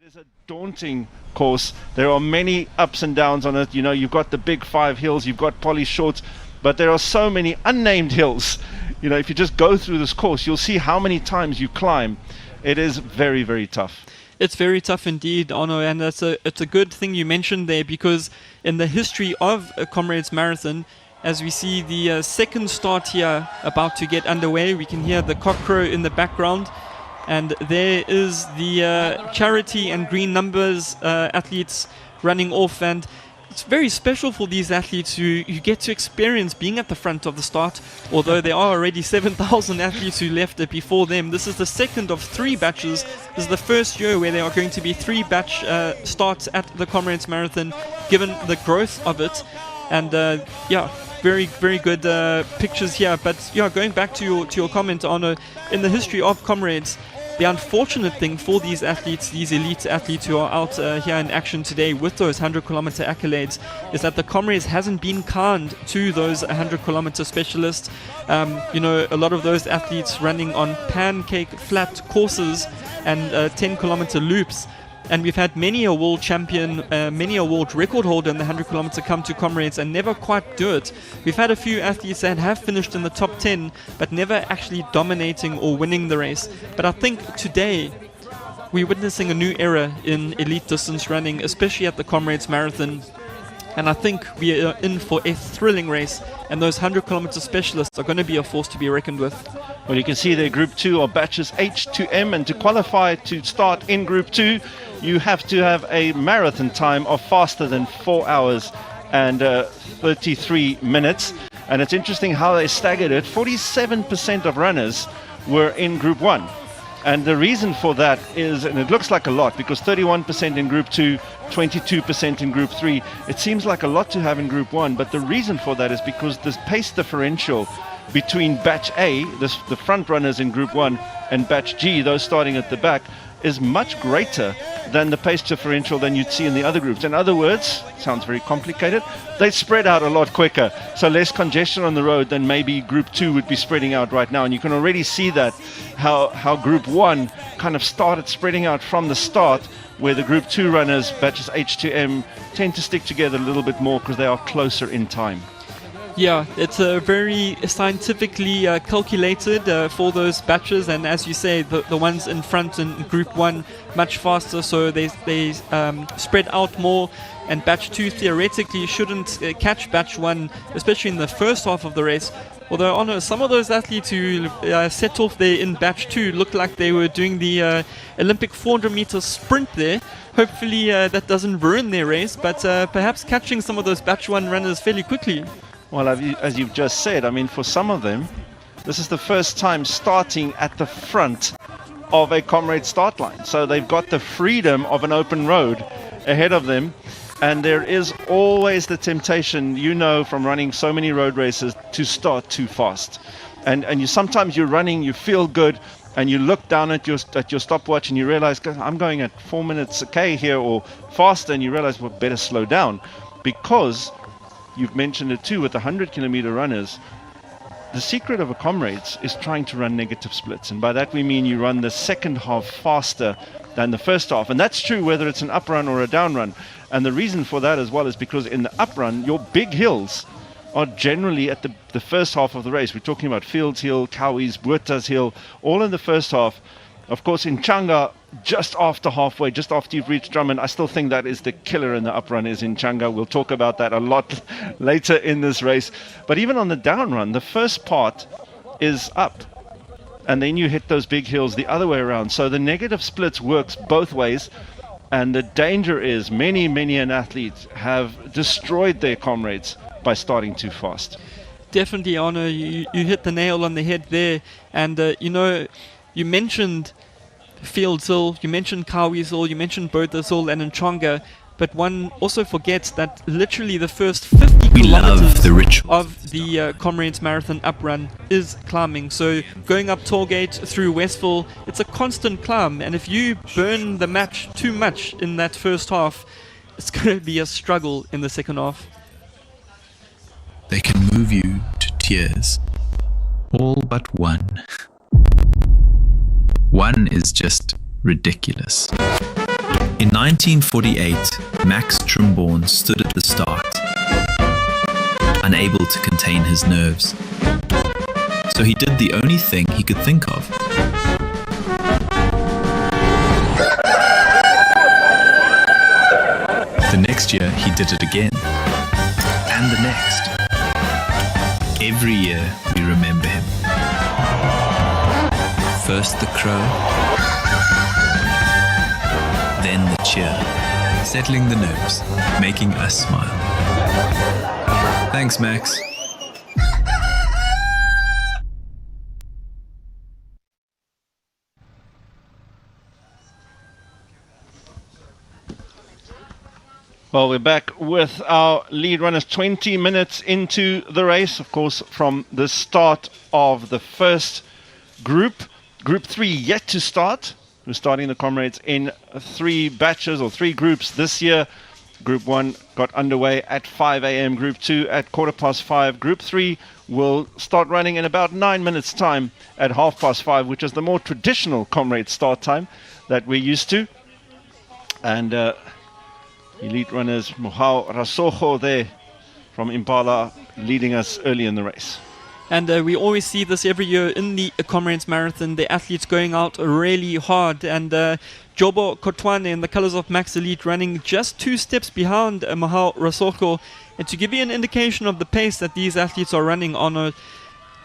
It is a daunting course. There are many ups and downs on it. You know, you've got the big 5 hills, you've got polished shorts, but there are so many unnamed hills. You know, if you just go through this course, you'll see how many times you climb. It is very, very tough. It's very tough indeed, Arno, and it's a good thing you mentioned there, because in the history of a Comrades Marathon, as we see the second start here about to get underway, we can hear the cockcrow in the background. And there is the charity and green numbers athletes running off, and it's very special for these athletes who get to experience being at the front of the start. Although there are already 7,000 athletes who left it before them, this is the second of 3 batches. This is the first year where there are going to be 3 batch starts at the Comrades Marathon, given the growth of it. And yeah, very, very good pictures here. But yeah, going back to your comment, Arno, in the history of Comrades, the unfortunate thing for these athletes, these elite athletes who are out here in action today with those 100-kilometer accolades, is that the Comrades hasn't been kind to those 100-kilometer specialists. You know, a lot of those athletes running on pancake flat courses and 10-kilometer loops. And we've had many a world champion, many a world record holder in the 100-kilometer come to Comrades and never quite do it. We've had a few athletes that have finished in the top 10, but never actually dominating or winning the race. But I think today we're witnessing a new era in elite distance running, especially at the Comrades Marathon. And I think we are in for a thrilling race, and those 100-kilometer specialists are going to be a force to be reckoned with. Well, you can see there Group 2 are batches H to M, and to qualify to start in Group 2, you have to have a marathon time of faster than 4 hours and 33 minutes. And it's interesting how they staggered it. 47% of runners were in Group 1. And the reason for that is, and it looks like a lot, because 31% in Group 2, 22% in Group 3. It seems like a lot to have in Group 1, but the reason for that is because this pace differential between Batch A, the front runners in Group 1, and Batch G, those starting at the back, is much greater than the pace differential than you'd see in the other groups. In other words, sounds very complicated, they spread out a lot quicker, so less congestion on the road than maybe Group 2 would be spreading out right now. And you can already see that, how Group 1 kind of started spreading out from the start, where the Group 2 runners, batches H to M, tend to stick together a little bit more because they are closer in time. Yeah, it's very scientifically calculated for those batches, and as you say, the ones in front in Group 1 much faster, so they spread out more, and Batch 2 theoretically shouldn't catch Batch 1, especially in the first half of the race. Although, Arno, some of those athletes who set off there in Batch 2 looked like they were doing the Olympic 400-meter sprint there. Hopefully that doesn't ruin their race, but perhaps catching some of those Batch 1 runners fairly quickly. Well, as you've just said, I mean, for some of them, this is the first time starting at the front of a Comrade start line. So they've got the freedom of an open road ahead of them. And there is always the temptation, you know, from running so many road races, to start too fast. And sometimes you're running, you feel good, and you look down at your stopwatch and you realize, I'm going at 4 minutes a K here or faster, and you realize, well, better slow down. Because you've mentioned it too with the 100-kilometer runners, the secret of a Comrades is trying to run negative splits. And by that we mean you run the second half faster than the first half. And that's true whether it's an up run or a down run. And the reason for that as well is because in the up run, your big hills are generally at the first half of the race. We're talking about Fields Hill, Cowie's, Buerta's Hill, all in the first half. Of course, in Changa, just after halfway, just after you've reached Drummond, I still think that is the killer in the up run, is in Changa. We'll talk about that a lot later in this race. But even on the down run, the first part is up. And then you hit those big hills the other way around. So the negative splits works both ways. And the danger is many an athlete have destroyed their Comrades by starting too fast. Definitely, Arno, you hit the nail on the head there. And, you know, you mentioned Fields Hill, you mentioned Kawi's Hill, you mentioned Buerta's Hill and Nchanga, but one also forgets that literally the first 50 kilometers of the Comrades Marathon uprun is climbing. So going up Tollgate through Westville, it's a constant climb, and if you burn the match too much in that first half, it's going to be a struggle in the second half. They can move you to tears. All but one. One is just ridiculous. In 1948, Max Trimborn stood at the start, unable to contain his nerves. So he did the only thing he could think of. The next year, he did it again. And the next. Every year, we remember him. First the crow, then the cheer, settling the nerves, making us smile. Thanks, Max. Well, we're back with our lead runners 20 minutes into the race, of course, from the start of the first group. Group 3 yet to start. We're starting the Comrades in 3 batches or 3 groups this year. Group 1 got underway at 5 a.m. Group 2 at 5:15. Group 3 will start running in about 9 minutes' time at 5:30, which is the more traditional Comrades start time that we're used to. And elite runners Mohau Rasoho there from Impala leading us early in the race. And we always see this every year in the Comrades Marathon, the athletes going out really hard. And Jobo Kotwane in the colors of Max Elite running just 2 steps behind Mohau Rasoho. And to give you an indication of the pace that these athletes are running on,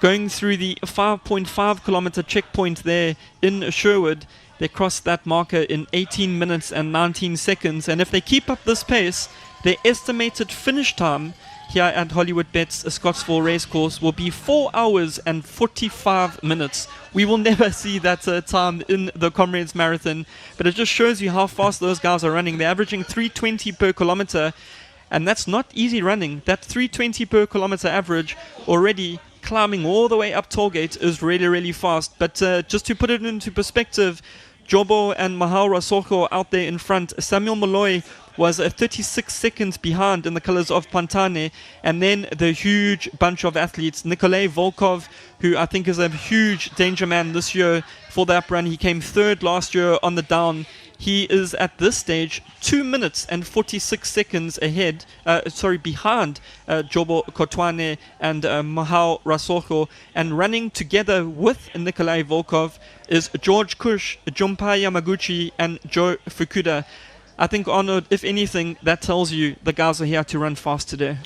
going through the 5.5 kilometer checkpoint there in Sherwood, they crossed that marker in 18 minutes and 19 seconds. And if they keep up this pace, their estimated finish time here at Hollywood Bets Scottsville Racecourse will be 4 hours and 45 minutes. We will never see that time in the Comrades Marathon, but it just shows you how fast those guys are running. They're averaging 320 per kilometer, and that's not easy running. That 320 per kilometer average already climbing all the way up Tollgate is really, really fast. But just to put it into perspective, Jobo and Mohau Rasoho out there in front. Samuel Molloy was 36 seconds behind in the colors of Pantane. And then the huge bunch of athletes, Nikolay Volkov, who I think is a huge danger man this year for that run. He came 3rd last year on the down. He is at this stage 2 minutes and 46 seconds behind Jobo Kotwane and Mohau Rasoho. And running together with Nikolay Volkov is George Kush, Junpai Yamaguchi, and Joe Fukuda. I think, Arnold, if anything, that tells you the guys are here to run fast today.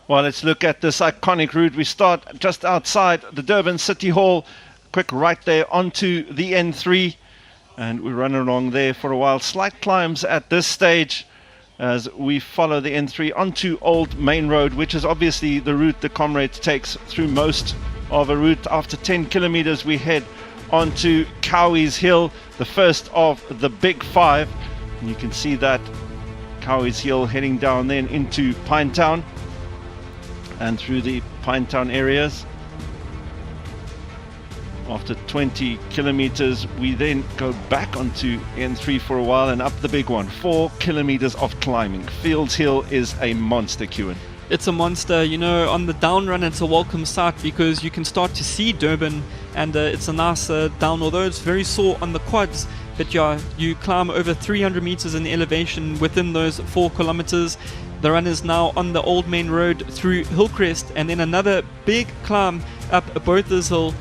Well, let's look at this iconic route. We start just outside the Durban City Hall. Quick right there onto the N3. And we run along there for a while. Slight climbs at this stage as we follow the N3 onto Old Main Road, which is obviously the route the Comrades takes through most of a route. After 10 kilometers, we head onto Cowie's Hill, the first of the Big 5. And you can see that Cowie's Hill heading down then into Pinetown and through the Pinetown areas. After 20 kilometers, we then go back onto N3 for a while and up the big one. 4 kilometers of climbing. Fields Hill is a monster, Kewan. It's a monster. You know, on the down run, it's a welcome sight because you can start to see Durban, and it's a nice down, although it's very sore on the quads. But yeah, you climb over 300 meters in elevation within those 4 kilometers. The run is now on the Old Main Road through Hillcrest, and then another big climb up Bothers Hill.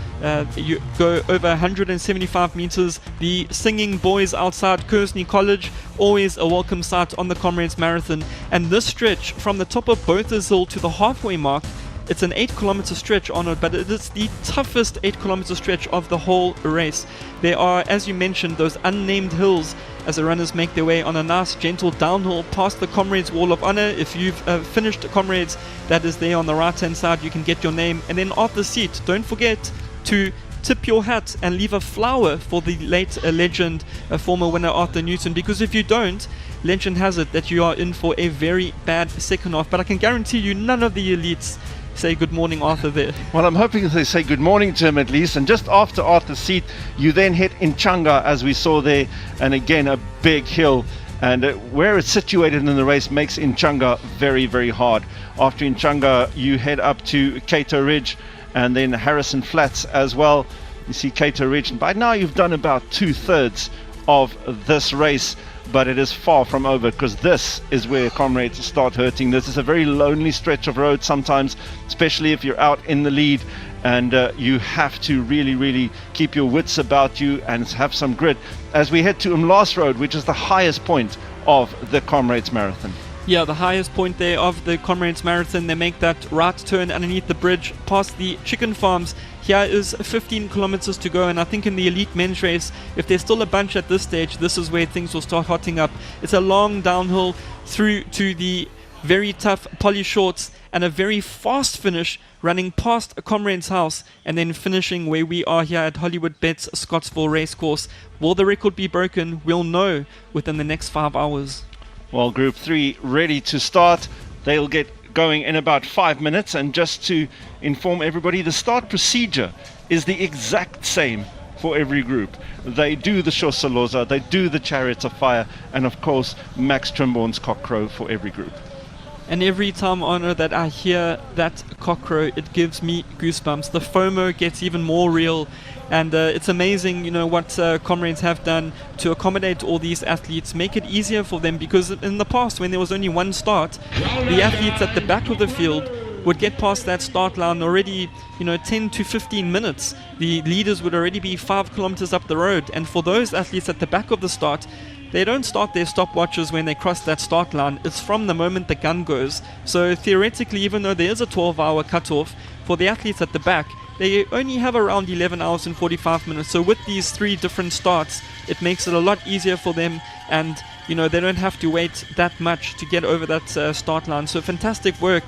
You go over 175 meters. The singing boys outside Kearsney College, always a welcome sight on the Comrades Marathon. And this stretch from the top of Bothers Hill to the halfway mark, it's an 8-kilometer stretch on it, but it is the toughest 8-kilometer stretch of the whole race. There are, as you mentioned, those unnamed hills as the runners make their way on a nice gentle downhill past the Comrades Wall of Honor. If you've finished Comrades, that is there on the right hand side. You can get your name, and then off the seat, don't forget to tip your hat and leave a flower for the late legend, former winner Arthur Newton, because if you don't, legend has it that you are in for a very bad second half. But I can guarantee you none of the elites say good morning Arthur there. Well, I'm hoping they say good morning to him at least. And just after Arthur's seat, you then hit Inchanga, as we saw there, and again a big hill, and where it's situated in the race makes Inchanga very, very hard. After Inchanga, you head up to Cato Ridge and then Harrison Flats as well. You see Cato Ridge, and by now you've done about 2/3 of this race. but it is far from over, because this is where Comrades start hurting. This is a very lonely stretch of road sometimes, especially if you're out in the lead, and you have to really keep your wits about you and have some grit as we head to Umlaas Road, which is the highest point of the Comrades Marathon. Yeah, the highest point there of the Comrades Marathon. They make that right turn underneath the bridge past the chicken farms. Here is 15 kilometers to go, and I think in the elite men's race, if there's still a bunch at this stage, this is where things will start hotting up. It's a long downhill through to the very tough poly shorts and a very fast finish running past a Comrade's house and then finishing where we are here at Hollywood Bets Scottsville Racecourse. Will the record be broken? We'll know within the next 5 hours. Well, Group 3 ready to start. They'll get going in about 5 minutes, and just to inform everybody, the start procedure is the exact same for every group. They do the Shossaloza, they do the Chariots of Fire, and of course Max Trimborn's cockcrow for every group. And every time, Honor, that I hear that cockcrow, it gives me goosebumps. The FOMO gets even more real, and it's amazing, you know, what Comrades have done to accommodate all these athletes, make it easier for them, because in the past, when there was only one start, the athletes at the back of the field would get past that start line already, 10 to 15 minutes. The leaders would already be 5 kilometers up the road, and for those athletes at the back of the start, they don't start their stopwatches when they cross that start line. It's from the moment the gun goes. So theoretically, even though there is a 12-hour cutoff, for the athletes at the back, they only have around 11 hours and 45 minutes. So with these 3 different starts, it makes it a lot easier for them, and they don't have to wait that much to get over that start line. So fantastic work.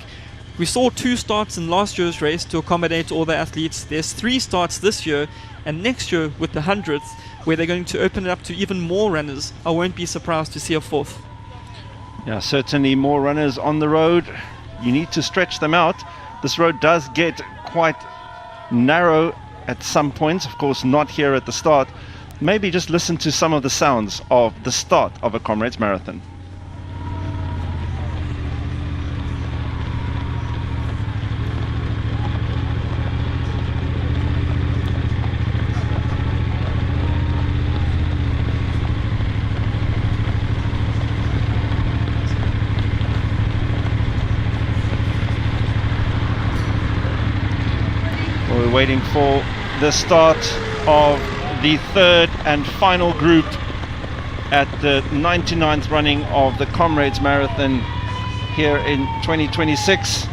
We saw 2 starts in last year's race to accommodate all the athletes. There's 3 starts this year, and next year with the 100th, where they're going to open it up to even more runners. I won't be surprised to see a 4th. Yeah, certainly more runners on the road. You need to stretch them out. This road does get quite narrow at some points, of course not here at the start. Maybe just listen to some of the sounds of the start of a Comrades Marathon. We're waiting for the start of the 3rd and final group at the 99th running of the Comrades Marathon here in 2026.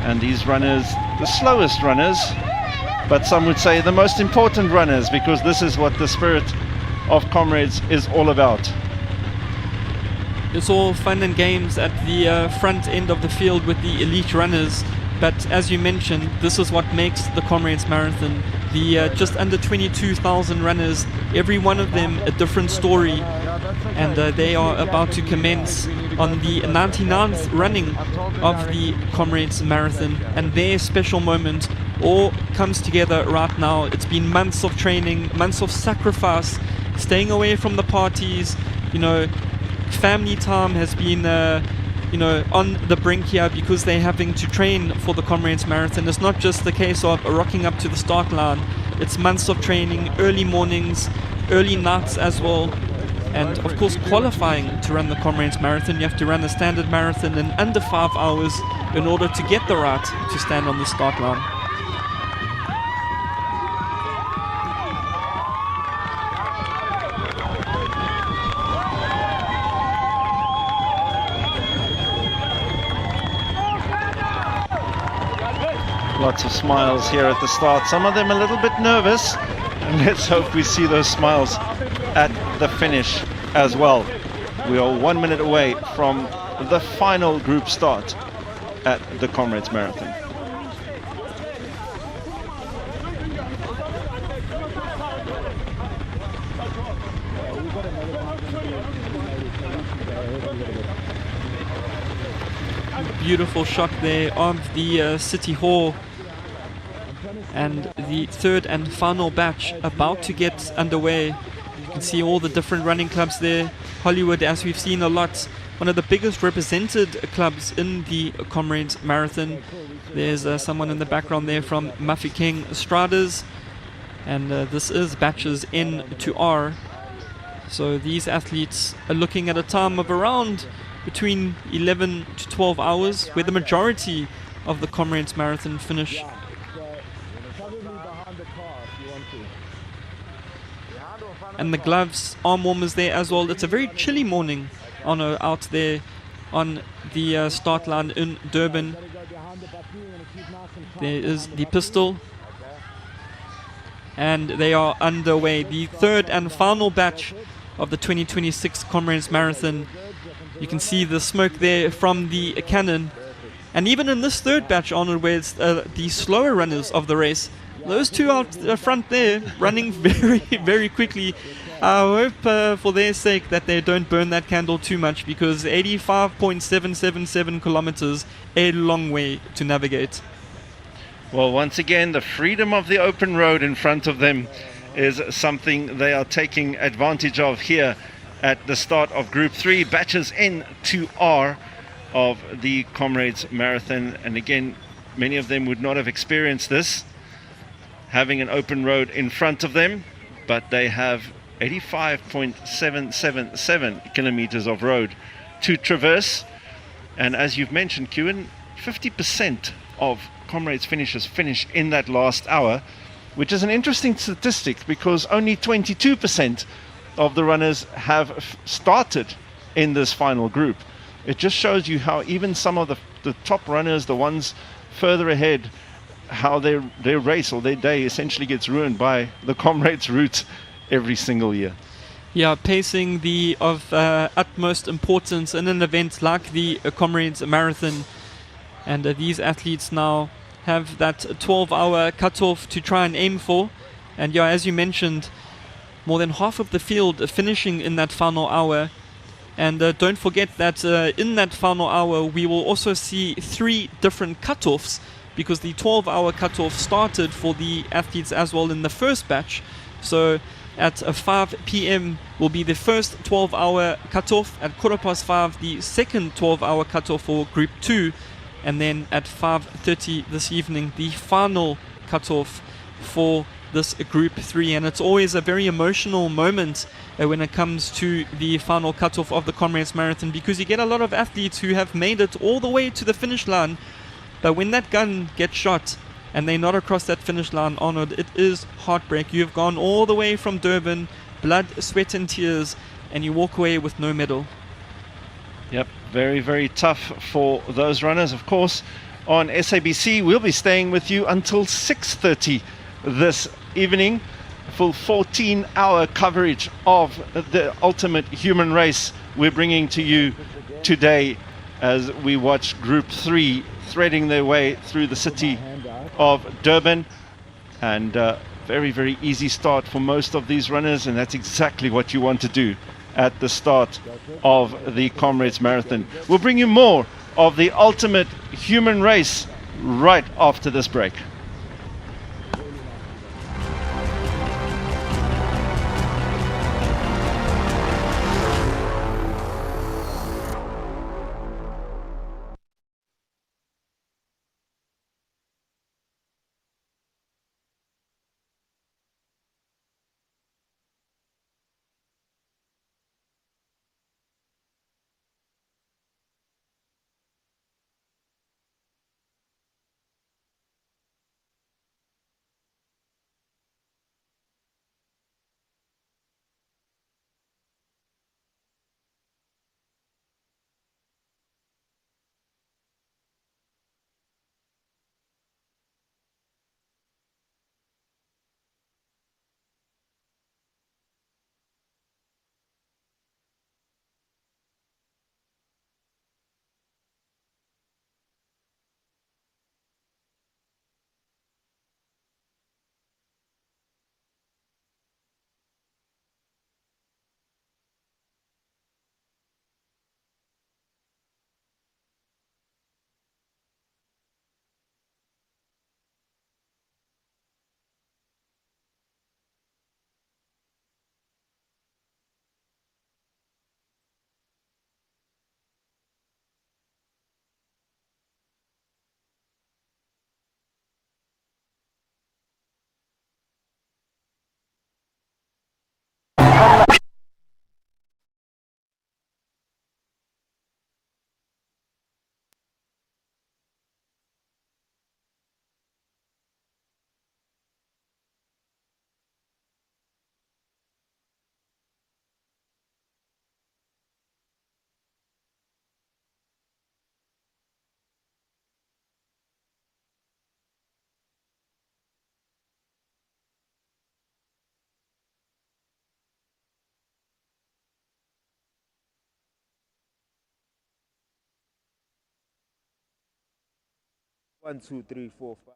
And these runners, the slowest runners, but some would say the most important runners, because this is what the spirit of Comrades is all about. It's all fun and games at the front end of the field with the elite runners. But as you mentioned, this is what makes the Comrades Marathon. The just under 22,000 runners, every one of them a different story. And they are about to commence on the 99th running of the Comrades Marathon. And their special moment all comes together right now. It's been months of training, months of sacrifice, staying away from the parties. Family time has been on the brink here, because they're having to train for the Comrades Marathon. It's not just the case of rocking up to the start line. It's months of training, early mornings, early nights as well. And of course, qualifying to run the Comrades Marathon, you have to run a standard marathon in under 5 hours in order to get the right to stand on the start line. Lots of smiles here at the start, some of them a little bit nervous, and let's hope we see those smiles at the finish as well. We are 1 minute away from the final group start at the Comrades Marathon. Beautiful shot there of the City Hall, and the 3rd and final batch about to get underway. You can see all the different running clubs there. Hollywood, as we've seen a lot, one of the biggest represented clubs in the Comrades Marathon. There's someone in the background there from Mafeking Straders, and this is batches N to R. So these athletes are looking at a time of around between 11 to 12 hours, where the majority of the Comrades Marathon finish. And the gloves, arm warmers there as well. It's a very chilly morning out there on the start line in Durban. There is the pistol, and they are underway. The third and final batch of the 2026 Comrades Marathon. You can see the smoke there from the cannon. And even in this third batch, Arnold, where it's the slower runners of the race, those two out front there running very, very quickly. I hope for their sake that they don't burn that candle too much, because 85.777 kilometers, a long way to navigate. Well, once again, the freedom of the open road in front of them is something they are taking advantage of here at the start of Group 3, batches N to R of the Comrades Marathon. And again, many of them would not have experienced this, having an open road in front of them, but they have 85.777 kilometers of road to traverse. And as you've mentioned, Kewan, 50% of Comrades finishers finish in that last hour, which is an interesting statistic because only 22% of the runners have started in this final group. It just shows you how even some of the top runners, the ones further ahead, how their race or their day essentially gets ruined by the Comrades route every single year. Yeah, pacing of utmost importance in an event like the Comrades Marathon. And these athletes now have that 12-hour cutoff to try and aim for. And yeah, as you mentioned, more than half of the field finishing in that final hour. And don't forget that in that final hour, we will also see 3 different cutoffs, because the 12-hour cutoff started for the athletes as well in the first batch. So at 5 p.m. will be the first 12-hour cutoff. At 5:15, the second 12-hour cutoff for Group 2. And then at 5:30 this evening, the final cutoff for this Group 3. And it's always a very emotional moment when it comes to the final cutoff of the Comrades Marathon, because you get a lot of athletes who have made it all the way to the finish line, but when that gun gets shot and they're not across that finish line, Arnold, it is heartbreak. You have gone all the way from Durban, blood, sweat and tears, and you walk away with no medal. Yep, very, very tough for those runners. Of course, on SABC, we'll be staying with you until 6:30 this evening. Full 14-hour coverage of the ultimate human race we're bringing to you today as we watch Group 3 threading their way through the city of Durban. And very, very easy start for most of these runners, and that's exactly what you want to do at the start of the Comrades Marathon. We'll bring you more of the ultimate human race right after this break. 1, 2, 3, 4, 5.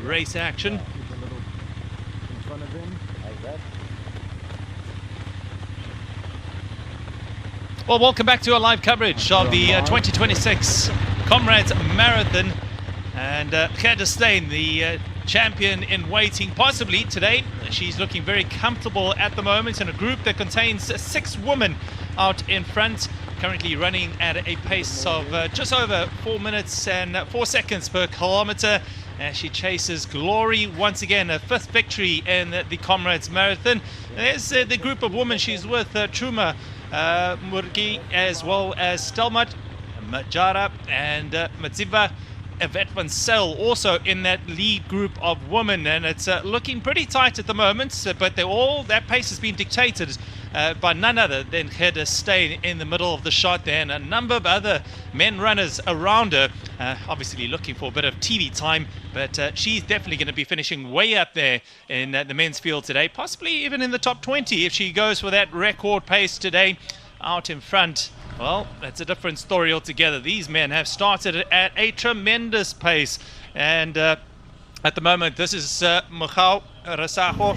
Race action. Keep a little in front of him, like that. Well, welcome back to our live coverage of the 2026 Comrades Marathon. And Gerda Steyn, the champion in waiting, possibly today. She's looking very comfortable at the moment in a group that contains 6 women out in front, currently running at a pace of just over 4 minutes and 4 seconds per kilometer. As she chases glory once again, a 5th victory in the Comrades Marathon. There's the group of women she's with, Truma Murgi, as well as Stelmat, Majara and Matsiva. Yvette van Zyl also in that lead group of women, and it's looking pretty tight at the moment, but that pace has been dictated by none other than Gerda Steyn in the middle of the shot there, and a number of other men runners around her, obviously looking for a bit of TV time, but she's definitely going to be finishing way up there in the men's field today, possibly even in the top 20 if she goes for that record pace today out in front. Well, that's a different story altogether. These men have started at a tremendous pace, and at the moment this is Machau Rasojo,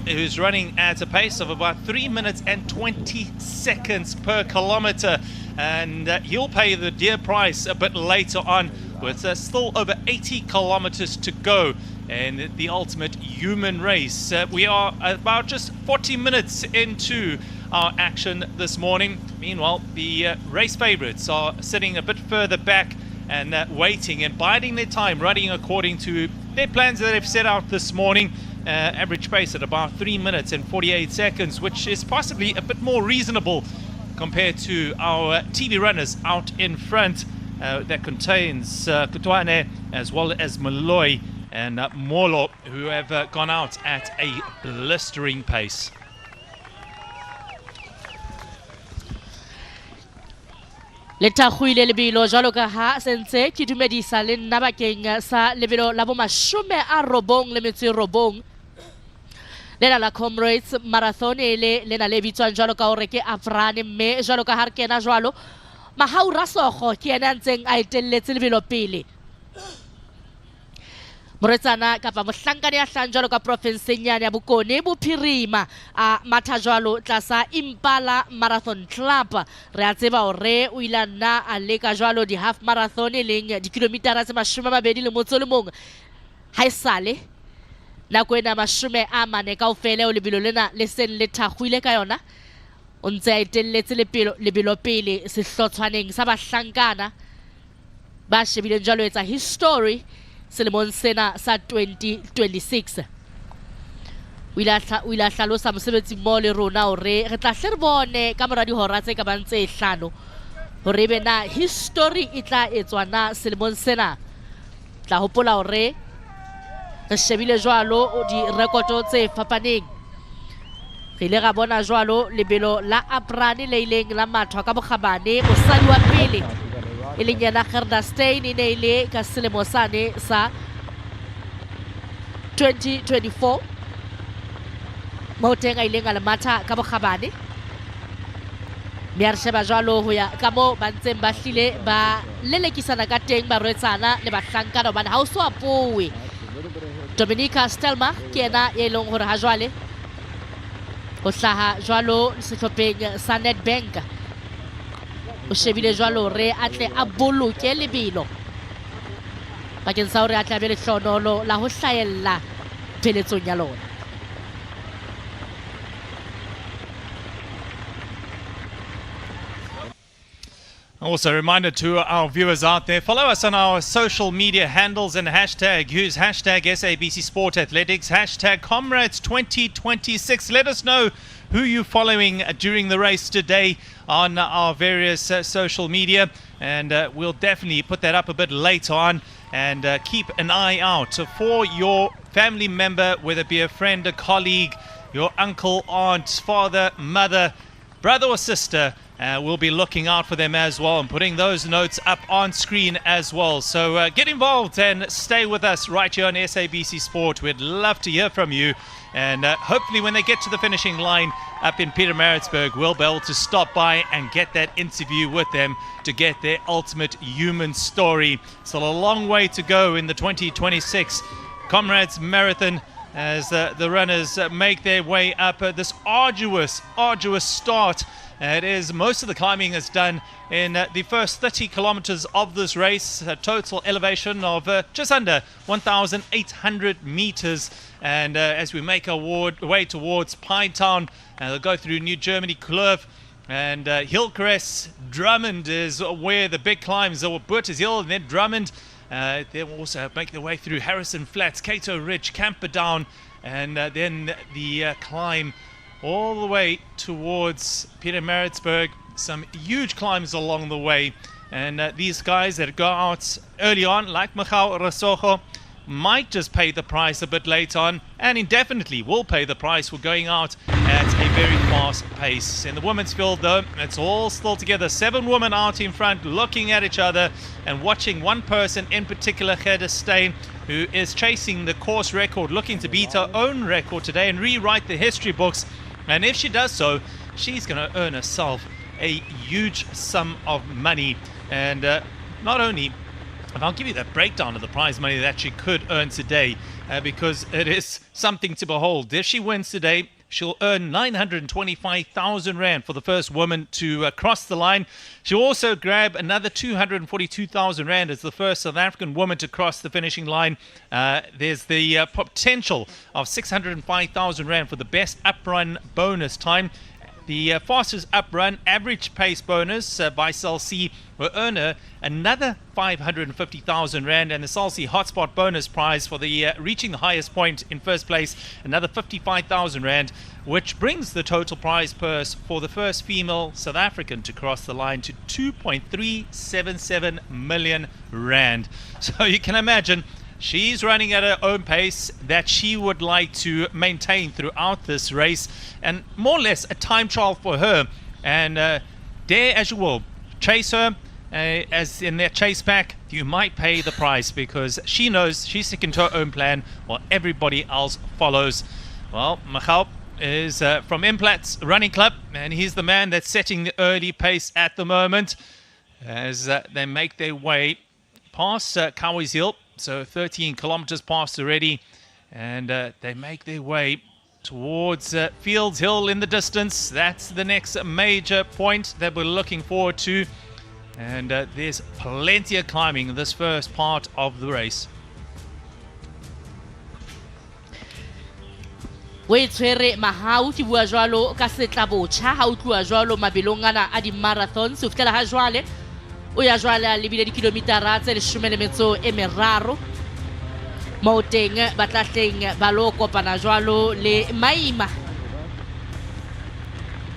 who's running at a pace of about 3 minutes and 20 seconds per kilometer, and he'll pay the dear price a bit later on with still over 80 kilometers to go in the ultimate human race. We are about just 40 minutes into our action this morning. Meanwhile, the race favorites are sitting a bit further back and waiting and biding their time, running according to their plans that they've set out this morning. Average pace at about 3 minutes and 48 seconds, which is possibly a bit more reasonable compared to our TV runners out in front. That contains Kutwane as well as Malloy and Molo, who have gone out at a blistering pace. Le tagwile lebelo jalo ka ha sentse ke dumedisa le nna bakeng sa lebelo la bo 19 lena la Comrades Marathon ele lena le bitswang jalo ka hore ke Afrane, mme jalo ka ha re kena jwalo Mahau Rasojo ke ena ntseng a etelletse lebelo pele. moretsana kapa mohlankane ya hlang jwalo ka provinseng yane ya Bokone Bophirima a matha jwalo tlasa Impala Marathon Club. Re a tseba hore o ile nna a leka jwalo di half marathon e leng dikilometara tse 21 ha esale nako ena 40 kaofela o lebelo lena le seng le thakgwile ka yona o ntse a etelletse lebelo pele sehlotshwaneng sa bahlankana ba shebileng jwalo etsa history selemong sena sa 2026. O ile a hlalosa mosebetsi mmoho le rona hore re tla hle re bone ka mora dihora tse ka bang tse 5 hore ebe na history e tla etswa na selemong sena. Tla hopola hore re shebile jwalo direkoto tse fapaneng. Re ile ra bona jwalo lebelo la Aprane le ileng la mathwa ka bokgabane mosadi wa pele e leng yena Gerda Steyn e ne ile ka selemo sane sa 2024 moo teng a ileng a le matha ka bokgabane. Mme re sheba jwalo ho ya ka moo ba ntseng ba hlile ba lelekisana ka teng ba rwetsana le bahlankana hobane ha o so apowe. Dominica Stelmach ke yena e leng hore ha jwale o hlaha jwalo sehlopheng sa Nedbank. O shebile jwalo re atle a boloke lebelo bakeng sa hore a tla be le hlonolo la ho hlahella pheletsong ya lona. Also, a reminder to our viewers out there, follow us on our social media handles and hashtag. Use hashtag SABC Sport Athletics, hashtag Comrades 2026. Let us know who you're following during the race today on our various social media. And we'll definitely put that up a bit later on. And keep an eye out for your family member, whether it be a friend, a colleague, your uncle, aunt, father, mother, brother or sister. We'll be looking out for them as well and putting those notes up on screen as well. So get involved and stay with us right here on SABC Sport. We'd love to hear from you. And hopefully when they get to the finishing line up in Pietermaritzburg, we'll be able to stop by and get that interview with them to get their ultimate human story. Still a long way to go in the 2026 Comrades Marathon as the runners make their way up this arduous start. It is most of the climbing is done in the first 30 kilometers of this race, a total elevation of just under 1,800 meters. And as we make our way towards Pinetown, they'll go through New Germany Curve and Hillcrest. Drummond is where the big climbs are. Burters Hill and then Drummond. They'll also make their way through Harrison Flats, Cato Ridge, Camperdown, and then the climb all the way towards Pietermaritzburg. Some huge climbs along the way. And these guys that go out early on, like Michal Rasogo, might just pay the price a bit later on, and indefinitely will pay the price for going out at a very fast pace. In the women's field, though, it's all still together. 7 women out in front, looking at each other and watching one person in particular, Gerda Steyn, who is chasing the course record, looking to beat her own record today and rewrite the history books. And if she does so, she's going to earn herself a huge sum of money. And not only, and I'll give you that breakdown of the prize money that she could earn today, because it is something to behold. If she wins today, she'll earn 925,000 Rand for the first woman to cross the line. She'll also grab another 242,000 Rand as the first South African woman to cross the finishing line. There's the potential of 605,000 Rand for the best uprun bonus time. The fastest uprun average pace bonus by Cell C will earn her another 550,000 Rand, and the Cell C hotspot bonus prize for the reaching the highest point in first place, another 55,000 Rand, which brings the total prize purse for the first female South African to cross the line to 2.377 million Rand. So you can imagine she's running at her own pace that she would like to maintain throughout this race, and more or less a time trial for her. And dare as you will, chase her as in their chase pack, you might pay the price, because she knows she's sticking to her own plan while everybody else follows. Well, Michal is from Implat's running club, and he's the man that's setting the early pace at the moment as they make their way past Cowie's Hill. So 13 kilometers passed already, and they make their way towards Fields Hill in the distance. That's the next major point that we're looking forward to. And there's plenty of climbing in this first part of the race. o e tshwere mahau ke bua jwalo ka setla botjha ha o tloa jwalo mabelong ana a di-marathons ho fihlela ha jwale o ya jwale a lebile dikilomitara tse 13 moo teng ba tla hleng ba lo kopana jwalo le maima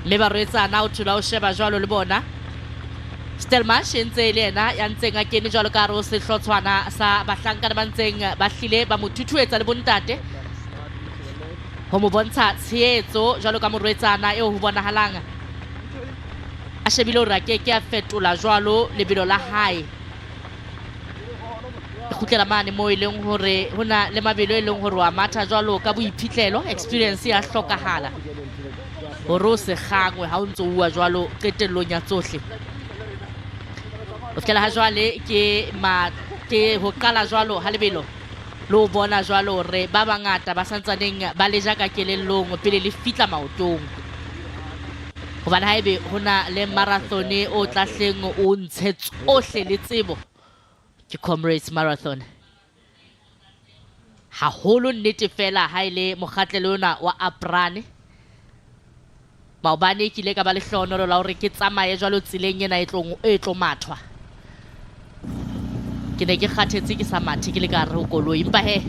mme ba rwetsana o thola o sheba jwalo le bona Stelmash e ntse le yena ya ntseng a kene jwalo ka hare ho sehlotshwana sa bahlankana ba ntseng ba hlile ba mo thuthuetsa le bontate ho mo bontsha tshehetso jwalo ka morwetsana eo ho bonahalang a shebile hore a ke a fetola jwalo lebelo la hae e kgutlela mane moo e leng hore ho na le mabelo e leng hore wa matha jwalo ka boiphihlelo experience ya hlokahala hore o se kgangwe ha o ntso bua jwalo qetellong ya tsohle o fihlela ha jwale ke ho qala jwalo ha lebelo le ho bona jwalo hore ba bangata ba santsaneng ba le jaka kelellong pele le fitla maotong hobane haebe ho na le marathone o tla hleng o ntshe tsohle le tsebo ke Comrades Marathon haholo nnete fela ha ile mokgatlelo ona wa Aprane maobane ke ile ka ba le hlonolo la hore ke tsamaye jwalo tsileng ena e tlo mathwa ke ne ke kgathetse ke sa mathe ke le ka re ho koloi empa he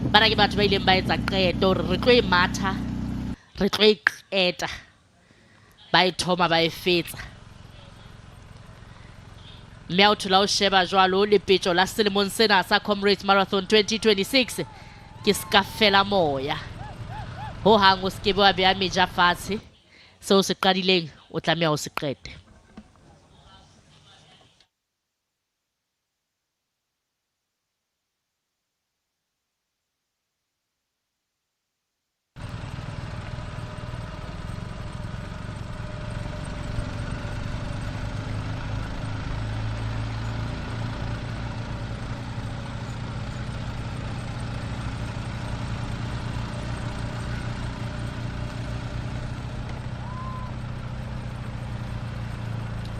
bana ke batho ba ileng ba etsa qeto hore re tlo e matha re tlo e qeta ba e thoma ba e fetsa mme o thola o sheba jwalo le petjo la selemong sena sa Comrades Marathon 2026 ke ska fela moya ho hang o skebe wa beha meja fatshe seo se qadileng o tlameha o se qete.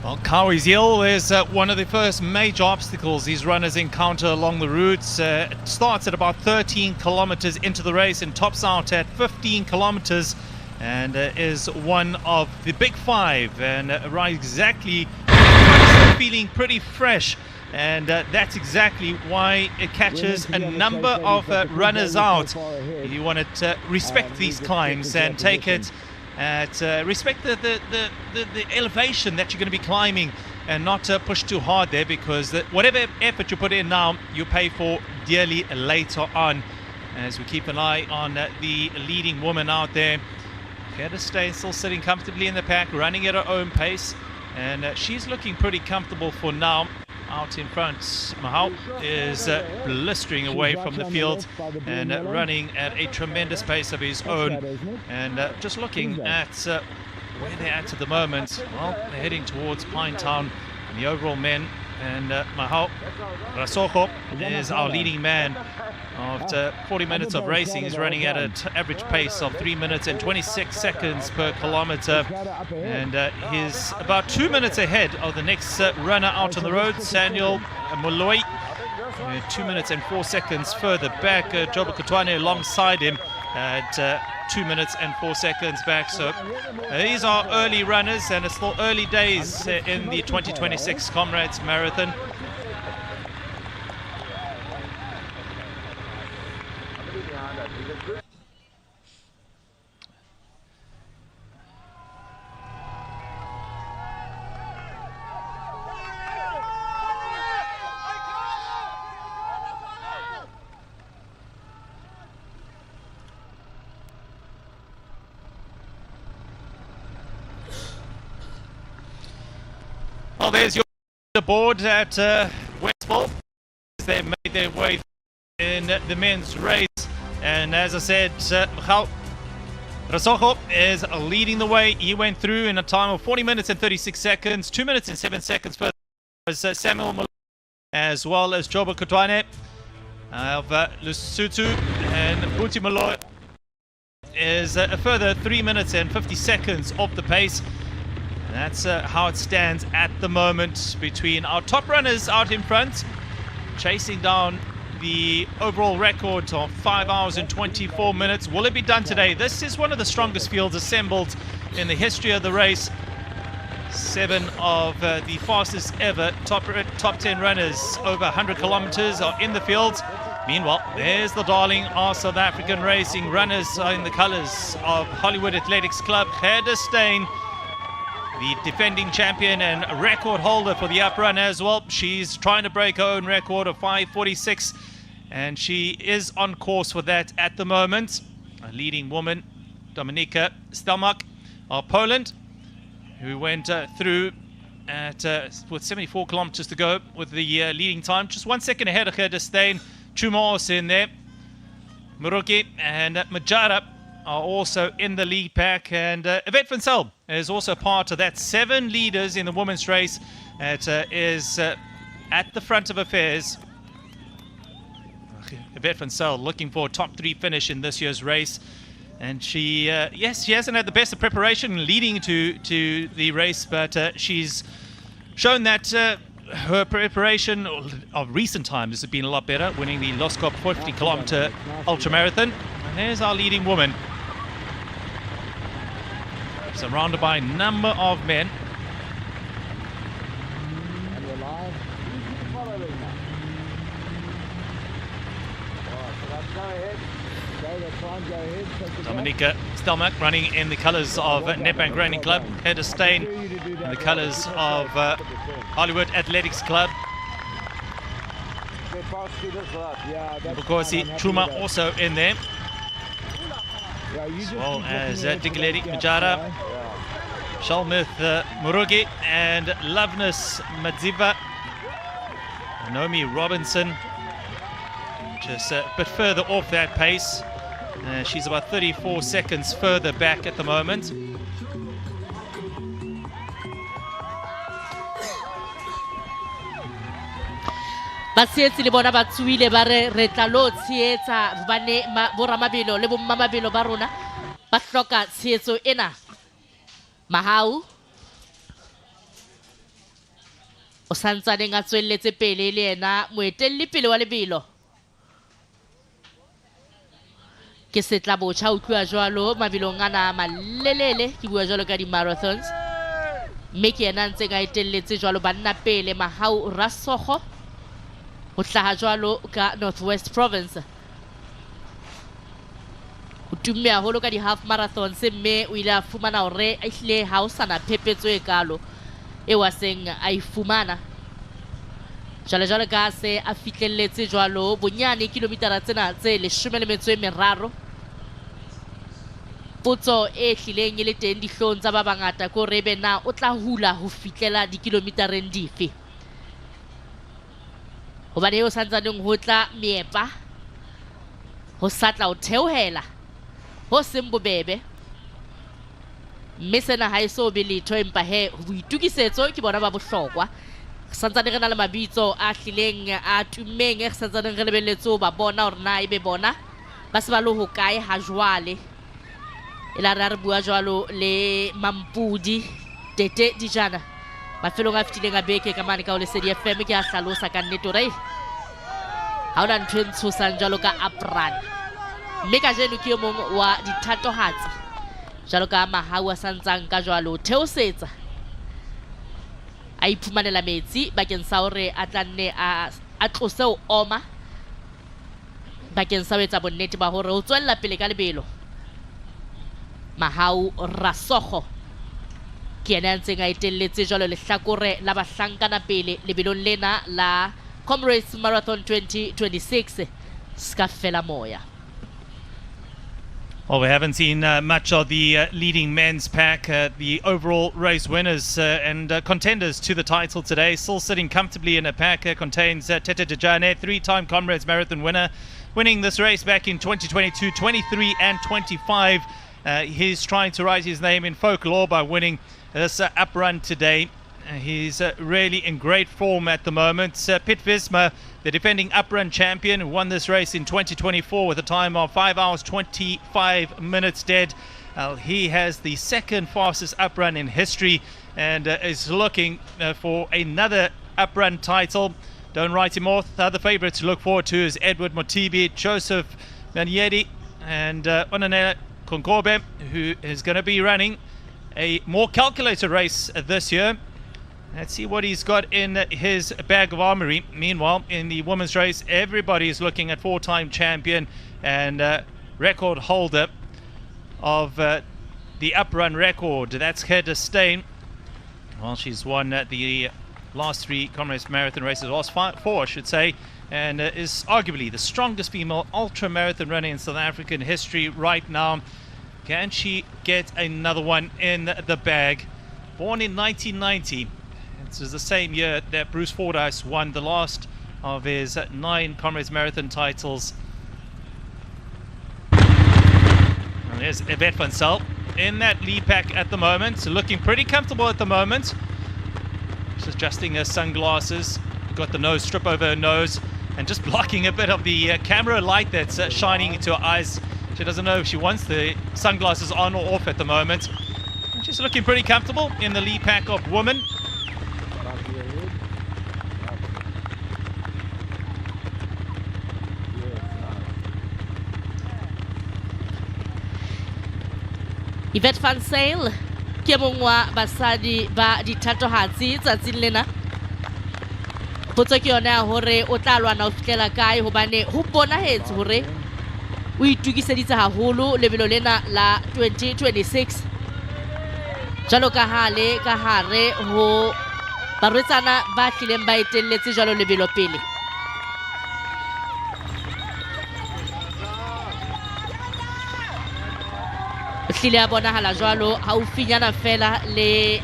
Well, Kawi's Hill is one of the first major obstacles these runners encounter along the routes. It starts at about 13 kilometers into the race and tops out at 15 kilometers and is one of the big five, and right exactly feeling pretty fresh, and that's exactly why it catches a number of runners out. You want to respect these climbs and take it at respect the elevation that you're going to be climbing, and not push too hard there, because whatever effort you put in now you pay for dearly later on. As we keep an eye on the leading woman out there, Gerda Steyn still sitting comfortably in the pack, running at her own pace, and she's looking pretty comfortable for now. Out in front, Mahal is blistering away from the field and running at a tremendous pace of his own. And just looking at where they're at the moment, well, they're heading towards Pinetown in the overall men. And Mahal Rasoko is our leading man. After 40 minutes of racing, he's running at an average pace of 3 minutes and 26 seconds per kilometer, and he's about 2 minutes ahead of the next runner out on the road, Samuel Moloi, 2 minutes and 4 seconds further back. Joba Kutwane alongside him at 2 minutes and 4 seconds back. So these are early runners, and it's still early days in the 2026 Comrades Marathon. Well, there's your board at Westville. They made their way in the men's race, and as I said, Michal Rasoko is leading the way. He went through in a time of 40 minutes and 36 seconds, 2 minutes and 7 seconds further as Samuel Malone, as well as Joba Kutwane. of Lesotho, and Buti Malloy is a further 3 minutes and 50 seconds off the pace. And that's how it stands at the moment between our top runners out in front, chasing down the overall record of 5 hours and 24 minutes. Will it be done today? This is one of the strongest fields assembled in the history of the race. 7 of the fastest ever top 10 runners over 100 kilometers are in the field. Meanwhile, there's the darling of South African racing. Runners are in the colors of Hollywood Athletics Club. Gerda Steyn, the defending champion and record holder for the up run as well. She's trying to break her own record of 5:46, and she is on course for that at the moment. A leading woman, Dominika Stelmach of Poland, who went through at with 74 kilometers to go with the leading time. Just 1 second ahead of Gerda Steyn. Chumos in there. Muruki and Majara are also in the lead pack, and Yvette van Zyl is also part of that. 7 leaders in the women's race is at the front of affairs. Yvette van Zyl looking for a top 3 finish in this year's race, and she yes, she hasn't had the best of preparation leading to the race, but she's shown that her preparation of recent times has been a lot better, winning the Loskop 50-kilometer ultramarathon. And there's our leading woman, surrounded by a number of men. And we're live. Following that. So that's go ahead. Go, that's fine, go ahead. Take the Dominika Stelmach running in the colours of Nedbank Running Club. Gerda Steyn in the colours of Hollywood Athletics Club. Get past to this lot. Yeah, that's Bukosi fine, I'm happy Chuma with that. also in there, Yeah, you as just well keep as looking there Dikeledi for the Majara, gaps, yeah. Shalmith Murugi, and Loveness Madziva. Naomi Robinson just a bit further off that pace. She's about 34 seconds further back at the moment. batsheetsi le bona ba tsuile ba re tla lo tsheetsa hobane boramabelo le bommamabelo ba rona ba hloka tsheetso ena. Mahau o santsaneng a tswelletse pele le yena moetelli pele wa lebelo ke setla botjha o tloa jwalo mabelong ana malelele ke bua jwalo ka di-marathons, mme ke yena ntse ka etelletse jwalo banna pele Mahau Rasogo ho hlaha jwalo ka Northwest Province. O tumme haholo ka di-half marathons, mme o ile a fumana hore a ehlile ha o sana phepetso e kalo eo a seng a e fumana. Jwale ka se a fihlelletse jwalo bonyane kilometara tsena tse 13. Potso e hlileng e le teng dihlong tsa ba bangata ko rebe na o tla hula ho fihlela dikilomitereng dife, hobane eo santsaneng ho tla meepa ho satla o theohela ho seng bobebe, mme sena ha eso be letho, empa he boitukisetso ke bona ba bohlokwa. Santsane re na le mabitso a hlileng a tummeng e santsaneng re lebelletse ho ba bona hore na ebe bona ba se ba le ho kae ha jwale. Ela re bua jwalo le Mampudi Tete Dijana mafelong a fitileng a beke ka mane ka o Lesedi FM ke a hlalosa ka nnete hore ha ona ntho e ntshosang jwalo ka Apran, mme ka jeno ke yo mong wa dithatohatsi jwalo ka Mahau a santsang ka jwalo theosetsa a iphumanela metsi bakeng sa hore a tlanne a tlose ho oma bakeng sa ho etsa bonnete ba hore o tswella pele ka lebelo. Mahau Rasogo ke yena ntseng a etelletse jwalo lehlakore la bahlankana pele lebelong lena la Comrades Marathon 2026 ska fela moya. Well, we haven't seen much of the leading men's pack, the overall race winners and contenders to the title today. Still sitting comfortably in a pack contains Tete Dejane, 3-time Comrades Marathon winner, winning this race back in 2022, 23 and 25. He's trying to write his name in folklore by winning this up run today. He's really in great form at the moment. Piet Visma, the defending uprun champion, who won this race in 2024 with a time of 5 hours 25 minutes dead. He has the second fastest uprun in history and is looking for another uprun title. Don't write him off. The other favourites to look forward to is Edward Motibi, Joseph Manieri and Onanela Konkobe, who is going to be running a more calculated race this year. Let's see what he's got in his bag of armory. Meanwhile, in the women's race, everybody is looking at four-time champion and record holder of the uprun record. That's Gerda Steyn. Well, she's won the last three Comrades Marathon races, last four, I should say, and is arguably the strongest female ultra-marathon runner in South African history right now. Can she get another one in the bag? Born in 1990. This is the same year that Bruce Fordyce won the last of his 9 Comrades Marathon titles. And there's Yvette van Zyl in that lead pack at the moment, looking pretty comfortable at the moment. She's adjusting her sunglasses, got the nose strip over her nose, and just blocking a bit of the camera light that's shining into her eyes. She doesn't know if she wants the sunglasses on or off at the moment. She's looking pretty comfortable in the lead pack of women. Yvette van Zyl ke mong wa basadi ba dithatohatsi tsatsing lena. Potso ke yona hore o tla lwana ho fihlela kae hobane ho bonahetse hore o itukiseditse haholo lebelo lena la 2026. Jalo ka hale ka hare ho barwetsana ba tlileng ba etelletse jalo lebelo pele. Hlile a bonahala jwalo haufinyana fela le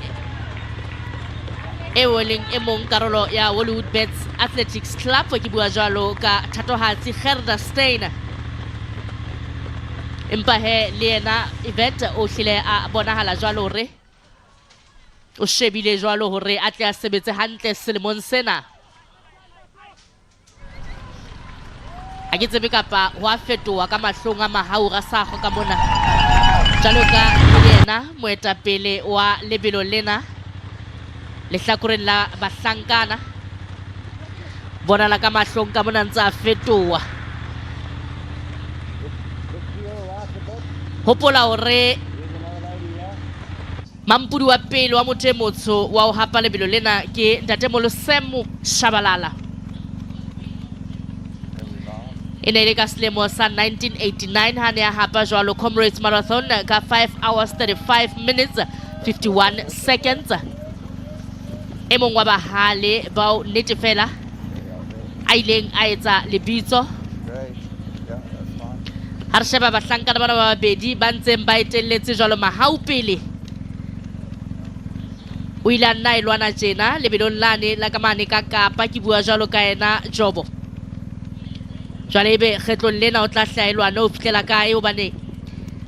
eweleng e mong karolo ya Hollywood Bets Athletics Club. Ke bua jwalo ka thatohatsi Gerda Steyn. Empa he le ena Yvette o hlile a bonahala jwalo hore o shebile jwalo hore a tle a sebetse hantle selemong sena. A ke tsebe kapa ho a fetoha ka mahlong a mahau ra sa go ka mona. Jalo ka yena moetapele wa lebelo lena lehlakoreng la bahlankana bona la ka mahlong ka mona ntse a fetoha. Hopola hore mampudi wa pele wa motho e motsho wa ho hapa lebelo lena ke ntatemolo Semu Shabalala. In a ka selemo sa 1989 ha ne a hapa jwalo Comrades Marathon ka 5 hours 35 minutes 51 seconds. E mong wa bahale bao nnete fela a ileng a etsa lebitso. Ha re sheba bahlankana bana ba babedi ba ntseng ba etelletse jwalo mahau pele. O ile a nna e lwana tjena lebelong lane la ka mane ka Kapa. Ke bua jwalo ka ena Jobo. Jwale ebe kgetlong lena o tla hlaelwana o fihlela kae hobane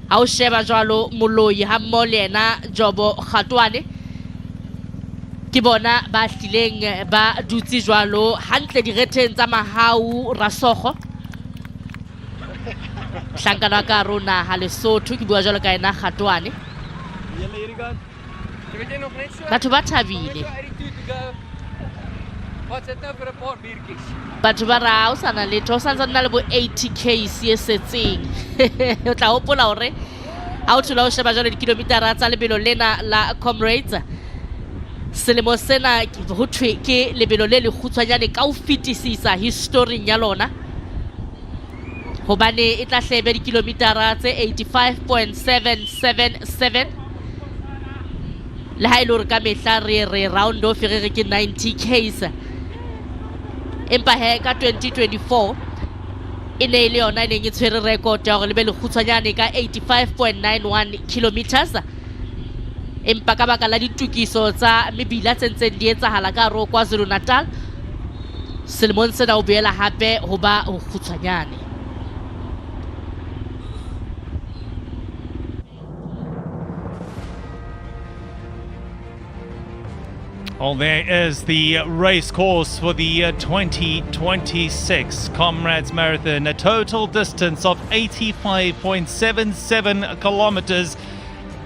ha o sheba jwalo Moloi ha mmoho le ena Jobo Kgatwane ke bona ba hlileng ba dutse jwalo hantle diretheng tsa mahau Rasokgo. Hlankana ka rona ha Lesotho ke bua jwalo ka ena Kgatwane. Batho ba thabile. Batho ba ra o sana letho sa ntse nna le bo 80k se setseng. O tla hopola hore ha o thola o sheba jwalo dikilometara tsa lebelo lena la Comrades selemo sena ho thwe ke lebelo le lekgutshwanyane ka ho fetisisa history ya lona hobane e tla hlebe dikilometara tse 85.777 le ha ile hore ka mehla re round off re ke 90k. Empa he ka 2024 e ne ile yona ne e tshwere record ya hore le be lekgutshwanyane ka 85.91 kilometers. Empa ka baka la ditukiso tsa mebila tse ntseng di etsahala ka ro KwaZulu Natal selemong sena o boela hape ho ba ho kgutshwanyane. Well, there is the race course for the 2026 Comrades Marathon, a total distance of 85.77 kilometers.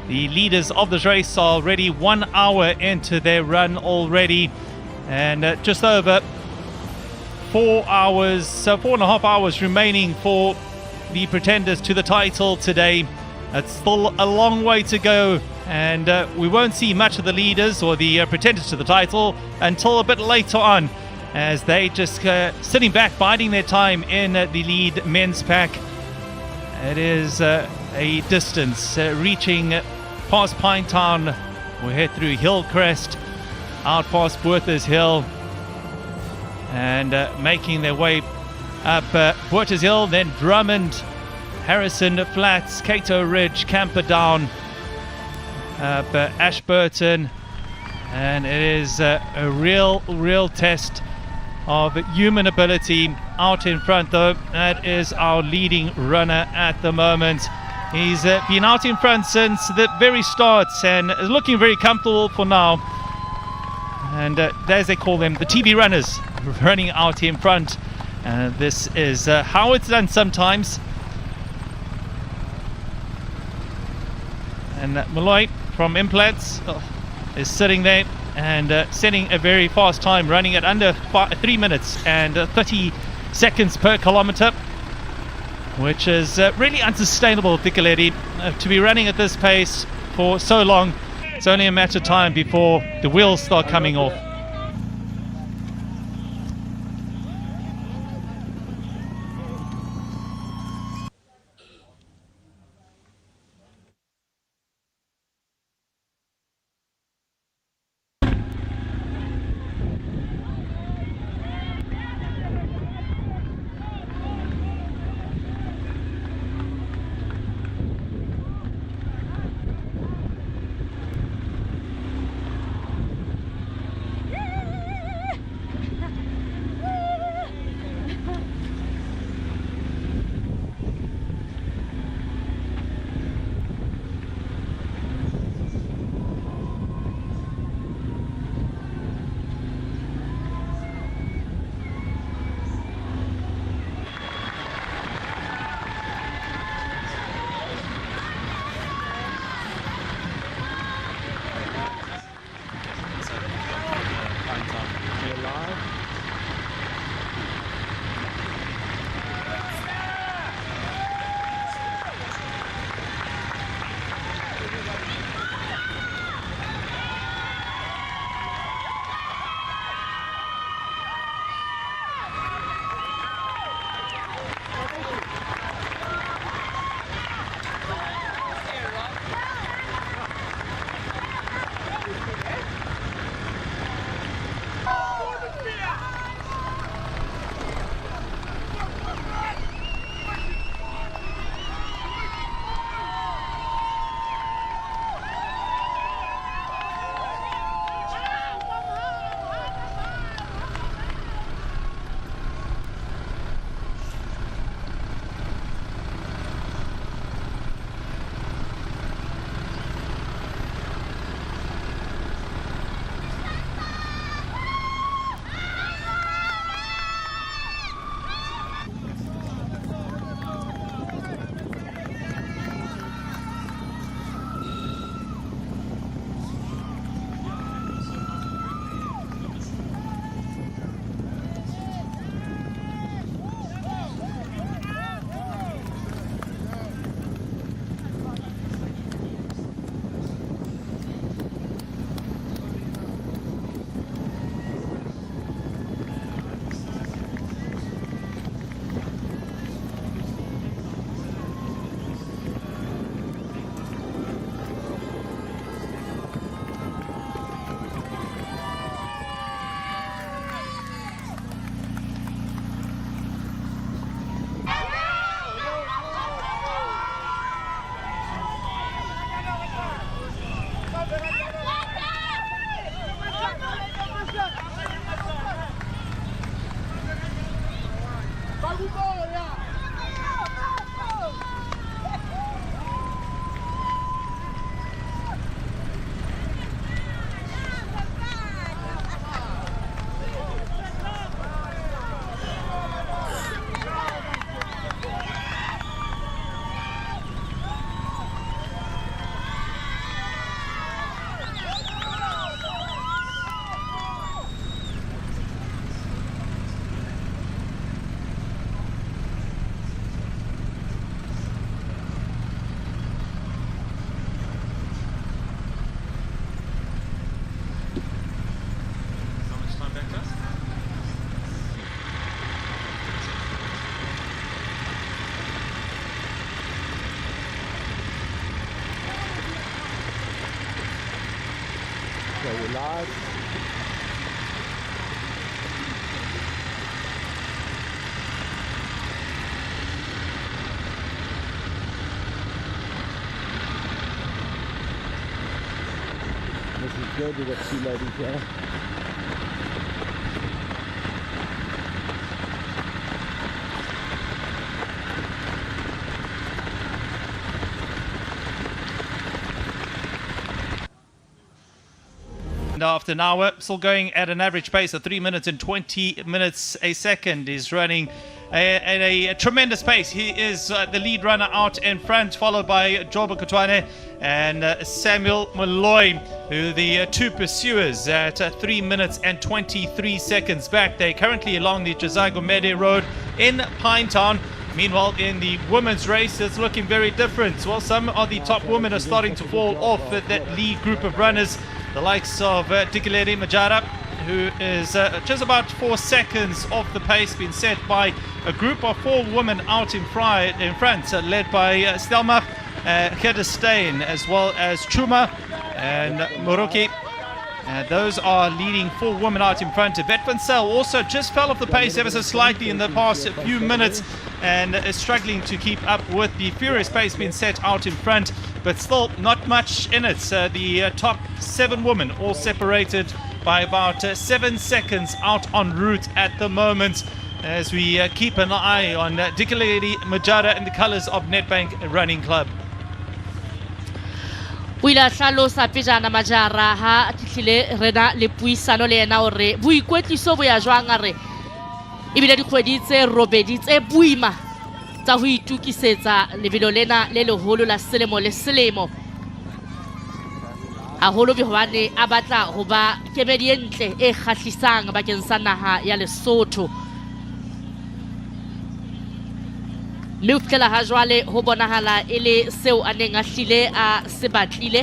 The leaders of this race are already 1 hour into their run already, and just over 4.5 hours remaining for the pretenders to the title today. It's still a long way to go, and we won't see much of the leaders or the pretenders to the title until a bit later on, as they just sitting back, biding their time in the lead men's pack. It is a distance reaching past Pinetown. We'll head through Hillcrest, out past Botha's Hill, and making their way up Botha's Hill, then Drummond, Harrison Flats, Cato Ridge, Camperdown, Ashburton, and it is a real test of human ability. Out in front though, that is our leading runner at the moment. He's been out in front since the very start and is looking very comfortable for now. And as they call them, the TV runners, running out in front. This is how it's done sometimes. And Malloy from Implants is sitting there and setting a very fast time, running at under 3 minutes and 30 seconds per kilometer, which is really unsustainable, Dicoletti, to be running at this pace for so long. It's only a matter of time before the wheels start coming off. Live. This is good. We've got 2 ladies here. And after an hour, still going at an average pace of 3 minutes and 20 minutes a second, is running at a tremendous pace. He is the lead runner out in front, followed by Jobo Kotwane and Samuel Malloy, who the 2 pursuers at 3 minutes and 23 seconds back. They're currently along the Josiah Gomede Road in Pinetown. Meanwhile, in the women's race, it's looking very different. Well, some of the top women are starting to fall off at that lead group of runners. The likes of Dikeledi Majara, who is just about 4 seconds off the pace, being set by a group of 4 women out in front, led by Stelmach, Hedestein, as well as Chuma and Muruki. Those are leading 4 women out in front. Vet Van Zyl also just fell off the pace ever so slightly in the past few minutes and is struggling to keep up with the furious pace being set out in front, but still not much in it. The top 7 women all separated by about 7 seconds out en route at the moment, as we keep an eye on Dikeledi Majara in the colours of Nedbank Running Club. o ile a hlalosa pejana Majara ha tihlile rena le puisano le yena hore boikwetliso bo ya jwang a re ebile dikgwedi tse robedi tse boima tsa ho itukisetsa lebelo lena le leholo la selemo le selemo, haholo bihwane a batla ho ba kemedi e ntle e kgahlisang bakeng sa naha ya Lesotho. mme ho fihlela ha jwale ho bonahala e le seo a neng a hlile a se batlile,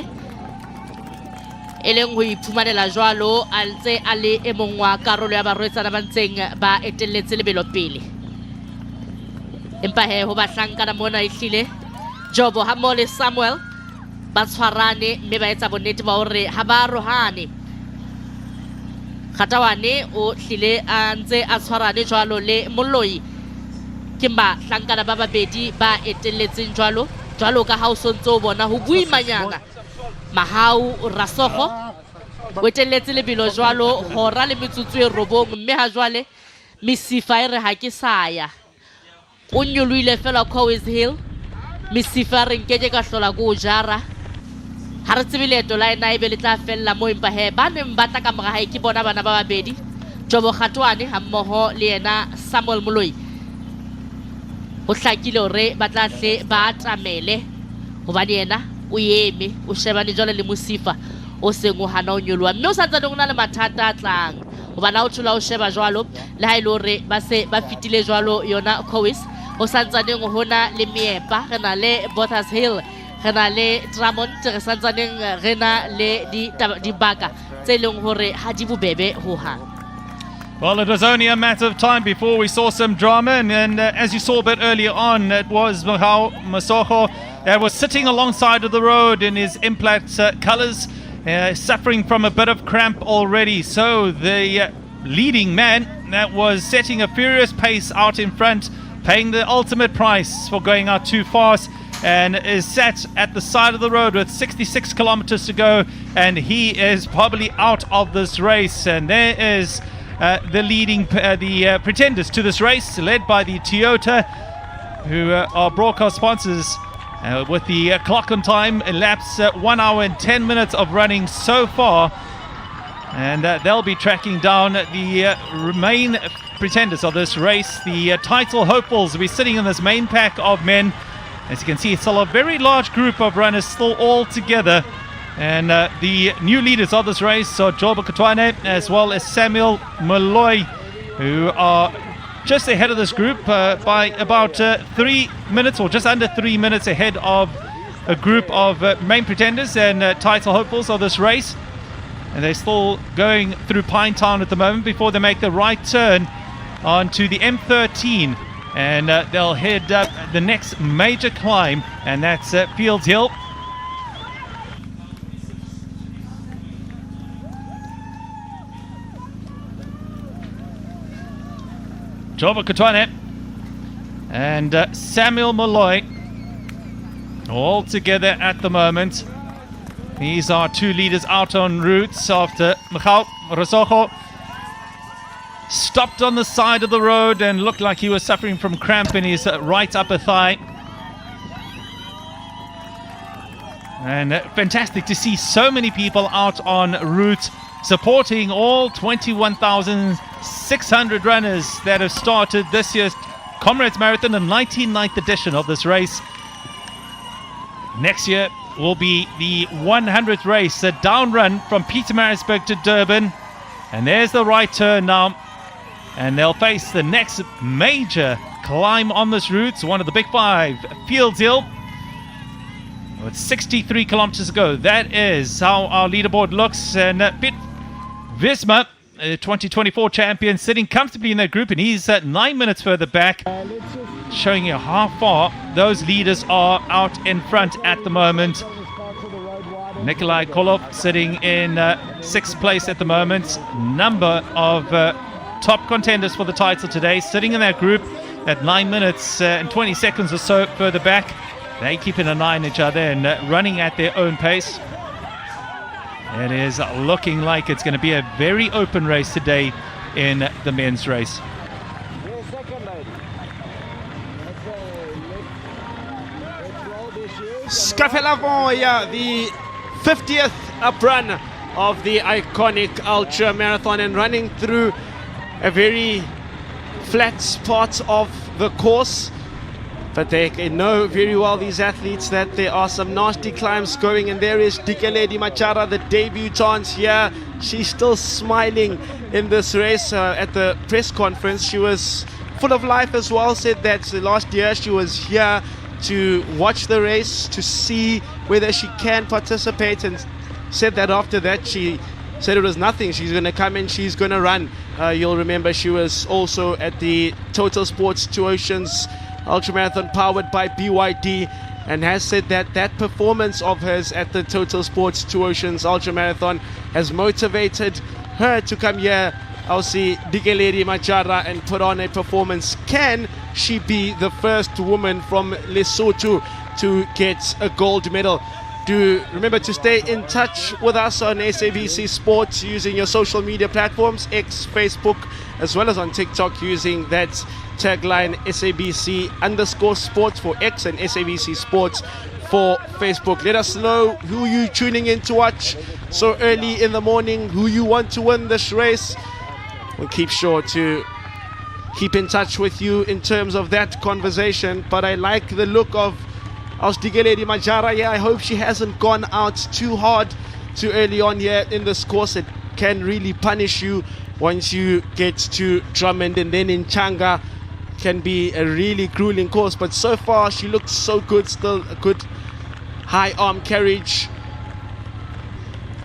e leng ho iphumanela jwalo a ntse a le e mong wa karolo ya barwetsana ba ntseng ba etelletse lebelo pele. Empa he ho bahlankana mona ehlile Jobo hammoho le Samuel ba tshwarane mme ba etsa bonnete ba hore ha ba rohane. Kgatawane o hlile a ntse a tshwarane jwalo le Moloi ke bahlankana ba babedi ba etelletseng jwalo ka ha o sontse o bona ho buimanyana. Mahau Rasogo o etelletse lebelo jwalo hora le metsotso e 9, mme ha jwale mesifa e re ha ke saya. O nyoloile fela Comrades Hill, mesifa re nkeke ka hlola go jara. Ha re tsebe leeto la ena e be le tla fella mo, empa he ba neng ba tla ka mora hae ke bona bana ba babedi Jobo Khatwane hammoho le yena Samuel Moloi. O hlakile hore ba tla hle ba atamele hobane yena o eme o shebane jwale le mosifa o seng o hana o nyoloha, mme o sa tsane go na le mathata a tlang hobane ha o thola o sheba jwalo le ha e le hore ba se ba fitile jwalo yona Comrades. O sa ntsaneng hona le Meepa, re na le Bothas Hill, re na le Dramont, re sa ntsaneng re na le dibaka tse leng hore ha di bobebe ho hang. Well, it was only a matter of time before we saw some drama, and as you saw a bit earlier on, it was Mahau Masoho that was sitting alongside of the road in his implant colours, suffering from a bit of cramp already. So the leading man that was setting a furious pace out in front, paying the ultimate price for going out too fast, and is sat at the side of the road with 66 kilometers to go, and he is probably out of this race. And there is the leading pretenders to this race, led by the Toyota, who are broadcast sponsors, with the clock on time elapsed 1 hour and 10 minutes of running so far, and they'll be tracking down the main pretenders of this race. The title hopefuls will be sitting in this main pack of men. As you can see, it's still a very large group of runners still all together. And the new leaders of this race are Jobo Kotwane as well as Samuel Malloy, who are just ahead of this group by about 3 minutes, or just under 3 minutes ahead of a group of main pretenders and title hopefuls of this race. And they're still going through Pinetown at the moment before they make the right turn onto the M13, and they'll head up the next major climb, and that's Fields Hill. Jova Kutwane and Samuel Molloy all together at the moment. These are two leaders out en route after Michal Rosocho stopped on the side of the road and looked like he was suffering from cramp in his right upper thigh. And fantastic to see so many people out en route supporting all 21,600 runners that have started this year's Comrades Marathon, the 99th edition of this race. Next year will be the 100th race, a down run from Pietermaritzburg to Durban. And there's the right turn now. And they'll face the next major climb on this route, one of the big five, Fields Hill. With 63 kilometers to go. That is how our leaderboard looks. And Piet Visma, 2024 champion, sitting comfortably in that group, and he's 9 minutes further back, showing you how far those leaders are out in front at the moment. Nikolai Kolov sitting in 6th place at the moment. Number of top contenders for the title today sitting in that group at 9 minutes and 20 seconds or so further back. They keeping an eye on each other and running at their own pace. It is looking like it's going to be a very open race today in the men's race. Scafellavoya, the 50th up run of the iconic ultra marathon, and running through a very flat part of the course. But they know very well, these athletes, that there are some nasty climbs going. And there is Dikeledi Machara, the debutante here. She's still smiling in this race. At the press conference, she was full of life as well. Said that last year she was here to watch the race, to see whether she can participate. And said that after that, she said it was nothing. She's going to come in, she's going to run. You'll remember she was also at the Total Sports Two Oceans Ultramarathon powered by BYD, and has said that that performance of hers at the Total Sports Two Oceans Ultramarathon has motivated her to come here, Elsie Dikeledi Machara, and put on a performance. Can she be the first woman from Lesotho to get a gold medal? Do remember to stay in touch with us on SABC Sports using your social media platforms, X, Facebook, as well as on TikTok, using that tagline SABC_sports for X and SABC Sports for Facebook. Let us know who you tuning in to watch so early in the morning, who you want to win this race. We'll keep sure to keep in touch with you in terms of that conversation. But I like the look of Dikeledi Machara. Yeah, I hope she hasn't gone out too hard too early on here in this course. It can really punish you once you get to Drummond, and then in Changa can be a really grueling course. But so far she looks so good, still a good high arm carriage.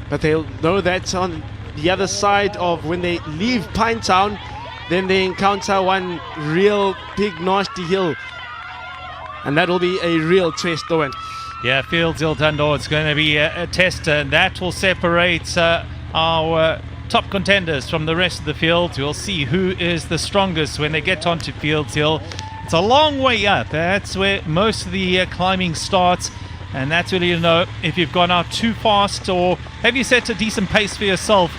But they'll know that on the other side of when they leave Pinetown, then they encounter one real big nasty hill, and that'll be a real test, Owen. Yeah, Fields Hill Dundor, it's going to be a test, and that will separate our top contenders from the rest of the field. We'll see who is the strongest when they get onto Fields Hill. It's a long way up. That's where most of the climbing starts, and that's really to know if you've gone out too fast or have you set a decent pace for yourself.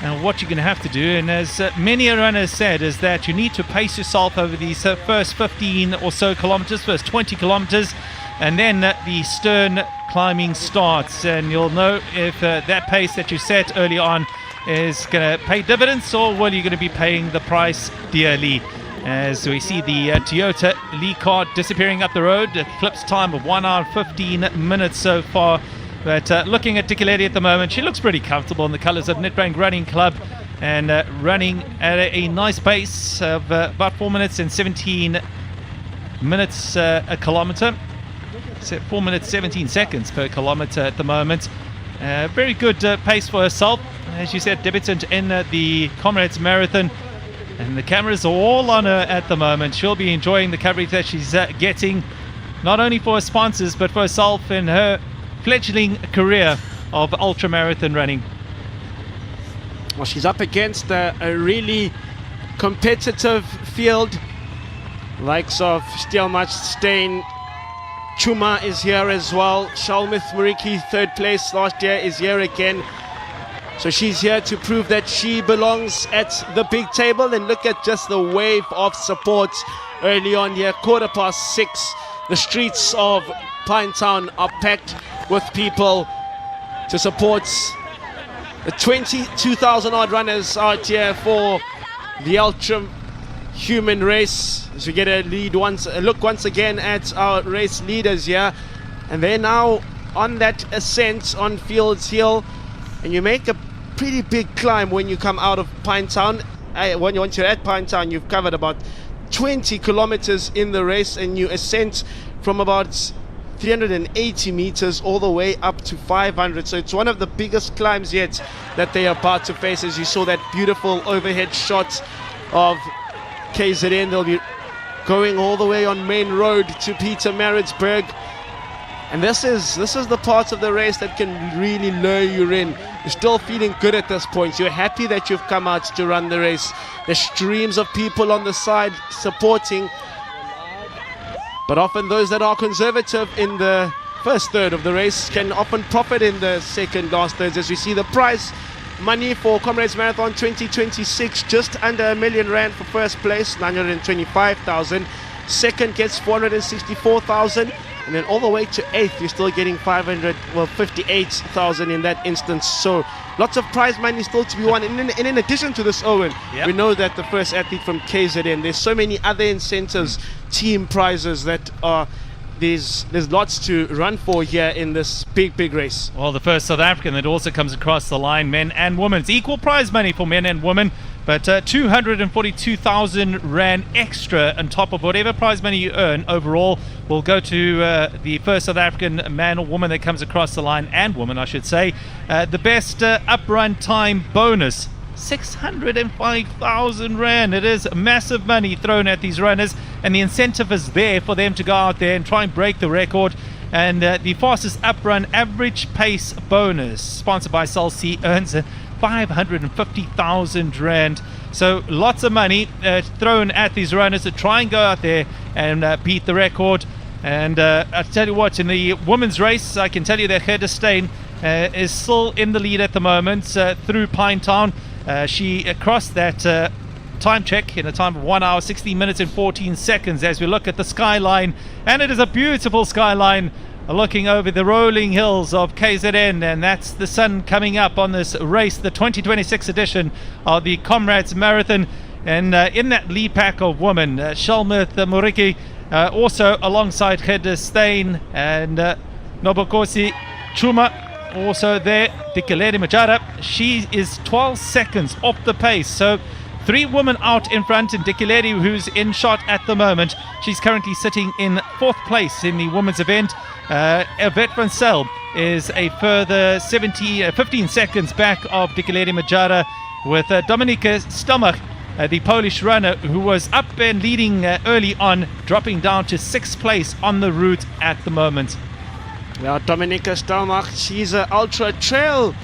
And what you're going to have to do, and as many runners said, is that you need to pace yourself over these first 15 or so kilometers, first 20 kilometers, and then the stern climbing starts, and you'll know if that pace that you set early on is going to pay dividends, or will you going to be paying the price dearly. As we see the Toyota Lee car disappearing up the road, Eclipse time of 1 hour 15 minutes so far. But looking at Dikeledi at the moment, she looks pretty comfortable in the colours of Nedbank Running Club, and running at a nice pace of about 4 minutes and 17 minutes a kilometre. 4 minutes 17 seconds per kilometre at the moment. Very good pace for herself. As you said, debutant in the Comrades Marathon, and the cameras are all on her at the moment. She'll be enjoying the coverage that she's getting, not only for her sponsors but for herself in her fledgling career of ultramarathon running. Well, she's up against a really competitive field. Likes of Stelmach, Stein, Chuma is here as well. Shalmith Muriki, third place last year, is here again. So she's here to prove that she belongs at the big table. And look at just the wave of support early on here. 6:15. The streets of Pinetown are packed with people to support the 22,000 odd runners out here for the ultra human race. As we get a look once again at our race leaders here, and they're now on that ascent on Fields Hill, and you make a pretty big climb when you come out of Pinetown. Once you're at Pinetown, you've covered about 20 kilometers in the race, and you ascend from about 380 meters all the way up to 500. So it's one of the biggest climbs yet that they are about to face. As you saw that beautiful overhead shot of KZN, they'll be going all the way on Main Road to Pietermaritzburg. And this is the part of the race that can really lure you in. You're still feeling good at this point. You're happy that you've come out to run the race. There's streams of people on the side supporting. But often those that are conservative in the first third of the race can often profit in the second last thirds. As we see the prize money for Comrades Marathon 2026, just under R1 million for first place, 925,000. Second gets 464,000. And then all the way to 8th, you're still getting 58,000 in that instance. So lots of prize money still to be won. And in addition to this, Owen, we know that the first athlete from KZN, there's so many other incentives, team prizes that are, there's lots to run for here in this big race. Well, the first South African that also comes across the line, men and women. It's equal prize money for men and women, but 242,000 Rand extra on top of whatever prize money you earn overall will go to the first South African man or woman that comes across the line, and woman I should say. The best up-run time bonus, 605,000 Rand. It is massive money thrown at these runners, and the incentive is there for them to go out there and try and break the record. And the fastest up-run average pace bonus, sponsored by Cell C, earns 550,000 Rand. So lots of money thrown at these runners to try and go out there and beat the record. And I tell you what, in the women's race, I can tell you that Gerda Steyn is still in the lead at the moment through Pinetown. She crossed that time check in a time of 1 hour 16 minutes and 14 seconds as we look at the skyline, and it is a beautiful skyline looking over the rolling hills of KZN, and that's the sun coming up on this race, the 2026 edition of the Comrades Marathon. And in that lead pack of women, Shalmith Muriki, also alongside Gerda Steyn, and Nobukosi Chuma also there. Dikeledi Majara, she is 12 seconds off the pace, so 3 women out in front, and Dikeledi, who's in shot at the moment, she's currently sitting in 4th place in the women's event. Yvette van Zyl is a further 15 seconds back of Dikeledi Majara, with Dominika Stelmach, the Polish runner who was up and leading early on, dropping down to 6th place on the route at the moment. Yeah, Dominika Stelmach, she's an ultra trail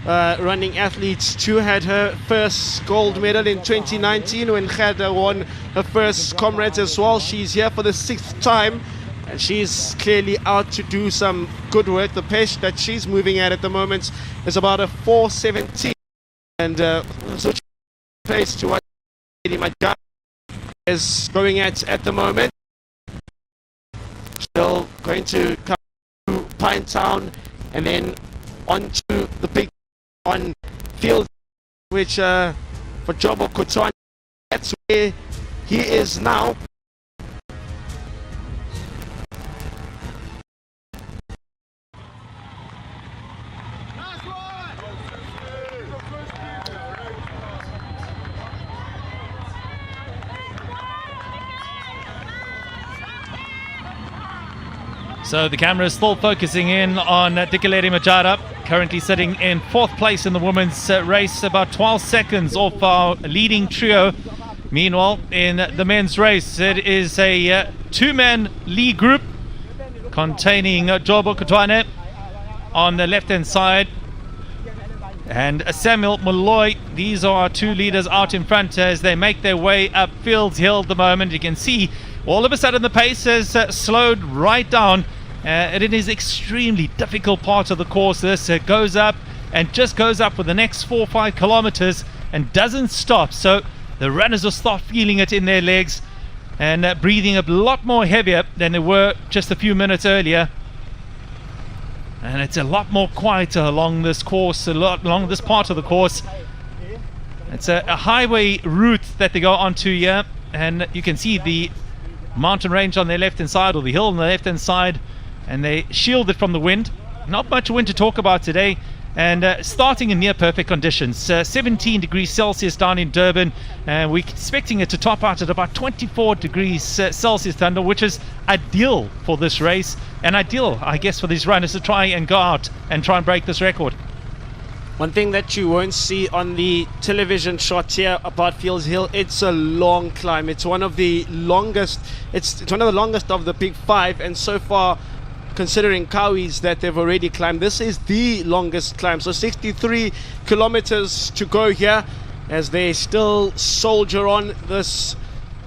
running athlete. Too had her first gold medal in 2019 when Gerda won her first Comrades as well. She's here for the 6th time, and she's clearly out to do some good work. The pace that she's moving at the moment is about a 4:17, and so pace to what my guy is going at the moment. Still going to come to Pinetown and then on to the big on field, which for Jobo Kotwane, that's where he is now. So the camera is still focusing in on Dikeledi Majara, currently sitting in 4th place in the women's race, about 12 seconds off our leading trio. Meanwhile, in the men's race, it is a 2-man lead group containing Jobo Kotwane on the left-hand side, and Samuel Molloy, these are two leaders out in front as they make their way up Fields Hill at the moment. You can see all of a sudden the pace has slowed right down. It is extremely difficult part of the course. This goes up and just goes up for the next 4 or 5 kilometers and doesn't stop. So the runners will start feeling it in their legs and breathing a lot more heavier than they were just a few minutes earlier. And it's a lot more quieter along this course, along this part of the course. It's a highway route that they go onto here, and you can see the mountain range on their left hand side, or the hill on the left hand side, and they shield it from the wind. Not much wind to talk about today, and starting in near perfect conditions. 17 degrees Celsius down in Durban, and we're expecting it to top out at about 24 degrees Celsius thunder, which is ideal for this race, and ideal, I guess, for these runners to try and go out and try and break this record. One thing that you won't see on the television shot here about Fields Hill, it's a long climb. It's one of the longest. It's one of the longest of the big 5, and so far, considering Kawi's that they've already climbed, this is the longest climb. So 63 kilometers to go here as they still soldier on. This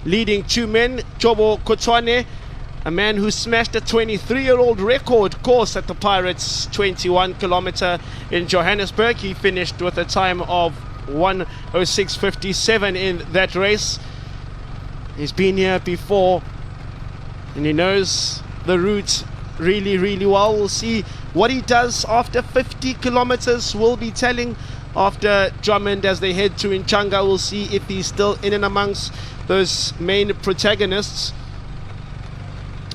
leading 2 men, Jobo Kotwane, a man who smashed a 23-year-old record course at the Pirates 21 kilometer in Johannesburg. He finished with a time of 1:06.57 in that race. He's been here before and he knows the route really well. We'll see what he does after 50 kilometers. We'll be telling after Drummond as they head to Inchanga. We'll see if he's still in and amongst those main protagonists,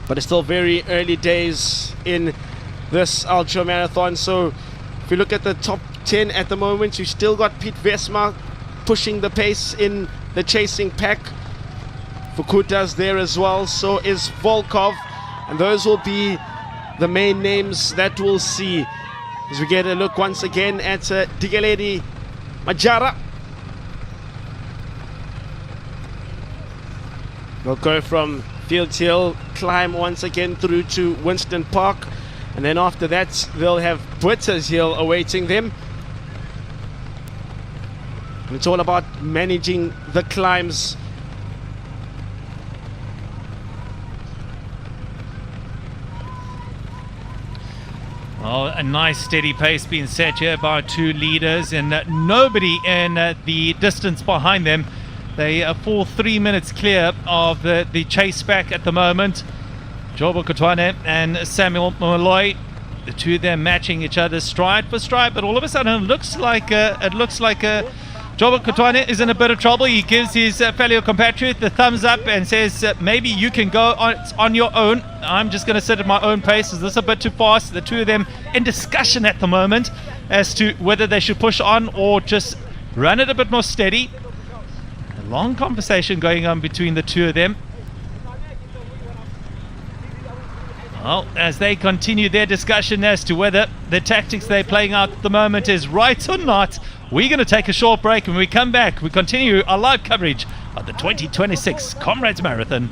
but it's still very early days in this ultra marathon. So if you look at the top 10 at the moment, you've still got Pete Vesma pushing the pace in the chasing pack. Fukuta's there as well, so is Volkov, and those will be the main names that we'll see as we get a look once again at Digeledi Majara. We'll go from Fields Hill, climb once again through to Winston Park, and then after that they'll have Britters Hill awaiting them. And it's all about managing the climbs. Oh, a nice steady pace being set here by two leaders, and nobody in the distance behind them. They are 3 minutes clear of the chase back at the moment. Jobo Kotwane and Samuel Molloy, the two of them matching each other stride for stride, but all of a sudden it looks like Jobo Kotwane is in a bit of trouble. He gives his fellow compatriot the thumbs up and says, maybe you can go on your own. I'm just going to sit at my own pace. Is this a bit too fast? The two of them in discussion at the moment as to whether they should push on or just run it a bit more steady. A long conversation going on between the two of them. Well, as they continue their discussion as to whether the tactics they're playing out at the moment is right or not, we're going to take a short break. When we come back, we continue our live coverage of the 2026 Comrades Marathon.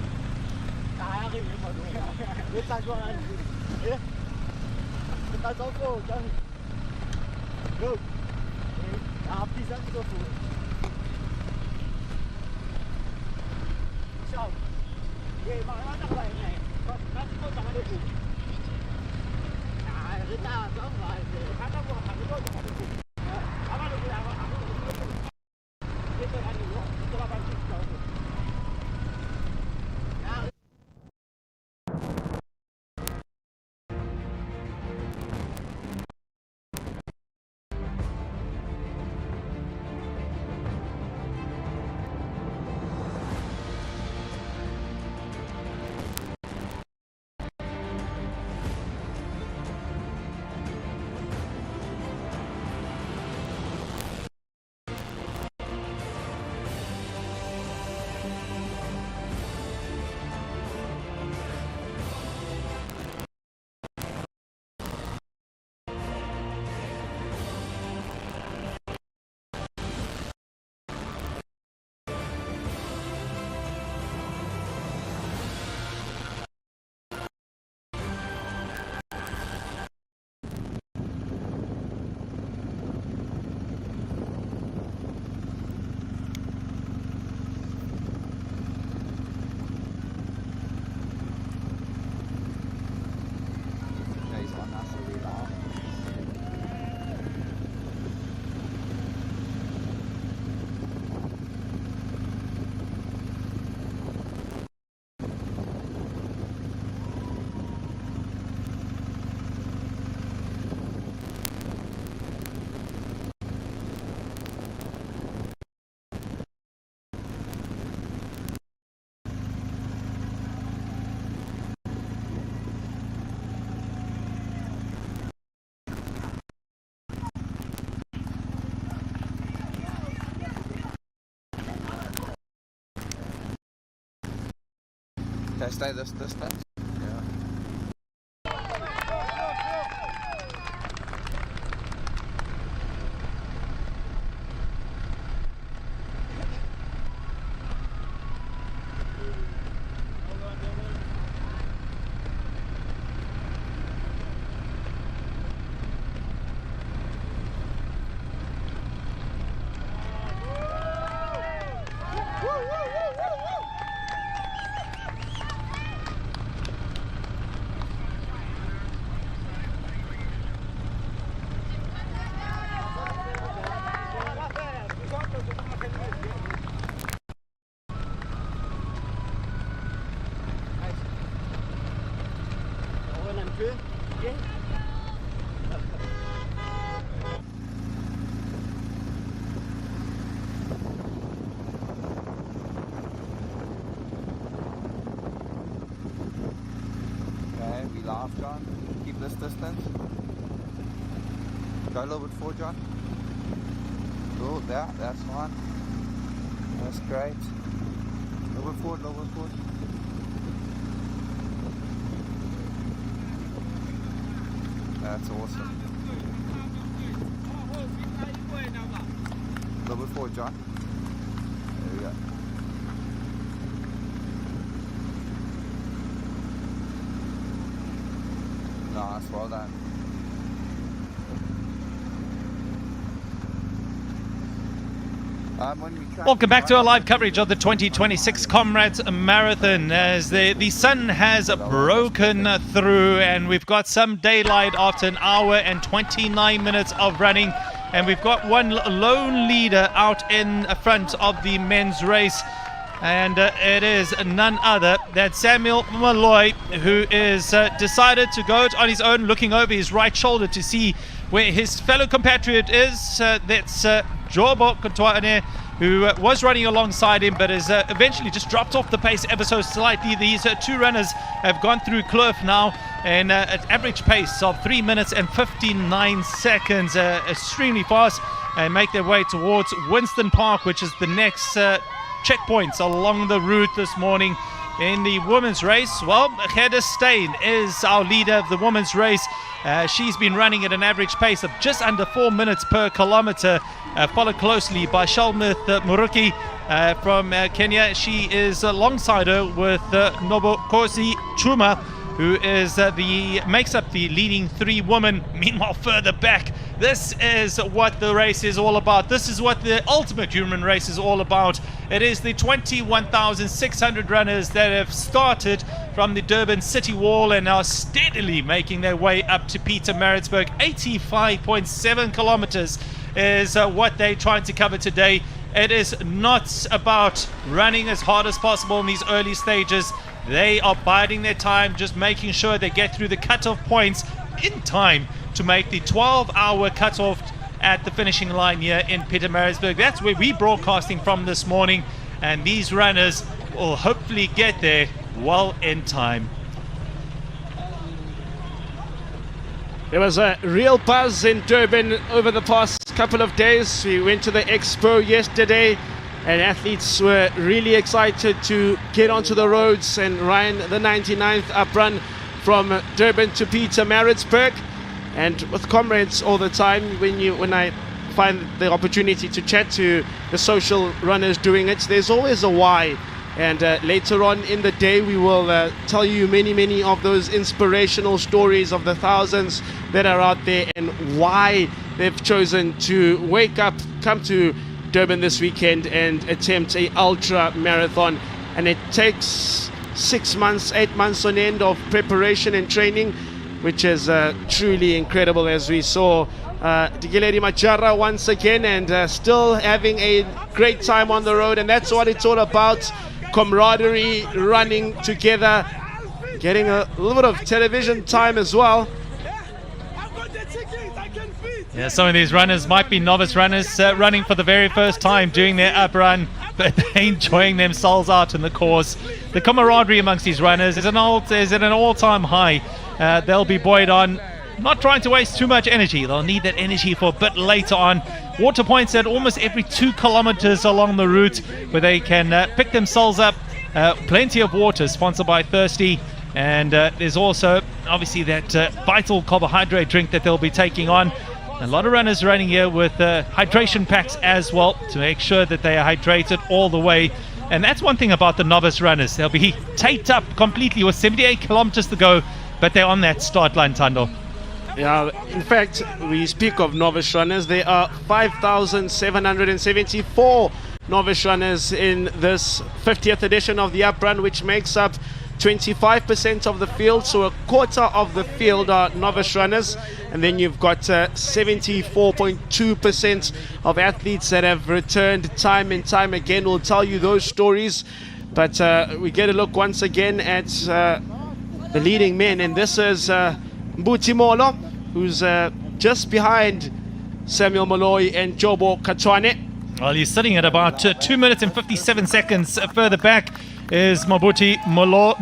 Okay, stay this distance. Yeah. Okay, we laugh, John. Keep this distance. Go a little bit forward, John. Cool, that's fine. That's great. A little bit forward, a little bit forward. That's awesome. A little bit forward, John. There we go. Nice, well done. Welcome back to our live coverage of the 2026 Comrades Marathon, as the sun has broken through and we've got some daylight after an hour and 29 minutes of running, and we've got one lone leader out in front of the men's race, and it is none other than Samuel Malloy, who is decided to go on his own, looking over his right shoulder to see where his fellow compatriot is. That's Jobo Kotwane, who was running alongside him but has eventually just dropped off the pace ever so slightly. These two runners have gone through Kloof now and at average pace of 3 minutes and 59 seconds, extremely fast, and make their way towards Winston Park, which is the next checkpoints along the route this morning. In the women's race, well, Gerda Steyn is our leader of the women's race. She's been running at an average pace of just under 4 minutes per kilometer, followed closely by Shalmith Muruki from Kenya. She is alongside her with Nobokosi Chuma, who is makes up the leading three women. Meanwhile, further back, this is what the race is all about. This is what the ultimate human race is all about. It is the 21,600 runners that have started from the Durban City Wall and are steadily making their way up to Pietermaritzburg. 85.7 kilometers is what they're trying to cover today. It is not about running as hard as possible in these early stages. They are biding their time, just making sure they get through the cutoff points in time to make the 12-hour cutoff at the finishing line here in Pietermaritzburg. That's where we're broadcasting from this morning, and these runners will hopefully get there well in time. There was a real buzz in Durban over the past couple of days. We went to the expo yesterday, and athletes were really excited to get onto the roads and run the 99th up run from Durban to Pietermaritzburg. And with comrades all the time, when I find the opportunity to chat to the social runners doing it, there's always a why. And later on in the day, we will tell you many of those inspirational stories of the thousands that are out there and why they've chosen to wake up, come to Durban this weekend and attempt a ultra marathon. And it takes 6 months, 8 months on end of preparation and training, which is truly incredible, as we saw Digileri Machara once again, and still having a great time on the road. And that's what it's all about: camaraderie, running together, getting a little bit of television time as well. Yeah, some of these runners might be novice runners running for the very first time, doing their up run, but they're enjoying themselves out in the course. The camaraderie amongst these runners is at an all-time high. They'll be buoyed on, not trying to waste too much energy. They'll need that energy for a bit later on. Water points at almost every 2 kilometers along the route, where they can pick themselves up plenty of water, sponsored by Thirsty. And there's also obviously that vital carbohydrate drink that they'll be taking on. A lot of runners running here with hydration packs as well to make sure that they are hydrated all the way. And that's one thing about the novice runners. They'll be taped up completely with 78 kilometers to go, but they're on that start line, Tando. Yeah, in fact, we speak of novice runners. There are 5,774 novice runners in this 50th edition of the Up Run, which makes up 25% of the field, so a quarter of the field are novice runners, and then you've got 74.2% of athletes that have returned time and time again. We'll tell you those stories, but we get a look once again at the leading men, and this is Mbuti Molo, who's just behind Samuel Moloi and Jobo Katwane. Well, he's sitting at about 2 minutes and 57 seconds further back is Mbuti Molo,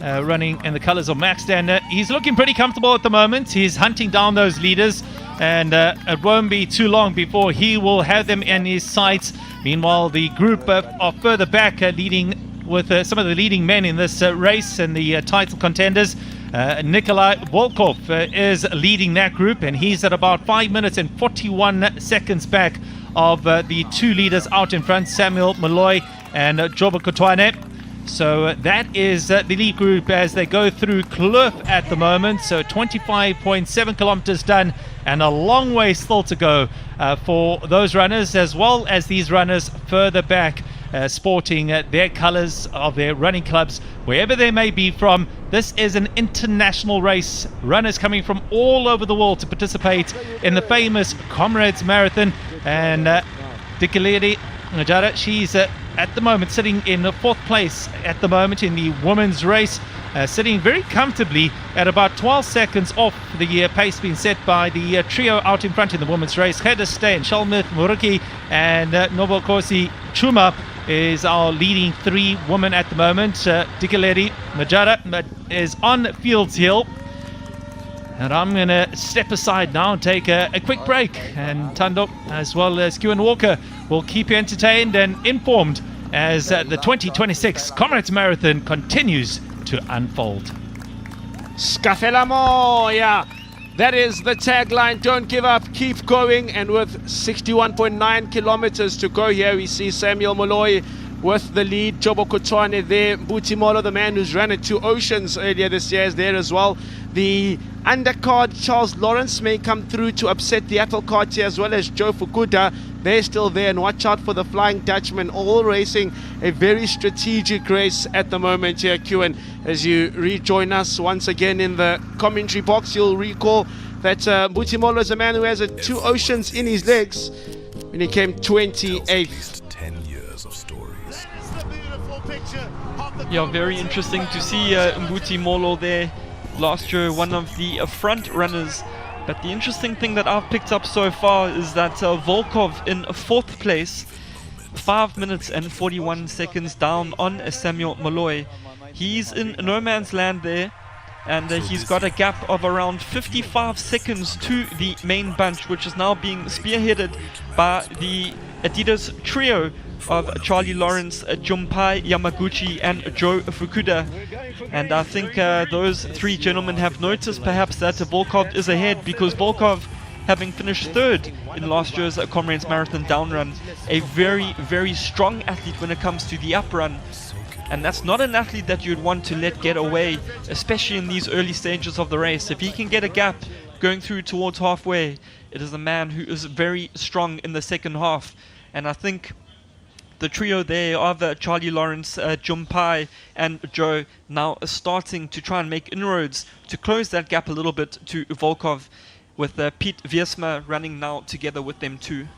running in the colors of Max Dander. He's looking pretty comfortable at the moment. He's hunting down those leaders, and it won't be too long before he will have them in his sights. Meanwhile, the group are further back, leading with some of the leading men in this race and the title contenders. Nikolai Volkov is leading that group, and he's at about 5 minutes and 41 seconds back of the two leaders out in front, Samuel Moloi and Jobo Katwane. So that is the lead group as they go through Kloof at the moment. So 25.7 kilometers done, and a long way still to go for those runners, as well as these runners further back, sporting their colors of their running clubs, wherever they may be from. This is an international race. Runners coming from all over the world to participate in the famous Comrades Marathon. And Dikeledi Najara, she's at the moment sitting in the 4th place at the moment in the women's race, sitting very comfortably at about 12 seconds off the pace being set by the trio out in front in the women's race. Hedda Steyn, Shalmith Muruki and Nobokosi Chuma is our leading 3 women at the moment. Dikeledi Najara is on Fields Hill. And I'm going to step aside now and take a quick break. And Tando, as well as Q and Walker, will keep you entertained and informed as the 2026 Comrades Marathon continues to unfold. Scafela Moya. That is the tagline. Don't give up, keep going. And with 61.9 kilometers to go here, we see Samuel Moloi with the lead. Jobo Katwane there. Mbuti Molo, the man who's ran at 2 Oceans earlier this year, is there as well. The undercard, Charles Lawrence, may come through to upset the apple cart here, as well as Joe Fukuda. They're still there, and watch out for the Flying Dutchman, all racing a very strategic race at the moment here, Q. As you rejoin us once again in the commentary box, you'll recall that Mbuti Molo is a man who has 2 Oceans in his legs when he came 28th. 10 years of stories. Yeah, very interesting to see Mbuti Molo there. Last year, one of the front runners. But the interesting thing that I've picked up so far is that Volkov in 4th place, 5 minutes and 41 seconds down on Samuel Moloi. He's in no man's land there, and he's got a gap of around 55 seconds to the main bunch, which is now being spearheaded by the Adidas trio of Charlie Lawrence, Jumpai Yamaguchi and Joe Fukuda. And I think those 3 gentlemen have noticed perhaps that Volkov is ahead, because Volkov, having finished 3rd in last year's Comrades Marathon down run, a very, very strong athlete when it comes to the up run. And that's not an athlete that you'd want to let get away, especially in these early stages of the race. If he can get a gap going through towards halfway, it is a man who is very strong in the second half. And I think the trio there of Charlie Lawrence, Jumpai and Joe now starting to try and make inroads to close that gap a little bit to Volkov, with Pete Wiersma running now together with them too.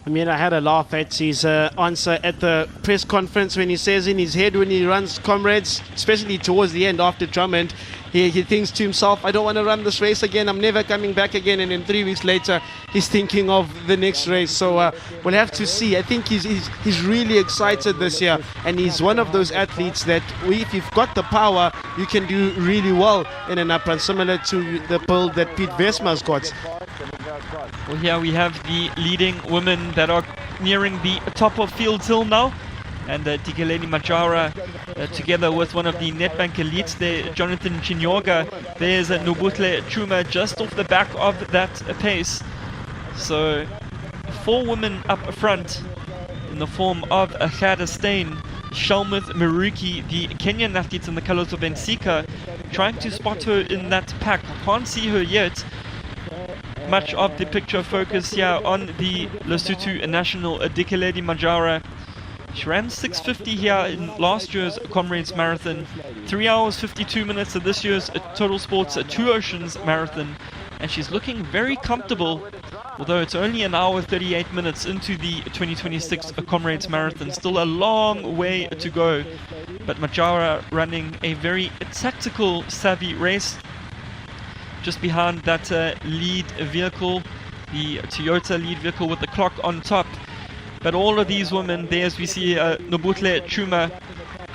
I mean, I had a laugh at his answer at the press conference when he says in his head when he runs Comrades, especially towards the end after Drummond, he thinks to himself, I don't want to run this race again, I'm never coming back again. And then 3 weeks later, he's thinking of the next race. So we'll have to see. I think he's really excited this year, and he's one of those athletes that if you've got the power, you can do really well in an up run, similar to the build that Pete Wiersma's got. Well, here we have the leading women that are nearing the top of Fields Hill now. and Dikeleni Majara together with one of the Netbank elites there, Jonathan Chinyoga. There's Nobutle Chuma just off the back of that pace. So 4 women up front in the form of Khada Steyn, Shalmuth Maruki, the Kenyan athlete in the colors of Ensika, trying to spot her in that pack. I can't see her yet. Much of the picture focus here on the Lesotho national Dikeledi Majara. She ran 6:50 here in last year's Comrades Marathon, 3 hours 52 minutes of this year's Total Sports Two Oceans Marathon, and she's looking very comfortable, although it's only an hour 38 minutes into the 2026 Comrades Marathon. Still a long way to go, but Majara running a very tactical, savvy race. Just behind that lead vehicle, the Toyota lead vehicle with the clock on top. But all of these women, there as we see Nobutle Chuma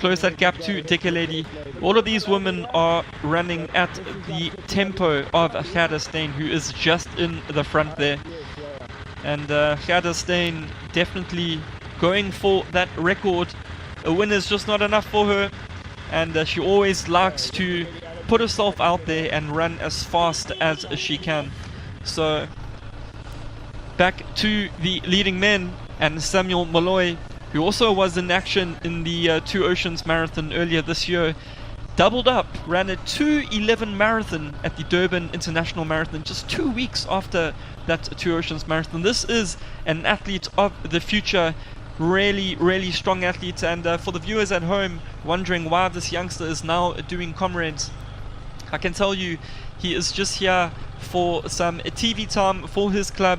close that gap to Dikeledi. All of these women are running at the tempo of Khada Steyn, who is just in the front there. And Khada Steyn definitely going for that record. A win is just not enough for her, and she always likes to put herself out there and run as fast as she can. So back to the leading men, and Samuel Molloy, who also was in action in the Two Oceans Marathon earlier this year, doubled up, ran a 2:11 marathon at the Durban International Marathon just 2 weeks after that Two Oceans Marathon. This is an athlete of the future, really strong athlete. And for the viewers at home wondering why this youngster is now doing Comrades, I can tell you he is just here for some TV time for his club,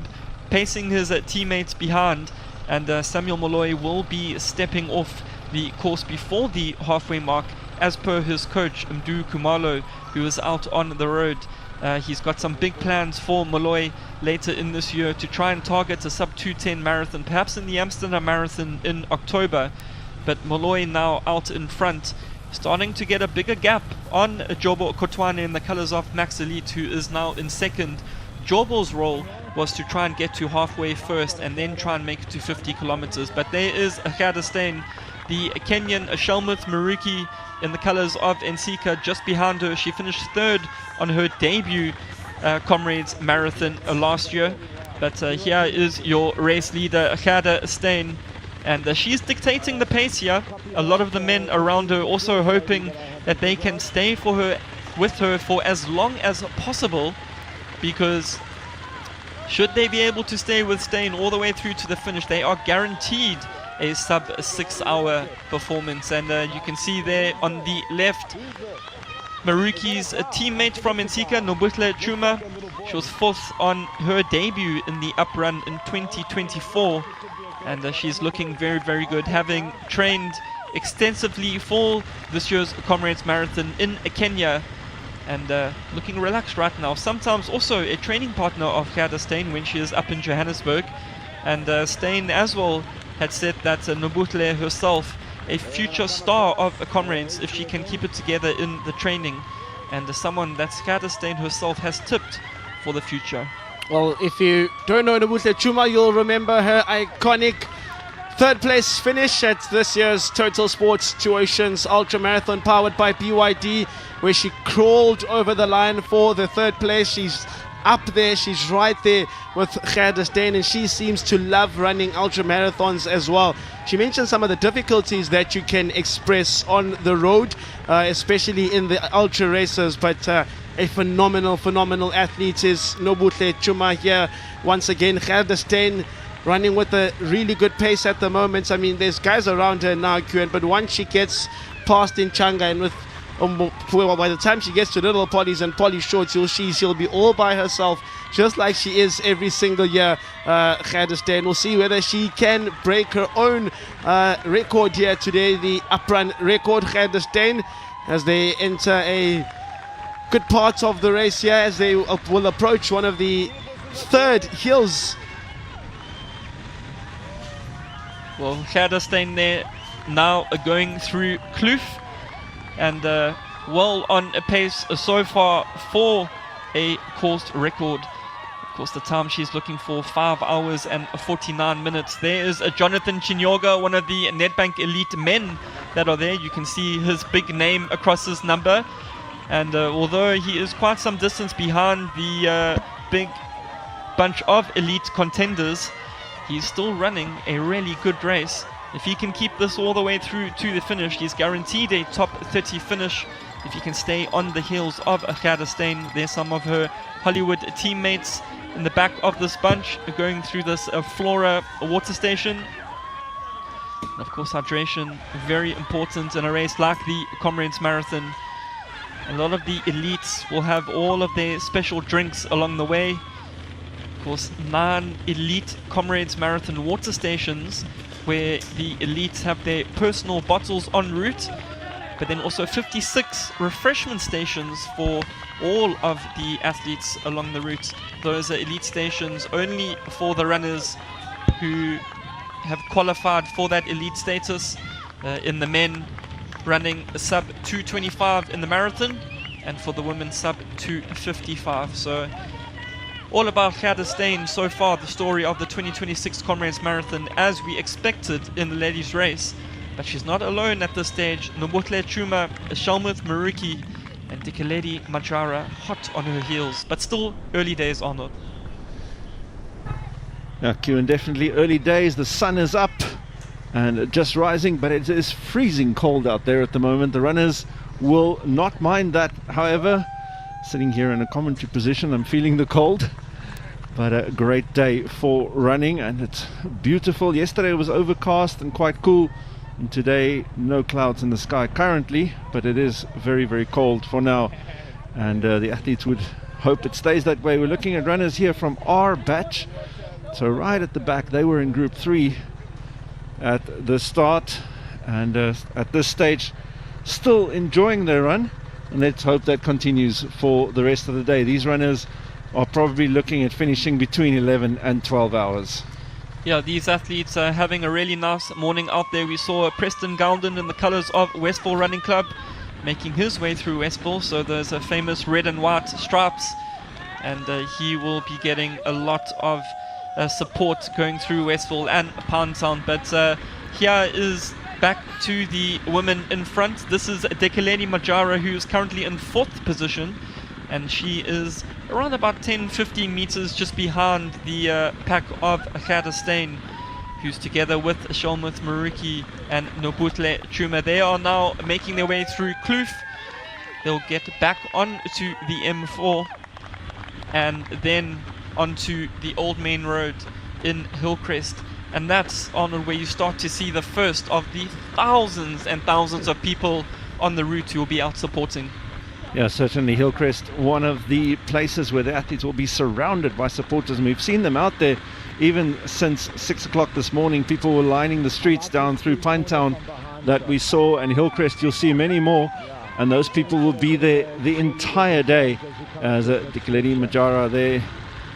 pacing his teammates behind. And Samuel Molloy will be stepping off the course before the halfway mark, as per his coach Mdu Kumalo, who is out on the road. He's got some big plans for Molloy later in this year to try and target a sub 2:10 marathon, perhaps in the Amsterdam Marathon in October. But Molloy now out in front, starting to get a bigger gap on Jobo Kotwane in the colors of Max Elite, who is now in second. Jobo's role was to try and get to halfway first and then try and make it to 50 kilometers. But there is Khada Steyn, the Kenyan Shalmuth Maruki in the colors of Ensika just behind her. She finished third on her debut Comrades Marathon last year. But here is your race leader, Khada Steyn. And she's dictating the pace here. A lot of the men around her also hoping that they can stay with her for as long as possible, because should they be able to stay with Steyn all the way through to the finish, they are guaranteed a sub 6 hour performance. And you can see there on the left Maruki's teammate from Ensika, Nobutle Chuma. She was fourth on her debut in the up run in 2024. And she's looking very good, having trained extensively for this year's Comrades Marathon in Kenya, and looking relaxed right now. Sometimes also a training partner of Khada Steyn when she is up in Johannesburg. And Steyn as well had said that Nobutle herself, a future star of Comrades if she can keep it together in the training, and someone that Khada Steyn herself has tipped for the future. Well, if you don't know Nobutle Chuma, you'll remember her iconic third place finish at this year's Total Sports Two Oceans Ultra Marathon powered by BYD, where she crawled over the line for the third place. She's up there, she's right there with Khada Steyn, and she seems to love running ultra marathons as well. She mentioned some of the difficulties that you can express on the road, especially in the ultra races, but a phenomenal athlete is Nobutle Chuma here. Once again, Khada Steyn running with a really good pace at the moment. I mean, there's guys around her now, QN, but once she gets past Nchanga, and with by the time she gets to Little Polly's and Polly Shorts, she'll be all by herself, just like she is every single year. Khada Steyn, we'll see whether she can break her own record here today, the uprun record. Khada Steyn, as they enter a good part of the race here, as they will approach one of the third hills. Well, Khada Steyn there now going through Kloof, and well on a pace so far for a course record. course, the time she's looking for, 5 hours and 49 minutes. There is a Jonathan Chinyoga, one of the Nedbank elite men that are there. You can see his big name across his number. And although he is quite some distance behind the big bunch of elite contenders, he's still running a really good race. If he can keep this all the way through to the finish, he's guaranteed a top 30 finish. If he can stay on the heels of Gerda Steyn. There's some of her Hollywood teammates in the back of this bunch going through this Flora water station. And of course, hydration, very important in a race like the Comrades Marathon. A lot of the elites will have all of their special drinks along the way. Of course, 9 elite Comrades Marathon water stations where the elites have their personal bottles en route, but then also 56 refreshment stations for all of the athletes along the route. Those are elite stations only for the runners who have qualified for that elite status. In the men, running sub 225 in the marathon, and for the women sub 255. So all about Gerda Steyn so far, the story of the 2026 Comrades Marathon as we expected in the ladies race. But she's not alone at this stage. Nobutle Chuma, Shelmuth Maruki and Dikeledi Majara hot on her heels, but still early days, Arnold. Yeah, Kieran, definitely early days. The sun is up and just rising, but it is freezing cold out there at the moment. The runners will not mind that. However, sitting here in a commentary position, I'm feeling the cold, but a great day for running, and it's beautiful. Yesterday was overcast and quite cool, and today no clouds in the sky currently, but it is very, very cold for now, and the athletes would hope it stays that way. We're looking at runners here from our batch, so right at the back. They were in group 3 at the start, and at this stage still enjoying their run, and let's hope that continues for the rest of the day. These runners are probably looking at finishing between 11 and 12 hours. Yeah, these athletes are having a really nice morning out there. We saw Preston Goulden in the colours of Westville Running Club making his way through Westville, so there's a famous red and white stripes, and he will be getting a lot of support going through Westville and Pound Town. But here is back to the women in front. This is Dekeleni Majara, who is currently in 4th position, and she is around about 10-15 meters just behind the pack of Gerda Steyn, who's together with Shelmuth Maruki and Nobutle Chuma. They are now making their way through Kloof. They'll get back onto the M4 and then onto the Old Main Road in Hillcrest. And that's, Arnold, where you start to see the first of the thousands and thousands of people on the route who will be out supporting. Yeah, certainly Hillcrest, one of the places where the athletes will be surrounded by supporters, and we've seen them out there even since 6 o'clock this morning. People were lining the streets down through Pinetown that we saw, and Hillcrest you'll see many more, and those people will be there the entire day. As Dikeledi Majara there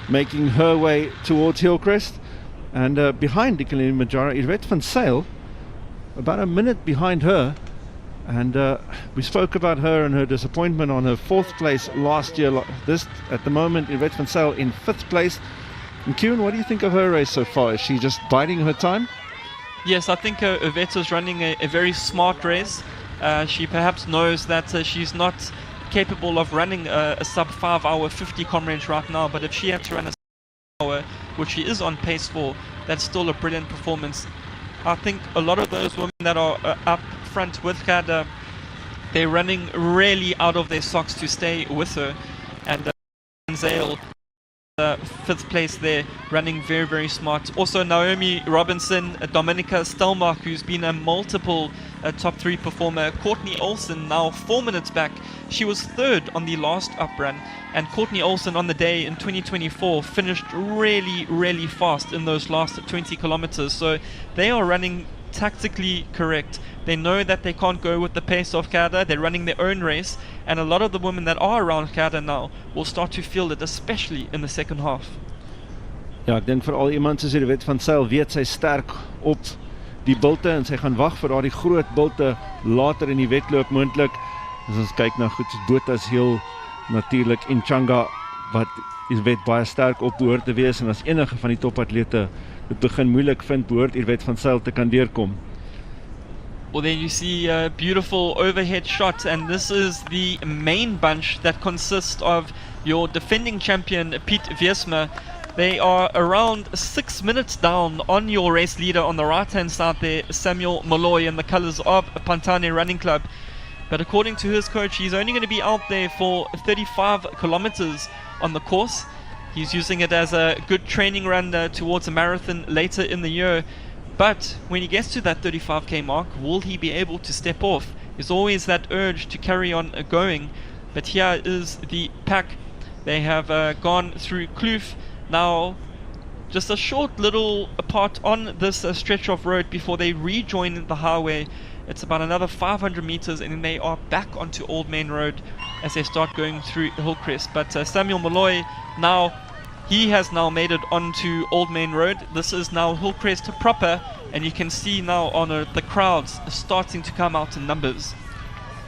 making her way towards Hillcrest, and behind Dikeledi Majara, Yvette van Sail, about a minute behind her. And we spoke about her and her disappointment on her 4th place last year. This, at the moment, Yvette van Sail in 5th place. And Kieran, what do you think of her race so far? Is she just biding her time? Yes, I think Yvette is running a very smart race. She perhaps knows that she's not capable of running a sub 5 hour 50 Comrades right now, but if she had to run a hour, which she is on pace for, that's still a brilliant performance. I think a lot of those women that are up front with Gerda, they're running really out of their socks to stay with her, and Zale, 5th place there, running very, very smart. Also Naomi Robinson, Dominica Stelmach, who's been a multiple top 3 performer. Courtney Olsen now 4 minutes back. She was 3rd on the last up run, and Courtney Olsen on the day in 2024 finished really, really fast in those last 20 kilometers. So they are running tactically correct. They know that they can't go with the pace of Gerda. They're running their own race, and a lot of the women that are around Gerda now will start to feel it, especially in the second half. Ja, ek dink veral iemand soos Yvette van Sail weet sy sterk op die bulte, en sy gaan wag vir daardie groot bulte later in die wedloop moontlik. As ons kyk na goed soos Botas heel natuurlik en Changa wat Irwet baie sterk op behoort te wees, en as enige van die topatlete dit begin moeilik vind, behoort Irwet van Zyl te kan deurkom. Well, there you see a beautiful overhead shot, and this is the main bunch that consists of your defending champion Piet Wiersma. They are around 6 minutes down on your race leader on the right hand side there, Samuel Molloy, in the colours of Pantane Running Club. But according to his coach, he's only going to be out there for 35 kilometers on the course. He's using it as a good training run towards a marathon later in the year. But when he gets to that 35k mark, will he be able to step off? There's always that urge to carry on going. But here is the pack. They have gone through Kloof. Now, just a short little part on this stretch of road before they rejoin the highway. It's about another 500 meters, and then they are back onto Old Main Road as they start going through Hillcrest. But Samuel Molloy, now he has now made it onto Old Main Road. This is now Hillcrest proper, and you can see now on the crowds starting to come out in numbers.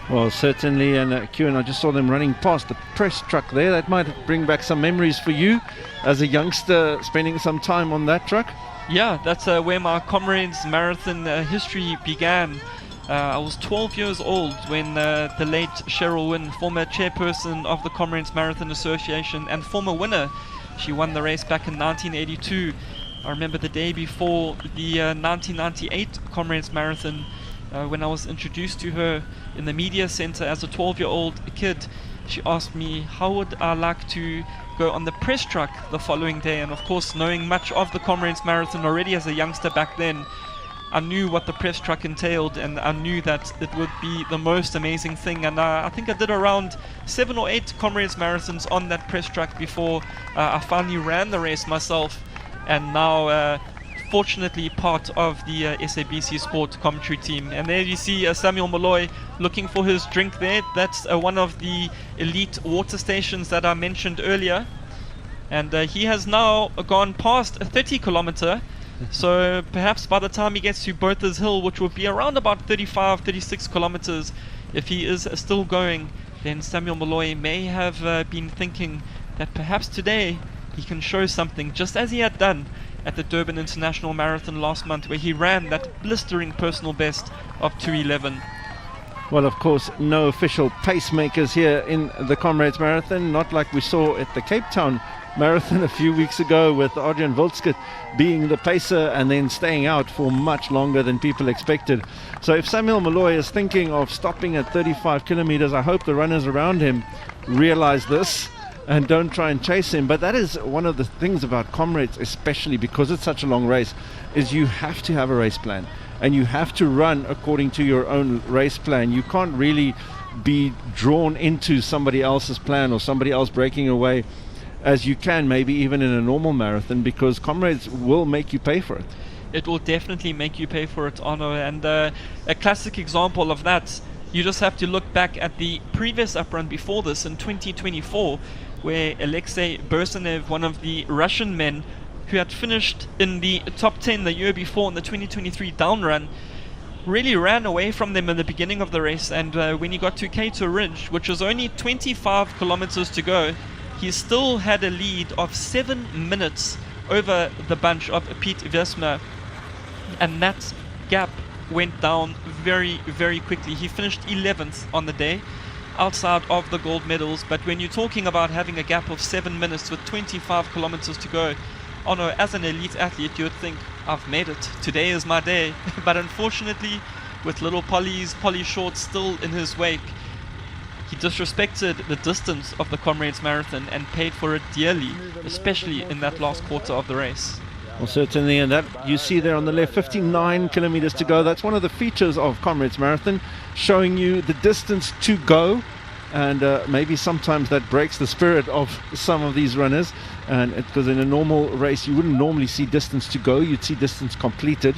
Well, certainly, and Kieran, I just saw them running past the press truck there. That might bring back some memories for you as a youngster, spending some time on that truck. Yeah, that's where my Comrades Marathon history began. I was 12 years old when the late Cheryl Wynn, former chairperson of the Comrades Marathon Association and former winner, she won the race back in 1982. I remember the day before the 1998 Comrades Marathon, when I was introduced to her in the media center as a 12-year-old kid. She asked me how would I like to go on the press truck the following day, and of course, knowing much of the Comrades Marathon already as a youngster back then, I knew what the press truck entailed, and I knew that it would be the most amazing thing. And I think I did around 7 or 8 Comrades Marathons on that press truck before I finally ran the race myself, and now fortunately part of the SABC Sport commentary team. And there you see Samuel Molloy looking for his drink there. That's one of the elite water stations that I mentioned earlier, and he has now gone past a 30 kilometer. So perhaps by the time he gets to Bertha's Hill, which will be around about 35-36 kilometers, if he is still going, then Samuel Molloy may have been thinking that perhaps today he can show something, just as he had done at the Durban International Marathon last month, where he ran that blistering personal best of 2:11. Well, of course, no official pacemakers here in the Comrades Marathon, not like we saw at the Cape Town Marathon a few weeks ago, with Adrian Wildschut being the pacer and then staying out for much longer than people expected. So if Samuel Molloy is thinking of stopping at 35 kilometers, I hope the runners around him realize this and don't try and chase him. But that is one of the things about Comrades, especially because it's such a long race, is you have to have a race plan, and you have to run according to your own race plan. You can't really be drawn into somebody else's plan or somebody else breaking away, as you can maybe even in a normal marathon, because Comrades will make you pay for it. It will definitely make you pay for it, Arno. And a classic example of that, you just have to look back at the previous uprun before this in 2024, where Alexei Bersenev, one of the Russian men who had finished in the top 10 the year before in the 2023 down run, really ran away from them in the beginning of the race. And when he got to Cato Ridge, which was only 25 kilometers to go, he still had a lead of 7 minutes over the bunch of Piet Wiersma, and that gap went down very, very quickly. He finished 11th on the day, outside of the gold medals. But when you're talking about having a gap of 7 minutes with 25 kilometers to go, oh no, as an elite athlete, you would think, I've made it, today is my day. But unfortunately, with little Polly Short still in his wake, he disrespected the distance of the Comrades Marathon and paid for it dearly, especially in that last quarter of the race. Well, certainly, and that you see there on the left, 59 kilometers to go. That's one of the features of Comrades Marathon, showing you the distance to go, and maybe sometimes that breaks the spirit of some of these runners, and because in a normal race you wouldn't normally see distance to go, you'd see distance completed,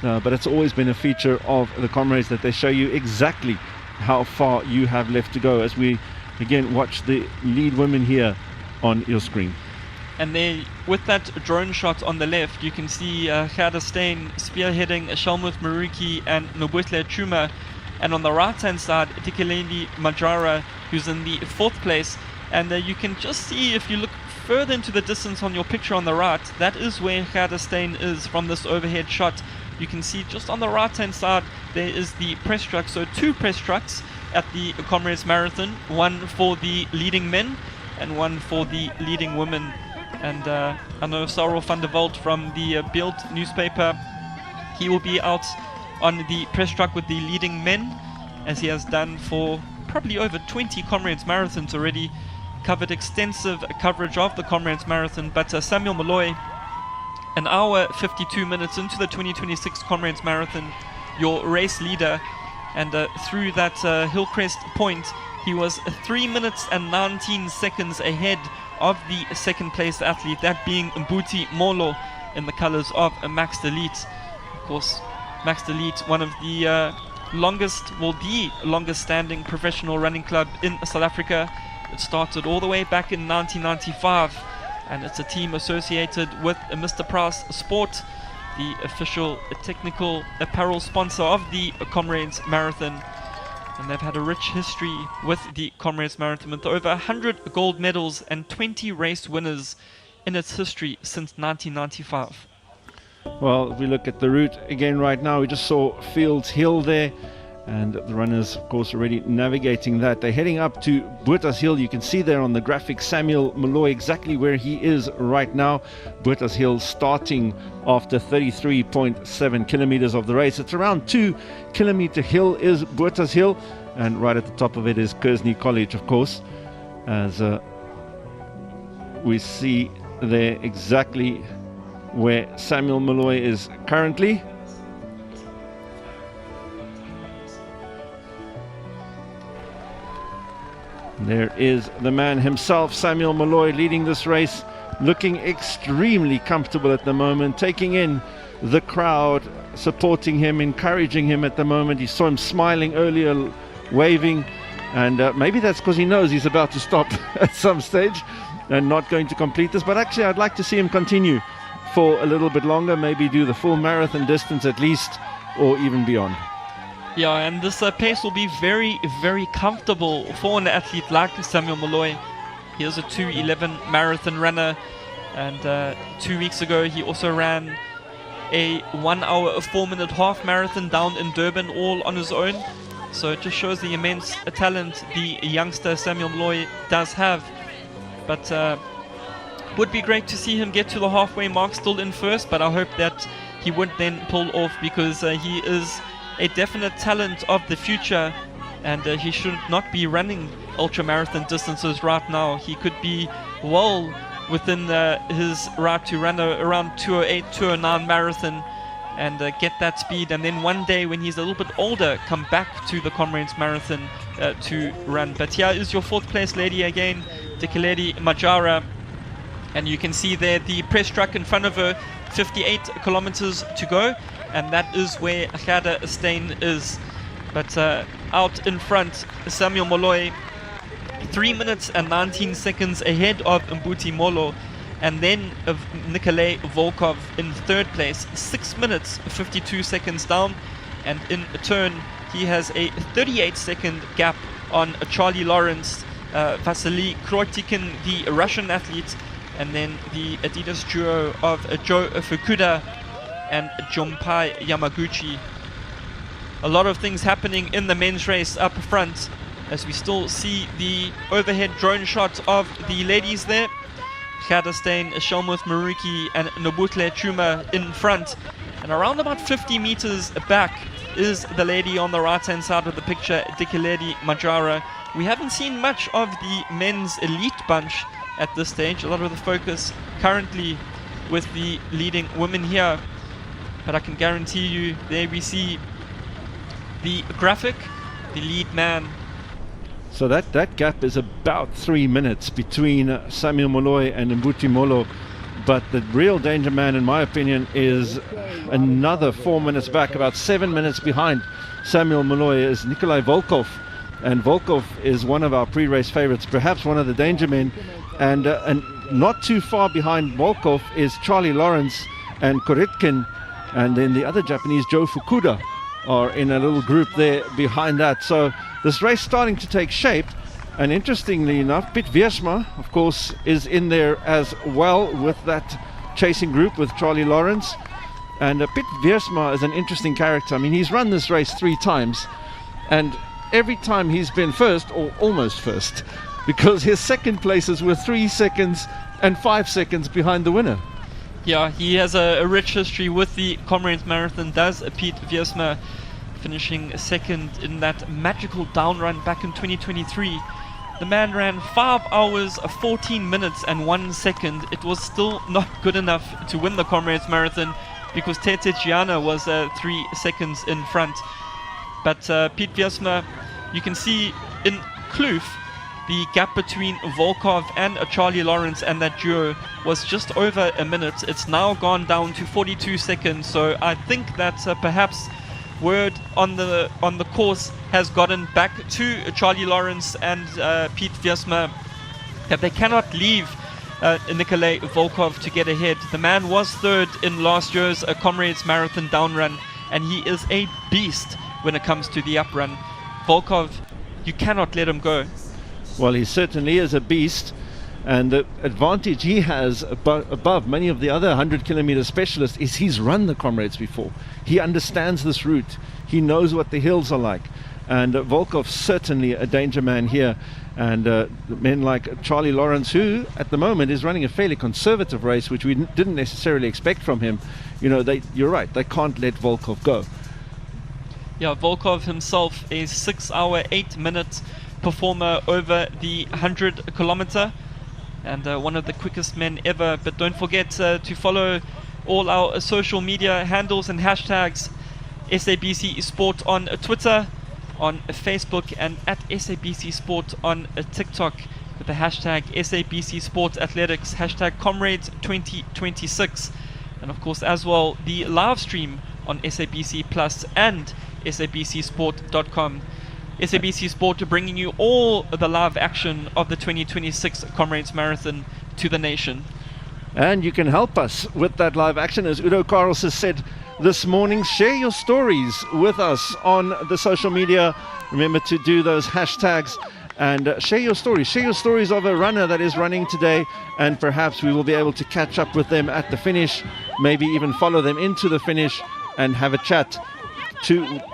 but it's always been a feature of the Comrades that they show you exactly how far you have left to go, as we again watch the lead women here on your screen. And there, with that drone shot on the left, you can see Gerda Steyn spearheading Shalmuth Maruki and Nobuhle Chuma, and on the right hand side Tikeleni Majara, who's in the 4th place. And you can just see, if you look further into the distance on your picture on the right, that is where Gerdestein is from this overhead shot. You can see just on the right hand side there is the press truck, so 2 press trucks at the Comrades Marathon, one for the leading men and one for the leading women. And I know Sarel van der Walt from the Beeld newspaper, he will be out on the press truck with the leading men, as he has done for probably over 20 Comrades Marathons already, covered extensive coverage of the Comrades Marathon. But Samuel Molloy, an hour 52 minutes into the 2026 Comrades Marathon, your race leader, and through that Hillcrest point he was 3 minutes and 19 seconds ahead of the second place athlete, that being Mbuti Molo in the colors of Max Delete. Of course, Max Delete, one of the the longest standing professional running club in South Africa. It started all the way back in 1995, and it's a team associated with Mr. Price Sport, the official technical apparel sponsor of the Comrades Marathon. And they've had a rich history with the Comrades Marathon, with over 100 gold medals and 20 race winners in its history since 1995. Well, if we look at the route again right now, we just saw Fields Hill there, and the runners, of course, already navigating that. They're heading up to Botha's Hill. You can see there on the graphic Samuel Molloy exactly where he is right now. Botha's Hill starting after 33.7 kilometers of the race. It's around 2 kilometer hill is Botha's Hill, and right at the top of it is Kearsney College, of course, as we see there exactly where Samuel Molloy is currently. There is the man himself, Samuel Molloy, leading this race, looking extremely comfortable at the moment, taking in the crowd, supporting him, encouraging him at the moment. You saw him smiling earlier, waving, and maybe that's because he knows he's about to stop at some stage and not going to complete this. But actually, I'd like to see him continue for a little bit longer, maybe do the full marathon distance at least, or even beyond. Yeah, and this pace will be very, very comfortable for an athlete like Samuel Molloy. He is a 2:11 marathon runner, and 2 weeks ago he also ran a 1 hour 4 minute half marathon down in Durban, all on his own. So it just shows the immense talent the youngster Samuel Molloy does have. But would be great to see him get to the halfway mark still in first, but I hope that he would then pull off, because he is a definite talent of the future, and he should not be running ultra-marathon distances right now. He could be well within his right to run around 208, 209 marathon and get that speed, and then one day when he's a little bit older come back to the Comrades Marathon to run. But here is your 4th place lady again, Dikeledi Majara, and you can see there the press truck in front of her, 58 kilometers to go, and that is where Gerdestein is. But out in front, Samuel Molloy, 3 minutes and 19 seconds ahead of Mbuti Molo, and then of Nikolay Volkov in 3rd place, 6 minutes 52 seconds down, and in turn he has a 38-second gap on Charlie Lawrence, Vasily Krotikin, the Russian athlete, and then the Adidas duo of Joe Fukuda and Jompai Yamaguchi. A lot of things happening in the men's race up front, as we still see the overhead drone shot of the ladies there. Gerdestein, Shelmuth Maruki and Nobutle Chuma in front, and around about 50 meters back is the lady on the right hand side of the picture, Dikeledi Majara. We haven't seen much of the men's elite bunch at this stage. A lot of the focus currently with the leading women here, but I can guarantee you there we see the graphic, the lead man. So that gap is about 3 minutes between Samuel Molloy and Mbuti Molo, but the real danger man, in my opinion, is another 4 minutes back, about 7 minutes behind Samuel Molloy, is Nikolay Volkov. And Volkov is one of our pre-race favorites, perhaps one of the danger men, and not too far behind Volkov is Charlie Lawrence and Koritkin, and then the other Japanese, Joe Fukuda, are in a little group there behind that. So this race starting to take shape, And interestingly enough, Piet Wiersma, of course, is in there as well with that chasing group with Charlie Lawrence. And Piet Wiersma is an interesting character. I mean, he's run this race 3 times, and every time he's been first, or almost first, because his second places were 3 seconds and 5 seconds behind the winner. Yeah, he has a rich history with the Comrades Marathon, does Piet Wiersma, finishing second in that magical down run back in 2023. The man ran 5 hours, 14 minutes and 1 second. It was still not good enough to win the Comrades Marathon because Tete Gianna was 3 seconds in front. But Piet Wiersma, you can see in Kloof, the gap between Volkov and Charlie Lawrence and that duo was just over a minute. It's now gone down to 42 seconds. So I think that perhaps word on the course has gotten back to Charlie Lawrence and Piet Wiersma that they cannot leave Nikolai Volkov to get ahead. The man was third in last year's Comrades Marathon down run, and he is a beast when it comes to the up run. Volkov, you cannot let him go. Well, he certainly is a beast, and the advantage he has above many of the other 100-kilometer specialists is he's run the Comrades before. He understands this route. He knows what the hills are like. And Volkov's certainly a danger man here. And men like Charlie Lawrence, who at the moment is running a fairly conservative race, which we didn't necessarily expect from him, you know, you're right, they can't let Volkov go. Yeah, Volkov himself, a 6 hour, 8 minute performer over the 100-kilometer. And one of the quickest men ever. But don't forget to follow all our social media handles and hashtags. SABC Sport on Twitter, on Facebook, and at SABC Sport on TikTok with the hashtag SABC Sport Athletics, hashtag Comrades 2026. And of course as well the live stream on SABC Plus and sabcsport.com. SABC Sport bringing you all the live action of the 2026 Comrades Marathon to the nation. And you can help us with that live action, as Udo Karls has said this morning. Share your stories with us on the social media. Remember to do those hashtags and share your stories. Share your stories of a runner that is running today, and perhaps we will be able to catch up with them at the finish, maybe even follow them into the finish and have a chat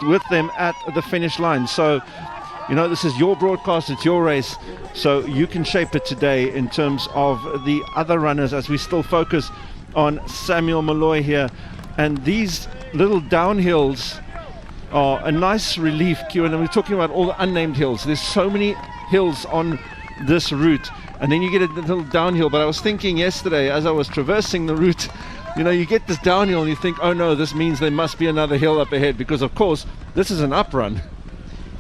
with them at the finish line. So, you know, this is your broadcast, it's your race, so you can shape it today in terms of the other runners, as we still focus on Samuel Molloy here. And these little downhills are a nice relief, Q, and we're talking about all the unnamed hills. There's so many hills on this route, and then you get a little downhill. But I was thinking yesterday as I was traversing the route, you know, you get this downhill and you think, oh no, this means there must be another hill up ahead, because of course this is an up run.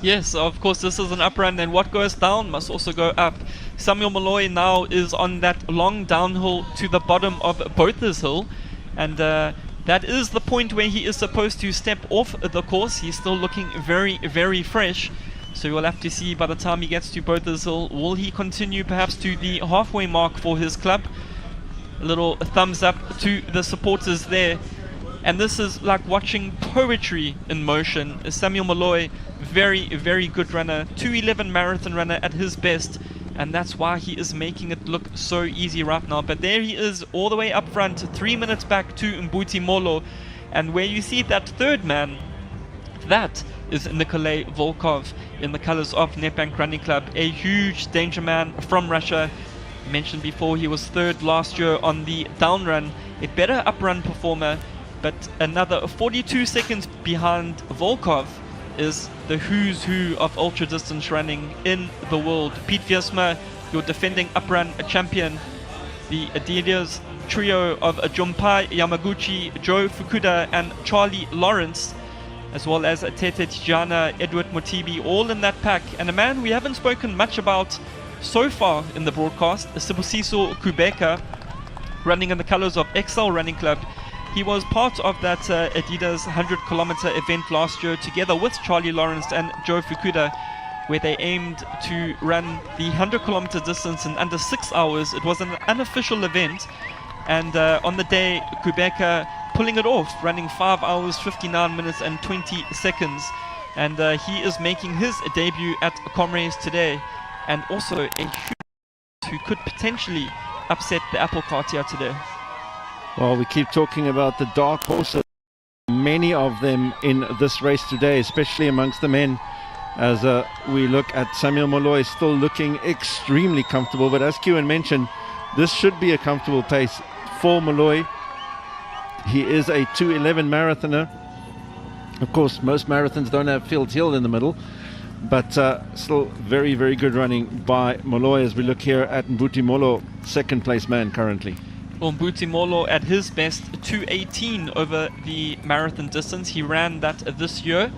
Yes, of course this is an up run, and what goes down must also go up. Samuel Molloy now is on that long downhill to the bottom of Bothers Hill, and that is the point where he is supposed to step off the course. He's still looking very, very fresh, so we'll have to see by the time he gets to Bothers Hill, will he continue perhaps to the halfway mark for his club. A little thumbs up to the supporters there. And this is like watching poetry in motion. Samuel Molloy, very, very good runner, 2:11 marathon runner at his best, and that's why he is making it look so easy right now. But there he is, all the way up front, 3 minutes back to Mbuti Molo. And where you see that third man, that is Nikolai Volkov in the colors of Nedbank Running Club, a huge danger man from Russia. Mentioned before, he was third last year on the down run, a better up run performer, but another 42 seconds behind Volkov is the who's who of ultra distance running in the world. Piet Wiersma, your defending up run champion, the Adidas trio of Junpai Yamaguchi, Joe Fukuda and Charlie Lawrence, as well as Tete Tijana, Edward Motibi, all in that pack. And a man we haven't spoken much about so far in the broadcast, Sibusiso Kubeka, running in the colors of Excel Running Club. He was part of that Adidas 100-kilometer event last year together with Charlie Lawrence and Joe Fukuda, where they aimed to run the 100-kilometer distance in under 6 hours. It was an unofficial event, and on the day, Kubeka pulling it off, running 5 hours, 59 minutes and 20 seconds. And he is making his debut at Comrades today. and also a huge who could potentially upset the apple cart here today. Well, we keep talking about the dark horses, many of them in this race today, especially amongst the men, as we look at Samuel Molloy still looking extremely comfortable. But as Kewan mentioned, this should be a comfortable pace for Molloy. He is a 2:11 marathoner. Of course, most marathons don't have Fields Hill in the middle, but still very, very good running by Molloy as we look here at Mbuti Molo, second place man currently. Mbuti Molo at his best, 2:18 over the marathon distance. He ran that this year,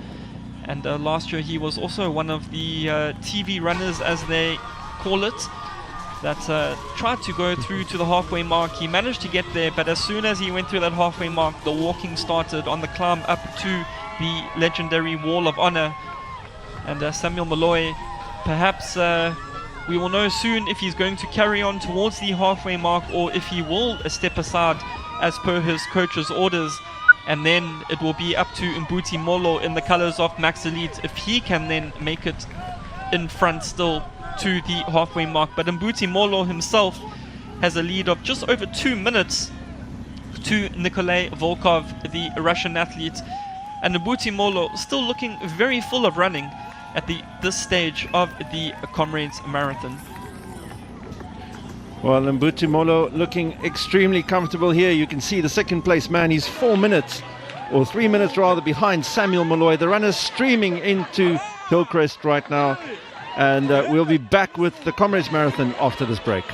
and last year he was also one of the TV runners, as they call it, that tried to go through to the halfway mark. He managed to get there, but as soon as he went through that halfway mark, the walking started on the climb up to the legendary Wall of Honor. And Samuel Molloy, perhaps we will know soon if he's going to carry on towards the halfway mark or if he will step aside as per his coach's orders. And then it will be up to Mbuti Molo in the colors of Max Elite if he can then make it in front still to the halfway mark. But Mbuti Molo himself has a lead of just over 2 minutes to Nikolay Volkov, the Russian athlete. And Mbuti Molo still looking very full of running at this stage of the Comrades Marathon. Well, Mbuti Molo looking extremely comfortable here. You can see the second place man, he's 4 minutes, or 3 minutes rather, behind Samuel Molloy. The runners streaming into Hillcrest right now. And we'll be back with the Comrades Marathon after this break.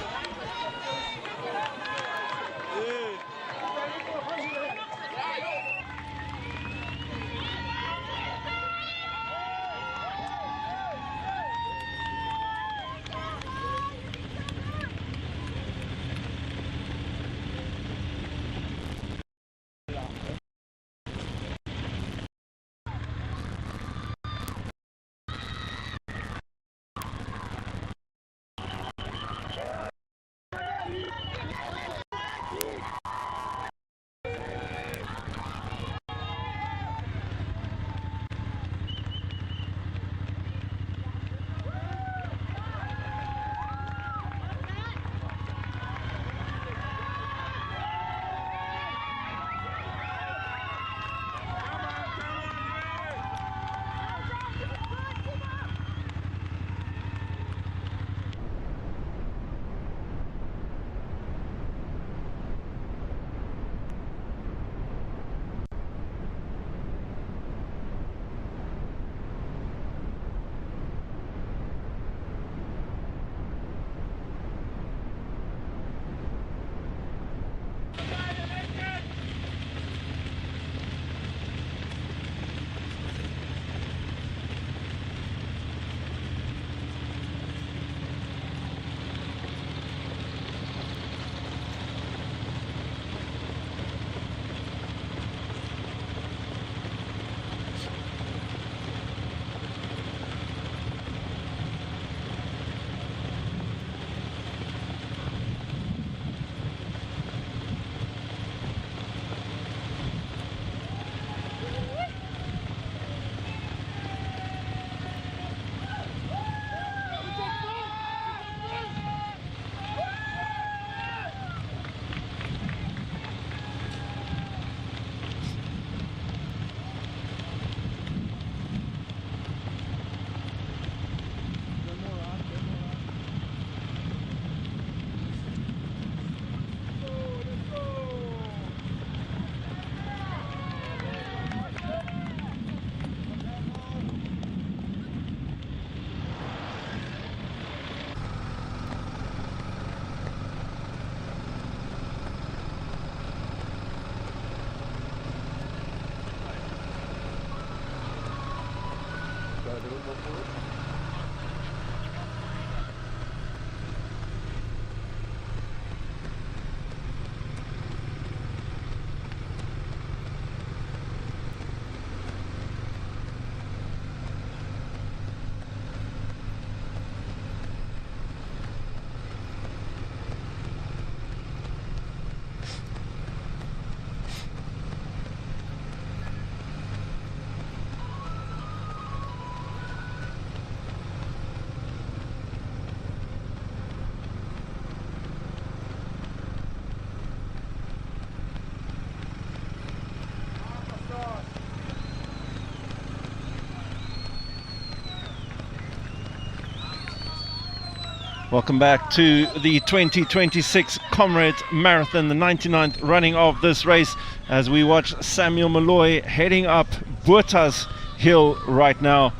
Welcome back to the 2026 Comrades Marathon, the 99th running of this race, as we watch Samuel Molloy heading up Bota's hill right now.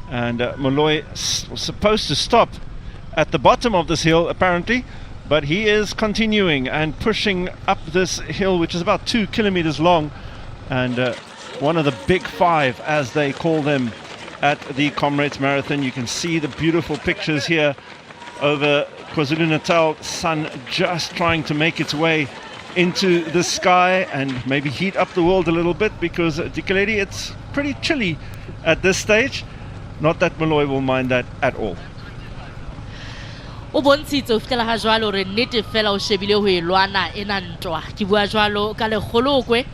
And Molloy was supposed to stop at the bottom of this hill apparently, but he is continuing and pushing up this hill, which is about 2 kilometers long, and one of the big five, as they call them, at the Comrades Marathon. You can see the beautiful pictures here over KwaZulu-Natal, sun just trying to make its way into the sky and maybe heat up the world a little bit, because Dikeledi, it's pretty chilly at this stage. Not that Molloy will mind that at all. O bontshitse o fitela ha jwalo re nnete fela o shebile ho e lwana ena ntwa. Ke bua jwalo ka lekgolokwe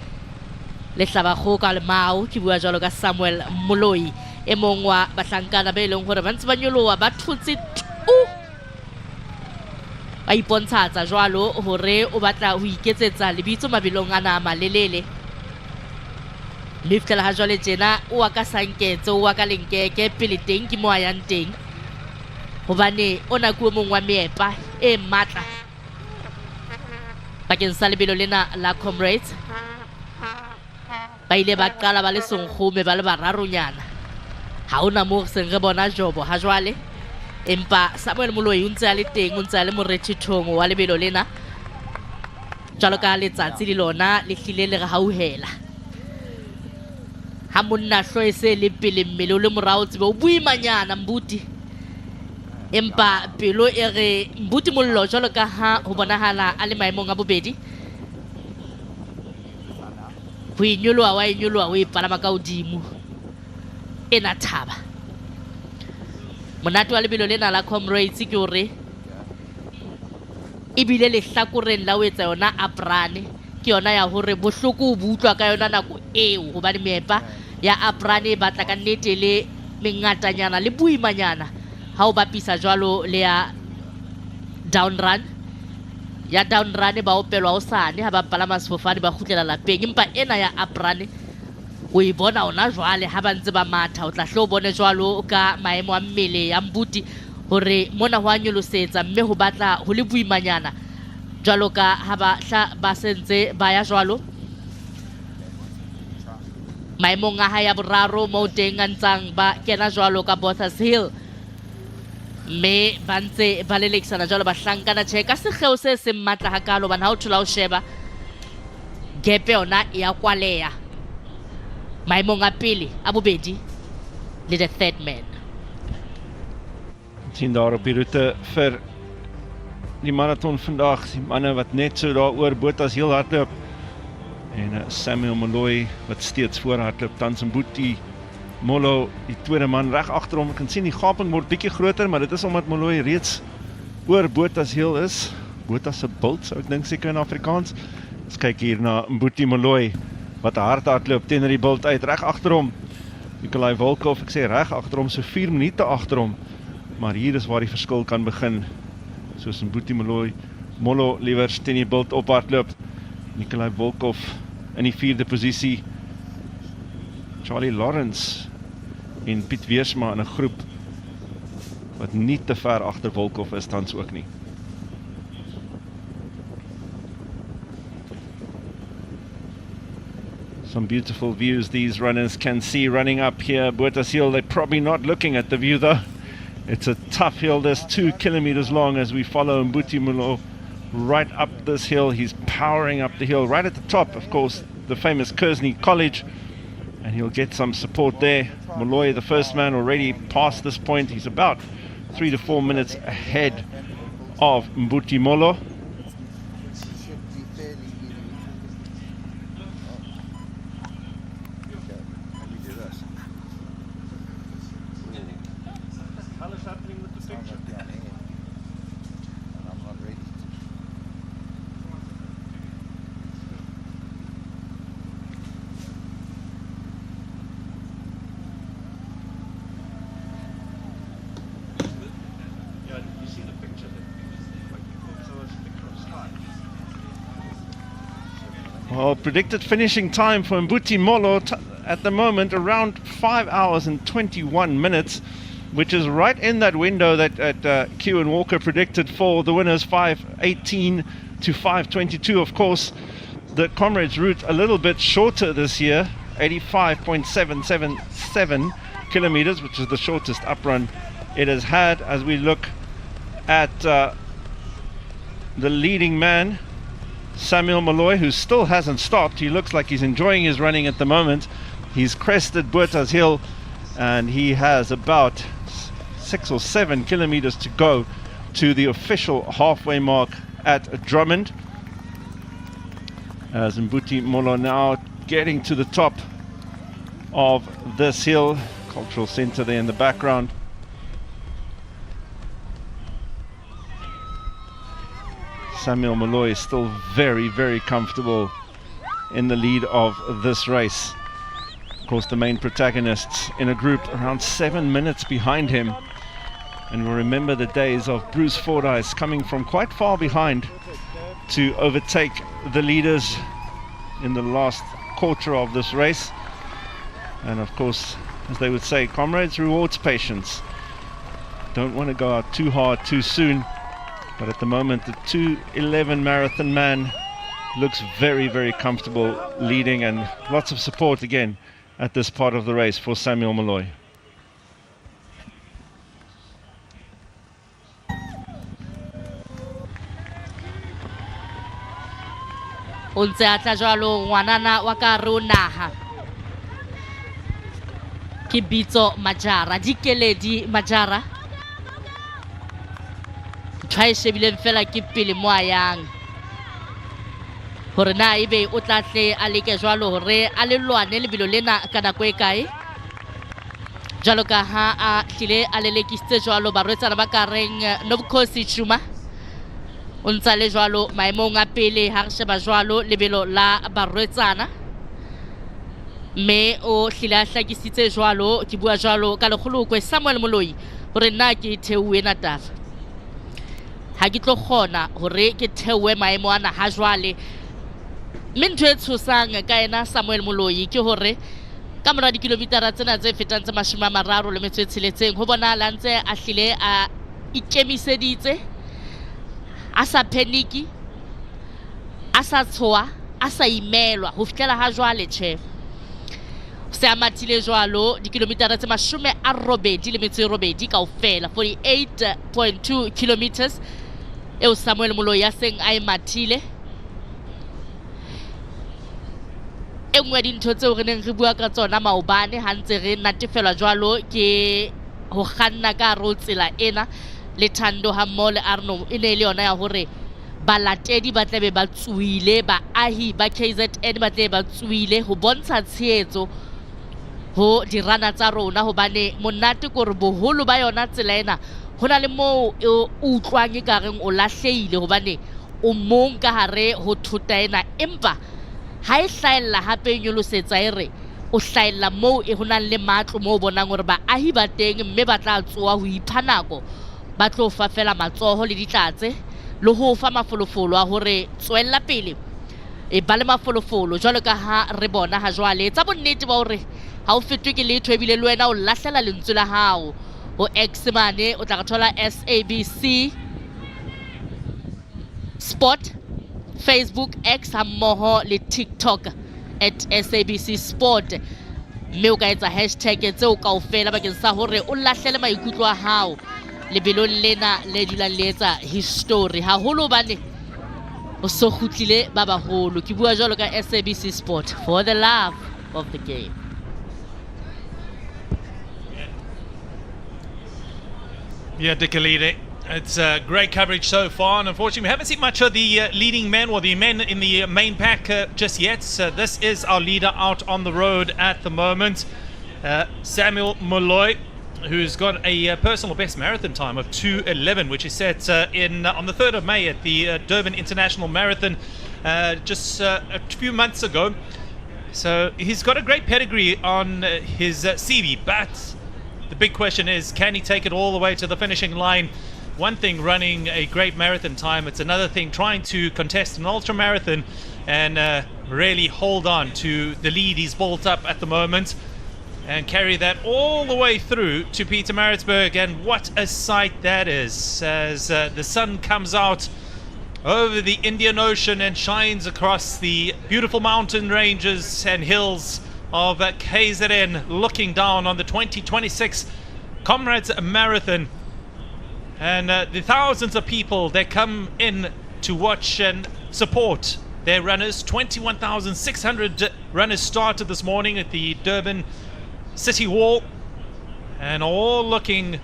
le hlabago ka le mau. Ke bua jwalo ka Samuel Molloy, e mong wa bahlankana ba eleng hore ba ntse ba nyoloha ba thutse ba ipontshatsa jwalo hore o batla ho iketsetsa lebitso mabelong ana a malelele. Le fitela ha jwale tjena o wa ka sanketse, o wa ka lenkeke pele teng ke mo a yang teng, hobane ona ke o mong wa meepa e matla bakeng sa lebelo lena la Comrades. Ba ile ba qala ba le sonkgome ba le bararonyana, ha ona moo seng re bona jobo ha jwale, empa Samuel Molloy o ntse a le teng, o ntse a le morethithong wa lebelo lena, jwalo ka letsatsi le lona le hlile le re hauhela. Ha monna hlo e se le pele mmele o le morao, tsebe o boimanyana mbuti, empa pelo e re mbuti mollo jwalo ka ha ho bonahala a le maemong a bobedi. Ho inyoloha wa inyoloha o ipalama ka hodimo, ena thaba. Monate wa lebelo lena la Comrades ke hore ebile le hlakoreng la o etsa yona aprane, ke yona ya hore bohloko o butlwa ka yona nako eo, hobane meepa ya aprane ba tla ka nnete le mengatanyana le boimanyana ha o bapisa jwalo le ya down run. Ya down run ba opelwa hosane ha ba palama sefofane ba kgutlela lapeng, empa ena ya aprane o e bona ona jwale ha ba ntse ba matha. O tla hlo bone jwalo ka maemo a mmele ya mbuti hore mona ho a nyolosetsa, mme ho batla ho le boimanyana jwalo ka ha ba sentse ba ya jwalo maemong a hae ya boraro mo teng a ntsang ba kena jwalo ka Bothas Hill, mme ba ntse ba lelekisana jwalo ba hlankana tjhe ka sekgeo se se matla hakalo, bana ha o thola o sheba gepe yona e ya kwaleya maemong a pele a bobedi le the third man. Sien daar op die roete vir die marathon vandag, die manne wat net so daar oor Botas heel hardloop, en Samuel Molloy wat steeds voor hardloop, tans Mbuti Mollo die tweede man reg agter hom. Ek kan sien die gaping word bietjie groter, maar dit is omdat Molloy reeds oor Botas heel is. Botas se bult sou ek dink seker in Afrikaans. Ons kyk hier na Mbuti Molloy wat hard hardloop teenoor die bult uit reg agter hom. Nikolai Volkov, ek sê reg agter hom, so 4 minute agter hom. Maar hier is waar die verskil kan begin. Soos Mbuti Mollo liewer teen die bult op hardloop. Nikolai Volkov in die 4de posisie. Charlie Lawrence en Piet Weersma in 'n groep wat nie te ver agter Volkov is tans ook nie. Some beautiful views these runners can see running up here. Botas Hill, they're probably not looking at the view though. It's a tough hill, that's 2 kilometers long as we follow Mbuti Mollo right up this hill. He's powering up the hill. Right at the top, of course, the famous Kersney College, and he'll get some support there. Molloy, the first man, already past this point. He's about 3 to 4 minutes ahead of Mbuti Mollo. Well, predicted finishing time for Mbuti Mollo at the moment around 5 hours and 21 minutes. which is right in that window that Q and Walker predicted for the winners, 5:18 to 5:22. Of course, the Comrades route a little bit shorter this year, 85.777 kilometers, which is the shortest uprun it has had. As we look at the leading man, Samuel Molloy, who still hasn't stopped. He looks like he's enjoying his running at the moment. He's crested Buerta's Hill, and he has about 6 or 7 kilometers to go to the official halfway mark at Drummond. As Mbuti Molo now getting to the top of this hill, cultural center there in the background. Samuel Molloy is still very, very comfortable in the lead of this race. Of course, the main protagonists in a group around 7 minutes behind him. And we'll remember the days of Bruce Fordyce coming from quite far behind to overtake the leaders in the last quarter of this race. And of course, as they would say, Comrades rewards patience. Don't want to go out too hard too soon. But at the moment, the 2:11 marathon man looks very, very comfortable leading, and lots of support again at this part of the race for Samuel Molloy. o ntse a tla jwalo ngwanana wa ka re o naha ke bitso Majara Dikeledi Majara try shebileng fela ke pele mo a yang hore na ebe o tla tle a leke jwalo hore a le lwane lebelo lena ka nako e kae jwalo ka ha a tlile a lelekisitse jwalo barwetsana ba ka reng Nobukhosi Chuma o ntsa le jwalo maemong a pele ha re sheba jwalo lebelo la barwetsana mme o hlile a hlakisitse jwalo ke bua jwalo ka lekgolokwe Samuel Molloy hore nna ke theowe na taba ha ke tlo kgona hore ke theowe maemo ana ha jwale mme ntho e tshosang ka ena Samuel Molloy ke hore ka mora dikilometara tsena tse fetang tse 36 ho bona la ntse a hlile a ikemiseditse a sa panic a sa tshoa a sa imelwa ho fihlela ha jwale tjhe se a mathile jwalo dikilometara tse 88 kaofela 48.2 kilometers eo Samuel Molloy ya seng a e mathile e nngwe dintho tseo re neng re bua ka tsona maobane ha ntse re natefelwa jwalo ke ho kganna ka ro tsela ena le Thando ha mmo le Arno e ne le yona ya hore balatedi ba tlabe ba tsuile baahi ba KZN ba tlabe ba tsuile ho bontsha tshehetso ho dirana tsa rona hobane monate ko re boholo ba yona tsela ena hona le mo o utlwang e ka reng o lahleile hobane o mong ka hare ho thuta ena empa ha e hlaella hape nyolosetsa ere o hlaella mo e honang le matlo mo bonang hore baahi ba teng mme ba tla tsoa ho ipha nako ba tlo fa fela matsoho le ditlatse le ho fa mafolofolo a hore tswella pele e ba le mafolofolo jwalo ka ha re bona ha jwale tsa bonnete ba hore ha o fetwe ke letho ebile le wena o lahlela lentswe la hao ho X mane o tla ka thola SABC Sport Facebook X hammoho le TikTok @SABC Sport mme o ka etsa hashtag tseo kaofela bakeng sa hore o lahlele maikutlo a hao lebelong lena le dulang le etsa history haholo bane o so khutlile ba baholo ke bua jwalo ka SABC Sport for the love of the game. Yeah, Dikelede. It's great coverage so far, and unfortunately we haven't seen much of the leading men or the men in the main pack just yet. This is our leader out on the road at the moment, Samuel Molloy, who's got a personal best marathon time of 2:11, which is set on the 3rd of May at the Durban International Marathon just a few months ago. So he's got a great pedigree on his CV, but the big question is, can he take it all the way to the finishing line? One thing running a great marathon time, it's another thing trying to contest an ultra marathon and really hold on to the lead he's built up at the moment. and carry that all the way through to Pietermaritzburg. And what a sight that is, as the sun comes out over the Indian Ocean and shines across the beautiful mountain ranges and hills of KZN, looking down on the 2026 Comrades Marathon. And the thousands of people that come in to watch and support their runners. 21,600 runners started this morning at the Durban City Wall, and all looking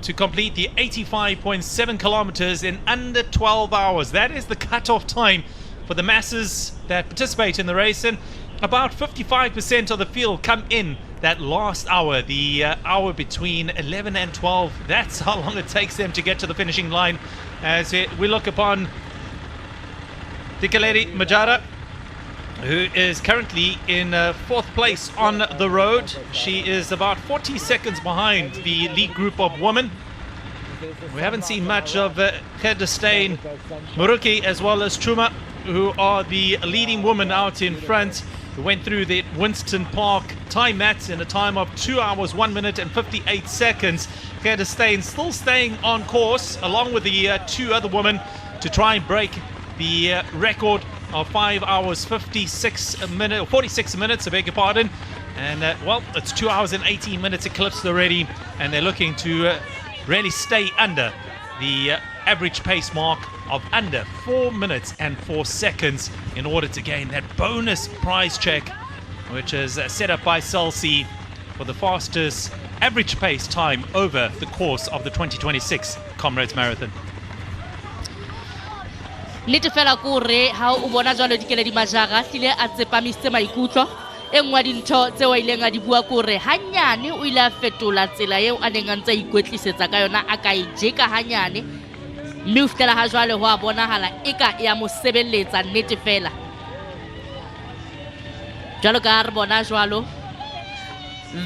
to complete the 85.7 kilometers in under 12 hours. That is the cutoff time for the masses that participate in the race, and about 55% of the field come in that last hour, the hour between 11 and 12. That's how long it takes them to get to the finishing line. As we look upon Dikeledi Majara, who is currently in fourth place on the road. She is about 40 seconds behind the lead group of women. We haven't seen much of Gedestein, Muruki, as well as Chuma, who are the leading women out in front, who went through the Winston Park time mats in a time of 2 hours, 1 minute and 58 seconds. Gedestein still staying on course, along with the two other women, to try and break the record of 5 hours 46 minutes, I beg your pardon. And well, it's 2 hours and 18 minutes eclipsed already, and they're looking to really stay under the average pace mark of under 4 minutes and 4 seconds in order to gain that bonus prize check, which is set up by SABC for the fastest average pace time over the course of the 2026 Comrades Marathon. Nnete fela ko re ha o bona jwalo Dikeledi Majara hlile a tsepamisitse maikutlo. E nngwe dintho tseo a ileng a di bua ko re hanyane o ile a fetola tsela eo a neng a ntse a ikwetlisetsa ka yona, a ka e jeka hanyane, mme o fihlela ha jwale ho a bonahala eka ya mo sebelletsa nnete fela. Jwalo ka re bona jwalo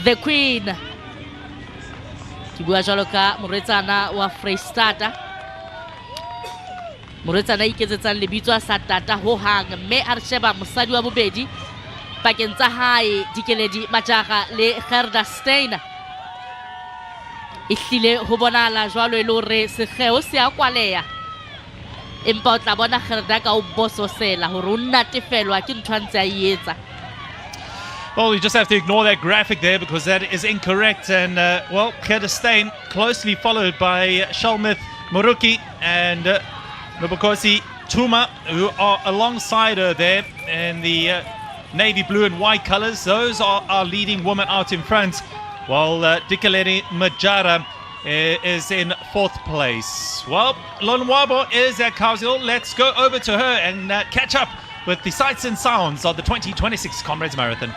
the Queen, ke bua jwalo ka moretsana wa Freistata, moretsana iketsetsang lebitso a sa tata ho hang, mme a re sheba mosadi wa bobedi pakeng tsa hae Dikeledi Majara le Gedestein. Ehlile ho bonahala jwalo e le hore sekgeo se a kwaleha, empa o tla bona Gerda ka o bososela hore o natefelwa ke ntho a ntse a e etsa. Well, you just have to ignore that graphic there because that is incorrect. And well, Gedestein closely followed by Shalmith Muruki and Nobukosi Tuma, who are alongside her there in the navy blue and white colors. Those are our leading women out in front, while Dikeledi Majara is in fourth place. Well, Lonwabo is at Cowsill. Let's go over to her and catch up with the sights and sounds of the 2026 Comrades Marathon.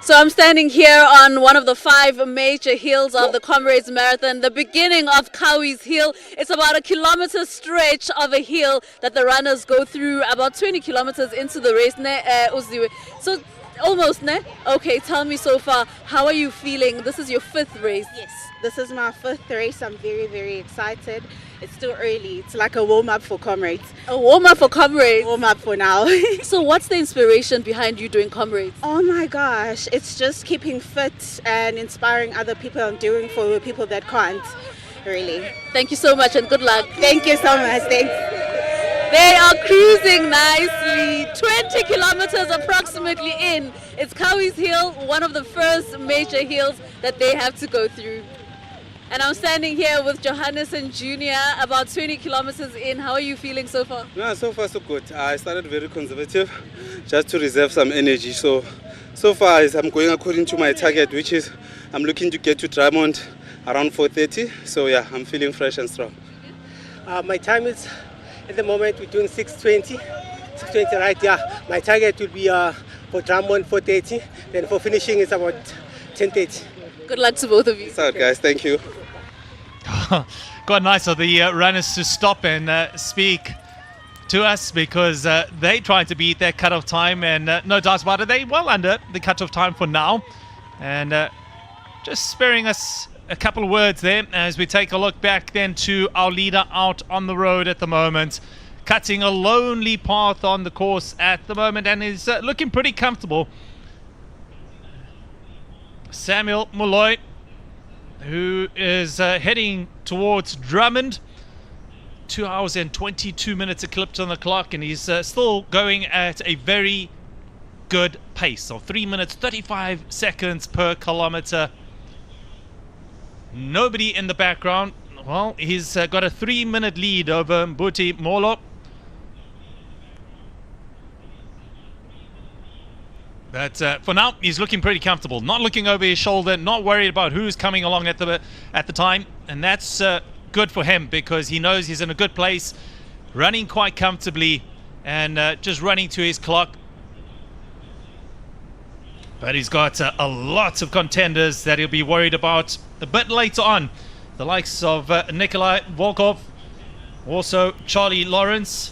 So I'm standing here on one of the 5 major hills of the Comrades Marathon, the beginning of Kawi's Hill. It's about a kilometer stretch of a hill that the runners go through, about 20 kilometers into the race. Uziwe. So almost, ne? Okay, tell me so far, how are you feeling? This is your 5th race. Yes, this is my 5th race. I'm very, very excited. It's still early. It's like a warm-up for Comrades. A warm-up for Comrades? Warm-up for now. So what's the inspiration behind you doing Comrades? Oh my gosh, it's just keeping fit and inspiring other people and doing for people that can't, really. Thank you so much and good luck. Thank you so much. Thanks. They are cruising nicely, 20 kilometers approximately in. It's Kawi's Hill, one of the first major hills that they have to go through. And I'm standing here with Johannesson Jr., about 20 kilometers in. How are you feeling so far? No, so far so good. I started very conservative, just to reserve some energy. So far I'm going according to my target, which is I'm looking to get to Drummond around 4:30. So yeah, I'm feeling fresh and strong. My time is, at the moment, we're doing 6:20. 6:20, right? Yeah. My target will be for Drummond 4:30. Then for finishing, it's about 10:30. Good luck to both of you. Sorry, guys. Thank you. Quite nice of the runners to stop and speak to us, because they tried to beat their cutoff time, and no doubt about it, they well under the cutoff time for now. And just sparing us a couple of words there as we take a look back then to our leader out on the road at the moment, cutting a lonely path on the course at the moment, and is looking pretty comfortable. Samuel Molloy, who is heading towards Drummond. 2 hours and 22 minutes eclipsed on the clock, and he's still going at a very good pace of 3 minutes 35 seconds per kilometer. Nobody in the background. Well, he's got a 3-minute lead over Mbuti Molo. But for now, he's looking pretty comfortable, not looking over his shoulder, not worried about who's coming along at the time, and that's good for him because he knows he's in a good place, running quite comfortably, and just running to his clock. But he's got a lot of contenders that he'll be worried about a bit later on. The likes of Nikolai Volkov, also Charlie Lawrence,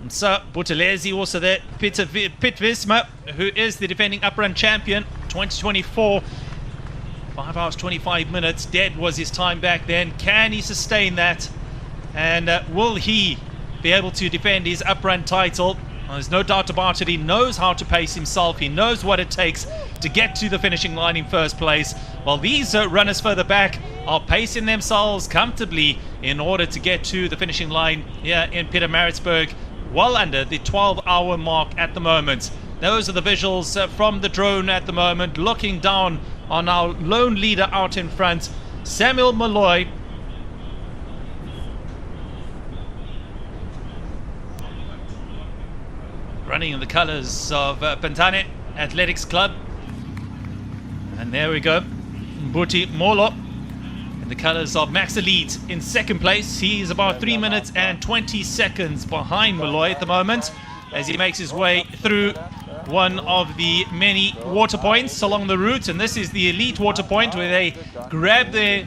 So Buthelezi also there. Piet Visma, who is the defending uprun champion, 2024. 5 hours 25 minutes. Dead was his time back then. Can he sustain that? And will he be able to defend his uprun title? Well, there's no doubt about it. He knows how to pace himself. He knows what it takes to get to the finishing line in first place. While these runners further back are pacing themselves comfortably in order to get to the finishing line here in Pietermaritzburg, well under the 12-hour mark at the moment. Those are the visuals from the drone at the moment, looking down on our lone leader out in front, Samuel Molloy. Running in the colours of Pantane Athletics Club. And there we go, Mbuti Molo in the colours of Max Elite in second place. He's about 3 minutes and 20 seconds behind Molloy at the moment as he makes his way through one of the many water points along the route. And this is the elite water point where they grab their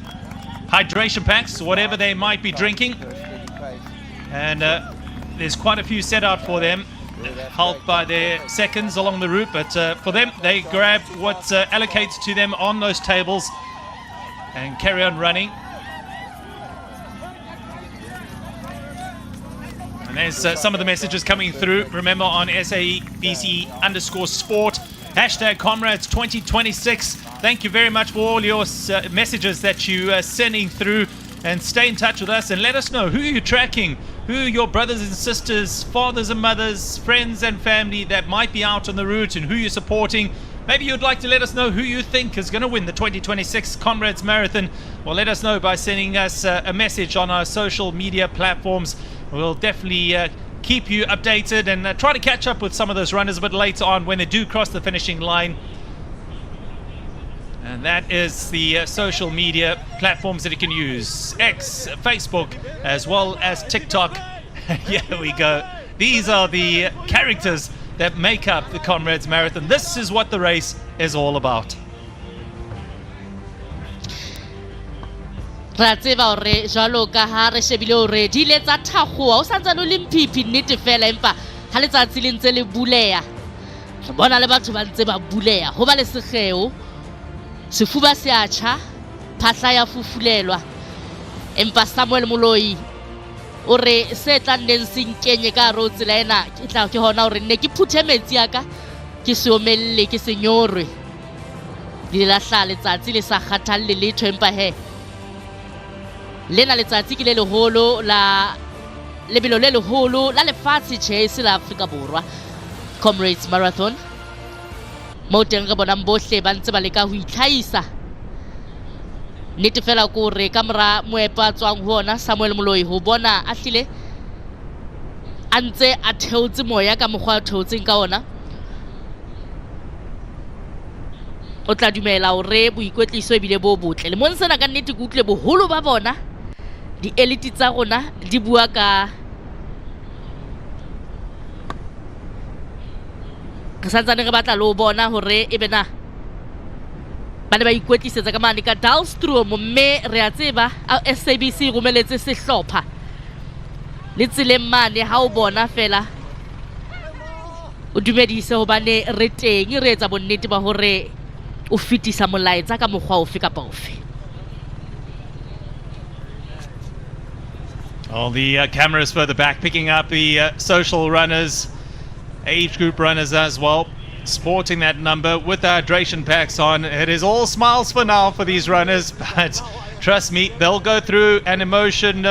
hydration packs, whatever they might be drinking. And there's quite a few set out for them, helped by their seconds along the route, but for them, they grab what's allocated to them on those tables and carry on running. And there's some of the messages coming through. Remember, on SABC_sport, hashtag Comrades 2026. Thank you very much for all your messages that you are sending through, and stay in touch with us and let us know who you're tracking, who your brothers and sisters, fathers and mothers, friends and family that might be out on the route, and who you're supporting. Maybe you'd like to let us know who you think is going to win the 2026 Comrades Marathon. Well, let us know by sending us a message on our social media platforms. We'll definitely keep you updated and try to catch up with some of those runners a bit later on when they do cross the finishing line. And that is the social media platforms that you can use. X, Facebook, as well as TikTok. Here we go. These are the characters that make up the Comrades Marathon. This is what the race is all about. Ra tseba hore jwalo ka ha re shebile hore di ile tsa thakgoa o santsane o le mphiphi nnete fela, empa ha letsatsi le ntse le buleya re bona le batho ba ntse ba buleya ho ba le sekgeo, sefuba se a tjha, phahla ya fufulelwa. Empa Samuel Molloy o re se tla nneng se nkenye ka hare ho tsela ena ke tla ke hona hore nne ke phuthe metsi aka ke se omelle ke se nyorwe di la hla letsatsi le sa kgathalle letho. Empa he lena letsatsi ke le leholo la lebelo le leholo la lefatshe tjhe la Afrika Borwa, Comrades Marathon, mo teng re bonang bohle ba ntse ba leka ho itlhaisa. Nnete fela ko re ka mora moepo a tswang ho ona Samuel Molloy ho bona a hlile a ntse a theotse moya ka mokgwa a theotseng ka ona. O tla dumela hore boikwetliso e bile bo botle le mong sena ka nnete ke utlwe boholo ba bona di elite tsa rona di bua ka re santsane re batla le ho bona hore e be na ba ne ba ikwetlisetsa ka mane ka Dalstrom, mme re a tseba SABC romeletse sehlopha le tseleng mane ha o bona fela o dumedise hobane re teng re etsa bonnete ba hore o fitisa molaetsa ka mokgwa ofe kapa ofe. All the cameras further back picking up the social runners, age group runners as well. sporting that number with the hydration packs on. It is all smiles for now for these runners, but trust me, they'll go through an emotion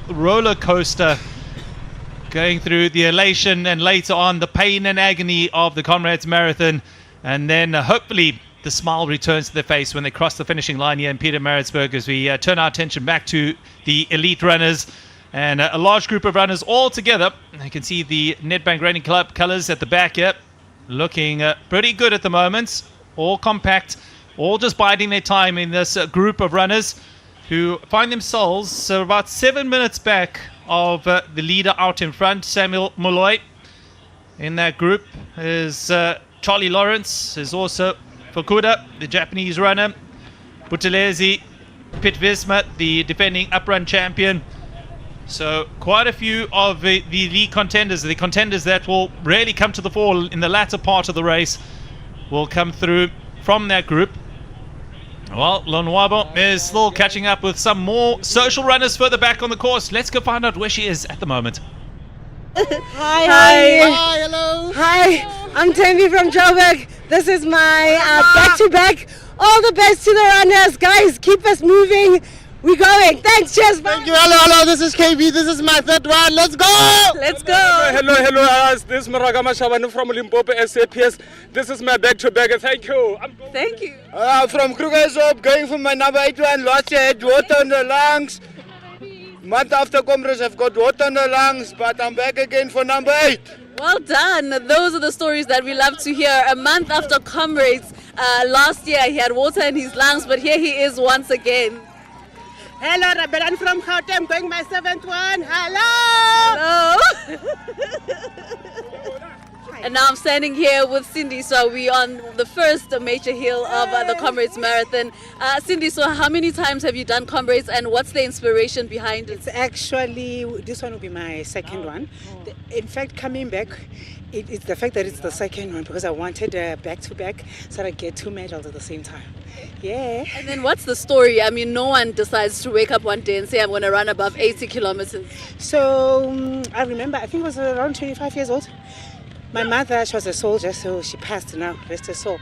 roller coaster, going through the elation and later on the pain and agony of the Comrades Marathon, and then hopefully the smile returns to their face when they cross the finishing line here in Pietermaritzburg as we turn our attention back to the elite runners. And a large group of runners all together. You can see the Nedbank Running Club colours at the back here, looking pretty good at the moment. All compact, all just biding their time in this group of runners who find themselves about 7 minutes back of the leader out in front, Samuel Molloy. In that group is Charlie Lawrence, is also Fukuda, the Japanese runner, Buthelezi Pitvisma, the defending uprun champion. So quite a few of the league contenders, the contenders that will really come to the fore in the latter part of the race, will come through from that group. Well, Lonwabo is still catching up with some more social runners further back on the course. Let's go find out where she is at the moment. Hi. Hi, hello. Hi, I'm Tembi from Joburg. This is my back-to-back. All the best to the runners. Guys, keep us moving. We're going. Thanks, cheers. Thank you. Hello. This is KB. This is my third one. Let's go. Let's go. Hello. This is Maragama Shabanu from Limpopo, SABC. This is my back-to-back. Thank you. Thank you. From Krugersdorp, going for my number 81. Last year I had water on the lungs. Month after Comrades, I've got water on the lungs, but I'm back again for number 8. Well done. Those are the stories that we love to hear. A month after Comrades, last year he had water in his lungs, but here he is once again. Hello, Rabelan from Gauteng, going my 7th one. Hello. And now I'm standing here with Cindy. So we're on the first major hill of the Comrades Marathon. Cindy, so how many times have you done Comrades and what's the inspiration behind it? It's actually, this one will be my second one. In fact, coming back, it's the fact that it's the second one because I wanted a back-to-back so I get 2 medals at the same time. Yeah. And then what's the story? I mean, no one decides to wake up one day and say, I'm going to run above 80 kilometers. So I remember, I think I was around 25 years old. My mother, she was a soldier, so she passed now, rest her soul.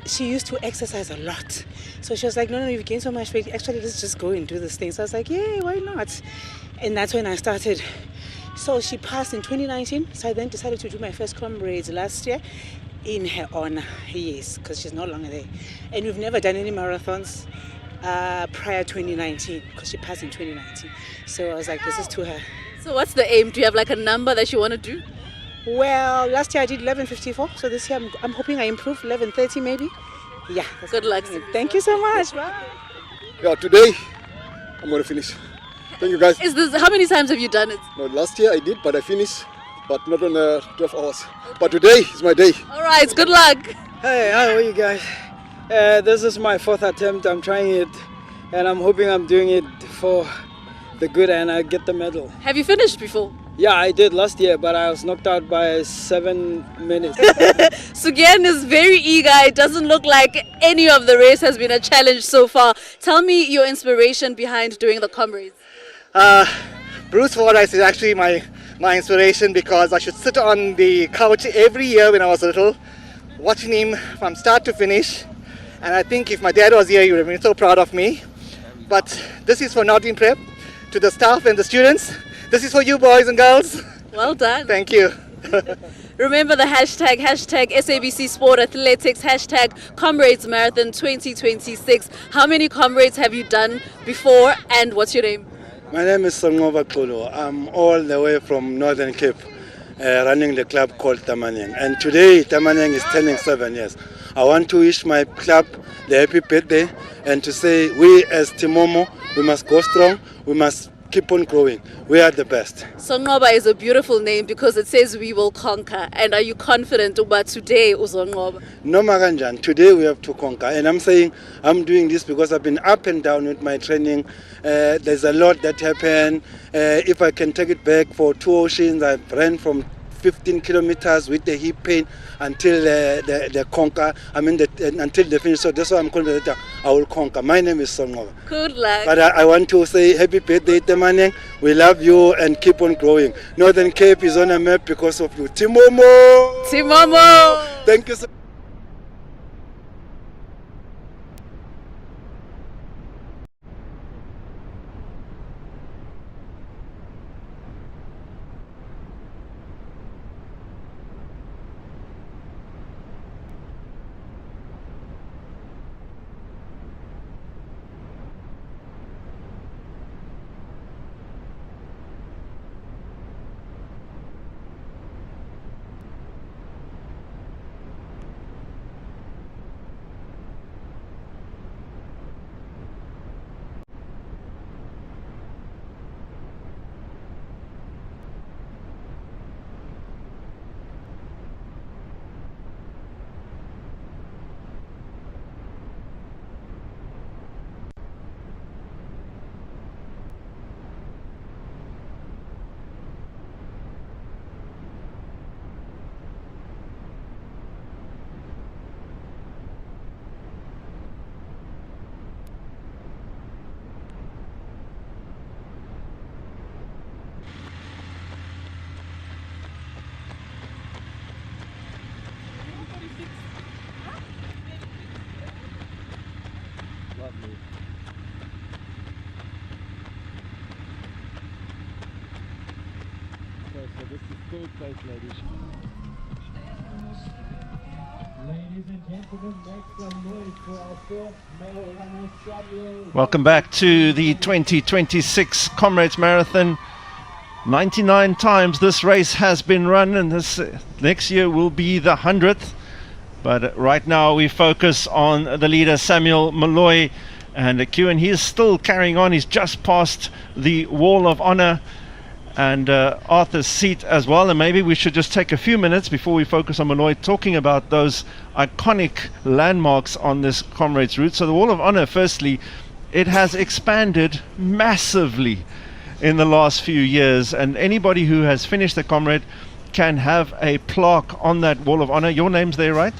She used to exercise a lot. So she was like, no, you've gained so much weight. Actually, let's just go and do this thing. So I was like, yeah, why not? And that's when I started. So she passed in 2019. So I then decided to do my first Comrades last year in her honor. Yes, because she's no longer there. And we've never done any marathons prior to 2019 because she passed in 2019. So I was like, this is to her. So what's the aim? Do you have like a number that you want to do? Well, last year I did 11:54, so this year I'm hoping I improve 11:30 maybe. Yeah. Good luck. Thank you so much. Bye. Yeah, today I'm going to finish. Thank you, guys. How many times have you done it? No, last year I did, but I finished, but not on 12 hours. But today is my day. All right, good luck. Hey, how are you guys? This is my 4th attempt. I'm trying it, and I'm hoping I'm doing it for the good and I get the medal. Have you finished before? Yeah, I did last year, but I was knocked out by 7 minutes. Sugian is very eager. It doesn't look like any of the race has been a challenge so far. Tell me your inspiration behind doing the Comrades. Bruce Fordyce is actually my inspiration because I should sit on the couch every year when I was little, watching him from start to finish. And I think if my dad was here, he would have been so proud of me. But this is for Northern Prep, to the staff and the students. This is for you boys and girls. Well done. Thank you. Remember the hashtag SABC Sport Athletics, hashtag Comrades Marathon 2026. How many Comrades have you done before and what's your name? My name is Songova Kolo. I'm all the way from Northern Cape, running the club called Tamanyang. And today Tamanyang is turning 7 years. I want to wish my club the happy birthday and to say we as Timomo, we must go strong, we must keep on growing. We are the best. Songoba is a beautiful name because it says we will conquer. And are you confident about today, Uzongoba? No Maganjan, today we have to conquer. And I'm saying I'm doing this because I've been up and down with my training. There's a lot that happened. If I can take it back for 2 oceans, I ran from 15 kilometers with the hip pain until the conquer. Until the finish. So that's why I'm confident that I will conquer. My name is Songoba. Good luck. But I want to say happy birthday, Tamanyang. We love you and keep on growing. Northern Cape is on a map because of you. Timomo! Timomo! Thank you so much. this is third place, ladies. Ladies and gentlemen, make some noise for our first male runner, Samuel. Welcome back to the 2026 Comrades Marathon. 99 times this race has been run, and this next year will be the 100th. But right now we focus on the leader, Samuel Molloy, and Kewan, he is still carrying on. He's just past the Wall of Honor and Arthur's Seat as well. And maybe we should just take a few minutes before we focus on Molloy, talking about those iconic landmarks on this Comrades route. So the Wall of Honor, firstly, it has expanded massively in the last few years, and anybody who has finished the Comrade can have a plaque on that Wall of Honor. Your name's there, right?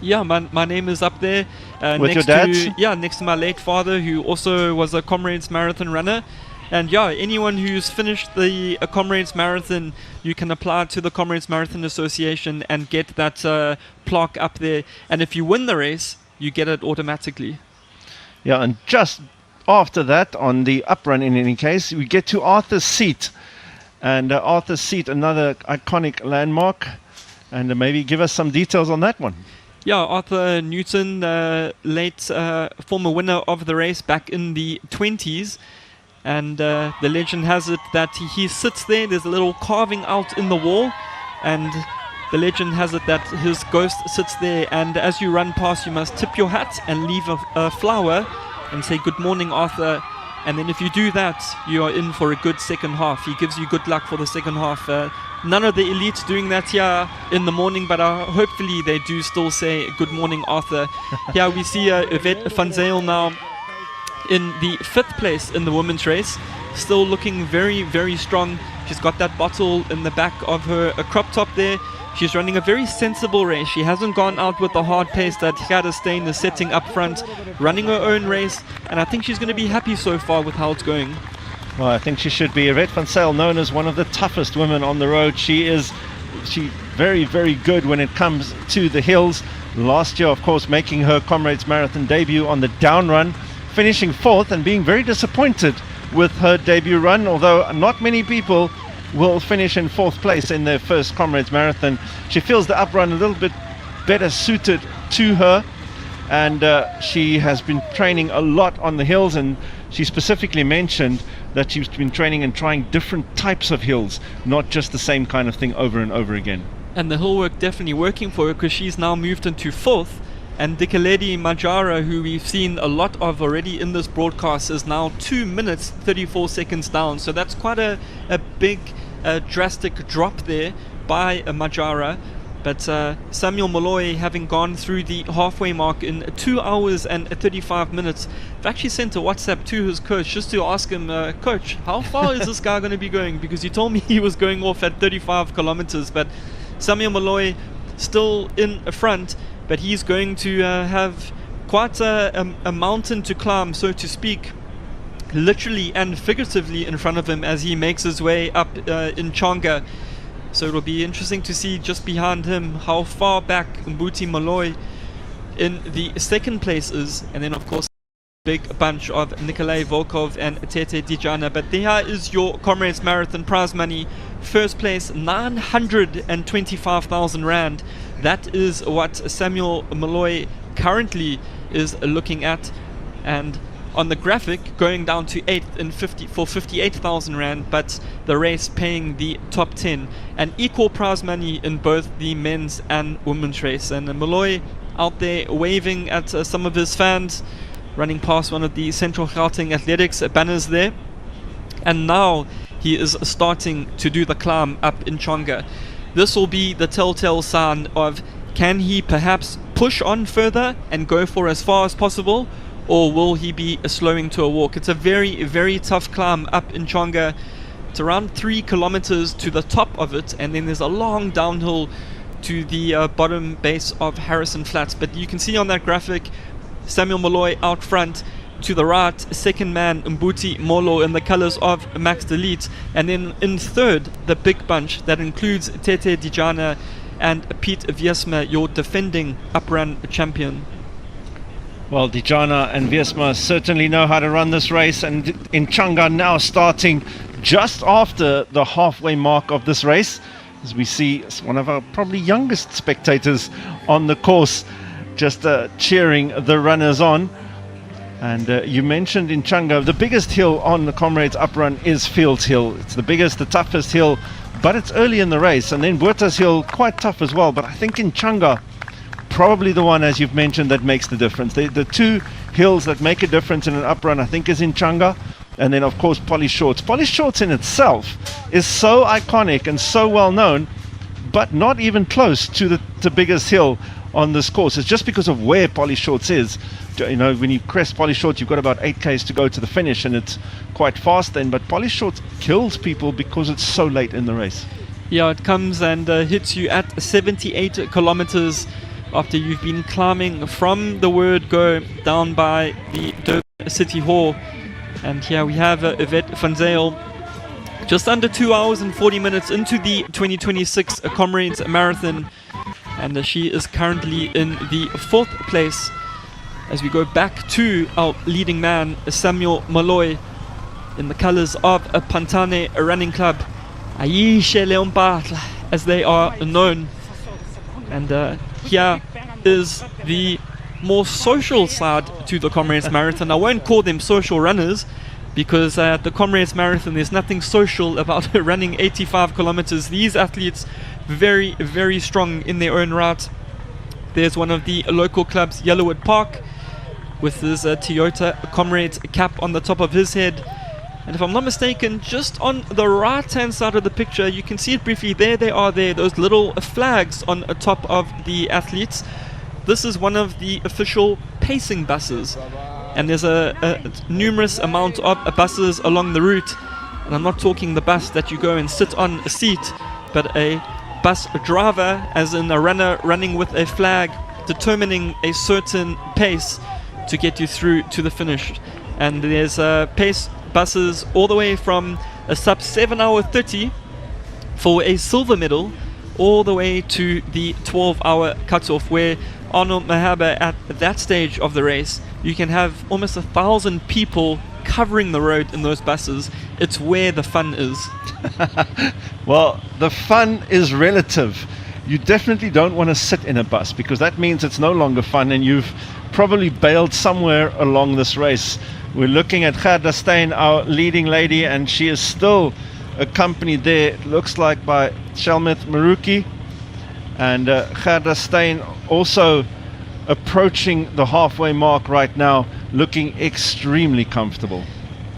Yeah, my name is up there. With your dad? Yeah, next to my late father, who also was a Comrades Marathon runner. And yeah, anyone who's finished the Comrades Marathon, you can apply to the Comrades Marathon Association and get that plaque up there. And if you win the race, you get it automatically. Yeah, and just after that, on the uprun in any case, we get to Arthur's Seat. And Arthur's Seat, another iconic landmark. And maybe give us some details on that one. Yeah, Arthur Newton, late former winner of the race back in the 20s. And the legend has it that he sits there. There's a little carving out in the wall. And the legend has it that his ghost sits there. And as you run past, you must tip your hat and leave a flower and say, "Good morning, Arthur." And then if you do that, you are in for a good second half. He gives you good luck for the second half. None of the elites doing that here in the morning, but hopefully they do still say, "Good morning, Arthur." Here we see Yvette van Zyl now in the 5th place in the women's race, still looking very, very strong. She's got that bottle in the back of her crop top there. She's running a very sensible race. She hasn't gone out with the hard pace that Gerda Steyn is setting up front, running her own race, and I think she's going to be happy so far with how it's going. Well, I think she should be. Yvette van Zyl, known as one of the toughest women on the road. She very, very good when it comes to the hills. Last year, of course, making her Comrades Marathon debut on the down run, finishing 4th and being very disappointed with her debut run, although not many people will finish in 4th place in their first Comrades Marathon. She feels the uprun a little bit better suited to her, and she has been training a lot on the hills, and she specifically mentioned that she's been training and trying different types of hills, not just the same kind of thing over and over again. And the hill work definitely working for her, because she's now moved into 4th. And Dikeledi Majara, who we've seen a lot of already in this broadcast, is now 2 minutes 34 seconds down. So that's quite a big drastic drop there by Majara. But Samuel Molloy, having gone through the halfway mark in 2 hours and 35 minutes, I've actually sent a WhatsApp to his coach just to ask him, "Coach, how far is this guy going to be going?" Because he told me he was going off at 35 kilometers. But Samuel Molloy still in front, but he's going to have quite a mountain to climb, so to speak, literally and figuratively in front of him as he makes his way up in Changa. So it'll be interesting to see just behind him how far back Mbuti Molloy in the 2nd place is, and then of course big bunch of Nikolai Volkov and Tete Dijana. But there is your Comrades Marathon prize money. First place, 925,000 Rand. That is what Samuel Molloy currently is looking at. And on the graphic, going down to 8th for 58,000 Rand, but the race paying the top 10. And equal prize money in both the men's and women's race. And Molloy out there waving at some of his fans, running past one of the Central Gauteng Athletics banners there. And now he is starting to do the climb up in Changa. This will be the telltale sign of, can he perhaps push on further and go for as far as possible, or will he be slowing to a walk? It's a very, very tough climb up in Changa. It's around 3 kilometers to the top of it, and then there's a long downhill to the bottom base of Harrison Flats. But you can see on that graphic, Samuel Molloy out front. To the right, second man Mbuti Molo in the colors of Max Delete, and then in 3rd, the big bunch that includes Tete Dijana and Piet Wiersma, your defending uprun champion. Well, Dijana and Wiersma certainly know how to run this race, and in Changa now starting just after the halfway mark of this race, as we see one of our probably youngest spectators on the course just cheering the runners on. And you mentioned in Changa, the biggest hill on the Comrades Up Run is Fields Hill. It's the biggest, the toughest hill, but it's early in the race. And then Buerta's Hill, quite tough as well. But I think in Changa, probably the one, as you've mentioned, that makes the difference. The two hills that make a difference in an up run, I think, is in Changa. And then, of course, Polly Shorts. Polly Shorts in itself is so iconic and so well known, but not even close to the biggest hill on this course. It's just because of where Polly Shorts is. You know, when you crest Polly Shorts, you've got about 8 Ks to go to the finish, and it's quite fast then. But Polly Shorts kills people because it's so late in the race. Yeah, it comes and hits you at 78 kilometers after you've been climbing from the word go down by the Durban City Hall. And here we have Yvette van Zyl, just under 2 hours and 40 minutes into the 2026 Comrades Marathon. And she is currently in the 4th place. As we go back to our leading man, Samuel Malloy, in the colors of a Pantane Running Club, Aisha Leompatla, as they are known. And here is the more social side to the Comrades Marathon. I won't call them social runners, because at the Comrades Marathon there's nothing social about running 85 kilometers. These athletes, very, very strong in their own right. There's one of the local clubs, Yellowwood Park, with his Toyota Comrades cap on the top of his head. And if I'm not mistaken, just on the right hand side of the picture, you can see it briefly, there they are there, those little flags on top of the athletes. This is one of the official pacing buses, and there's a numerous amount of buses along the route. And I'm not talking the bus that you go and sit on a seat, but a bus driver, as in a runner running with a flag determining a certain pace to get you through to the finish. And there's pace buses all the way from a sub 7 hour 30 for a silver medal, all the way to the 12-hour cutoff, where Arnold Mahaba, at that stage of the race, you can have almost 1,000 people covering the road in those buses. It's where the fun is. Well, the fun is relative. You definitely don't want to sit in a bus, because that means it's no longer fun and you've probably bailed somewhere along this race. We're looking at Gerda Steyn, our leading lady, and she is still accompanied there, it looks like, by Shelmith Maruki. And Gerda Steyn also approaching the halfway mark right now, looking extremely comfortable.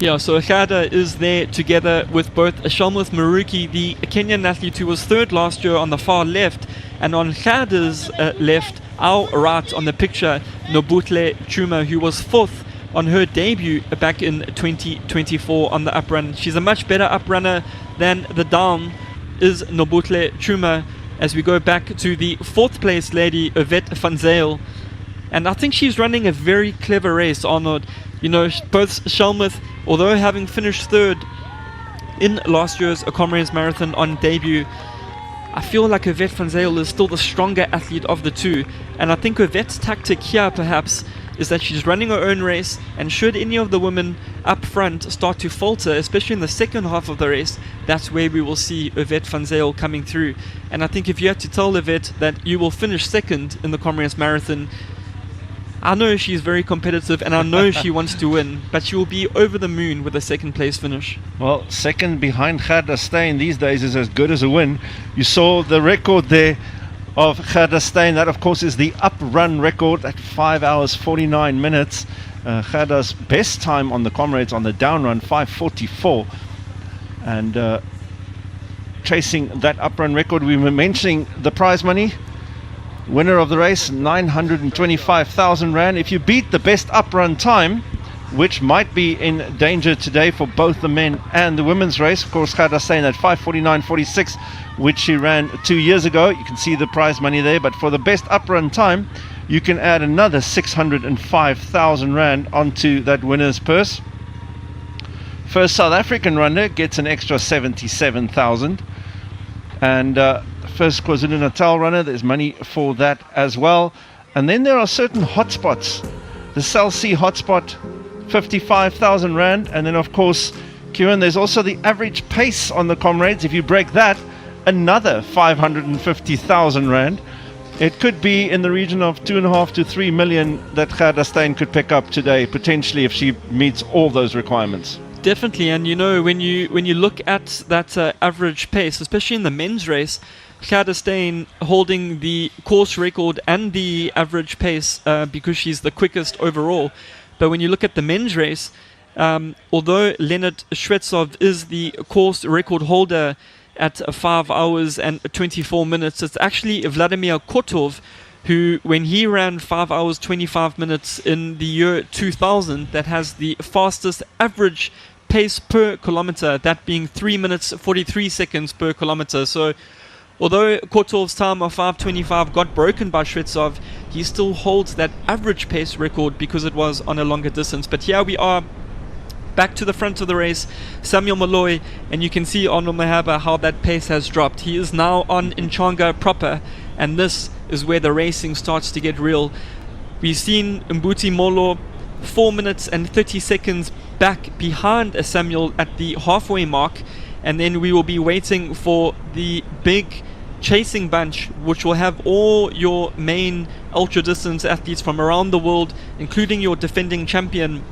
Yeah, so Gerda is there together with both Shelmith Maruki, the Kenyan athlete who was 3rd last year, on the far left, and on Gerda's left, our right on the picture, Nobutle Chuma, who was 4th on her debut back in 2024 on the up run. She's a much better up runner than the down is Nobutle Chuma. As we go back to the 4th place lady, Yvette van Zyl, and I think she's running a very clever race, Arnold. You know, both Shelmith, although having finished 3rd in last year's Comrades Marathon on debut, I feel like Yvette van Zyl is still the stronger athlete of the two. And I think Yvette's tactic here perhaps is that she's running her own race, and should any of the women up front start to falter, especially in the second half of the race, that's where we will see Yvette van Zyl coming through. And I think if you had to tell Yvette that you will finish 2nd in the Comrades Marathon, I know she's very competitive and I know she wants to win, but she will be over the moon with a 2nd place finish. Well, 2nd behind Gerda Steyn these days is as good as a win. You saw the record there of Gerda Steyn. That, of course, is the up run record at 5 hours 49 minutes. Gerda's best time on the Comrades on the down run, 5:44. And chasing that up run record, we were mentioning the prize money. Winner of the race, 925,000 Rand. If you beat the best up run time, which might be in danger today for both the men and the women's race, of course, Gerda Steyn at 5:49.46, which she ran 2 years ago. You can see the prize money there, but for the best up run time, you can add another 605,000 Rand onto that winner's purse. First South African runner gets an extra 77,000, and first KwaZulu-Natal runner, there's money for that as well. And then there are certain hotspots. The Cell C hotspot, 55,000 Rand, and then of course Kieran, there's also the average pace on the Comrades. If you break that, another 550,000 Rand. It could be in the region of 2.5 to 3 million that Gerda Steyn could pick up today, potentially, if she meets all those requirements. Definitely, and you know, when you look at that average pace, especially in the men's race, Gerda Steyn holding the course record and the average pace because she's the quickest overall. But when you look at the men's race, although Leonard Shvetsov is the course record holder at 5 hours and 24 minutes, it's actually Vladimir Kotov who, when he ran 5 hours 25 minutes in the year 2000, that has the fastest average pace per kilometer, that being 3 minutes 43 seconds per kilometer. So although Kotov's time of 5:25 got broken by Shvetsov, he still holds that average pace record because it was on a longer distance. But here we are back to the front of the race, Samuel Molloy, and you can see Arnold Mahaba how that pace has dropped. He is now on Nchanga proper, and this is where the racing starts to get real. We've seen Mbuti Molo 4 minutes and 30 seconds back behind Samuel at the halfway mark, and then we will be waiting for the big chasing bunch, which will have all your main ultra distance athletes from around the world, including your defending champion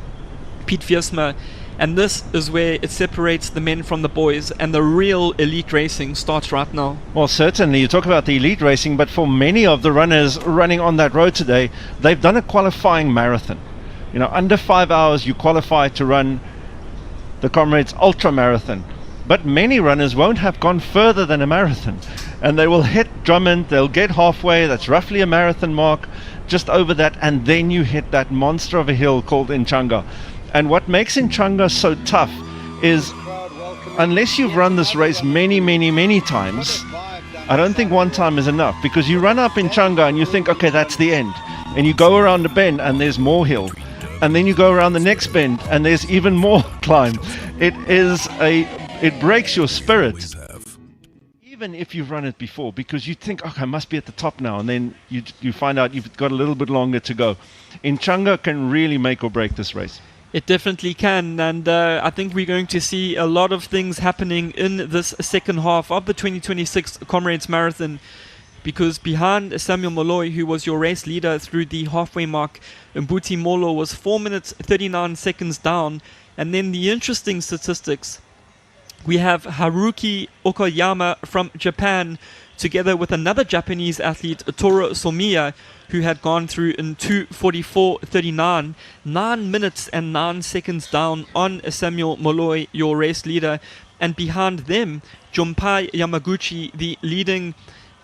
Piet Wiersma. And this is where it separates the men from the boys, and the real elite racing starts right now. Well, certainly, you talk about the elite racing, but for many of the runners running on that road today, they've done a qualifying marathon. You know, under 5 hours you qualify to run the Comrades Ultra Marathon. But many runners won't have gone further than a marathon, and they will hit Drummond, they'll get halfway, that's roughly a marathon mark, just over that, and then you hit that monster of a hill called Nchanga. And what makes Nchanga so tough is, unless you've run this race many, many, many times, I don't think one time is enough, because you run up Nchanga and you think, okay, that's the end, and you go around a bend and there's more hill, and then you go around the next bend and there's even more climb. It breaks your spirit, even if you've run it before, because you think, okay, I must be at the top now, and then you find out you've got a little bit longer to go. Nchanga can really make or break this race. It definitely can, and I think we're going to see a lot of things happening in this second half of the 2026 Comrades Marathon, because behind Samuel Molloy, who was your race leader through the halfway mark, Mbuti Molo was 4 minutes 39 seconds down. And then the interesting statistics, we have Haruki Okayama from Japan, together with another Japanese athlete, Toru Somiya, who had gone through in 2:44.39, 9 minutes and 9 seconds down on Samuel Molloy, your race leader. And behind them, Junpai Yamaguchi, the leading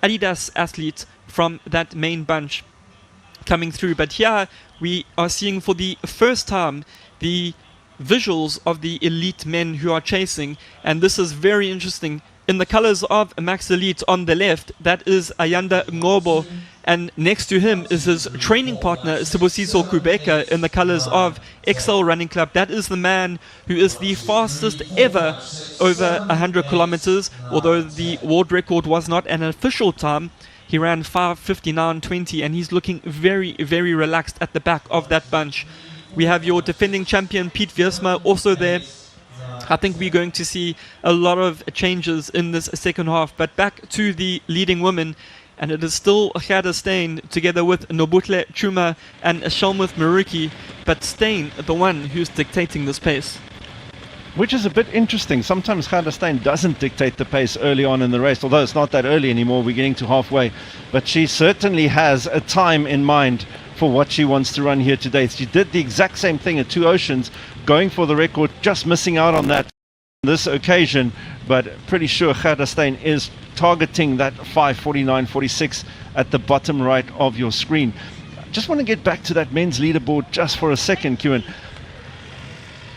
Adidas athlete from that main bunch, coming through. But here we are seeing for the first time the visuals of the elite men who are chasing, and this is very interesting. In the colors of Max Elite on the left, that is Ayanda Ngobo, and next to him is his training partner Sibusiso Kubeka in the colors of Excel Running Club. That is the man who is the fastest ever over 100 kilometers, although the world record was not an official time. He ran 5:59.20, and he's looking very, very relaxed at the back of that bunch. We have your defending champion Piet Wiersma also there. I think we're going to see a lot of changes in this second half. But back to the leading women, and it is still Gerda Steyn together with Nobutle Chuma and Shelmuth Maruki, but Steyn the one who's dictating this pace. Which is a bit interesting. Sometimes Gerda Steyn doesn't dictate the pace early on in the race, although it's not that early anymore, we're getting to halfway. But she certainly has a time in mind for what she wants to run here today. She did the exact same thing at Two Oceans, going for the record, just missing out on that on this occasion, but pretty sure Gerda Steyn is targeting that 5:49.46 at the bottom right of your screen. Just want to get back to that men's leaderboard just for a second, Kieran.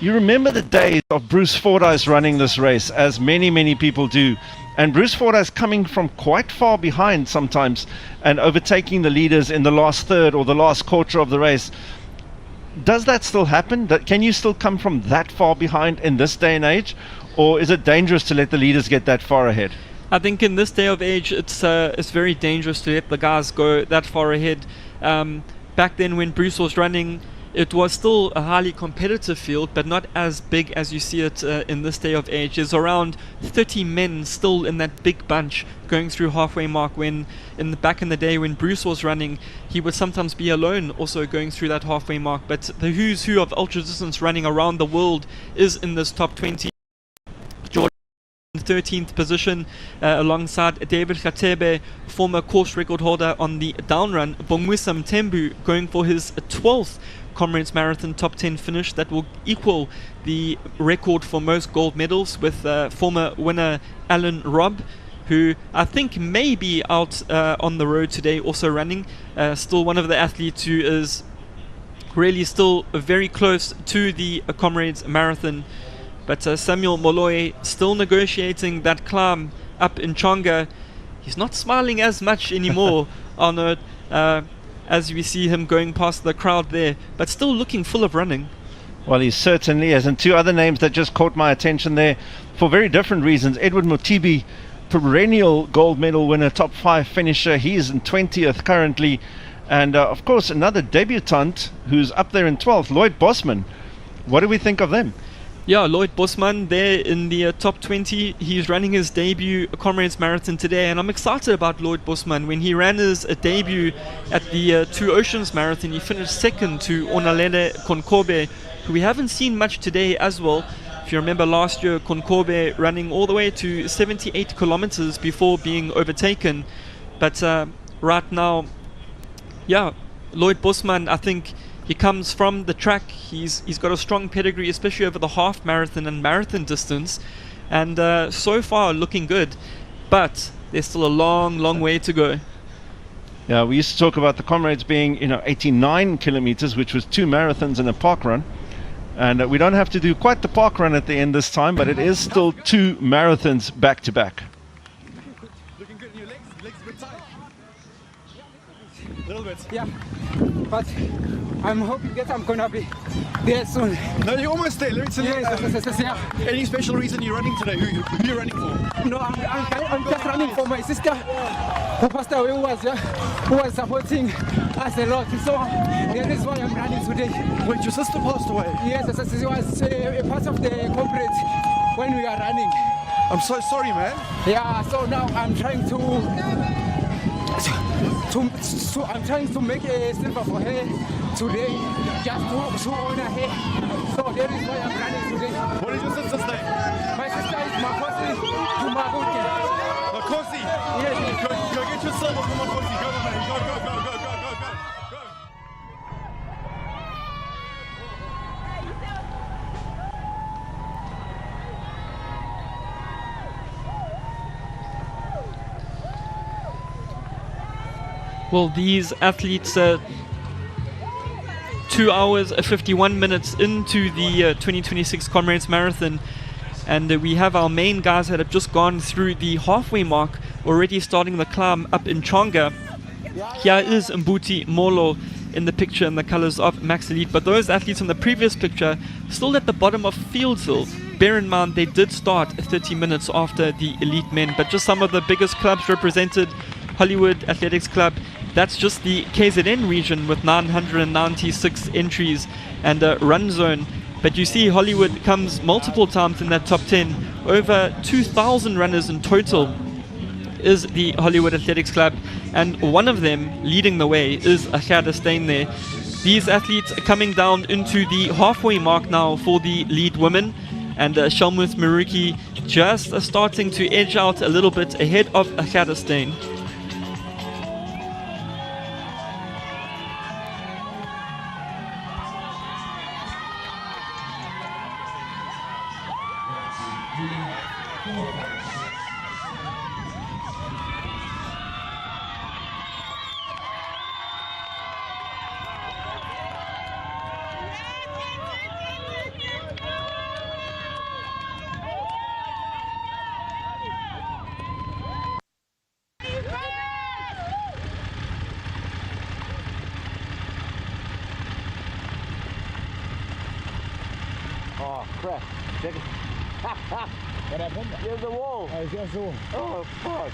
You remember the days of Bruce Fordyce running this race, as many people do, and Bruce Fordyce coming from quite far behind sometimes and overtaking the leaders in the last third or the last quarter of the race. Does that still happen? Can you still come from that far behind in this day and age, or is it dangerous to let the leaders get that far ahead? I think in this day of age, it's very dangerous to let the guys go that far ahead. Back then when Bruce was running, it was still a highly competitive field, but not as big as you see it in this day of age. There's around 30 men still in that big bunch going through halfway mark, when back in the day when Bruce was running, he would sometimes be alone also going through that halfway mark. But the who's who of ultra distance running around the world is in this top 20. George 13th position alongside David Khatebe, former course record holder on the down run. Bongwisa Mthembu going for his 12th Comrades Marathon top 10 finish. That will equal the record for most gold medals with former winner Alan Robb, who I think may be out on the road today also running. Still one of the athletes who is really still very close to the Comrades Marathon. But Samuel Molloy still negotiating that climb up in Chonga. He's not smiling as much anymore, Arnold, as we see him going past the crowd there, but still looking full of running. Well, he certainly is. And two other names that just caught my attention there for very different reasons. Edward Motibi, perennial gold medal winner, top 5 finisher. He is in 20th currently. And of course, another debutant who's up there in 12th, Lloyd Bosman. What do we think of them? Yeah, Lloyd Bosman there in the top 20. He's running his debut Comrades Marathon today, and I'm excited about Lloyd Bosman. When he ran his debut at the Two Oceans Marathon, he finished second to Onalele Konkobe, who we haven't seen much today as well. If you remember last year, Konkobe running all the way to 78 kilometers before being overtaken. But right now, yeah, Lloyd Bosman, I think he comes from the track. He's got a strong pedigree, especially over the half marathon and marathon distance, and so far looking good. But there's still a long way to go. Yeah, we used to talk about the Comrades being 89 kilometers, which was 2 marathons and a park run. And we don't have to do quite the park run at the end this time, but it is still 2 marathons back to back. Looking good in your legs. Legs a bit tight. A little bit. Yeah, but I'm hoping that I'm gonna be there soon. No, you're almost there. Let me tell you. Yes, yeah. Any special reason you're running today? Who are you running for? No, I'm just running for my sister who passed away, who was supporting us a lot. So that is why I'm running today. Wait, your sister passed away? Yes, she was a part of the Comrades when we are running. I'm so sorry, man. Yeah, so now I'm trying I'm trying to make a silver for her today, just to honor her. So that is why I'm running today. What is your sister's name? My sister is Makosi Kumabuke. Makosi? Yes. Go get your silver from Makosi. Go, man. Go. Well, these athletes 2 hours 51 minutes into the 2026 Comrades Marathon, and we have our main guys that have just gone through the halfway mark, already starting the climb up in Chonga. Here is Mbuti Molo in the picture in the colors of Max Elite, but those athletes in the previous picture still at the bottom of Fieldsville. Bear in mind they did start 30 minutes after the elite men, but just some of the biggest clubs represented. Hollywood Athletics Club, that's just the KZN region with 996 entries, and Run Zone. But you see Hollywood comes multiple times in that top 10. Over 2,000 runners in total is the Hollywood Athletics Club, and one of them leading the way is Achada Stein there. These athletes are coming down into the halfway mark now for the lead women, and Shelmuth Maruki just starting to edge out a little bit ahead of Achada Stein. Oh crap. Check it. What happened? There's a wall. Oh, there's a wall. Oh fuck.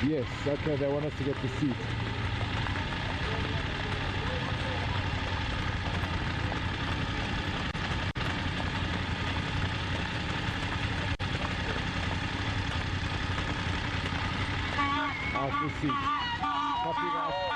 Yes, okay, they want us to get the seat. How's the seat? Copy that.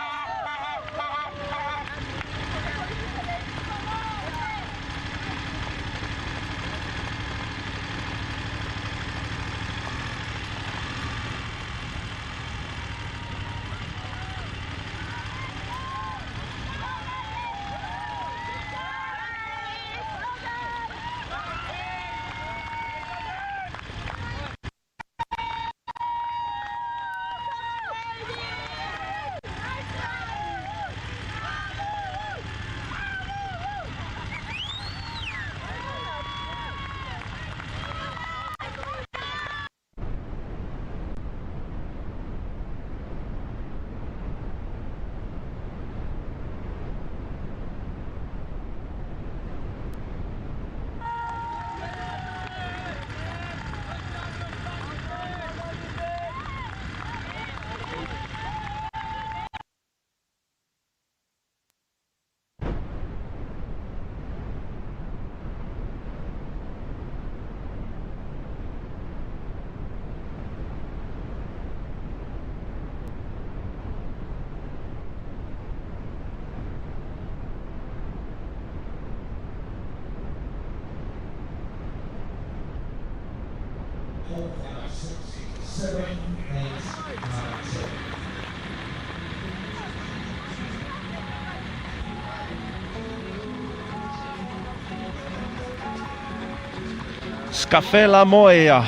Scafela Moya,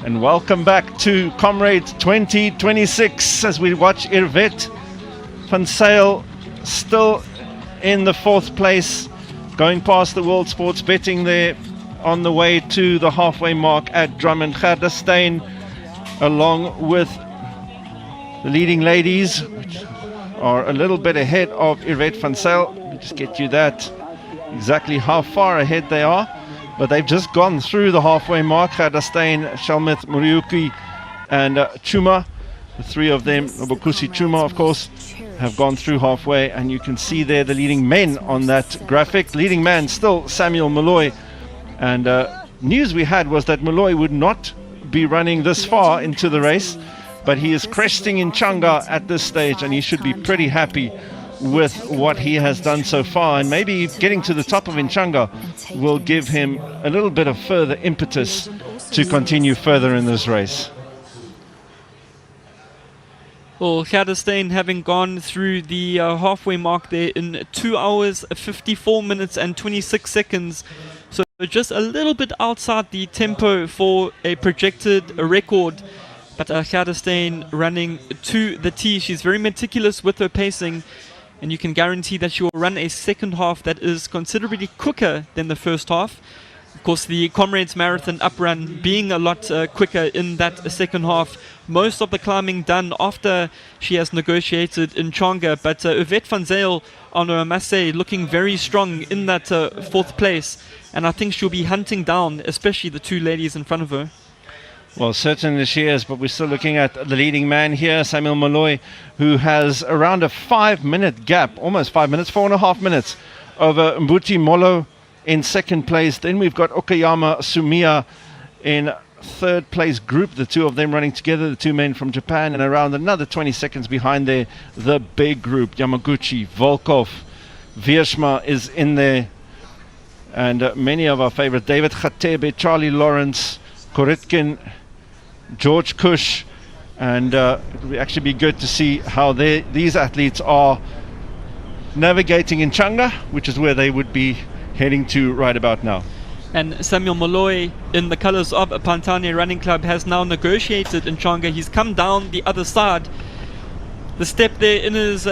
and welcome back to Comrades 2026 as we watch Irvet van Zyl still in the 4th place, going past the World Sports Betting there on the way to the halfway mark at Drummond. Gerdestein along with the leading ladies, which are a little bit ahead of Irvet van Zyl. Let me just get you that exactly how far ahead they are. But they've just gone through the halfway mark. Gerdestein, Shelmith, Muriuki and Chuma. The three of them, Obokusi Chuma of course, have gone through halfway. And you can see there the leading men on that graphic. Leading man still Samuel Malloy. And news we had was that Malloy would not be running this far into the race. But he is cresting in Changa at this stage. And he should be pretty happy with what he has done so far, and maybe getting to the top of Inchanga will give him a little bit of further impetus to continue further in this race. Well, Gerdestein having gone through the halfway mark there in 2 hours, 54 minutes and 26 seconds. So just a little bit outside the tempo for a projected record. But Gerdestein running to the T. She's very meticulous with her pacing. And you can guarantee that she will run a second half that is considerably quicker than the first half. Of course, the Comrades Marathon uprun being a lot quicker in that second half. Most of the climbing done after she has negotiated in Changa. But Irvet van Zyl, I must say, looking very strong in that 4th place. And I think she'll be hunting down, especially the two ladies in front of her. Well, certainly she is, but we're still looking at the leading man here, Samuel Malloy, who has around a 5-minute gap, almost 5 minutes, 4.5 minutes, over Mbuti Molo in 2nd place. Then we've got Okayama Sumiya in 3rd place group, the two of them running together, the two men from Japan, and around another 20 seconds behind there, the big group, Yamaguchi, Volkov, Vierschma is in there, and many of our favorites, David Khatebe, Charlie Lawrence, Koritkin, George Cush, and it will actually be good to see how these athletes are navigating in Changa, which is where they would be heading to right about now. And Samuel Malloy, in the colours of Pantane Running Club, has now negotiated in Changa. He's come down the other side. The step there in his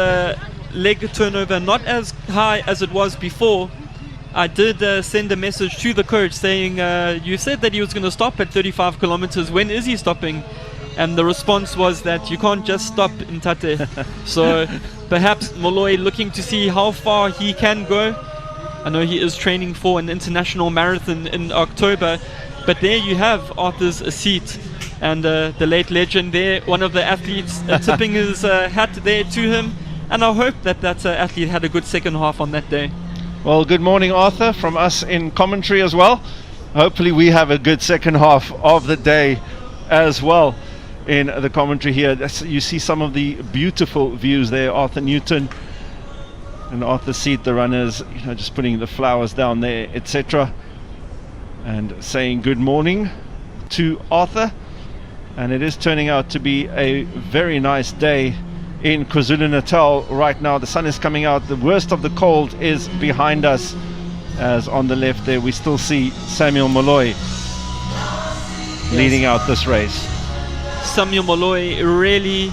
leg turnover not as high as it was before. I did send a message to the coach saying, you said that he was going to stop at 35 kilometers. When is he stopping? And the response was that you can't just stop in Tate. So perhaps Malloy looking to see how far he can go. I know he is training for an international marathon in October. But there you have Arthur's seat. and the late legend there, one of the athletes, tipping his hat there to him. And I hope that athlete had a good second half on that day. Well, good morning, Arthur, from us in commentary as well. Hopefully we have a good second half of the day as well in the commentary here. You see some of the beautiful views there. Arthur Newton and Arthur Seat, the runners, just putting the flowers down there, etc., and saying good morning to Arthur. And it is turning out to be a very nice day in KwaZulu-Natal right now. The sun is coming out. The worst of the cold is behind us, as on the left there we still see Samuel Molloy leading out this race. Samuel Molloy really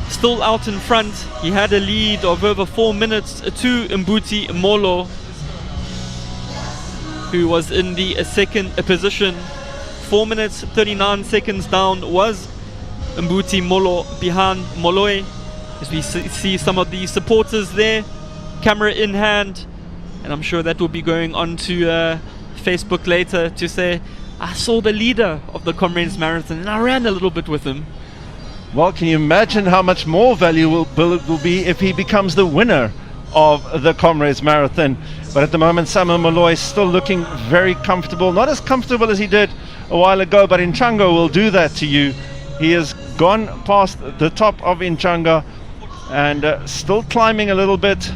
still out in front. He had a lead of over 4 minutes to Mbuti Molo, who was in the second position. 4 minutes 39 seconds down was Mbuti Molo behind Molloy. As we see some of the supporters there, camera in hand, and I'm sure that will be going on to Facebook later to say, I saw the leader of the Comrades Marathon and I ran a little bit with him. Well, can you imagine how much more valuable it will be if he becomes the winner of the Comrades Marathon? But at the moment, Samuel Molloy is still looking very comfortable. Not as comfortable as he did a while ago, but Inchanga will do that to you. He has gone past the top of Inchanga and still climbing a little bit.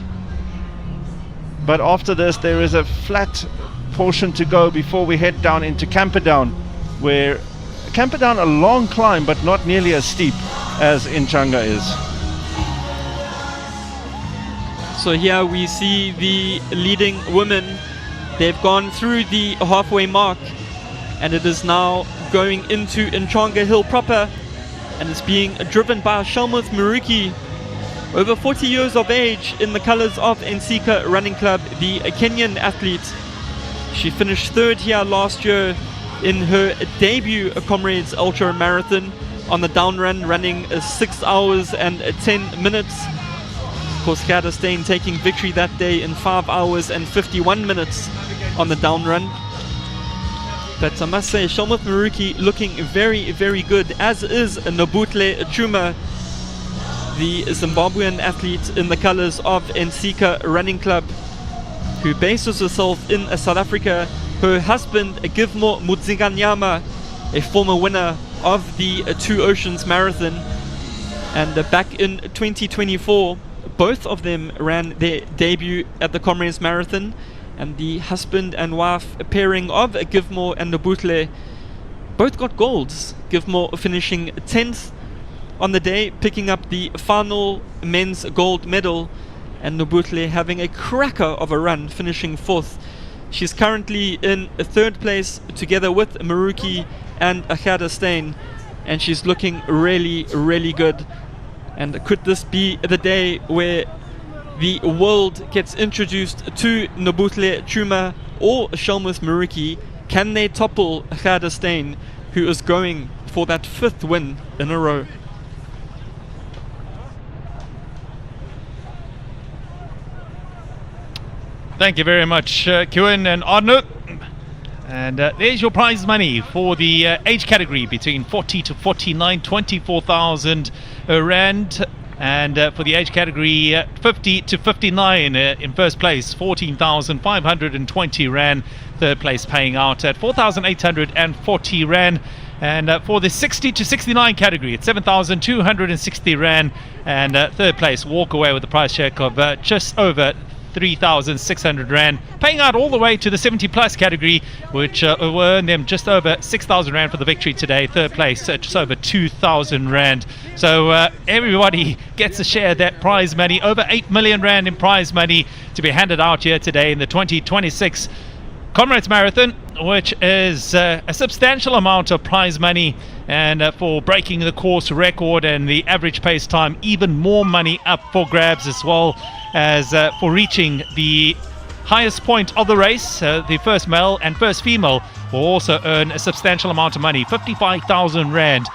But after this, there is a flat portion to go before we head down into Camperdown, where Camperdown a long climb, but not nearly as steep as Inchanga is. So here we see the leading women. They've gone through the halfway mark, and it is now going into Inchanga Hill proper, and it's being driven by Shalmuth Maruki, over 40 years of age, in the colors of Ensika Running Club, the Kenyan athlete. She finished third here last year in her debut Comrades Ultra Marathon on the down run, running 6 hours and 10 minutes. Of course, Gerda Steyn taking victory that day in 5 hours and 51 minutes on the down run. But I must say, Shalmuth Maruki looking very, very good, as is Nobutle Chuma, the Zimbabwean athlete in the colors of Ensika Running Club, who bases herself in South Africa. Her husband, Givmo Mudzinganyama, a former winner of the Two Oceans Marathon. And back in 2024, both of them ran their debut at the Comrades Marathon. And the husband and wife pairing of Givmo and Nobutle both got golds. Givmo finishing 10th on the day, picking up the final men's gold medal, and Nobutle having a cracker of a run, finishing 4th. She's currently in 3rd place together with Maruki and Gerda Steyn, and she's looking really, really good. And could this be the day where the world gets introduced to Nobutle Chuma or Shalmuth Maruki? Can they topple Gerda Steyn, who is going for that 5th win in a row? Thank you very much, Kieran and Arno. And there's your prize money for the age category between 40 to 49, 24,000 Rand. And for the age category 50 to 59 in first place, 14,520 Rand. Third place paying out at 4,840 Rand. And for the 60 to 69 category, it's 7,260 Rand. And third place walk away with a prize check of just over 3,600 Rand, paying out all the way to the 70 plus category, which will earn them just over 6,000 Rand for the victory today. Third place just over 2,000 Rand. So everybody gets a share of that prize money, over 8 million Rand in prize money to be handed out here today in the 2026 Comrades Marathon, which is a substantial amount of prize money, and for breaking the course record and the average pace time, even more money up for grabs, as well as for reaching the highest point of the race. The first male and first female will also earn a substantial amount of money, 55,000 Rand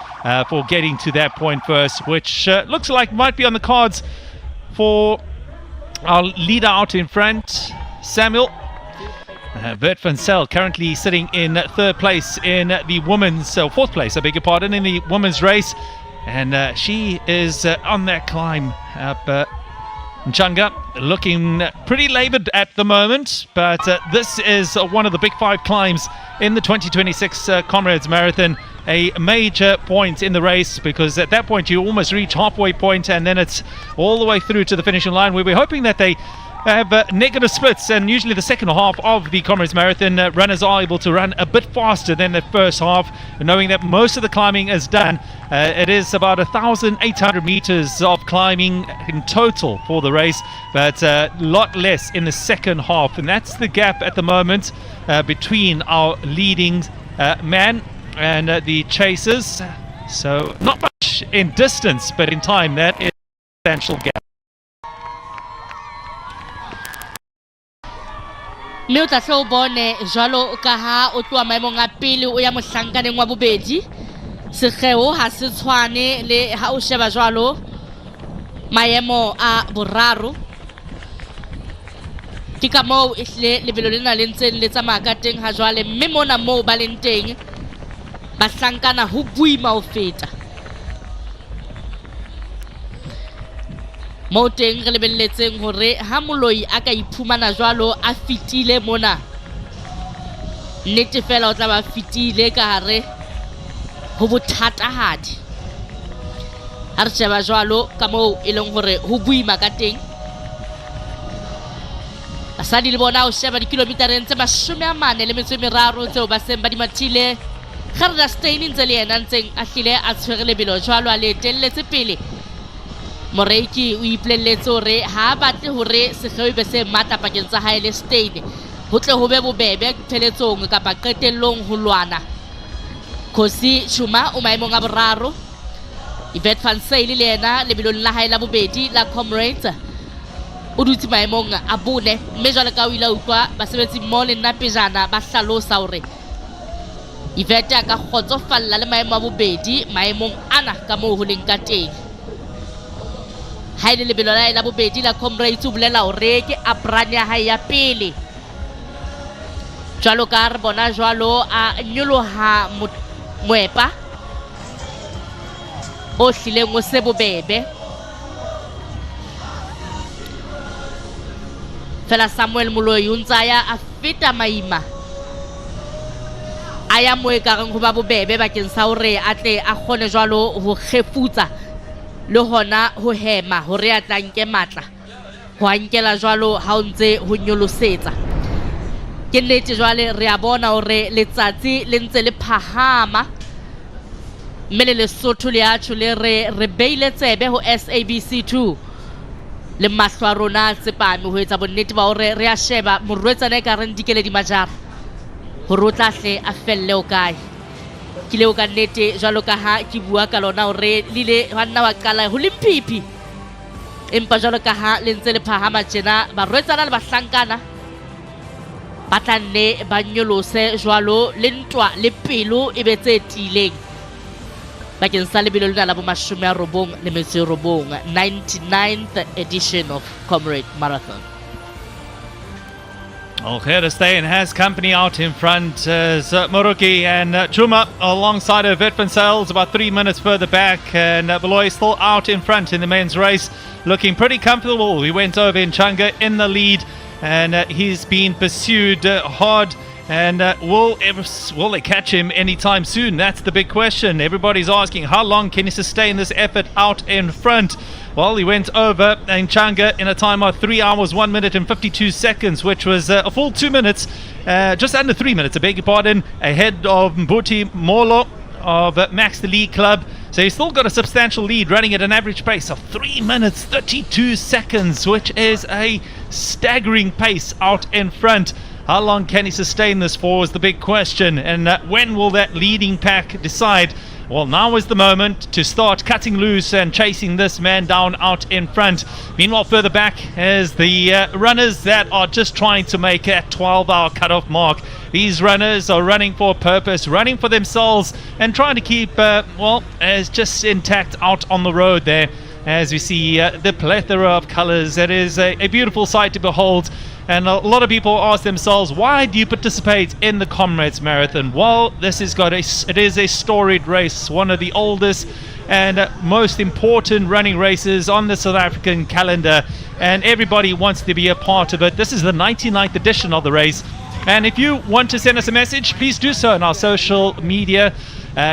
for getting to that point first, which looks like might be on the cards for our leader out in front, Samuel. Bert van Zel currently sitting in third place in the women's, fourth place, I beg your pardon, in the women's race. And she is on that climb up Nchanga, looking pretty laboured at the moment. But this is one of the big 5 climbs in the 2026 Comrades Marathon. A major point in the race, because at that point you almost reach halfway point, and then it's all the way through to the finishing line. We're hoping that they have negative splits, and usually the second half of the Comrades Marathon runners are able to run a bit faster than the first half, knowing that most of the climbing is done. It is about 1,800 meters of climbing in total for the race, but a lot less in the second half, and that's the gap at the moment between our leading man and the chasers. So not much in distance, but in time that is a substantial gap. mme o tla hle o bone jwalo ka ha o tloa maemong a pele o ya mohlankaneng wa bobedi. Sekgeo ha se tshwane le ha o sheba jwalo maemo a boraro. Ke ka moo ehlile lebelo lena le ntseng le tsamaya ka teng ha jwale, mme mona moo ba leng teng bahlankana ho boima ho feta. Moo teng re lebelletseng hore ha moloi a ka iphumana jwalo a fitile mona, nnete fela o tla ba fitile ka hare ho bothatahadi. Ha re sheba jwalo ka moo e leng hore ho boima ka teng, basadi le bona o sheba dikilometereng tse 43 tseo ba seng ba di mathile. Gerda Steyn ntse le yena ntseng a hlile a tshwere lebelo jwalo a le telletse pele. Moreiki o ipolelletse hore ha a batle hore sekgeo be se matla pakeng tsa hae le Steyn, ho tle ho be bobebe pheletsong kapa qetellong ho lwana. Khosi Chuma o maemong a boraro, Yvette van Zyl le yena lebelong la hae la bobedi la Comrades o dutse maemong a bone, mme jwale ka o ile utlwa basebetsi mmoho le nna pejana ba hlalosa hore Yvette a ka kgotsofalla le maemo a bobedi maemong ana ka moo ho leng ka teng. Ha ile lebelo la hae la bobedi la Comrades o bolela hore ke apron ya hae ya pele. Jwalo ka re bona jwalo a nyoloha moepa o hlileng o se bobebe. Fela Samuel Moloi o ntsaya a feta maima, a ya mo ekareng ho ba bobebe bakeng sa hore a tle a kgone jwalo ho khefutsa le hona ho hema hore a tla nke matla ho ankela jwalo ha o ntse ho nyolosetsa. Ke nnete jwale re a bona hore letsatsi le ntse le phahama, mme le Lesotho le a tjho le re beile tsebe ho SABC2 le mahlo a rona tsepame ho etsa bonnete ba hore re a sheba morwetsana e ka reng dikele di majara hore o tla hle a felle o kae. Ke leo ka nnete jwalo ka ha ke bua ka lona hore lile hwanna wa qala ho le pipi, empa jwalo ka ha le ntse le phahama tjena barwetsana le bahlankana ba tla nne ba nyolose jwalo le ntwa le pelo e be tse tileng bakeng sa lebelo lena la bo 99, 99th edition of Comrade Marathon. Well, Gerda Steyn has company out in front as Moroki and Chuma alongside of Yvette van Zyl about 3 minutes further back, and Beloy still out in front in the men's race, looking pretty comfortable. He went over in Changa in the lead, and he's been pursued hard. And will they catch him anytime soon? That's the big question. Everybody's asking, how long can he sustain this effort out in front? Well, he went over in Changa in a time of 3 hours, 1 minute and 52 seconds, which was a full 2 minutes, just under 3 minutes, I beg your pardon, ahead of Mbuti Molo of Max the League Club. So he's still got a substantial lead, running at an average pace of 3 minutes 32 seconds, which is a staggering pace out in front. How long can he sustain this for is the big question, and when will that leading pack decide? Well, now is the moment to start cutting loose and chasing this man down out in front. Meanwhile, further back is the runners that are just trying to make that 12-hour cutoff mark. These runners are running for a purpose, running for themselves, and trying to keep, as just intact out on the road there. as we see the plethora of colors. It is a beautiful sight to behold. And a lot of people ask themselves, why do you participate in the Comrades Marathon? Well, it is a storied race, one of the oldest and most important running races on the South African calendar, and everybody wants to be a part of it. This is the 99th edition of the race, and if you want to send us a message, please do so on our social media.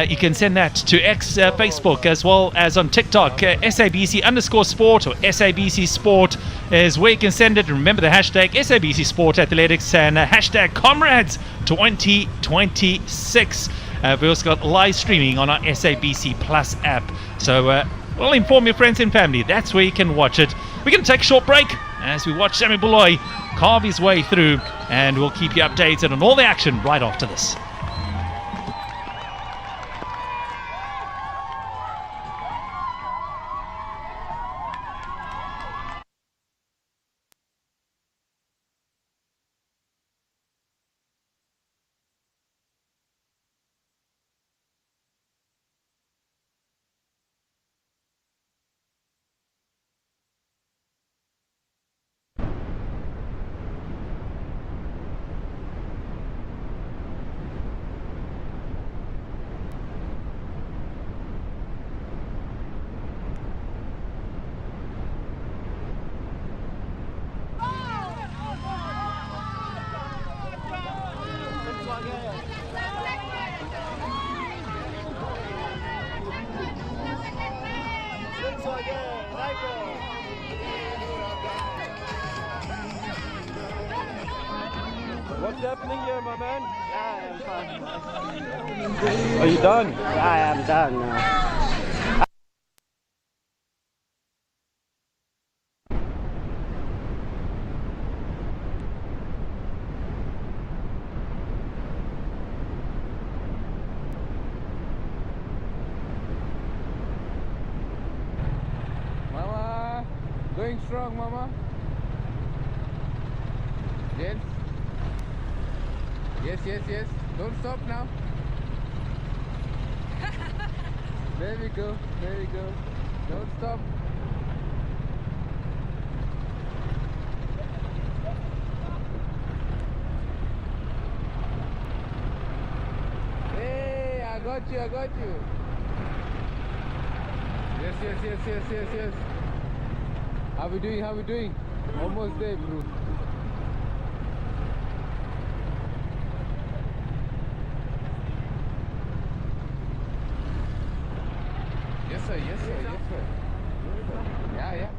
You can send that to Facebook, as well as on TikTok. SABC_sport or SABC Sport is where you can send it. Remember the hashtag SABC Sport Athletics and hashtag Comrades 2026. We've also got live streaming on our SABC Plus app. So we'll inform your friends and family. That's where you can watch it. We're going to take a short break as we watch Sammy Baloyi carve his way through, and we'll keep you updated on all the action right after this. What's happening here, my man? Are you done? I am done now. Mama, going strong, Mama. Yes. Yes, yes, yes. Don't stop now. There we go. There we go. Don't stop. Hey, I got you. I got you. Yes, yes, yes, yes, yes, yes. How we doing? How we doing? Almost there, bro. Yes, sir. Yes, sir. Yes, sir. Yeah, yeah.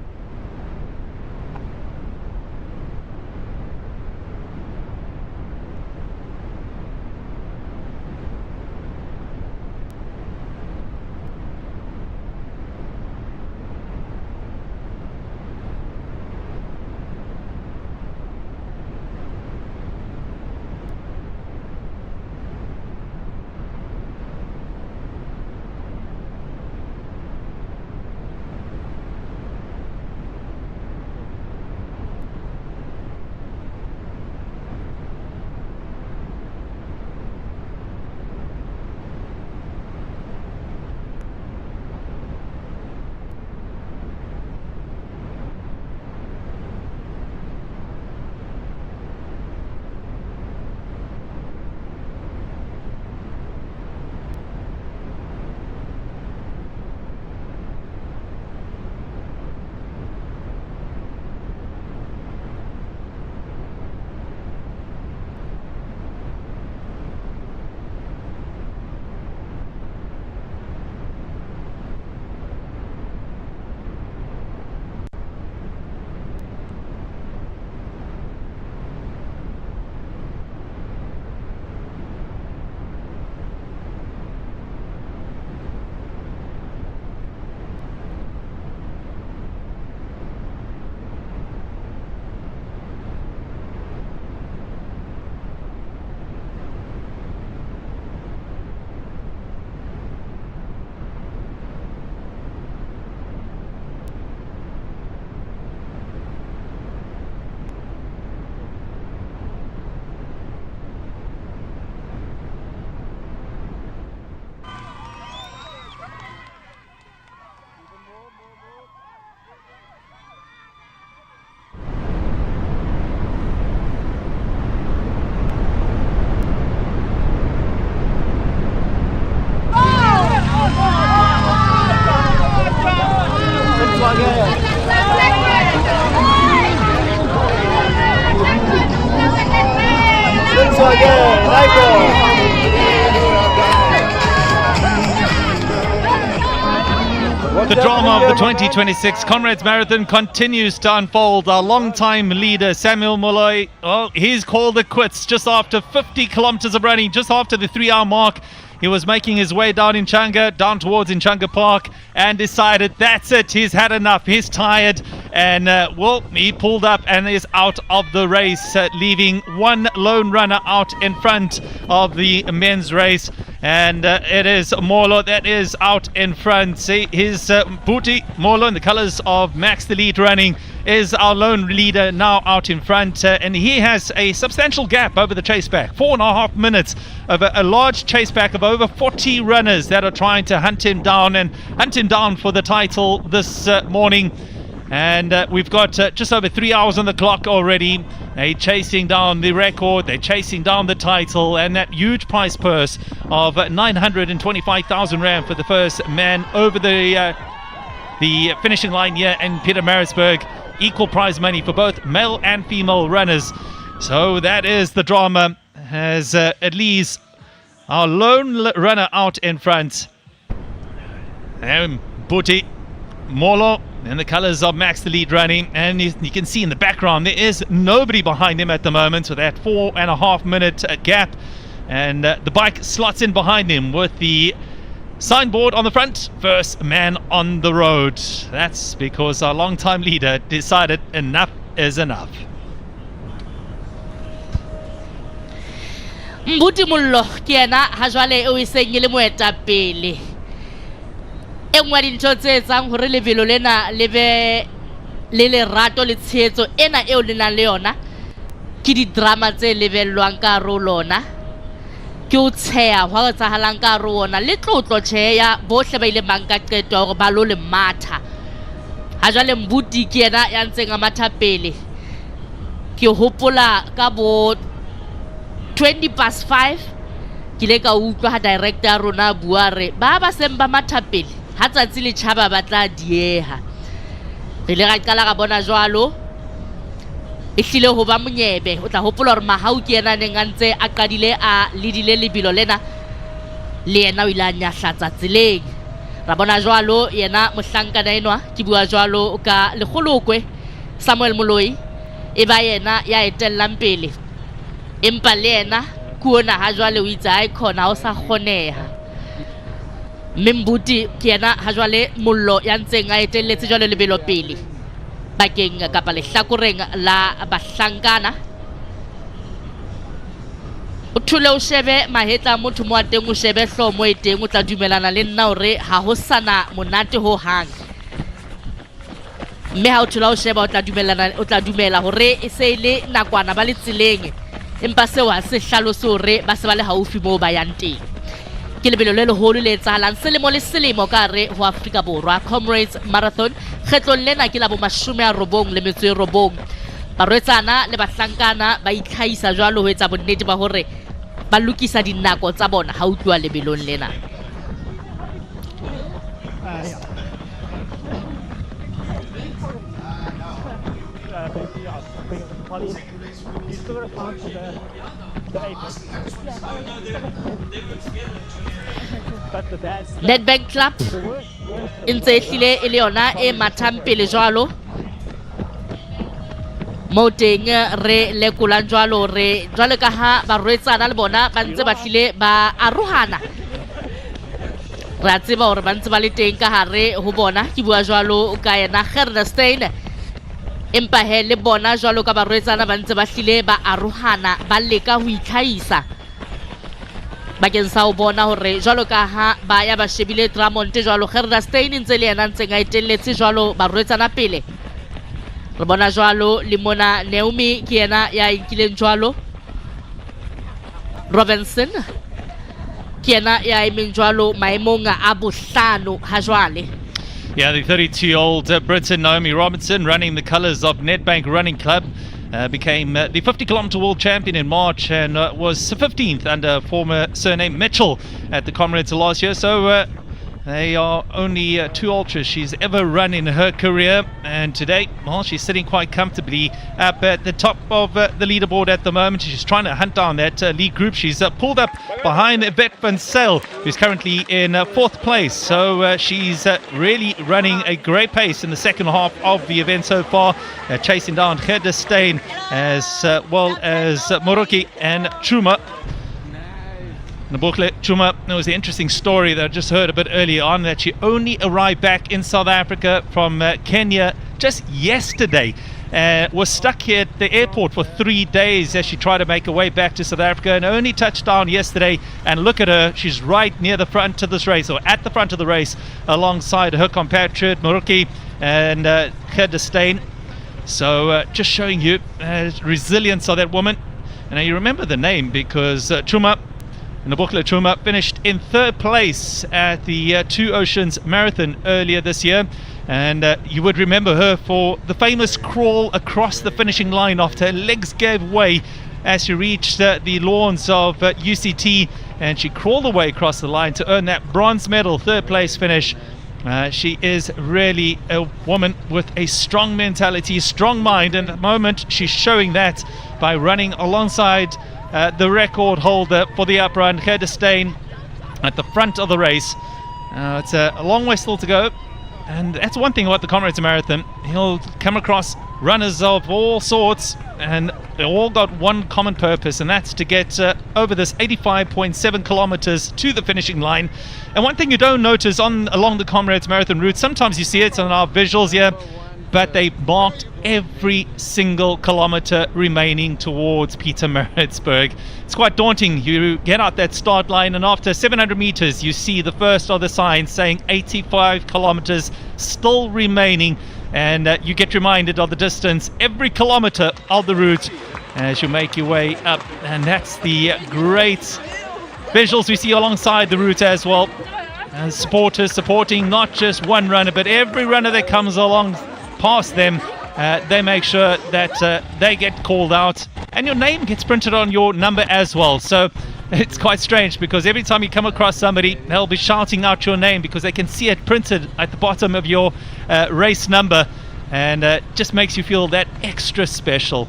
The drama of the 2026 Comrades Marathon continues to unfold. Our long-time leader, Samuel Molloy, he's called it quits just after 50 kilometers of running, just after the 3-hour mark. He was making his way down towards Inchanga Park, and decided that's it, he's had enough, he's tired, and he pulled up and is out of the race, leaving one lone runner out in front of the men's race. And it is Molo that is out in front. See, his Booty Molo in the colors of Max the Lead Running is our lone leader now out in front, and he has a substantial gap over the chase pack, 4.5 minutes of a large chase pack of over 40 runners that are trying to hunt him down for the title this morning. And we've got just over 3 hours on the clock already. They're chasing down the record, they're chasing down the title, and that huge prize purse of 925,000 Rand for the first man over the finishing line here in Pietermaritzburg. Equal prize money for both male and female runners. So that is the drama, as at least our lone runner out in front. And Booty Molo in the colors of Max the Lead Running, and you can see in the background there is nobody behind him at the moment, so that 4.5 minute gap, and the bike slots in behind him with the signboard on the front, first man on the road. That's because our long-time leader decided enough is enough. Mbuti Mollo ke yena ha jwale o iseng le moetapele. E nngwe dintho tse etsang hore lebelo lena le be le lerato le tshehetso ena eo le nang le yona ke di-drama tse lebellwang ka hare ho lona, ke o tsheha hwa etsahalang ka hare ho ona, le tlotlo tjhe ya bohle ba ile ba nka qeto hore ba lo le matha. Ha jwale Mbuti ke yena ya ntseng a matha pele. Ke hopola ka bo 5:20 ke le ka utlwa ha director ya rona bua re ba seng ba matha pele ha tsatsi le tjhaba ba tla dieha. Re le ra qala ra bona jwalo e hlile ho ba monyebe. O tla hopola hore Mahau ke yena neng a ntse a qadile a ledile lebelo lena, le yena o ile a nyahlatsa tseleng. Ra bona jwalo yena mohlankana enwa ke bua jwalo ka lekgolokwe Samuel Moloi e ba yena ya etellang pele, empa le yena kuona ha jwale o itse a khona o sa kgoneha. Mbuti ke yena ha jwale Mollo ya ntseng a etelletse jwale lebelo pele bakeng kapa lehlakoreng la bahlankana. O thule o shebe mahetla motho mo a teng, o shebe hlomo e teng, o tla dumelana le nna hore ha ho sana monate ho hang. Mme ha o thula o sheba o tla dumela hore e se ile nakwana ba le tseleng, empa seo ha se hlalose hore ba se ba le haufi moo ba yang teng. Ke lebelo le leholo le etsahalang selemo le selemo ka hare ho Afrika Borwa, Comrades Marathon. Kgetlong lena ke la bo 90 barwetsana le bahlankana ba itlhaisa jwalo ho etsa bonnete ba hore ba lokisa dinako tsa bona ha o tluwa lebelong lena. Nedbank Club ntse hlile e le yona e mathang pele jwalo mo teng re lekolang jwalo re jwalo ka ha barwetsana le bona ba ntse ba hlile ba arohana. Ra tseba hore ba ntse ba le teng ka hare ho bona, ke bua jwalo ka yena Gerdenstein, empa he le bona jwalo ka barwetsana ba ntse ba hlile ba arohana ba leka ho itlhaisa bakeng sa ho bona hore jwalo ka ha ba ya ba shebile Drummond jwalo Gerdenstein ntse le yena ntseng a etelletse jwalo barwetsana pele. Re bona jwalo le mona Naomi ke yena ya inkileng jwalo, Robinson ke yena ya emeng jwalo maemong a bohlano ha jwale. Yeah, the 32-year-old Briton Naomi Robinson, running the colours of Nedbank Running Club, became the 50-kilometre world champion in March and was 15th under former surname Mitchell at the Comrades last year. So They are only 2 ultras she's ever run in her career, and today, well, she's sitting quite comfortably up at the top of the leaderboard at the moment. She's trying to hunt down that lead group. She's pulled up behind Yvette van Zyl, who's currently in 4th place. So she's really running a great pace in the second half of the event so far, chasing down Gerda Steyn as well as Moroki and Chuma. Nabokle Chuma, there was the interesting story that I just heard a bit earlier on, that she only arrived back in South Africa from Kenya just yesterday. Was stuck here at the airport for 3 days as she tried to make her way back to South Africa, and only touched down yesterday. And look at her, she's right near the front of this race, or at the front of the race, alongside her compatriot Moroki and Gerda Steyn. So just showing you resilience of that woman. And now you remember the name because Chuma, Nabokle Chuma, finished in 3rd place at the Two Oceans Marathon earlier this year. And you would remember her for the famous crawl across the finishing line after her legs gave way as she reached the lawns of UCT, and she crawled away across the line to earn that bronze medal, 3rd place finish. She is really a woman with a strong mentality, strong mind, and at the moment she's showing that by running alongside the record holder for the uprun, Gerda Steyn, at the front of the race. It's a long way still to go, and that's one thing about the Comrades Marathon. He'll come across runners of all sorts, and they all got one common purpose, and that's to get over this 85.7 kilometers to the finishing line. And one thing you don't notice along the Comrades Marathon route, sometimes you see it on our visuals here, but they marked every single kilometer remaining towards Pietermaritzburg. It's quite daunting. You get out that start line, and after 700 meters you see the first of the signs saying 85 kilometers still remaining, and you get reminded of the distance every kilometer of the route as you make your way up. And that's the great visuals we see alongside the route as well. And supporters supporting not just one runner, but every runner that comes along past them. They make sure that they get called out, and your name gets printed on your number as well. So it's quite strange, because every time you come across somebody, they'll be shouting out your name because they can see it printed at the bottom of your race number, and just makes you feel that extra special.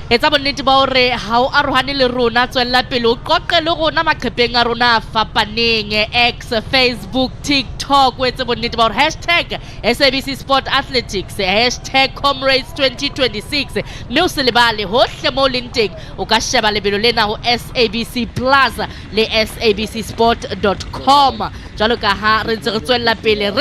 Etsa bonnete ba hore ha o arohane le rona, tswella pele o qoqe le rona maqhepeng a rona a fapaneng, X, Facebook, TikTok. O etse bonnete ba hore hashtag SABC Sport Athletics, hashtag Comrades 2026, mme o se lebale hohle mo leng teng o ka sheba lebelo lena ho SABC Plus le sabcsport.com. Jwalo ka ha re ntse re tswella pele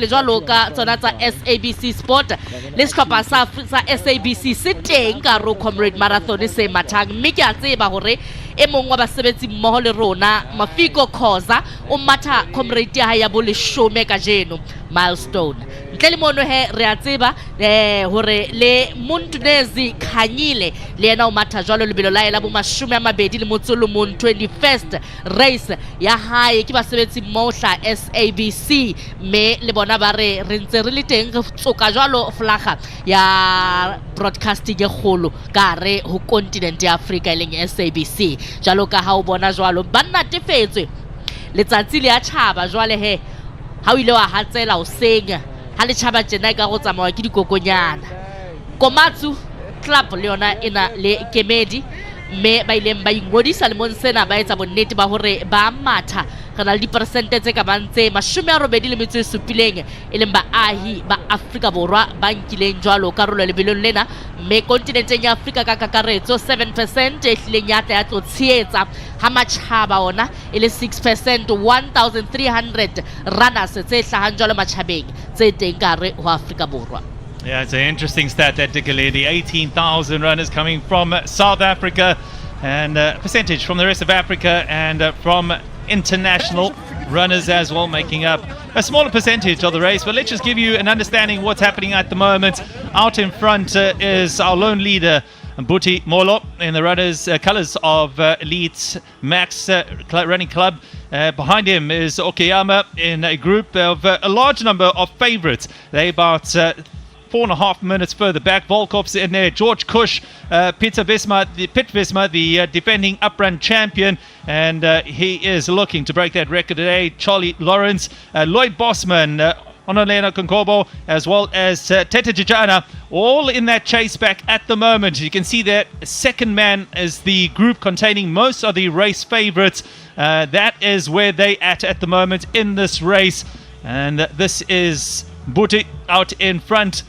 jwalo ka tsona tsa SABC Sport le sehlopha sa SABC se teng ka ro Comrade Marathon se mathang, mme ke a tseba hore e mong wa basebetsi mmoho le rona Mafiko Khoza o matha comrade ya hae ya boleshome ka jeno, milestone. Ntle le mono he re a tseba hore le Muntunezi Khanyile le yena o matha jwalo lebelo la ela bo 21st race ya hae ke basebetsi mmoho hla SABC, mme le bona ba re ntse re le teng re tsoka jwalo flaga ya broadcasting e kgolo ka re ho continent ya Africa e leng SABC. Jwalo ka ha o bona jwalo ba natefetswe letsatsi le a tjhaba jwale he ha o ile wa hatsela o senya ha le tjhaba tjena ka go tsamaya ke dikokonyana. Komatsu club le yona ena le kemedi, mme ba ileng ba ingodisa le monsena ba etsa bonnete ba hore ba matha re na le dipersente tse ka bang tse 87 e leng baahi ba Afrika Borwa ba nkileng jwalo karolo lebelong lena, mme kontinenteng ya Afrika ka kakaretso 7% e hlileng ya tla ya tlo tsheetsa ha matjhaba ona e le 6%, 1300 runners tse hlahang jwalo matjhabeng tse teng ka re ho Afrika Borwa. Yeah, it's an interesting stat that Digaledi, 18,000 runners coming from South Africa, and percentage from the rest of Africa, and from international runners as well, making up a smaller percentage of the race. But let's just give you an understanding of what's happening at the moment. Out in front is our lone leader, Mbuti Molo, in the runners' colours of Elite Max Running Club. Behind him is Okayama in a group of a large number of favourites. They about 4.5 minutes further back. Volkov's in there. George Kush, Peter Visma, the defending uprun champion, and he is looking to break that record today. Charlie Lawrence, Lloyd Bosman, Onolena Konkobo, as well as Tete Jijana, all in that chase back at the moment. You can see that second man is the group containing most of the race favorites. That is where they at the moment in this race. And this is Buti out in front.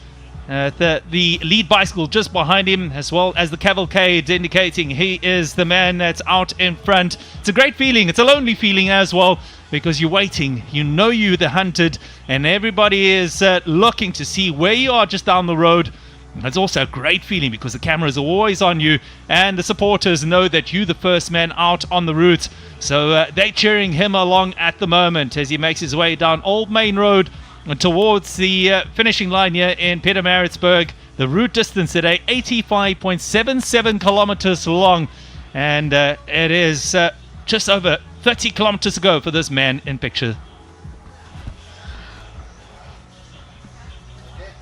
The lead bicycle just behind him, as well as the cavalcade, indicating he is the man that's out in front. It's a great feeling. It's a lonely feeling as well, because you're waiting. You know you're the hunted, and everybody is looking to see where you are just down the road. It's also a great feeling because the cameras are always on you, and the supporters know that you're the first man out on the route. So they're cheering him along at the moment as he makes his way down Old Main Road towards the finishing line here in Pietermaritzburg. The route distance today, 85.77 kilometers long, and it is just over 30 kilometers to go for this man in picture.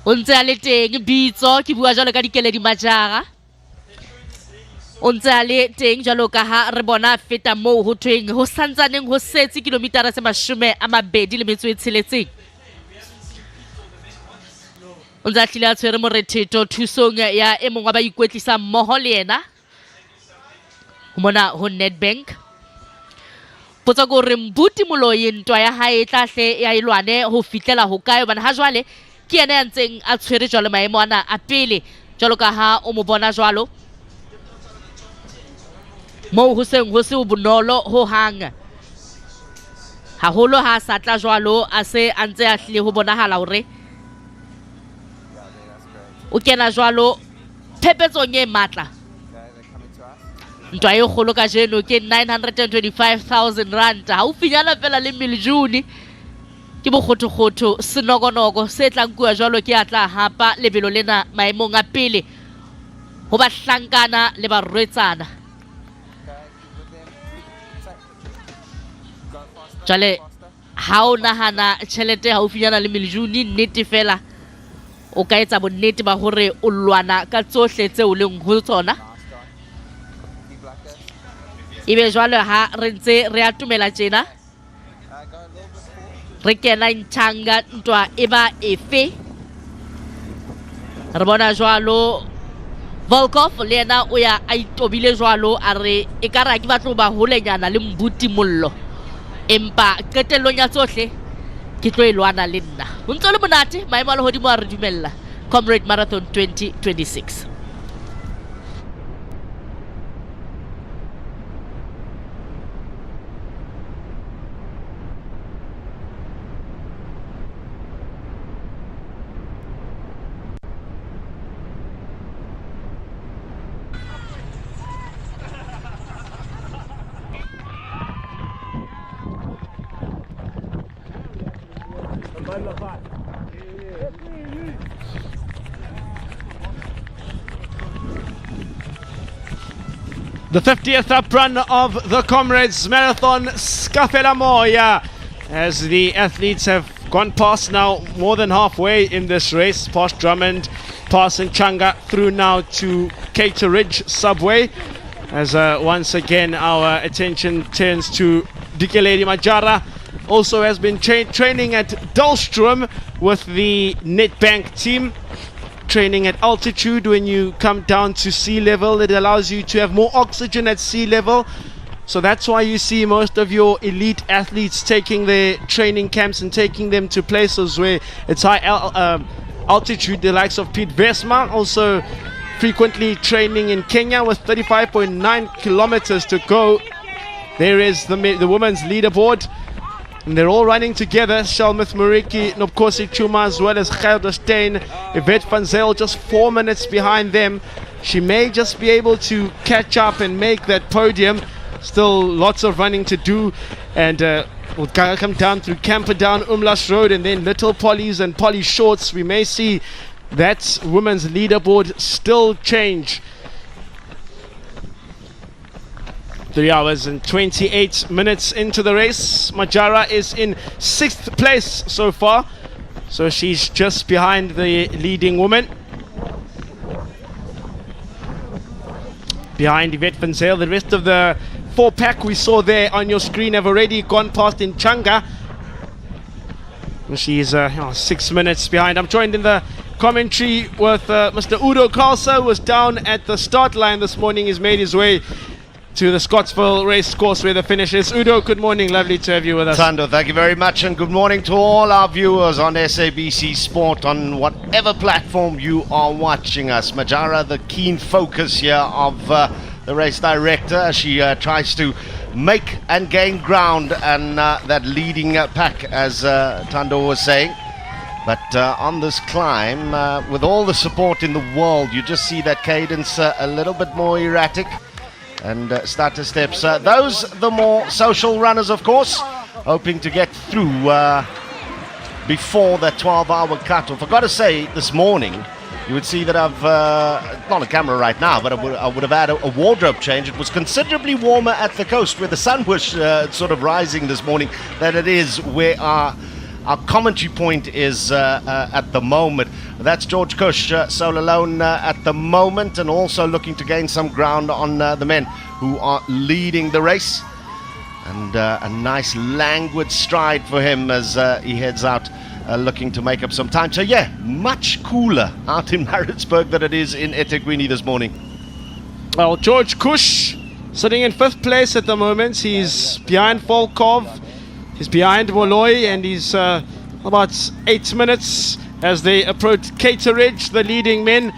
O ntse a le teng bitso ke bua jalo ka Dikeledi Majara. O ntse a le teng jalo ka ha re bona feta moo ho thweng ho santsaneng ho setse kilometara tse 26. O ntse a tlile a tshwere morethetho thusong ya e mongwe wa ba ikwetlisa mmoho le yena ho mona ho Nedbank. Potsa go re Mbuti Moloi ntwa ya hae tla hle ya ilwane ho fitlela ho kae bana ha jwale ke yena ya ntseng a tshwere jwalo maemo ana a pele jwalo ka ha o mo bona jwalo moo ho seng ho se o bonolo ho hang haholo ha sa tla jwalo a se a ntse a hlile ho bonahala hore o kena jwalo phepetsong e matla. Ntwa e kgolo ka jeno ke 925,000 rand ha o finyana fela le miljuni ke bokgotho senogonogo se tlang kua jwalo ke atla hapa lebelo lena maemong a pele ho ba hlankana le ba rwetsana. Jwale ha o nahana tjhelete ha o finyana le miljuni nnete fela o ka etsa bonnete ba hore o lwana ka tsohle tse o leng ho tsona. Ibe jwalo ha re ntse re atumela tjena re kena ntshanga ntwa eba efe re bona jwalo Volkov le yena o ya a itobile jwalo a re e ka ra ke batlo ba holenyana le Mbuti Mollo empa qetellong ya tsohle ke tlo e lwana le nna ho ntse le monate maemo a lehodimo a re dumella. Comrade Marathon 2026. The 50th up run of the Comrades Marathon, Skafela Moya, as the athletes have gone past now more than halfway in this race, past Drummond, past Nchanga, through now to Cater Ridge Subway, as once again our attention turns to Dikeledi Majara. Also has been training at Dahlstrom with the Nedbank team. Training at altitude when you come down to sea level, it allows you to have more oxygen at sea level. So that's why you see most of your elite athletes taking their training camps and taking them to places where it's high altitude. The likes of Pete Vesma also frequently training in Kenya with 35.9 kilometers to go. There is the women's leaderboard. And they're all running together. Shalmith Muriki, Nopkosi Chuma, as well as Gerda Stein. Yvette van Zyl just 4 minutes behind them. She may just be able to catch up and make that podium. Still lots of running to do. And we'll come down through Camperdown, Umlas Road, and then Little Polly's and Polly Shorts. We may see that women's leaderboard still change. 3 hours and 28 minutes into the race. Majara is in 6th place so far. So she's just behind the leading woman. Behind Yvette Van Zyl. The rest of the 4-pack we saw there on your screen have already gone past in Changa. She's 6 minutes behind. I'm joined in the commentary with Mr. Udo Carlso, who was down at the start line this morning. He's made his way to the Scottsville race course where the finish is. Udo, good morning. Lovely to have you with us. Thando, thank you very much, and good morning to all our viewers on SABC Sport on whatever platform you are watching us. Majara, the keen focus here of the race director, as she tries to make and gain ground and that leading pack, as Thando was saying. But on this climb, with all the support in the world, you just see that cadence a little bit more erratic. And starter steps, those the more social runners, of course, hoping to get through before that 12-hour cutoff. I've got to say, this morning, you would see that I've, not on camera right now, but I would have had a wardrobe change. It was considerably warmer at the coast, where the sun was sort of rising this morning, than it is where our commentary point is at the moment. That's George Cush, sole alone at the moment, and also looking to gain some ground on the men who are leading the race. And a nice languid stride for him as he heads out looking to make up some time. So yeah, much cooler out in Maritzburg than it is in eThekwini this morning. Well, George Cush sitting in 5th place at the moment. He's behind Volkov. He's behind Molloy, and he's about 8 minutes as they approach Cateridge, the leading men.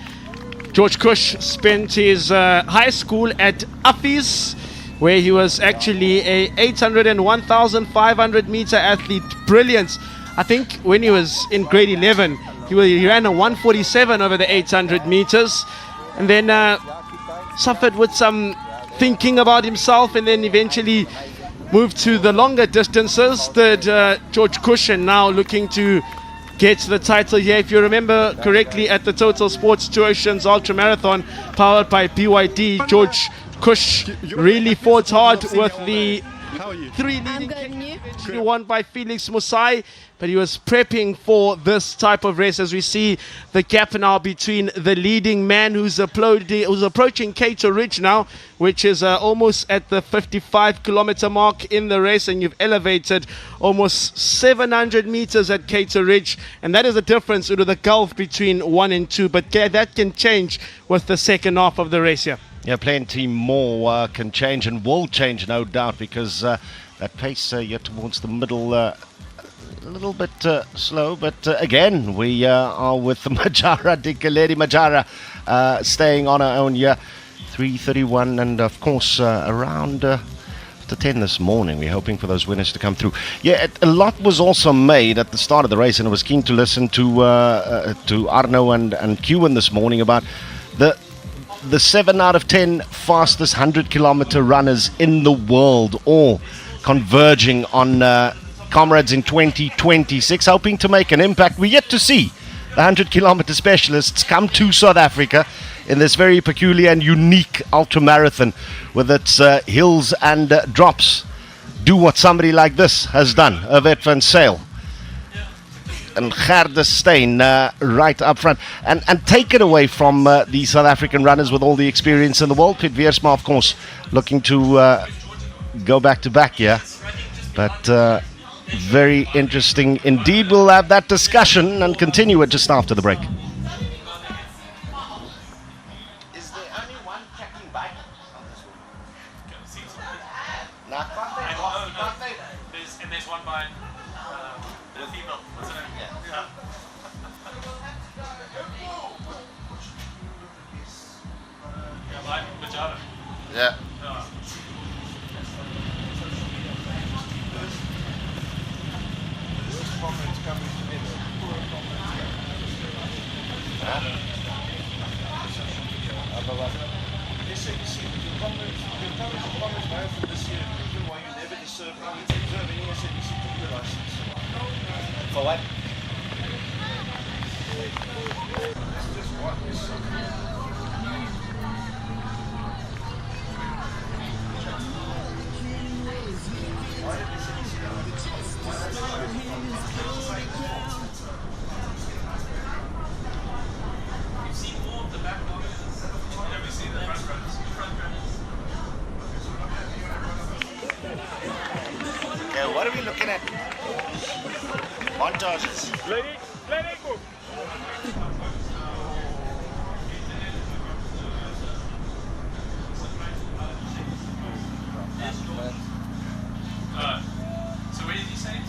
George Cush spent his high school at Affys, where he was actually a 800 and 1,500 meter athlete. Brilliant. I think when he was in grade 11, he ran a 147 over the 800 meters, and then suffered with some thinking about himself, and then eventually moved to the longer distances. Third, George Cush, and now looking to get the title here. If you remember correctly, at the Total Sports Two Oceans Ultra Marathon, powered by BYD, George Cush really fought hard with the 3 leading, won by Felix Musai, but he was prepping for this type of race. As we see the gap now between the leading man, who's approaching Cato Ridge now, which is almost at the 55-kilometer mark in the race, and you've elevated almost 700 meters at Cato Ridge, and that is the difference to the gulf between 1 and 2, but that can change with the second half of the race here. Yeah, plenty more can change, and will change, no doubt, because that pace here towards the middle, a little bit slow. But again, we are with Majara Dikeledi. Majara staying on her own here, 3:31, and of course around to 10 this morning. We're hoping for those winners to come through. Yeah, a lot was also made at the start of the race, and I was keen to listen to Arno and Kewen this morning about the 7 out of 10 fastest 100-kilometer runners in the world, all converging on Comrades in 2026, hoping to make an impact. We're yet to see the 100-kilometer specialists come to South Africa in this very peculiar and unique ultramarathon with its hills and drops. Do what somebody like this has done, Yvette Van Zyl and Gerda Steyn right up front, and take it away from the South African runners with all the experience in the world. Piet Veersma, of course, looking to go back to back here, but very interesting indeed. We'll have that discussion and continue it just after the break. Is there only one tracking bike on this one? And there's one by the female, wasn't it? Yeah. Like Majara. Yeah. For what? What are we looking at? Montages. Lady, go. So where did you say?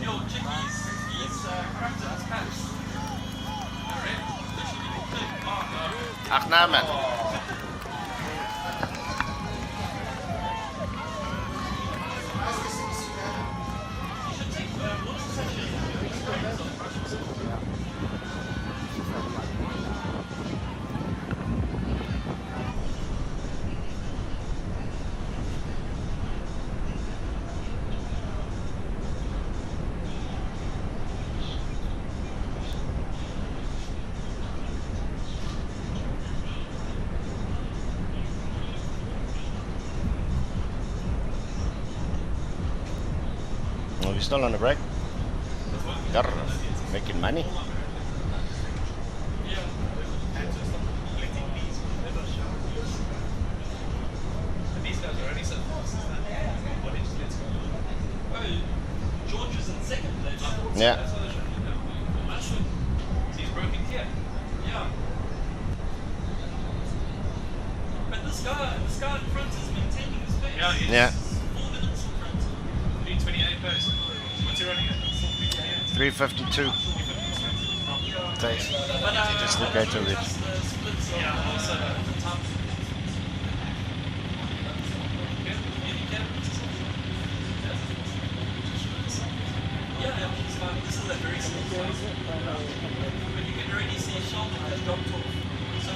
Yo, chickies, he's cracked in his pants. Ach, nou man. Well, we're still on a break. Making money. George is in second place. Yeah. He's broken here. Yeah. But this guy in front is maintaining his pace. Yeah, he's Yeah. 4 minutes in front. 3:28 pace. What's he running at? 3:52. Thanks. He just look at it. Yeah, also the time. Yeah, he's fine. This is a very small size. But you can already see Sheldon has dropped off. So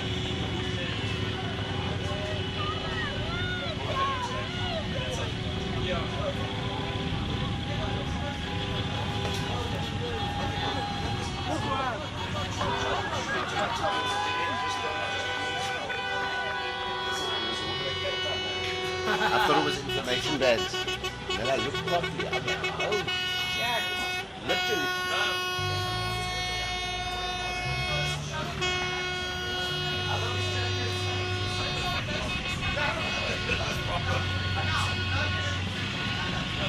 I thought it was information bands. Then I looked properly. I'm like, oh shit. Literally.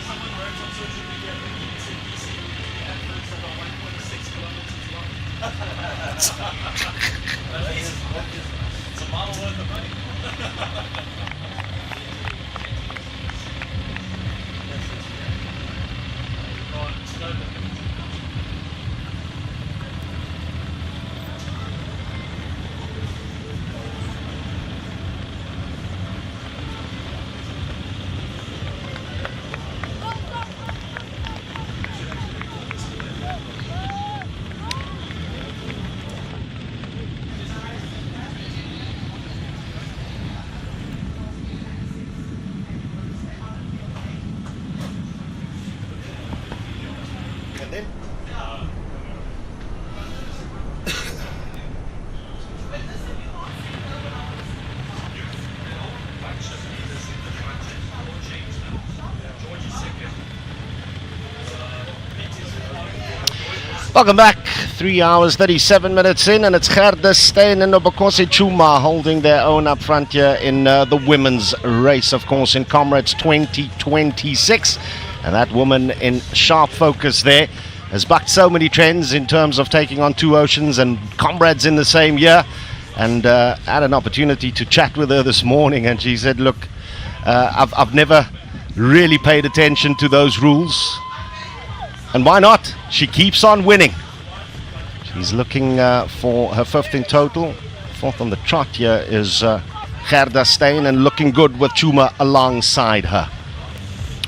someone wrote on social media that SABC adverts are about 1.6 kilometers long. At least it's a mile worth of money. Welcome back. 3 hours 37 minutes in, and it's Gerda Steyn and Obakosi Chuma holding their own up front here in the women's race, of course, in Comrades 2026. And that woman in sharp focus there has bucked so many trends in terms of taking on Two Oceans and Comrades in the same year. And had an opportunity to chat with her this morning, and she said, look, I've never really paid attention to those rules. And why not? She keeps on winning. She's looking for her fifth in total. Fourth on the trot here is Gerda Steyn, and looking good with Chuma alongside her.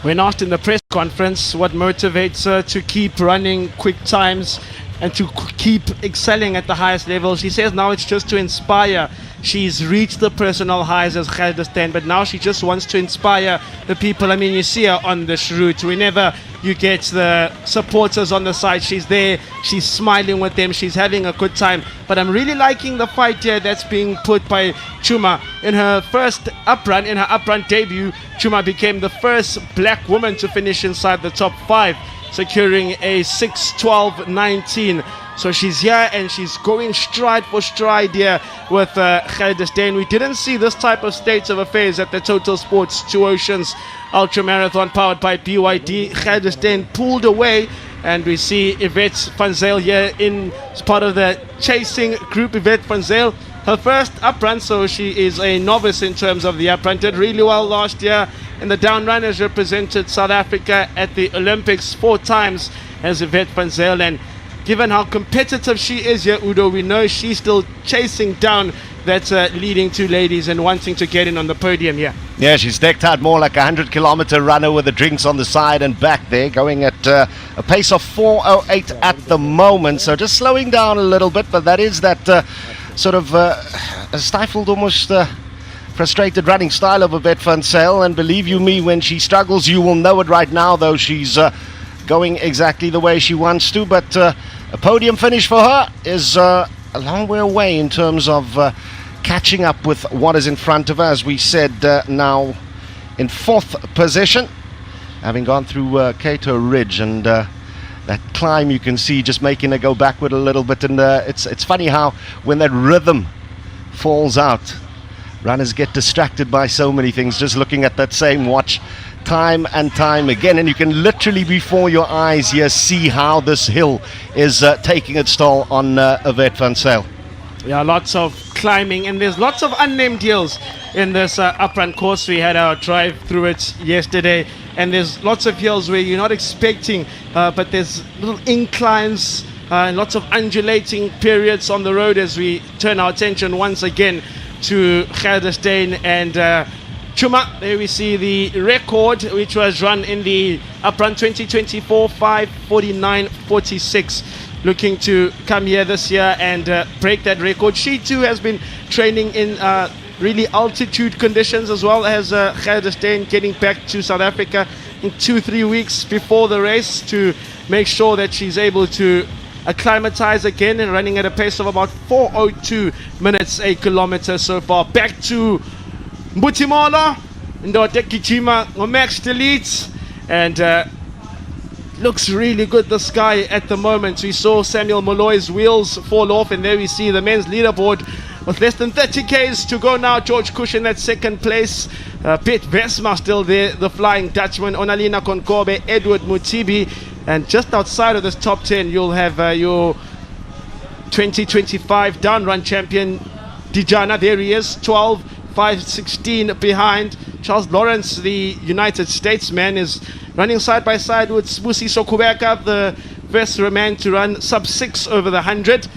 When asked in the press conference what motivates her to keep running quick times and to keep excelling at the highest level, she says now it's just to inspire. She's reached the personal highs as Gerda Steyn, but now she just wants to inspire the people. I mean, you see her on this route. Whenever you get the supporters on the side, she's there, she's smiling with them, she's having a good time. But I'm really liking the fight here that's being put by Chuma. In her first uprun, in her uprun debut, Chuma became the first black woman to finish inside the top 5 securing a 6:12.19. So she's here and she's going stride for stride here with Gerda. We didn't see this type of state of affairs at the Total Sports Two Oceans Ultra Marathon powered by BYD. Gerda pulled away, and we see Yvette van Zyl here in as part of the chasing group. Yvette van Zyl, her first uprun, so she is a novice in terms of the uprun. Did really well last year in the down runners, represented South Africa at the Olympics 4 times as Yvette van Zyl. And given how competitive she is here, Udo, we know she's still chasing down that leading two ladies and wanting to get in on the podium here. Yeah, she's decked out more like a 100-kilometer runner with the drinks on the side and back there, going at a pace of 4:08 at the moment. So just slowing down a little bit, but that is that sort of stifled, almost frustrated running style of Yvette van Zyl. And believe you me, when she struggles, you will know it right now, though she's going exactly the way she wants to. But a podium finish for her is a long way away in terms of catching up with what is in front of her. As we said, now in 4th position, having gone through Cato Ridge, and that climb you can see just making her go backward a little bit. And it's funny how when that rhythm falls out, runners get distracted by so many things, just looking at that same watch time and time again, and you can literally before your eyes here see how this hill is taking its toll on Yvette van Zyl. Yeah, lots of climbing, and there's lots of unnamed hills in this uprun course. We had our drive through it yesterday, and there's lots of hills where you're not expecting, but there's little inclines and lots of undulating periods on the road as we turn our attention once again to Gerda and Chuma. There we see the record, which was run in the uprun 2024, 5:49.46. Looking to come here this year and break that record. She too has been training in really altitude conditions, as well as Gerda getting back to South Africa in 2-3 weeks before the race to make sure that she's able to acclimatize again, and running at a pace of about 4:02 minutes a kilometer so far. Back to Mbutimolo, Ndote Kijima, Max deletes, and looks really good, this guy, at the moment. We saw Samuel Molloy's wheels fall off, and there we see the men's leaderboard with less than 30 Ks to go now. George Cush in that 2nd place. Piet Vesma still there, the Flying Dutchman. Onalina Konkobe, Edward Mutibi. And just outside of this top 10, you'll have your 2025 down run champion, Dijana. There he is, 12:5:16 behind. Charles Lawrence, the United States man, is running side by side with Sbusiso Kubeka, the first man to run sub-6 over the 100.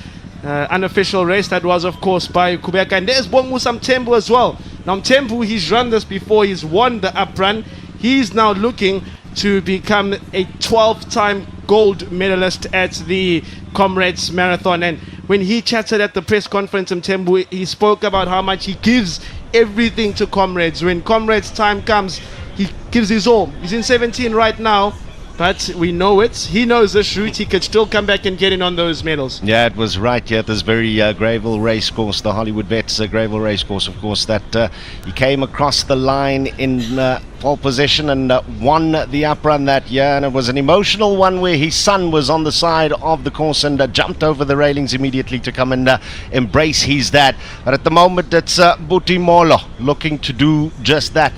Unofficial race that was, of course, by Kubeka. And there's Bongusa Mthembu as well. Now Mthembu, he's run this before, he's won the uprun. He's now looking to become a 12-time gold medalist at the Comrades Marathon. And when he chatted at the press conference, Mthembu, he spoke about how much he gives everything to Comrades. When Comrades time comes, he gives his all. He's in 17 right now, but we know it. He knows this route. He could still come back and get in on those medals. Yeah, it was right here at this very Greyville race course, the Hollywood Vets Greyville race course, of course, that he came across the line in pole position and won the uprun that year. And it was an emotional one where his son was on the side of the course and jumped over the railings immediately to come and embrace his dad. But at the moment, it's Butimolo looking to do just that,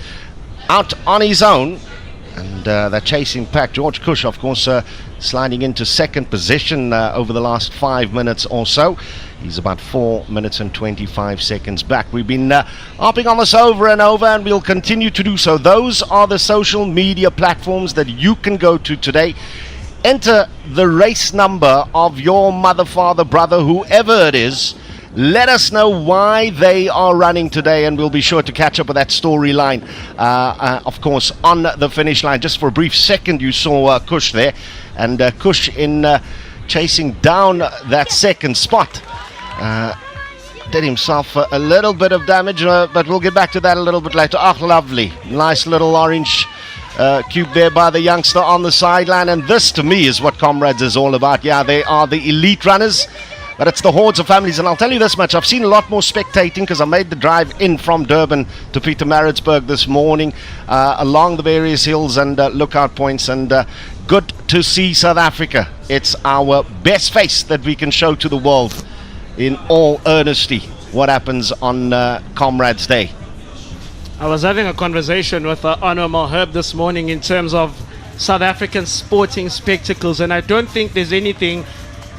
out on his own. And that chasing pack, George Cush, of course, sliding into 2nd position over the last 5 minutes or so. He's about 4 minutes and 25 seconds back. We've been harping on this over and over, and we'll continue to do so. Those are the social media platforms that you can go to today. Enter the race number of your mother, father, brother, whoever it is. Let us know why they are running today, and we'll be sure to catch up with that storyline, of course, on the finish line. Just for a brief second, you saw Cush there, and Cush in chasing down that 2nd spot. Did himself a little bit of damage, but we'll get back to that a little bit later. Oh, lovely. Nice little orange cube there by the youngster on the sideline, and this, to me, is what Comrades is all about. Yeah, they are the elite runners, but it's the hordes of families. And I'll tell you this much, I've seen a lot more spectating, because I made the drive in from Durban to Pietermaritzburg this morning, along the various hills and lookout points, and good to see South Africa. It's our best face that we can show to the world in all earnesty what happens on Comrades Day. I was having a conversation with Arno Malherb this morning in terms of South African sporting spectacles, and I don't think there's anything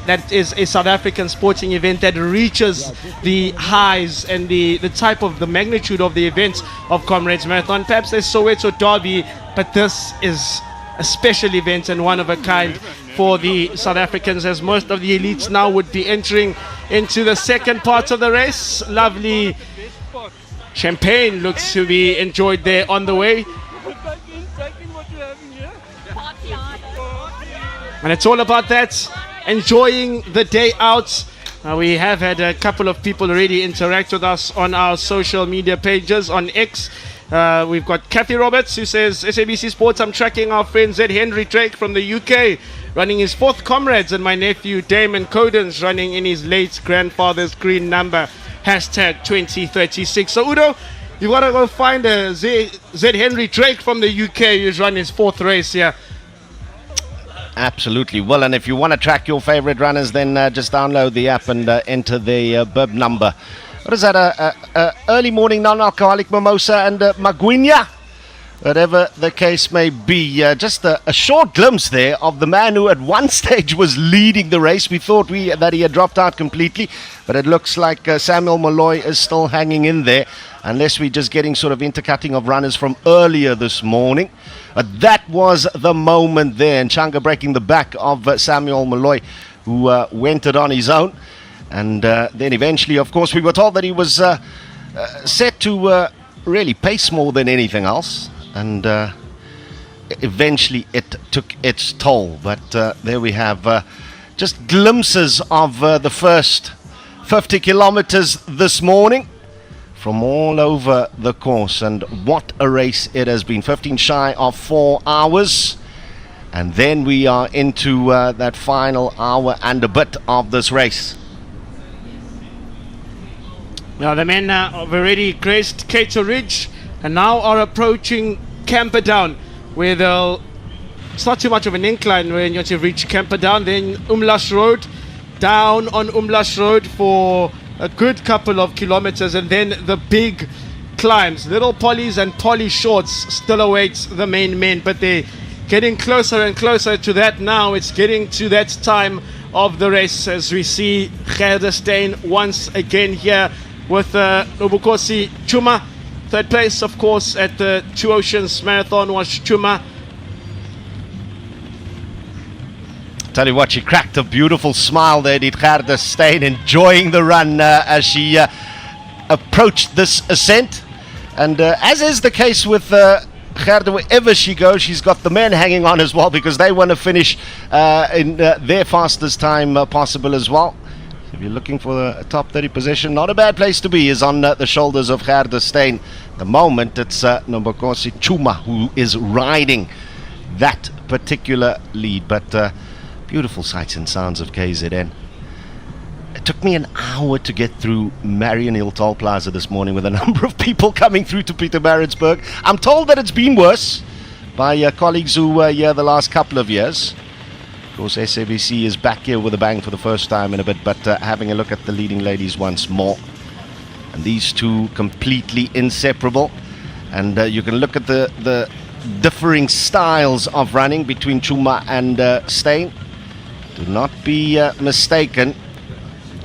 that is a South African sporting event that reaches the highs and the type of the magnitude of the events of Comrades Marathon. Perhaps there's Soweto Derby, but this is a special event and one of a kind for the South Africans, as most of the elites now would be entering into the second part of the race. Lovely champagne looks to be enjoyed there on the way. And it's all about that, enjoying the day out. We have had a couple of people already interact with us on our social media pages on X. We've got Kathy Roberts, who says, SABC Sports, I'm tracking our friend Zed Henry Drake from the UK, running his 4th Comrades, and my nephew Damon Codens running in his late grandfather's green number, #2036. So Udo, you got to go find a Zed Henry Drake from the UK who's run his 4th race here. Absolutely. Well, and if you want to track your favorite runners, then just download the app and enter the bib number. What is that? Early morning non-alcoholic mimosa and maguinha? Whatever the case may be. Just a short glimpse there of the man who at one stage was leading the race. We thought that he had dropped out completely, but it looks like Samuel Malloy is still hanging in there, unless we're just getting sort of intercutting of runners from earlier this morning. But that was the moment there, and Changa breaking the back of Samuel Malloy, who went it on his own. And then eventually, of course, we were told that he was set to really pace more than anything else. And eventually it took its toll. But there we have just glimpses of the first 50 kilometers this morning from all over the course. And what a race it has been. 15 shy of 4 hours. And then we are into that final hour and a bit of this race. Now the men have already graced Cato Ridge and now are approaching Camperdown, where it's not too much of an incline when you reach Camperdown. Then Umlash Road, down on Umlash Road for a good couple of kilometers, and then the big climbs. Little Pollies and Polly Shorts still awaits the main men, but they're getting closer and closer to that now. It's getting to that time of the race as we see Gerdersteen once again here with Nobukosi Chuma. 3rd place, of course, at the Two Oceans Marathon was Chuma. Tell you what, she cracked a beautiful smile there, did Gerdersteen, enjoying the run as she approached this ascent. And as is the case with Gerda, wherever she goes, she's got the men hanging on as well, because they want to finish in their fastest time possible as well. If you're looking for a top 30 position, not a bad place to be, is on the shoulders of Gerdersteen. The moment it's Nobukosi Chuma who is riding that particular lead. But beautiful sights and sounds of KZN. It took me an hour to get through Marion Hill Toll Plaza this morning with a number of people coming through to Pietermaritzburg. I'm told that it's been worse by colleagues who were here the last couple of years. Of course, SABC is back here with a bang for the first time in a bit, but having a look at the leading ladies once more. And these two completely inseparable. And you can look at the differing styles of running between Chuma and Steen. Do not be mistaken.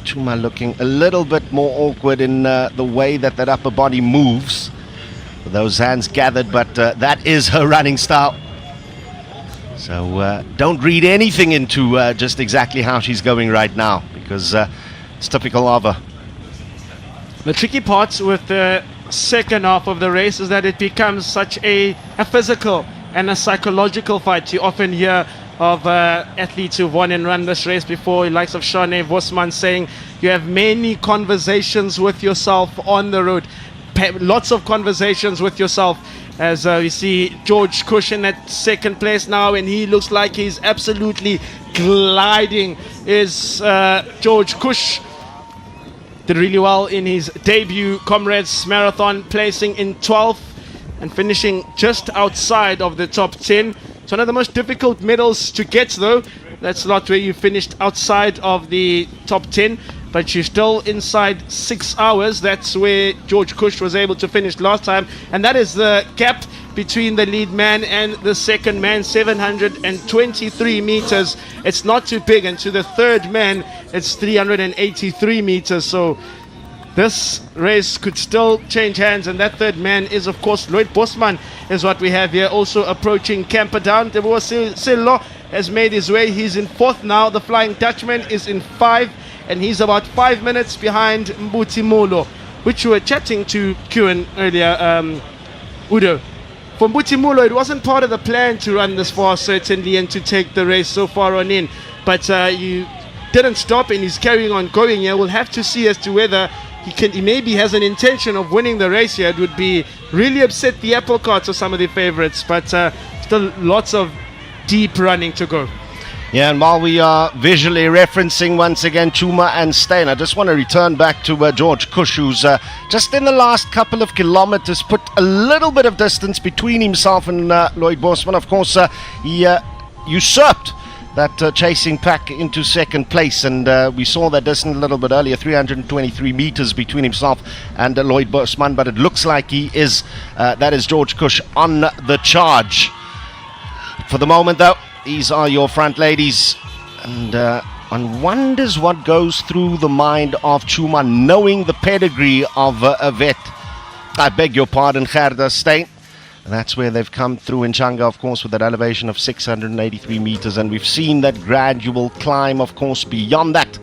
Chuma looking a little bit more awkward in the way that upper body moves. With those hands gathered, but that is her running style. So don't read anything into just exactly how she's going right now, because it's typical of her. The tricky part with the second half of the race is that it becomes such a physical and a psychological fight. You often hear of athletes who've won and run this race before, the likes of Shane Vosman, saying you have many conversations with yourself on the road. Lots of conversations with yourself. As we see George Cush in that 2nd place now, and he looks like he's absolutely gliding. Is George Cush did really well in his debut Comrades Marathon, placing in 12th and finishing just outside of the top 10. It's one of the most difficult medals to get, though. That's not where you finished outside of the top 10, but you're still inside 6 hours. That's where George Cush was able to finish last time, and that is the gap between the lead man and the second man, 723 meters. It's not too big, and to the third man, it's 383 meters. So this race could still change hands, and that third man is, of course, Lloyd Bosman is what we have here, also approaching Camperdown. Teboho Sello has made his way. He's in 4th now. The Flying Dutchman is in 5, and he's about 5 minutes behind Mbuti Molo, which we were chatting to Kuan earlier, Udo. For Mbuti Molo, it wasn't part of the plan to run this far, certainly, and to take the race so far on in. But you didn't stop, and he's carrying on going here. We'll have to see as to whether he maybe has an intention of winning the race here. It would be really upset the apple carts of some of the favorites, but still lots of deep running to go. Yeah, and while we are visually referencing once again Chuma and Steyn, I just want to return back to George Cush, who's just in the last couple of kilometers put a little bit of distance between himself and Lloyd Bosman. Of course, he usurped that chasing pack into second place, and we saw that distance a little bit earlier, 323 meters between himself and Lloyd Bosman, but it looks like that is George Cush on the charge. For the moment, though, these are your front ladies, and one wonders what goes through the mind of Chuma, knowing the pedigree of Avet. I beg your pardon, Gerda Steyn. That's where they've come through in Changa, of course, with that elevation of 683 meters, and we've seen that gradual climb, of course, beyond that.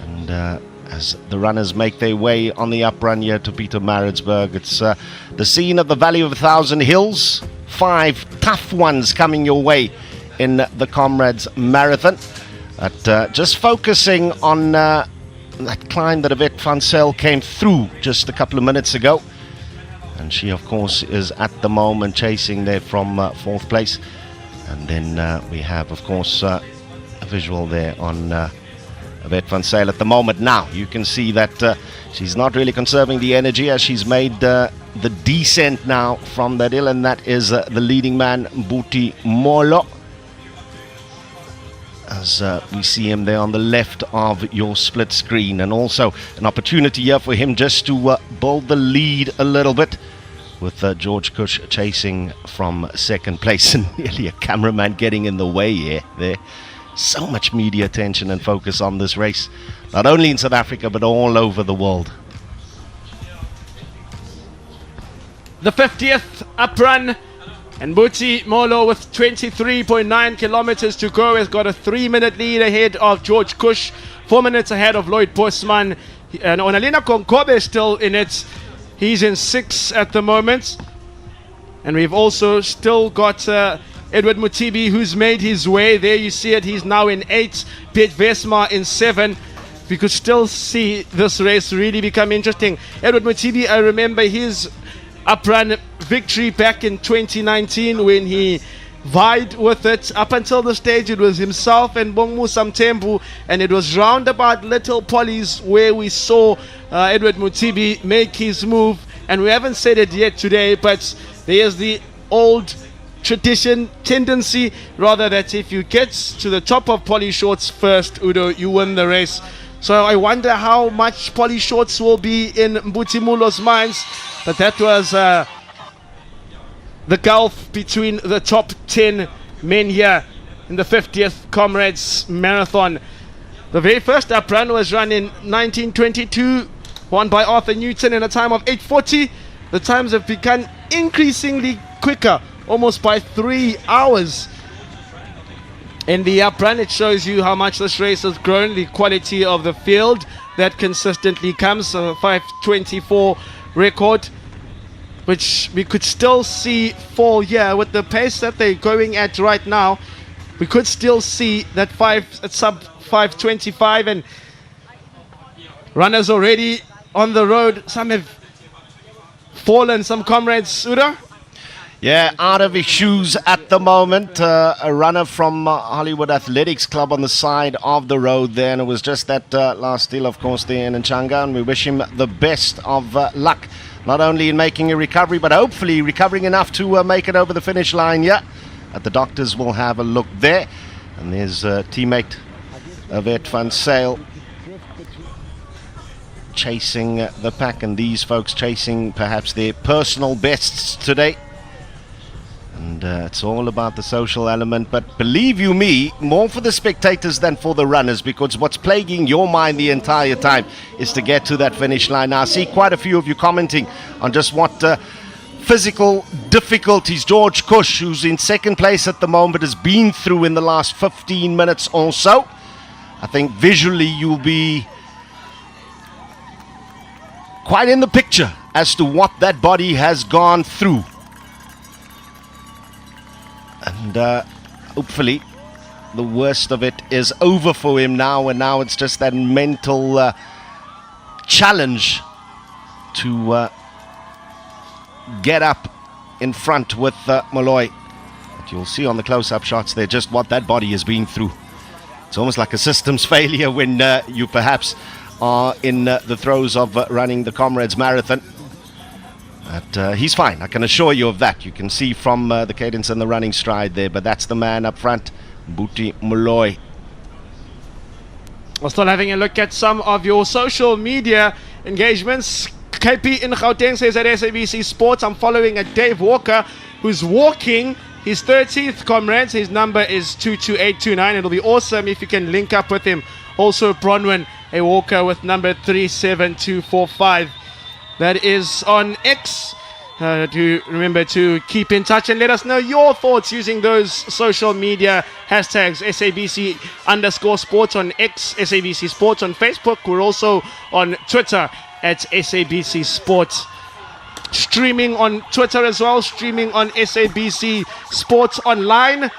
And as the runners make their way on the up run here to Pietermaritzburg, it's the scene of the Valley of 1,000 Hills. 5 tough ones coming your way in the Comrades Marathon. But just focusing on that climb that Yvette van Zyl came through just a couple of minutes ago. And she, of course, is at the moment chasing there from 4th place. And then we have, of course, a visual there on Yvette van Zyl at the moment. Now, you can see that she's not really conserving the energy as she's made the descent now from that hill. And that is the leading man, Mbuti Molo. As we see him there on the left of your split screen, and also an opportunity here for him just to build the lead a little bit, with George Cush chasing from second place, and nearly a cameraman getting in the way here. There, so much media attention and focus on this race, not only in South Africa but all over the world. The 50th up run, and Mbuti Molo with 23.9 kilometers to go has got a 3-minute lead ahead of George Cush, 4 minutes ahead of Lloyd Bosman, and Onalina Konkobe is still in it. He's in 6 at the moment, and we've also still got Edward Mutibi, who's made his way. There you see it, he's now in 8, Piet Vesma in 7. We could still see this race really become interesting. Edward Mutibi, I remember his up-run victory back in 2019 when he vied with it. Up until the stage, it was himself and Bongmu Samtembu, and it was roundabout Little Pollies where we saw Edward Mutibi make his move, and we haven't said it yet today, but there's the old tradition, tendency rather, that if you get to the top of Polly Shorts first, Udo, you win the race. So I wonder how much Polly Shorts will be in Mbuti Molo's minds. But that was the gulf between the top 10 men here in the 50th Comrades Marathon. The very first up run was run in 1922, won by Arthur Newton in a time of 8:40. The times have become increasingly quicker, almost by 3 hours. In the up run, it shows you how much this race has grown, the quality of the field that consistently comes, a 5:24 record, which we could still see fall here with the pace that they're going at right now. We could still see that sub 5:25, and runners already on the road. Some have fallen, some comrades, Uda. Yeah, out of his shoes at the moment. A runner from Hollywood Athletics Club on the side of the road there. And it was just that last deal, of course, there in Nchanga. And we wish him the best of luck, not only in making a recovery, but hopefully recovering enough to make it over the finish line. Yeah, at the doctors. We'll have a look there. And there's a teammate Yvette van Sail chasing the pack, and these folks chasing perhaps their personal bests today. And it's all about the social element, but believe you me, more for the spectators than for the runners, because what's plaguing your mind the entire time is to get to that finish line. Now I see quite a few of you commenting on just what physical difficulties George Cush, who's in second place at the moment, has been through in the last 15 minutes or so. I think visually you'll be quite in the picture as to what that body has gone through. And hopefully the worst of it is over for him now, and now it's just that mental challenge to get up in front with Molloy. But you'll see on the close-up shots there just what that body has been through. It's almost like a systems failure when you perhaps are in the throes of running the Comrades Marathon. But he's fine, I can assure you of that. You can see from the cadence and the running stride there, but that's the man up front, Boetie Molloy. We're still having a look at some of your social media engagements. KP in Gauteng says at SABC Sports, I'm following a Dave Walker who's walking his 13th Comrades. His number is 22829. It'll be awesome if you can link up with him. Also Bronwyn, a walker with number 37245. That is on X. Do remember to keep in touch and let us know your thoughts using those social media hashtags. SABC_sports on X, SABC Sports on Facebook. We're also on Twitter at SABC Sports. Streaming on Twitter as well, streaming on SABC Sports Online.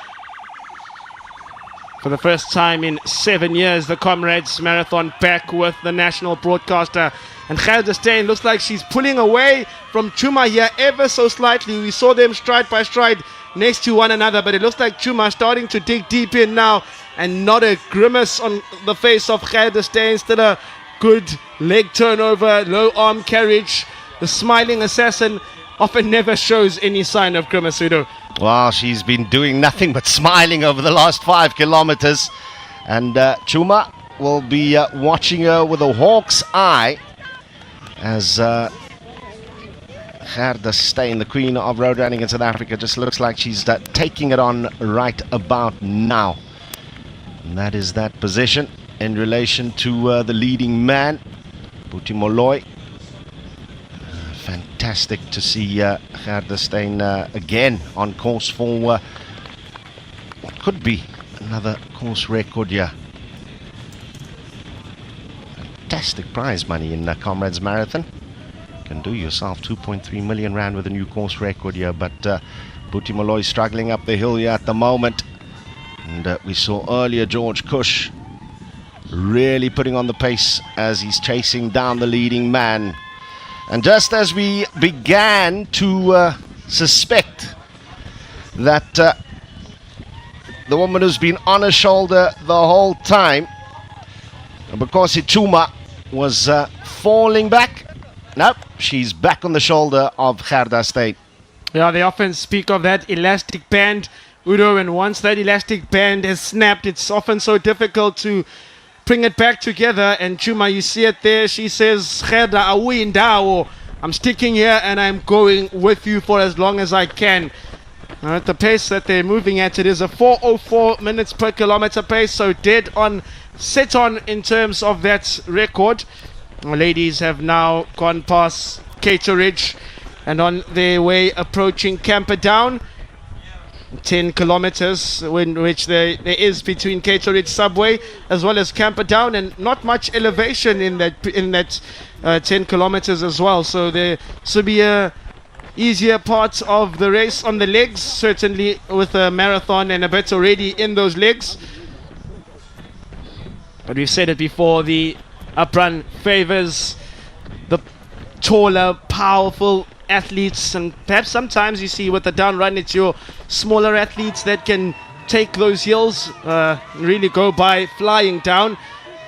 For the first time in 7 years, the Comrades Marathon back with the national broadcaster. And Gerda Steyn looks like she's pulling away from Chuma here ever so slightly. We saw them stride by stride next to one another, but it looks like Chuma starting to dig deep in now, and not a grimace on the face of Gerda Steyn. Still a good leg turnover, low arm carriage. The smiling assassin often never shows any sign of grimace, Udo. Well, she's been doing nothing but smiling over the last 5 kilometers. And Chuma will be watching her with a hawk's eye as Gerda Steyn, the queen of road running in South Africa, just looks like she's taking it on right about now. And that is that position in relation to the leading man, Boetie Molloy. Fantastic to see Gerda Steyn again on course for what could be another course record here. Fantastic prize money in Comrades Marathon. You can do yourself 2.3 million rand with a new course record here, but Boetie Molloy struggling up the hill here at the moment. And we saw earlier George Cush really putting on the pace as he's chasing down the leading man. And just as we began to suspect that the woman who's been on her shoulder the whole time, because Chuma was falling back, nope, she's back on the shoulder of Gerda Steyn. Yeah, they often speak of that elastic band, Udo, and once that elastic band has snapped, it's often so difficult to bring it back together. And Chuma, you see it there, she says, Gerda, I'm sticking here and I'm going with you for as long as I can. At the pace that they're moving at, it is a 4:04 minutes per kilometer pace, so dead on, set on in terms of that record. The ladies have now gone past Cato Ridge and on their way approaching Camperdown. 10 kilometers in which there is between Cato Ridge subway as well as Camperdown, and not much elevation in that 10 kilometers as well, so there should be a easier part of the race on the legs, certainly with a marathon and a bit already in those legs. But we've said it before, the up run favors the taller, powerful athletes, and perhaps sometimes you see with the down run it's your smaller athletes that can take those hills, really go by flying down.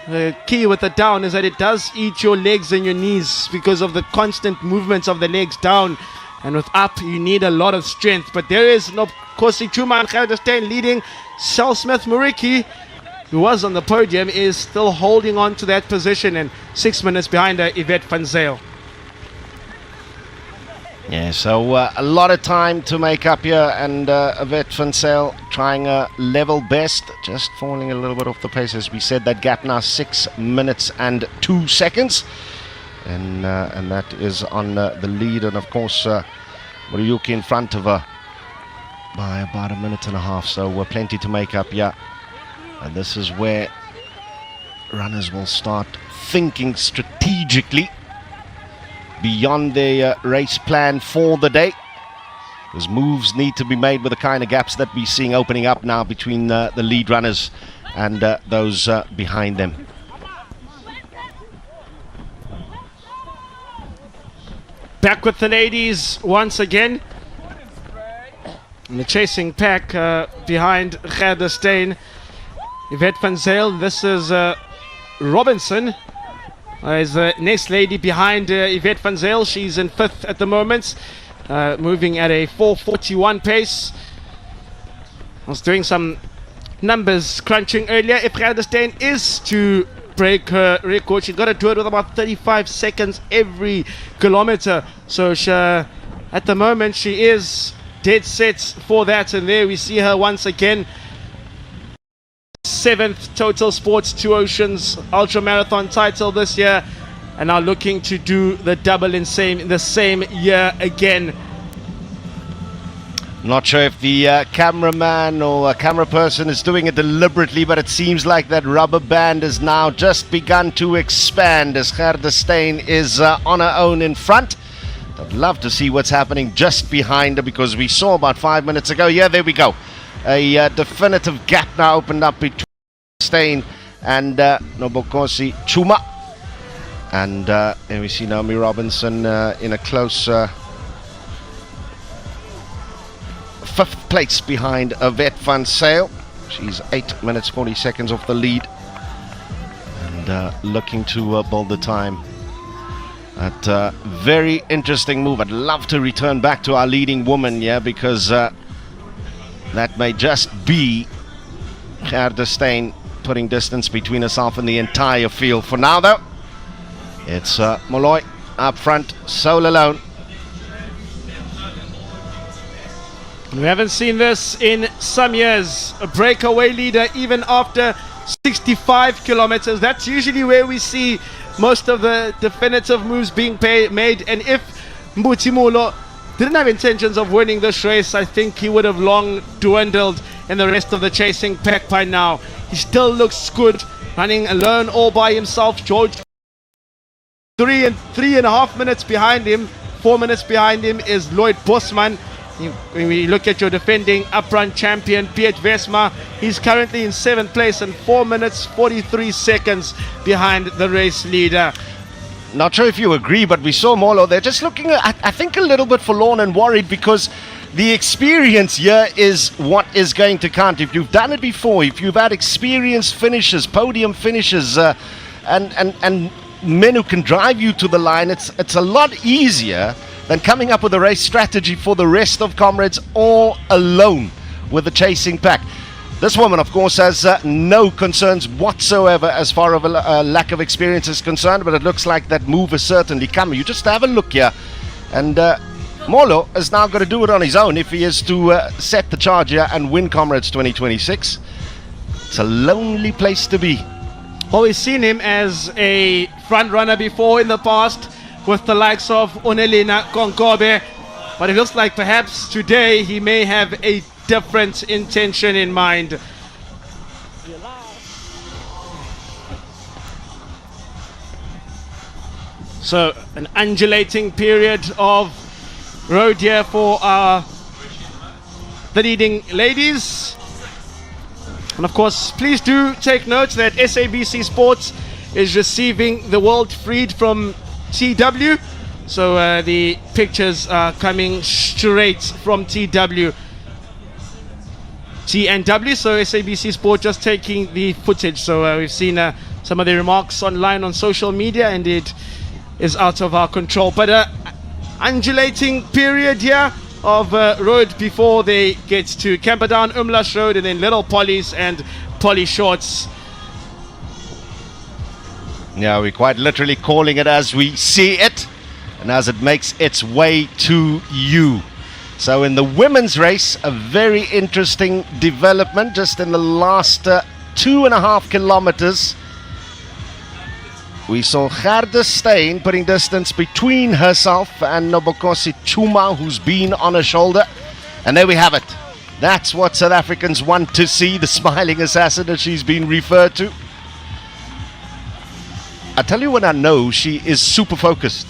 The key with the down is that it does eat your legs and your knees because of the constant movements of the legs down And with up, you need a lot of strength. But there is, of course, Chuma and Gerda Steyn leading. Shell Smith Mariki, who was on the podium, is still holding on to that position, and 6 minutes behind her, Yvette van Zyl. Yeah, so a lot of time to make up here, and Yvette van Zyl trying a level best, just falling a little bit off the pace. As we said, that gap now 6 minutes and 2 seconds. And that is on the lead, and of course Muruyuki in front of her by about a minute and a half, so plenty to make up. Yeah, and this is where runners will start thinking strategically beyond their race plan for the day, because moves need to be made with the kind of gaps that we're seeing opening up now between the lead runners and those behind them. Back with the ladies once again. And the chasing pack behind Gerda Steyn. Yvette van Zyl, this is Robinson. Is the next lady behind Yvette van Zyl. She's in 5th at the moment, moving at a 4:41 pace. I was doing some numbers crunching earlier. If Gerda Steyn is to break her record, she's got to do it with about 35 seconds every kilometer. So at the moment she is dead set for that, and there we see her once again. 7th Total Sports Two Oceans Ultra Marathon title this year, and now looking to do the double in the same year again. Not sure if the cameraman or camera person is doing it deliberately, but it seems like that rubber band has now just begun to expand as Gerda Steyn is on her own in front. I'd love to see what's happening just behind her, because we saw about 5 minutes ago. Yeah, there we go. A definitive gap now opened up between Steyn and Nobokosi Chuma. And there we see Naomi Robinson in a close 5th place behind Yvette van Zyl. She's 8 minutes 40 seconds off the lead, and looking to build the time. That very interesting move. I'd love to return back to our leading woman, yeah, because that may just be Gerda Steyn putting distance between herself and the entire field. For now, though, it's Molloy up front, sole alone. We haven't seen this in some years. A breakaway leader even after 65 kilometers. That's usually where we see most of the definitive moves being made. And if Mbutimulo didn't have intentions of winning this race, I think he would have long dwindled in the rest of the chasing pack by now. He still looks good, running alone all by himself. George, 3.5 minutes behind him. 4 minutes behind him is Lloyd Bosman. When we look at your defending uprun champion, Piet Vesma, he's currently in 7th place and 4 minutes 43 seconds behind the race leader. Not sure if you agree, but we saw Molo there just looking, I think, a little bit forlorn and worried, because the experience here is what is going to count. If you've done it before, if you've had experienced finishes, podium finishes, and men who can drive you to the line, it's a lot easier than coming up with a race strategy for the rest of Comrades all alone with the chasing pack. This woman, of course, has no concerns whatsoever as far as a lack of experience is concerned, but it looks like that move is certainly coming. You just have a look here, and Molo is now going to do it on his own if he is to set the charge here and win Comrades 2026. It's a lonely place to be. Well, we've seen him as a front runner before in the past, with the likes of Onelina Konkobe, but it looks like perhaps today he may have a different intention in mind. So an undulating period of road here for the leading ladies. And of course, please do take note that SABC Sports is receiving the World Freed from TW, so the pictures are coming straight from TNW. So SABC Sport just taking the footage. So we've seen some of the remarks online on social media, and it is out of our control. But undulating period here of road before they get to Camperdown, Umlash Road, and then Little Polly's and Polly Shorts. Yeah, we're quite literally calling it as we see it and as it makes its way to you. So in the women's race, a very interesting development just in the last 2.5 kilometers. We saw Gerda Steyn putting distance between herself and Nobokosi Chuma, who's been on her shoulder. And there we have it. That's what South Africans want to see, the smiling assassin as she's been referred to. I tell you when I know she is super focused.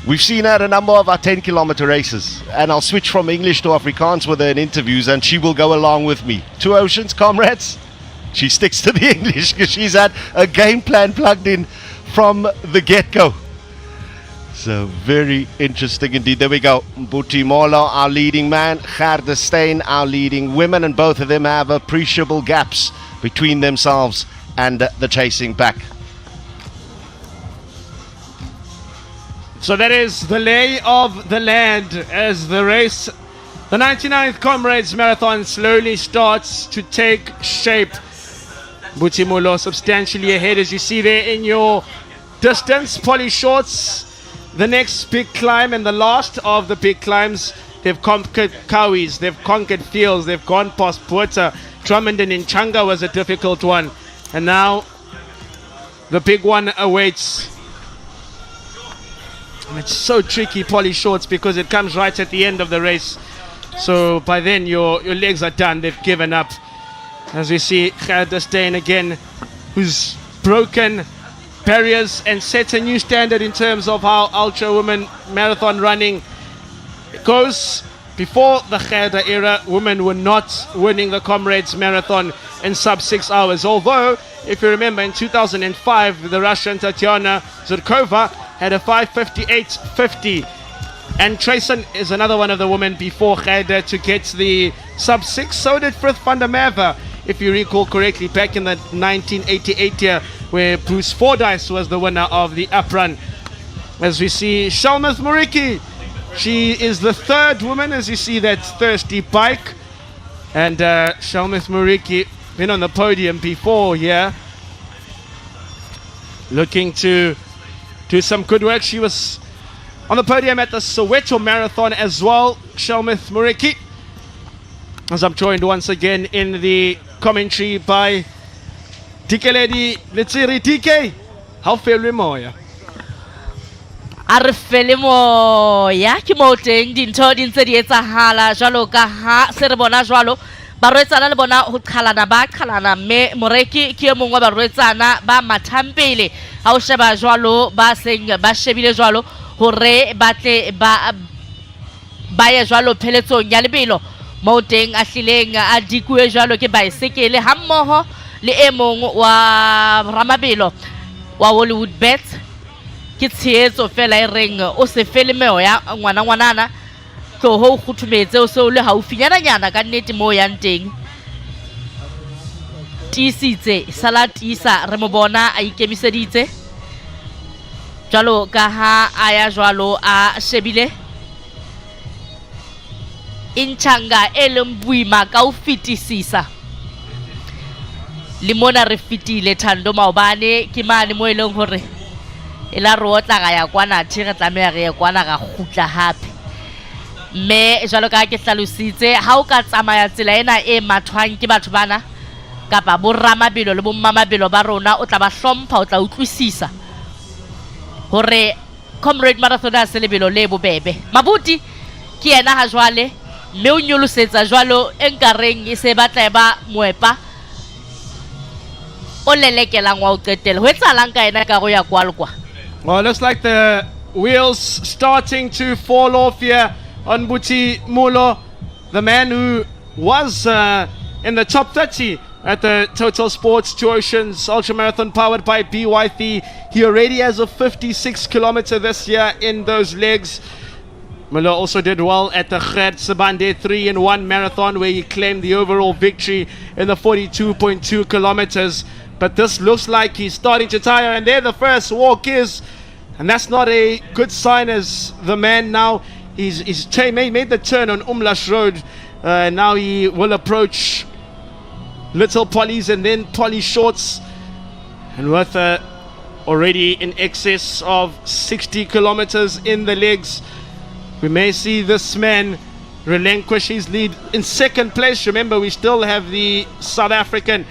We've seen her at a number of our 10-kilometer races, and I'll switch from English to Afrikaans with her in interviews, and she will go along with me. Two Oceans, comrades. She sticks to the English because she's had a game plan plugged in from the get-go. So very interesting indeed. There we go. Mbuti Molo, our leading man. Gerda Steyn, our leading women, and both of them have appreciable gaps between themselves and the chasing pack. So that is the lay of the land as the race, the 99th Comrades Marathon, slowly starts to take shape. Butimulo substantially ahead, as you see there in your distance. Polly Shorts, the next big climb and the last of the big climbs. They've conquered Kawis, they've conquered Fields, they've gone past Puerta. Drummond and Nchanga was a difficult one. And now the big one awaits. And it's so tricky, Polly Shorts, because it comes right at the end of the race. So by then your legs are done, they've given up. As we see Gerda Steyn again, who's broken barriers and sets a new standard in terms of how ultra women marathon running goes. Before the Gerda era, women were not winning the Comrades Marathon in sub 6 hours. Although, if you remember, in 2005, the Russian Tatiana Zurkova had a 5:58.50. And Trayson is another one of the women before Gerda to get the sub 6. So did Frith van der Merwe, if you recall correctly, back in the 1988 year, where Bruce Fordyce was the winner of the uprun. As we see Shalmith Moriki, she is the third woman, as you see that thirsty bike. And Shalmith Moriki been on the podium before here, looking to do some good work. She was on the podium at the Soweto Marathon as well, Shalmith Moriki. As I'm joined once again in the commentary by Tikeledi Letsiri. TK, how feel we moya? A re fele moya ke mo teng dintho di ntse di etsahala jwalo ka ha se re bona jwalo barwetsana le bona ho qhalana ba qhalana, mme Moreki ke e mongwe wa barwetsana ba mathampele ha o sheba jwalo ba seng ba shebile jwalo hore batle ba ye jwalo pheletsong ya lebelo mo teng a hlileng a dikuwe jwalo ke baesekele ha mmoho le e mong wa ramabelo wa Hollywood Bet. Ke tshehetso fela e reng o se fele meoya ngwanana tlo ho khuthumetse o se o le haufinyana ka nnete mo yang teng. Tisitse salatisa re mo bona a ikemiseditse jwalo ka ha a ya jwalo a shebile Nchanga e leng boima ka o fetisisa. Le mona re fitile Thando maobane ke mane mo e leng hore ela rotla ga ya kwana thire tlamea re ya kwana ga khutla hape. Mme jalo ka ke hlalositse ha o ka tsamaya tsela ena e mathwang ke batho bana kapa bo ramabelo le bo mmamabelo ba rona, o tla ba hlompha, o tla utlwisisa hore Comrade Marathon a se lebelo le bobebe. Mabuti ke yena ha jwale mme o nyolosetsa jwalo enkareng e se batla ba moepa o lelekelang wa o qetela ho etsalang ka ena ka go ya kwalkwa. Well, it looks like the wheels starting to fall off here on Buti Mulo, the man who was in the top 30 at the Total Sports Two Oceans Ultra Marathon powered by BYT. He already has a 56 kilometer this year in those legs. Mulo also did well at the Gert Sabande 3-in-1 marathon, where he claimed the overall victory in the 42.2 kilometers. But this looks like he's starting to tire, and there the first walk is And that's not a good sign, as the man now he's made the turn on Umlash Road. Now he will approach Little Polly's and then Polly Shorts, and with already in excess of 60 kilometers in the legs, we may see this man relinquish his lead. In second place, remember, we still have the South African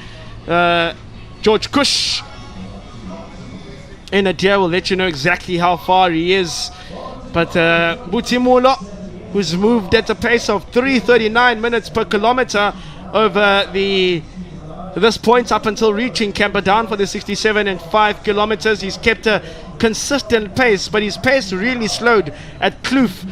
George Kush. In a deer, we'll let you know exactly how far he is. But Butimulo, who's moved at a pace of 3:39 minutes per kilometer over this point up until reaching Camperdown for the 67 and 5 kilometers. He's kept a consistent pace, but his pace really slowed at Kloof,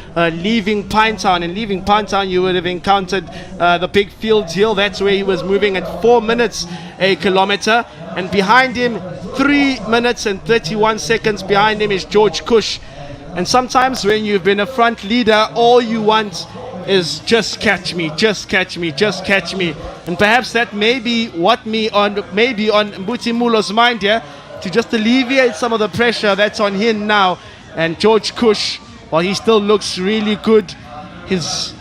leaving Pinetown. And leaving Pinetown, you would have encountered the Big Fields Hill. That's where he was moving at 4 minutes a kilometer. And behind him, 3 minutes and 31 seconds behind him, is George Kush. And sometimes when you've been a front leader, all you want is just catch me, just catch me, just catch me. And perhaps that may be what maybe on Mbuti Mulo's mind here, to just alleviate some of the pressure that's on him now. And George Kush, while he still looks really good, his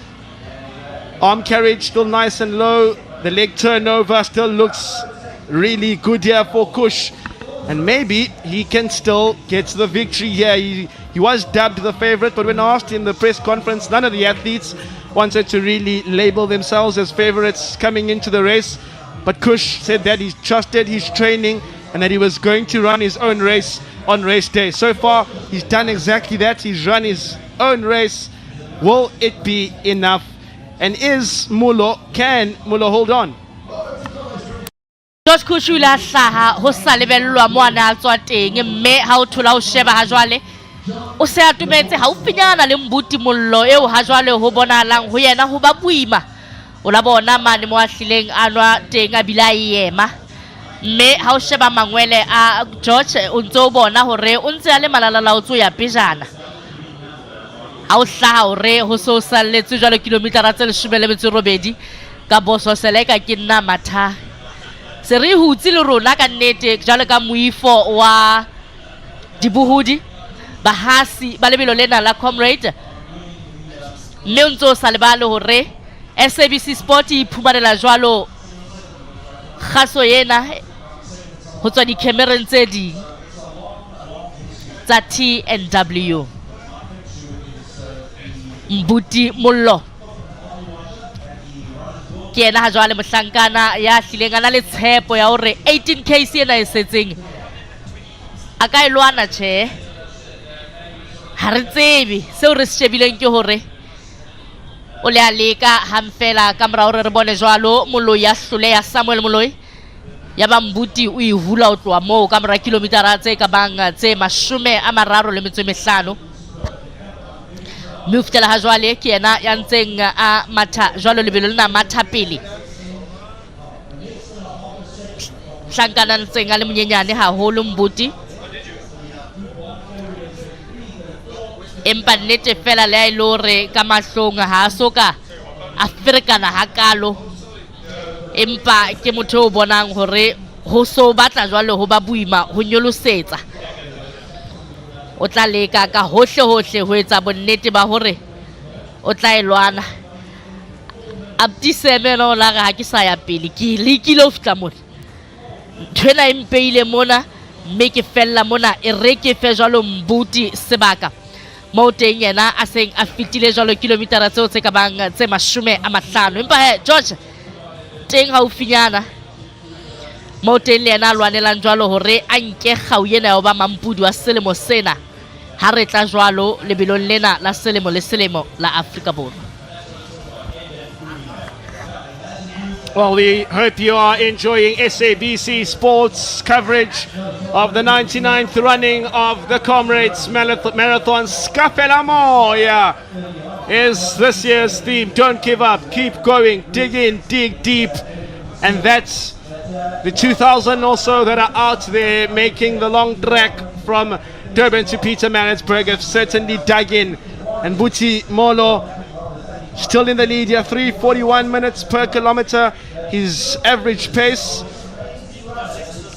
arm carriage still nice and low, the leg turnover still looks really good here for Kush. And maybe he can still get the victory here. He was dubbed the favorite, but when asked in the press conference, none of the athletes wanted to really label themselves as favorites coming into the race. But Kush said that he trusted his training and that he was going to run his own race on race day. So far, he's done exactly that. He's run his own race. Will it be enough? And can Mulo hold on? George Kush o ile a hlaha ho sa lebellwa mo a ne a tswa teng, mme ha o thola o sheba ha jwale o se a tumetse haufinyana le Mbuti Mollo eo ha jwale ho bonahalang ho yena ho ba boima. O la bona mane mo a hlileng a nwa teng a bila ema, mme ha o sheba mangwele a George o ntse o bona hore o ntse a le malalalaotswe ya pejana. Ha o hlaha hore ho so salletswe jwalo kilometara tse 18 ka boso seleka ke nna matha. Se re hutse le rona ka nnete jwalo ka moifo wa dibohodi bahasi ba lebelo lena la Comrade, mme o ntse o sa lebale hore SABC Sport e phumanela jwalo kgaso yena ho tswa dikhemereng tse ding tsa TNW. Mbuti Mollo ke yena ha jwale mohlankana ya hlileng a na le tshepo ya hore 18K ena e setseng a ka e lwana tjhe. Ha re tsebe seo re se shebileng ke hore o le a leka hamfela ka mora hore re bone jwalo Moloi ya hloleha, Samuel Moloi ya ba Mbuti o e hula o tloha moo ka mora kilometara tse ka bang tse 35. mme o fitela ha jwale ke yena ya ntseng a matha jwalo lebelo lena matha pele, hlankana ntseng a le monyenyane haholo Mbuti. Empa nnete fela le a ile hore ka mahlong ha a soka a ferekana hakalo, empa ke motho o bonang hore ho so batla jwale ho ba boima ho nyolosetsa. O tla leka ka hohle ho etsa bonnete ba hore o tla e lwana. Abdi semeno la ga ke sa ya pele ke lekile ho fitla mona, thwena e mpeile mona mme ke fella mona e re ke fe jwalo Mbuti sebaka mo teng yena a seng a fitile jwalo kilometara tseo tse ka bang tse 50. Empa George teng haufinyana mo teng le yena a lwanelang jwalo hore a nke kgau yena ya ba mampudi wa selemo sena ha re tla jwalo lebelong lena la selemo le selemo la Afrika Borwa. Well, we hope you are enjoying SABC Sports coverage of the 99th running of the Comrades Marathon. Scapella Moya is this year's theme. Don't give up, keep going, dig in, dig deep. And that's the 2,000 or so that are out there making the long trek from Durban to Pietermaritzburg have certainly dug in. And Mbuti Mollo still in the lead here, 3:41 minutes per kilometer, his average pace.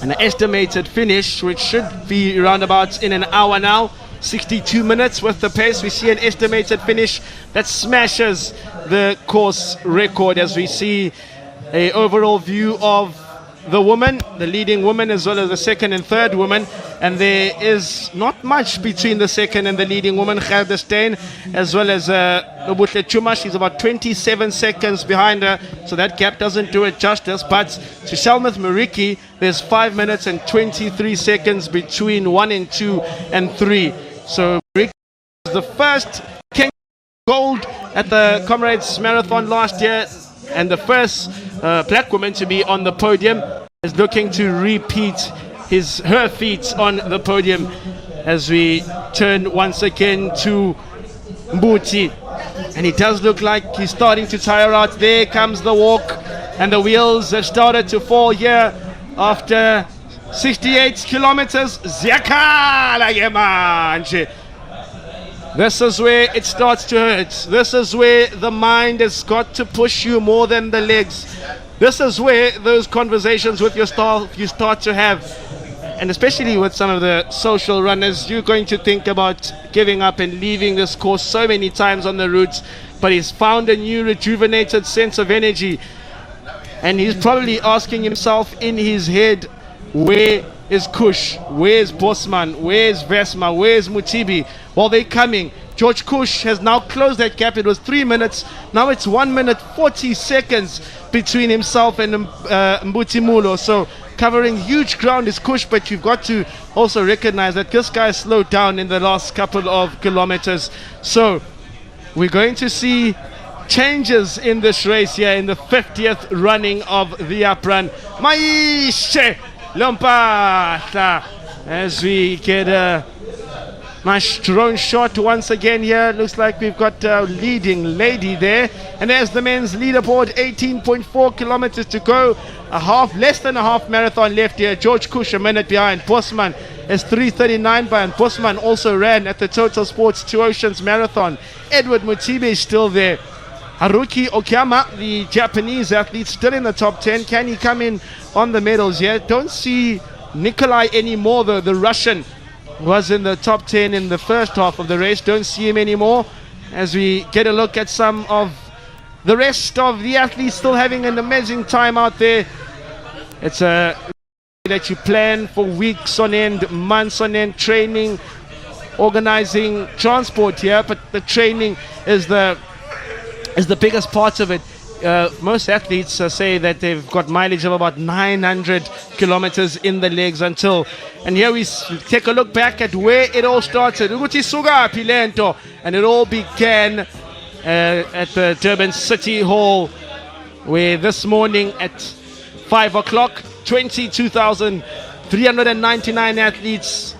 An estimated finish, which should be around about in an hour now. 62 minutes with the pace. We see an estimated finish that smashes the course record as we see a overall view of the woman, the leading woman, as well as the second and third woman, and there is not much between the second and the leading woman, Gerda Steyn, as well as Nobuhle Chuma. She's about 27 seconds behind her, so that gap doesn't do it justice. But to Shelmith Mariki, there's 5 minutes and 23 seconds between 1 and 2 and 3. So Mariki was the first Kenyan gold at the Comrades Marathon last year, and the first black woman to be on the podium, is looking to repeat her feat on the podium as we turn once again to Mbuti. And it does look like he's starting to tire out. There comes the walk, and the wheels have started to fall here after 68 kilometers. This is where it starts to hurt. This is where the mind has got to push you more than the legs. This is where those conversations with yourself you start to have. And especially with some of the social runners, you're going to think about giving up and leaving this course so many times on the routes. But he's found a new rejuvenated sense of energy. And he's probably asking himself in his head, where is Kush? Where's Bosman? Where's Vesma? Where's Mutibi? Well, they're coming. George Kush has now closed that gap. It was 3 minutes. Now it's 1 minute 40 seconds between himself and Mbuti Mulo. So covering huge ground is Kush, but you've got to also recognize that this guy slowed down in the last couple of kilometers. So we're going to see changes in this race here in the 50th running of the uprun. Maishe Lompatla, as we get a nice drone shot once again here. Looks like we've got a leading lady there. And there's the men's leaderboard, 18.4 kilometers to go. Less than a half marathon left here. George Kush a minute behind. Bosman is 3:39 behind. Bosman also ran at the Total Sports Two Oceans Marathon. Edward Mutibe is still there. Haruki Okiyama, the Japanese athlete, still in the top 10. Can he come in on the medals here? Don't see Nikolai anymore, though. The Russian was in the top 10 in the first half of the race. Don't see him anymore as we get a look at some of the rest of the athletes still having an amazing time out there. It's a that you plan for weeks on end, months on end, training, organizing transport here, but the training is the biggest part of it. Most athletes say that they've got mileage of about 900 kilometers in the legs until, and here we take a look back at where it all started. And it all began at the Durban City Hall, where this morning at 5 o'clock, 22,399 athletes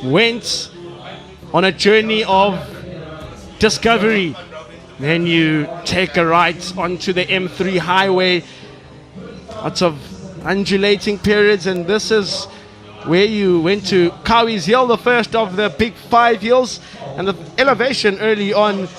went on a journey of discovery. Then you take a right onto the M3 highway. Lots of undulating periods, and this is where you went to Kawi's Hill, the first of the big 5 hills. And the elevation early on,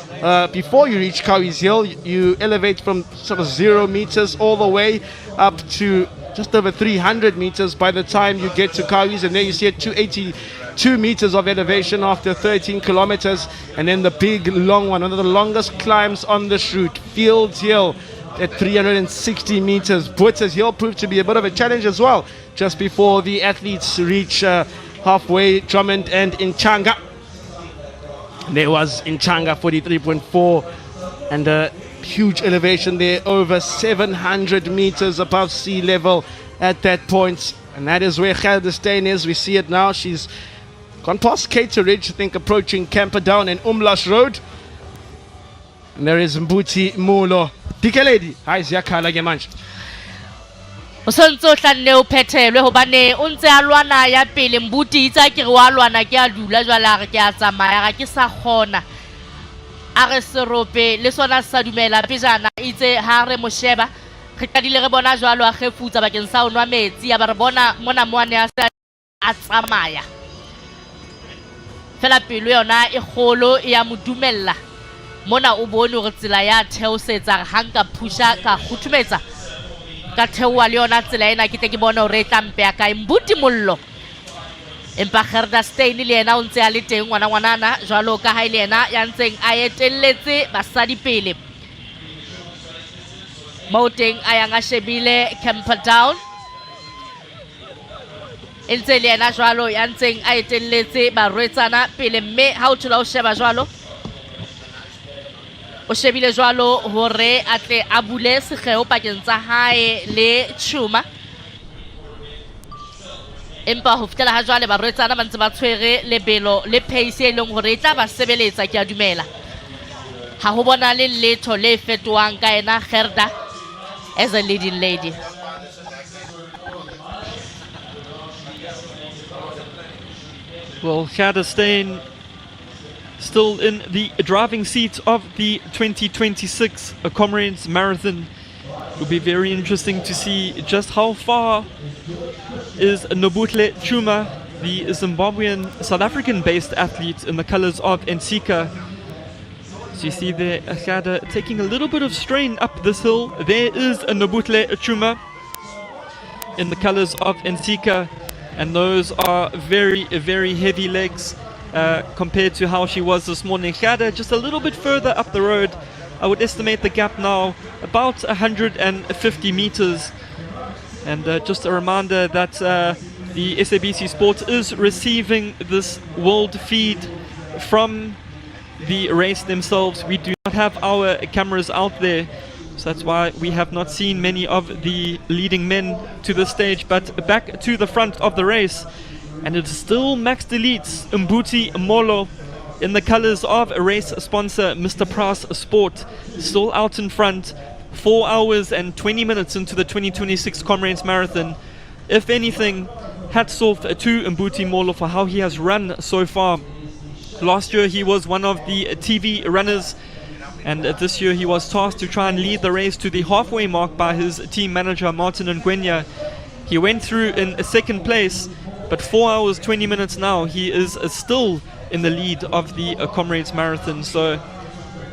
before you reach Kawi's Hill, you elevate from sort of 0 meters all the way up to just over 300 meters by the time you get to Kawi's, and there you see it 282 meters of elevation after 13 kilometers. And then the big long one of the longest climbs on this route, Fields Hill at 360 meters. Botha's Hill proved to be a bit of a challenge as well, just before the athletes reach halfway, Drummond and Inchanga. There was Inchanga 43.4, and a huge elevation there, over 700 meters above sea level at that point. And that is where Gerda Steyn is. We see it now. She's gone past Cater Ridge, I think, approaching Camperdown and Umlash Road. And there is Mbuti Mulo. Dikeledi, hi Ziyakhala ke manje. O santse o hlanne o phethelwe hobane o ntse a lwana ya pele. Mbuti itsa ke re wa lwana ke a dula jwala re ke a tsamaya ga ke sa kgona. A re serope le sona sa dumela pejana itse ha re mo sheba re kadile re bona jwalo a khefutsa bakeng sa o nwa metsi ya ba re bona mona moane a tsamaya. Fela pelo yona e kgolo ya modumella. Mona o bone hore tsela ya theosetsa hanka pusha ka kguthumetsa ka theowa le yona tsela ena ke tle ke bona hore e tla mpea ka Mbuti Mollo empa Gerda Steyn le yena o ntse a le teng ngwana jwalo ka ha le yena ya ntseng a etelletse basadi pele mo teng a yang a shebile Camperdown e ntse le yena jwalo ya ntseng a etelletse barwetsana pele mme ha o thola o sheba jwalo o shebile jwalo hore a tle a bule sekgeo pakeng tsa hae le Chuma empa ho fitela ha jwale barwetsana ba ntse ba tshwere lebelo le pace e leng hore e tla ba sebeletsa ke a dumela ha ho bona le letho le fetohang ka ena Gerda as a leading lady. Well, Gerda Steyn still in the driving seat of the 2026 Comrades Marathon. It will be very interesting to see just how far is Nobuhle Chuma, the Zimbabwean South African based athlete in the colors of Nsika. So you see there Gerda taking a little bit of strain up this hill. There is Nobuhle Chuma in the colors of Nsika, and those are very, very heavy legs compared to how she was this morning. Gerda just a little bit further up the road. I would estimate the gap now about 150 meters. And just a reminder that the SABC Sport is receiving this world feed from the race themselves. We do not have our cameras out there, so that's why we have not seen many of the leading men to the stage. But back to the front of the race, and it's still Max Delete's Mbuti Molo in the colors of a race sponsor Mr. Price Sport, still out in front. 4 hours and 20 minutes into the 2026 Comrades Marathon. If anything, hats off to Mbuti Molo for how he has run so far. Last year he was one of the TV runners, and this year he was tasked to try and lead the race to the halfway mark by his team manager Martin Ngwenya. He went through in second place, but 4 hours 20 minutes now he is still in the lead of the Comrades Marathon. So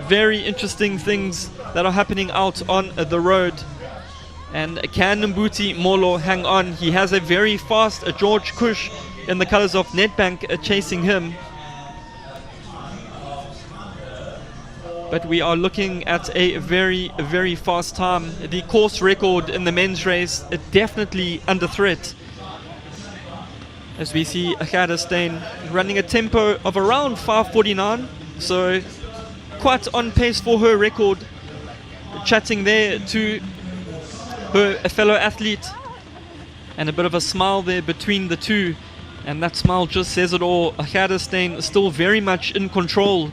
very interesting things that are happening out on the road. And can Mbuti Molo hang on? He has a very fast George Cush in the colors of Nedbank chasing him. But we are looking at a very, very fast time. The course record in the men's race definitely under threat, as we see Gerda Steyn running a tempo of around 5:49, so quite on pace for her record. Chatting there to her fellow athlete, and a bit of a smile there between the two, and that smile just says it all. Gerda Steyn still very much in control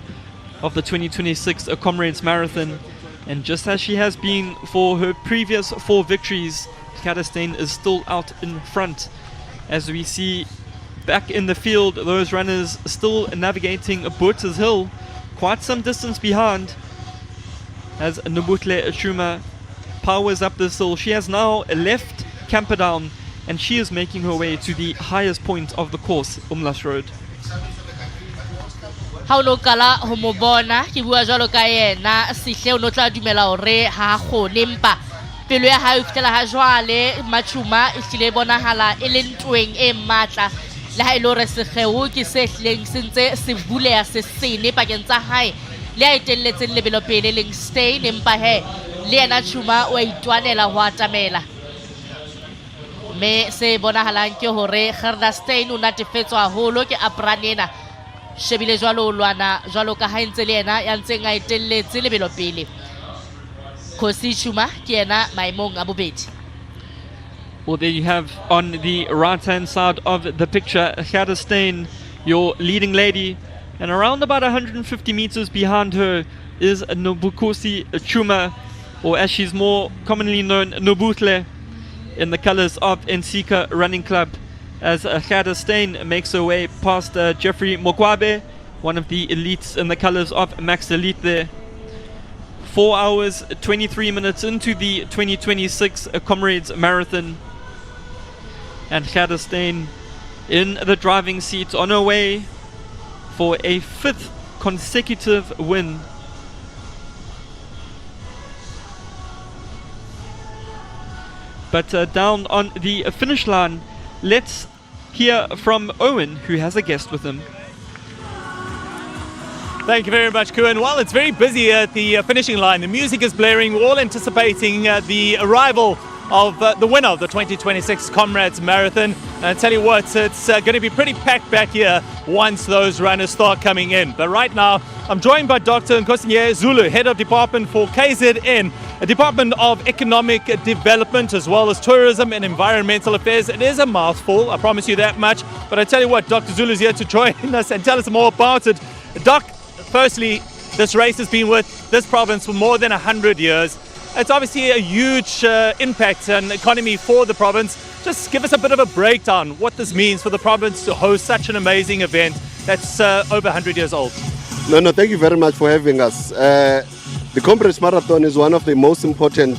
of the 2026 Comrades Marathon, and just as she has been for her previous 4 victories, Gerda Steyn is still out in front. As we see back in the field, those runners still navigating Botha's Hill, quite some distance behind, as Nobuhle Chuma powers up this hill. She has now left Camperdown, and she is making her way to the highest point of the course, Umlaas Road. Ha o no kala ho mo bona ke bua jwalo ka yena Sihle o no tla dumela hore ha kgone, empa pelo ya hae o fitela ha jwale Machuma e hlile bonahala e le ntweng e matla, le ha e le hore sekgeo ke se hleng se ntse se buleha se sene pakeng tsa hae le a etelletseng lebelo pele leng Steyn, empa he le yena Chuma o a itwanela ho atamela. Me se bonahalang ke hore Gerda Steyn o natefetswa haholo ke Aprane ena, shebile jwalo lwana jwalo ka ha ntse le yena ya ntseng a etelletse lebelo pele. Khosi Chuma ke yena maemong a bobedi. Well, there you have on the right-hand side of the picture Gerda Steyn, your leading lady, and around about 150 meters behind her is Nobukosi Chuma, or as she's more commonly known, Nobuhle, in the colors of Nsika Running Club, as Gerda Steyn makes her way past Jeffrey Mokwabe, one of the elites in the colors of Max Elite there. 4 hours 23 minutes into the 2026 Comrades Marathon, and Gerda Steyn in the driving seat on her way for a 5th consecutive win. But down on the finish line, let's hear from Owen, who has a guest with him. Thank you very much, Kuan. Well, it's very busy at the finishing line. The music is blaring. We're all anticipating the arrival of the winner of the 2026 Comrades Marathon. And I tell you what, it's going to be pretty packed back here once those runners start coming in. But right now, I'm joined by Dr. Nkosinye Zulu, Head of Department for KZN, a Department of Economic Development, as well as Tourism and Environmental Affairs. It is a mouthful, I promise you that much. But I tell you what, Dr. Zulu is here to join us and tell us more about it. Doc, firstly, this race has been with this province for more than 100 years. It's obviously a huge impact on the economy for the province. Just give us a bit of a breakdown what this means for the province to host such an amazing event that's over 100 years old. No, thank you very much for having us. The Comrades Marathon is one of the most important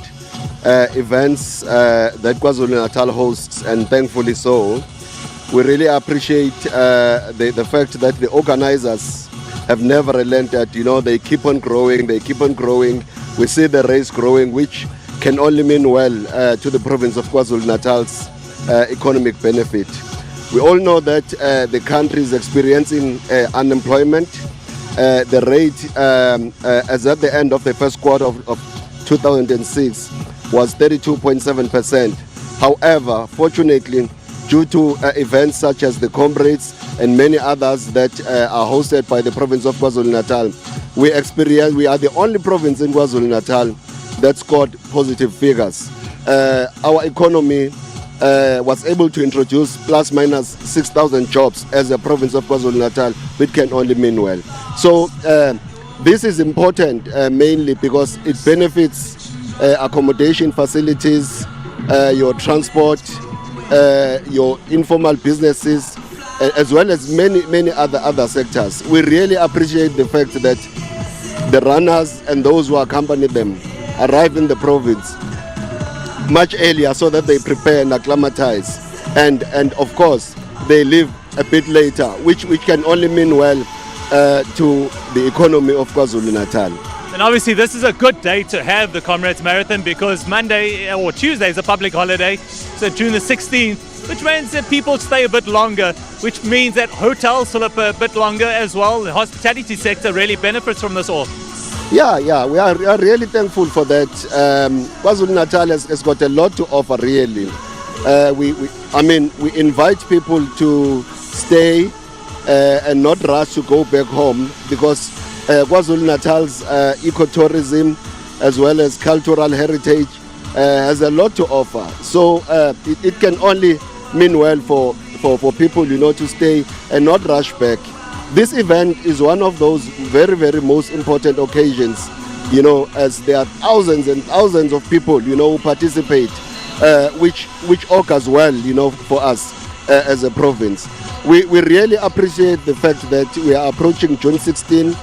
events that KwaZulu-Natal hosts, and thankfully so. We really appreciate the fact that the organizers have never relented. You know, they keep on growing, We see the race growing, which can only mean well to the province of KwaZulu-Natal's economic benefit. We all know that the country is experiencing unemployment. The rate as at the end of the first quarter of 2006 was 32.7%. However, fortunately, due to events such as the Comrades and many others that are hosted by the province of KwaZulu-Natal, we are the only province in KwaZulu-Natal that scored positive figures. Our economy was able to introduce plus minus 6,000 jobs as a province of KwaZulu-Natal, which can only mean well. So this is important mainly because it benefits accommodation facilities, your transport, your informal businesses, as well as many other sectors. We really appreciate the fact that the runners and those who accompany them arrive in the province much earlier so that they prepare and acclimatize, and of course they leave a bit later, which can only mean well to the economy of KwaZulu-Natal. And obviously this is a good day to have the Comrades Marathon because Monday or Tuesday is a public holiday, so June the 16th, which means that people stay a bit longer, which means that hotels fill up a bit longer as well. The hospitality sector really benefits from this all. Yeah, we are really thankful for that. KwaZulu-Natal has got a lot to offer, really. We invite people to stay and not rush to go back home because KwaZulu-Natal's ecotourism as well as cultural heritage has a lot to offer. So it can only mean well for people, to stay and not rush back. This event is one of those very, very most important occasions, as there are thousands and thousands of people, who participate, which augurs well, for us as a province. We really appreciate the fact that we are approaching June 16,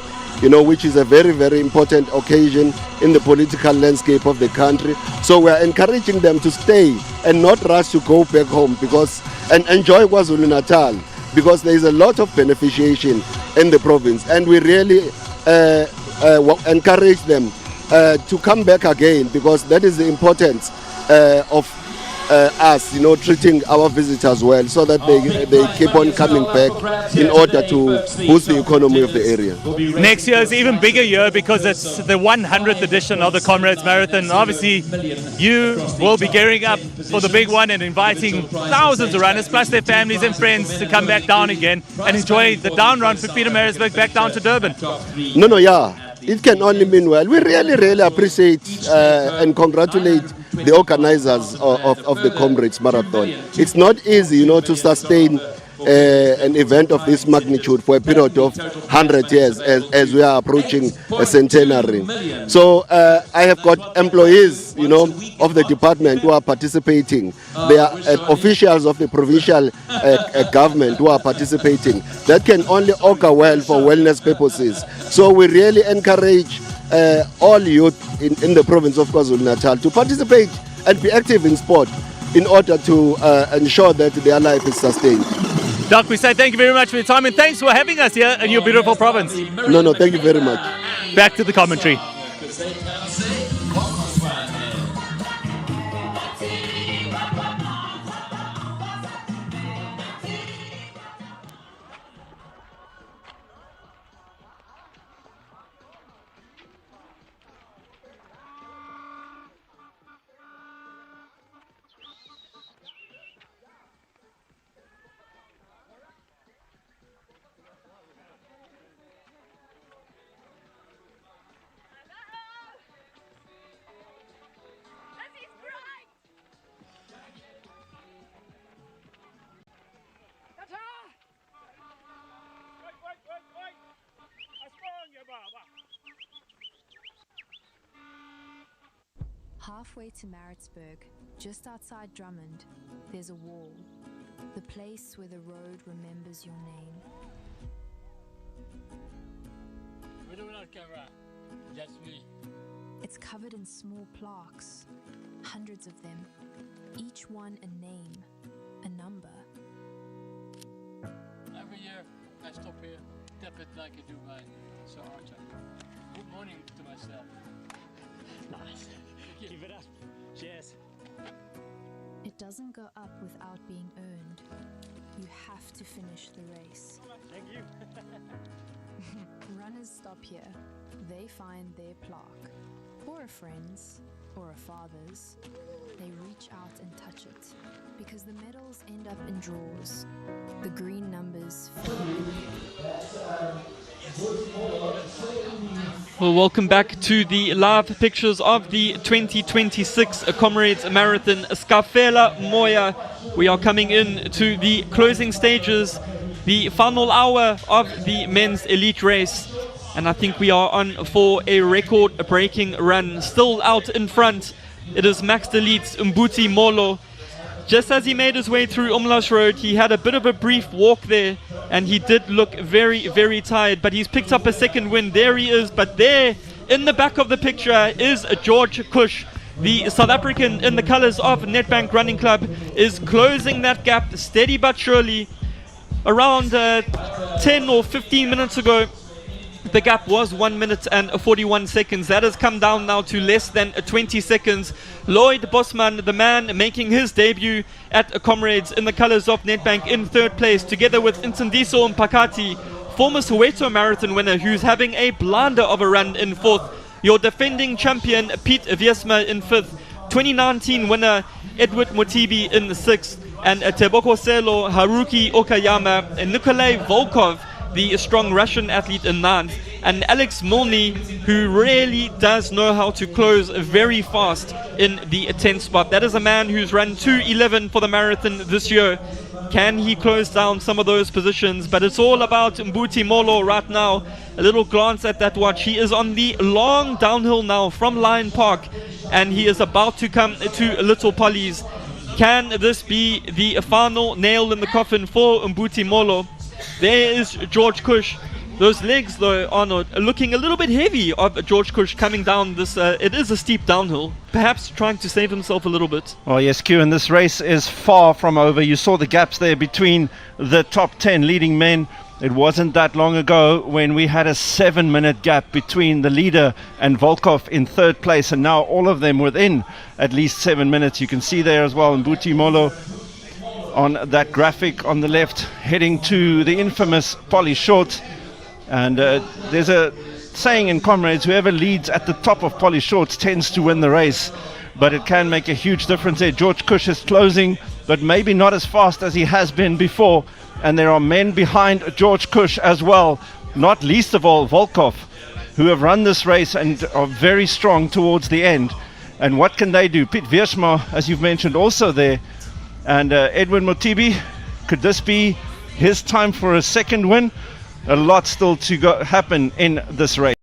which is a very, very important occasion in the political landscape of the country. So we are encouraging them to stay and not rush to go back home and enjoy KwaZulu-Natal, because there is a lot of beneficiation in the province, and we really encourage them to come back again, because that is the importance of us, treating our visitors well, so that they keep on coming back in order to boost the economy of the area. Next year is an even bigger year because it's the 100th edition of the Comrades Marathon. Obviously, you will be gearing up for the big one and inviting thousands of runners, plus their families and friends, to come back down again and enjoy the down run for Pietermaritzburg back down to Durban. It can only mean well. We really, really appreciate and congratulate the organizers of the Comrades Marathon. It's not easy, to sustain an event of this magnitude for a period of 100 years as we are approaching a centenary. So I have got employees, of the department who are participating. There are officials of the provincial government who are participating. That can only augur well for wellness purposes. So we really encourage all youth in the province of KwaZulu-Natal to participate and be active in sport in order to ensure that their life is sustained. Doc, we say thank you very much for your time and thanks for having us here in your beautiful province. No, thank you very much. Back to the commentary. Halfway to Maritzburg, just outside Drummond, there's a wall. The place where the road remembers your name. We don't have camera, just me. It's covered in small plaques, hundreds of them, each one a name, a number. Every year I stop here, tap it like I do my Sir Archer. Good morning to myself. Nice. Keep it up. Cheers. It doesn't go up without being earned. You have to finish the race. Thank you. Runners stop here. They find their plaque, or a friend's, or a father's. They reach out and touch it, because the medals end up in drawers. The green numbers fill Well, welcome back to the live pictures of the 2026 Comrades Marathon Skafela Moya. We are coming in to the closing stages, the final hour of the men's elite race. And I think we are on for a record-breaking run. Still out in front, it is Max Delite's Mbuti Molo. Just as he made his way through Umlaas Road, he had a bit of a brief walk there, and he did look very, very tired, but he's picked up a second win. There he is, but there in the back of the picture is George Kush. The South African in the colors of Nedbank Running Club is closing that gap steady but surely. Around 10 or 15 minutes ago, the gap was 1 minute and 41 seconds. That has come down now to less than 20 seconds. Lloyd Bosman, the man making his debut at Comrades in the colors of Nedbank, in third place, together with Nsindiso Mpakati, former Soweto Marathon winner, who's having a blinder of a run in fourth. Your defending champion, Pete Viesma, in fifth. 2019 winner, Edward Motibi, in sixth. And Teboko Selo, Haruki Okayama, and Nikolai Volkov, the strong Russian athlete, in ninth. And Alex Milny, who really does know how to close very fast in the 10th spot. That is a man who's run 2:11 for the marathon this year. Can he close down some of those positions? But it's all about Mbuti Molo right now. A little glance at that watch. He is on the long downhill now from Lion Park, and he is about to come to Little Polly's. Can this be the final nail in the coffin for Mbuti Molo? There is George Kush. Those legs, though, Arnold, are looking a little bit heavy of George Kush coming down this. It is a steep downhill. Perhaps trying to save himself a little bit. Oh, yes, Q, and this race is far from over. You saw the gaps there between the top 10 leading men. It wasn't that long ago when we had a 7-minute gap between the leader and Volkov in third place, and now all of them within at least 7 minutes. You can see there as well Mbuti Molo on that graphic on the left, heading to the infamous Polly Short. And there's a saying in Comrades, whoever leads at the top of Polly Shorts tends to win the race, but it can make a huge difference there. George Kush is closing, but maybe not as fast as he has been before, and there are men behind George Kush as well, not least of all Volkov, who have run this race and are very strong towards the end. And what can they do? Pete Viesma, as you've mentioned, also there, and Edwin Motibi. Could this be his time for a second win? A lot still to happen in this race.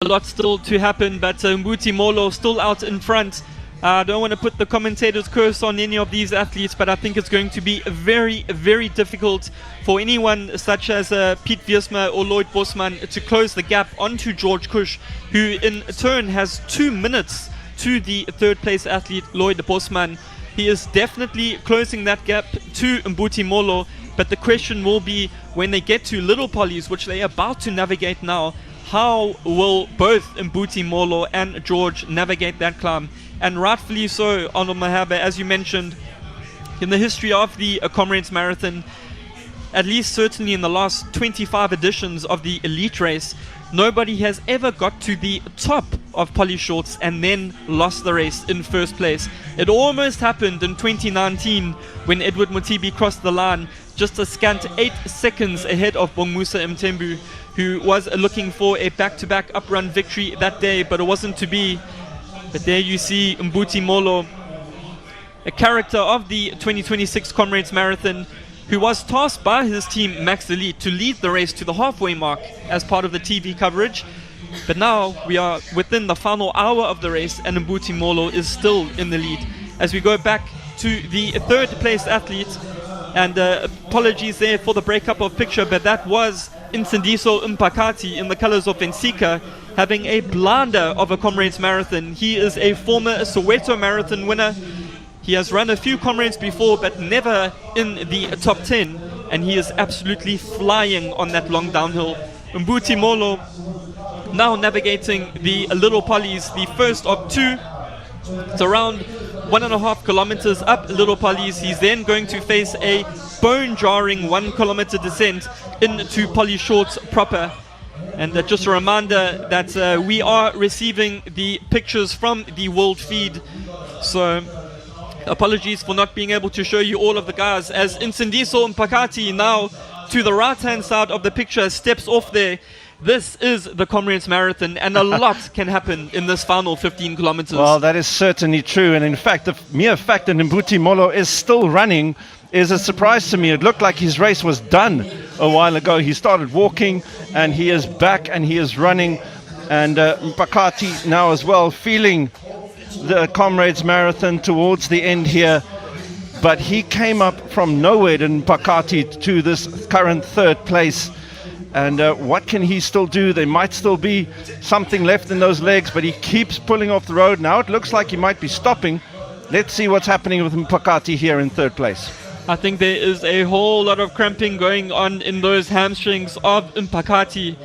A lot still to happen, but Mbuti Molo still out in front. I don't want to put the commentator's curse on any of these athletes, but I think it's going to be very, very difficult for anyone such as Pete Viesma or Lloyd Bosman to close the gap onto George Kush, who in turn has 2 minutes to the third place athlete Lloyd Bosman. He is definitely closing that gap to Mbuti Molo, but the question will be, when they get to Little Polly's, which they are about to navigate now, how will both Mbuti Molo and George navigate that climb? And rightfully so, Arnold Mahaba, as you mentioned, in the history of the Comrades Marathon, at least certainly in the last 25 editions of the elite race, nobody has ever got to the top of Polly Shorts and then lost the race in first place. It almost happened in 2019 when Edward Motibi crossed the line just a scant 8 seconds ahead of Bongmusa Mthembu, who was looking for a back-to-back uprun victory that day, but it wasn't to be. But there you see Mbuti Molo, a character of the 2026 Comrades Marathon, who was tasked by his team Max Elite to lead the race to the halfway mark as part of the TV coverage. But now we are within the final hour of the race, and Mbuti Molo is still in the lead. As we go back to the third place athlete, and apologies there for the breakup of picture, but that was Incendiso Mpakati in the colors of Ensika, having a blunder of a Comrades Marathon. He is a former Soweto Marathon winner. He has run a few Comrades before, but never in the top 10, and he is absolutely flying on that long downhill. Mbuti Molo now navigating the Little Pollies, the first of two. It's around 1.5 kilometers up Little Pollies. He's then going to face a bone-jarring 1 kilometer descent into Polly Shorts proper. And just a reminder that we are receiving the pictures from the world feed. So apologies for not being able to show you all of the guys, as Incendiso Mpakati now to the right-hand side of the picture steps off there. This is the Comrades Marathon, and a lot can happen in this final 15 kilometers. Well, that is certainly true. And in fact, the mere fact that Mbuti Molo is still running is a surprise to me. It looked like his race was done a while ago. He started walking, and he is back, and he is running. And Mpakati now as well, feeling the Comrades Marathon towards the end here. But he came up from nowhere in Mpakati to this current third place. And what can he still do? There might still be something left in those legs, but he keeps pulling off the road. Now it looks like he might be stopping. Let's see what's happening with Mpakati here in third place. I think there is a whole lot of cramping going on in those hamstrings of Mpakati.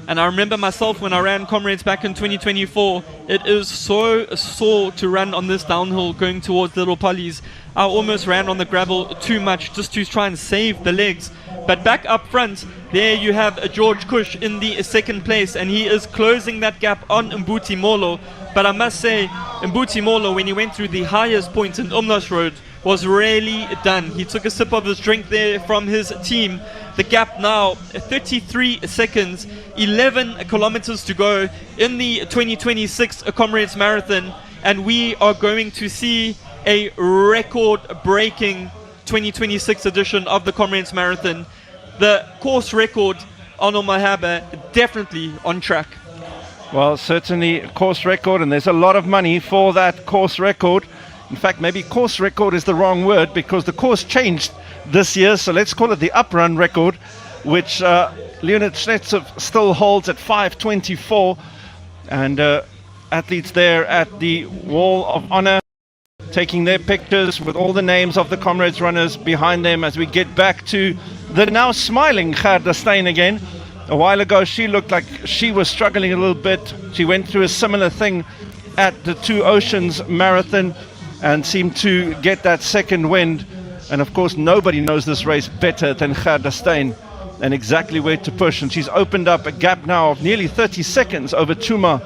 And I remember myself when I ran Comrades back in 2024, it is so sore to run on this downhill going towards Little Pollies. I almost ran on the gravel too much just to try and save the legs. But back up front, there you have George Kush in the second place, and he is closing that gap on Mbuti Molo. But I must say, Mbuti Molo, when he went through the highest point in Umlaas Road, was really done. He took a sip of his drink there from his team. The gap now 33 seconds, 11 kilometers to go in the 2026 Comrades Marathon, and we are going to see a record-breaking 2026 edition of the Comrades Marathon. The course record, Arno Mahaba, definitely on track. Well, certainly a course record, and there's a lot of money for that course record. In fact, maybe course record is the wrong word, because the course changed this year, so let's call it the uprun record, which Leonid Shnetsov still holds at 5:24, and athletes there at the Wall of Honor taking their pictures with all the names of the Comrades runners behind them as we get back to the now smiling Gerda Steyn again. A while ago she looked like she was struggling a little bit. She went through a similar thing at the Two Oceans Marathon and seemed to get that second wind. And of course nobody knows this race better than Gerda Steyn and exactly where to push. And she's opened up a gap now of nearly 30 seconds over Chuma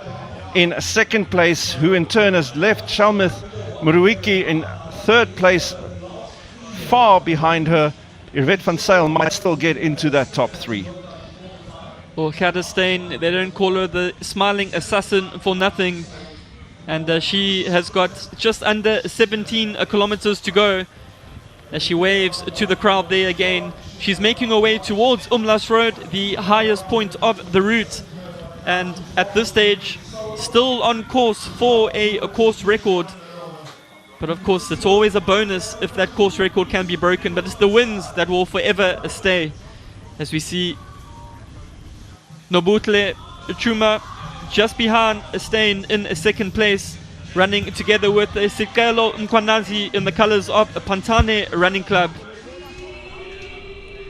in second place, who in turn has left Shalmith Muruiki in third place. Far behind her, Irvet van Zyl might still get into that top three. Well, Gerda Steyn, they don't call her the smiling assassin for nothing. And she has got just under 17 kilometers to go as she waves to the crowd there again. She's making her way towards Umlaas Road, the highest point of the route. And at this stage, still on course for a course record. But of course, it's always a bonus if that course record can be broken. But it's the wins that will forever stay. As we see Nobutle Chuma just behind Steyn in second place, running together with Sikelo Mkwanazi in the colors of Pantane Running Club.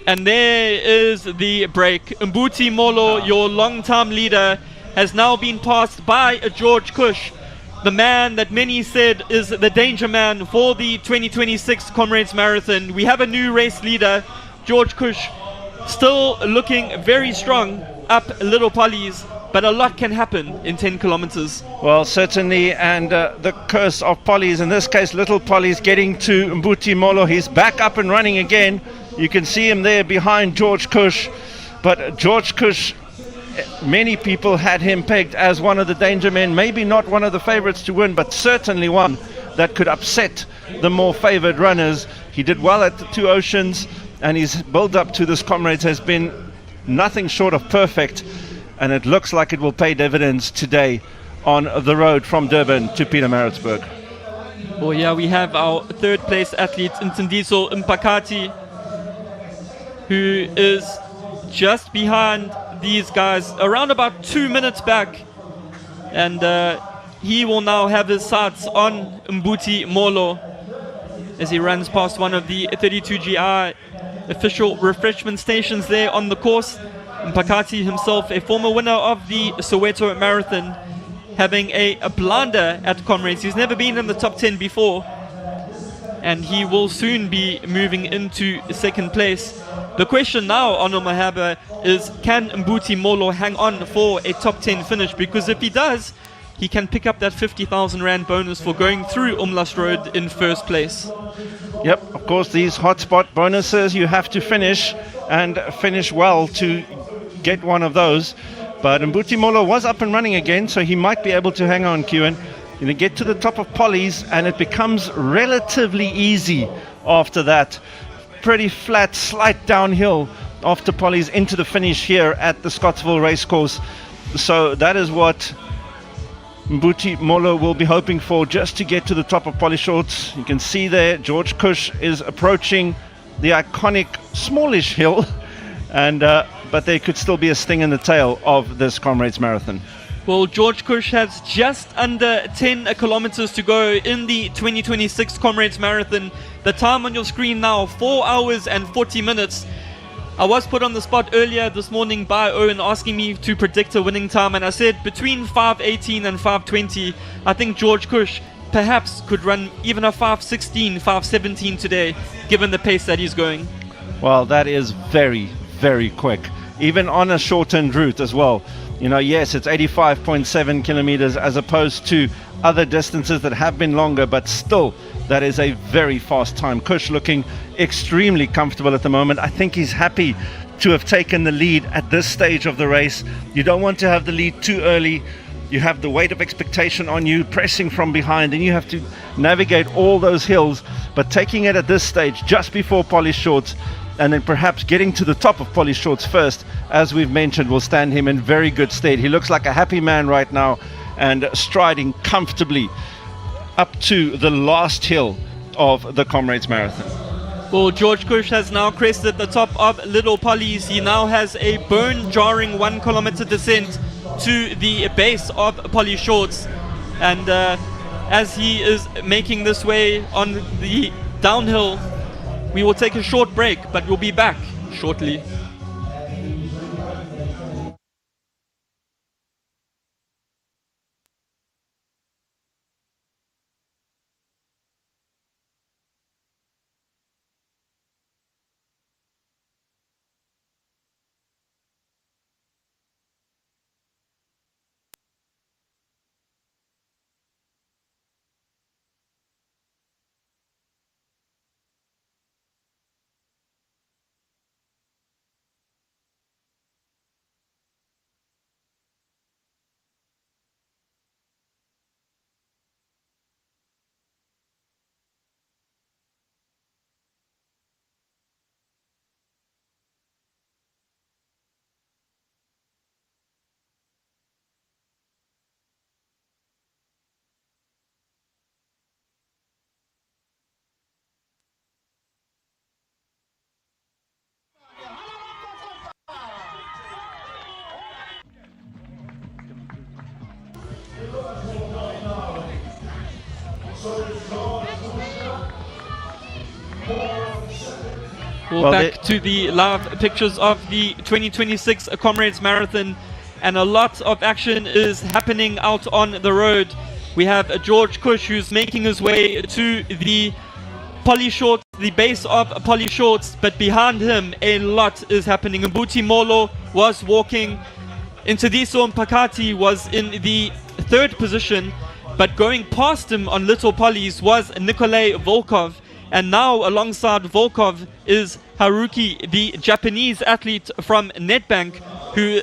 And there is the break. Mbuti Molo, your long-time leader, has now been passed by George Kush, the man that many said is the danger man for the 2026 Comrades Marathon. We have a new race leader, George Kush, still looking very strong up Little Pollies, but a lot can happen in 10 kilometers. Well, certainly, and the curse of Pollies, in this case Little Pollies, getting to Mbuti Molo. He's back up and running again. You can see him there behind George Kush, but George Kush, many people had him pegged as one of the danger men, maybe not one of the favorites to win, but certainly one that could upset the more favored runners. He did well at the Two Oceans, and his build up to this Comrades has been nothing short of perfect. and it looks like it will pay dividends today on the road from Durban to Pietermaritzburg. Well, yeah, we have our third place athlete, Ntendiso Mpakati, who is just behind these guys, around about 2 minutes back. And he will now have his sights on Mbuti Molo as he runs past one of the 32GI official refreshment stations there on the course. Mpakati himself, a former winner of the Soweto Marathon, having a blunder at Comrades. He's never been in the top 10 before, and he will soon be moving into second place. The question now, Ono Mahaba, is can Mbuti Molo hang on for a top 10 finish? Because if he does, he can pick up that 50,000 Rand bonus for going through Umlast Road in first place. Yep, of course, these hotspot bonuses, you have to finish, and finish well to get one of those. But Mbuti Molo was up and running again, so he might be able to hang on, Kewan. You get to the top of Polly's, and it becomes relatively easy after that. Pretty flat, slight downhill after Polly's into the finish here at the Scottsville Racecourse. So that is what Mbuti Molo will be hoping for, just to get to the top of Polly Shorts. You can see there George Cush is approaching the iconic smallish hill, and but there could still be a sting in the tail of this Comrades Marathon. Well, George Cush has just under 10 kilometers to go in the 2026 Comrades Marathon. The time on your screen now, 4 hours and 40 minutes. I was put on the spot earlier this morning by Owen asking me to predict a winning time, and I said between 5:18 and 5:20. I think George Cush perhaps could run even a 5:16, 5:17 today, given the pace that he's going. Well, that is very, very quick, even on a shortened route as well. You know, yes, it's 85.7 kilometers as opposed to other distances that have been longer, but still, that is a very fast time. Cush looking extremely comfortable at the moment. I think he's happy to have taken the lead at this stage of the race. You don't want to have the lead too early. You have the weight of expectation on you, pressing from behind, and you have to navigate all those hills. But taking it at this stage, just before Polly Shorts, and then perhaps getting to the top of Polly Shorts first, as we've mentioned, will stand him in very good stead. He looks like a happy man right now, and striding comfortably up to the last hill of the Comrades Marathon. Well, George Cush has now crested the top of Little Polly's. He now has a bone-jarring 1 kilometer descent to the base of Polly Shorts. And as he is making this way on the downhill, we will take a short break, but we'll be back shortly. Well, back to the live pictures of the 2026 Comrades Marathon, and a lot of action is happening out on the road. We have George Cush, who's making his way to the Polly Shorts, the base of Polly Shorts, but behind him a lot is happening. Mbuti Molo was walking. Ntendiso Mpakati was in the third position, but going past him on Little Polly's was Nikolay Volkov. And now alongside Volkov is Haruki, the Japanese athlete from Netbank, who,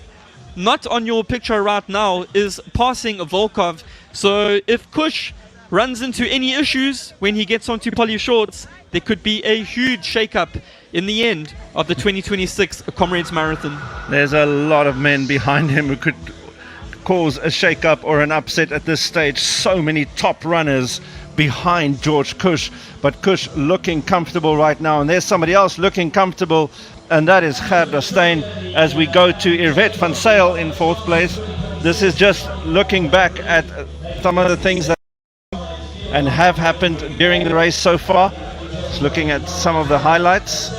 not on your picture right now, is passing Volkov. So if Cush runs into any issues when he gets onto Polly Shorts, there could be a huge shake-up in the end of the 2026 Comrades Marathon. There's a lot of men behind him who could cause a shake-up or an upset at this stage. So many top runners behind George Kush, but Kush looking comfortable right now, and there's somebody else looking comfortable, and that is Gerda Steyn. As we go to Irvet van Zyl in 4th place, this is just looking back at some of the things that and have happened during the race so far. Just looking at some of the highlights.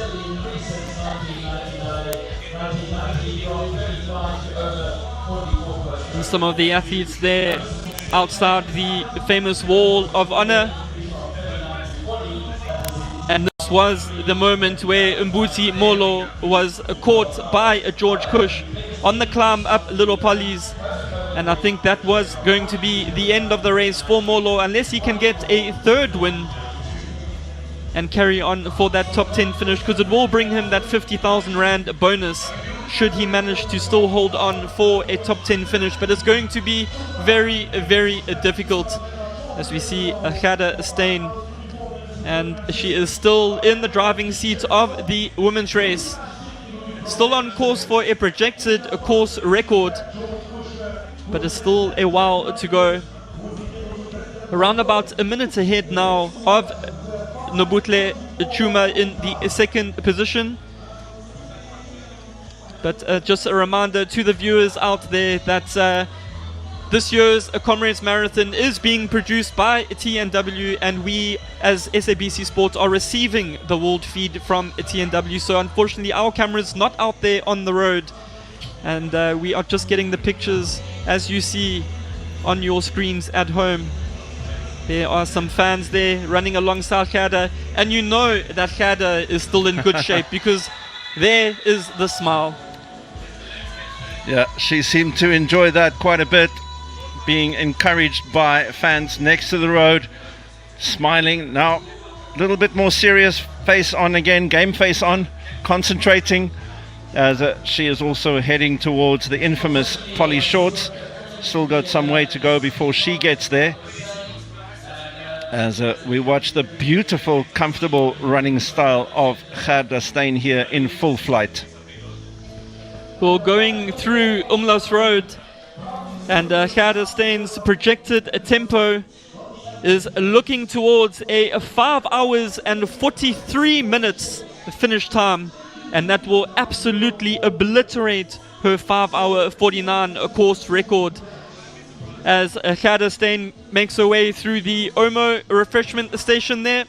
And some of the athletes there outside the famous Wall of Honor. And this was the moment where Mbuti Molo was caught by George Kush on the climb up Little Polly's. And I think that was going to be the end of the race for Molo, unless he can get a 3rd win and carry on for that top 10 finish, because it will bring him that 50,000 Rand bonus should he manage to still hold on for a top 10 finish. But it's going to be very, very difficult, as we see Gerda Steyn, and she is still in the driving seat of the women's race, still on course for a projected course record, but it's still a while to go. Around about a minute ahead now of Nobutle Chuma in the 2nd position. But just a reminder to the viewers out there that this year's Comrades Marathon is being produced by TNW, and we as SABC Sport are receiving the world feed from TNW. So unfortunately our camera's not out there on the road, and we are just getting the pictures as you see on your screens at home. There are some fans there running alongside Gerda, and you know that Gerda is still in good shape because there is the smile. Yeah, she seemed to enjoy that quite a bit, being encouraged by fans next to the road, smiling. Now a little bit more serious face on again, game face on, concentrating, as she is also heading towards the infamous Polly Shorts. Still got some way to go before she gets there, as we watch the beautiful, comfortable running style of Gerda Steyn here in full flight. Well, going through Umlaas Road, and Gerda Steyn's projected tempo is looking towards a 5 hours and 43 minutes finish time, and that will absolutely obliterate her 5 hour 49 course record, as Gerda Steyn makes her way through the Omo refreshment station there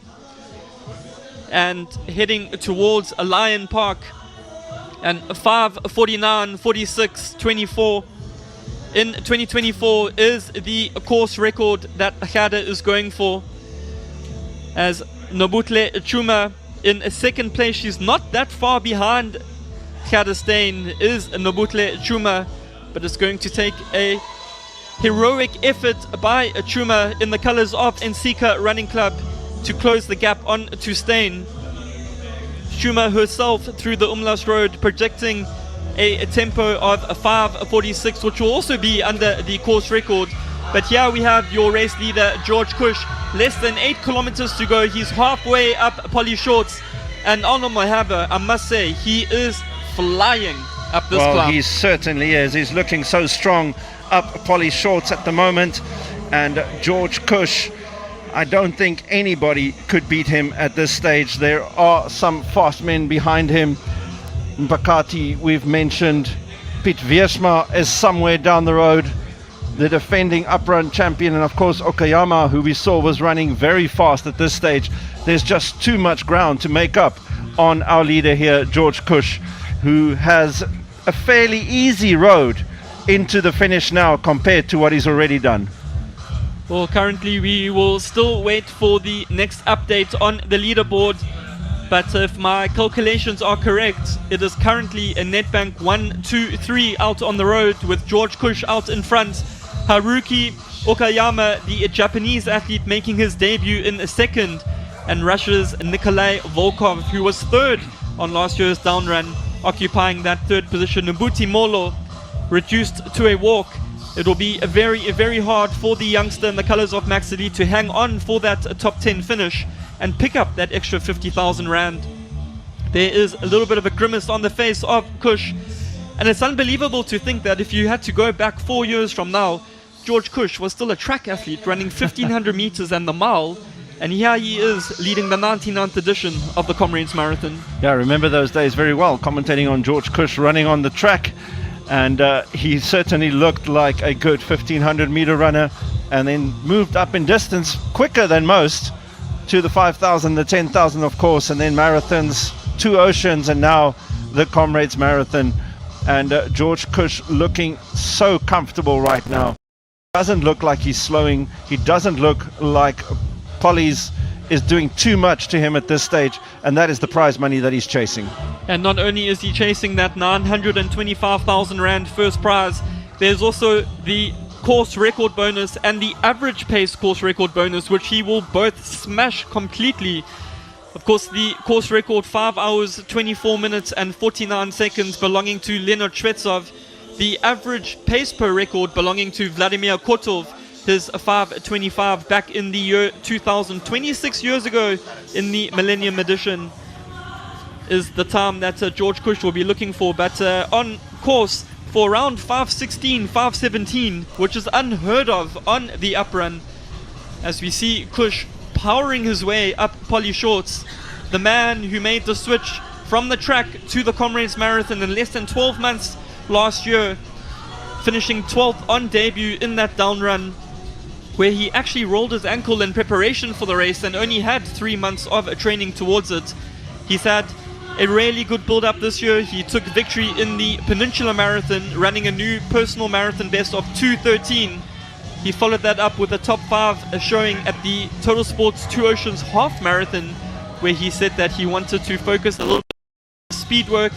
and heading towards a Lion Park. And 5:49, 46, 24 in 2024 is the course record that Gerda is going for, as Nobutle Chuma in 2nd place. She's not that far behind Gerda Steyn is Nobutle Chuma, but it's going to take a heroic effort by Chuma in the colors of Ensika Running Club to close the gap on to Steyn. Chuma herself through the Umlaas Road projecting a tempo of 5:46, which will also be under the course record. But here we have your race leader George Kush, less than 8 kilometers to go. He's halfway up Polly Shorts, and Arno Mohaba, I must say, he is flying up this climb. He certainly is. He's looking so strong up Polly Shorts at the moment, and George Kush, I don't think anybody could beat him at this stage. There are some fast men behind him. Mbakati we've mentioned. Piet Wiersma is somewhere down the road, the defending uprun champion, and of course Okayama, who we saw was running very fast at this stage. There's just too much ground to make up on our leader here, George Kush, who has a fairly easy road into the finish now compared to what he's already done. Well, currently we will still wait for the next update on the leaderboard, but if my calculations are correct, it is currently a Nedbank 1, 2, 3 out on the road, with George Kush out in front. Haruki Okayama, the Japanese athlete, making his debut in 2nd, and Russia's Nikolai Volkov, who was 3rd on last year's down run, occupying that 3rd position. Mbuti Molo reduced to a walk. It will be very hard for the youngster in the colors of Max Elite to hang on for that top 10 finish and pick up that extra 50,000 Rand. There is a little bit of a grimace on the face of Kush, And it's unbelievable to think that if you had to go back 4 years from now, George Cush was still a track athlete running 1500 meters and the mile, and here he is leading the 99th edition of the Comrades Marathon. Yeah, I remember those days very well, commentating on George Cush running on the track, and he certainly looked like a good 1500 meter runner, and then moved up in distance quicker than most to the 5,000, the 10,000 of course, and then marathons, 2 oceans, and now the Comrades Marathon. And George Cush looking so comfortable right now. Doesn't look like he's slowing. He doesn't look like Polly's is doing too much to him at this stage, and that is the prize money that he's chasing. And not only is he chasing that 925,000 Rand first prize, there's also the course record bonus and the average pace course record bonus, which he will both smash completely. Of course, the course record 5 hours, 24 minutes and 49 seconds belonging to Leonard Shvetsov. The average pace per record belonging to Vladimir Kotov, his 5:25 back in the year 2000, 26 years ago in the Millennium Edition, is the time that George Cush will be looking for. But on course for around 5:16, 5:17, which is unheard of on the up run, as we see Cush powering his way up Polly Shorts, the man who made the switch from the track to the Comrades Marathon in less than 12 months last year, finishing 12th on debut in that down run, where he actually rolled his ankle in preparation for the race and only had 3 months of training towards it. He's had a really good build-up this year. He took victory in the Peninsula Marathon, running a new personal marathon best of 2:13. He followed that up with a top 5 showing at the Total Sports 2 Oceans half marathon, where he said that he wanted to focus a little bit on speed work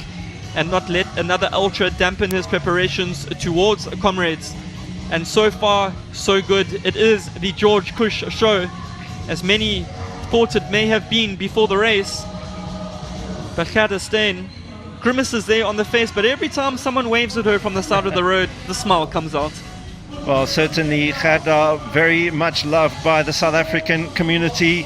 and not let another ultra dampen his preparations towards Comrades. And so far, so good. It is the George Cush show, as many thought it may have been before the race. But Gerda Steyn grimaces there on the face, but every time someone waves at her from the side of the road, the smile comes out. Well, certainly Gerda, very much loved by the South African community.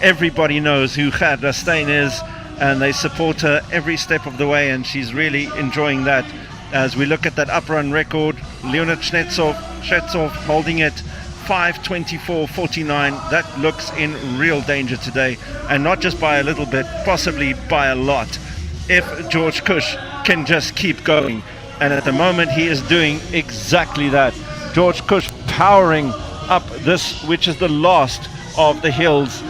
Everybody knows who Gerda Steyn is, and they support her every step of the way, and she's really enjoying that. As we look at that up-run record, Leonid Shvetsov holding it 5:24.49. That looks in real danger today, and not just by a little bit, possibly by a lot, if George Cush can just keep going. And at the moment he is doing exactly that. George Cush powering up this, which is the last of the hills,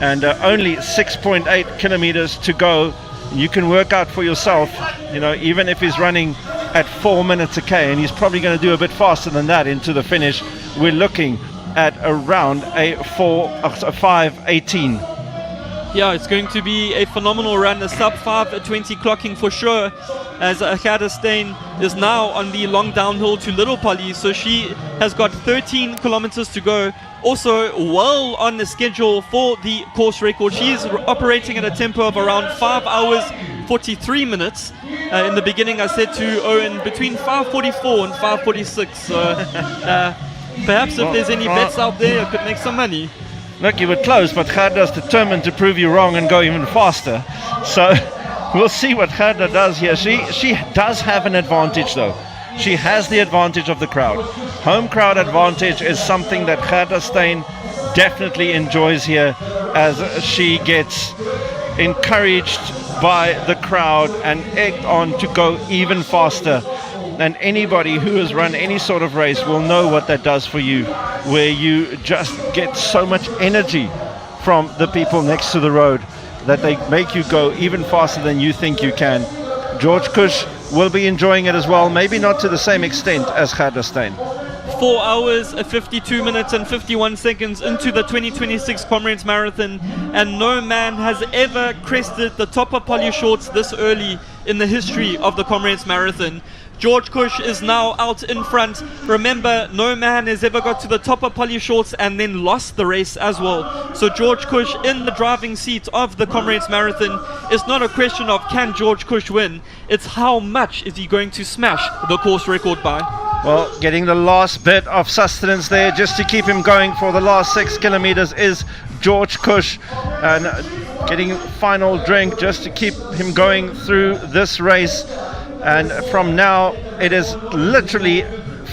and only 6.8 kilometers to go. You can work out for yourself, you know, even if he's running at 4 minutes a K, and he's probably going to do a bit faster than that into the finish, we're looking at around a 5:18. Yeah, it's going to be a phenomenal run, a sub 5:20 clocking for sure, as Gerda Steyn is now on the long downhill to Little Polly, so she has got 13 kilometers to go. Also well on the schedule for the course record. She's operating at a tempo of around 5 hours 43 minutes. In the beginning I said to Owen between 5:44 and 5:46, so perhaps if there's any bets out there I could make some money. Look, you were close, but Gerda's determined to prove you wrong and go even faster. So we'll see what Gerda does here. She does have an advantage though. She has the advantage of the crowd. Home crowd advantage is something that Gerda Steyn definitely enjoys here, as she gets encouraged by the crowd and egged on to go even faster. And anybody who has run any sort of race will know what that does for you, where you just get so much energy from the people next to the road that they make you go even faster than you think you can. George Cush will be enjoying it as well, maybe not to the same extent as Gerda Steyn. 4 hours, 52 minutes and 51 seconds into the 2026 Comrades Marathon, and no man has ever crested the top of Polly Shorts this early in the history of the Comrades Marathon. George Cush is now out in front. Remember, no man has ever got to the top of Polly Shorts and then lost the race as well. So George Cush in the driving seat of the Comrades Marathon. It's not a question of can George Cush win, it's how much is he going to smash the course record by. Well, getting the last bit of sustenance there just to keep him going for the last 6 kilometers is George Cush, and getting final drink just to keep him going through this race. And from now, it is literally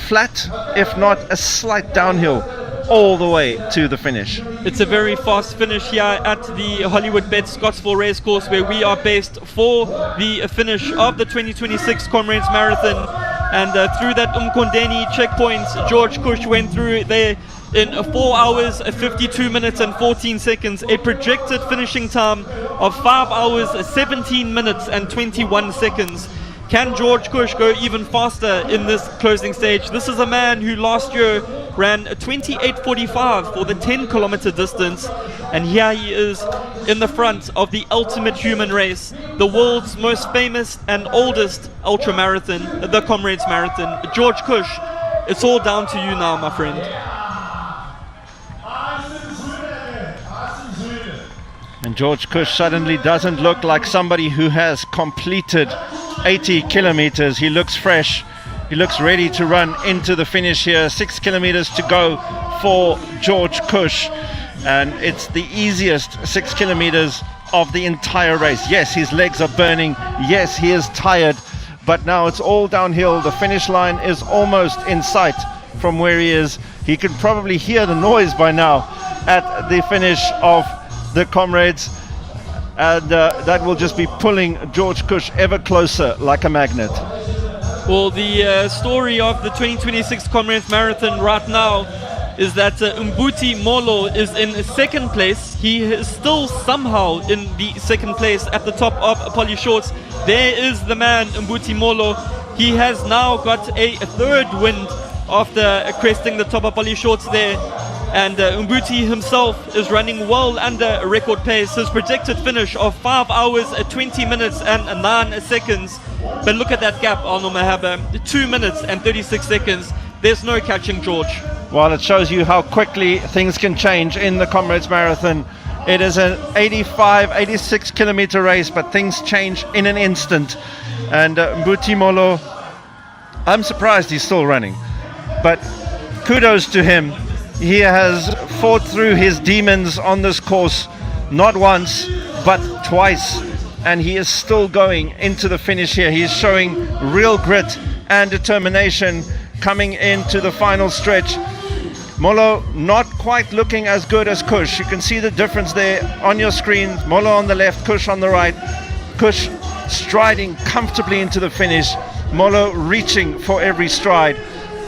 flat, if not a slight downhill, all the way to the finish. It's a very fast finish here at the Hollywood Bet Scottsville Racecourse, where we are based for the finish of the 2026 Comrades Marathon. And through that Umkondeni checkpoint, George Cush went through there in 4 hours, 52 minutes and 14 seconds, a projected finishing time of 5 hours, 17 minutes and 21 seconds. Can George Cush go even faster in this closing stage? This is a man who last year ran 28:45 for the 10-kilometer distance, and here he is in the front of the ultimate human race, the world's most famous and oldest ultramarathon, the Comrades Marathon. George Cush, it's all down to you now, my friend. And George Cush suddenly doesn't look like somebody who has completed 80 kilometers. He looks fresh. He looks ready to run into the finish here. 6 kilometers to go for George Cush. And it's the easiest 6 kilometers of the entire race. Yes, his legs are burning. Yes, he is tired. But now it's all downhill. The finish line is almost in sight from where he is. He can probably hear the noise by now at the finish of the Comrades. And that will just be pulling George Cush ever closer like a magnet. Well, the story of the 2026 Comrades Marathon right now is that Mbuti Molo is in second place. He is still somehow in the second place at the top of Polly Shorts. There is the man, Mbuti Molo. He has now got a third wind after cresting the top of Polly Shorts there. And Mbuti himself is running well under record pace. His projected finish of 5 hours, 20 minutes and 9 seconds. But look at that gap, Arno Mahaba, 2 minutes and 36 seconds. There's no catching George. Well, it shows you how quickly things can change in the Comrades Marathon. It is an 86 kilometer race, but things change in an instant. And Mbuti Molo, I'm surprised he's still running. But kudos to him. He has fought through his demons on this course, not once, but twice. And he is still going into the finish here. He is showing real grit and determination coming into the final stretch. Molo not quite looking as good as Cush. You can see the difference there on your screen. Molo on the left, Cush on the right. Cush striding comfortably into the finish. Molo reaching for every stride.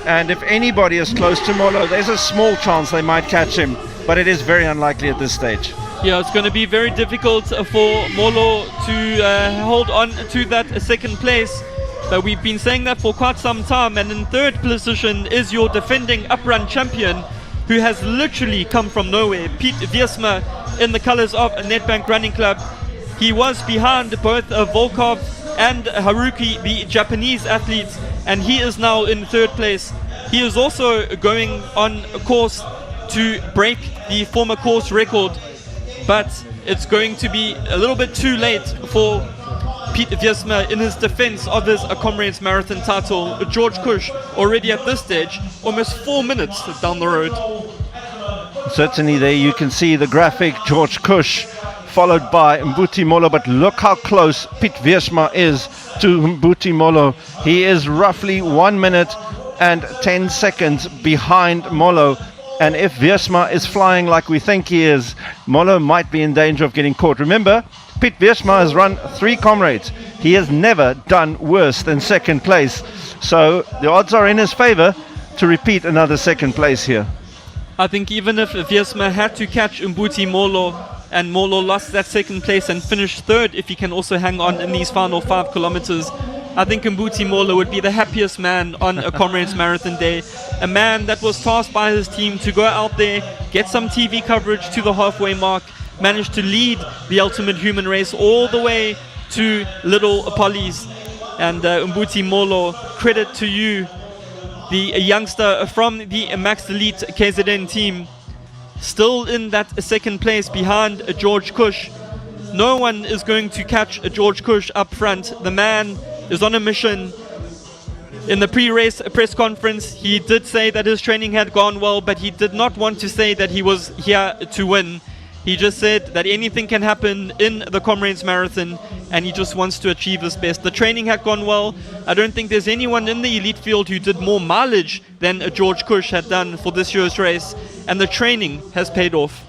And if anybody is close to Molo, there's a small chance they might catch him, but it is very unlikely at this stage. Yeah, it's going to be very difficult for Molo to hold on to that second place. But we've been saying that for quite some time. And in third position is your defending uprun champion, who has literally come from nowhere, Piet Wiersma, in the colors of Nedbank Running Club. He was behind both Volkov and Haruki, the Japanese athletes, and he is now in third place. He is also going on a course to break the former course record, but it's going to be a little bit too late for Piet Wiersma in his defense of his Comrades Marathon title. George Cush already at this stage almost 4 minutes down the road. Certainly there you can see the graphic, George Cush followed by Mbuti Molo, but look how close Piet Wiersma is to Mbuti Molo. He is roughly 1 minute and 10 seconds behind Molo, and if Wiersma is flying like we think he is, Molo might be in danger of getting caught. Remember, Piet Wiersma has run 3 Comrades. He has never done worse than second place, so the odds are in his favor to repeat another second place here. I think even if Wiersma had to catch Mbuti Molo, and Molo lost that second place and finished third, if he can also hang on in these final 5 kilometers, I think Mbuti Molo would be the happiest man on a Comrades Marathon day. A man that was tasked by his team to go out there, get some TV coverage to the halfway mark, managed to lead the ultimate human race all the way to Little Polly's. And Mbuti Molo, credit to you, the youngster from the Max Elite KZN team, still in that second place behind George Cush. No one is going to catch George Cush up front. The man is on a mission. In the pre-race press conference, he did say that his training had gone well, but he did not want to say that he was here to win. He just said that anything can happen in the Comrades Marathon, and he just wants to achieve his best. The training had gone well. I don't think there's anyone in the elite field who did more mileage than George Cush had done for this year's race, and the training has paid off.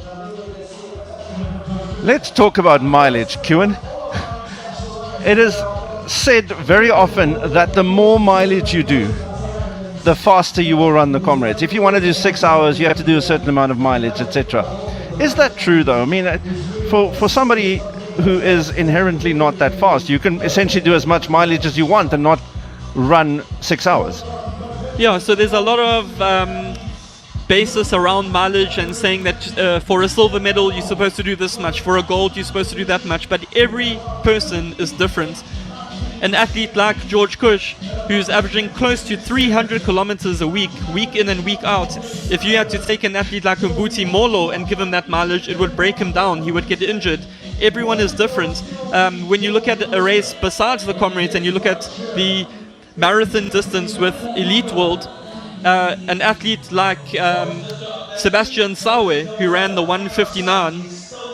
Let's talk about mileage, Kewan. It is said very often that the more mileage you do, the faster you will run the Comrades. If you want to do 6 hours, you have to do a certain amount of mileage, etc. Is that true, though? I mean, for somebody who is inherently not that fast, you can essentially do as much mileage as you want and not run 6 hours. Yeah, so there's a lot of basis around mileage and saying that for a silver medal, you're supposed to do this much. For a gold, you're supposed to do that much. But every person is different. An athlete like George Cush, who's averaging close to 300 kilometers a week in and week out, if you had to take an athlete like Mbuti Molo and give him that mileage, it would break him down. He would get injured. Everyone is different. When you look at a race besides the Comrades and you look at the marathon distance with Elite World, an athlete like Sebastian Sawe, who ran the 159,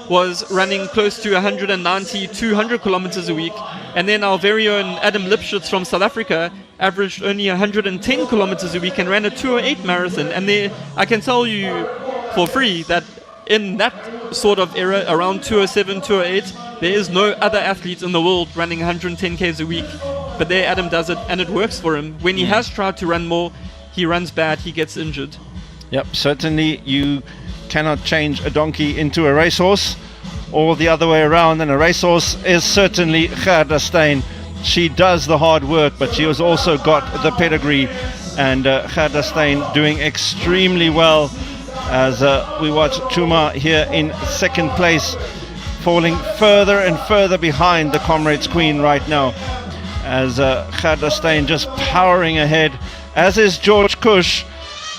was running close to 190, 200 kilometers a week. And then our very own Adam Lipschitz from South Africa averaged only 110 kilometers a week and ran a 208 marathon. And there, I can tell you for free that in that sort of era, around 207, 208, there is no other athlete in the world running 110 Ks a week. But there Adam does it, and it works for him. When he has tried to run more, he runs bad, he gets injured. Yep, certainly you cannot change a donkey into a racehorse, or the other way around, and a racehorse is certainly Gerda Steyn. She does the hard work, but she has also got the pedigree, and Gerda Steyn doing extremely well as we watch Chuma here in second place, falling further and further behind the Comrades Queen right now, as Gerda Steyn just powering ahead, as is George Cush.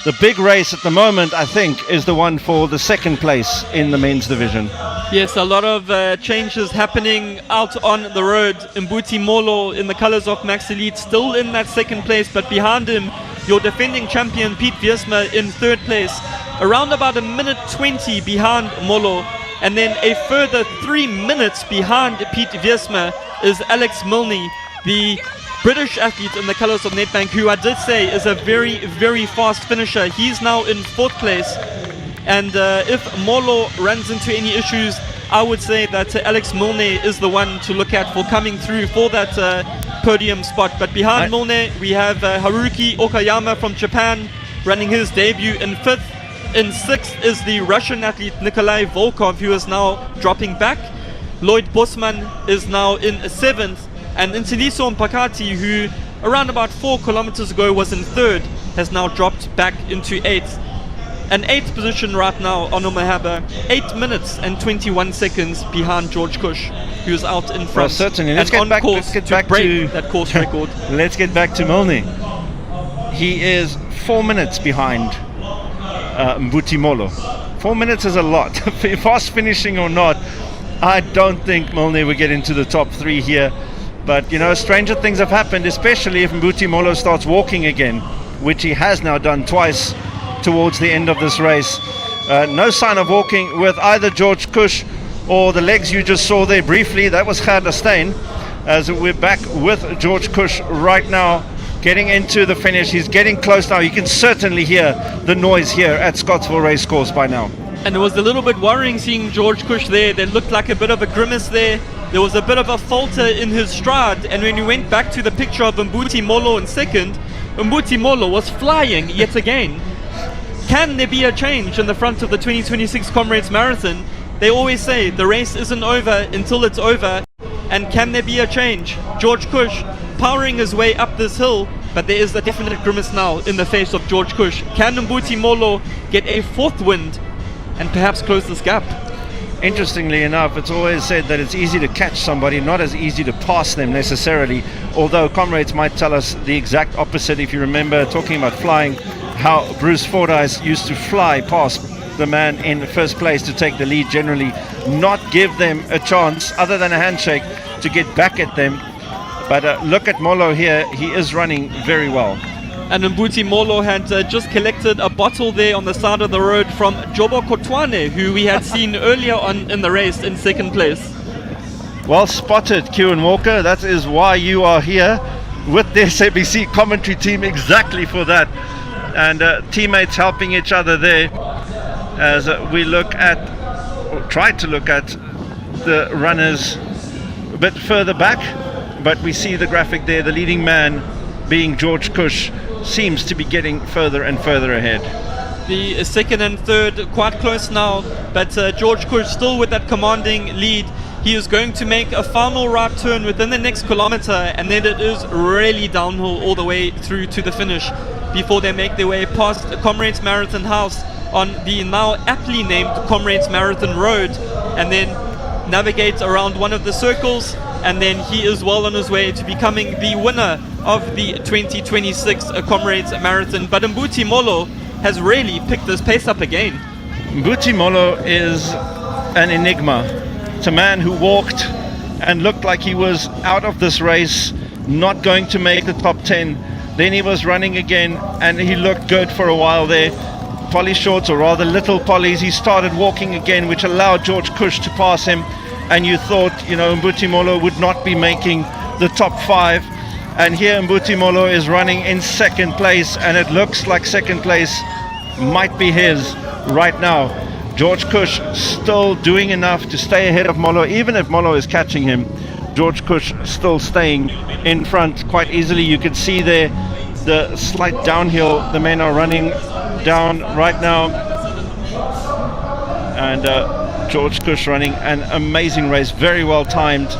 The big race at the moment, I think, is the one for the second place in the men's division. Yes, a lot of changes happening out on the road. Mbuti Molo in the colors of Max Elite still in that second place, but behind him, your defending champion Piet Wiersma in third place. Around about a minute 20 behind Molo, and then a further 3 minutes behind Piet Wiersma is Alex Milne, the British athlete in the colours of Nedbank, who I did say is a very, very fast finisher. He's now in fourth place. And if Molo runs into any issues, I would say that Alex Milne is the one to look at for coming through for that podium spot. But behind Milne, we have Haruki Okayama from Japan running his debut in fifth. In sixth is the Russian athlete Nikolai Volkov, who is now dropping back. Lloyd Bosman is now in seventh. And Ntiliso Mpakati, who around about 4 kilometers ago was in third, has now dropped back into eighth. An eighth position right now on Mahaba, 8 minutes and 21 seconds behind George Cush, who's out in front. Well, certainly. Let's get back to break that course record. Let's get back to Milne. He is 4 minutes behind Mbuti Molo. 4 minutes is a lot. Fast finishing or not, I don't think Milne will get into the top three here. But, you know, stranger things have happened, especially if Mbuti Molo starts walking again, which he has now done twice towards the end of this race. No sign of walking with either George Cush or the legs you just saw there briefly. That was Gerda Steyn, as we're back with George Cush right now, getting into the finish. He's getting close now. You can certainly hear the noise here at Scottsville Racecourse by now. And it was a little bit worrying seeing George Cush there. There looked like a bit of a grimace there. There was a bit of a falter in his stride, and when you went back to the picture of Mbuti Molo in second, Mbuti Molo was flying yet again. Can there be a change in the front of the 2026 Comrades Marathon? They always say the race isn't over until it's over, and can there be a change? George Cush powering his way up this hill, but there is a definite grimace now in the face of George Cush. Can Mbuti Molo get a fourth wind and perhaps close this gap? Interestingly enough, it's always said that it's easy to catch somebody, not as easy to pass them necessarily, although Comrades might tell us the exact opposite. If you remember talking about flying, how Bruce Fordyce used to fly past the man in first place to take the lead, generally not give them a chance other than a handshake to get back at them. But look at Molo here, he is running very well. And Mbuti Molo had just collected a bottle there on the side of the road from Jobo Kotwane, who we had seen earlier on in the race in second place. Well spotted, Kieran Walker. That is why you are here with the SABC commentary team, exactly for that. And teammates helping each other there as we look at, or try to look at, the runners a bit further back. But we see the graphic there, the leading man being George Cush seems to be getting further and further ahead. The second and third quite close now, but George Cush still with that commanding lead. He is going to make a final right turn within the next kilometer, and then it is really downhill all the way through to the finish before they make their way past Comrades Marathon House on the now aptly named Comrades Marathon Road, and then navigate around one of the circles, and then he is well on his way to becoming the winner of the 2026 Comrades Marathon. But Mbuti Molo has really picked this pace up again. Mbuti Molo is an enigma. It's a man who walked and looked like he was out of this race, not going to make the top 10. Then he was running again and he looked good for a while there. Poly shorts, or rather little polys, he started walking again, which allowed George Cush to pass him. And you thought, you know, Mbuti Molo would not be making the top 5. And here Mbuti Molo is running in second place, and it looks like second place might be his right now. George Cush still doing enough to stay ahead of Molo, even if Molo is catching him. George Cush still staying in front quite easily. You can see there the slight downhill the men are running down right now. And George Cush running an amazing race, very well timed.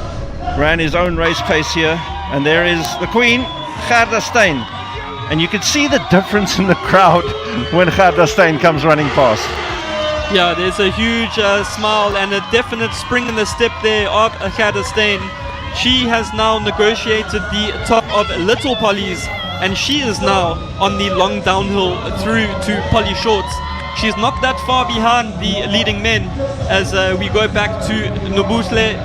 Ran his own race pace here. And there is the Queen, Gerda Steyn. And you can see the difference in the crowd when Gerda Steyn comes running past. Yeah, there's a huge smile and a definite spring in the step there of Gerda Steyn. She has now negotiated the top of Little Polly's, and she is now on the long downhill through to Poly Shorts. She's not that far behind the leading men as we go back to Nobuhle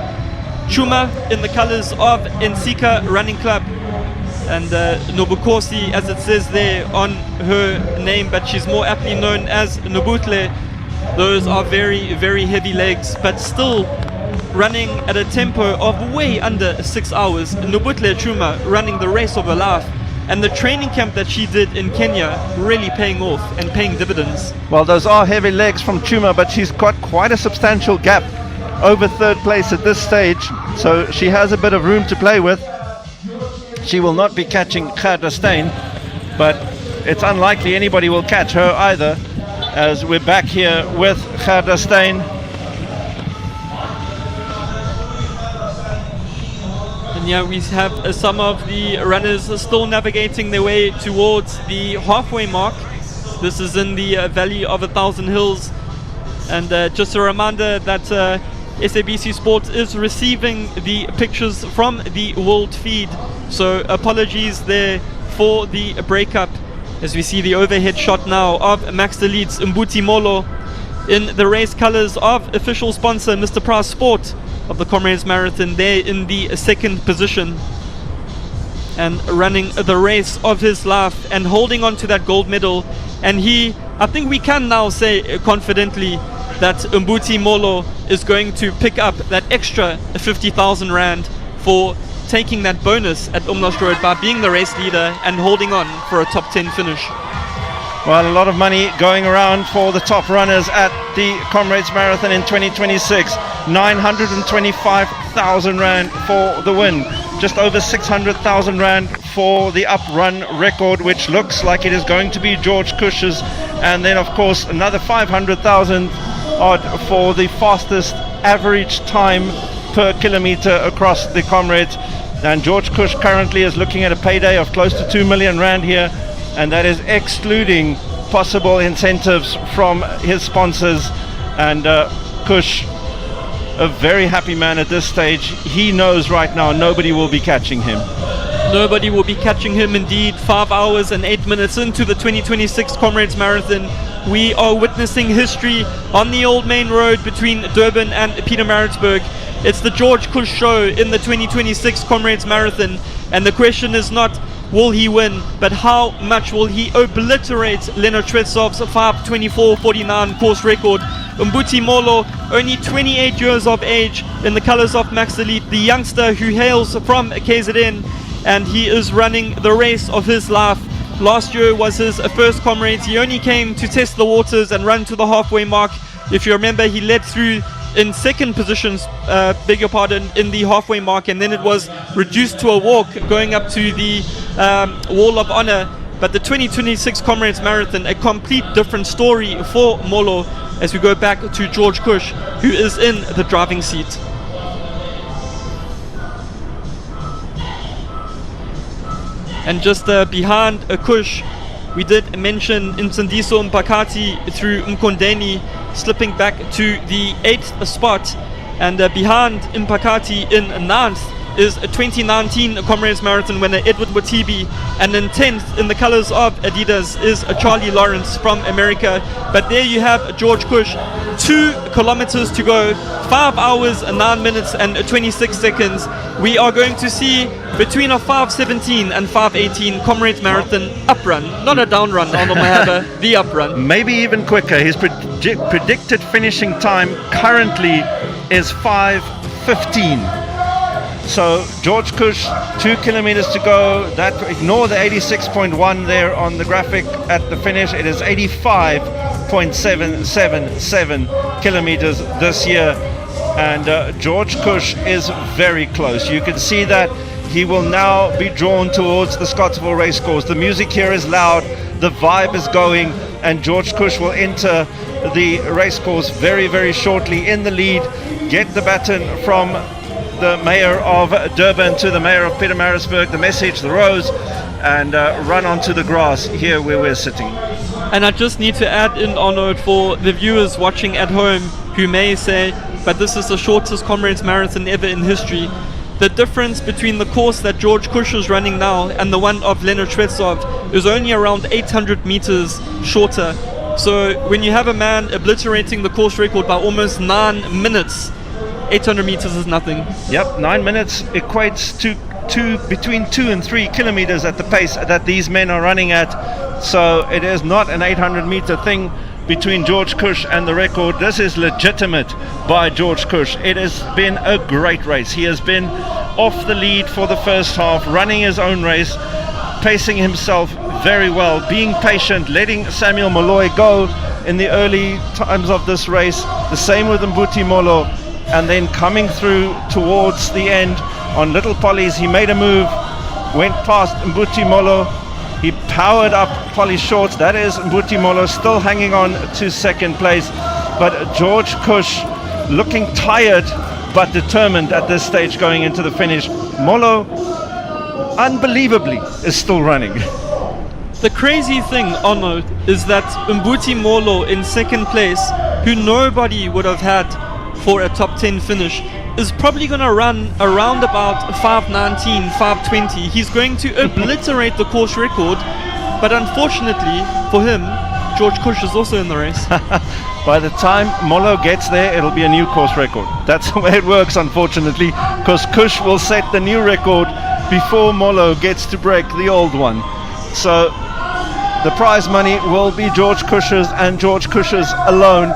Chuma in the colors of Nsika Running Club. And Nobukosi, as it says there on her name, but she's more aptly known as Nobuhle. Those are very, very heavy legs, but still running at a tempo of way under 6 hours. Nobuhle Chuma running the race of her life, and the training camp that she did in Kenya really paying off and paying dividends. Well, those are heavy legs from Chuma, but she's got quite a substantial gap over third place at this stage, so she has a bit of room to play with. She will not be catching Gerda Steyn, but it's unlikely anybody will catch her either, as we're back here with Gerda Steyn. And yeah, we have some of the runners still navigating their way towards the halfway mark. This is in the Valley of 1,000 Hills. And just a reminder that SABC Sport is receiving the pictures from the world feed. So apologies there for the breakup, as we see the overhead shot now of Max Elite's Mbuti Molo in the race colors of official sponsor Mr. Price Sport of the Comrades Marathon, there in the second position and running the race of his life and holding on to that gold medal. And I think we can now say confidently that Mbuti Molo is going to pick up that extra 50,000 Rand for taking that bonus at Umlaas Road by being the race leader and holding on for a top 10 finish. Well, a lot of money going around for the top runners at the Comrades Marathon in 2026. 925,000 Rand for the win. Just over 600,000 Rand for the up-run record, which looks like it is going to be George Cush's. And then, of course, another 500,000 odd for the fastest average time per kilometer across the Comrades. And George Cush currently is looking at a payday of close to 2 million Rand here, and that is excluding possible incentives from his sponsors. And Cush, a very happy man at this stage. He knows right now nobody will be catching him. Nobody will be catching him indeed. 5 hours and 8 minutes into the 2026 Comrades Marathon. We are witnessing history on the old main road between Durban and Pietermaritzburg. It's the George Cush show in the 2026 Comrades Marathon. And the question is not will he win, but how much will he obliterate Leonard Tretsov's 5:24:49 course record? Mbuti Molo, only 28 years of age, in the colors of Max Elite, the youngster who hails from KZN, and he is running the race of his life. Last year was his first Comrades. He only came to test the waters and run to the halfway mark. If you remember, he led through in second positions, beg your pardon, in the halfway mark, and then it was reduced to a walk going up to the Wall of Honor. But the 2026 Comrades Marathon, a complete different story for Molo, as we go back to George Cush, who is in the driving seat. And just behind Kush, we did mention Nsindiso Mpakati through Mkondeni, slipping back to the 8th spot. And behind Mpakati in 9th is a 2019 Comrades Marathon winner Edward Watibi, and in 10th in the colors of Adidas is Charlie Lawrence from America. But there you have George Cush, 2 kilometers to go, 5 hours 9 minutes and 26 seconds. We are going to see between a 5:17 and 5:18 Comrades Marathon up run, not a down run on the Mahaba, the up run. Maybe even quicker. His predicted finishing time currently is 5:15. So George Cush, 2 kilometers to go. That, ignore the 86.1 there on the graphic at the finish. It is 85.777 kilometers this year, and George Cush is very close. You can see that he will now be drawn towards the Scottsville Racecourse. The music here is loud, the vibe is going, and George Cush will enter the racecourse very, very shortly in the lead, get the baton from the mayor of Durban to the mayor of Pietermaritzburg, the message, the rose, and run onto the grass here where we're sitting. And I just need to add in on it for the viewers watching at home who may say, but this is the shortest Comrades Marathon ever in history. The difference between the course that George Cush is running now and the one of Leonard Tretsov is only around 800 meters shorter. So when you have a man obliterating the course record by almost 9 minutes, 800 meters is nothing. Yep, 9 minutes equates to between 2 and 3 kilometers at the pace that these men are running at. So it is not an 800 meter thing between George Cush and the record. This is legitimate by George Cush. It has been a great race. He has been off the lead for the first half, running his own race, pacing himself very well, being patient, letting Samuel Molloy go in the early times of this race. The same with Mbuti Molo. And then coming through towards the end on Little Polly's, he made a move, went past Mbuti Molo. He powered up Polly Short. That is Mbuti Molo still hanging on to second place. But George Cush looking tired but determined at this stage going into the finish. Molo, unbelievably, is still running. The crazy thing, Arno, is that Mbuti Molo in second place, who nobody would have had for a top 10 finish, is probably going to run around about 5:19, 5:20. He's going to obliterate the course record, but unfortunately for him, George Cush is also in the race. By the time Molo gets there, it'll be a new course record. That's the way it works, unfortunately, because Cush will set the new record before Molo gets to break the old one. So the prize money will be George Cush's and George Cush's alone.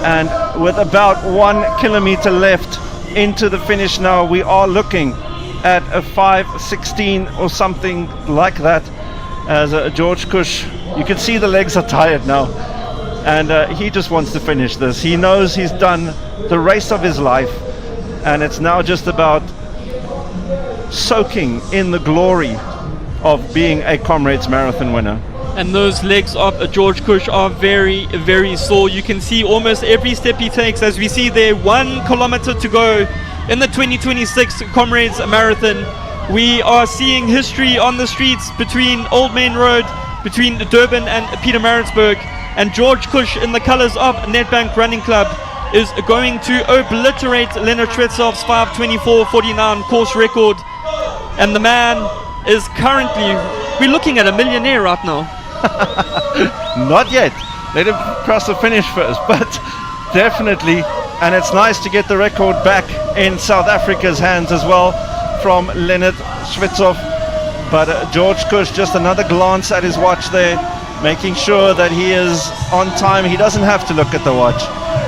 And with about 1 kilometer left into the finish now, we are looking at a 5:16 or something like that, as George Cush, you can see the legs are tired now, and he just wants to finish this. He knows he's done the race of his life, and it's now just about soaking in the glory of being a Comrades Marathon winner. And those legs of George Cush are very, very sore. You can see almost every step he takes, as we see there 1 kilometer to go in the 2026 Comrades Marathon. We are seeing history on the streets between Old Main Road, between Durban and Pietermaritzburg, and George Cush in the colors of Nedbank Running Club is going to obliterate Leonard Tretsov's 5:24:49 course record. And the man is currently, we're looking at a millionaire right now. Not yet. Let him cross the finish first, but definitely. And it's nice to get the record back in South Africa's hands as well from Leonard Tretsov. But George Kush, just another glance at his watch there, making sure that he is on time. He doesn't have to look at the watch.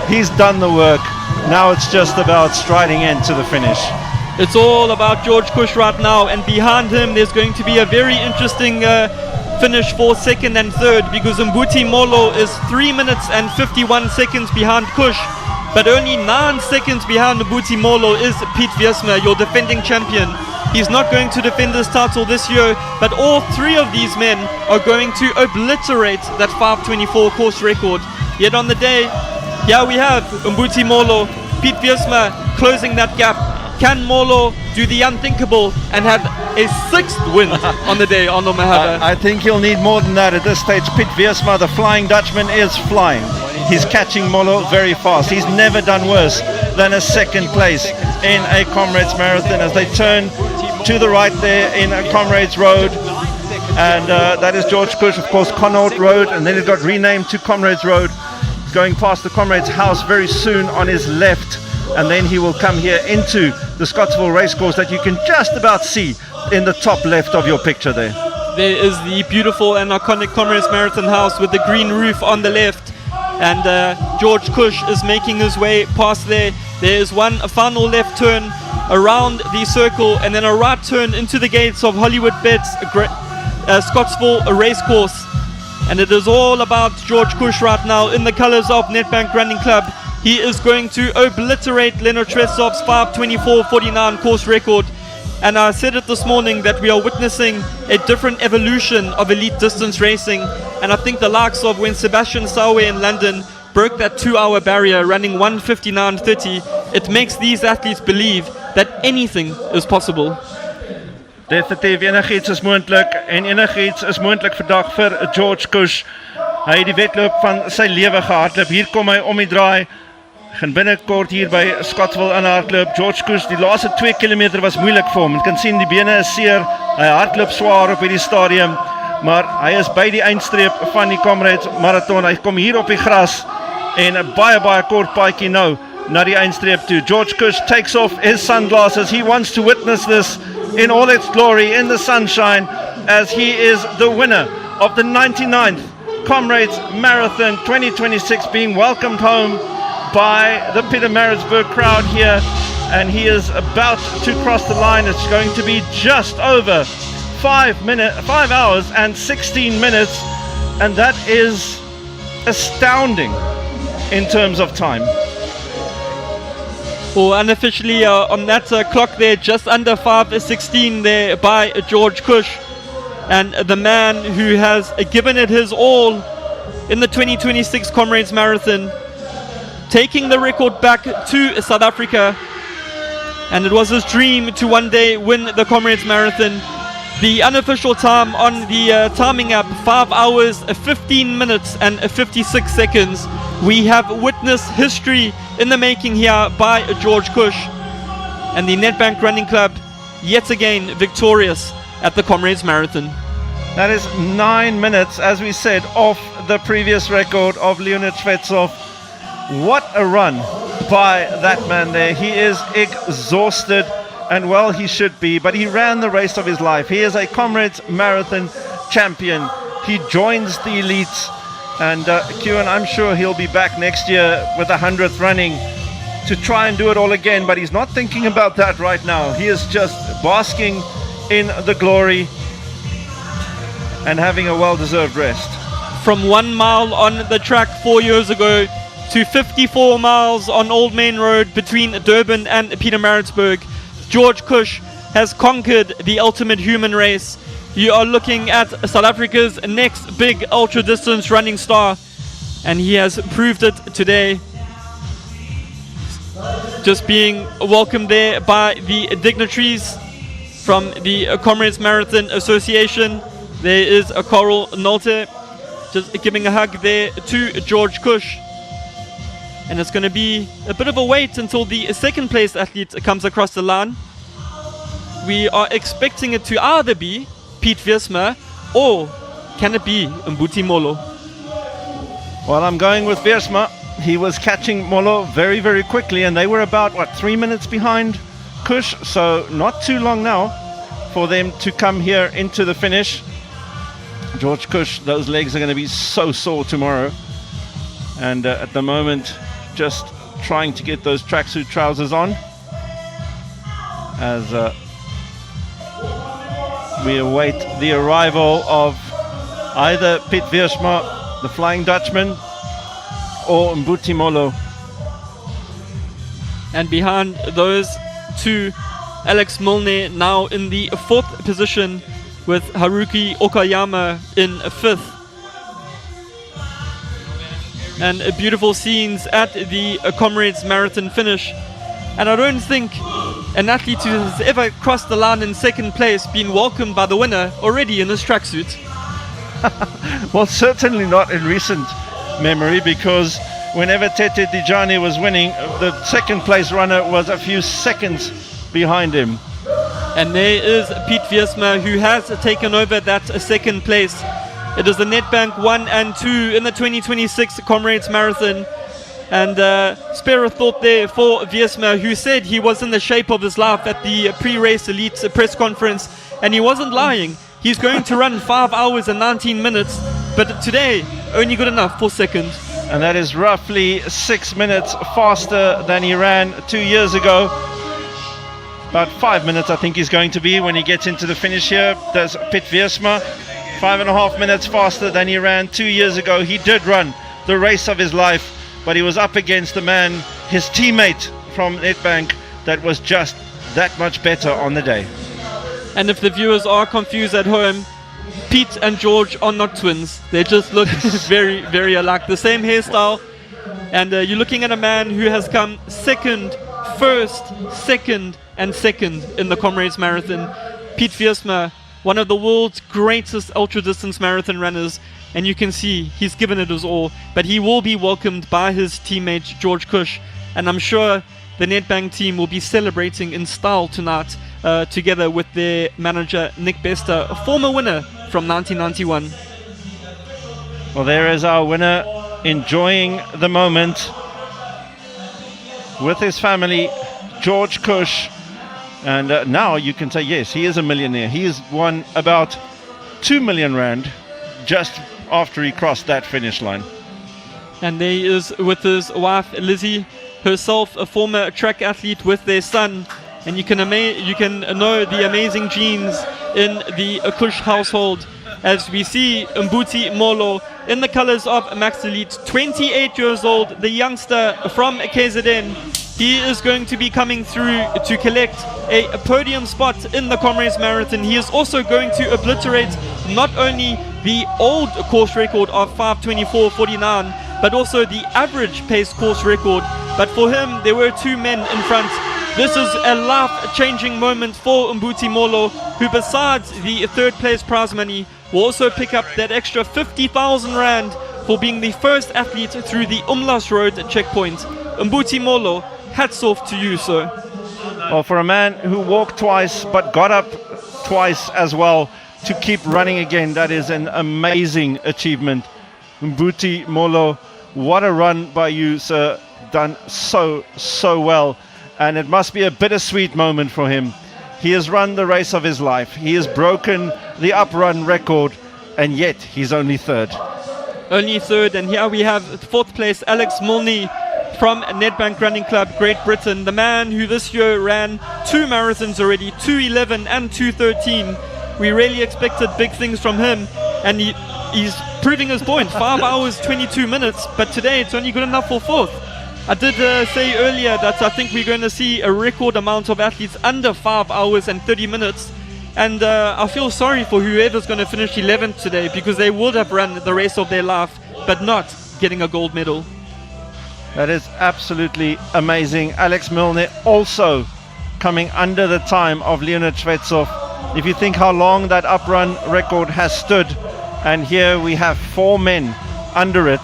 He's done the work. Now it's just about striding into the finish. It's all about George Kush right now, and behind him there's going to be a very interesting finish for second and third, because Mbuti Molo is 3 minutes and 51 seconds behind Kush, but only 9 seconds behind Mbuti Molo is Piet Wiersma, your defending champion. He's not going to defend this title this year, but all three of these men are going to obliterate that 5:24 course record. Yet on the day, here we have Mbuti Molo, Piet Wiersma closing that gap. Can Molo do the unthinkable and have a 6th win on the day, Arno Mahaba? I think he'll need more than that at this stage. Piet Wiersma, the Flying Dutchman, is flying. He's catching Molo very fast. He's never done worse than a second place in a Comrades Marathon as they turn to the right there in Comrades Road. And that is George Kush, of course, Connaught Road, and then it got renamed to Comrades Road. Going past the Comrades house very soon on his left, and then he will come here into the Scottsville Racecourse that you can just about see in the top left of your picture there. There is the beautiful and iconic Comrades Marathon house with the green roof on the left, and George Kush is making his way past there. There is one final left turn around the circle, and then a right turn into the gates of Hollywood Bets Scottsville Racecourse. And it is all about George Kush right now in the colors of Nedbank Running Club. He is going to obliterate Leonard Tressov's 5:24.49 course record. And I said it this morning that we are witnessing a different evolution of elite distance racing. And I think the likes of when Sebastian Sawe in London broke that 2-hour barrier running 1:59.30, it makes these athletes believe that anything is possible. Definitief, enigiets is moontlik en enigiets is moontlik vandag vir George Kush. Hy het die wedloop van sy lewe gehardloop. Hier kom hy om die draai. Gaan binnekort hier by Scottsville aanhardloop. George Kush, die laaste 2 kilometer was moeilik vir hom. Jy kan sien die bene is seer. Hy hardloop swaar op hierdie stadium, maar hy is by die eindstreep van die Comrades Marathon. Hy kom hier op die gras en 'n baie kort paadjie nou na die eindstreep toe. George Kush takes off his sunglasses. He wants to witness this in all its glory, in the sunshine, as he is the winner of the 99th Comrades Marathon 2026, being welcomed home by the Pietermaritzburg crowd here, and he is about to cross the line. It's going to be just over 5 hours and 16 minutes, and that is astounding in terms of time. Well, unofficially on that clock there, just under 5:16 there by George Kush, and the man who has given it his all in the 2026 Comrades Marathon, taking the record back to South Africa. And it was his dream to one day win the Comrades Marathon. The unofficial time on the timing app, 5 hours, 15 minutes and 56 seconds. We have witnessed history in the making here by George Kush, and the Nedbank Running Club yet again victorious at the Comrades Marathon. That is 9 minutes, as we said, off the previous record of Leonid Tressov. What a run by that man there. He is exhausted, and well, he should be, but he ran the race of his life. He is a Comrades Marathon champion. He joins the elites, and Kewan, I'm sure he'll be back next year with the 100th running to try and do it all again, but he's not thinking about that right now. He is just basking in the glory and having a well-deserved rest. From 1 mile on the track 4 years ago to 54 miles on Old Main Road between Durban and Pietermaritzburg, George Kush has conquered the ultimate human race. You are looking at South Africa's next big ultra-distance running star, and he has proved it today. Just being welcomed there by the dignitaries from the Comrades Marathon Association. There is a Coral Nolte just giving a hug there to George Kush. And it's going to be a bit of a wait until the second place athlete comes across the line. We are expecting it to either be Piet Wiersma, or can it be Mbuti Molo? Well, I'm going with Wiersma. He was catching Molo very, very quickly, and they were about, 3 minutes behind Kush, so not too long now. for them to come here into the finish. George Cush, those legs are going to be so sore tomorrow. And at the moment, just trying to get those tracksuit trousers on as we await the arrival of either Piet Wiersma, the Flying Dutchman, or Mbuti Molo. And behind those two, Alex Milne now in the 4th position with Haruki Okayama in 5th. And beautiful scenes at the Comrades Marathon finish. And I don't think an athlete who has ever crossed the line in 2nd place been welcomed by the winner already in this tracksuit. Well, certainly not in recent memory, because whenever Tete Dijani was winning, the 2nd place runner was a few seconds behind him. And there is Piet Wiersma, who has taken over that 2nd place. It is the Nedbank 1 and 2 in the 2026 Comrades Marathon. And spare a thought there for Wiersma, who said he was in the shape of his life at the pre-race elite press conference, and he wasn't lying. He's going to run 5 hours and 19 minutes, but today only good enough for 2nd. And that is roughly 6 minutes faster than he ran 2 years ago. About 5 minutes I think he's going to be when he gets into the finish here. There's Piet Wiersma, 5.5 minutes faster than he ran 2 years ago. He did run the race of his life, but he was up against a man, his teammate from Nedbank, that was just that much better on the day. And if the viewers are confused at home, Pete and George are not twins. They just look very, very alike. The same hairstyle. And you're looking at a man who has come 2nd, 1st, 2nd, and 2nd in the Comrades Marathon. Piet Wiersma, one of the world's greatest ultra-distance marathon runners. And you can see he's given it his all. But he will be welcomed by his teammate George Cush. And I'm sure the Nedbank team will be celebrating in style tonight, together with their manager Nick Bester, a former winner from 1991. Well, there is our winner, enjoying the moment with his family, George Cush. And now you can say, yes, he is a millionaire. He has won about 2 million rand just after he crossed that finish line. And there he is with his wife Lizzie, herself a former track athlete, with their son. And you can know the amazing genes in the Kush household as we see Mbuti Molo in the colors of Max Elite, 28 years old, the youngster from KZN. He is going to be coming through to collect a podium spot in the Comrades Marathon. He is also going to obliterate not only the old course record of 5:24.49, but also the average pace course record. But for him, there were 2 men in front. This is a life-changing moment for Mbuti Molo, who besides the 3rd place prize money, will also pick up that extra 50,000 rand for being the first athlete through the Umlas Road checkpoint. Mbuti Molo, hats off to you, sir. Well, for a man who walked twice but got up twice as well to keep running again, that is an amazing achievement. Mbuti Molo, what a run by you, sir. Done so well. And it must be a bittersweet moment for him. He has run the race of his life. He has broken the uprun record, and yet he's only 3rd. Only 3rd, and here we have 4th place Alex Milne from Nedbank Running Club, Great Britain. The man who this year ran 2 marathons already, 2:11 and 2:13. We really expected big things from him, and he's proving his point. 5 hours, 22 minutes, but today it's only good enough for 4th. I did say earlier that I think we're going to see a record amount of athletes under 5 hours and 30 minutes. And I feel sorry for whoever's going to finish 11th today, because they would have run the race of their life, but not getting a gold medal. That is absolutely amazing. Alex Milne also coming under the time of Leonid Shvetsov. If you think how long that uprun record has stood, and here we have 4 men under it.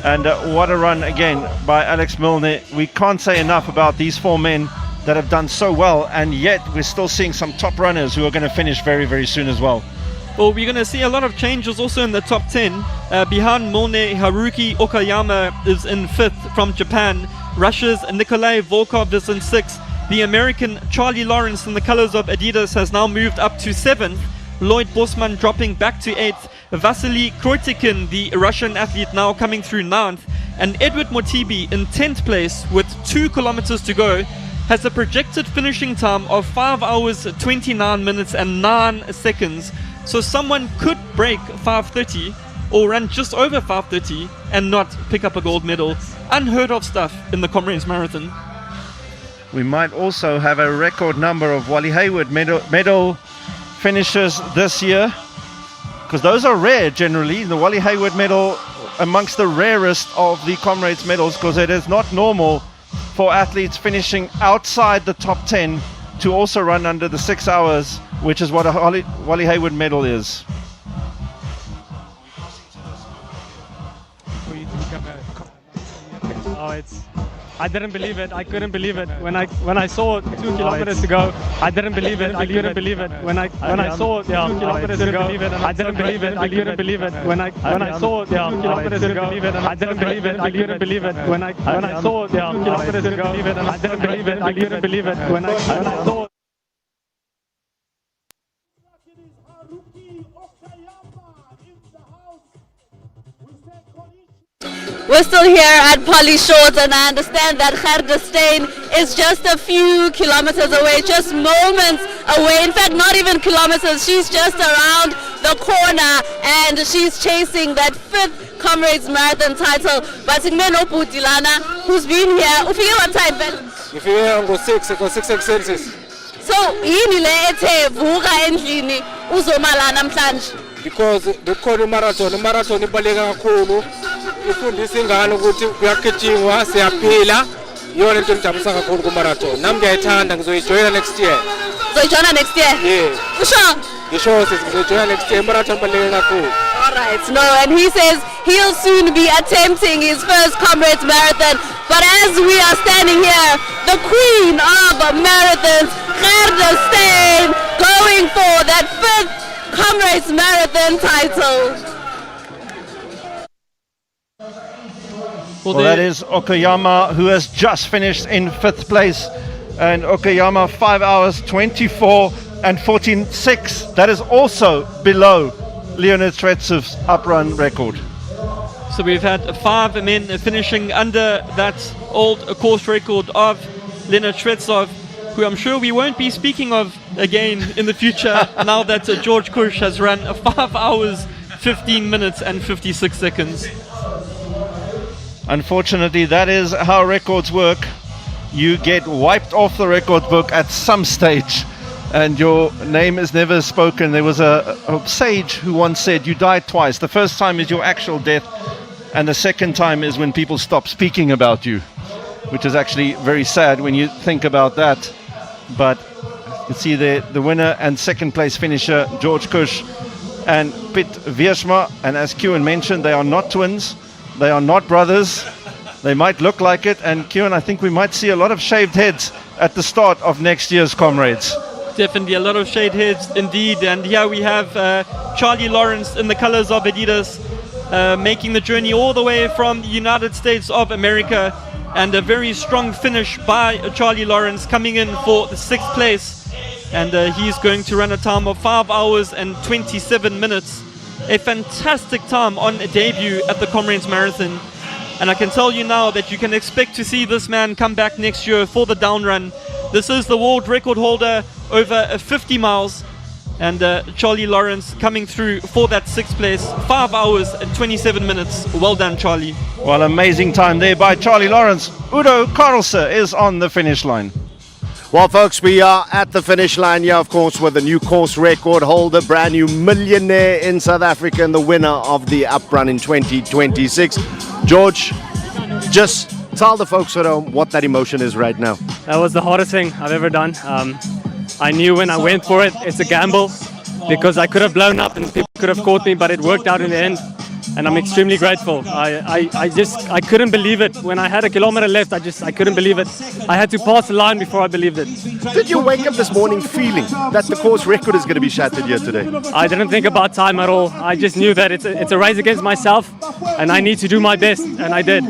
And what a run again by Alex Milne. We can't say enough about these 4 men that have done so well, and yet we're still seeing some top runners who are going to finish very, very soon as well. Well, we're going to see a lot of changes also in the top 10. Behind Milne, Haruki Okayama is in 5th from Japan. Russia's Nikolai Volkov is in 6th. The American Charlie Lawrence in the colors of Adidas has now moved up to 7th. Lloyd Bosman dropping back to 8th. Vasily Kroitikin, the Russian athlete, now coming through 9th. And Edward Motibi in 10th place with 2 kilometers to go has a projected finishing time of 5 hours 29 minutes and 9 seconds. So someone could break 5:30 or run just over 5:30 and not pick up a gold medal. Unheard of stuff in the Comrades Marathon. We might also have a record number of Wally Hayward medal finishes this year, because those are rare generally. The Wally Hayward medal amongst the rarest of the Comrades medals, because it is not normal for athletes finishing outside the top 10 to also run under the 6 hours, which is what a Wally Hayward medal is. Oh, I didn't believe it. I couldn't believe it when I saw 2 kilometers to go. I didn't believe it. I couldn't believe it when I saw 2 kilometers to go. I didn't believe it. I couldn't believe it when I saw 2 kilometers to go. I didn't believe it. I couldn't believe it when I saw 2 kilometers to go. I didn't believe it. I couldn't believe it when I saw. We're still here at Polly Shores, and I understand that Gerdestein is just a few kilometers away, just moments away. In fact, not even kilometers. She's just around the corner, and she's chasing that 5th Comrades Marathon title. But Sigmeno Putilana, who's been here, ufike what time, Ben? Ufike ngo-6 Celsius. So, yini le ethe vuka endlini uzomala namhlanje? Because the marathon ibaleka kakhulu. Ifundisa ingane ukuthi kuyagijingwa siyaphila, yona into engijabulisa kakhulu ku-marathon. Nami ngiyayithanda, ngizoyijoyina next year. Uzoyijoyina next year? Yeah. Usho? Ngisho sithi ngizoyijoyina next year, marathon ibaleke kakhulu. Alright, no, and he says he'll soon be attempting his first Comrades Marathon. But as we are standing here, the queen of marathons, Gerdestein, going for that 5th Comrades Marathon title. Well, that is Okayama, who has just finished in 5th place. And Okayama, 5 hours, 24 and 46. That is also below Leonid Tretsov's uprun record. So we've had 5 men finishing under that old course record of Leonid Tretsov, who I'm sure we won't be speaking of again in the future now that George Kush has run 5 hours, 15 minutes and 56 seconds. Unfortunately, that is how records work. You get wiped off the record book at some stage and your name is never spoken. There was a sage who once said, you died twice. The first time is your actual death, and the second time is when people stop speaking about you, which is actually very sad when you think about that. But you see the winner and second place finisher, George Kush and Piet Wiersma. And as Kieran mentioned, they are not twins. They are not brothers. They might look like it. And Kieran, I think we might see a lot of shaved heads at the start of next year's Comrades. Definitely a lot of shaved heads indeed. And here we have Charlie Lawrence in the colors of Adidas, making the journey all the way from the United States of America. And a very strong finish by Charlie Lawrence, coming in for the 6th place. And he's going to run a time of 5 hours and 27 minutes. A fantastic time on debut at the Comrades Marathon. And I can tell you now that you can expect to see this man come back next year for the down run. This is the world record holder over 50 miles. And Charlie Lawrence coming through for that 6th place, 5 hours and 27 minutes. Well done, Charlie. Well, amazing time there by Charlie Lawrence. Udo Karlse is on the finish line. Well, folks, we are at the finish line here, of course, with a new course record holder, brand new millionaire in South Africa, and the winner of the uprun in 2026. George, just tell the folks at home what that emotion is right now. That was the hardest thing I've ever done. I knew when I went for it, it's a gamble, because I could have blown up and people could have caught me, but it worked out in the end. and I'm extremely grateful. I couldn't believe it. When I had a kilometer left, I couldn't believe it. I had to pass the line before I believed it. Did you wake up this morning feeling that the course record is going to be shattered here today? I didn't think about time at all. I just knew that it's a race against myself, and I need to do my best, and I did.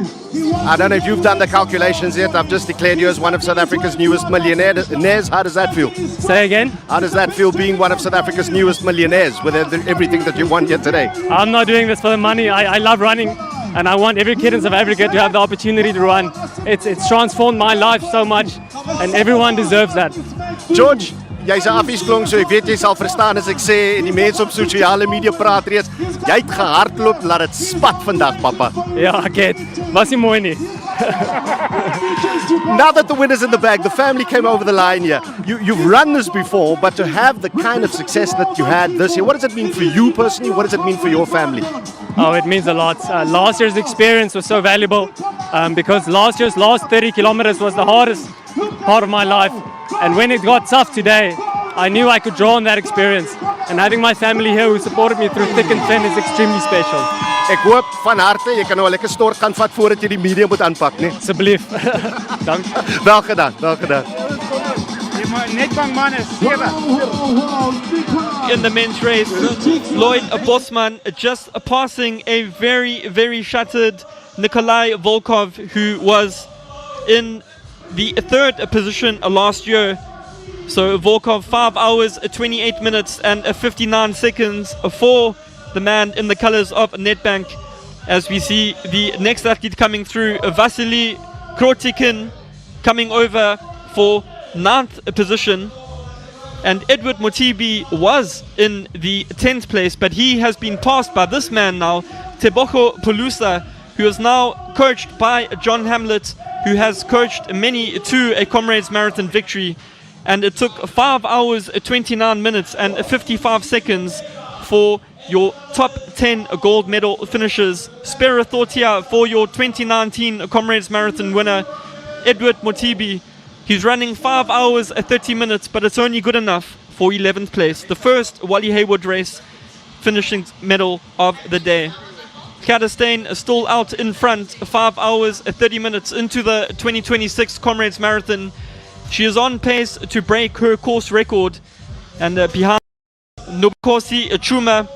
I don't know if you've done the calculations yet. I've just declared you as one of South Africa's newest millionaires. How does that feel? Say again? How does that feel being one of South Africa's newest millionaires with everything that you won here today? I'm not doing this for the money. I love running, and I want every kid in South Africa to have the opportunity to run. It's transformed my life so much, and everyone deserves that. George, jy's 'n affiesklonk, so ek weet jy sal verstaan as ek sê en die mense op sosiale media praat reeds. Jy het gehardloop, laat dit spat vandag, papa. Ja, ek het. Was nie mooi nie. Now that the winner's in the bag, the family came over the line here. You've run this before, but to have the kind of success that you had this year, what does it mean for you personally? What does it mean for your family? Oh, it means a lot. Last year's experience was so valuable because last year's last 30 kilometers was the hardest part of my life. And when it got tough today, I knew I could draw on that experience. And having my family here who supported me through thick and thin is extremely special. Ek hoop van harte jy kan nou 'n lekker stort gaan vat voordat jy die media moet aanpak, né? Asseblief. Dank. Wel gedaan, wel gedaan. In the men's race, Lloyd Bosman just passing a very, very shattered Nikolai Volkov, who was in the third position last year. So Volkov 5 hours, 28 minutes and 59 seconds for the man in the colors of Nedbank. As we see the next athlete coming through, Vasily Krotikin coming over for 9th position. And Edward Motibi was in the 10th place, but he has been passed by this man now, Tebogo Pulusa, who is now coached by John Hamlet, who has coached many to a Comrades Marathon victory. And it took 5 hours, 29 minutes and 55 seconds for your top 10 gold medal finishers. Spera Thortia for your 2019 Comrades Marathon winner, Edward Motibi. He's running 5 hours, 30 minutes, but it's only good enough for 11th place. The first Wally Hayward race finishing medal of the day. Gerda Steyn is still out in front, 5 hours, 30 minutes into the 2026 Comrades Marathon. She is on pace to break her course record, and behind Nobukosi Chuma,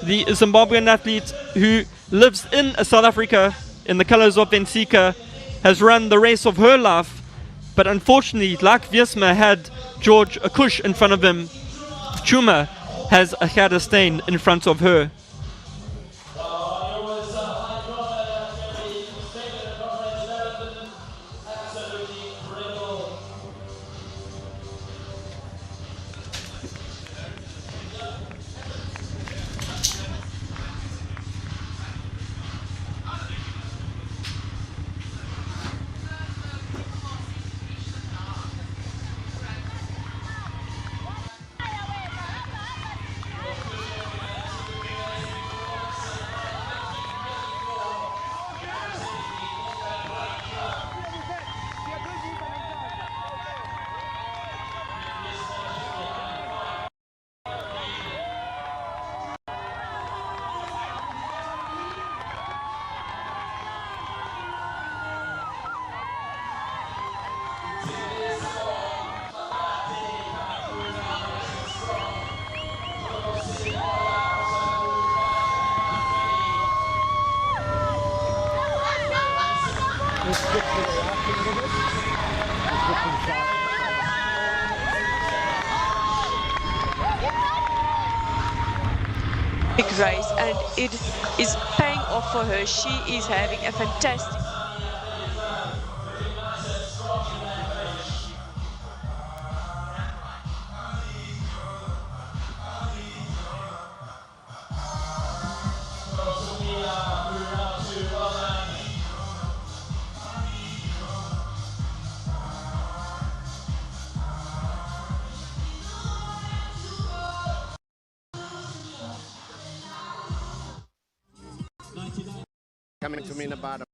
the Zimbabwean athlete who lives in South Africa in the colors of Benfica, has run the race of her life, but unfortunately, like Viesma had George Akush in front of him, Chuma has a Gerda Steyn in front of her. Big race, and it is paying off for her. She is having a fantastic coming to me in about a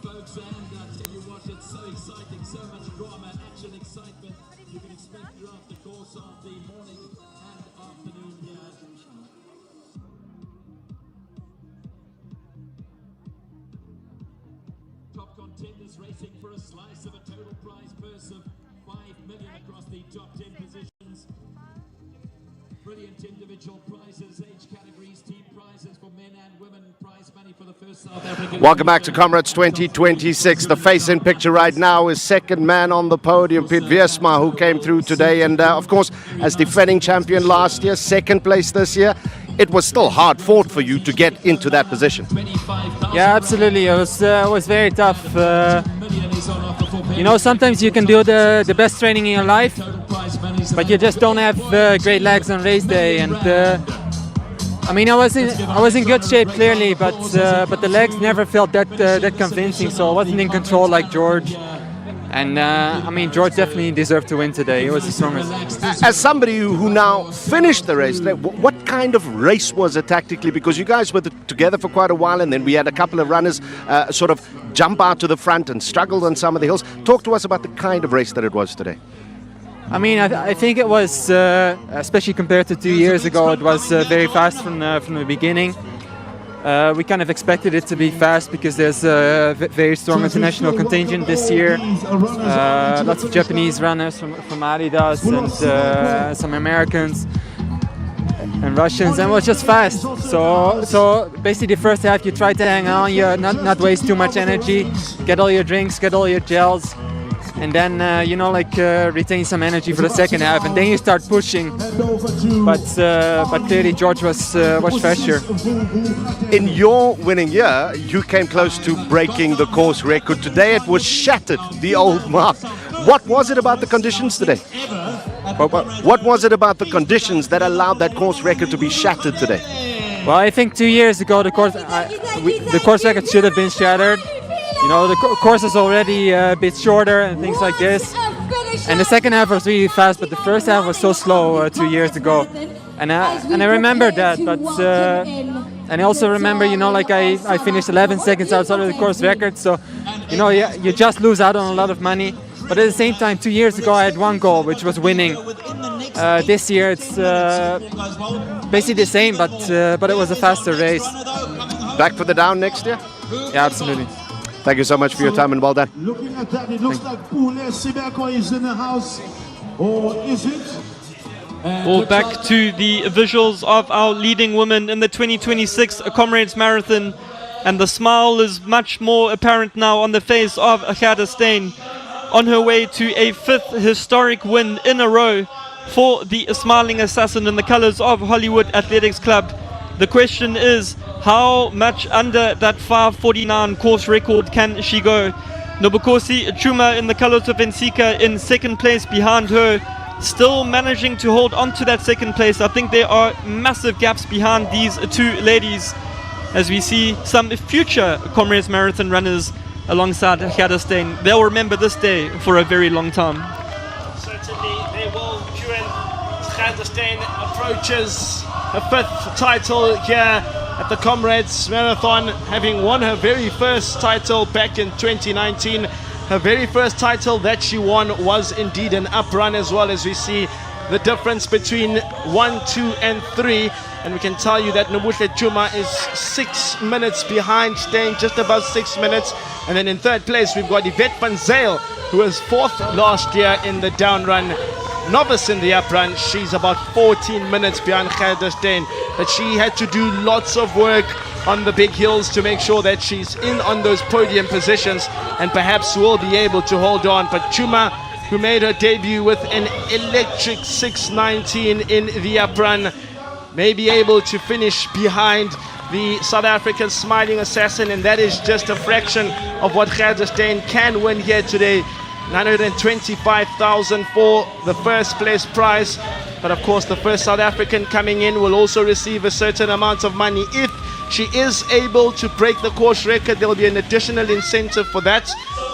folks, and I tell you what, it's so exciting, so much drama, action, excitement you can expect throughout the course of the morning and afternoon here. contenders racing for a slice of a total prize purse of 5 million across the top 10 positions. Brilliant individual prizes, age categories, team prizes for men and women, prize money for the first South African. Welcome back to Comrades 2026. The face in picture right now is second man on the podium, Piet Wiersma, who came through today. And of course, as defending champion last year, second place this year, it was still hard fought for you to get into that position. Yeah, absolutely. It was very tough. You know, sometimes you can do the best training in your life, but you just don't have great legs on race day. And I mean, I was in good shape clearly, but the legs never felt that convincing. So I wasn't in control like George. And I mean, George definitely deserved to win today. He was the strongest. As somebody who now finished the race, what kind of race was it tactically? Because you guys were together for quite a while, and then we had a couple of runners sort of jump out to the front and struggled on some of the hills. Talk to us about the kind of race that it was today. I mean, I think it was, especially compared to 2 years ago, it was very fast from the beginning. We kind of expected it to be fast because there's a very strong international contingent this year. Lots of Japanese runners from Adidas and some Americans and Russians, and it was just fast. So basically the first half you try to hang on, you not waste too much energy, get all your drinks, get all your gels, and then retain some energy for the second half, and then you start pushing. But clearly George was fresher. In your winning year, you came close to breaking the course record. Today it was shattered, the old mark. What was it about the conditions today? What was it about the conditions that allowed that course record to be shattered today? Well, I think 2 years ago the course record should have been shattered. You know, the course is already a bit shorter and things like this. And the second half was really fast, but the first half was so slow 2 years ago. And I remember that, but and I also remember, you know, like I finished 11 seconds outside of the course record, so you know, you just lose out on a lot of money. But at the same time, 2 years ago I had one goal, which was winning. This year it's basically the same, but it was a faster race. Back for the down next year? Yeah, absolutely. Thank you so much for your time and well done. Looking at that, it looks like Pule Sibeko is in the house, or is it? Well, back to the visuals of our leading women in the 2026 Comrades Marathon, and the smile is much more apparent now on the face of Gerda Steyn, on her way to a 5th historic win in a row for the Smiling Assassin in the colors of Hollywood Athletics Club. The question is, how much under that 5:49 course record can she go? Nobukosi Chuma in the colors of Ensika in second place behind her, still managing to hold on to that second place. I think there are massive gaps behind these two ladies, as we see some future Comrades Marathon runners alongside Gerda Steyn. They'll remember this day for a very long time. Certainly they will. Gerda Steyn approaches her 5th title here at the Comrades Marathon, having won her very first title back in 2019. Her very first title that she won was indeed an up run, as well as we see the difference between 1, 2 and 3. And we can tell you that Nobuhle Chuma is 6 minutes behind, staying just above 6 minutes. And then in third place we've got Yvette van Zyl, who was 4th last year in the down run. Novice in the up run, she's about 14 minutes behind Gerda Steyn, but she had to do lots of work on the big hills to make sure that she's in on those podium positions, and perhaps will be able to hold on. But Chuma, who made her debut with an electric 6:19 in the up run, may be able to finish behind the South African Smiling Assassin, and that is just a fraction of what Gerda Steyn can win here today. 925,000 for the first place prize, but of course the first South African coming in will also receive a certain amount of money. If she is able to break the course record, there will be an additional incentive for that,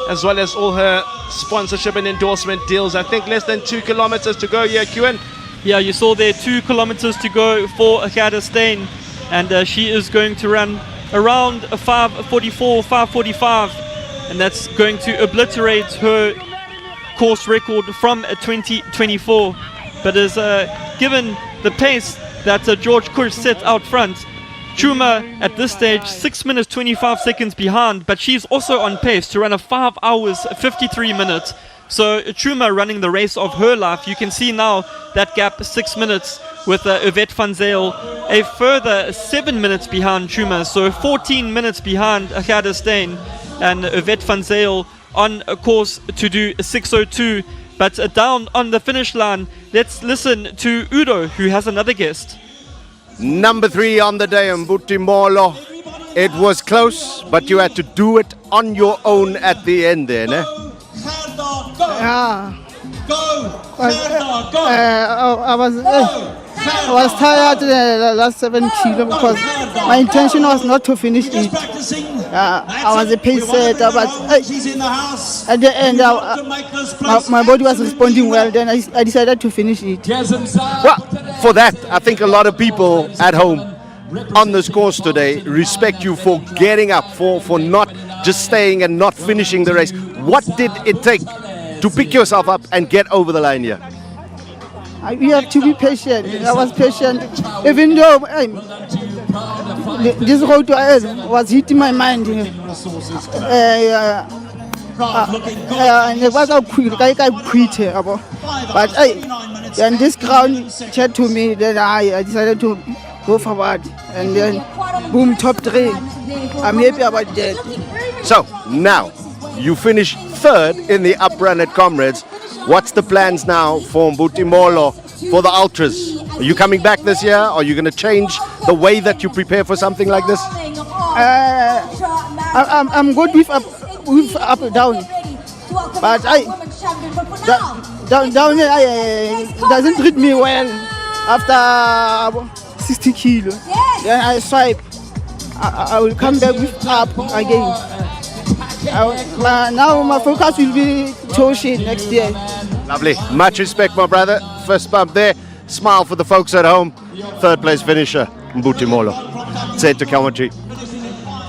as well as all her sponsorship and endorsement deals. I think less than 2 kilometers to go here, Kewan. Yeah, you saw there 2 kilometers to go for Gerda Steyn, and she is going to run around 5:44, 5:45, and that's going to obliterate her course record from 2024. But as given the pace that George Kurz set out front, Chuma at this stage 6 minutes 25 seconds behind, but she's also on pace to run a 5 hours 53 minutes. So Chuma running the race of her life. You can see now that gap 6 minutes with Yvette van Zyl a further 7 minutes behind Chuma, so 14 minutes behind Gerda Steyn, and Yvette van Zyl on a course to do 6:02, but down on the finish line. Let's listen to Udo, who has another guest. Number 3 on the day, Mbuti Molo. It was close, but you had to do it on your own at the end there, ne? Yeah. I was tired the last 7 kilos because my intention was not to finish it. I was a pace setter, but at the end, my body was responding well. Then I decided to finish it. Well, for that, I think a lot of people at home on this course today respect you for getting up, for not just staying and not finishing the race. What did it take to pick yourself up and get over the line here? You have to be patient. I was patient, even though this road was hitting my mind. And it was a quick, I quit. But and this ground said to me, then I decided to go forward. And then, boom, top 3. I'm happy about that. So, now, you finish 3rd in the up run at Comrades. What's the plans now for Mbuti Molo for the Ultras? Are you coming back this year? Are you going to change the way that you prepare for something like this? I'm good with up and down. But down doesn't treat me well after 60 kilos. Then I swipe. I will come back with up again. Now my focus will be Toshi next year. Lovely. Much respect, my brother. First bump there. Smile for the folks at home. 3rd place finisher, Mbuti Molo. Said to commentary.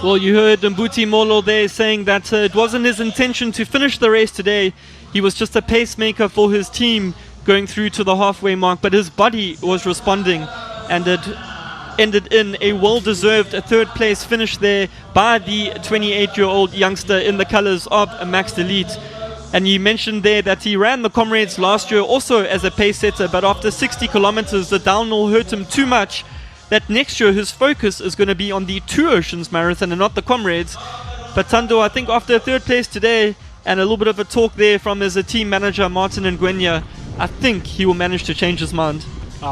Well, you heard Mbuti Molo there saying that it wasn't his intention to finish the race today. He was just a pacemaker for his team going through to the halfway mark, but his body was responding, and it ended in a well-deserved 3rd place finish there by the 28-year-old youngster in the colors of Max Elite. And you mentioned there that he ran the Comrades last year also as a pace setter, but after 60 kilometers the downhill hurt him too much that next year his focus is going to be on the Two Oceans Marathon and not the Comrades. But Tando, I think after 3rd place today and a little bit of a talk there from his team manager Martin Ngwenya, I think he will manage to change his mind.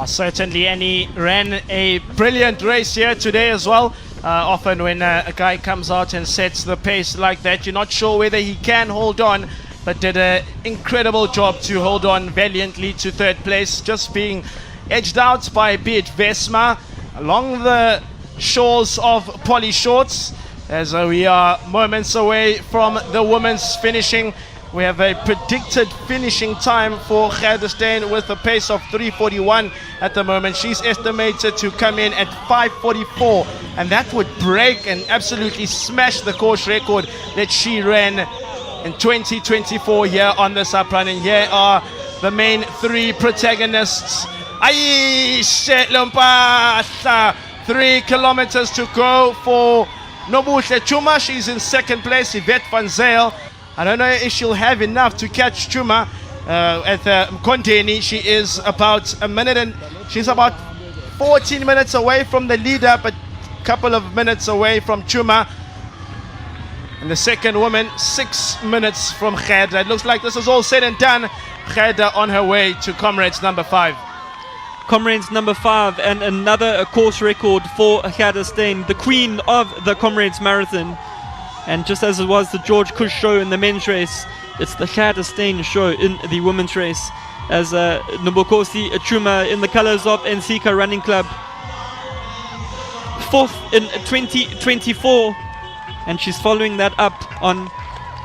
Certainly, and he ran a brilliant race here today as well. Often when a guy comes out and sets the pace like that, you're not sure whether he can hold on, but did an incredible job to hold on valiantly to 3rd place, just being edged out by Beat Vesma along the shores of Polly Shorts. As we are moments away from the women's finishing, we have a predicted finishing time for Gerda Steyn with a pace of 3:41 at the moment. She's estimated to come in at 5:44, and that would break and absolutely smash the course record that she ran in 2024 here on this up run. And here are the main 3 protagonists. 3 kilometers to go for Nobuhle Chuma. She's in 2nd place. Yvette van Zyl, I don't know if she'll have enough to catch Chuma at Mkondeni. She is about she's about 14 minutes away from the leader, but a couple of minutes away from Chuma. And the second woman, 6 minutes from Gerda. It looks like this is all said and done. Gerda on her way to Comrades number 5. Comrades number 5, and another course record for Gerda Steyn, the queen of the Comrades Marathon. And just as it was the George Kush show in the men's race, it's the Gerda Steyn show in the women's race, as Nobukosi Chuma in the colors of Ensika Running Club, 4th in 2024, and she's following that up on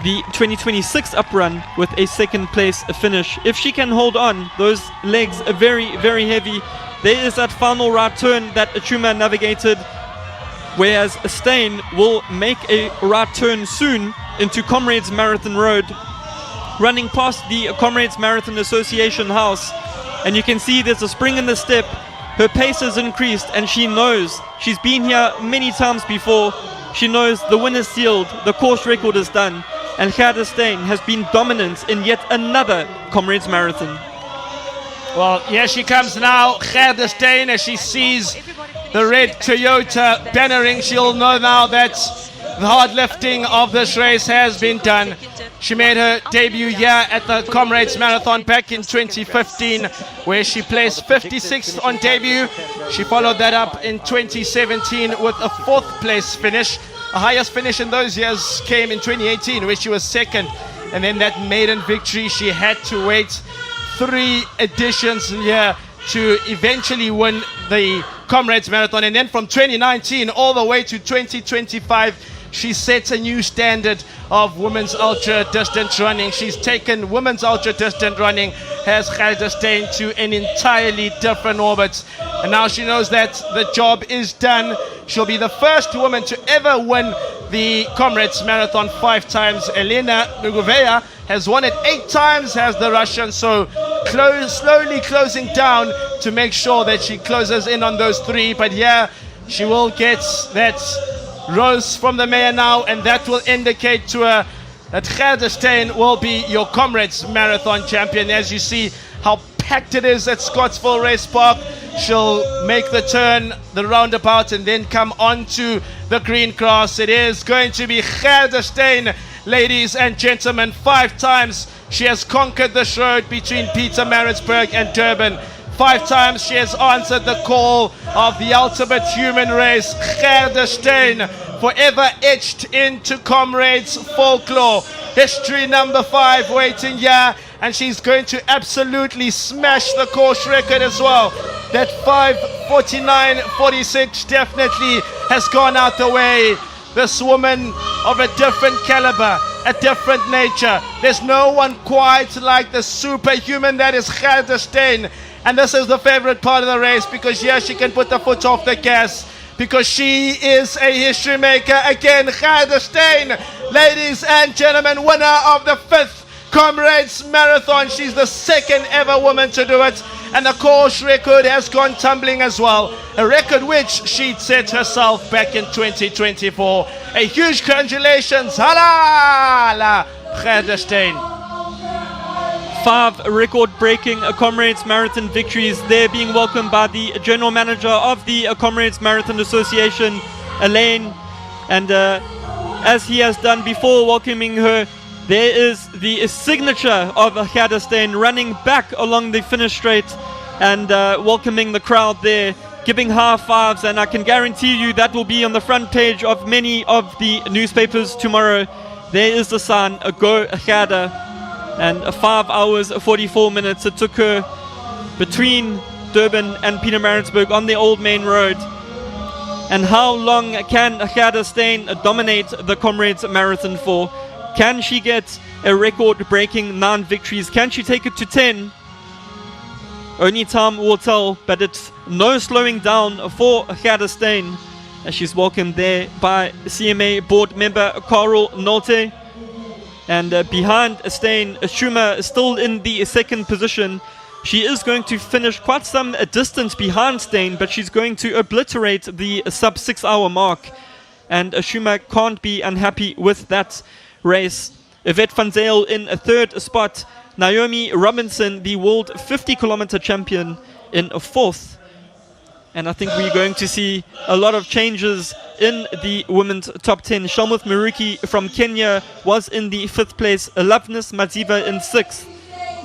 the 2026 up run with a 2nd place finish. If she can hold on, those legs are very, very heavy. There is that final right turn that Chuma navigated, whereas Steyn will make a right turn soon into Comrades Marathon Road, running past the Comrades Marathon Association house. And you can see there's a spring in the step, her pace has increased, and she knows she's been here many times before. She knows the win is sealed, the course record is done, and Gerda Steyn has been dominant in yet another Comrades Marathon. Well, here she comes now, Gerda Steyn, as she sees the red Toyota bannering. She'll know now that the hard lifting of this race has been done. She made her debut here at the Comrades Marathon back in 2015, where she placed 56th on debut. She followed that up in 2017 with a 4th place finish. The highest finish in those years came in 2018, where she was 2nd. And then that maiden victory, she had to wait 3 editions here to eventually win the Comrades Marathon. And then from 2019 all the way to 2025, she sets a new standard of women's ultra distance running. She's taken women's ultra distance running, has Gerda Steyn, to an entirely different orbit. And now she knows that the job is done. She'll be the first woman to ever win the Comrades Marathon 5 times. Elena Mugovea has won it 8 times, has the Russian. So slowly closing down to make sure that she closes in on those 3. But yeah, she will get that rose from the mayor now, and that will indicate to her that Gerda Steyn will be your Comrades Marathon champion. As you see how packed it is at Scottsville Race Park, she'll make the turn, the roundabout, and then come onto the green grass. It is going to be Gerda Steyn, ladies and gentlemen. 5 times she has conquered this road between Pietermaritzburg and Durban. 5 times she has answered the call of the ultimate human race. Gerda Steyn, forever etched into Comrades folklore. History number 5 waiting here, and she's going to absolutely smash the course record as well. That 5:49.46 definitely has gone out the way. This woman of a different caliber, a different nature. There's no one quite like the superhuman that is Gerda Steyn. And this is the favorite part of the race, because here she can put the foot off the gas, because she is a history maker again. Gerda Steyn, ladies and gentlemen, winner of the 5th Comrades Marathon. She's the 2nd ever woman to do it, and the course record has gone tumbling as well, a record which she'd set herself back in 2024. A huge congratulations, halala, Gerda Steyn. 5 record-breaking Comrades Marathon victories. They're being welcomed by the General Manager of the Comrades Marathon Association, Elaine. And as he has done before welcoming her, there is the signature of Gerda Steyn running back along the finish straight and welcoming the crowd there, giving high fives. And I can guarantee you that will be on the front page of many of the newspapers tomorrow. There is the sign, Go Gerda. And 5 hours 44 minutes it took her between Durban and Pietermaritzburg on the old main road. And how long can Gerda Steyn dominate the Comrades Marathon for? Can she get a record-breaking 9 victories? Can she take it to 10? Only time will tell, but it's no slowing down for Gerda Steyn, as she's welcomed there by CMA board member Carl Nolte. And behind Steyn, Schumer is still in the 2nd position. She is going to finish quite some distance behind Steyn, but she's going to obliterate the sub-6 hour mark. And Schumer can't be unhappy with that race. Yvette van Zyl in a 3rd spot. Naomi Robinson, the world 50-kilometer champion, in a 4th. And I think we're going to see a lot of changes in the women's top 10. Shalmuth Maruki from Kenya was in the 5th place. Loveness Maziva in 6th.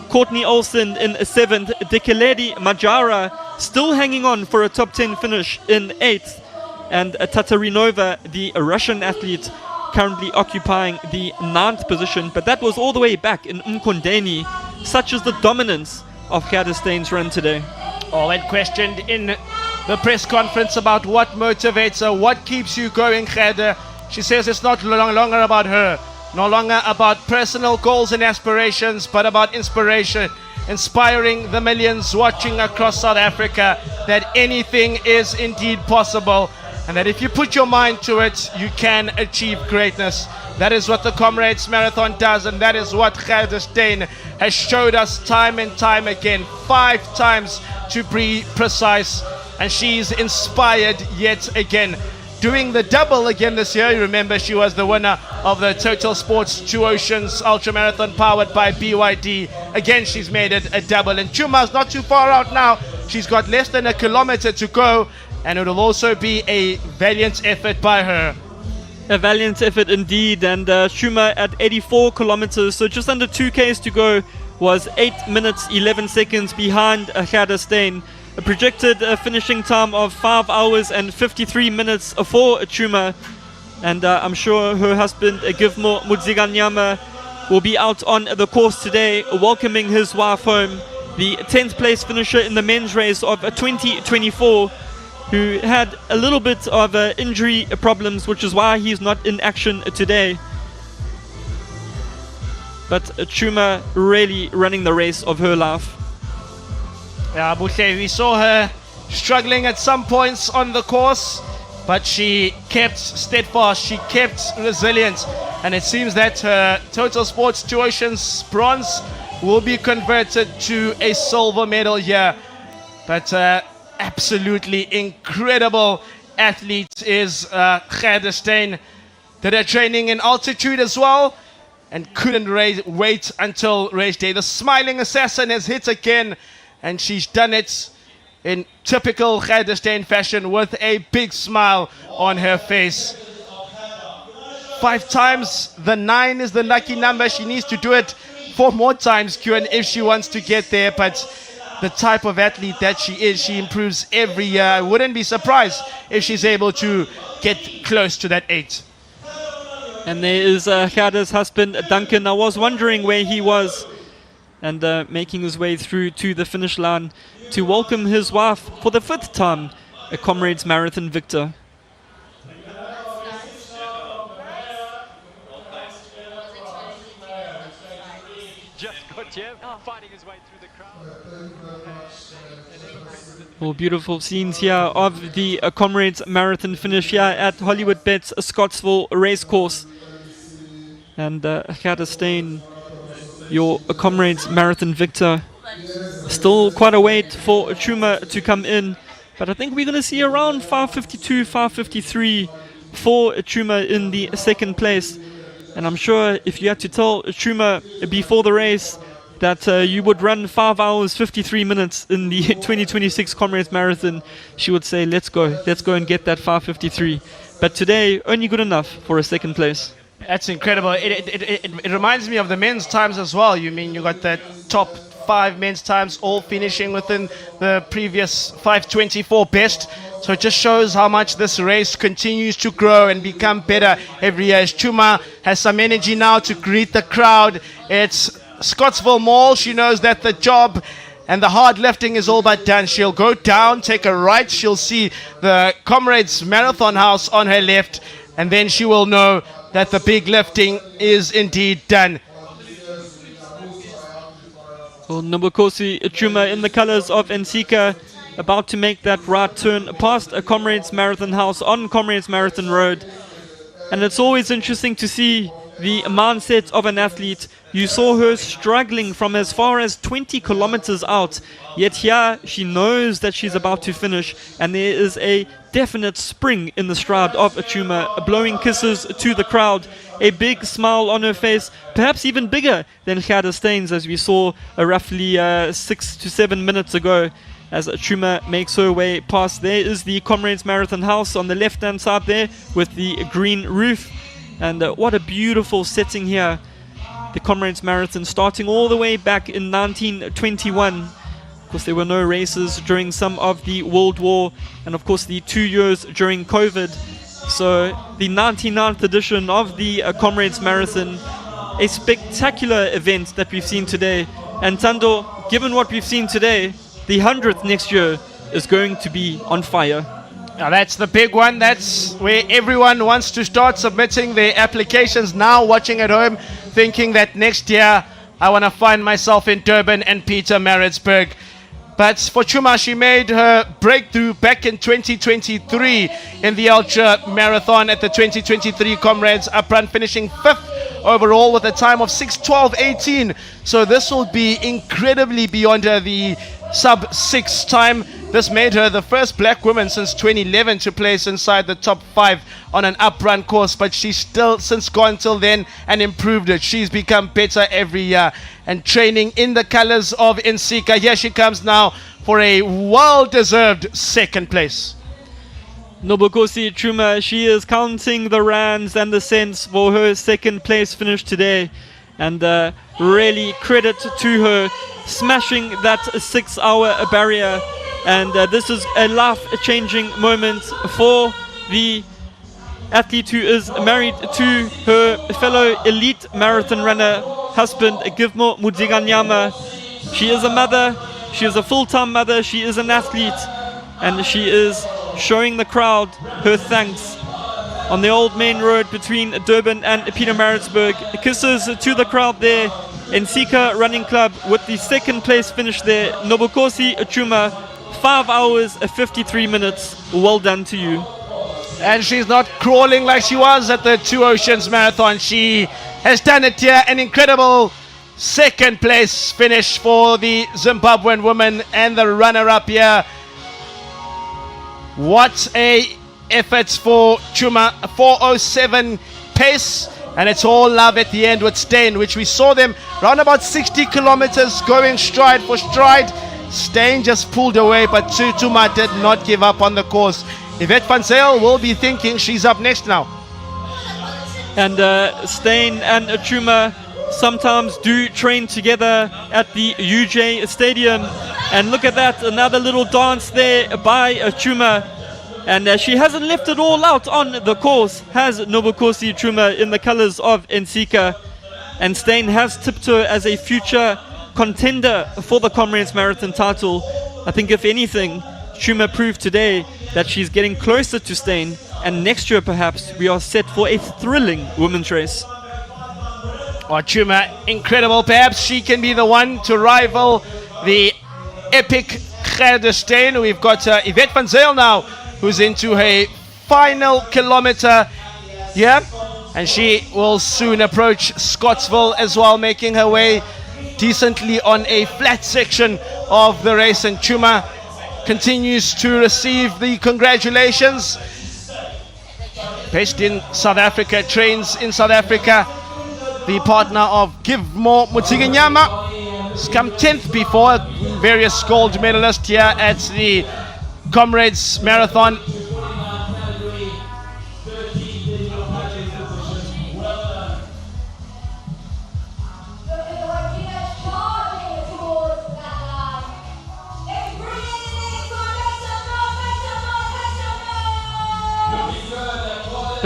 Courtney Olsen in 7th. Dekeledi Majara still hanging on for a top 10 finish in 8th. And Tatarinova, the Russian athlete, currently occupying the 9th position. But that was all the way back in Mkondeni. Such is the dominance of Gerda Steyn's run today. Oh, and questioned in the press conference about what motivates her, what keeps you going, Gerda. She says it's not longer about her, no longer about personal goals and aspirations, but about inspiration, inspiring the millions watching across South Africa that anything is indeed possible, and that if you put your mind to it, you can achieve greatness. That is what the Comrades Marathon does, and that is what Gerda Steyn has showed us time and time again. 5 times to be precise. and she's inspired yet again. Doing the double again this year. You remember she was the winner of the Total Sports Two Oceans Ultra Marathon powered by BYD. Again, she's made it a double. And Chuma's not too far out now. She's got less than a kilometer to go, and it'll also be a valiant effort by her. A valiant effort indeed, and Chuma at 84 kilometers, so just under 2Ks to go, was 8 minutes 11 seconds behind Gerda Steyn. A projected finishing time of 5 hours and 53 minutes for Chuma, and I'm sure her husband Givmo Mudziganyama will be out on the course today welcoming his wife home. The 10th place finisher in the men's race of 2024, who had a little bit of injury problems, which is why he's not in action today. But Chuma really running the race of her life. Yeah, Buhle, we saw her struggling at some points on the course, but she kept steadfast, she kept resilient, and it seems that her Total Sports Two Oceans bronze will be converted to a silver medal here. But absolutely incredible athlete is Gerda Steyn. Did her training in altitude as well, and couldn't wait until race day. The smiling assassin has hit again, and she's done it in typical Gerda Steyn fashion with a big smile on her face. 5 times, the 9 is the lucky number. She needs to do it 4 more times, Kieran, if she wants to get there. But the type of athlete that she is, she improves every year. I wouldn't be surprised if she's able to get close to that 8. And there is Gerda's husband, Duncan. I was wondering where he was, and making his way through to the finish line to welcome his wife for the 5th time, a Comrades Marathon victor. Just got Jeff fighting his way through the crowd. Well, beautiful scenes here of the Comrades Marathon finish here at Hollywood Bets Scottsville Racecourse. And Gerda Steyn, your Comrades Marathon victor. Still quite a wait for Chuma to come in, but I think we're going to see around 5:52, 5:53 for Chuma in the 2nd place. And I'm sure if you had to tell Chuma before the race that you would run 5 hours 53 minutes in the 2026 Comrades Marathon, she would say, let's go and get that 5:53. But today, only good enough for a 2nd place. That's incredible. It reminds me of the men's times as well. You mean you got that top 5 men's times all finishing within the previous 5:24 best. So it just shows how much this race continues to grow and become better every year. As Chuma has some energy now to greet the crowd. It's Scottsville Mall. She knows that the job and the hard lifting is all but done. She'll go down, take a right. She'll see the Comrades Marathon house on her left, and then she will know that the big lifting is indeed done. Well, Nobukosi Chuma in the colors of Nsika, about to make that right turn past a Comrades Marathon house on Comrades Marathon Road. And it's always interesting to see the mindset of an athlete. You saw her struggling from as far as 20 kilometers out, yet here she knows that she's about to finish, and there is a definite spring in the stride of Chuma, blowing kisses to the crowd, a big smile on her face, perhaps even bigger than Gerda Steyn's, as we saw roughly 6 to 7 minutes ago. As Chuma makes her way past, there is the Comrades Marathon house on the left hand side there with the green roof. And what a beautiful setting here. The Comrades Marathon starting all the way back in 1921. Of course, there were no races during some of the World War, and of course the 2 years during COVID. So the 99th edition of the Comrades Marathon, a spectacular event that we've seen today. And Tando, given what we've seen today, the 100th next year is going to be on fire. Now that's the big one. That's where everyone wants to start submitting their applications now, watching at home, thinking that next year I want to find myself in Durban and Pietermaritzburg. But for Chuma, she made her breakthrough back in 2023 in the Ultra Marathon at the 2023 Comrades Up Run, finishing 5th overall with a time of 6:12.18. So this will be incredibly beyond the sub-6 time. This made her the first black woman since 2011 to place inside the top 5 on an up-run course, but she's still since gone till then and improved it. She's become better every year and training in the colors of Nsika. Here she comes now for a well-deserved second place. Nobukosi Chuma, she is counting the rands and the cents for her second place finish today. And really credit to her smashing that 6-hour barrier. And this is a life-changing moment for the athlete who is married to her fellow elite marathon runner husband, Givmo Mudziganyama. She is a mother, she is a full-time mother, she is an athlete, and she is showing the crowd her thanks on the old main road between Durban and Pietermaritzburg. Kisses to the crowd there. Nsika Running Club with the second place finish there. Nobukosi Chuma, 5 hours 53 minutes. Well done to you. And she's not crawling like she was at the Two Oceans Marathon. She has done it here. An incredible second place finish for the Zimbabwean woman and the runner-up here. What a effort for Chuma. 4:07 pace. And it's all love at the end with Steyn, which we saw them round about 60 kilometers going stride for stride. Steyn just pulled away, but Chuma did not give up on the course. Yvette van Zyl will be thinking she's up next now. And Steyn and Chuma sometimes do train together at the UJ Stadium. And look at that, another little dance there by Chuma. And she hasn't left it all out on the course, has Nobukosi Chuma in the colors of Nsika. And Steyn has tipped her as a future contender for the Comrades Marathon title. I think if anything, Chuma proved today that she's getting closer to Steyn, and next year perhaps we are set for a thrilling women's race. Oh, Chuma, incredible. Perhaps she can be the one to rival the epic Gerde Steyn. We've got Yvette van Zyl now, who's into her final kilometer here, and she will soon approach Scottsville as well, making her way decently on a flat section of the race. And Chuma continues to receive the congratulations. Based in South Africa, trains in South Africa, the partner of Givmo Mudziganyama. He's come 10th before, various gold medalists here at the Comrades Marathon.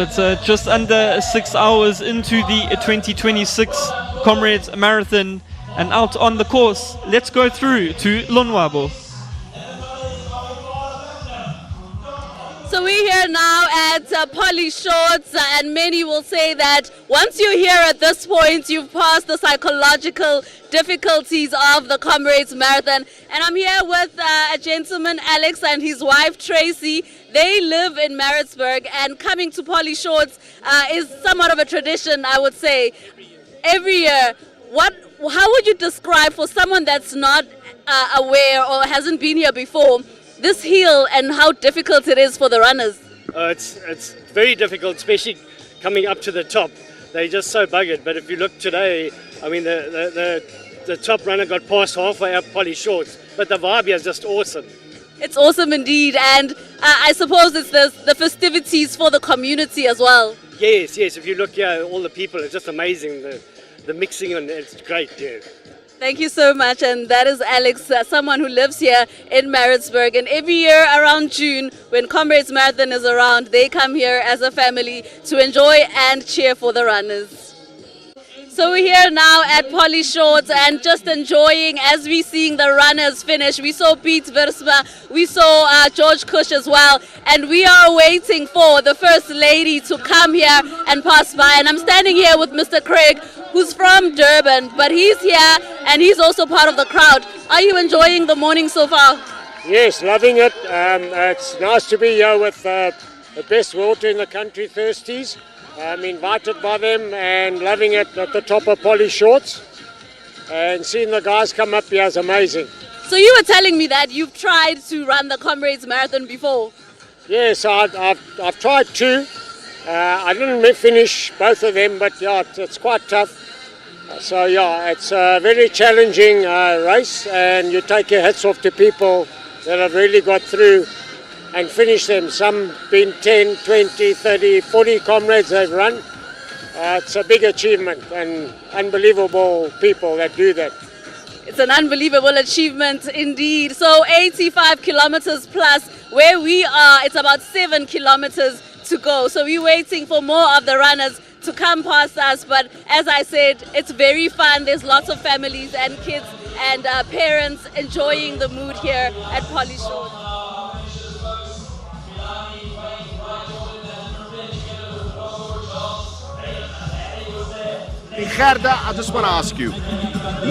It's just under 6 hours into the 2026 Comrades Marathon, and out on the course, let's go through to Lonwabo. So we're here now at Polly Shorts, and many will say that once you're here at this point, you've passed the psychological difficulties of the Comrades Marathon. And I'm here with a gentleman, Alex, and his wife, Tracy. They live in Maritzburg, and coming to Polly Shorts is somewhat of a tradition, I would say, every year. How would you describe, for someone that's not aware or hasn't been here before, this hill and how difficult it is for the runners? It's very difficult, especially coming up to the top. They're just so buggered. But if you look today, I mean, the top runner got past halfway up Polly Shorts. But the vibe here is just awesome. It's awesome indeed. And I suppose it's the festivities for the community as well. Yes. If you look here, all the people, it's just amazing. The mixing, and it's great, yeah. Thank you so much. And that is Alex, someone who lives here in Maritzburg. And every year around June, when Comrades Marathon is around, they come here as a family to enjoy and cheer for the runners. So we're here now at Polly Shorts and just enjoying as we're seeing the runners finish. We saw Pete Versma, we saw George Cush as well. And we are waiting for the First Lady to come here and pass by. And I'm standing here with Mr. Craig, who's from Durban, but he's here and he's also part of the crowd. Are you enjoying the morning so far? Yes, loving it. It's nice to be here with the best water in the country, Thirsties. I'm invited by them and loving it at the top of Polly Shorts. And seeing the guys come up here is amazing. So you were telling me that you've tried to run the Comrades Marathon before. Yes, I've tried two. I didn't finish both of them, but yeah, it's quite tough. So yeah, it's a very challenging race, and you take your hats off to people that have really got through and finished them. Some been 10, 20, 30, 40 comrades they've run. It's a big achievement and unbelievable people that do that. It's an unbelievable achievement indeed. So 85 kilometers plus. Where we are, it's about 7 kilometers to go. So we're waiting for more of the runners to come past us. But as I said, it's very fun. There's lots of families and kids and parents enjoying the mood here at Polly Shores. Gerda, I just want to ask you,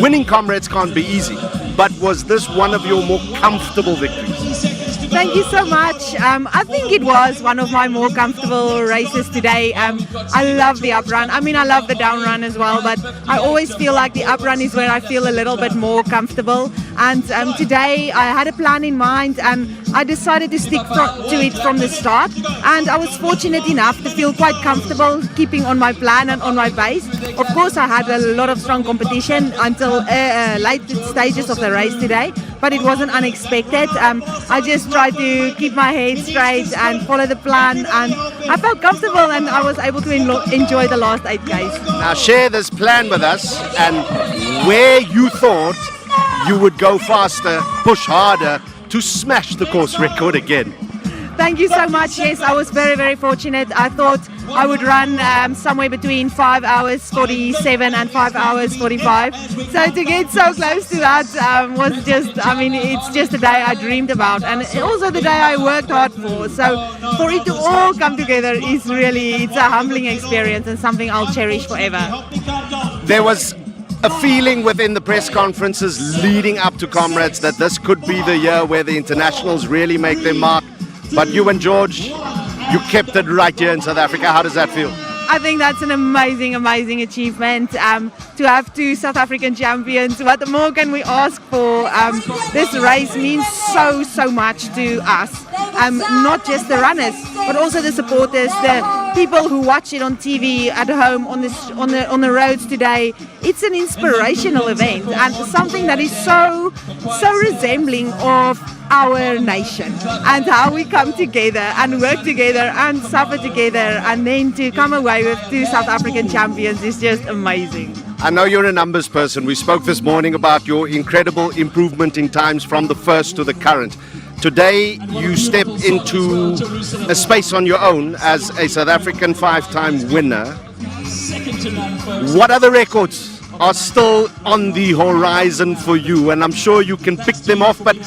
winning Comrades can't be easy, but was this one of your more comfortable victories? Thank you so much. I think it was one of my more comfortable races today. I love the up run. I mean, I love the down run as well, but I always feel like the up run is where I feel a little bit more comfortable. And today I had a plan in mind and I decided to stick to it from the start. And I was fortunate enough to feel quite comfortable keeping on my plan and on my pace. Of course, I had a lot of strong competition until late stages of the race today, but it wasn't unexpected. I just tried to keep my head straight and follow the plan, and I felt comfortable and I was able to enjoy the last 8Ks. Now share this plan with us and where you thought you would go faster, push harder to smash the course record again. Thank you so much. Yes, I was very, very fortunate. I thought I would run somewhere between 5 hours 47 and 5 hours 45. So to get so close to that was just, I mean, it's just a day I dreamed about and also the day I worked hard for. So for it to all come together is really, it's a humbling experience and something I'll cherish forever. There was a feeling within the press conferences leading up to Comrades that this could be the year where the internationals really make their mark. But you and George, you kept it right here in South Africa. How does that feel? I think that's an amazing, amazing achievement to have two South African champions. What more can we ask for? This race means so much to us. Not just the runners, but also the supporters, the people who watch it on TV at home on the roads today. It's an inspirational event and something that is so resembling of our nation and how we come together and work together and suffer together, and then to come away with two South African champions is just amazing. I know you're a numbers person. We spoke this morning about your incredible improvement in times from the first to the current. Today you step into a space on your own as a South African 5-time winner. What other records are still on the horizon for you? And I'm sure you can pick them off, but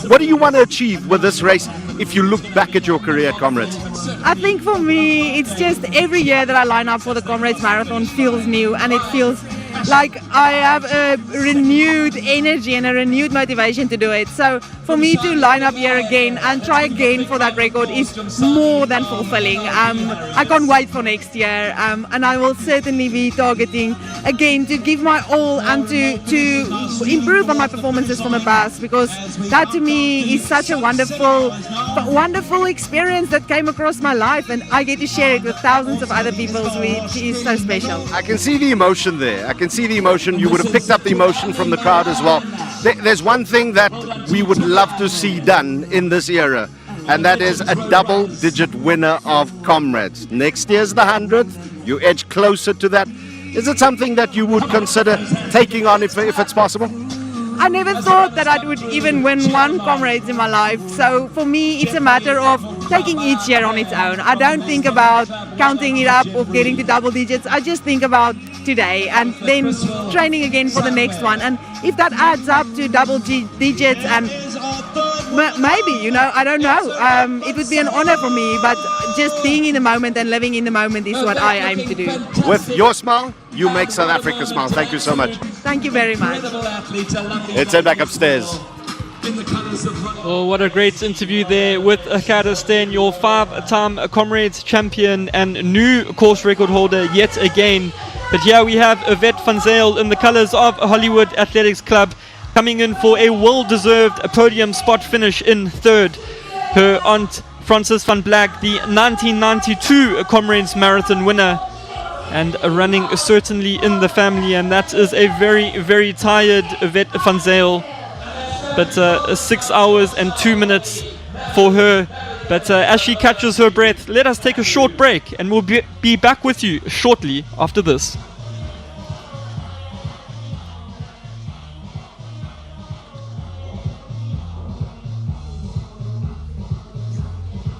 what do you want to achieve with this race if you look back at your career, Comrades? I think for me, it's just every year that I line up for the Comrades Marathon feels new, and it feels like I have a renewed energy and a renewed motivation to do it. So for me to line up here again and try again for that record is more than fulfilling. I can't wait for next year, and I will certainly be targeting again to give my all and to improve on my performances from the past, because that to me is such a wonderful experience that came across my life, and I get to share it with thousands of other people, which is so special. I can see the emotion there. I can see the emotion. You would have picked up the emotion from the crowd as well. There's one thing that we would love to see done in this era, and that is a double-digit winner of Comrades. Next year's the 100th. You edge closer to that. Is it something that you would consider taking on if it's possible? I never thought that I would even win one Comrades in my life. So for me, it's a matter of taking each year on its own. I don't think about counting it up or getting to double digits. I just think about today and then training again for the next one. And if that adds up to double digits, and maybe, you know, I don't know. It would be an honor for me, but just being in the moment and living in the moment is what I aim to do. With your smile, you make South Africa smile. Thank you so much. Thank you very much. Let's head back upstairs. Oh, what a great interview there with Gerda Steyn, your 5-time Comrades champion and new course record holder yet again. But here we have Yvette van Zyl in the colours of Hollywood Athletics Club. coming in for a well-deserved podium spot finish in third. Her aunt, Frances van Black, the 1992 Comrades Marathon winner, and running certainly in the family, and that is a very, very tired Yvette van Zyl. But 6 hours and 2 minutes for her. But as she catches her breath, let us take a short break, and we'll be back with you shortly after this.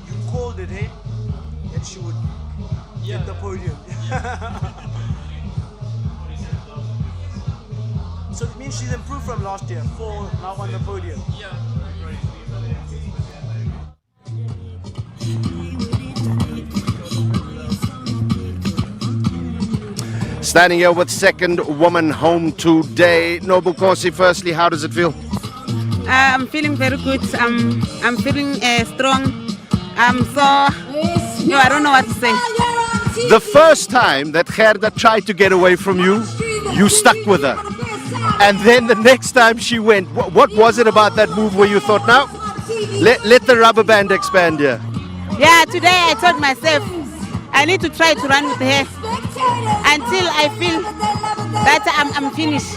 You called it, eh? That she would get the podium. So it means she's improved from last year, 4 now on the podium. Standing here with second woman home today. Nobukosi, firstly, how does it feel? I'm feeling very good. I'm feeling strong. I don't know what to say. The first time that Gerda tried to get away from you, you stuck with her. And then the next time she went, what was it about that move where you thought, now, let the rubber band expand here? Yeah, today I told myself I need to try to run with her until I feel that I'm finished.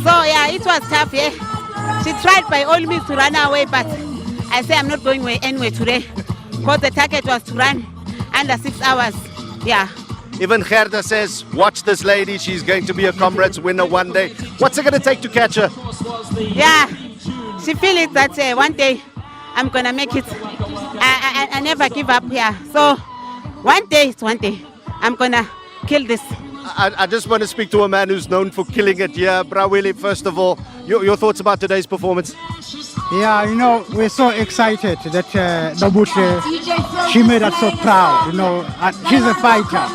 So yeah, it was tough, yeah. She tried by all means to run away, but I say I'm not going anywhere today because the target was to run under 6 hours. Yeah. Even Gerda says, watch this lady, she's going to be a Comrades winner one day. What's it going to take to catch her? Yeah, she feels it that one day I'm going to make it. I never give up here. So one day, it's one day. I'm going to kill this. I just want to speak to a man who's known for killing it here. Brawili, first of all, your thoughts about today's performance? Yeah, you know, we're so excited that Nobuche, she made us so proud, you know. She's a fighter.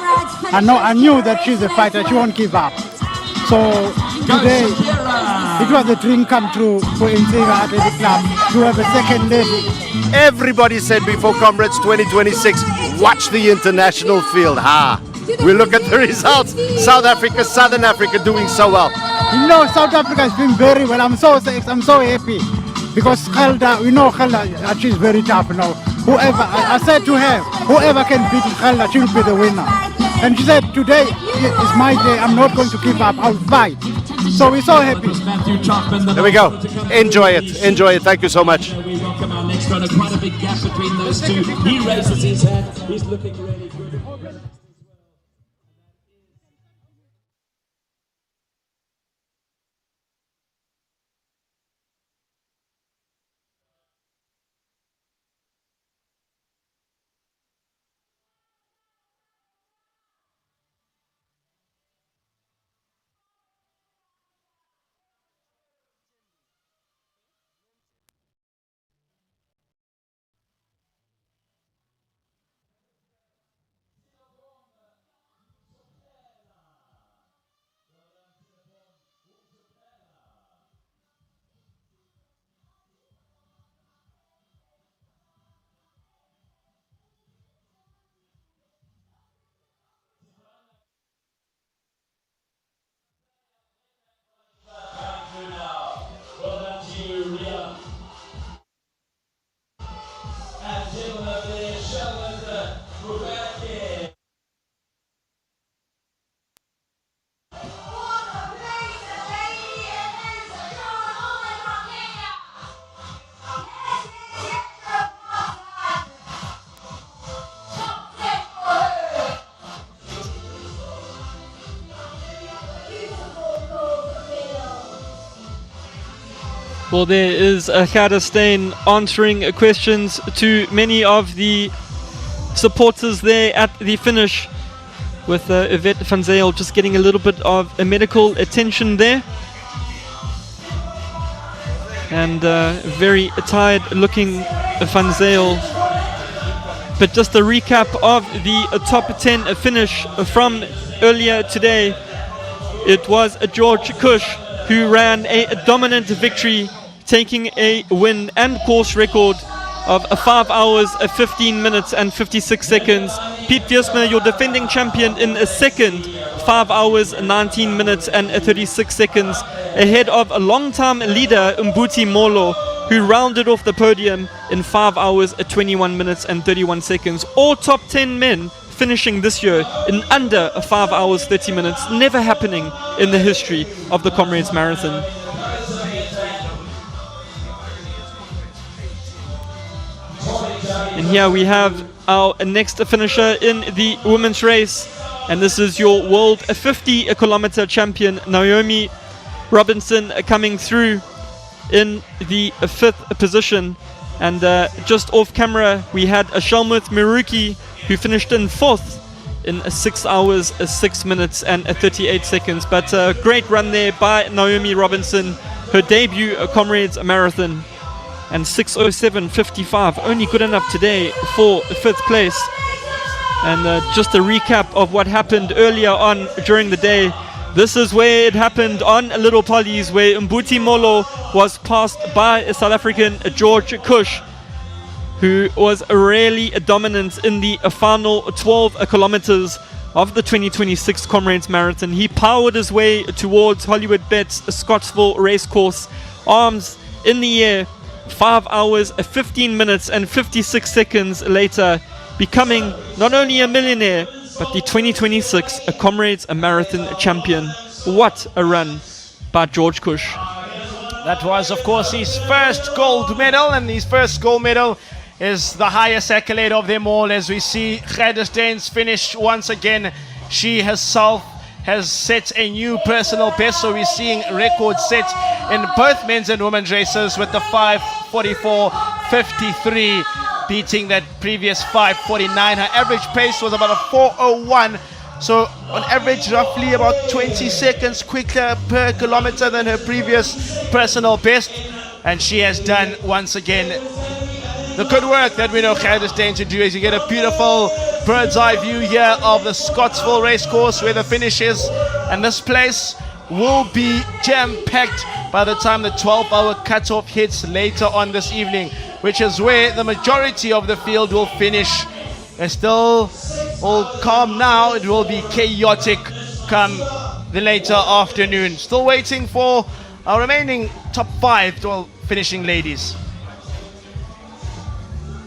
I knew that she's a fighter. She won't give up. So today, it was a dream come true for Insiga Athletic Club to have a second lady. Everybody said before Comrades 2026, watch the international field. We look at the results. South Africa, Southern Africa doing so well. You know, South Africa has been very well. I'm so happy because Gerda, we know Gerda, she's very tough. You know, whoever I said to her, whoever can beat Gerda, she'll be the winner. And she said, today is my day. I'm not going to give up. I'll fight. So we're so happy. There we go. Enjoy it. Enjoy it. Thank you so much. We welcome our next runner. Quite a big gap between those two. He raises his hand. He's looking really good. Well, there is Gerda Steyn answering questions to many of the supporters there at the finish, with Yvette van Zyl just getting a little bit of a medical attention there. And very tired looking van Zyl. But just a recap of the top 10 finish from earlier today. It was George Kush who ran a dominant victory, taking a win and course record of 5 hours, 15 minutes and 56 seconds. Piet Wiersma, your defending champion, in a second, 5 hours, 19 minutes and 36 seconds, ahead of a long-time leader Mbuti Molo, who rounded off the podium in 5 hours, 21 minutes and 31 seconds. All top 10 men finishing this year in under 5 hours, 30 minutes, never happening in the history of the Comrades Marathon. And here we have our next finisher in the women's race, and this is your world 50-kilometer champion Naomi Robinson coming through in the 5th position. And just off camera we had a Shalmuth Miruki who finished in 4th in 6 hours, 6 minutes and 38 seconds. But a great run there by Naomi Robinson, her debut Comrades Marathon. And 6:07:55, only good enough today for 5th place. And just a recap of what happened earlier on during the day. This is where it happened on Little Polly's, where Mbuti Molo was passed by South African George Cush, who was really dominant in the final 12 kilometers of the 2026 Comrades Marathon. He powered his way towards Hollywood Bet's Scottsville racecourse, arms in the air, 5 hours, 15 minutes and 56 seconds later, becoming not only a millionaire, but the 2026 Comrades Marathon champion. What a run by George Cush. That was, of course, his first gold medal, and his first gold medal is the highest accolade of them all. As we see Gerda Steyn's finish once again, she herself has set a new personal best, so we're seeing records set in both men's and women's races with the 5:44:53 beating that previous 5:49. Her average pace was about a 4:01, so on average roughly about 20 seconds quicker per kilometer than her previous personal best. And she has done once again the good work that we know Gerda Steyn to do. As you get a beautiful bird's eye view here of the Scottsville racecourse where the finish is, and this place will be jam-packed by the time the 12-hour cutoff hits later on this evening, which is where the majority of the field will finish. It's still all calm now. It will be chaotic come the later afternoon. Still waiting for our remaining top 5 finishing ladies.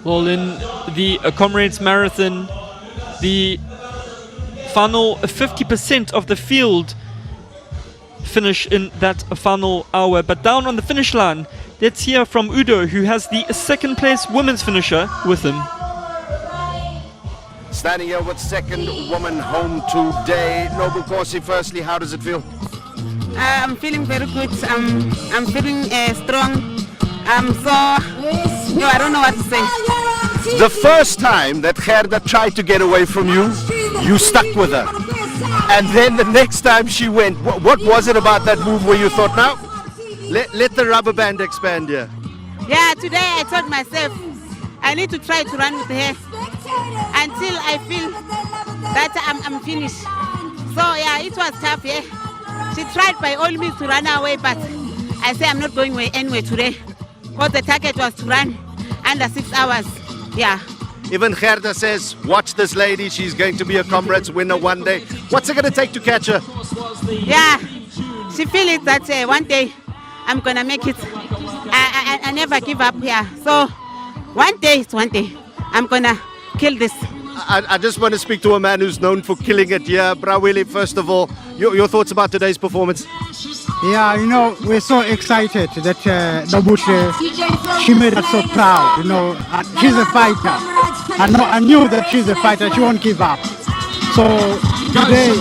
Well, in the Comrades Marathon, the final 50% of the field finish in that final hour. But down on the finish line, let's hear from Udo, who has the 2nd place women's finisher with him. Standing here with 2nd woman home today. Noble Corsi, firstly, how does it feel? I'm feeling very good. I'm feeling strong. I don't know what to say. The first time that Gerda tried to get away from you, you stuck with her. And then the next time she went, what was it about that move where you thought, now, let the rubber band expand here? Yeah, today I told myself I need to try to run with her until I feel that I'm finished. So yeah, it was tough, yeah. She tried by all means to run away, but I say I'm not going anywhere today. Because the target was to run under 6 hours. Yeah. Even Gerda says, watch this lady, she's going to be a Comrades winner one day. What's it going to take to catch her? Yeah, she feels it that one day I'm going to make it. I never give up here. So one day, it's one day. I'm going to kill this. I just want to speak to a man who's known for killing it here. Brawili, first of all, your thoughts about today's performance? Yeah, you know, we're so excited that Nobuche, she made us so proud, you know. She's a fighter. I knew that she's a fighter. She won't give up. So today,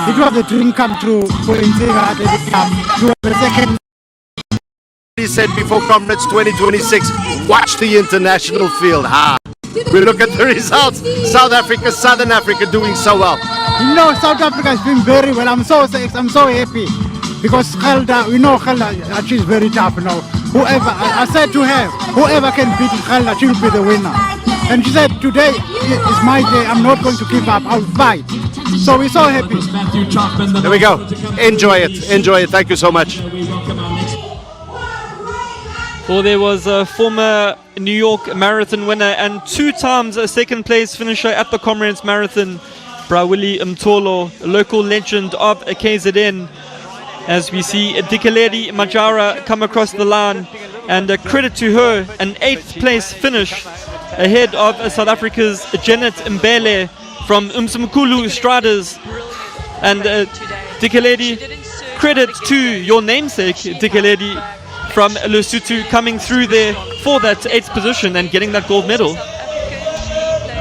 it was a dream come true for Inziga at the the 2nd. He said before Comrades 2026, watch the international field. We look at the results. South Africa, Southern Africa doing so well. You know, South Africa is doing very well. I'm so happy. Because Gerda, we know Gerda, she's very tough, you know. Whoever, I said to her, whoever can beat Gerda, she'll be the winner. And she said, today is my day, I'm not going to give up, I'll fight. So we're so happy. There we go. Enjoy it. Enjoy it. Thank you so much. Well, there was a former New York Marathon winner and 2 times a 2nd place finisher at the Comrades Marathon, Brawili Mtolo, a local legend of KZN, as we see Dikeleri Majara come across the line, and a credit to her, an 8th place finish ahead of South Africa's Janet Mbele from Umsumkulu Stradas. And Dikeleri, credit to your namesake Dikeleri from Lesotho coming through there for that 8th position and getting that gold medal.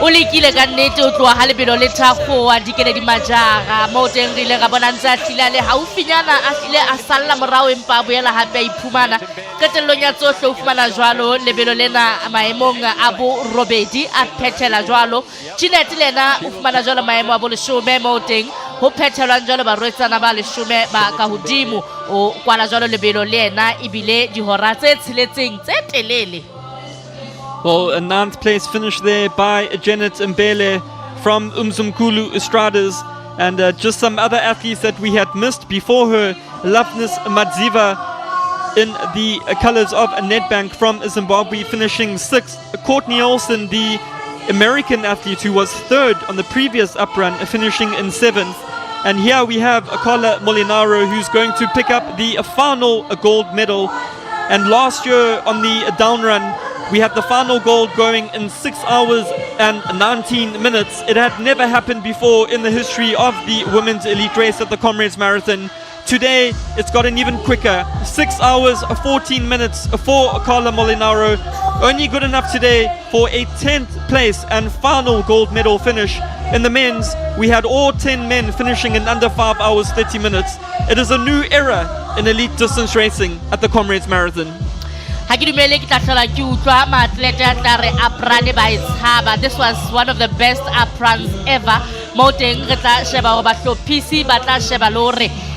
o lekile ka nnete o tloa ha lebelo le thakgoa Dikeledi Majara mo teng re ile ga bona ntse a hlile le haufinyana a hlile a salla morao empa a boela hape a iphumana qetellong ya tsohle o fumana jwalo lebelo lena maemong a bo robedi a phethela jwalo Jeanette lena o fumana jwalo maemo a bo 10 mo teng ho phethelwang jwalo barwetsana ba 10 ba ka hodimo o kwala jwalo lebelo lena ebile dihora tse tsheletseng tse telele. Well, a 9th place finish there by Janet Mbele from Umsumkulu Estradas, and just some other athletes that we had missed before her. Loveness Madziva in the colors of Nedbank from Zimbabwe finishing 6th. Courtney Olsen, the American athlete who was 3rd on the previous up run, finishing in 7th. And here we have Carla Molinaro, who's going to pick up the final gold medal. And last year on the down run, we had the final gold going in 6 hours and 19 minutes. It had never happened before in the history of the women's elite race at the Comrades Marathon. Today, it's gotten even quicker. 6 hours, 14 minutes for Carla Molinaro. Only good enough today for a 10th place and final gold medal finish. In the men's, we had all 10 men finishing in under 5 hours, 30 minutes. It is a new era in elite distance racing at the Comrades Marathon. This was one of the best up-runs ever.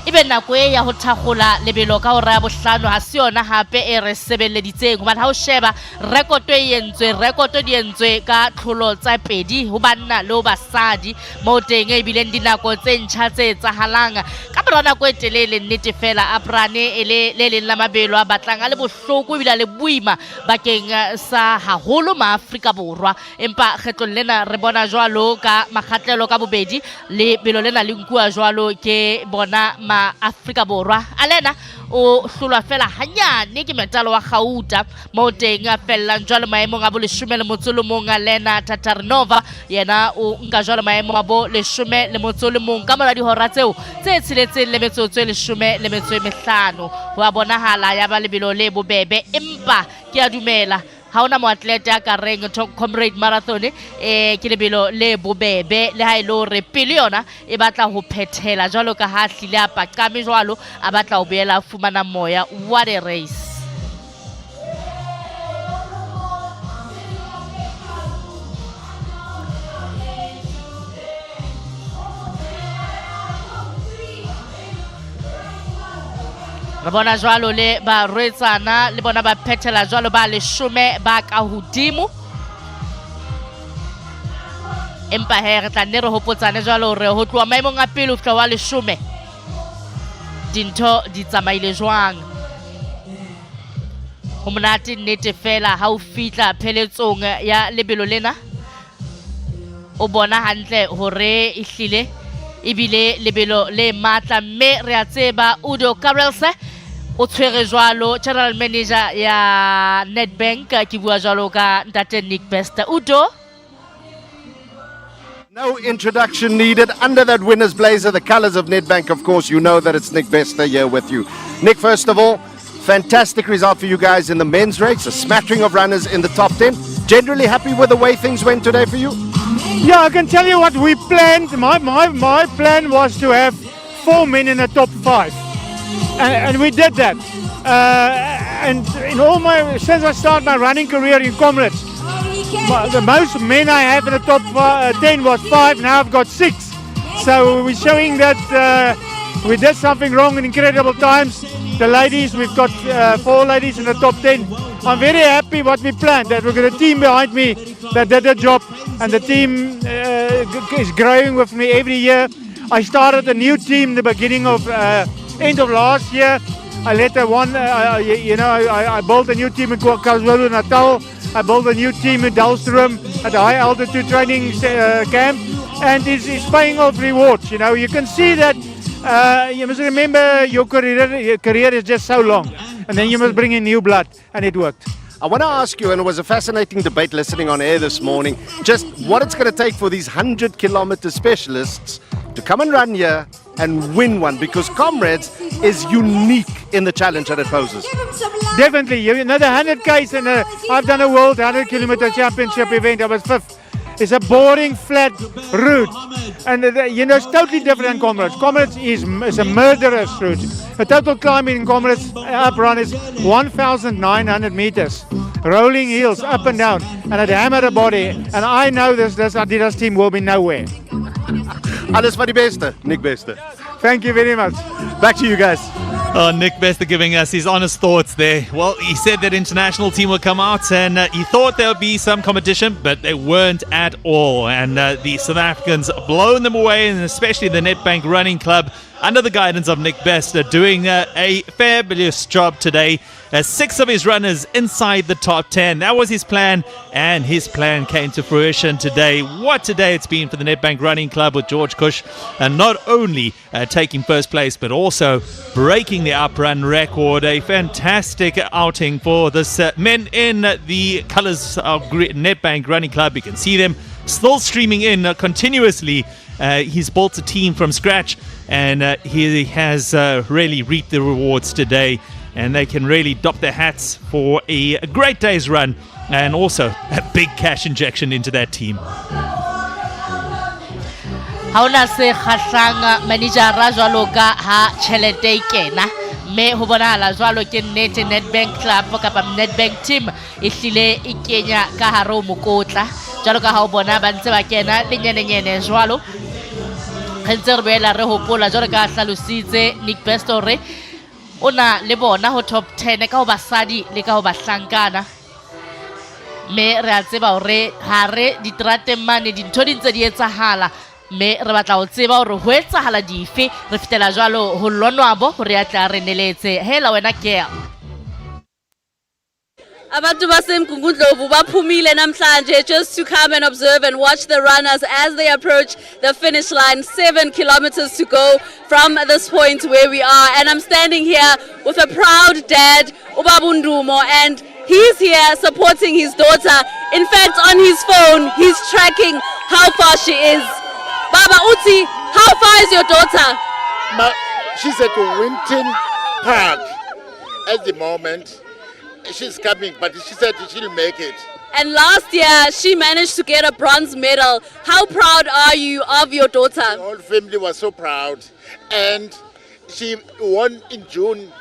Even nako e ya ho thakgola lebelo ka hora ya bohlano ha se yona hape e re sebeleditseng hobane ha o sheba record di entswe ka tlholo tsa pedi ho banna le ho basadi mo teng e bileng dinako tse ntjha tse tsahalang ka mora nako e telele nnete fela aprane le leng la mabelo a batlang a le bohloko e bila le buima bakeng sa haholo ma Afrika Borwa empa kgetlong lena re bona jwalo ka makgatlelo ka bobedi le belo lena le nkua jwalo ke bona Afrika Borwa alena o hlolwa fela hanyane ke metalo wa Gauta mo teng a fella jwalo maemong a bo 11 alena Tatarnova yena o nka jwalo maemo a bo 11 ka mora dihora tseo tse tshiletseng le metsotso e 15 ho a bonahala ya ba lebelo le bobebe empa ke a dumela ha ona moatlete a ka reng Comrade Marathon ke lebelo le bobebe le ha ile o re pele yona e batla ho phethela jwalo ka ha hlile a paqame jwalo a batla ho boela a fumana moya. What a race. Re bona jwalo le ba rwetsana le bona ba phethela jwalo ba 10 ba ka hodimo empa he re tla nne re hopotsane jwalo re ho tloa maemong a pele ho fihla wa 10 dintho di tsamaile jwang ho monate nnete fela ha o fihla pheletsong ya lebelo lena o bona hantle hore e hlile ebile lebelo le matla mme re a tseba Udo Karelse o tshwere jwalo general manager ya Nedbank ki bua jwalo ka ntate Nick Bester. Udo, no introduction needed. Under that winner's blazer, the colors of Nedbank, of course, you know that it's Nick Bester here with you. Nick, first of all, fantastic result for you guys in the men's race, a smattering of runners in the top 10. Generally happy with the way things went today for you? Yeah, I can tell you what we planned. My plan was to have 4 men in the top 5. And we did that. And in all since I started my running career in Comrades, the most men I have in the top 10 was 5. Now I've got 6. So we're showing that we did something wrong in incredible times. The ladies, we've got 4 ladies in the top 10. I'm very happy what we planned. That we've got a team behind me that did the job, and the team is growing with me every year. I started a new team the beginning of end of last year. I later I built a new team in KwaZulu-Natal. I built a new team in Dalstrom at the high altitude training camp. and it's paying off rewards. You know, you can see that. You must remember your career is just so long, and then you must bring in new blood, and it worked. I want to ask you, and it was a fascinating debate listening on air this morning, just what it's going to take for these 100-kilometer specialists to come and run here and win one, because Comrades is unique in the challenge that it poses. Definitely. You know, the 100Ks, and I've done a World 100-kilometer championship event. I was 5th. It's a boring, flat route. And, you know, it's totally different than Comrades. Comrades is a murderous route. The total climbing in Comrades up run is 1,900 meters. Rolling hills up and down. And at hammer the body. And I know this Adidas team will be nowhere. Alles van die beste, Nick Bester. Thank you very much. Back to you guys. Oh, Nick Bester giving us his honest thoughts there. Well, he said that international team will come out, and he thought there would be some competition, but they weren't at all. And the South Africans blown them away, and especially the Nedbank Running Club, under the guidance of Nick Bester, doing a fabulous job today. 6 of his runners inside the top 10. That was his plan, and his plan came to fruition today. What a day it's been for the Nedbank Running Club with George Cush, and not only taking first place, but also breaking the uprun record. A fantastic outing for this men in the colours of Nedbank Running Club. You can see them still streaming in continuously. He's built a team from scratch, and he has really reaped the rewards today. And they can really doff their hats for a great day's run, and also a big cash injection into that team. Hauna se khatlang manejara jwalo ka ha tjhelete e kena mme ho bonahala jwalo ke nnete Nedbank Club kapa Nedbank team e hlile e kenya ka hare ho mokotla jwalo ka ha o bona ba ntse ba kena lenyenenyene jwalo re ntse re boela re hopola jwalo ka hlalositse Nick Bester ona le bona ho top 10 ka ho basadi le ka ho bahlankana me re a tseba hore hare ditrateng mane dintho di ntse di etsahala me re batla ho tseba hore ho etsahala dife re fitela jwalo ho lonwabo hore ya tla re neletse hela wena ke Abantu basemgungundlovu baphumile namhlanje just to come and observe and watch the runners as they approach the finish line. 7 kilometers to go from this point where we are, and I'm standing here with a proud dad, Ubabundumo, and he's here supporting his daughter. In fact, on his phone, he's tracking how far she is. Baba Uti, how far is your daughter? She's at Winton Park at the moment. She's coming, but she said she'll make it. And last year, she managed to get a bronze medal. How proud are you of your daughter? The whole family was so proud. And she won in June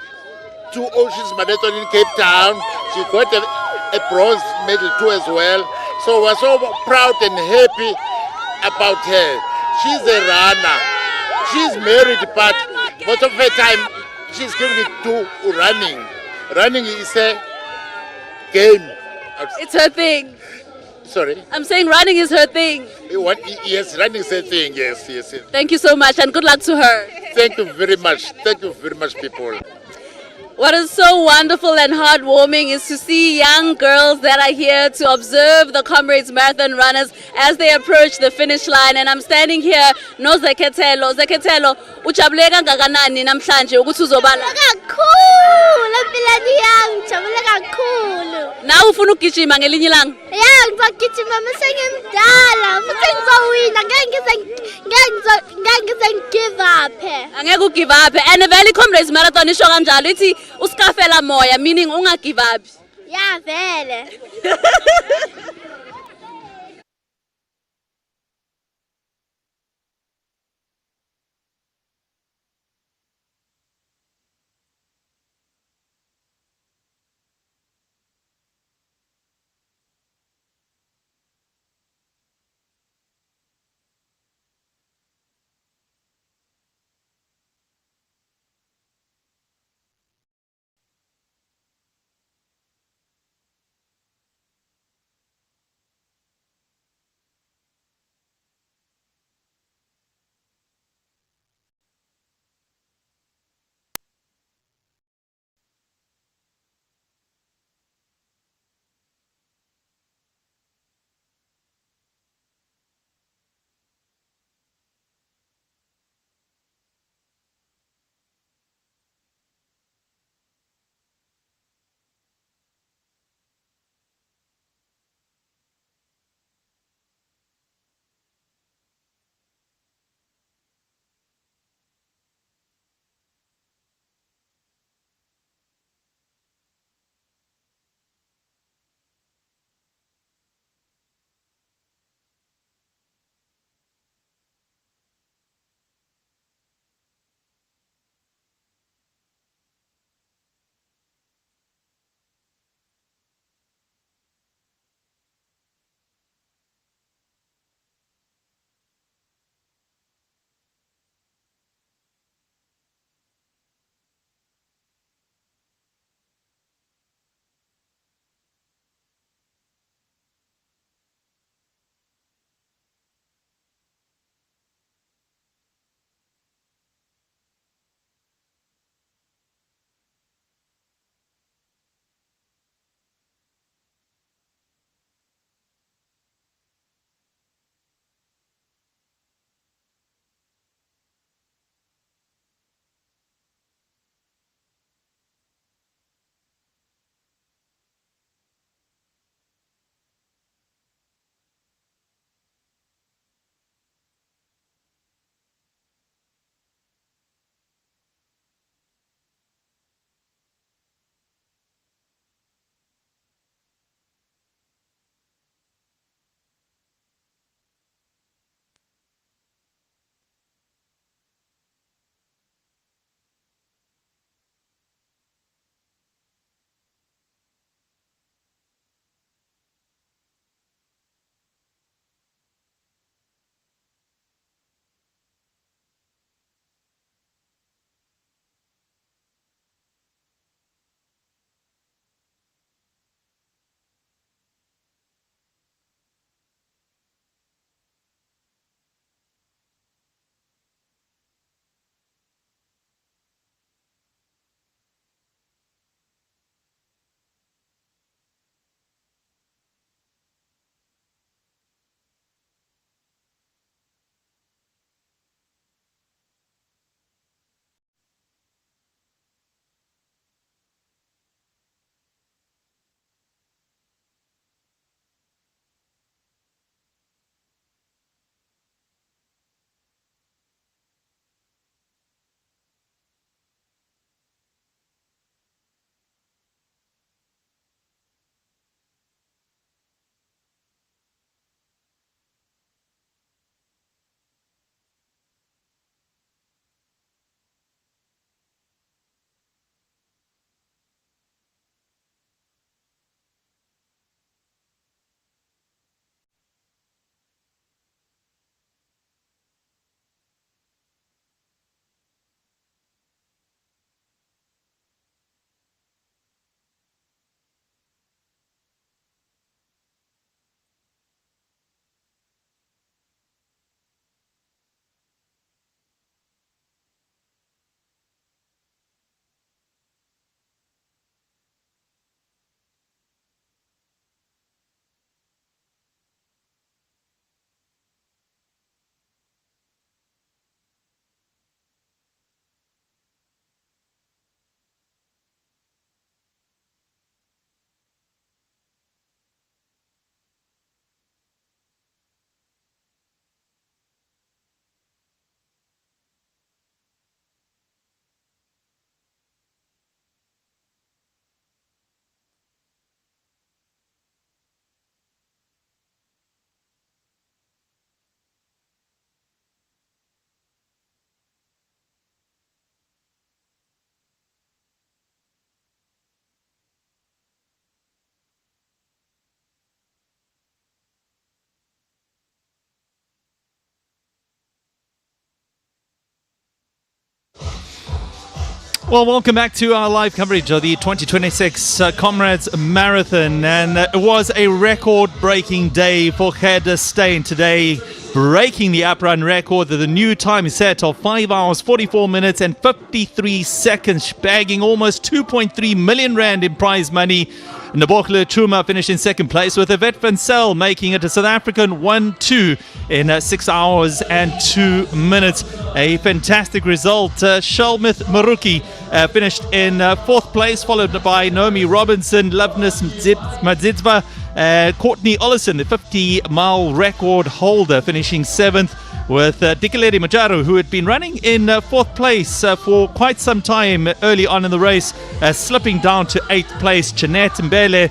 2 Oceans Marathon in Cape Town. She got a bronze medal too as well. So we're so proud and happy about her. She's a runner. She's married, but most of her time, she's giving it to running. Running is a game. It's her thing. Sorry? I'm saying running is her thing. Yes, running is her thing. Yes. Thank you so much, and good luck to her. Thank you very much. Thank you very much, people. What is so wonderful and heartwarming is to see young girls that are here to observe the Comrades Marathon runners as they approach the finish line. And I'm standing here, no Zeketelo. Zeketelo, ujabule kangakanani namhlanje ukuthi uzobala? Kakhulu, empilweni yami ngijabule kakhulu. Nawe ufuna ukugijima ngelinye ilanga? Yeah, ngizogijima mase ngimdala, futhi ngizowina, ngeke ngize give up. Angeke ugive up. And vele Comrades Marathon isho kanjalo ithi uskafela moya, meaning unga give up. Yeah, vele. Well, welcome back to our live coverage of the 2026 Comrades Marathon. And it was a record-breaking day for Gerda Steyn today, breaking the uprun record. The new time is set of 5 hours, 44 minutes and 53 seconds, bagging almost 2.3 million rand in prize money. Nabokhle Chuma finished in second place, with Yvette van Zyl making it a South African 1-2 in 6 hours and 2 minutes. A fantastic result. Shalmith Maruki finished in fourth place, followed by Naomi Robinson, Loveness Madzidzba, Courtney Ollison, the 50-mile record holder, finishing seventh, with Dikeledi Majaru, who had been running in fourth place for quite some time early on in the race, slipping down to eighth place. Jeanette Mbele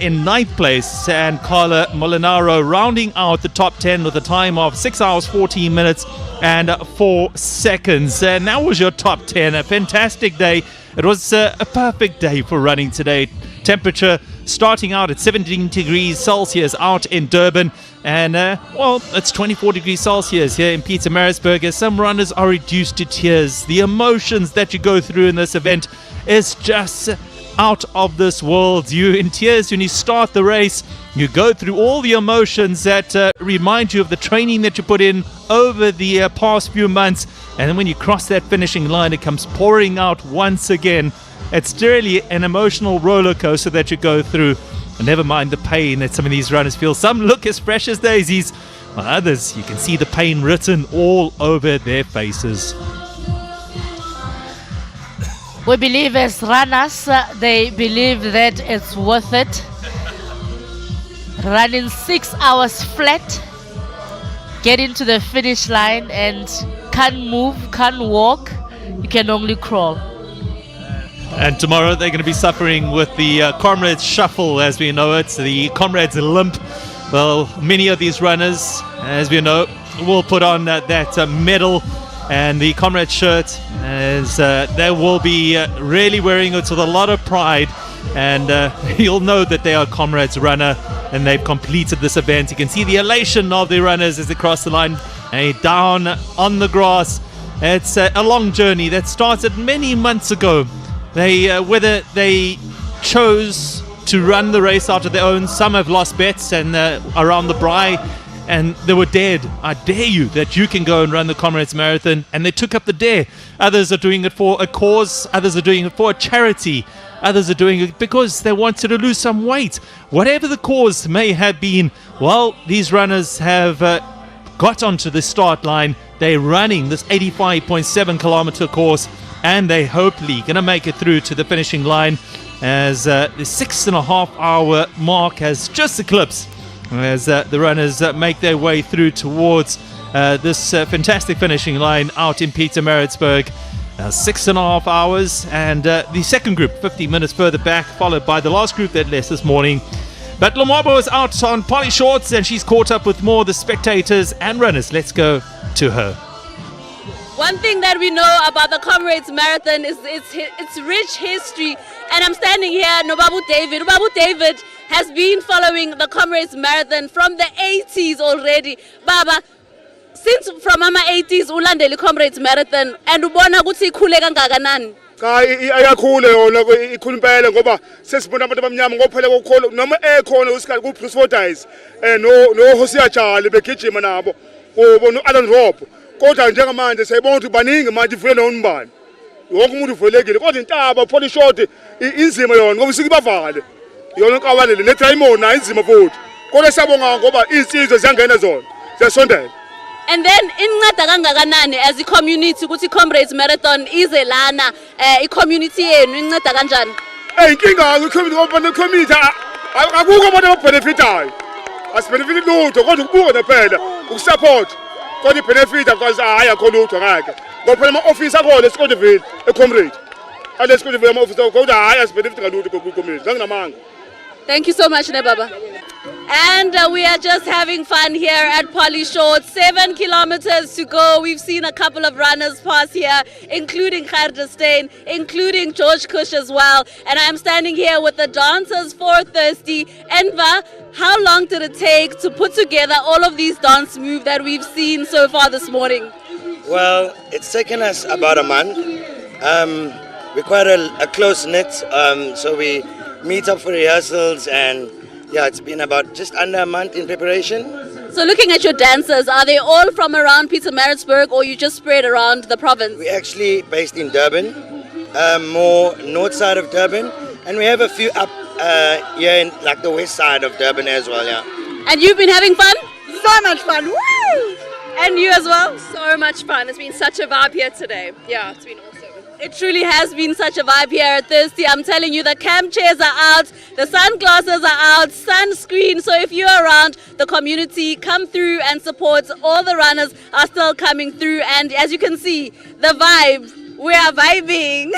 in ninth place, and Carla Molinaro rounding out the top 10 with a time of 6 hours, 14 minutes and 4 seconds. And that was your top 10. A fantastic day. It was a perfect day for running today. Temperature starting out at 17 degrees Celsius out in Durban, and well, it's 24 degrees Celsius here in Pietermaritzburg, as some runners are reduced to tears. The emotions that you go through in this event is just out of this world. You're in tears when you start the race. You go through all the emotions that remind you of the training that you put in over the past few months, and then when you cross that finishing line, it comes pouring out once again. It's really an emotional roller coaster that you go through. And never mind the pain that some of these runners feel. Some look as fresh as daisies, while others, you can see the pain written all over their faces. We believe as runners, they believe that it's worth it. Running 6 hours flat, getting to the finish line and can't move, can't walk, you can only crawl. And tomorrow they're going to be suffering with the Comrades Shuffle, as we know it, the Comrades Limp. Well, many of these runners, as we know, will put on that medal and the Comrades shirt, as they will be really wearing it with a lot of pride. And you'll know that they are Comrades runner and they've completed this event. You can see the elation of the runners as they cross the line down on the grass. It's a long journey that started many months ago. Whether they chose to run the race out of their own, some have lost bets and around the braai, and they were dared. I dare you that you can go and run the Comrades Marathon, and they took up the dare. Others are doing it for a cause, others are doing it for a charity, others are doing it because they wanted to lose some weight. Whatever the cause may have been, well, these runners have got onto the start line. They're running this 85.7 kilometer course, and they hopefully going to make it through to the finishing line, as the 6.5 hour mark has just eclipsed, as the runners make their way through towards this fantastic finishing line out in Pietermaritzburg. 6.5 hours, and the second group 50 minutes further back, followed by the last group that left this morning. But Lomabo is out on poly shorts, and she's caught up with more of the spectators and runners. Let's go to her. One thing that we know about the Comrades Marathon is its rich history, and I'm standing here, Nobabu David. Nobabu David has been following the Comrades Marathon from the 80s already. Baba, since from ama 80s ulandele Comrades Marathon, and ubona ukuthi ikhule kangakanani? Cha ayakhule yona ikhulu impela, ngoba sesibona abantu abamnyama ngophela kokholo noma ekhona usikhathi ku Bruce Fordyce no Hosea Jali begijima nabo ubona Alan Robb. Kodwa njengamanje sayibona ukuthi baningi manje ivule nombani. Wonke umuntu uvelekile, kodwa intaba pholi short inzima yona ngoba usike bavale. Yona nkawalele ne Diamond na inzima futhi. Kodwa siyabonga ngoba insizwe ziyangena zona. Ziyasondela. And then inceda kangakanani as a community ukuthi Comrades Marathon ize lana i-community yenu inceda kanjani? Inkinga i-community ngoba ne-community akukho abantu ababenefitayo. Asibenefiti lutho kodwa ukubuka nempela ukusupport. Kodwa benefita because hayi akho lutho ngeke. Ngoba phela ama-office akhona eScottsville eComrade. Ale eScottsville ama-office kodwa hayi asibenefiti ngalutho ku-community. Nganginamanga. Thank you so much, Nebaba. And we are just having fun here at Poly Short. 7 kilometers to go. We've seen a couple of runners pass here, including Gerda Steyn, including George Kush as well. And I'm standing here with the dancers for Thirsty. Enva, how long did it take to put together all of these dance moves that we've seen so far this morning? Well, it's taken us about a month. we're quite a close knit. So we meet up for rehearsals, and yeah, it's been about just under a month in preparation. So looking at your dancers, are they all from around Pietermaritzburg, or you just spread around the province? We're actually based in Durban, more north side of Durban, and we have a few up here in like the west side of Durban as well, yeah. And you've been having fun? So much fun, woo! And you as well? So much fun. It's been such a vibe here today. Yeah, it's been awesome. It truly has been such a vibe here at Thirsty. I'm telling you, the camp chairs are out, the sunglasses are out, sunscreen. So if you're around the community, come through and support. All the runners are still coming through. And as you can see, the vibe, we are vibing.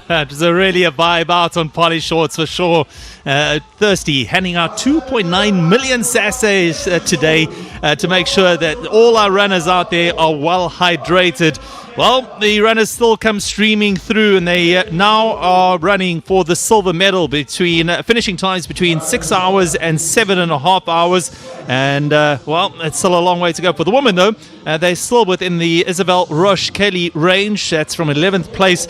There's really a vibe out on Polly Shorts for sure. Thirsty handing out 2.9 million sachets today to make sure that all our runners out there are well hydrated. Well, the runners still come streaming through, and they now are running for the silver medal between finishing times between 6 hours and 7.5 hours. And, well, it's still a long way to go for the women, though. They're still within the Isabel Roche Kelly range. That's from 11th place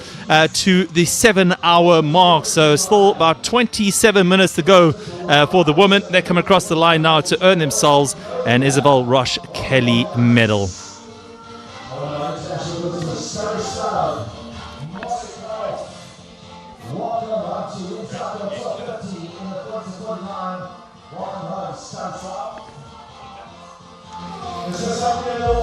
to the 7-hour mark. So still about 27 minutes to go for the women. They come across the line now to earn themselves an Isabel Roche Kelly medal.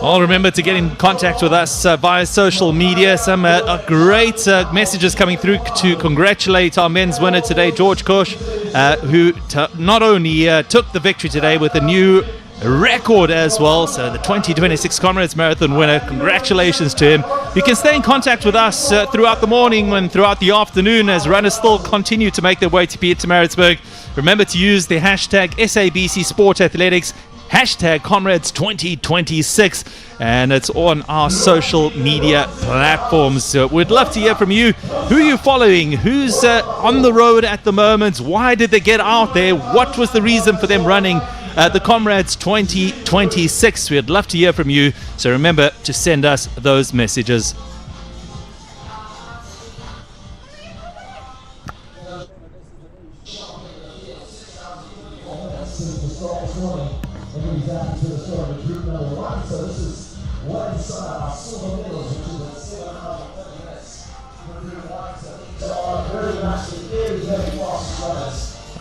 Well, remember to get in contact with us via social media. Some great messages coming through to congratulate our men's winner today, George Kosh, who not only took the victory today with a new record as well. So the 2026 Comrades Marathon winner, congratulations to him. You can stay in contact with us throughout the morning and throughout the afternoon as runners still continue to make their way to Pietermaritzburg. Remember to use the hashtag SABC Sport Athletics, hashtag Comrades 2026, and it's on our social media platforms. So we'd love to hear from you. Who are you following? Who's on the road at the moment? Why did they get out there? What was the reason for them running the Comrades 2026? We'd love to hear from you, so remember to send us those messages.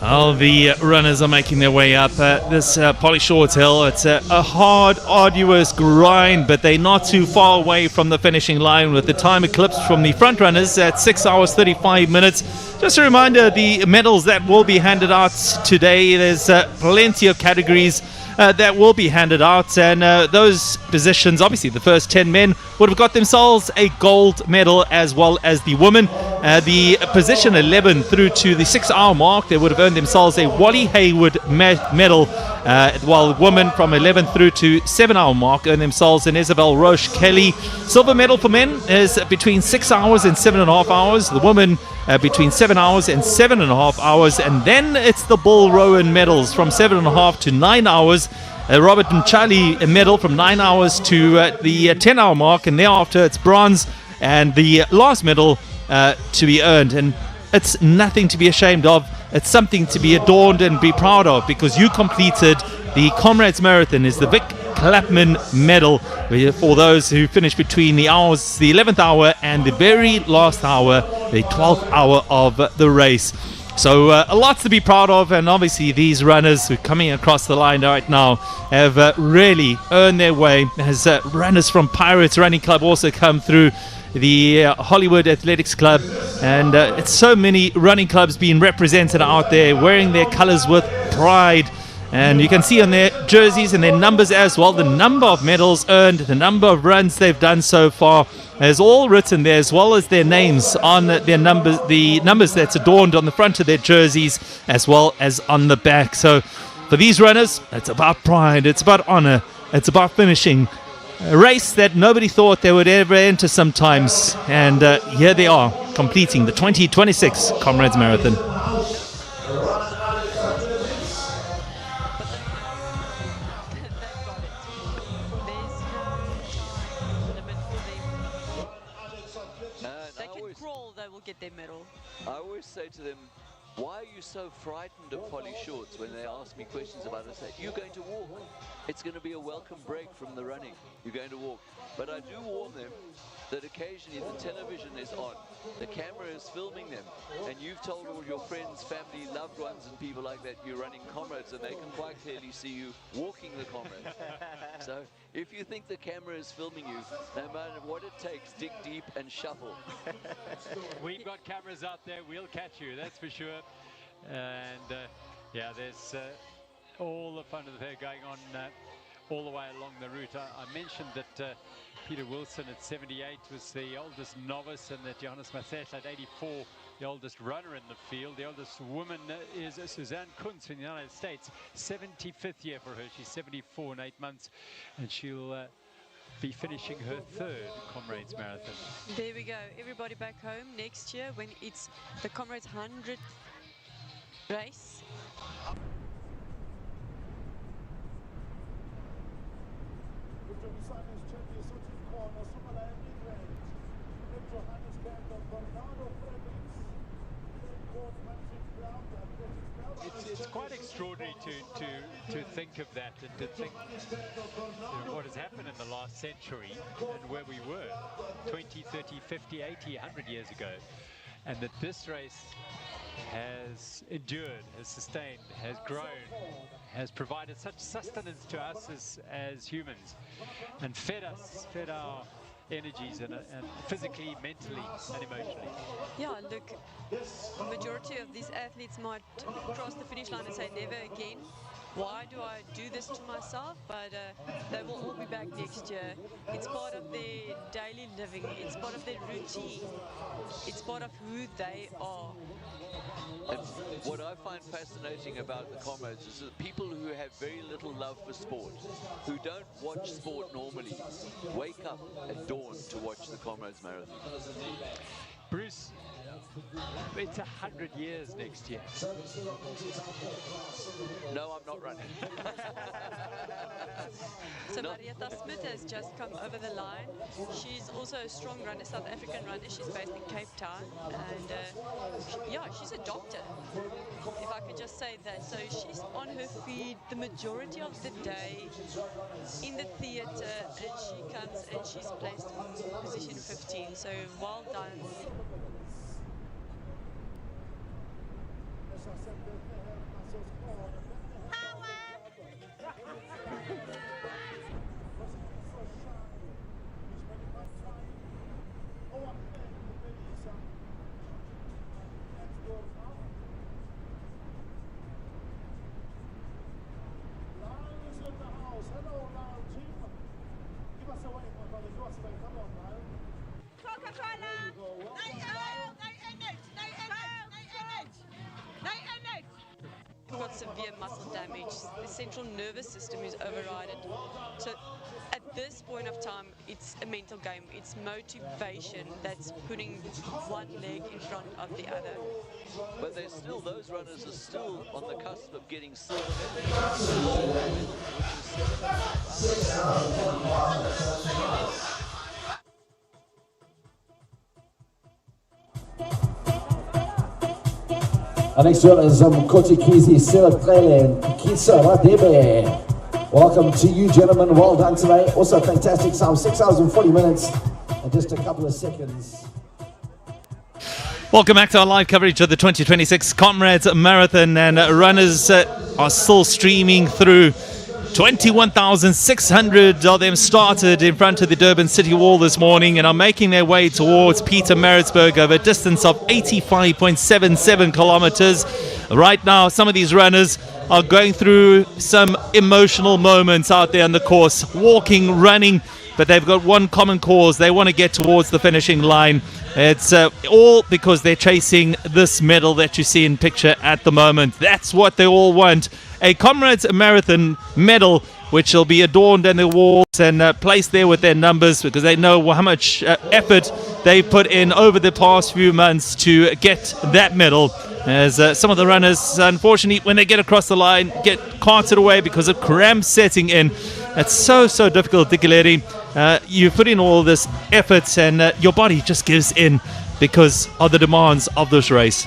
All the runners are making their way up this Polly Shorts hill. It's a hard, arduous grind, but they're not too far away from the finishing line with the time eclipsed from the front runners at 6 hours 35 minutes. Just a reminder, the medals that will be handed out today, there's plenty of categories that will be handed out, and those positions, obviously the first 10 men would have got themselves a gold medal, as well as the women. The position 11 through to the 6-hour mark, they would have earned themselves a Wally Hayward medal, while women from 11 through to 7-hour mark earn themselves an Isabel Roche Kelly. Silver medal for men is between 6 hours and 7.5 hours. The women between 7 hours and 7.5 hours, and then it's the Bull Rowan medals from 7.5 to 9 hours. Robert and Charlie a medal from 9 hours to the 10-hour mark, and thereafter it's bronze and the last medal to be earned. And it's nothing to be ashamed of. It's something to be adorned and be proud of, because you completed the Comrades Marathon. Is the Vic Clapman medal for those who finished between the 11th hour and the very last hour, the 12th hour of the race. So a lot to be proud of, and obviously these runners who are coming across the line right now have really earned their way, as runners from Pirates Running Club also come through, the Hollywood Athletics Club, and it's so many running clubs being represented out there, wearing their colors with pride. And you can see on their jerseys and their numbers as well, the number of medals earned, the number of runs they've done so far is all written there, as well as their names on their numbers, the numbers that's adorned on the front of their jerseys as well as on the back. So for these runners, it's about pride, it's about honor, it's about finishing a race that nobody thought they would ever enter sometimes. And here they are, completing the 2026 Comrades Marathon. will get their medal. I always say to them, why are you so frightened of Polly Shorts when they ask me questions about it? I say, you're going to walk. It's going to be a welcome break from the running. You're going to walk. But I do warn them that occasionally the television is on, the camera is filming them, and you've told all your friends, family, loved ones, and people like that you're running Comrades, and they can quite clearly see you walking the Comrades. So if you think the camera is filming you, no matter what it takes, dig deep and shuffle. We've got cameras out there, we'll catch you, that's for sure. And yeah, there's all the fun of the fair going on all the way along the route. I mentioned that Peter Wilson at 78 was the oldest novice, and that Johannes Mathes at 84, the oldest runner in the field. The oldest woman is Suzanne Kuntz from the United States, 75th year for her. She's 74 in 8 months, and she'll be finishing her 3rd Comrades Marathon. There we go. Everybody back home next year when it's the Comrades 100th race. It's quite extraordinary to think of that, and to think what has happened in the last century and where we were 20, 30, 50, 80, 100 years ago, and that this race has endured, has sustained, has grown, has provided such sustenance to us as humans, and fed our energies and physically, mentally and emotionally. Yeah, look, the majority of these athletes might cross the finish line and say never again. Why do I do this to myself? But they will all be back next year. It's part of their daily living. It's part of their routine. It's part of who they are. And what I find fascinating about the Comrades is that people who have very little love for sport, who don't watch sport normally, wake up at dawn to watch the Comrades Marathon. Bruce, it's 100 years next year. No, I'm not running. So Marietta Smith has just come over the line. She's also a strong runner, South African runner. She's based in Cape Town, and yeah, she's a doctor, if I could just say that. So she's on her feet the majority of the day in the theatre, and she comes and she's placed in position 15. So well done. Got severe muscle damage. The central nervous system is overridden. So at this point of time, it's a mental game. It's motivation that's putting one leg in front of the other. But they're still, those runners are still on the cusp of getting silver. Our next runner is Kotikizi Siratrele and Kisa Radebe. Welcome to you, gentlemen. Well done today. Also, fantastic time, 6 hours and 40 minutes and just a couple of seconds. Welcome back to our live coverage of the 2026 Comrades Marathon, and runners are still streaming through. 21,600 of them started in front of the Durban City Wall this morning and are making their way towards Pietermaritzburg over a distance of 85.77 kilometers. Right now, some of these runners are going through some emotional moments out there on the course, walking, running, but they've got one common cause. They want to get towards the finishing line. It's all because they're chasing this medal that you see in picture at the moment. That's what they all want. A Comrades Marathon medal, which will be adorned in the walls and placed there with their numbers, because they know how much effort they put in over the past few months to get that medal. As some of the runners, unfortunately, when they get across the line, get carted away because of cramps setting in. It's so difficult, Dikileri. You put in all this effort and your body just gives in. because of the demands of this race.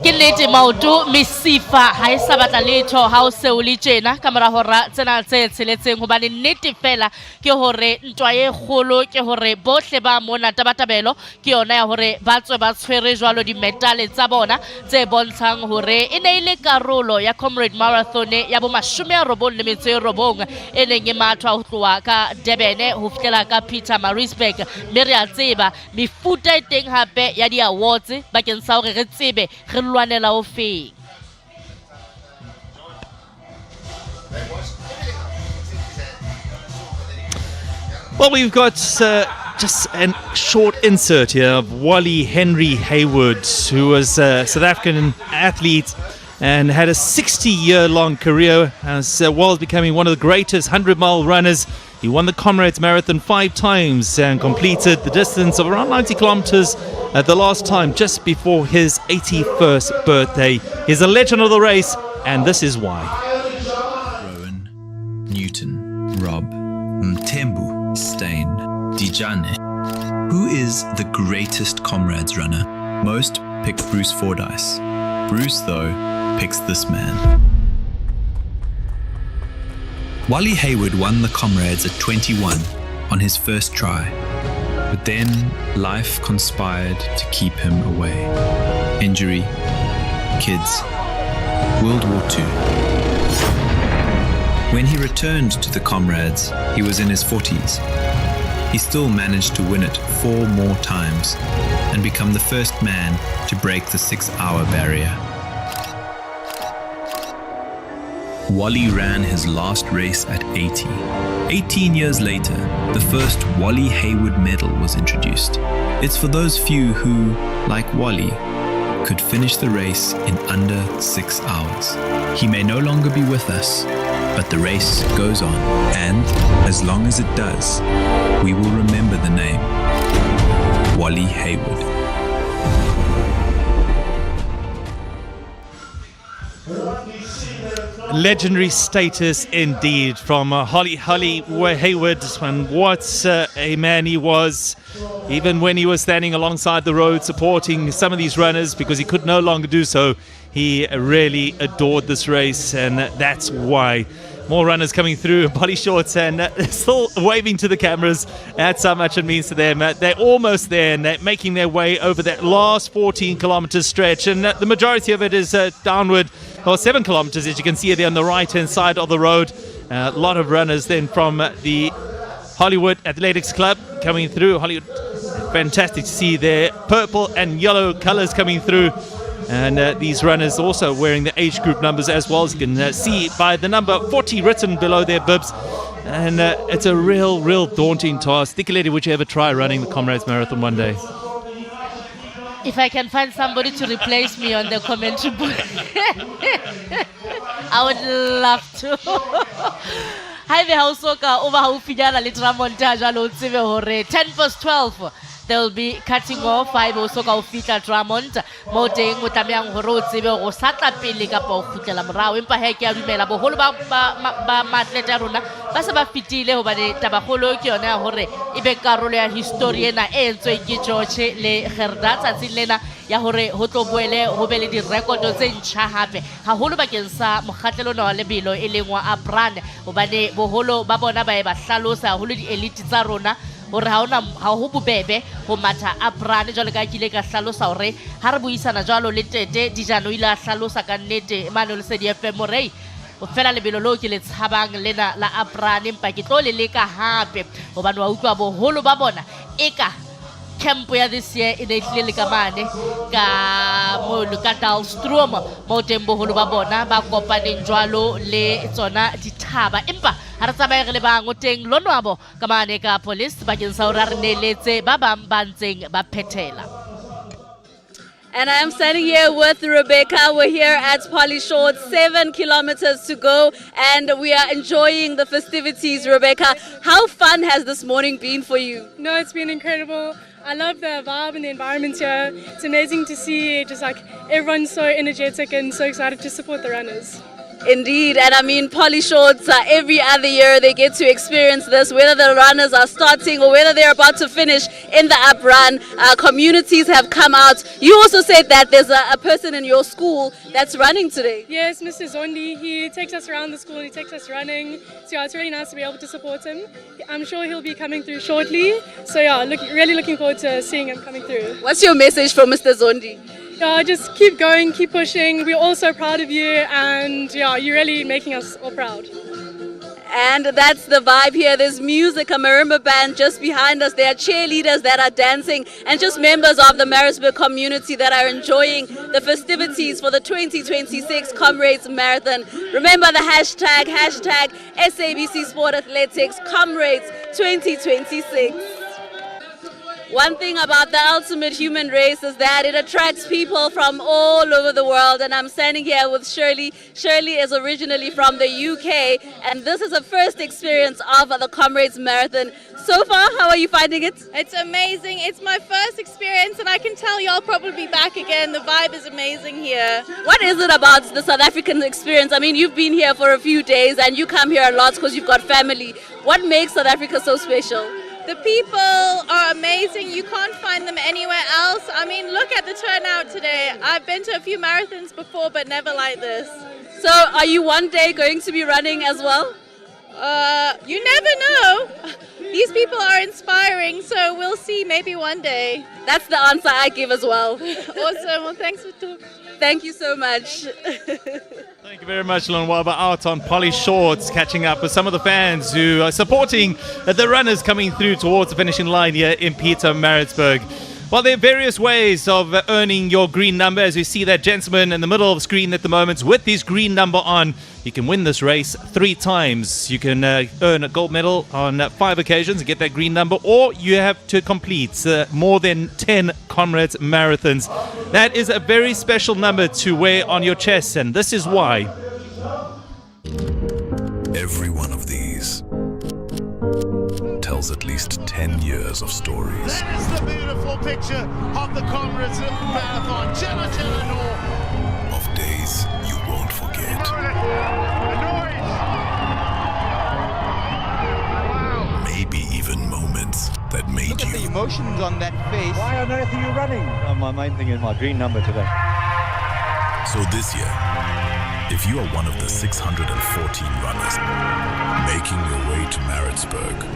Ke nnete maoto mesifa ha e sa batla letho ha o se o le tjena ka mora hora tsena tse tsheletseng hobane nnete fela ke hore ntwa e kgolo ke hore bohle ba mona tabatabelo ke yona ya hore ba tswe ba tshwere jwalo di medale tsa bona tse bontshang hore e ne ile karolo ya Comrade Marathon ya bo 99 e neng e mathwa ho tloha ka Durban ho fihlela ka Pietermaritzburg mme re a tseba mefuta e teng hape ya di awards bakeng sa hore re tsebe re lwanela ho feng. Well, we've got just a short insert here of Wally Henry Hayward, who was a South African athlete and had a 60-year-long career as well as becoming one of the greatest 100-mile runners. He won the Comrades Marathon 5 times and completed the distance of around 90 kilometers at the last time, just before his 81st birthday. He's a legend of the race, and this is why. Rowan, Newton, Rob, Mthembu, Stain, Dijane. Who is the greatest Comrades runner? Most pick Bruce Fordyce. Bruce, though, picks this man. Wally Hayward won the Comrades at 21 on his first try, but then life conspired to keep him away. Injury, kids, World War II. When he returned to the Comrades, he was in his 40s. He still managed to win it 4 more times and become the first man to break the 6-hour barrier. Wally ran his last race at 80. 18 years later, the first Wally Hayward medal was introduced. It's for those few who, like Wally, could finish the race in under 6 hours. He may no longer be with us, but the race goes on. And as long as it does, we will remember the name, Wally Hayward. Legendary status indeed from Holly Hayward, and what a man he was, even when he was standing alongside the road supporting some of these runners because he could no longer do so. He really adored this race, and that's why. More runners coming through, body shorts, and still waving to the cameras. That's how much it means to them. They're almost there, and they're making their way over that last 14 kilometer stretch, and the majority of it is downward, or 7 kilometers, as you can see there on the right-hand side of the road. A lot of runners then from the Hollywood Athletics Club coming through. Hollywood, fantastic to see their purple and yellow colors coming through. And these runners also wearing the age group numbers as well, as you can see by the number 40 written below their bibs. And it's a real daunting task. Dikeledi, would you ever try running the Comrades Marathon one day? If I can find somebody to replace me on the commentary booth, I would love to. Hi there, Hausoka, over Haufinyana, Litra Montage, alo tsebe hore 10:12. They'll be cutting off 5 also ka ofita Drummond mo teng o tlameang hore o tsebe go satla pele ka pa o khutlela morao empa he ke a dumela boholo ba matlete rona ba se ba fitile hobane tabagolo ke yona hore ibe karolo ya history ena e entswe ke George le Gerda tsatsing lena ya hore ho tlo boele ho be le di record tse ntjha hape haholo bakeng sa mokgatlelo wa lebelo e leng wa Abran hobane boholo ba bona ba e ba hlalosa haholo di elite tsa rona hore ha ho bobebe ho matha Abran jwale ka kile ka hlalosa hore ha re buisana jwalo le Tete Dijano ile a hlalosa ka nnete Emmanuel Sedi FM Morei o fela lebelo lo ke le tshabang lena la Abran empa ke tlo le leka hape hobane wa utlwa boholo ba bona eka camp ya this year in Italy ka mane ka mo ka Dalstrom mo tembo holo ba bona ba kopaneng jwalo le tsona dithaba empa ha re tsamaye re le bang o teng lonwabo ka mane ka police bakeng sa hore re neletse ba bang ba ntseng ba phethela. And I am standing here with Rebecca. We're here at Polly Short, 7 kilometers to go, and we are enjoying the festivities. Rebecca, how fun has this morning been for you? No, it's been incredible. I love the vibe and the environment here. It's amazing to see just like everyone's so energetic and so excited to support the runners. Indeed, and I mean, Polly Shorts, every other year they get to experience this, whether the runners are starting or whether they're about to finish in the up run. Communities have come out. You also said that there's a person in your school that's running today. Yes, Mr. Zondi, he takes us around the school and he takes us running. So yeah, it's really nice to be able to support him. I'm sure he'll be coming through shortly. So yeah, really looking forward to seeing him coming through. What's your message for Mr. Zondi? Yeah, just keep going, keep pushing. We're all so proud of you, and yeah, you're really making us all proud. And that's the vibe here. There's music, a marimba band just behind us. There are cheerleaders that are dancing and just members of the Maritzburg community that are enjoying the festivities for the 2026 Comrades Marathon. Remember the hashtag SABC Sport Athletics Comrades 2026. One thing about the ultimate human race is that it attracts people from all over the world, and I'm standing here with Shirley. Shirley is originally from the UK, and this is her first experience of the Comrades Marathon. So far, how are you finding it? It's amazing. It's my first experience, and I can tell y'all probably be back again. The vibe is amazing here. What is it about the South African experience? I mean, you've been here for a few days, and you come here a lot because you've got family. What makes South Africa so special? The people are amazing. You can't find them anywhere else. I mean, look at the turnout today. I've been to a few marathons before, but never like this. So are you one day going to be running as well? You never know. These people are inspiring, so we'll see maybe one day. That's the answer I give as well. Awesome. Well, thanks for talking. Thank you so much. Thank you very much, Lonwaba. Out on Polly Shorts, catching up with some of the fans who are supporting the runners coming through towards the finishing line here in Pietermaritzburg. Well, there are various ways of earning your green number. As you see that gentleman in the middle of the screen at the moment with his green number on, you can win this race 3 times. You can earn a gold medal on 5 occasions and get that green number, or you have to complete more than 10 Comrades Marathons. That is a very special number to wear on your chest, and this is why. Every one of these tells at least 10 years of stories. That is the beautiful picture of the Comrades Marathon. Jenna Noor. Of days you won't forget. Maybe even moments that made Look at you. the emotions on that face. Why on earth are you running? My main thing is my green number today. So this year, if you are one of the 614 runners making your way to Maritzburg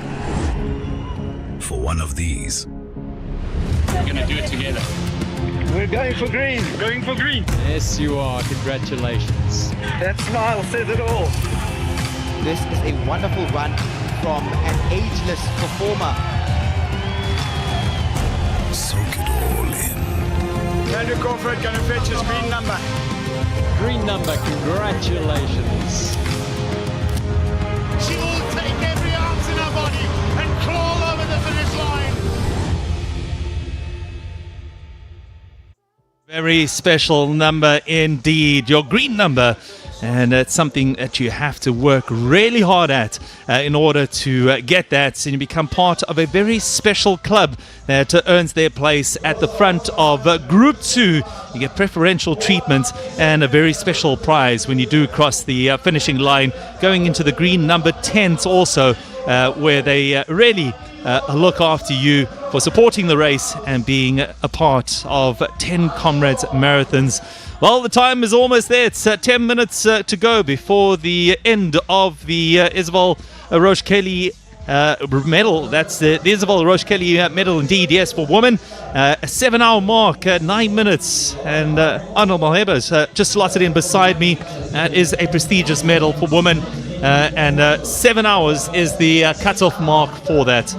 for one of these, we're going to do it together. We're going for green. Going for green. Yes, you are. Congratulations. That smile says it all. This is a wonderful run from an ageless performer. Soak it all in. Andrew Crawford going to fetch his green number. Green number, congratulations. She will take every ounce in her body and crawl over the finish line. Very special number indeed, your green number. And it's something that you have to work really hard at in order to get that. And you become part of a very special club that earns their place at the front of Group 2. You get preferential treatment and a very special prize when you do cross the finishing line. Going into the green number 10s also, where they really look after you for supporting the race and being a part of 10 Comrades Marathons. Well, the time is almost there. It's 10 minutes to go before the end of the Isabel Roche Kelly medal. That's the Isabel Roche Kelly medal indeed, yes, for women. A 7-hour mark, 9 minutes. And Arnold Malheba's just slotted in beside me. That is a prestigious medal for women. And 7 hours is the cut-off mark for that.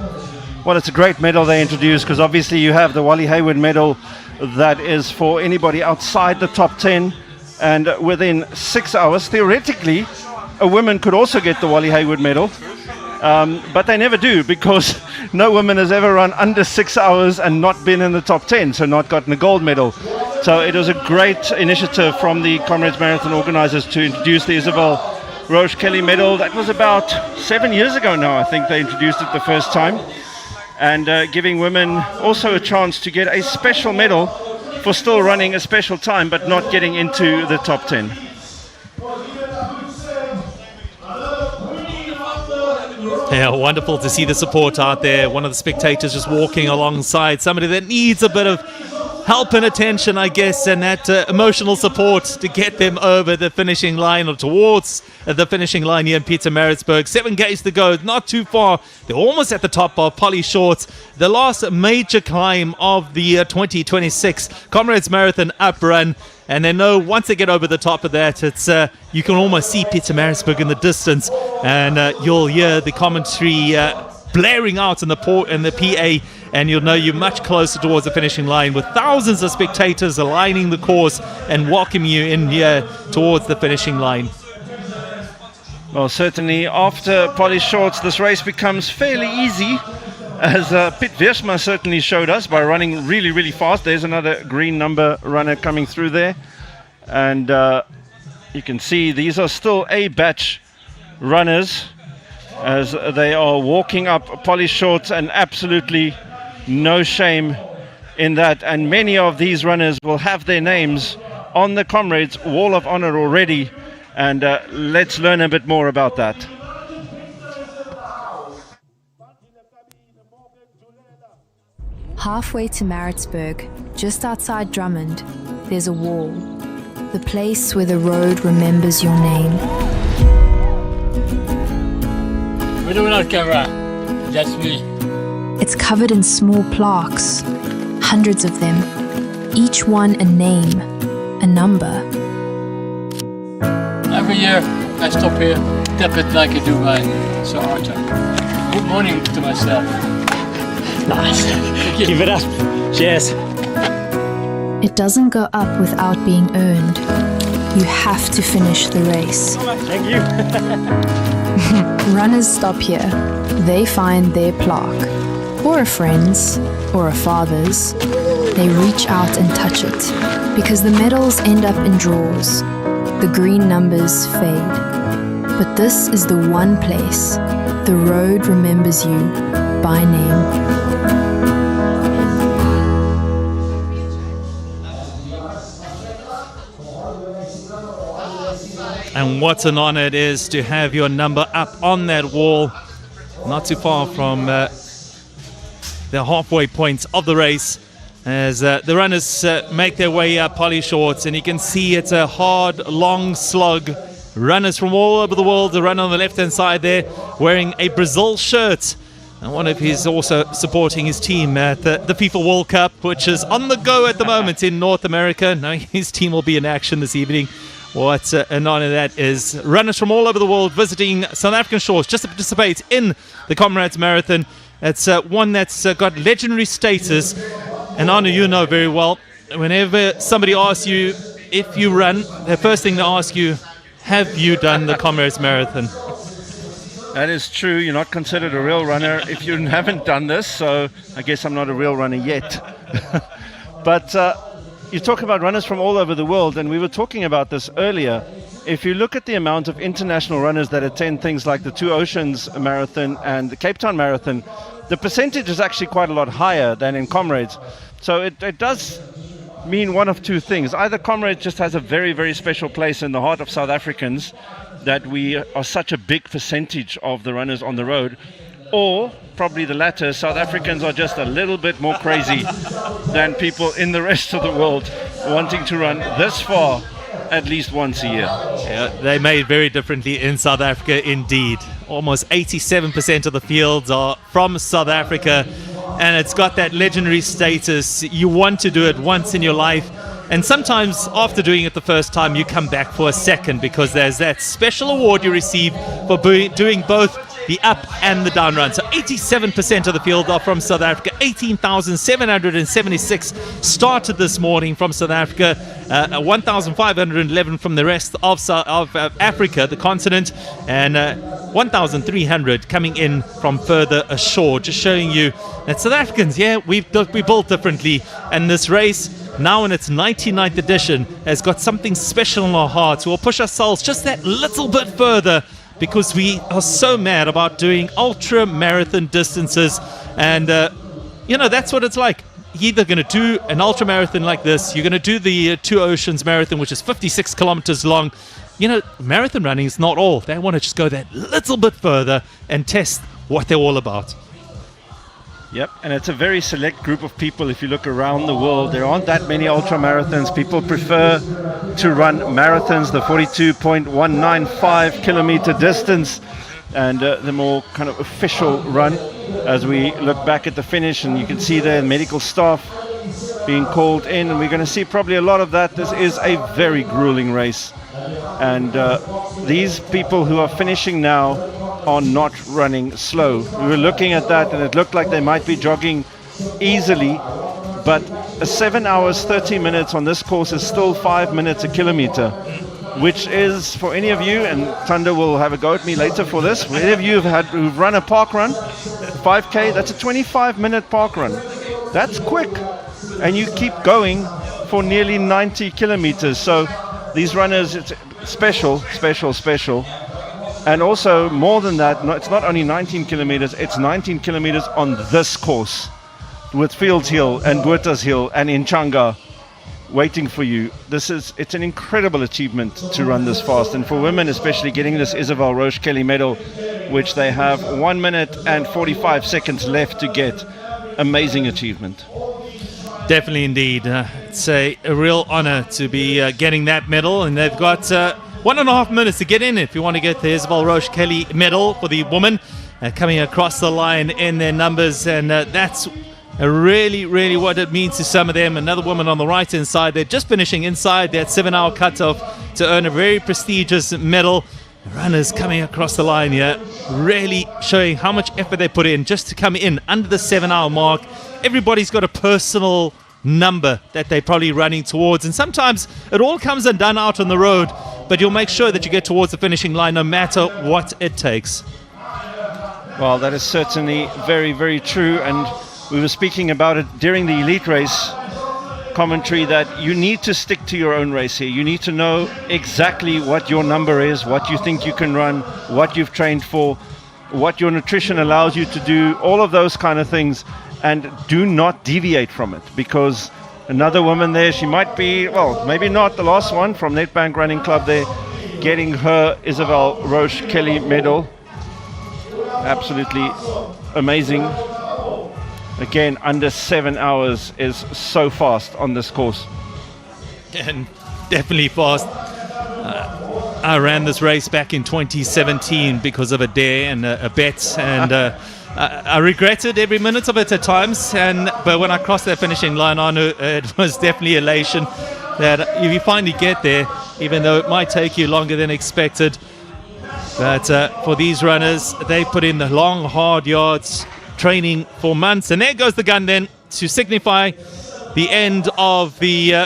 Well, it's a great medal they introduced, because obviously you have the Wally Hayward medal that is for anybody outside the top 10, and within 6 hours, theoretically, a woman could also get the Wally Hayward medal, but they never do, because no woman has ever run under 6 hours and not been in the top 10, so not gotten a gold medal. So it was a great initiative from the Comrades Marathon organizers to introduce the Isabel Roche Kelly medal. That was about 7 years ago now, I think they introduced it the first time. And giving women also a chance to get a special medal for still running a special time but not getting into the top 10. Yeah, wonderful to see the support out there. One of the spectators just walking alongside somebody that needs a bit of help and attention, I guess, and that emotional support to get them over the finishing line or towards the finishing line here in Pietermaritzburg. 7 Ks to go, not too far. They're almost at the top of Polly Short. The last major climb of the 2026 Comrades Marathon up run. And they know once they get over the top of that, it's you can almost see Pietermaritzburg in the distance, and you'll hear the commentary blaring out in the PA, and you'll know you're much closer towards the finishing line with thousands of spectators aligning the course and welcoming you in here towards the finishing line. Well, certainly after Polly Shorts, this race becomes fairly easy, as Piet Wiersma certainly showed us by running really, really fast. There's another green number runner coming through there. And you can see these are still A batch runners as they are walking up Polly Shorts, and absolutely no shame in that. And many of these runners will have their names on the Comrades Wall of Honor already. And let's learn a bit more about that. Halfway to Maritzburg, just outside Drummond, there's a wall. The place where the road remembers your name. We're doing on camera. That's me. It's covered in small plaques, hundreds of them, each one a name, a number. Every year I stop here, tap it like I do by Sir Arthur. Good morning to myself. Nice. Keep it up. Cheers. It doesn't go up without being earned. You have to finish the race. Thank you. Runners stop here. They find their plaque, or a friend's, or a father's. They reach out and touch it, because the medals end up in drawers. The green numbers fade. But this is the one place the road remembers you by name. And what an honor it is to have your number up on that wall, not too far from the halfway point of the race, as the runners make their way up Polly Shorts. And you can see it's a hard, long slog. Runners from all over the world. The runner on the left-hand side there wearing a Brazil shirt. And one of his also supporting his team at the FIFA World Cup, which is on the go at the moment in North America. Knowing his team will be in action this evening. What an honor that is. Runners from all over the world visiting South African shores just to participate in the Comrades Marathon. It's one that's got legendary status. An honor you know very well. Whenever somebody asks you if you run, the first thing they ask you, have you done the Comrades Marathon? That is true. You're not considered a real runner if you haven't done this, so I guess I'm not a real runner yet. But you talk about runners from all over the world, and we were talking about this earlier. If you look at the amount of international runners that attend things like the Two Oceans Marathon and the Cape Town Marathon, the percentage is actually quite a lot higher than in Comrades. So it does mean one of two things. Either Comrades just has a very, very special place in the heart of South Africans, that we are such a big percentage of the runners on the road, or probably the latter, South Africans are just a little bit more crazy than people in the rest of the world wanting to run this far at least once a year. Yeah, they made very differently in South Africa indeed. Almost 87% of the fields are from South Africa, and it's got that legendary status. You want to do it once in your life, and sometimes after doing it the first time you come back for a second, because there's that special award you receive for doing both the up and the down run. So 87% of the field are from South Africa. 18,776 started this morning from South Africa. 1,511 from the rest of Africa, the continent, and 1,300 coming in from further ashore. Just showing you that South Africans, yeah, we built differently. And this race, now in its 99th edition, has got something special in our hearts. We'll push ourselves just that little bit further, because we are so mad about doing ultra marathon distances. And that's what it's like. You're either going to do an ultra marathon like this, you're going to do the Two Oceans Marathon, which is 56 kilometers long. Marathon running is not all. They want to just go that little bit further and test what they're all about. Yep, and it's a very select group of people. If you look around the world, there aren't that many ultra marathons. People prefer to run marathons, the 42.195 kilometer distance, and the more kind of official run. As we look back at the finish, and you can see the medical staff being called in, and we're going to see probably a lot of that. This is a very grueling race, and these people who are finishing now are not running slow. We were looking at that, and it looked like they might be jogging easily, but 7 hours 30 minutes on this course is still 5 minutes a kilometer, which is, for any of you, and Thunder will have a go at me later for this, for any of you who've run a park run, 5K, that's a 25-minute park run. That's quick, and you keep going for nearly 90 kilometers. So these runners, it's special. And also, more than that, it's not only 19 kilometers, it's 19 kilometers on this course, with Fields Hill and Botha's Hill and Inchanga waiting for you. It's an incredible achievement to run this fast, and for women especially, getting this Isabel Roche Kelly medal, which they have 1 minute and 45 seconds left to get. Amazing achievement. Definitely indeed. It's a real honor to be getting that medal, and they've got 1.5 minutes to get in if you want to get the Isabel Roche Kelly medal for the woman coming across the line in their numbers, and that's really what it means to some of them. Another woman on the right hand side, they're just finishing inside that 7-hour cutoff to earn a very prestigious medal. Runners coming across the line here, really showing how much effort they put in just to come in under the 7-hour mark. Everybody's got a personal number that they're probably running towards, and sometimes it all comes undone out on the road, but you'll make sure that you get towards the finishing line no matter what it takes. Well, that is certainly very true, and we were speaking about it during the elite race commentary, that you need to stick to your own race here. You need to know exactly what your number is, what you think you can run, what you've trained for, what your nutrition allows you to do, all of those kind of things, and do not deviate from it, because another woman there, she might be, well, maybe not the last one from Nedbank Running Club there, getting her Isabel Roche Kelly medal. Absolutely amazing. Again, under 7 hours is so fast on this course. And definitely fast. I ran this race back in 2017 because of a dare and a bet, and I regretted every minute of it at times. But when I crossed that finishing line, I knew it was definitely elation that if you finally get there, even though it might take you longer than expected. But for these runners, they put in the long, hard yards, training for months, and there goes the gun then to signify the end of the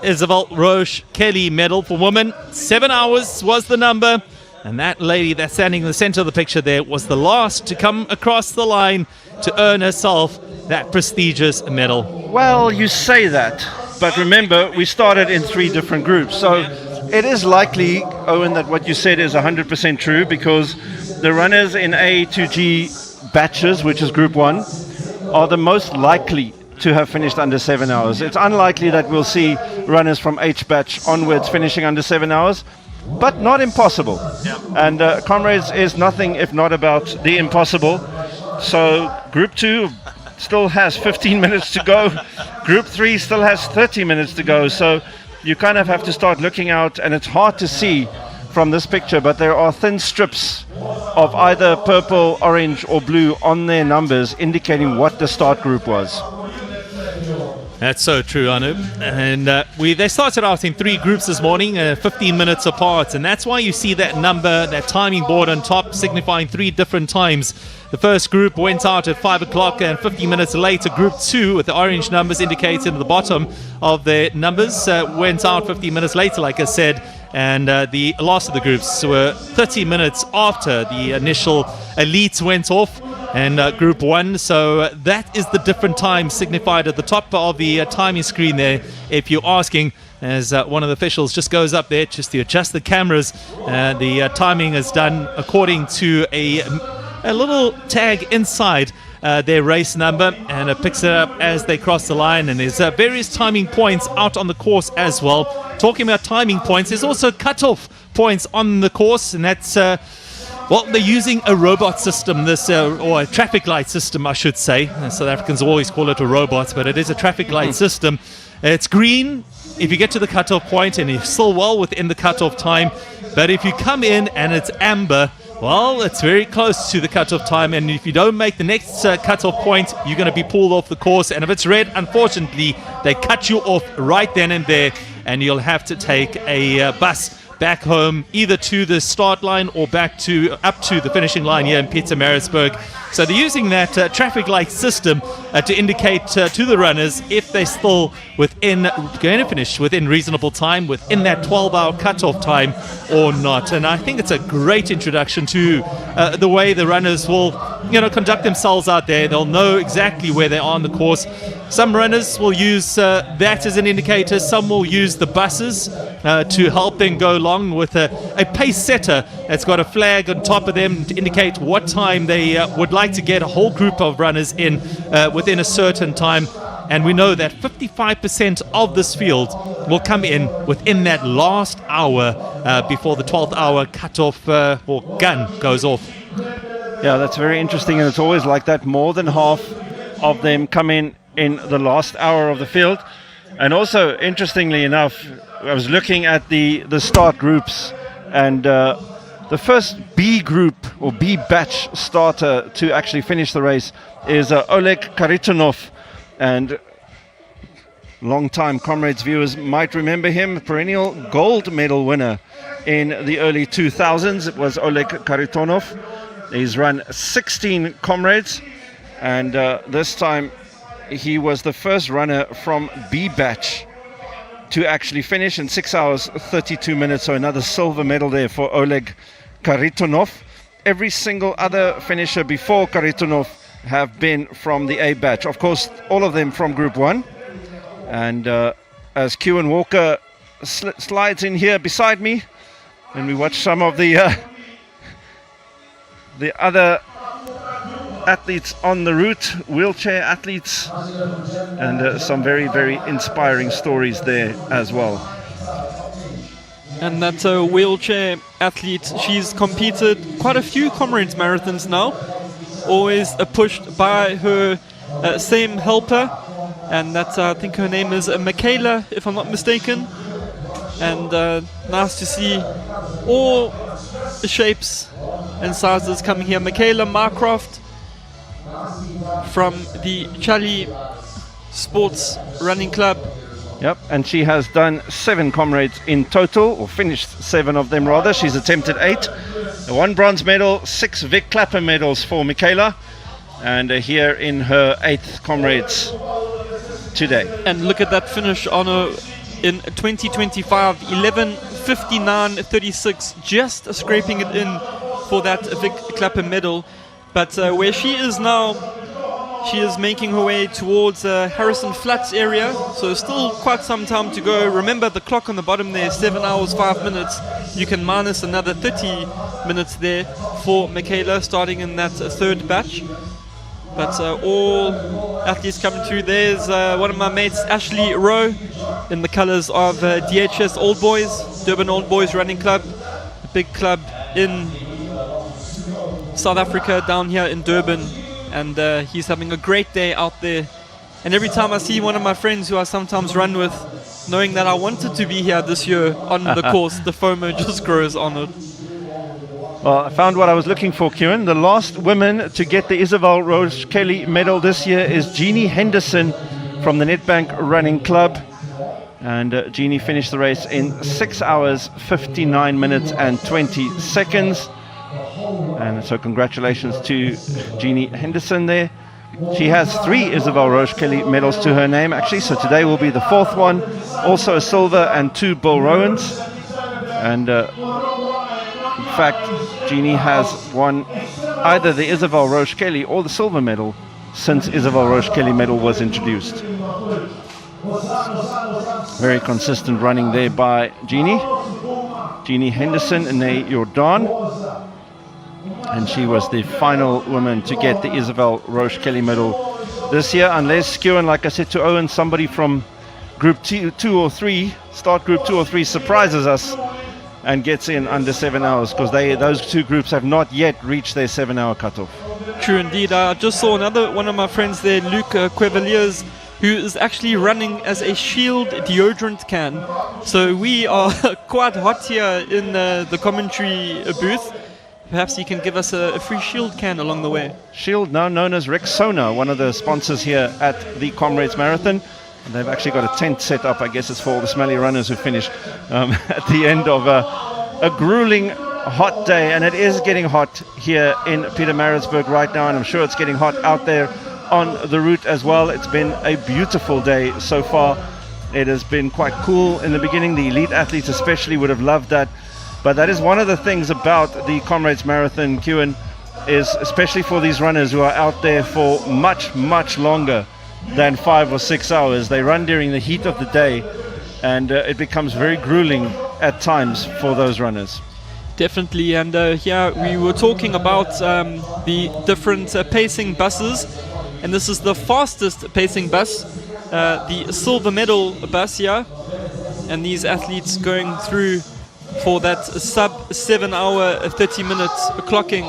Isabel Roche Kelly medal for women. 7 hours was the number, and that lady that's standing in the center of the picture there was the last to come across the line to earn herself that prestigious medal. Well, you say that, but remember, we started in 3 different groups, so it is likely, Owen, that what you said is 100% true, because the runners in A to G batches, which is group 1, are the most likely to have finished under 7 hours. It's unlikely that we'll see runners from H batch onwards finishing under 7 hours, but not impossible. And Comrades is nothing if not about the impossible. So group 2 still has 15 minutes to go. Group 3 still has 30 minutes to go. So you kind of have to start looking out, and it's hard to see from this picture, but there are thin strips of either purple, orange or blue on their numbers indicating what the start group was. That's so true, Anu. And they started out in 3 groups this morning, 15 minutes apart, and that's why you see that number, that timing board on top signifying 3 different times. The first group went out at 5 o'clock, and 15 minutes later, group 2, with the orange numbers indicated at the bottom of their numbers, went out 15 minutes later, like I said. And the last of the groups were 30 minutes after the initial elites went off, and group 1. So that is the different time signified at the top of the timing screen there, if you're asking, as one of the officials just goes up there just to adjust the cameras. The timing is done according to a little tag inside their race number, and it picks it up as they cross the line. And there's various timing points out on the course as well. Talking about timing points, there's also cutoff points on the course, and that's Well, they're using a robot system, or a traffic light system, I should say. South Africans always call it a robot, but it is a traffic light system. It's green if you get to the cutoff point and you're still well within the cutoff time. But if you come in and it's amber, well, it's very close to the cutoff time. And if you don't make the next cutoff point, you're going to be pulled off the course. And if it's red, unfortunately, they cut you off right then and there. And you'll have to take a bus back home, either to the start line or up to the finishing line here in Pietermaritzburg. So they're using that traffic light system to indicate to the runners if they're still going to finish within reasonable time, within that 12-hour cutoff time or not. And I think it's a great introduction to the way the runners will, conduct themselves out there. They'll know exactly where they are on the course. Some runners will use that as an indicator. Some will use the buses to help them go along with a pace setter that's got a flag on top of them to indicate what time they would like to get a whole group of runners in within a certain time. And we know that 55% of this field will come in within that last hour before the 12th hour cutoff or gun goes off. Yeah, that's very interesting, and it's always like that. More than half of them come in the last hour of the field. And also, interestingly enough, I was looking at the start groups, and the first B group or B batch starter to actually finish the race is Oleg Karitonov, and long-time Comrades viewers might remember him, perennial gold medal winner in the early 2000s. It was Oleg Karitonov. He's run 16 Comrades, and this time he was the first runner from B batch to actually finish in 6 hours 32 minutes. So another silver medal there for Oleg Karitonov. Every single other finisher before Karitonov have been from the A batch. Of course, all of them from Group 1. And as Kewan Walker slides in here beside me, and we watch some of the other athletes on the route, wheelchair athletes, and some very, very inspiring stories there as well. And that wheelchair athlete, she's competed quite a few Comrades Marathons now, always pushed by her same helper, and that's, I think her name is Michaela, if I'm not mistaken. And nice to see all the shapes and sizes coming here. Michaela Marcroft from the Charlie Sports Running Club. Yep, and she has done 7 Comrades in total, or finished 7 of them rather. She's attempted 8. 1 bronze medal, 6 Vic Clapper medals for Michaela, and here in her 8th Comrades today. And look at that finish on her in 2025, 11:59:36, just scraping it in for that Vic Clapper medal. But where she is now, she is making her way towards Harrison Flats area, so still quite some time to go. Remember the clock on the bottom there, 7 hours 5 minutes. You can minus another 30 minutes there for Michaela, starting in that 3rd batch. But all athletes coming through. There's one of my mates, Ashley Rowe, in the colors of DHS Old Boys, Durban Old Boys Running Club, a big club in South Africa, down here in Durban. And he's having a great day out there. And every time I see one of my friends who I sometimes run with, knowing that I wanted to be here this year on the course, the FOMO just grows on it. Well, I found what I was looking for, Kewan. The last woman to get the Isabel Rose Kelly medal this year is Jeannie Henderson from the Nedbank Running Club. And Jeannie finished the race in 6 hours, 59 minutes and 20 seconds. And so congratulations to Jeannie Henderson there. She has 3 Isabel Roche Kelly medals to her name, actually, so today will be the 4th one. Also a silver and 2 Bill Rowans. And in fact, Jeannie has won either the Isabel Roche Kelly or the silver medal since Isabel Roche Kelly medal was introduced. Very consistent running there by Jeannie. Jeannie Henderson and Jordan. And she was the final woman to get the Isabel Roche Kelly medal this year, unless Kewan, like I said to Owen, somebody from group 2 or 3, start group 2 or 3 surprises us and gets in under 7 hours, because those two groups have not yet reached their 7-hour cutoff. True indeed. I just saw another one of my friends there, Luke Quevaliers, who is actually running as a Shield deodorant can. So we are quite hot here in the commentary booth. Perhaps you can give us a free Shield can along the way. Shield, now known as Rexona, one of the sponsors here at the Comrades Marathon. And they've actually got a tent set up. I guess it's for all the smelly runners who finish at the end of a grueling hot day. And it is getting hot here in Pietermaritzburg right now, and I'm sure it's getting hot out there on the route as well. It's been a beautiful day so far. It has been quite cool in the beginning. The elite athletes especially would have loved that. But that is one of the things about the Comrades Marathon, Kewan, is especially for these runners who are out there for much, much longer than 5 or 6 hours. They run during the heat of the day, and it becomes very grueling at times for those runners. Definitely, and here we were talking about the different pacing buses, and this is the fastest pacing bus, the silver medal bus here, and these athletes going through for that sub 7 hour 30 minutes clocking,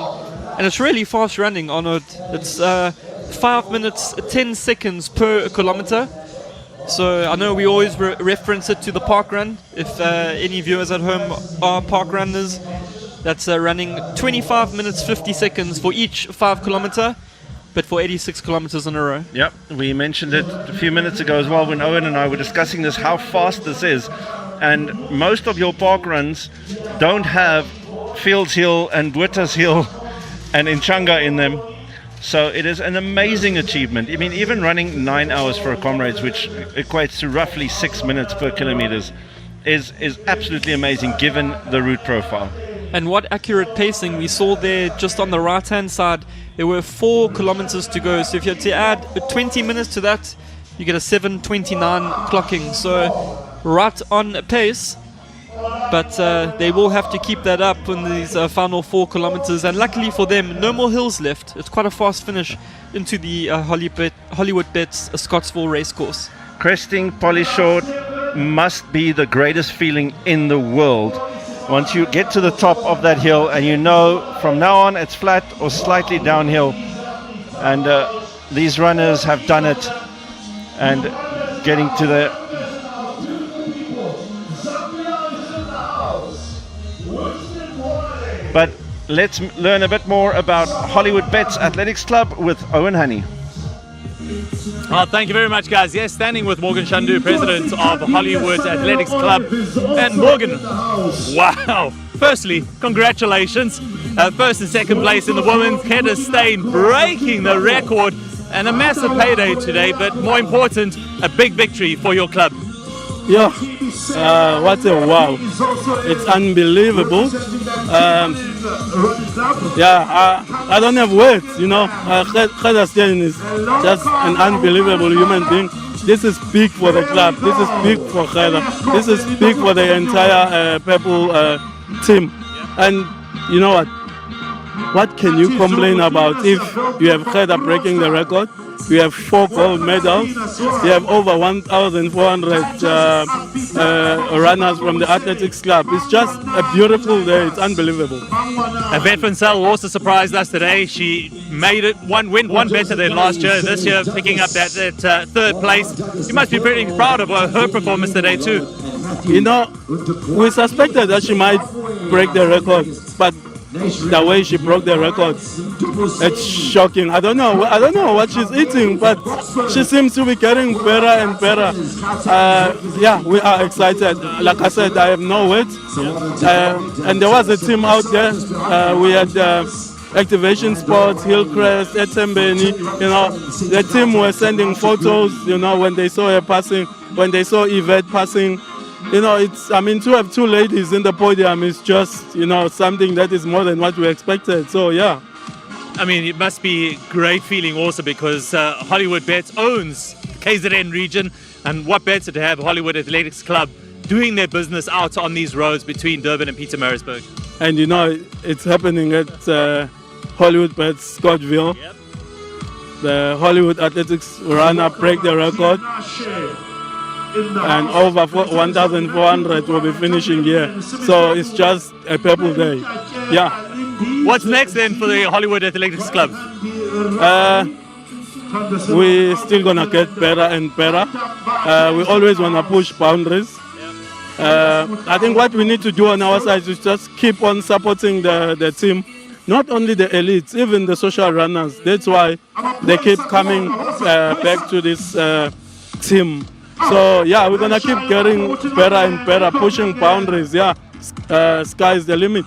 and it's really fast running on it. It's 5 minutes 10 seconds per kilometer. So I know we always reference it to the park run. If any viewers at home are park runners, that's running 25 minutes 50 seconds for each 5 kilometer, but for 86 kilometers in a row. Yep, we mentioned it a few minutes ago as well when Owen and I were discussing this, how fast this is. And most of your park runs don't have Fields Hill and Botha's Hill and Inchanga in them. So it is an amazing achievement. I mean, even running 9 hours for a Comrades, which equates to roughly 6 minutes per kilometers, is absolutely amazing given the route profile. And what accurate pacing we saw there just on the right hand side. There were 4 kilometers to go, so if you had to add 20 minutes to that, you get a 7:29 clocking. So right on pace, but they will have to keep that up in these final 4 kilometers, and luckily for them, no more hills left. It's quite a fast finish into the Hollywood Bets Scottsville racecourse. Cresting Polly Short must be the greatest feeling in the world. Once you get to the top of that hill and you know from now on it's flat or slightly downhill, and these runners have done it, and getting to the But let's learn a bit more about Hollywood Bets Athletics Club with Owen Honey. Oh, thank you very much, guys. Yes, standing with Morgan Shandu, president of Hollywood Athletics Club. And Morgan, wow. Firstly, congratulations. First and second place in the women's. Hedda Steyn breaking the record, and a massive payday today, but more important, a big victory for your club. Yeah, what a wow. It's unbelievable. I don't have words, you know. Hedda Steyn is just an unbelievable human being. This is big for the club. This is big for Hedda. This is big for the entire Purple team. And you know what? What can you complain about if you have Hedda breaking the record? You have 4 gold medals. You have over 1,400 runners from the athletics club. It's just a beautiful day. It's unbelievable. Yvette Van Zyl also surprised us today. She made it went one better than last year. This year, picking up that third place. You must be pretty proud of her performance today too. You know, we suspected that she might break the record, but the way she broke the record, it's shocking. I don't know what she's eating, but she seems to be getting better and better. Yeah, we are excited. Like I said, I have no words. And there was a team out there. We had Activation Sports, Hillcrest, Etembeni. You know, the team were sending photos. You know, when they saw her passing, when they saw Yvette passing. You know, to have 2 ladies in the podium is just, you know, something that is more than what we expected. So, yeah. I mean, it must be a great feeling also because Hollywood Bets owns KZN region, and what better to have Hollywood Athletics Club doing their business out on these roads between Durban and Pietermaritzburg. And, you know, it's happening at Hollywood Bets Scottsville. Yep. The Hollywood Athletics runner break the record. and over 1,400 will be finishing here. So it's just a purple day. Yeah. What's next then for the Hollywood Athletics Club? We're still gonna get better and better. We always wanna push boundaries. I think what we need to do on our side is just keep on supporting the team. Not only the elites, even the social runners. That's why they keep coming back to this team. So yeah, we're gonna keep getting better and better, pushing boundaries. Yeah, sky's the limit.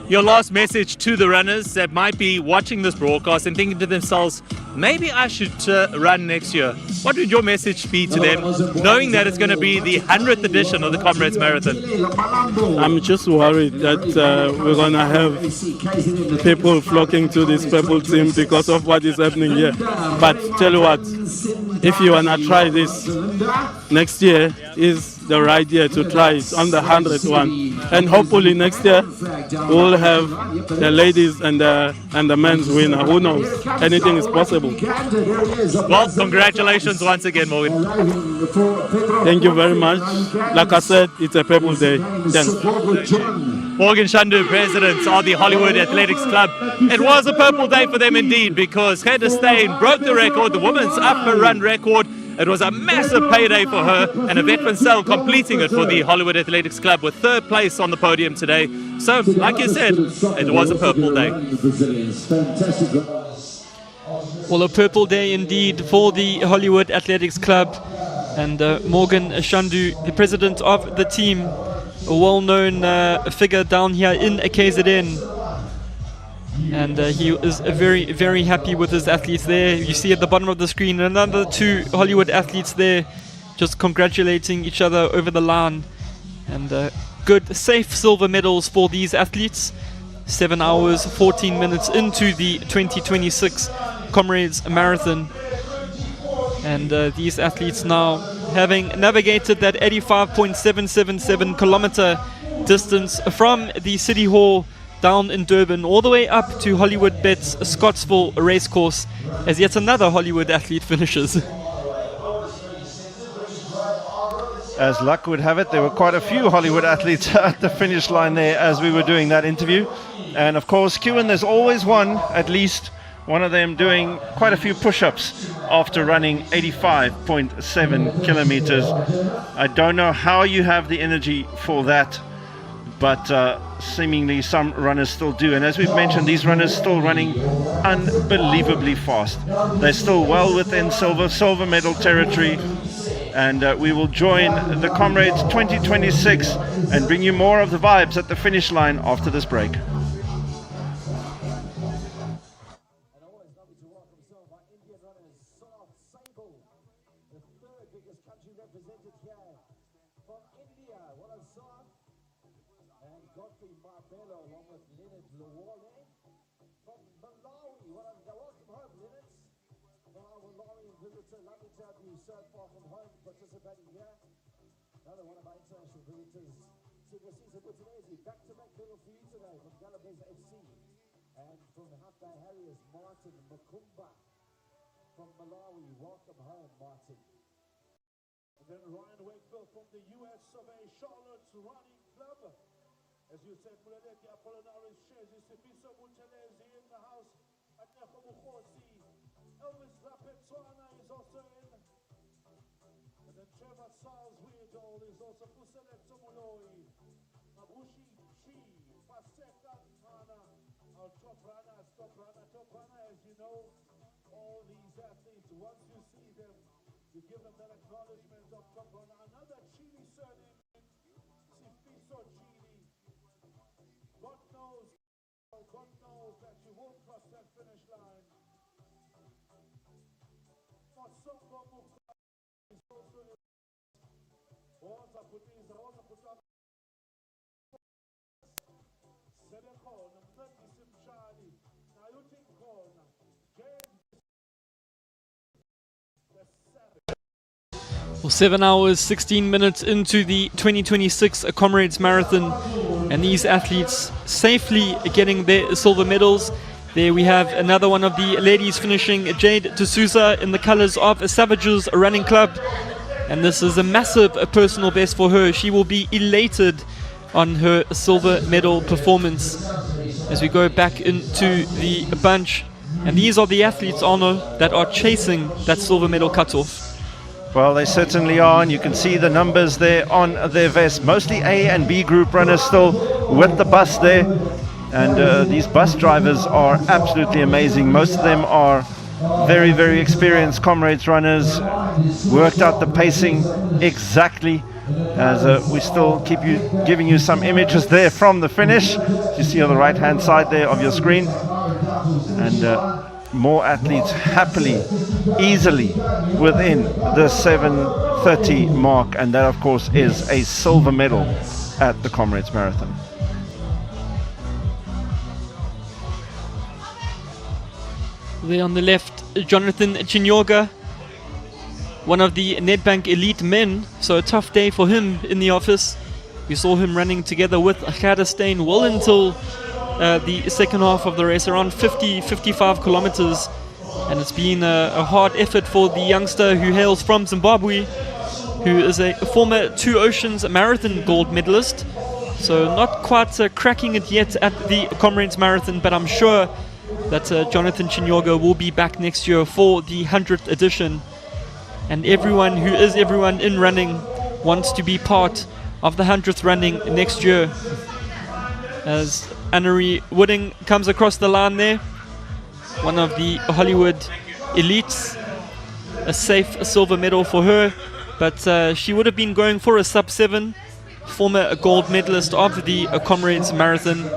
Your last message to the runners that might be watching this broadcast and thinking to themselves, maybe I should run next year. What would your message be to them, knowing that it's going to be the 100th edition of the Comrades Marathon? I'm just worried that we're going to have people flocking to this purple team because of what is happening here. But tell you what, if you want to try this, next year is the right year to try it on the 100th one. And hopefully next year we'll have the ladies and the men's winner. Who knows? Anything is possible. Well, congratulations once again, Morgan. Thank you very much. Like I said, it's a purple day. Thanks. Morgan Shandu, president of the Hollywood Athletics Club. It was a purple day for them indeed, because Gerda Steyn broke the record, the women's upper run record. It was a massive payday for her, and Yvette Vincel completing it for the Hollywood Athletics Club with third place on the podium today. So, like you said, it was a purple day. Well, a purple day indeed for the Hollywood Athletics Club. And Morgan Shandu, the president of the team, a well-known figure down here in KZN. And he is very, very happy with his athletes there. You see at the bottom of the screen another two Hollywood athletes there just congratulating each other over the line. And good, safe silver medals for these athletes. 7 hours, 14 minutes into the 2026 Comrades Marathon. And these athletes now, having navigated that 85.777 kilometer distance from the City Hall down in Durban all the way up to Hollywood Bet's Scottsville racecourse, as yet another Hollywood athlete finishes. As luck would have it, there were quite a few Hollywood athletes at the finish line there as we were doing that interview. And of course, Kewan, there's always one, at least one of them, doing quite a few push-ups after running 85.7 kilometers. I don't know how you have the energy for that, but seemingly some runners still do. And as we've mentioned, these runners still running unbelievably fast. They're still well within silver medal territory. And we will join the Comrades 2026 and bring you more of the vibes at the finish line after this break. Participating here, another one of our international visitors. Sibusiso Buthelezi, back-to-back medal for you today from Galabes FC, and from Hata Harriers, Martin Makumba from Malawi. Welcome home, Martin. And then Ryan Wakefield from the US of A, Charlotte's Running Club. As you said, Muleleki Apollinaris Shezi, Sibusiso Buthelezi in the house, Atneko Mukhosi, Elvis Lapetswana is also in. And then Trevor Sars Weirdoll is also Pusele Tomoloi, Mabushi Chi, Paseka Mana, our top runner, as you know, all these athletes, once you see them, you give them that acknowledgement of top runner. Another Chile surname, Sifiso Chile. God knows that you will cross that finish line. Masongo Mukhwa is also in. Well, 7 hours, 16 minutes into the 2026 Comrades Marathon, and these athletes safely getting their silver medals. There we have another one of the ladies finishing, Jade D'Souza, in the colors of Savages Running Club. And this is a massive personal best for her. She will be elated on her silver medal performance as we go back into the bunch. And these are the athletes, Arno, that are chasing that silver medal cutoff. Well, they certainly are, and you can see the numbers there on their vest. Mostly A and B group runners still with the bus there. And these bus drivers are absolutely amazing. Most of them are very, very experienced Comrades runners, worked out the pacing exactly, as we still keep giving you some images there from the finish. You see on the right hand side there of your screen, and more athletes happily, easily within the 7:30 mark, and that of course is a silver medal at the Comrades Marathon. There on the left, Jonathan Chinyoga, one of the Nedbank elite men, so a tough day for him in the office. We saw him running together with Gerda Steyn well until the second half of the race, around 50-55 kilometers, and it's been a hard effort for the youngster who hails from Zimbabwe, who is a former Two Oceans Marathon gold medalist, so not quite cracking it yet at the Comrades Marathon, but I'm sure that Jonathan Chinyoga will be back next year for the 100th edition. And everyone who is everyone in running wants to be part of the 100th running next year. As Annery Wooding comes across the line there, one of the Hollywood elites, a safe silver medal for her, but she would have been going for a sub-7, former gold medalist of the Comrades Marathon.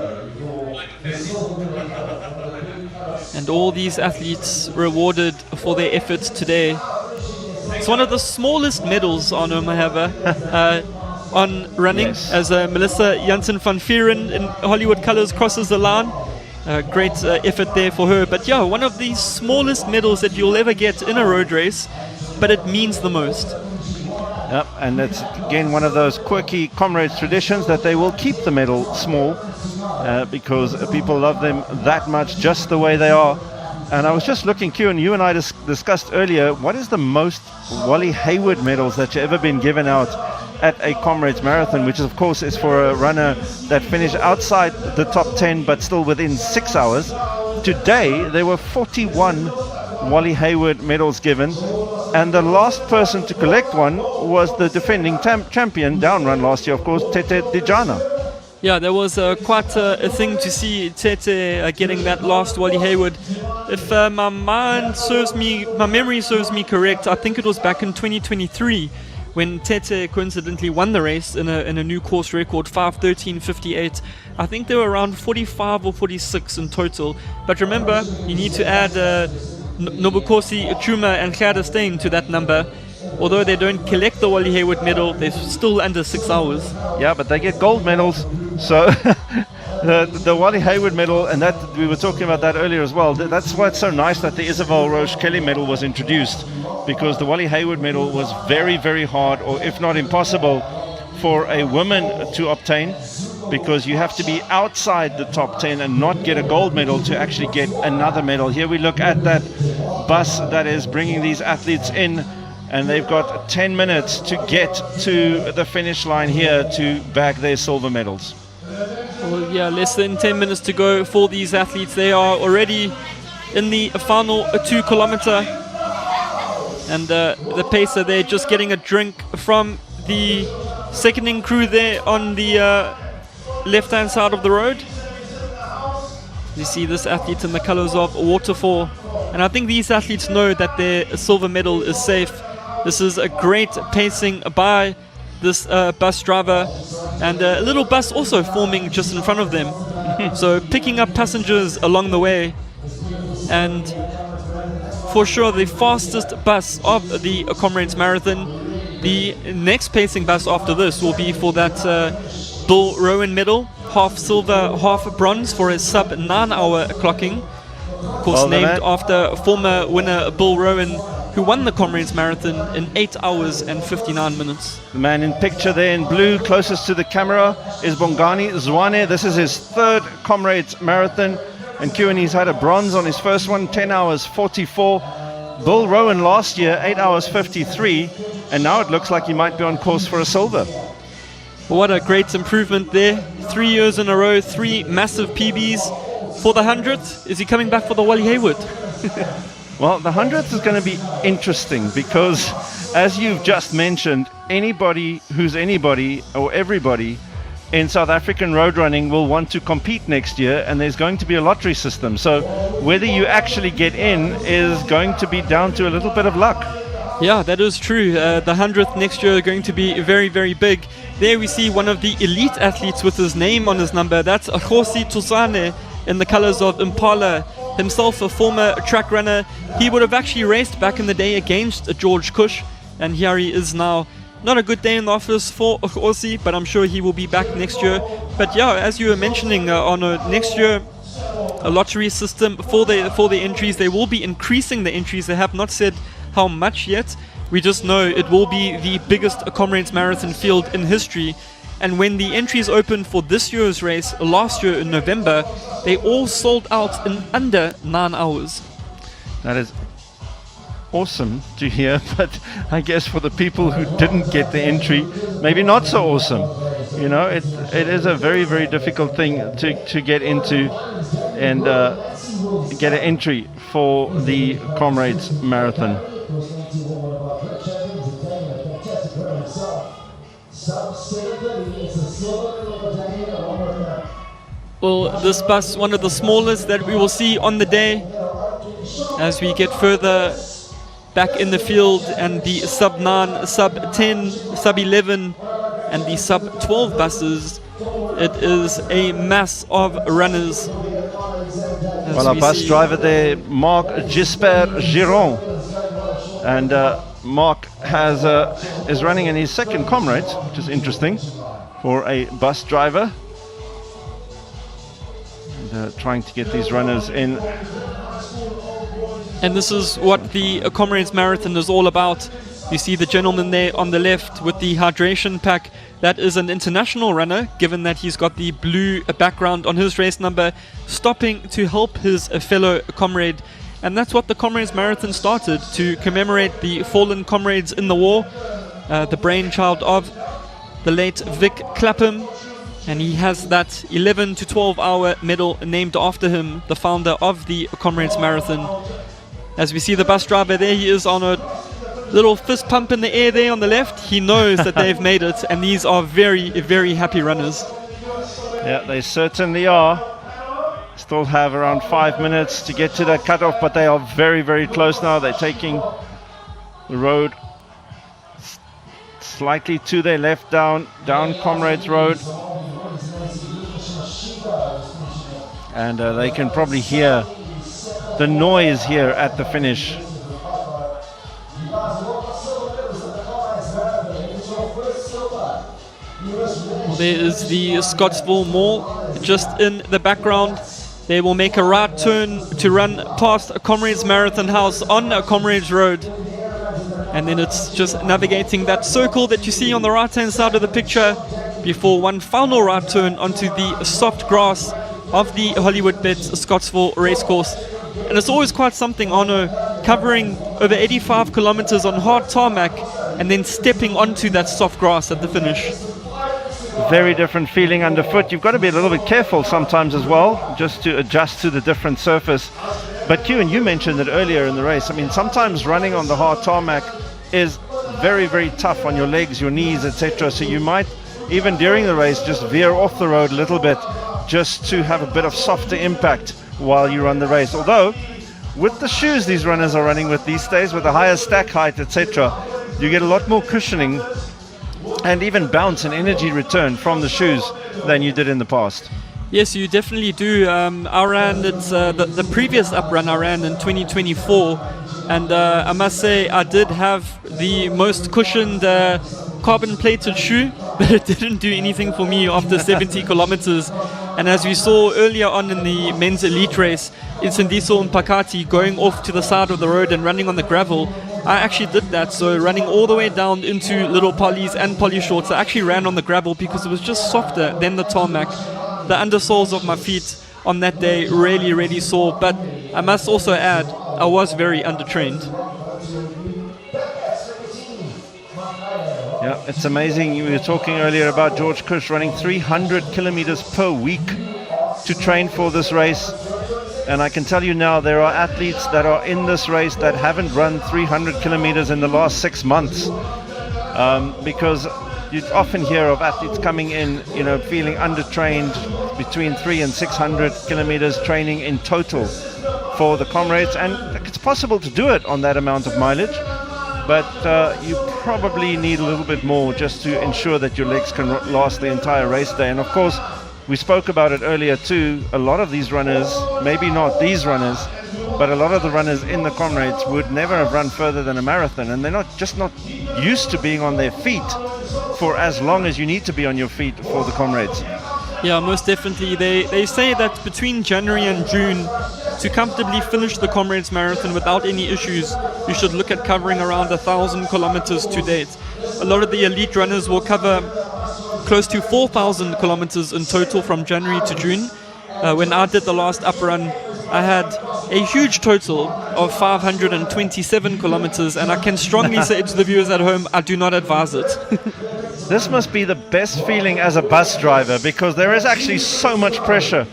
And all these athletes rewarded for their efforts today. It's one of the smallest medals on Mahava on running, yes, as Melissa Janssen van Vieren in Hollywood colors crosses the line. Great effort there for her. But yeah, one of the smallest medals that you'll ever get in a road race, but it means the most. Yep, and it's again one of those quirky Comrades traditions that they will keep the medal small because people love them that much just the way they are. And I was just looking, Q, and you and I discussed earlier, what is the most Wally Hayward medals that you've ever been given out at a Comrades Marathon, which of course is for a runner that finished outside the top 10 but still within 6 hours. Today there were 41 Wally Hayward medals given, and the last person to collect one was the defending champion down run last year, of course, Tete Dijana. Yeah, there was quite a thing to see Tete getting that last Wally Hayward. If my memory serves me correct, I think it was back in 2023 when Tete coincidentally won the race in a new course record, 5:13:58. I think there were around 45 or 46 in total. But remember, you need to add Nobukosi Chuma and Gerda Steyn to that number. Although they don't collect the Wally Hayward medal, they're still under 6 hours. Yeah, but they get gold medals. So the Wally Hayward medal, and that we were talking about that earlier as well. That's why it's so nice that the Isabel Roche Kelly medal was introduced, because the Wally Hayward medal was very, very hard, or if not impossible, for a woman to obtain, because you have to be outside the top 10 and not get a gold medal to actually get another medal. Here we look at that bus that is bringing these athletes in, and they've got 10 minutes to get to the finish line here to bag their silver medals. Well, yeah, less than 10 minutes to go for these athletes. They are already in the final 2 kilometer, and the pacer there just getting a drink from the seconding crew there on the left hand side of the road. You see this athlete in the colors of Waterfall, and I think these athletes know that their silver medal is safe. This is a great pacing by this bus driver, and a little bus also forming just in front of them. So picking up passengers along the way, and for sure the fastest bus of the Comrades Marathon. The next pacing bus after this will be for that Bill Rowan medal, half silver, half bronze, for a sub 9 hour clocking. Of course, named after former winner Bill Rowan, who won the Comrades Marathon in 8 hours and 59 minutes. The man in picture there in blue, closest to the camera, is Bongani Zwane. This is his 3rd Comrades Marathon, and he's had a bronze on his first one, 10 hours 44. Bill Rowan last year, 8 hours 53. and now it looks like he might be on course for a silver. What a great improvement there. 3 years in a row, 3 massive PBs. For the 100th, is he coming back for the Wally Hayward? Well, the 100th is going to be interesting because, as you've just mentioned, anybody who's anybody or everybody in South African road running will want to compete next year, and there's going to be a lottery system. So whether you actually get in is going to be down to a little bit of luck. Yeah, that is true. The 100th next year is going to be very, very big. There we see one of the elite athletes with his name on his number. That's Akhosi Tusane in the colors of Impala. Himself a former track runner. He would have actually raced back in the day against George Cush, and here he is now. Not a good day in the office for Akhosi, but I'm sure he will be back next year. But yeah, as you were mentioning, on next year, a lottery system for the entries. They will be increasing the entries. They have not said how much yet. We just know it will be the biggest Comrades Marathon field in history. And when the entries opened for this year's race last year in November, they all sold out in under 9 hours. That is awesome to hear, but I guess for the people who didn't get the entry, maybe not so awesome. You know, it is a very, very difficult thing to get into and get an entry for the Comrades Marathon. Well, this bus, one of the smallest that we will see on the day as we get further back in the field, and the sub-9, sub-10, sub-11 and the sub-12 buses. It is a mass of runners. Well, our bus driver there, Marc Gisbert Giron, and Marc is running in his second Comrades, which is interesting for a bus driver. And, trying to get these runners in. And this is what the Comrades Marathon is all about. You see the gentleman there on the left with the hydration pack. That is an international runner, given that he's got the blue background on his race number, stopping to help his fellow comrade. And that's what the Comrades Marathon started, to commemorate the fallen comrades in the war, the brainchild of the late Vic Clapham. And he has that 11 to 12 hour medal named after him, the founder of the Comrades Marathon. As we see the bus driver there, he is on a little fist pump in the air there on the left. He knows that they've made it, and these are very, very happy runners. Yeah, they certainly are. Still have around 5 minutes to get to that cutoff, but they are very, very close now. They're taking the road slightly to their left down Comrades Road. And they can probably hear the noise here at the finish. There is the Scottsville Mall just in the background. They will make a right turn to run past a Comrades Marathon House on a Comrades Road. And then it's just navigating that circle that you see on the right-hand side of the picture before one final right turn onto the soft grass of the Hollywood Bet Scottsville Racecourse. And it's always quite something, Arno, covering over 85 kilometers on hard tarmac and then stepping onto that soft grass at the finish. Very different feeling underfoot. You've got to be a little bit careful sometimes as well, just to adjust to the different surface. But you mentioned it earlier in the race. I mean, sometimes running on the hard tarmac is very, very tough on your legs, your knees, etc. So you might, even during the race, just veer off the road a little bit just to have a bit of softer impact while you run the race. Although, with the shoes these runners are running with these days, with the higher stack height, etc., you get a lot more cushioning and even bounce and energy return from the shoes than you did in the past. Yes, you definitely do. I ran the previous up run I ran in 2024, and I must say I did have the most cushioned carbon-plated shoe, but it didn't do anything for me after 70 kilometers. And as we saw earlier on in the men's elite race, Insendiso and Pakati going off to the side of the road and running on the gravel, I actually did that. So running all the way down into little polys and poly shorts, I actually ran on the gravel because it was just softer than the tarmac. The undersoles of my feet on that day really, really sore. But I must also add, I was very undertrained. Yeah, it's amazing. We were talking earlier about George Kush running 300 kilometers per week to train for this race. And I can tell you now, there are athletes that are in this race that haven't run 300 kilometers in the last 6 months. Because you often hear of athletes coming in, feeling undertrained, between 300 and 600 kilometers training in total for the Comrades. And it's possible to do it on that amount of mileage, but you probably need a little bit more just to ensure that your legs can last the entire race day. And of course, we spoke about it earlier too, a lot of these runners, maybe not these runners, but a lot of the runners in the Comrades would never have run further than a marathon, and they're not used to being on their feet for as long as you need to be on your feet for the Comrades. Yeah, most definitely. They say that between January and June, to comfortably finish the Comrades Marathon without any issues, you should look at covering around 1,000 kilometers to date. A lot of the elite runners will cover close to 4,000 kilometers in total from January to June. When I did the last up run, I had a huge total of 527 kilometers, and I can strongly say to the viewers at home, I do not advise it. This must be the best feeling as a bus driver, because there is actually so much pressure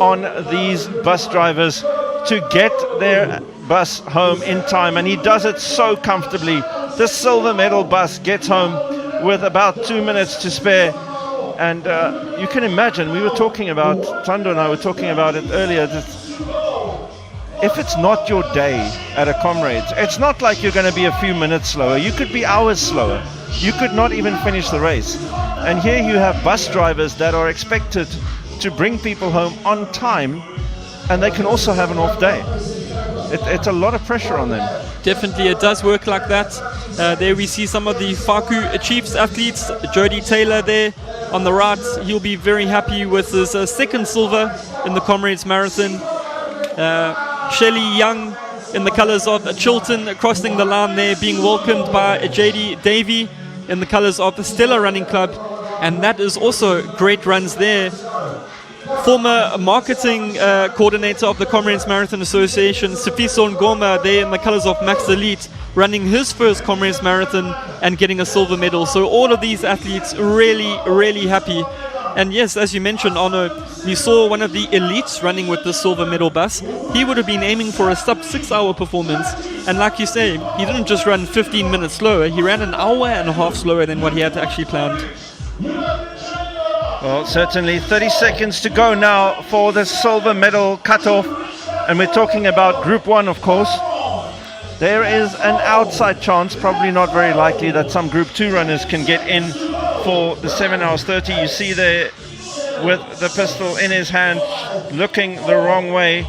on these bus drivers to get their bus home in time, and he does it so comfortably. The silver medal bus gets home with about 2 minutes to spare, and you can imagine, we were talking about, Tando and I were talking about it earlier, that if it's not your day at a Comrades, it's not like you're going to be a few minutes slower. You could be hours slower. You could not even finish the race. And here you have bus drivers that are expected to bring people home on time, and they can also have an off day. It's a lot of pressure on them. Definitely, it does work like that. There we see some of the Faku Chiefs athletes. Jody Taylor there on the right. He'll be very happy with his second silver in the Comrades Marathon. Shelley Young in the colours of Chilton crossing the line there, being welcomed by JD Davey in the colours of the Stella Running Club. And that is also great runs there. Former marketing coordinator of the Comrades Marathon Association, Sifiso Ngoma, there in the colours of Max Elite, running his first Comrades Marathon and getting a silver medal. So all of these athletes really, really happy. And yes, as you mentioned, Arno, we saw one of the elites running with the silver medal bus. He would have been aiming for a sub-6-hour performance. And like you say, he didn't just run 15 minutes slower. He ran an hour and a half slower than what he had actually planned. Well, certainly 30 seconds to go now for the silver medal cutoff. And we're talking about Group 1, of course. There is an outside chance, probably not very likely, that some Group 2 runners can get in for the 7 hours 30. You see there with the pistol in his hand, looking the wrong way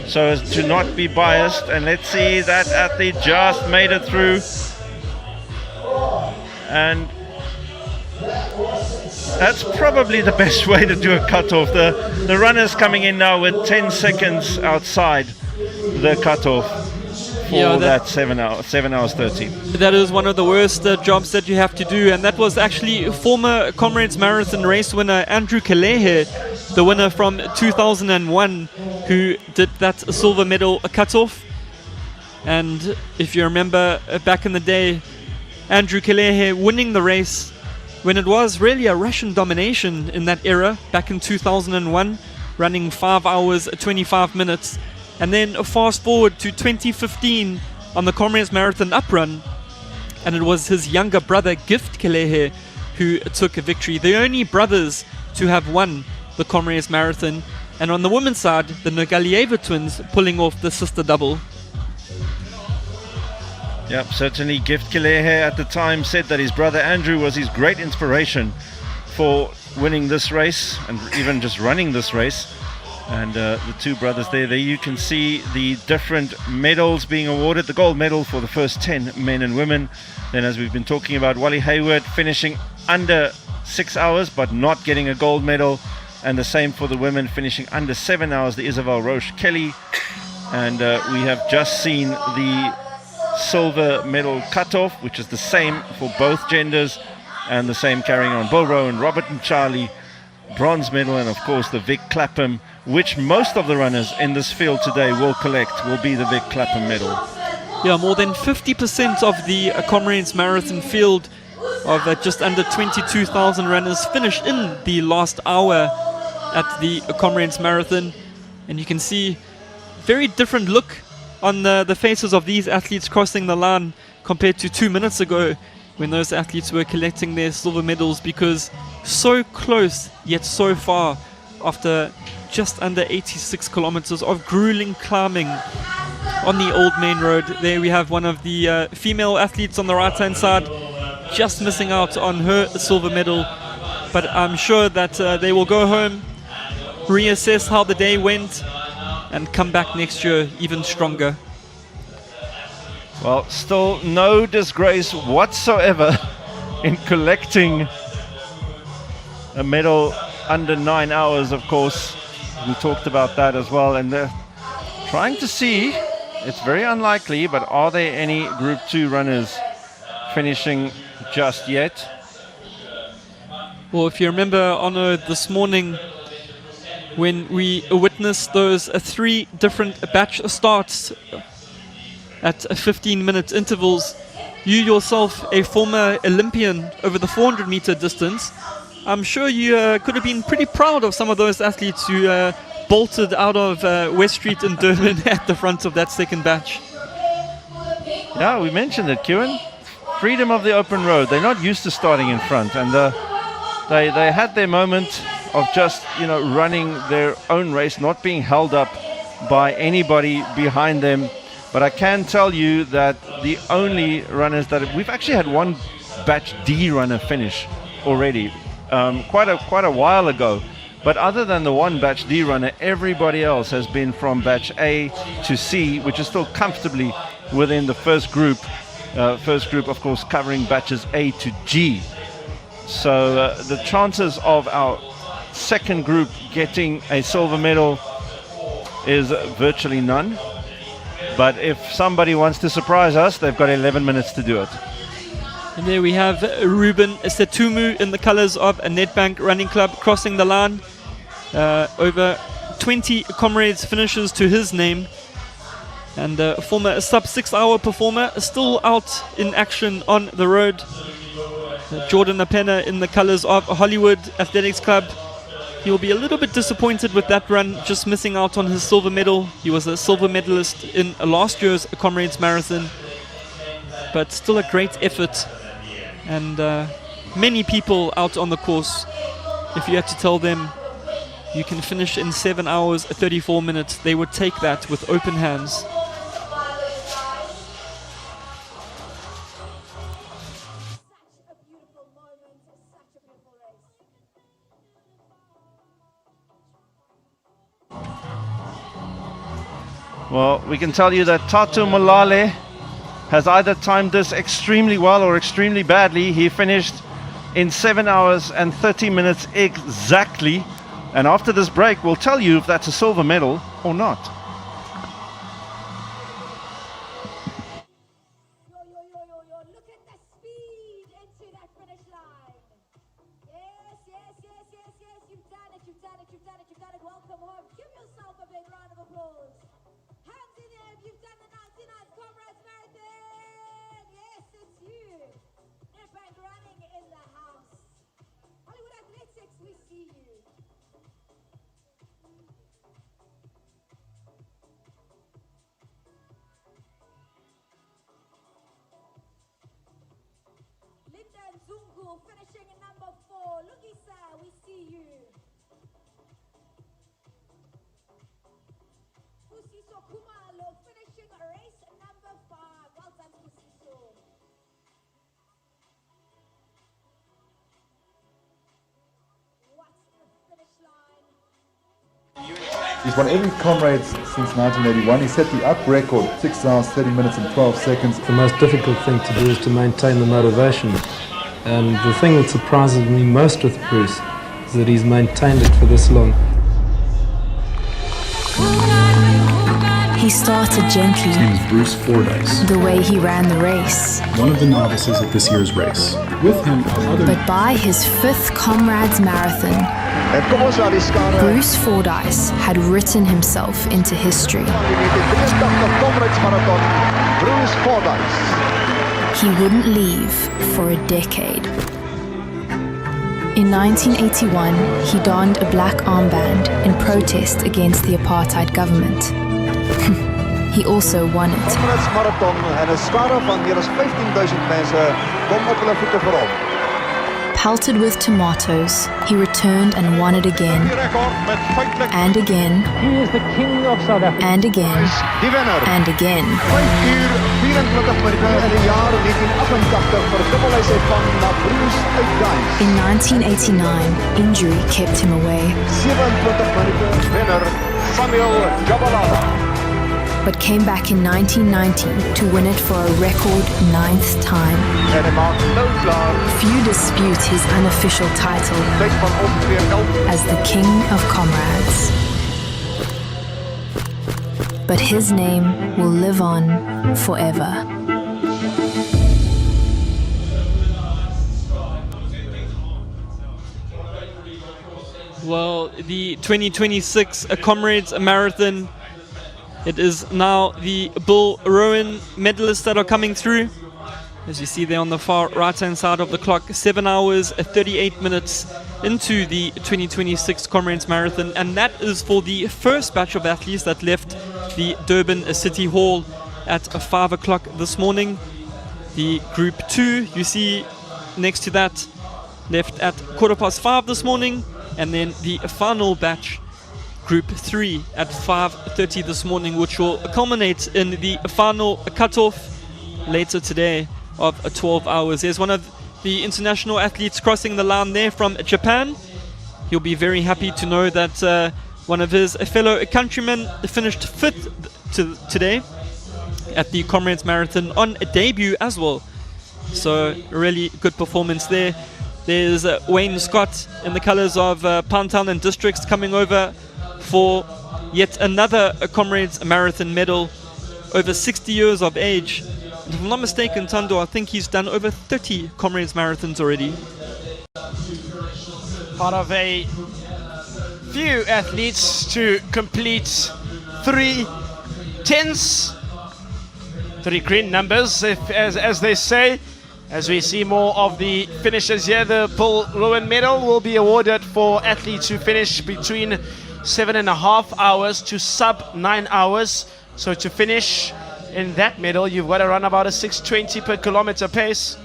so as to not be biased. And let's see, that athlete just made it through. And that's probably the best way to do a cutoff. The runner's coming in now with 10 seconds outside the cutoff for that 7 hours 30. That is one of the worst jobs that you have to do, and that was actually former Comrades Marathon race winner Andrew Kalehe, the winner from 2001, who did that silver medal cutoff. And if you remember back in the day, Andrew Kalehe winning the race when it was really a Russian domination in that era, back in 2001, running 5 hours 25 minutes. And then fast forward to 2015 on the Comrades Marathon up run, and it was his younger brother Gift Kalehe who took a victory. The only brothers to have won the Comrades Marathon, and on the women's side, the Nogalieva twins pulling off the sister double. Yep, certainly Gift Kalehe at the time said that his brother Andrew was his great inspiration for winning this race and even just running this race. And the two brothers there you can see the different medals being awarded. The gold medal for the first 10 men and women. Then, as we've been talking about, Wally Hayward finishing under 6 hours but not getting a gold medal. And the same for the women, finishing under 7 hours, the Isabel Roche Kelly. And we have just seen the silver medal cutoff, which is the same for both genders, and the same carrying on. Bill Rowan, Robert and Charlie, bronze medal, and of course the Vic Clapham, which most of the runners in this field today will collect, will be the Vic Clapham medal. Yeah, more than 50% of the Comrades Marathon field of just under 22,000 runners finish in the last hour at the Comrades Marathon. And you can see very different look on the faces of these athletes crossing the line compared to 2 minutes ago when those athletes were collecting their silver medals, because so close yet so far after just under 86 kilometers of grueling climbing on the old main road. There we have one of the female athletes on the right hand side, just missing out on her silver medal, but I'm sure that they will go home, reassess how the day went, and come back next year even stronger. Well, still no disgrace whatsoever in collecting a medal under 9 hours, of course. We talked about that as well, and they're trying to see, it's very unlikely, but are there any Group 2 runners finishing just yet? Well, if you remember, Arno, this morning when we witnessed those 3 different batch starts at 15-minute intervals, you yourself, a former Olympian over the 400-meter distance, I'm sure you could have been pretty proud of some of those athletes who bolted out of West Street in Durban at the front of that second batch. Yeah, we mentioned it, Kieran. Freedom of the open road. They're not used to starting in front, and they had their moment of just, you know, running their own race, not being held up by anybody behind them. But I can tell you that the only runners that we've actually had one batch D runner finish already, quite a while ago. But other than the one batch D runner, everybody else has been from batch A to C, which is still comfortably within the first group. First group, of course, covering batches A to G. So the chances of our second group getting a silver medal is virtually none. But if somebody wants to surprise us, they've got 11 minutes to do it. And there we have Ruben Setumu in the colors of a Nedbank Running Club crossing the line. Over 20 Comrades finishes to his name. And former sub-6 hour performer still out in action on the road. Jordan Apena in the colors of Hollywood Athletics Club. He'll be a little bit disappointed with that run, just missing out on his silver medal. He was a silver medalist in last year's Comrades Marathon, but still a great effort. And many people out on the course, if you had to tell them you can finish in 7 hours 34 minutes, they would take that with open hands. Well, we can tell you that Tatu Malale has either timed this extremely well or extremely badly. He finished in 7 hours and 30 minutes exactly. And after this break, we'll tell you if that's a silver medal or not. Finishing in number 4. Lugisa, we see you. Fusiso Kumalo finishing race number 5. Well done, Fusiso. What's the finish line? He's won every Comrades since 1981. He set the up record, 6 hours, 30 minutes and 12 seconds. The most difficult thing to do is to maintain the motivation. And the thing that surprises me most with Bruce is that he's maintained it for this long. He started gently. His name is Bruce Fordyce. The way he ran the race. One of the novices at this year's race. With him are other... But by his 5th Comrades Marathon, Bruce Fordyce had written himself into history. he wouldn't leave for a decade. In 1981, he donned a black armband in protest against the apartheid government. He also won it. Comrades Marathon en 'n skare van meer as 15,000 mense kom op hulle voete voorop. Pelted with tomatoes, he returned and won it again. And again. He is the king of South Africa. And again. Die wenner. And again. 5 uur 24 minute in die jaar 1988 vir dubbelhuis van na Bruce uitgang. In 1989, injury kept him away. 27 minute wenner Samuel Jabalala. But came back in 1990 to win it for a record 9th time. Few dispute his unofficial title as the King of Comrades. But his name will live on forever. Well, the 2026 Comrades Marathon, it is now the Bill Rowan medalists that are coming through. As you see there on the far right-hand side of the clock, 7 hours, 38 minutes into the 2026 Comrades Marathon. And that is for the first batch of athletes that left the Durban City Hall at 5 o'clock this morning. The Group 2, you see next to that, left at 5:15 this morning. And then the final batch, Group 3, at 5:30 this morning, which will culminate in the final cutoff later today of 12 hours. There's one of the international athletes crossing the line there from Japan. He'll be very happy to know that one of his fellow countrymen finished 5th today at the Comrades Marathon on a debut as well. So a really good performance there. There's Wayne Scott in the colours of Pinetown and Districts coming over for yet another Comrades Marathon medal, over 60 years of age. And if I'm not mistaken, Tando, I think he's done over 30 Comrades Marathons already. Part of a few athletes to complete 3 10s, 3 green numbers, as they say. As we see more of the finishers here, the Paul Rowan medal will be awarded for athletes who finish between 7.5 hours to sub 9 hours. So to finish in that medal, you've got to run about a 6:20 per kilometer pace.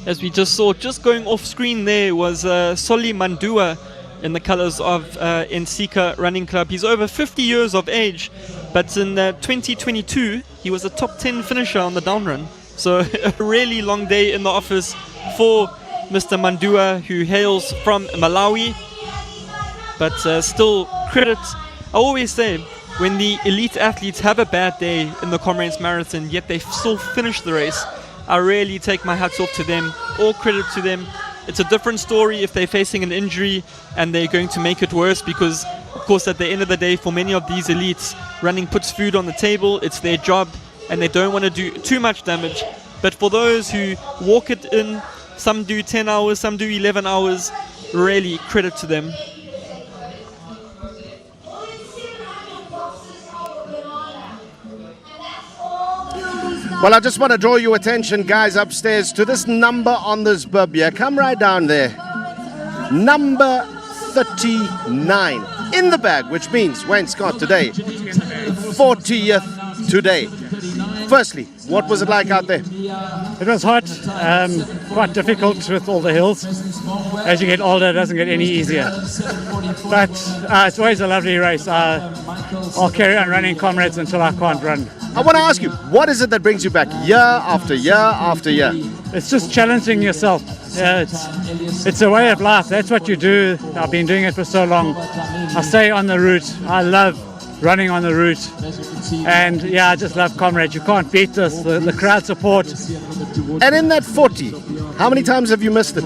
As we just saw, just going off screen there was Soli Mandua in the colors of Ensika Running Club. He's over 50 years of age, but in 2022, he was a top 10 finisher on the down run. So a really long day in the office for Mr. Mandua, who hails from Malawi. But still, credit. I always say, when the elite athletes have a bad day in the Comrades Marathon, yet they still finish the race, I really take my hats off to them. All credit to them. It's a different story if they're facing an injury and they're going to make it worse, because, of course, at the end of the day, for many of these elites, running puts food on the table. It's their job, and they don't want to do too much damage. But for those who walk it in, some do 10 hours, some do 11 hours, really credit to them. Well, I just want to draw your attention, guys, upstairs to this number on this bib here. Come right down there. Number 39 in the bag, which means Wayne Scott today, 40th today. Firstly, what was it like out there? It was hot, quite difficult with all the hills. As you get older, it doesn't get any easier. But it's always a lovely race. I'll carry on running Comrades until I can't run. I want to ask you, what is it that brings you back year after year after year? It's just challenging yourself. Yeah, it's a way of life. That's what you do. I've been doing it for so long. I stay on the route. I love running on the route. And yeah, I just love Comrades. You can't beat this, the crowd support. And in that 40, how many times have you missed it?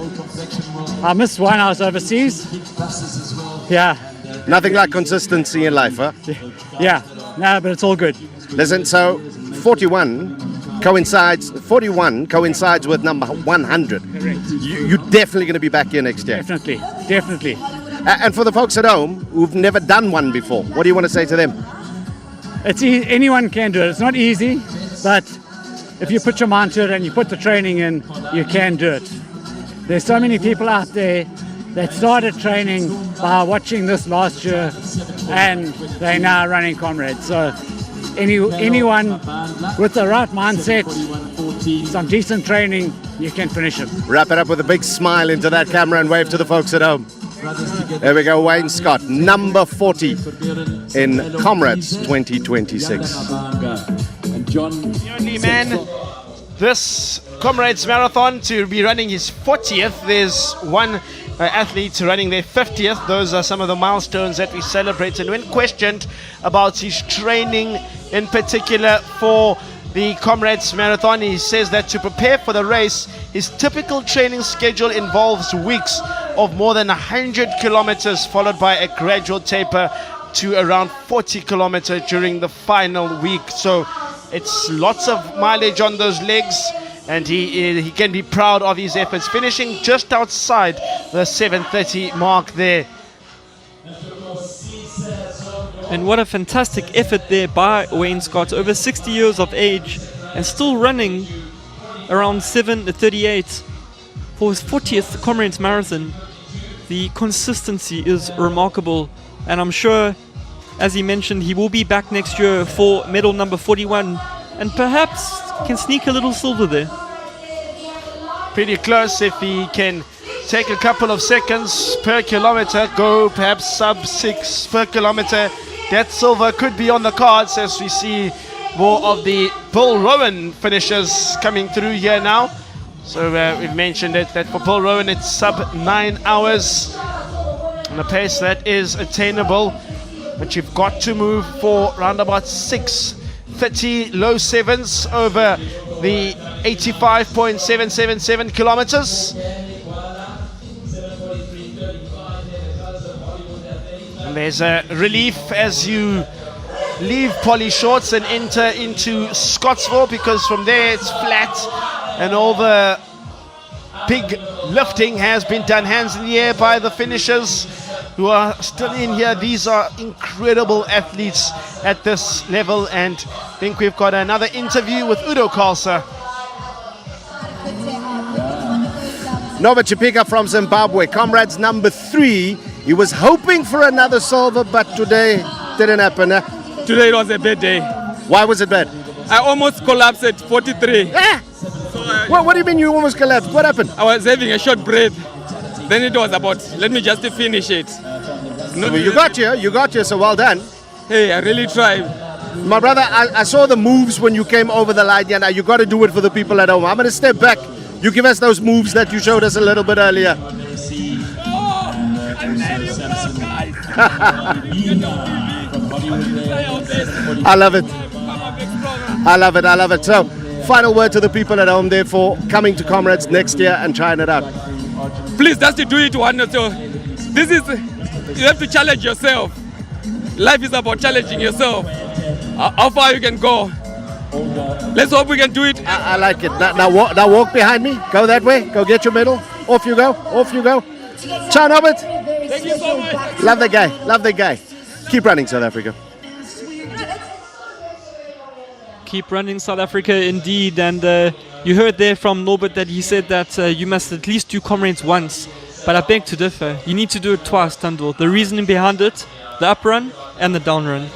I missed one. I was overseas. Yeah. Nothing like consistency in life, huh? Yeah. No, but it's all good. Listen, so 41 coincides with number 100. You're definitely going to be back here next year. Definitely. And for the folks at home who've never done one before, what do you want to say to them? It's anyone can do it. It's not easy, but if you put your mind to it and you put the training in, you can do it. There's so many people out there that started training by watching this last year, and they're now running Comrades. So anyone with the right mindset, some decent training, you can finish it. Wrap it up with a big smile into that camera and wave to the folks at home. There we go, Wayne Scott, number 40 in Comrades 2026. The only man this Comrades Marathon to be running his 40th. There's one athlete running their 50th. Those are some of the milestones that we celebrate. And when questioned about his training in particular for the Comrades Marathon, he says that to prepare for the race, his typical training schedule involves weeks of more than 100 kilometers, followed by a gradual taper to around 40 kilometers during the final week. So it's lots of mileage on those legs, and he can be proud of his efforts, finishing just outside the 7:30 mark there. And what a fantastic effort there by Wayne Scott, over 60 years of age and still running around 7:38 for his 40th Comrades Marathon. The consistency is remarkable, and I'm sure, as he mentioned, he will be back next year for medal number 41 and perhaps can sneak a little silver there. Pretty close if he can take a couple of seconds per kilometer, go perhaps sub 6 per kilometer. That silver could be on the cards as we see more of the Bill Rowan finishers coming through here now. So we've mentioned it, that for Bill Rowan it's sub 9 hours and a pace that is attainable, but you've got to move for around about 6:30 low sevens over the 85.777 kilometers. And there's a relief as you leave Polly Shorts and enter into Scottsville, because from there it's flat and all the big lifting has been done hands in the air by the finishers who are still in here. These are incredible athletes at this level, and I think we've got another interview with Udo Kalsa. Norbert Chipika from Zimbabwe, Comrades number 3. He was hoping for another silver, but today didn't happen. Today it was a bad day. Why was it bad? I almost collapsed at 43. What do you mean you almost collapsed? What happened? I was having a short breath. Then it was about, let me just finish it. Well, you got here, so well done. Hey, I really tried. My brother, I saw the moves when you came over the line. Now you got to do it for the people at home. I'm going to step back. You give us those moves that you showed us a little bit earlier. I love it. I love it. I love it. So, final word to the people at home, therefore, coming to Comrades next year and trying it out. Please, just to do it one or two. This is, you have to challenge yourself. Life is about challenging yourself. How far you can go. Let's hope we can do it. I like it. Now walk behind me. Go that way. Go get your medal. Off you go. Off you go. Ciao, Norbert. Thank you so much. Love the guy. Love the guy. Keep running, South Africa. Keep running, South Africa, indeed. And you heard there from Norbert that he said that you must at least do Comrades once. But I beg to differ. You need to do it twice, Tando. The reasoning behind it, the up run and the down run.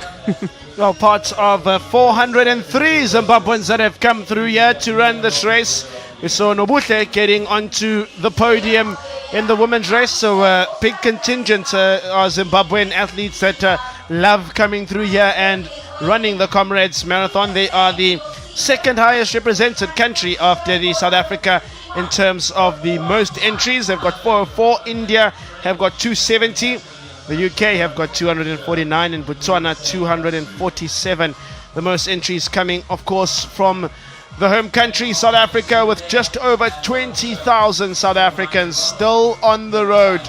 Well, part of 403 Zimbabweans that have come through here to run this race. We saw Nobuhle getting onto the podium in the women's race. So big contingent are Zimbabwean athletes that love coming through here and running the Comrades Marathon. They are the second highest represented country after the South Africa in terms of the most entries. They've got 404. India have got 270. The UK have got 249 and Botswana 247. The most entries coming, of course, from the home country, South Africa, with just over 20,000 South Africans still on the road.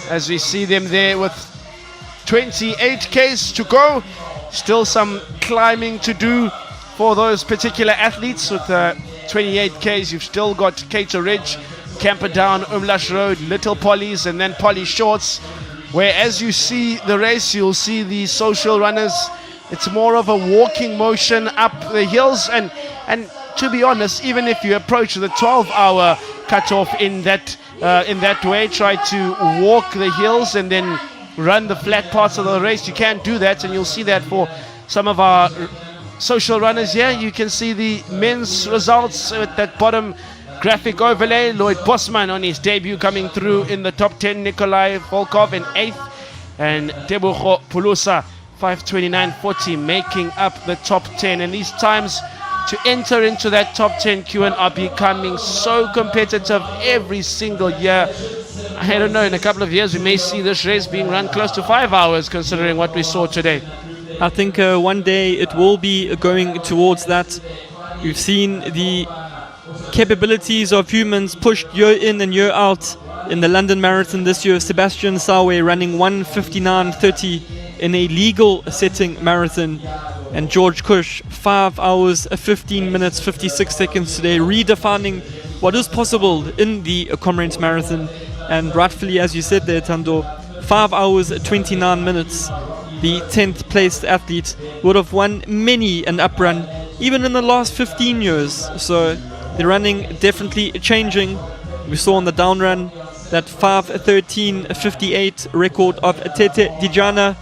As we see them there with 28 Ks to go. Still some climbing to do for those particular athletes. With 28 Ks, you've still got Cato Ridge, Camperdown, Umlash Road, Little Polly's, and then Polly Shorts, where as you see the race, you'll see the social runners. It's more of a walking motion up the hills, and to be honest, even if you approach the 12-hour cutoff in that way, try to walk the hills and then run the flat parts of the race, you can't do that, and you'll see that for some of our social runners here. You can see the men's results at that bottom graphic overlay. Lloyd Bosman on his debut coming through in the top 10, Nikolai Volkov in 8th, and Tebogo Pulusa 5:29.40 making up the top 10. And these times to enter into that top 10, Q1, are becoming so competitive every single year. I don't know, in a couple of years we may see this race being run close to 5 hours, considering what we saw today. I think one day it will be going towards that. We've seen the capabilities of humans pushed year in and year out. In the London Marathon this year, Sebastian Sawe running 1:59.30 in a legal setting marathon, and George Cush 5 hours 15 minutes 56 seconds today, redefining what is possible in the Comrades Marathon. And rightfully, as you said there, Tando, 5 hours 29 minutes. The 10th placed athlete would have won many an uprun, even in the last 15 years. So the running definitely changing. We saw on the down run that 5:13.58 record of Tete Dijana,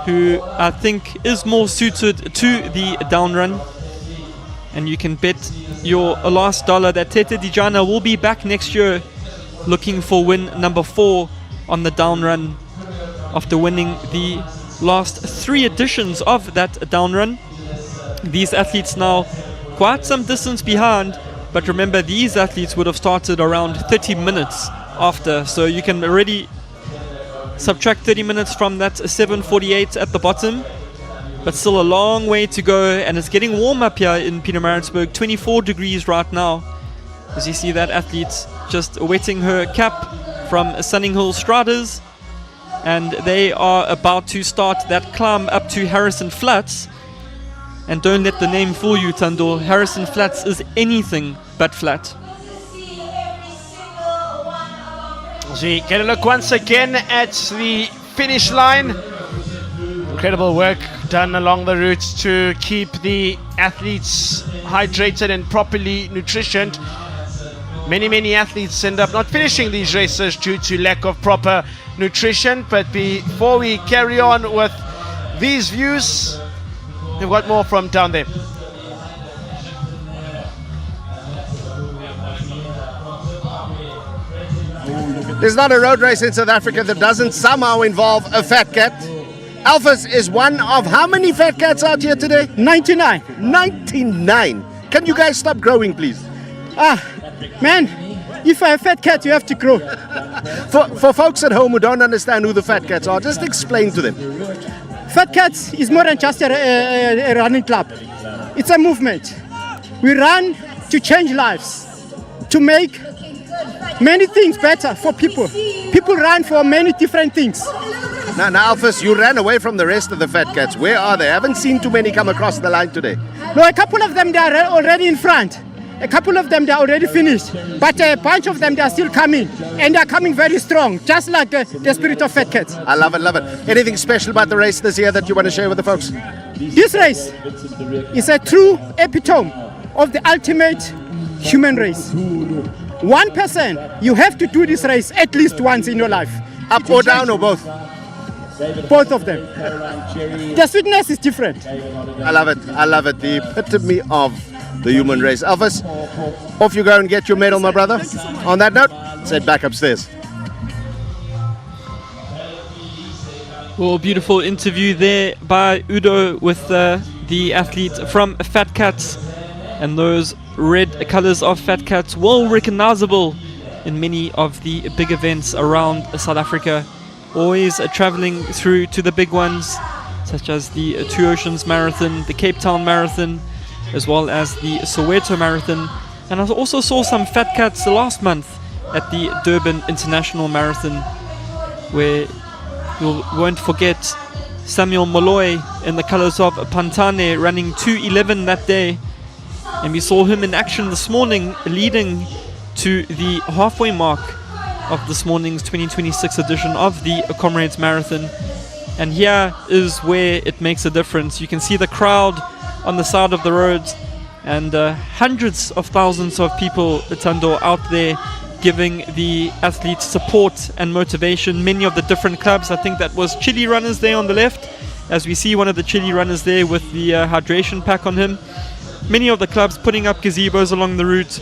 who I think is more suited to the down run. And you can bet your last dollar that Tete Dijana will be back next year looking for win number 4 on the down run after winning the last 3 editions of that down run. These athletes now quite some distance behind, but remember, these athletes would have started around 30 minutes after, so you can already subtract 30 minutes from that 7:48 at the bottom, but still a long way to go. And it's getting warm up here in Pietermaritzburg, 24 degrees right now, as you see that athlete just wetting her cap from Sunninghill Stratas, and they are about to start that climb up to Harrison Flats. And don't let the name fool you, Tando. Harrison Flats is anything but flat. As we get a look once again at the finish line, incredible work done along the route to keep the athletes hydrated and properly nutritioned. Many athletes end up not finishing these races due to lack of proper nutrition. But before we carry on with these views, we've got more from down there. There's not a road race in South Africa that doesn't somehow involve a fat cat. Alphas is one of how many fat cats out here today? 99. 99. Can you guys stop growing, please? Man, if I have fat cat, you have to grow. For folks at home who don't understand who the fat cats are, just explain to them. Fat Cats is more than just a running club. It's a movement. We run to change lives, to make many things better for people. People run for many different things. Now, Alphas, you ran away from the rest of the fat cats. Where are they? I haven't seen too many come across the line today. No, a couple of them, they are already in front. A couple of them, they are already finished. But a bunch of them, they are still coming. And they are coming very strong, just like the spirit of Fat Cats. I love it, love it. Anything special about the race this year that you want to share with the folks? This race is a true epitome of the ultimate human race. 1%, you have to do this race at least once in your life. Up or down or both? Both of them. The sweetness is different. I love it. I love it. The epitome of the human race. Alphas, off you go and get your medal, my brother. On that note, let's head back upstairs. Well, beautiful interview there by Udo with the athlete from Fat Cats, and those red colors of Fat Cats, well recognizable in many of the big events around South Africa, always traveling through to the big ones such as the Two Oceans Marathon, the Cape Town Marathon, as well as the Soweto Marathon. And I also saw some Fat Cats last month at the Durban International Marathon, where you won't forget Samuel Molloy in the colors of Pantane running 2:11 that day. And we saw him in action this morning, leading to the halfway mark of this morning's 2026 edition of the Comrades Marathon. And here is where it makes a difference. You can see the crowd on the side of the road and hundreds of thousands of people, Tando, out there giving the athletes support and motivation. Many of the different clubs, I think that was Chile runners there on the left, as we see one of the Chile runners there with the hydration pack on him. Many of the clubs putting up gazebos along the route,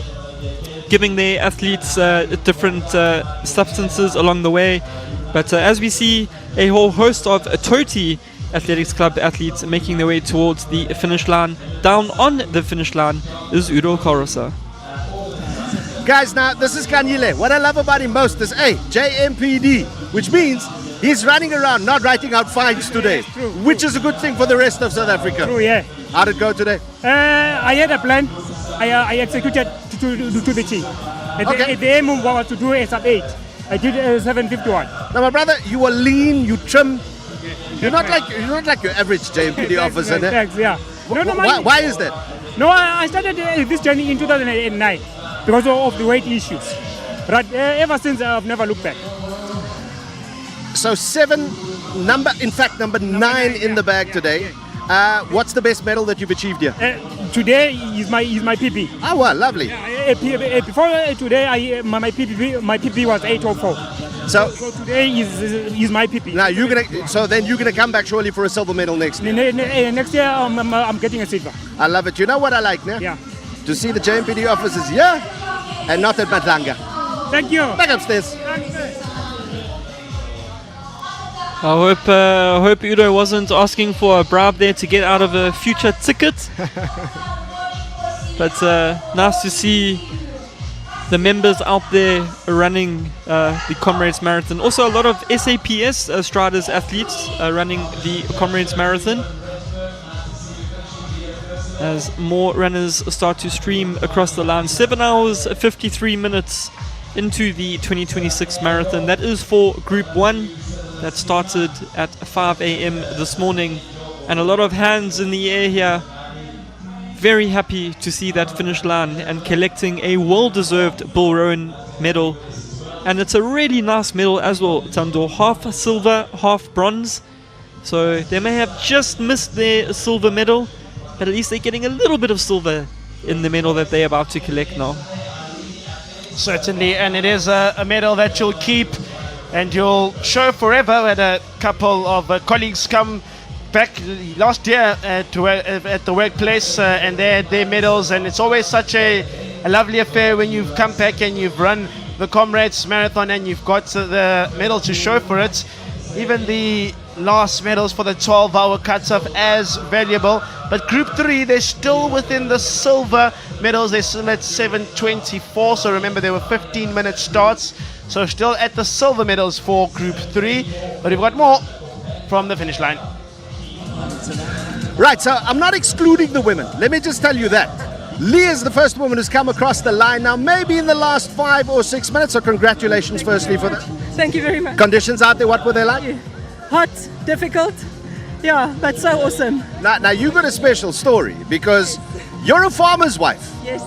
giving their athletes different substances along the way. But as we see a whole host of Toti Athletics Club athletes making their way towards the finish line. Down on the finish line is Udo Korosa. Guys, now this is Kanyile. What I love about him most is JMPD, which means he's running around, not writing out fines today, which is a good thing for the rest of South Africa. True, yeah. How did it go today? I had a plan. I executed to the T. At the aim was to do a sub 8. I did 7:51. Now, my brother, you are lean, you trim. You're not like your average JMPD officer. Thanks, yeah. Why is that? No, I started this journey in 2009 because of the weight issues. But ever since, I've never looked back. So number 9 in the bag today. What's the best medal that you've achieved here? Today is my PB. Oh, well, lovely. Before today, my PB was 804. So today is my PB. Now you're gonna come back surely for a silver medal next year. Next year, I'm getting a silver. I love it. You know what I like now? Yeah. To see the JMPD officers here and not at Matlanga. Thank you. Back upstairs. I hope Udo wasn't asking for a bribe there to get out of a future ticket. But nice to see the members out there running the Comrades Marathon. Also a lot of SAPS Striders athletes running the Comrades Marathon, as more runners start to stream across the line. 7 hours 53 minutes into the 2026 marathon. That is for Group 1. That started at 5 a.m. this morning, and a lot of hands in the air here. Very happy to see that finish line and collecting a well-deserved Bill Rowan medal. And it's a really nice medal as well, Tando. Half silver, half bronze. So they may have just missed their silver medal, but at least they're getting a little bit of silver in the medal that they're about to collect now. Certainly, and it is a medal that you'll keep and you'll show forever. We had a couple of colleagues come back last year at the workplace and they had their medals, and it's always such a lovely affair when you've come back and you've run the Comrades Marathon and you've got the medal to show for it. Even the last medals for the 12-hour cutoff as valuable, but Group 3, they're still within the silver medals. They're still at 7:24, so remember there were 15-minute starts, so still at the silver medals for Group 3, but we've got more from the finish line. Right, so I'm not excluding the women. Let me just tell you that. Leah is the first woman who's come across the line now, maybe in the last 5 or 6 minutes, so congratulations firstly for that. Thank you very much. Conditions out there, what were they like? Hot, difficult, yeah, but so awesome. Now you got a special story because you're a farmer's wife. Yes.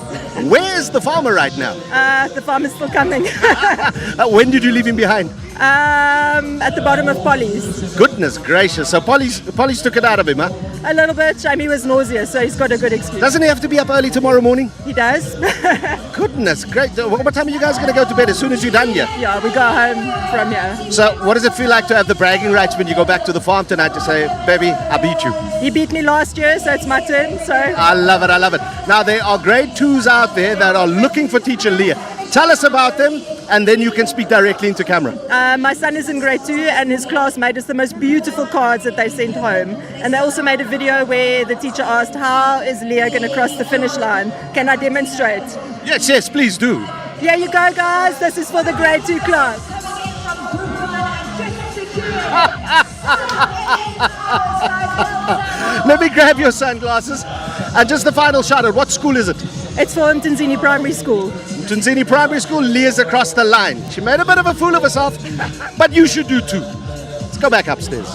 Where is the farmer right now? The farmer's still coming. When did you leave him behind? At the bottom of Polly's. Goodness gracious, so Polly's took it out of him, huh? A little bit. He was nauseous, so he's got a good excuse. Doesn't he have to be up early tomorrow morning? He does. Goodness great. What time are you guys going to go to bed as soon as you're done here? Yeah, we go home from here. So what does it feel like to have the bragging rights when you go back to the farm tonight to say, baby, I beat you? He beat me last year, so it's my turn. So I love it, I love it. Now there are grade 2s out there that are looking for teacher Leah. Tell us about them, and then you can speak directly into camera. My son is in grade 2, and his class made us the most beautiful cards that they sent home. And they also made a video where the teacher asked, how is Leah going to cross the finish line? Can I demonstrate? Yes, please do. Here you go, guys. This is for the grade 2 class. Let me grab your sunglasses. And just the final shout out, what school is it? It's for Mtunzini Primary School. Mtunzini Primary School, Leah's across the line. She made a bit of a fool of herself, but you should do too. Let's go back upstairs.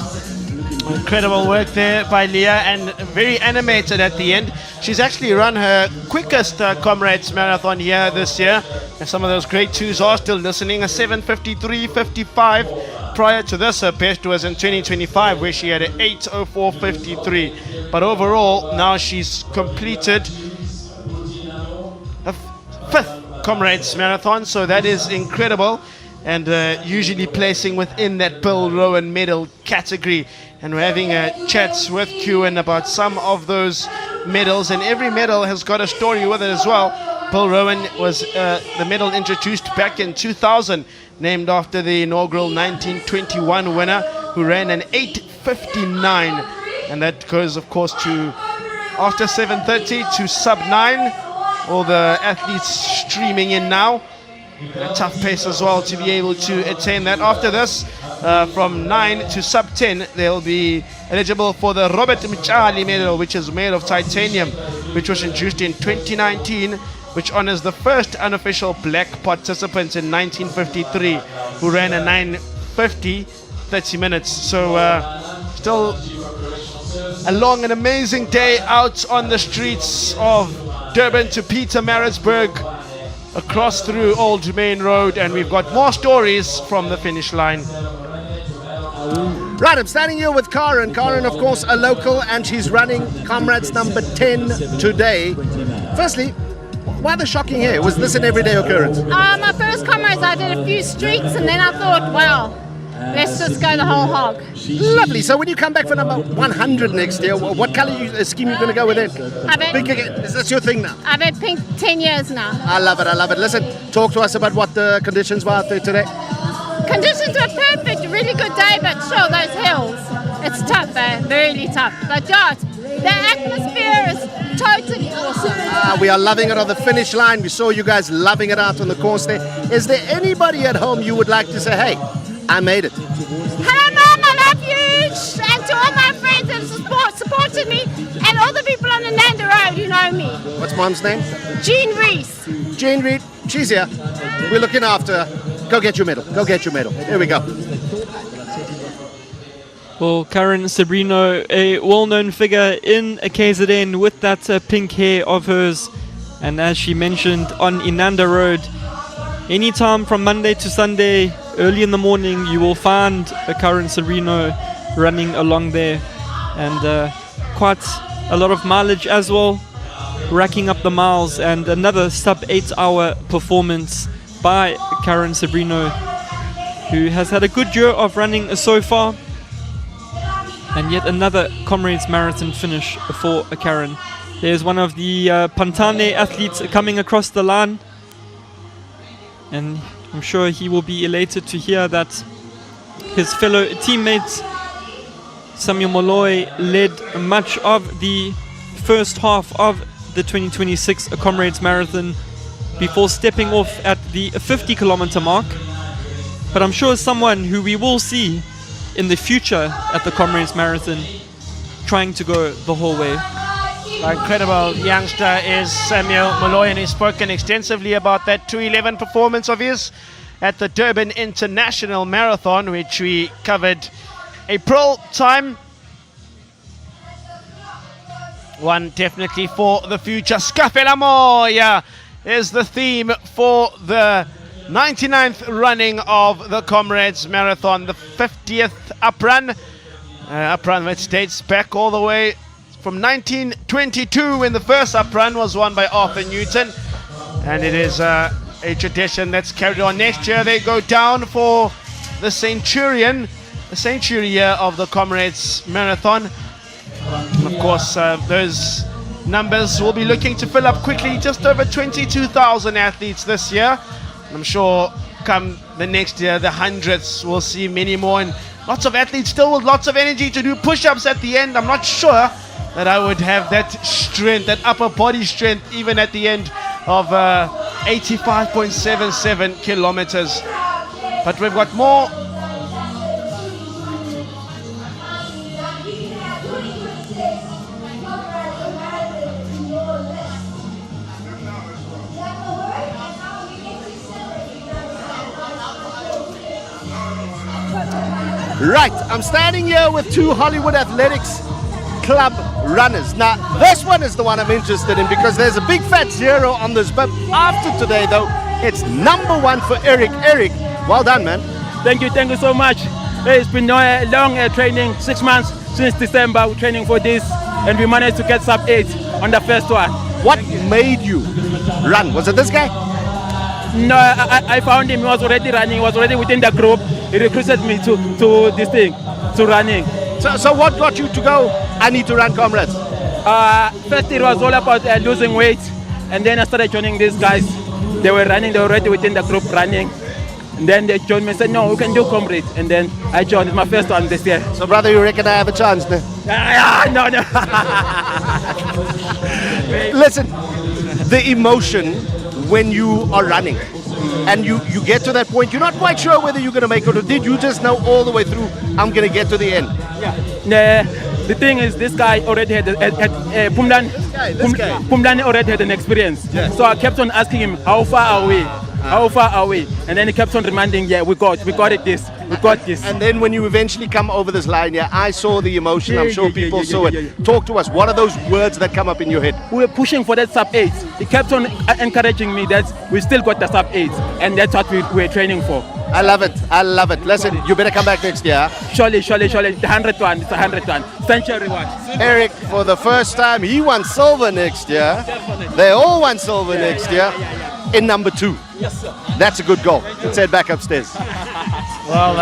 Incredible work there by Leah, and very animated at the end. She's actually run her quickest Comrades Marathon here this year. And some of those grade 2s are still listening. A 7:53.55. Prior to this, her best was in 2025, where she had an 8:04.53. But overall, now she's completed Comrades Marathon, so that is incredible. And usually placing within that Bill Rowan medal category. And we're having chats with Kewen about some of those medals, and every medal has got a story with it as well. Bill Rowan was the medal introduced back in 2000, named after the inaugural 1921 winner who ran an 8:59, and that goes of course to after 7:30 to sub 9. All the athletes streaming in now. A tough pace as well to be able to attain that. After this, from 9 to sub 10, they'll be eligible for the Robert Mchali medal, which is made of titanium, which was introduced in 2019, which honors the first unofficial black participant in 1953 who ran a 9:50 30 minutes. So still a long and amazing day out on the streets of Durban to Pietermaritzburg, across through Old Main Road, and we've got more stories from the finish line. Right, I'm standing here with Karen. Karen, of course, a local, and she's running Comrades number 10 today. Firstly, why the shocking hair? Was this an everyday occurrence? My first Comrades, I did a few streaks, and then I thought, wow, let's just go the whole hog. Lovely. So when you come back for number 100 next year, what colour scheme are you going to go with then? Pink again. Is this your thing now? I've had pink 10 years now. I love it. I love it. Listen, talk to us about what the conditions were out there today. Conditions were perfect, really good day, but sure, those hills, it's tough, really tough. But yeah, the atmosphere is totally awesome. We are loving it on the finish line. We saw you guys loving it out on the course there. Is there anybody at home you would like to say, hey, I made it? Hello, Mom, I love you, and to all my friends that supported me, and all the people on the Nanda Road who know me. What's Mom's name? Jean Reese. Jean Reed, she's here. We're looking after her. Go get your medal. Go get your medal. Here we go. Well, Karen Sabrino, a well-known figure in KZN with that pink hair of hers. And as she mentioned, on Inanda Road, anytime from Monday to Sunday, early in the morning, you will find Karen Sabrino running along there. And quite a lot of mileage as well, racking up the miles. And another sub-8-hour performance by Karen Sabrino, who has had a good year of running so far. And yet another Comrades Marathon finish for Karen. There's one of the Pantane athletes coming across the line, and I'm sure he will be elated to hear that his fellow teammates Samuel Molloy led much of the first half of the 2026 Comrades Marathon before stepping off at the 50-kilometer mark. But I'm sure someone who we will see in the future at the Comrades Marathon trying to go the whole way. An incredible youngster is Samuel Molloy, and he's spoken extensively about that 2:11 performance of his at the Durban International Marathon, which we covered April time. One definitely for the future. Scafela Moya is the theme for the 99th running of the Comrades Marathon, the 50th uprun. Uprun which dates back all the way from 1922, when the first uprun was won by Arthur Newton. And it is a tradition that's carried on. Next year they go down for the century year of the Comrades Marathon. And of course, those numbers will be looking to fill up quickly. Just over 22,000 athletes this year. I'm sure come the next year, the hundreds will see many more, and lots of athletes still with lots of energy to do push-ups at the end. I'm not sure that I would have that strength, that upper body strength, even at the end of 85.77 kilometers. But we've got more. Right, I'm standing here with two Hollywood Athletics Club runners. Now, this one is the one I'm interested in because there's a big fat zero on this. But after today, though, it's number one for Eric. Eric, well done, man. Thank you so much. It's been a long training, 6 months since December, we're training for this, and we managed to get sub 8 on the first one. What made you run? Was it this guy? No, I found him. He was already running. He was already within the group. He recruited me to this thing, to running. So what got you to go? I need to run, Comrades. First, it was all about losing weight, and then I started joining these guys. They were running. They were already within the group running. And then they joined me and said, no, we can do Comrades. And then I joined. It's my first one this year. So, brother, you reckon I have a chance? No? No. Listen, the emotion when you are running and you get to that point, you're not quite sure whether you're going to make it, or did you just know all the way through, I'm going to get to the end? Yeah. The thing is, this guy already had Pumlan already had an experience. Yeah. So I kept on asking him, how far are we? How far are we? And then he kept on reminding, we got this, we got this. And then when you eventually come over this line, I saw the emotion. I'm sure people saw it. Talk to us. What are those words that come up in your head? We were pushing for that sub-8. He kept on encouraging me that we still got the sub-8, and that's what we're training for. I love it. Listen, you better come back next year. Surely. The 100th one. It's the 100th one. Century one. Eric, for the first time, he won silver next year. Definitely. They all won silver next year. In number 2. Yes, sir. That's a good goal. Let's head back upstairs. Well,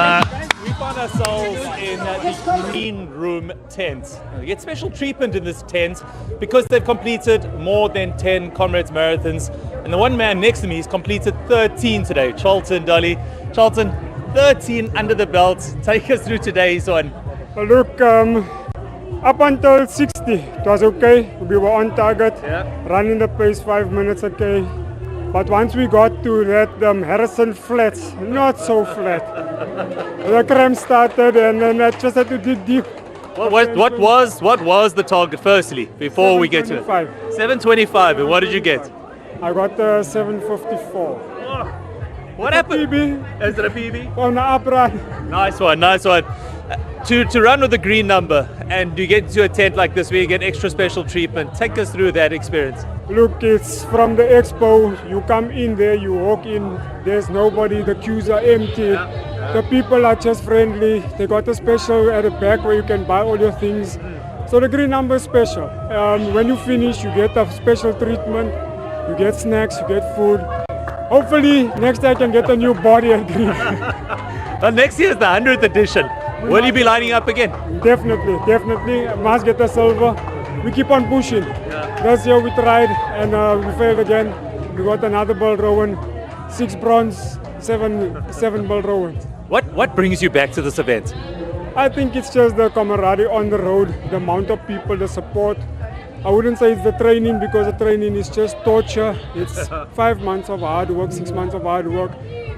we find ourselves in the green room tent. We get special treatment in this tent because they've completed more than 10 Comrades Marathons. And the one man next to me has completed 13 today, Charlton Dolly. Charlton, 13 under the belt. Take us through today's one. Well, look, up until 60, it was okay. We were on target, running the pace 5 minutes okay. But once we got to that Harrison flats, not so flat, the cramp started, and then I just had to dig deep. What was the target firstly before we get to it? 7:25. And what did you get? I got 7:54. What happened? PB. Is it a PB? On the up run. Nice one. To run with the green number and you get to a tent like this where you get extra special treatment. Take us through that experience. Look, it's from the expo. You come in there, you walk in, there's nobody, the queues are empty. The people are just friendly. They got a special at the back where you can buy all your things. So the green number is special. When you finish, you get a special treatment. You get snacks, you get food. Hopefully, next year I can get a new body at green. Well, next year is the 100th edition. Will you be lining up again? Definitely. Must get a silver. We keep on pushing. This year we tried and we failed again. We got another ball rowan, 6 bronze, 7 ball rowans. What brings you back to this event? I think it's just the camaraderie on the road, the amount of people, the support. I wouldn't say it's the training because the training is just torture. It's 5 months of hard work, 6 months of hard work.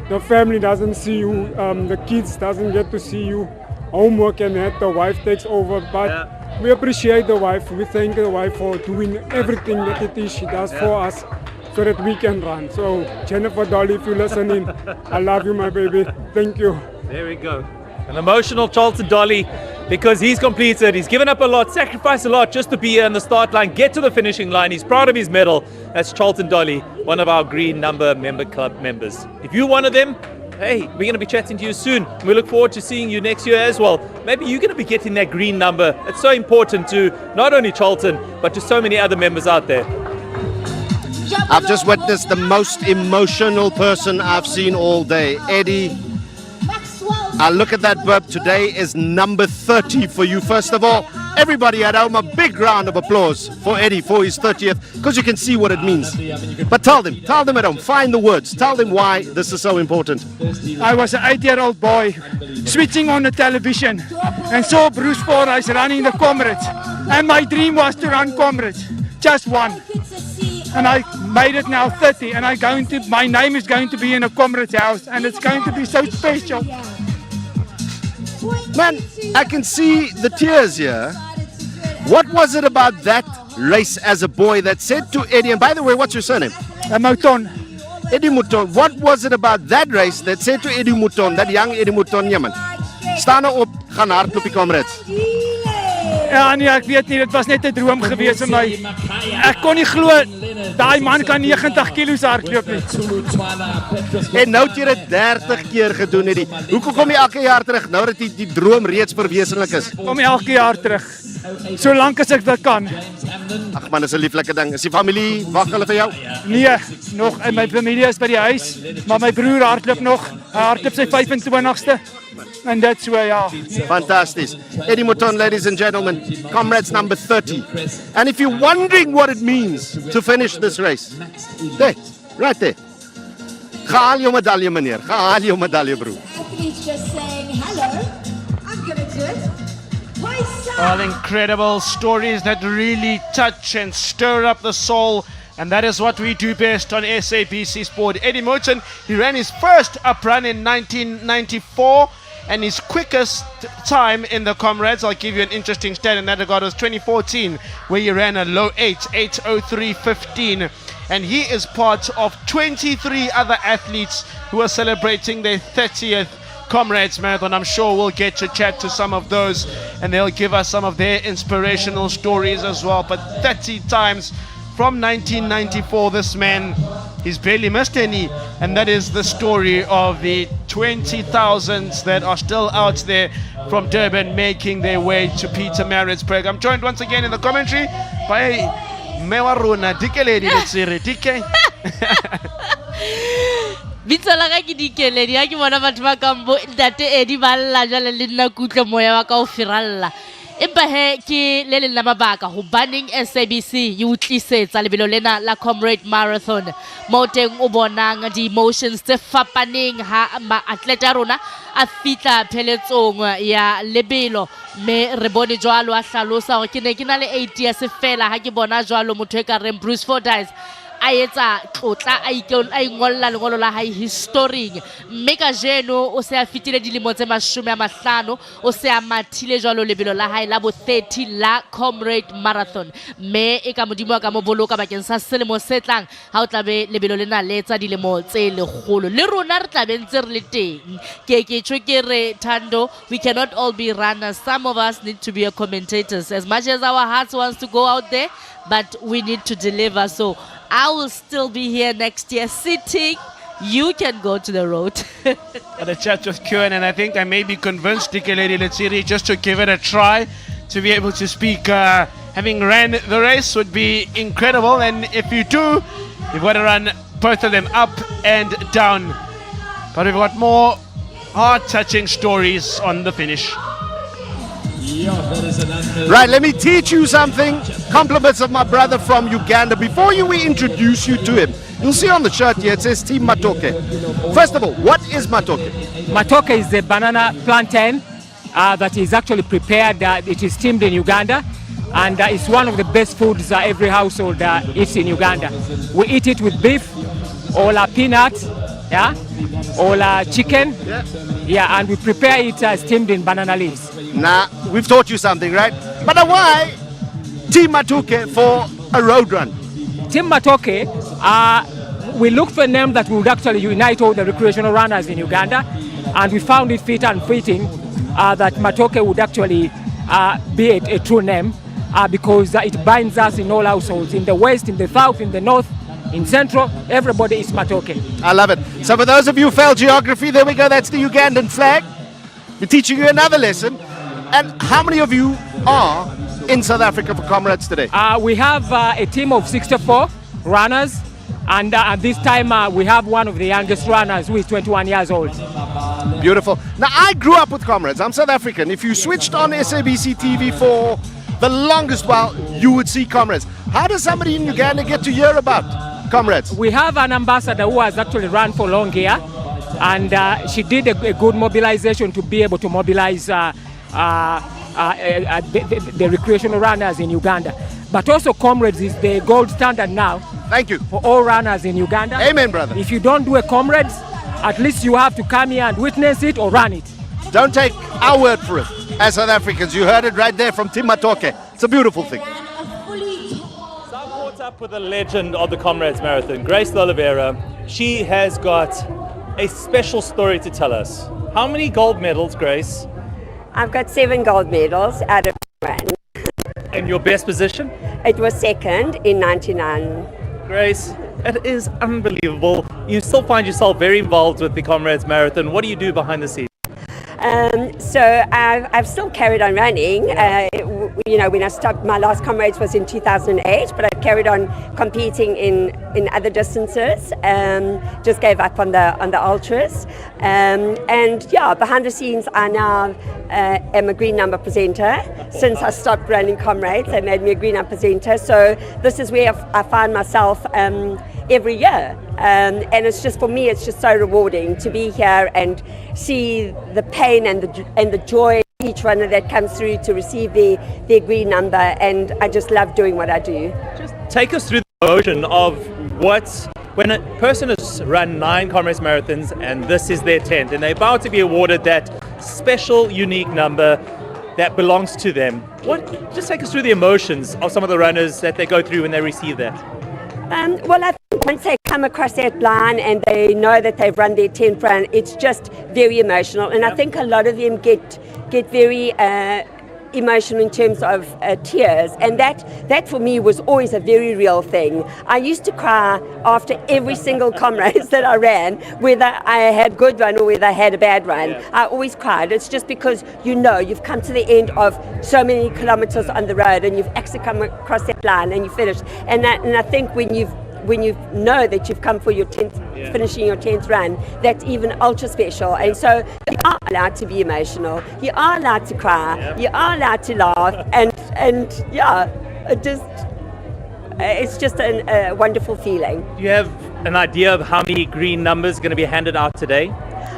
The family doesn't see you, the kids doesn't get to see you. Homework and that, the wife takes over, but we appreciate the wife. We thank the wife for doing everything that it is she does for us so that we can run. So Jennifer Dolly, if you're listening, I love you, my baby. Thank you. There we go. An emotional Charlton Dolly because he's completed, he's given up a lot, sacrificed a lot just to be here on the start line, get to the finishing line. He's proud of his medal. That's Charlton Dolly, one of our green number member club members. If you're one of them, hey, we're going to be chatting to you soon. We look forward to seeing you next year as well. Maybe you're going to be getting that green number. It's so important to not only Charlton, but to so many other members out there. I've just witnessed the most emotional person I've seen all day. Eddie, I look at that burp. Today is number 30 for you. First of all, everybody at home, a big round of applause for Eddie for his 30th, because you can see what it means. But tell them at home, find the words, tell them why this is so important. I was an 8-year-old boy switching on the television and saw Bruce Fordyce running the Comrades. And my dream was to run Comrades, just one. And I made it now 30, and my name is going to be in a Comrades house, and it's going to be so special. Man, I can see the tears here. What was it about that race as a boy that said to Eddie, and by the way, what's your surname? Mouton. Eddie Mouton. What was it about that race that said to Eddie Mouton, that young Eddie Mouton, ja man, staan nou op, gaan hardloop die Comrades? Ja nee, ek weet nie, dit was net 'n droom gewees vir my. Ek kon nie glo daai man kan 90 kg hardloop nie. En nou het jy dit 30 keer gedoen hierdie. Hoekom kom jy elke jaar terug nou dat die droom reeds verwesenlik is? Kom elke jaar terug. Solank as ek dit kan. Ag man, dis 'n lieflike ding. Is die familie wag hulle vir jou? Nee, nog my familie is by die huis, maar my broer hardloop nog. Hy hardloop sy 25ste. And that's where, yeah. Fantastic. Eddie Mouton, ladies and gentlemen, Comrades number 30. And if you're wondering what it means to finish this race, there, right there. Gehaal jou medalje, meneer. Gehaal jou medalje, broer. Athletes just saying hello. I'm gonna do it. All incredible stories that really touch and stir up the soul. And that is what we do best on SABC Sport. Eddie Mouton, he ran his first up run in 1994. And his quickest time in the Comrades, I'll give you an interesting stat in that regard, was 2014, where he ran a low 8:03:15. And he is part of 23 other athletes who are celebrating their 30th Comrades Marathon. I'm sure we'll get to chat to some of those, and they'll give us some of their inspirational stories as well. But 30 times from 1994, this man, he's barely missed any, and that is the story of the 20,000s that are still out there from Durban making their way to Pietermaritzburg. I'm joined once again in the commentary by Mewaruna Dikeledi Letsiri. DK. Bitso la ka ke Dikeledi ha ke bona batho ba kambo ntate Eddie ba lla jale le nna kutlo moya wa ka o firalla. Empa he ke le la mabaka hobaneng SABC e utlisetsa lebelo lena la Comrade Marathon mo teng o bonang di emotions tse fapaneng ha atleta rona a fitla pheletsong ya lebelo me re bone jwalo a hlalosa hore ke ne ke na le 8 years fela ha ke bona jwalo motho e ka reng Bruce Fordyce a etsa tlotla a ingolla lengolo la hae historing mme ka jeno o se a fitile dilemo tse 50 o se a mathile jwalo lebelo la hae la bo 30 la Comrade Marathon mme e ka modimo ka mo boloka bakeng sa selemo se tlang ha o tlabe lebelo lena le etsa dilemo tse legolo le rona re tlabe ntse re le teng ke tshwe ke re Thando, we cannot all be runners. Some of us need to be commentators as much as our hearts wants to go out there, but we need to deliver. So I will still be here next year sitting. You can go to the road. Had a chat with Kieran, and I think I may be convinced Dikeledi Letsiri just to give it a try to be able to speak. Having ran the race would be incredible, and if you do, you've got to run both of them up and down. But we've got more heart-touching stories on the finish. Right, let me teach you something. Compliments of my brother from Uganda. Before we introduce you to him, you'll see on the shirt here it says Team Matoke. First of all, what is Matoke? Matoke is the banana plantain that is actually prepared. It is steamed in Uganda, and it's one of the best foods every household eats in Uganda. We eat it with beef or peanut, yeah, or chicken, yeah, and we prepare it steamed in banana leaves. Now, we've taught you something, right? But why Team Matoke for a road run? Team Matoke, we looked for a name that would actually unite all the recreational runners in Uganda, and we found it fit and fitting that Matoke would actually be a true name because it binds us in all households, in the west, in the south, in the north, in central. Everybody is Matoke. I love it. So for those of you who failed geography, there we go, that's the Ugandan flag. We're teaching you another lesson. And how many of you are in South Africa for Comrades today? We have a team of 64 runners, and at this time we have one of the youngest runners who is 21 years old. Beautiful. Now, I grew up with Comrades. I'm South African. If you switched on SABC TV for the longest while, you would see Comrades. How does somebody in Uganda get to hear about Comrades? We have an ambassador who has actually run for long here, and she did a good mobilization to be able to mobilize the recreational runners in Uganda. But also Comrades is the gold standard now. Thank you. For all runners in Uganda. Amen, brother. If you don't do a Comrades, at least you have to come here and witness it or run it. Don't take our word for it. As South Africans, you heard it right there from Team Matoke. It's a beautiful thing. So I'm caught up with the legend of the Comrades Marathon, Grace Oliveira. She has got a special story to tell us. How many gold medals, Grace? I've got 7 gold medals out of run. Your best position? It was second in 99. Grace, it is unbelievable. You still find yourself very involved with the Comrades Marathon. What do you do behind the scenes? So I've still carried on running. When I stopped, my last Comrades was in 2008, but I've carried on competing in other distances. Just gave up on the ultras. Behind the scenes, I now am a green number presenter. Since I stopped running Comrades, they made me a green number presenter. So this is where I find myself every year. And it's just, for me, it's just so rewarding to be here and see the pain and the joy each runner that comes through to receive their green number, and I just love doing what I do. Just take us through the emotion of when a person has run 9 Comrades Marathons and this is their 10th and they're about to be awarded that special, unique number that belongs to them. Just take us through the emotions of some of the runners that they go through when they receive that. Well, I think once they come across that line and they know that they've run their 10th run, it's just very emotional. And I think a lot of them get very emotional in terms of tears. And that for me was always a very real thing. I used to cry after every single Comrades that I ran, whether I had a good run or whether I had a bad run. I always cried. It's just because you've come to the end of so many kilometers on the road and you've actually come across that line and you finished. And I think when you know that you've come for your 10th, finishing your 10th run, that's even ultra special. And so you are allowed to be emotional, you are allowed to cry, you are allowed to laugh, and it's just a wonderful feeling. Do you have an idea of how many green numbers are going to be handed out today?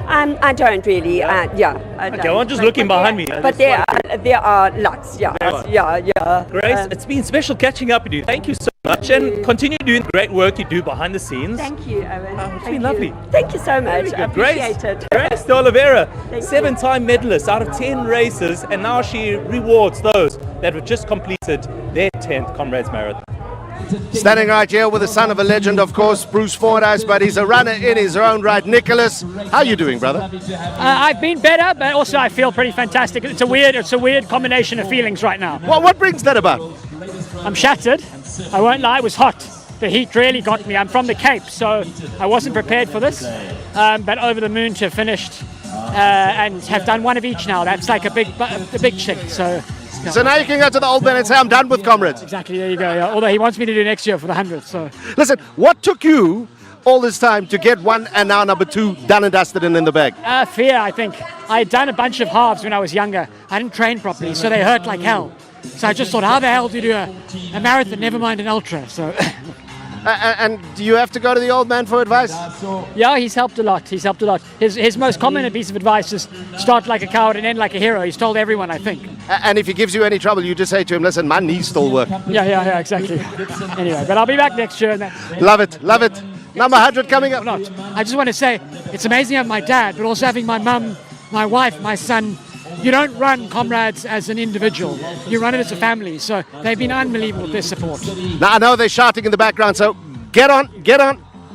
I don't really. I don't. Okay, well, I'm just looking behind me. But there are lots. Yeah. Grace, it's been special catching up with you. Thank you so much, and continue doing the great work you do behind the scenes. Thank you, Owen. It's been lovely. Thank you so much. I appreciate it. Grace de Oliveira, 7-time medalist out of 10 races, and now she rewards those that have just completed their 10th Comrades Marathon. Standing right here with the son of a legend, of course, Bruce Fordyce, but he's a runner in his own right. Nicholas, how are you doing, brother? I've been better, but also I feel pretty fantastic. It's a weird combination of feelings right now. What brings that about? I'm shattered. I won't lie, it was hot. The heat really got me. I'm from the Cape, so I wasn't prepared for this. But over the moon to have finished and have done one of each now. That's like a big chick. So now you can go to the old man and say, I'm done with Comrades. Exactly, there you go. Yeah. Although he wants me to do next year for the 100th. So listen, what took you all this time to get 1 and now number 2 done and dusted and in the bag? Fear, I think. I had done a bunch of halves when I was younger. I didn't train properly, so they hurt like hell. So I just thought, how the hell do you do a marathon, never mind an ultra? So. And do you have to go to the old man for advice? Yeah, he's helped a lot. His most common piece of advice is start like a coward and end like a hero. He's told everyone, I think. And if he gives you any trouble, you just say to him, listen, my knees still work. Yeah, exactly. Anyway, but I'll be back next year. Love it. Number 100 coming up. I just want to say, it's amazing having my dad, but also having my mum, my wife, my son. You don't run Comrades as an individual. You run it as a family. So they've been unbelievable with their support. Now I know they're shouting in the background, so get on,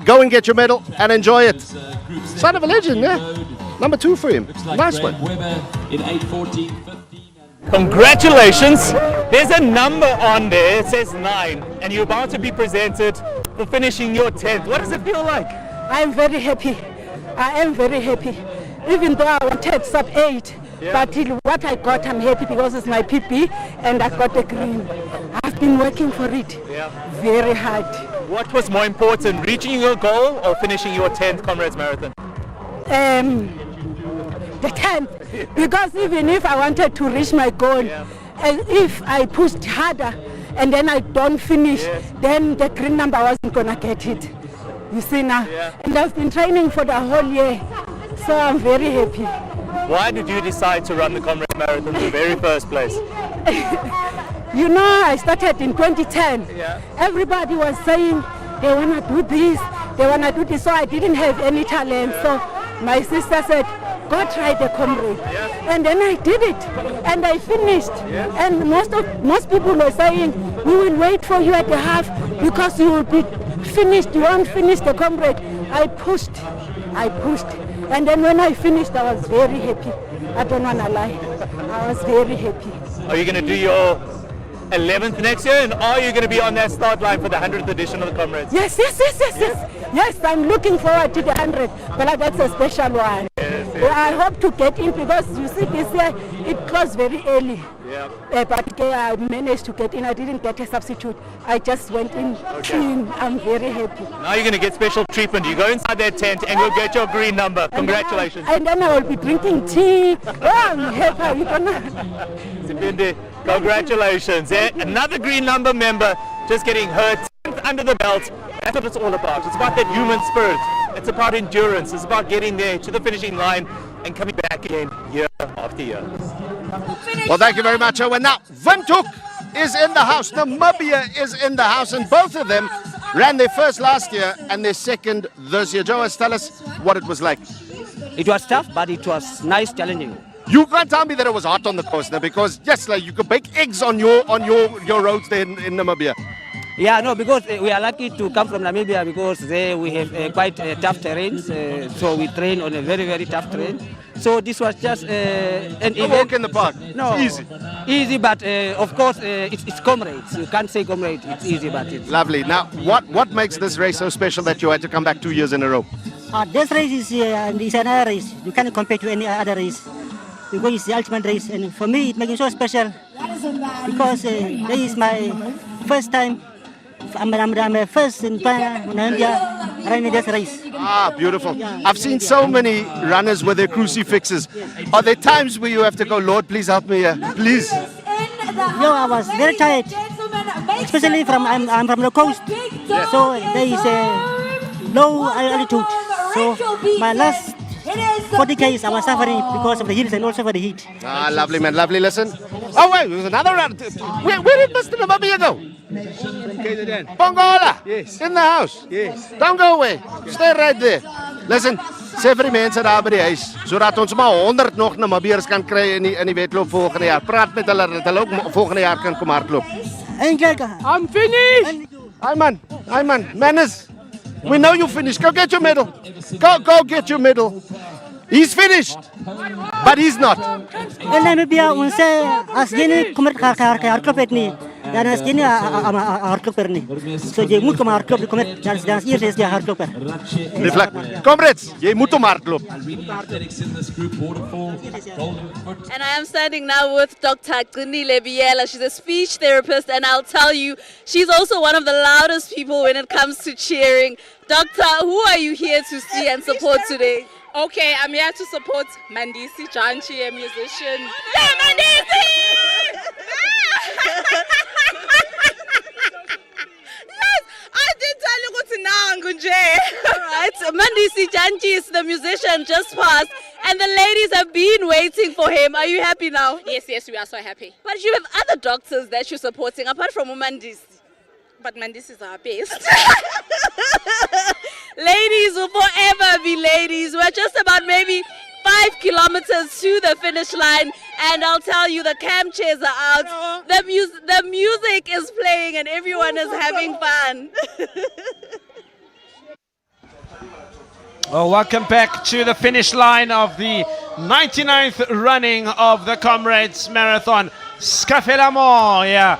go and get your medal and enjoy it. Son of a legend, yeah. Number 2 for him. Nice one. Congratulations. There's a number on there. It says 9, and you're about to be presented for finishing your 10th. What does it feel like? I'm very happy. I am very happy. Even though I wanted sub 8. But what I got, I'm happy because it's my PP and I got a green. I've been working for it very hard. What was more important, reaching your goal or finishing your 10th Comrades Marathon? The 10th, because even if I wanted to reach my goal, and if I pushed harder and then I don't finish, then the green number wasn't gonna get it. You see now? And I've been training for the whole year, so I'm very happy. Why did you decide to run the Comrades Marathon in the very first place? You know, I started in 2010. Everybody was saying they want to do this, so I didn't have any talent. So my sister said, go try the Comrade. And then I did it, and I finished. And most people were saying, we will wait for you at the half because you will be finished, you won't finish the Comrade. I pushed. And then when I finished, I was very happy. I don't want to lie. I was very happy. Are you going to do your 11th next year, and are you going to be on that start line for the 100th edition of the Comrades? Yes. Yes, I'm looking forward to the 100, but that's a special one. Well, I hope to get in because you see this year it closed very early. Yeah. But I managed to get in. I didn't get a substitute. I just went in clean. I'm very happy. Now you're going to get special treatment. You go inside that tent and you'll get your green number. Congratulations. And then I will be drinking tea. Oh, I'm happy. Sipindi, congratulations. Another green number member just getting her 10th under the belt. That's what it's all about. It's about that human spirit. It's about endurance. It's about getting there to the finishing line and coming back again year after year. Well, thank you very much, Owen. Now, Windhoek is in the house. Namibia is in the house, and both of them ran their first last year and their second this year. Joas, tell us what it was like. It was tough, but it was nice, challenging. You can't tell me that it was hot on the course now, because yes, like you could bake eggs on your roads there in Namibia. Yeah, no, because we are lucky to come from Namibia because there we have quite tough terrain. So we train on a very, very tough terrain. So this was just an event. Walk in the park. No, it's easy. Easy, but of course it's Comrades. You can't say Comrades. It's easy, but it's Lovely. Now, what makes this race so special that you had to come back 2 years in a row? This race is another race. You can't compare to any other race because it's the ultimate race. And for me, it makes it so special because this is my first time. I'm first in Namibia running this race. Ah, beautiful. I've seen so many runners with their crucifixes. Are there times where you have to go, Lord, please help me here, please? I was very tired, especially I'm from the coast, so there is a low altitude. So my last 40 k's I was suffering because of the hills and also for the heat. Ah, lovely, man, lovely. Listen. Oh, wait, there's another run. Where did Mr. Namibia go? Pongola? Yes. In the house? Yes. Don't go away. Stay right there. Listen, sê vir die mense daar by die huis, sodat ons maar 100 nog Namibiërs kan kry in die wedloop volgende jaar. Praat met hulle dat hulle ook volgende jaar kan kom hardloop. I'm finished. Hi man, Manners. We know you finished. Go get your medal. Go get your medal. He's finished, but he's not. In Namibia, ons sê as jy nie kom hardloop het nie, dan is jy nie 'n hardloper nie. So jy moet kom hardloop, kom dan eers is jy hardloper. Comrades, jy moet om hardloop. And I am standing now with Dr. Qinile Biela. She's a speech therapist, and I'll tell you, she's also one of the loudest people when it comes to cheering. Doctor, who are you here to see and support today? Okay, I'm here to support Mandisi Janchi, a musician. Yeah, Mandisi! Yes, I did tell you what's now, Alright, Mandisi Janchi is the musician just passed, and the ladies have been waiting for him. Are you happy now? Yes, we are so happy. But you have other doctors that you're supporting apart from Mandisi. But Mandisi is our best. Ladies will forever be ladies. We're just about maybe 5 kilometers to the finish line, and I'll tell you, the camp chairs are out. The music is playing, and everyone is having fun. Well, welcome back to the finish line of the 99th running of the Comrades Marathon. Scafelamo, yeah,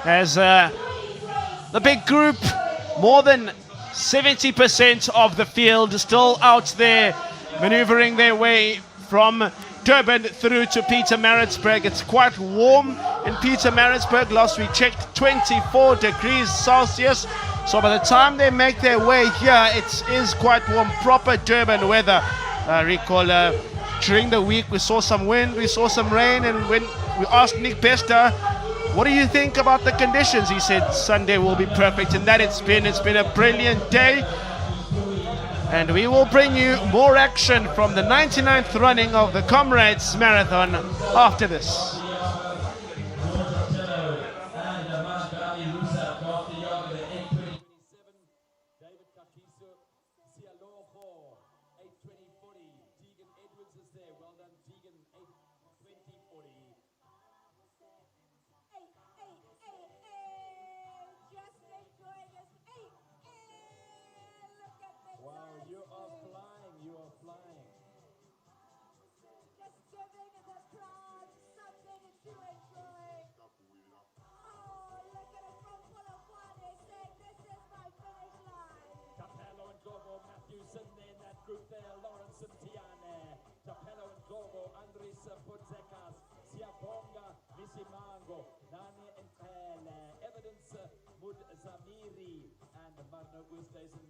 as the big group, more than 70% of the field still out there maneuvering their way from Durban through to Pietermaritzburg. It's quite warm in Pietermaritzburg. Last we checked, 24 degrees Celsius. So by the time they make their way here, it is quite warm, proper Durban weather. I recall during the week we saw some wind, we saw some rain, and when we asked Nick Bester, what do you think about the conditions? He said Sunday will be perfect, and that it's been a brilliant day. And we will bring you more action from the 99th running of the Comrades Marathon after this.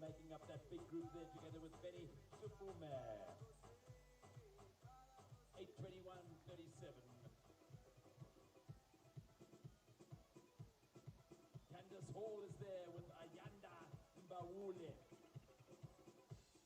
Making up that big group there together with Benny Sufume. 8:21:37. Candace Hall is there with Ayanda Mbawule.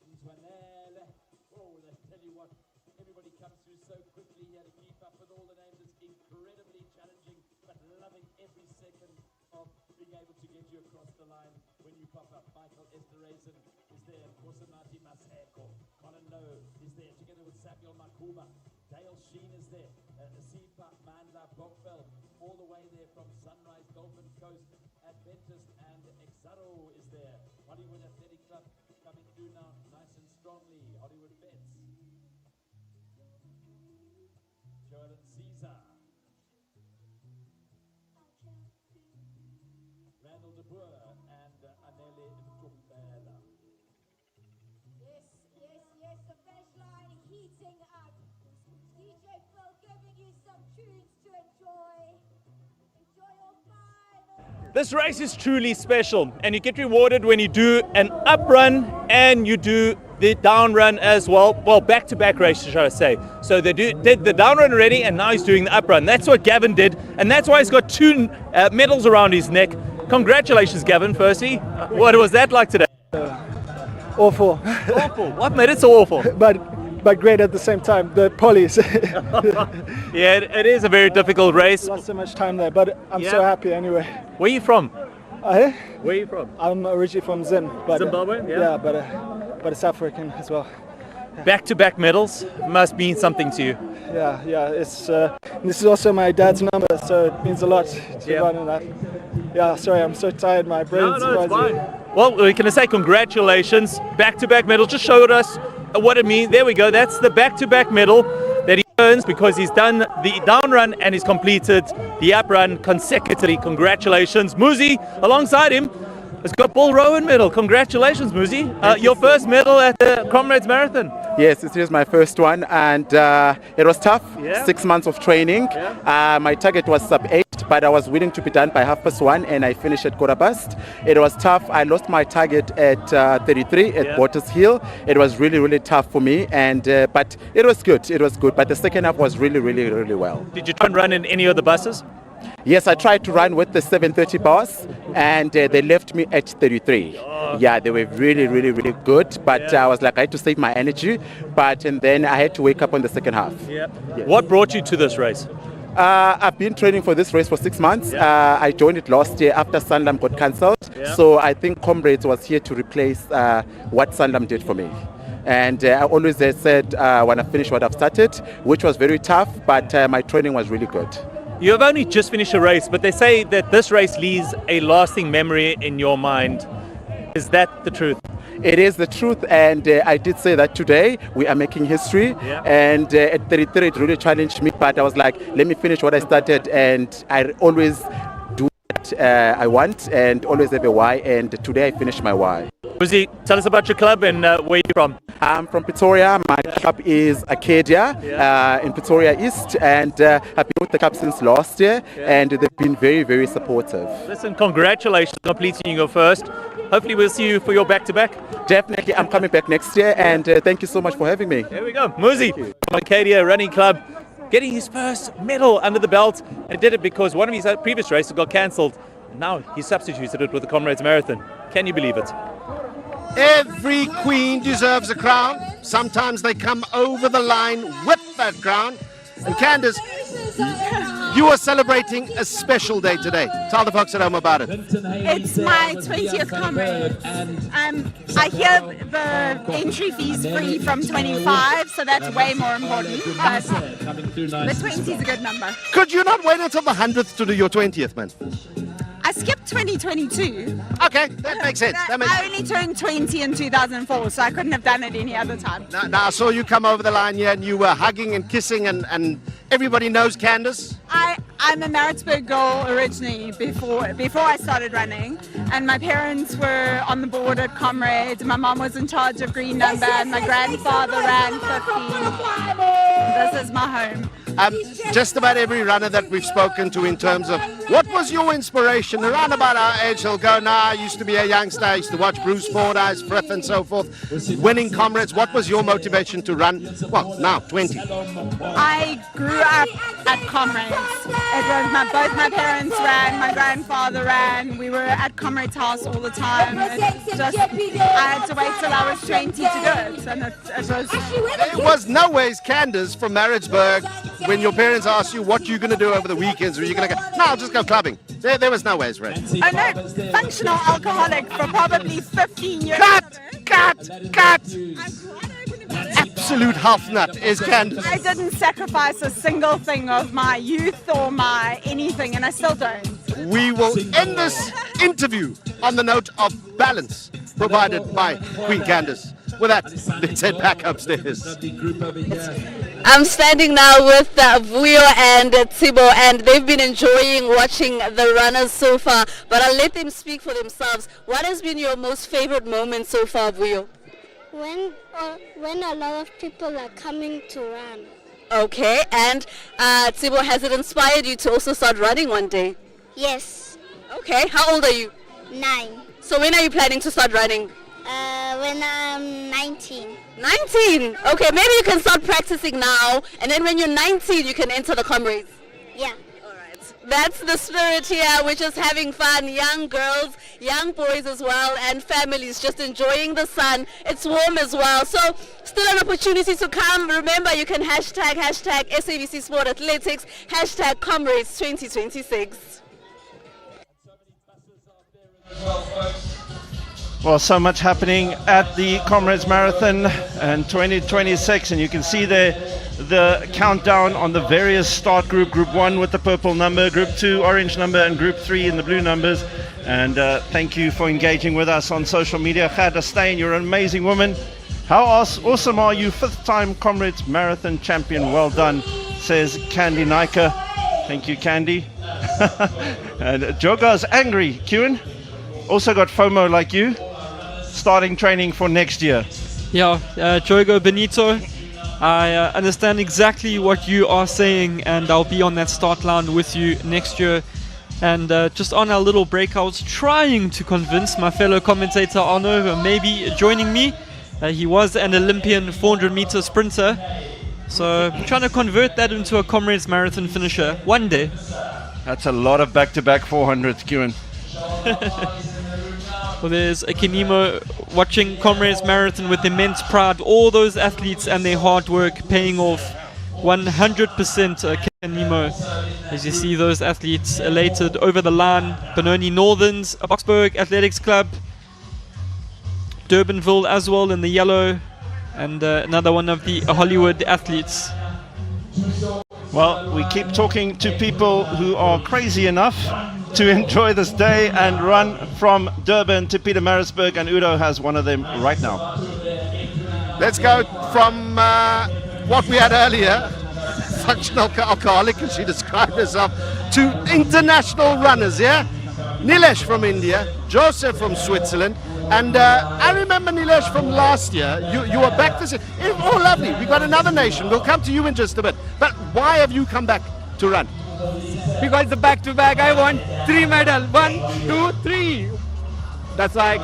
Nzwanele. Oh, I tell you what, everybody comes through so quickly here to keep up with all the names. It's incredibly challenging, but loving every second of being able to get you across the line when you pop up. Michael Esterhazen is there, Kosanati Maseko. Colin Lowe is there together with Samuel Makuba. Dale Sheen is there, Sipa Mandla Bokveld, all the way there from Sunrise Dolphin Coast. Adventist and Exaro is there. Hollywood Athletic Club coming through now nice and strongly. Hollywood Vets. Jordan Caesar. Randall De Boer and Anele Ntumbela. Yes, the finish line heating up. DJ Phil giving you some tunes to enjoy. Enjoy your final. This race is truly special, and you get rewarded when you do an up run and you do the down run as well. Well, back-to-back races, shall I say. So they did the down run already, and now he's doing the up run. That's what Gavin did, and that's why he's got 2 medals around his neck. Congratulations, Gavin, firstly. What was that like today? Awful. Awful? What made it so awful? But great at the same time. The polys. Yeah, it is a very difficult race. Lost so much time there, but I'm so happy anyway. Where are you from? Where are you from? I'm originally from Zim. But, Zimbabwe? Yeah, but South African as well. Back-to-back medals must mean something to you. Yeah. It's this is also my dad's number, so it means a lot to run in that. Yeah, sorry, I'm so tired. My brain's No, it's fine. Well, we can say congratulations. Back-to-back medal. Just showed us what it means. There we go. That's the back-to-back medal that he earns because he's done the down run and he's completed the up run consecutively. Congratulations. Muzi, alongside him, has got Paul Rowan medal. Congratulations, Muzi. Your first medal at the Comrades Marathon. Yes, it is my first one, and it was tough. 6 months of training. My target was sub-8, but I was willing to be done by 1:30, and I finished at 1:15. It was tough. I lost my target at 33 at Waters Hill. It was really, really tough for me, and but it was good. It was good, but the second half was really, really, really well. Did you try and run in any of the buses? Yes, I tried to run with the 7:30 bus, and they left me at 33. Yeah, they were really, really, really good, but I was like, I had to save my energy, and then I had to wake up on the second half. Yes. What brought you to this race? I've been training for this race for 6 months. I joined it last year after Sanlam got cancelled. So I think Comrades was here to replace what Sanlam did for me. And I always said when I finish what I've started, which was very tough, but my training was really good. You have only just finished a race, but they say that this race leaves a lasting memory in your mind. Is that the truth? It is the truth, and I did say that today we are making history. And at 33 it really challenged me, but I was like, let me finish what I started, and I always do what I want and always have a why, and today I finished my why. Muzi, tell us about your club and where you're from. I'm from Pretoria. My club is Arcadia in Pretoria East, and I've been with the club since last year, and they've been very, very supportive. Listen, congratulations on completing your first. Hopefully we'll see you for your back-to-back. Definitely, I'm coming back next year, and thank you so much for having me. There we go. Muzi from Arcadia Running Club, getting his first medal under the belt, and he did it because one of his previous races got cancelled. Now he substituted it with the Comrades Marathon. Can you believe it? Every queen deserves a crown. Sometimes they come over the line with that crown. And Candace, you are celebrating a special day today. Tell the folks at home about it. It's my 20th Comrades. I hear the entry fee's free from 25, so that's way more important. But the 20 is a good number. Could you not wait until the 100th to do your 20th, man? I skipped 2022. Okay, that makes sense. I only turned 20 in 2004, so I couldn't have done it any other time. Now I saw you come over the line here, and you were hugging and kissing, and everybody knows Candace. I'm a Maritzburg girl originally before I started running, and my parents were on the board at Comrades. My mom was in charge of green number, and my grandfather ran 15. This is my home. Just about every runner that we've spoken to in terms of what was your inspiration around about our age, they'll go, I used to be a youngster, I used to watch Bruce Fordyce, Frith and so forth, winning Comrades. What was your motivation to run? Well, now 20. I grew up at Comrades. It was both my parents ran, my grandfather ran. We were at Comrades House all the time. It's just, I had to wait till I was 20 to do it. And it was... There was no ways, Candace, from Maritzburg, when your parents asked you what you're going to do over the weekends, were you going to go, no, I'll just go clubbing. There was no ways, right? Oh no, functional alcoholic for probably 15 years. Cut! Absolute health nut is Candace. I didn't sacrifice a single thing of my youth or my anything, and I still don't. We will end this interview on the note of balance provided by Queen Candace. With that, let's head back upstairs. I'm standing now with Vuyo and Tsibo, and they've been enjoying watching the runners so far, but I'll let them speak for themselves. What has been your most favorite moment so far, Vuyo? When a lot of people are coming to run. Okay, and Tsibo, has it inspired you to also start running one day? Yes. Okay, how old are you? 9. So when are you planning to start running? When I'm 19. 19? Okay, maybe you can start practicing now, and then when you're 19, you can enter the Comrades. Yeah. That's the spirit here. We're just having fun. Young girls, young boys as well, and families just enjoying the sun. It's warm as well. So still an opportunity to come. Remember, you can hashtag SABC Sport Athletics, hashtag Comrades 2026. Well, so much happening at the Comrades Marathon and 2026, and you can see there the countdown on the various start group 1 with the purple number, group 2 orange number, and group 3 in the blue numbers. And thank you for engaging with us on social media. Gerda Steyn, you're an amazing woman. How awesome are you? 5th time Comrades Marathon champion. Well done, says Candy Nika. Thank you, Candy. And Joga's angry. Kewen also got FOMO like you, starting training for next year. Yeah, Jogo Benito, I understand exactly what you are saying, and I'll be on that start line with you next year. And just on our little break, I was trying to convince my fellow commentator Arno maybe joining me. He was an Olympian 400-meter sprinter, so I'm trying to convert that into a Comrades Marathon finisher one day. That's a lot of back-to-back 400s, Kewen. Well, there's Akinimo watching Comrades Marathon with immense pride. All those athletes and their hard work paying off 100%. Akinimo, as you see those athletes elated over the line. Benoni Northerns, Boksburg Athletics Club, Durbanville as well in the yellow, and another one of the Hollywood athletes. Well, we keep talking to people who are crazy enough to enjoy this day and run from Durban to Pietermaritzburg, and Udo has one of them right now. Let's go from what we had earlier, functional alcoholic, as she described herself, to international runners, yeah? Nilesh from India, Joseph from Switzerland, and I remember Nilesh from last year. You were back this year. Oh, lovely. We've got another nation. We'll come to you in just a bit. But why have you come back to run? Because the back-to-back, I want 3 medals. 1, 2, 3. That's why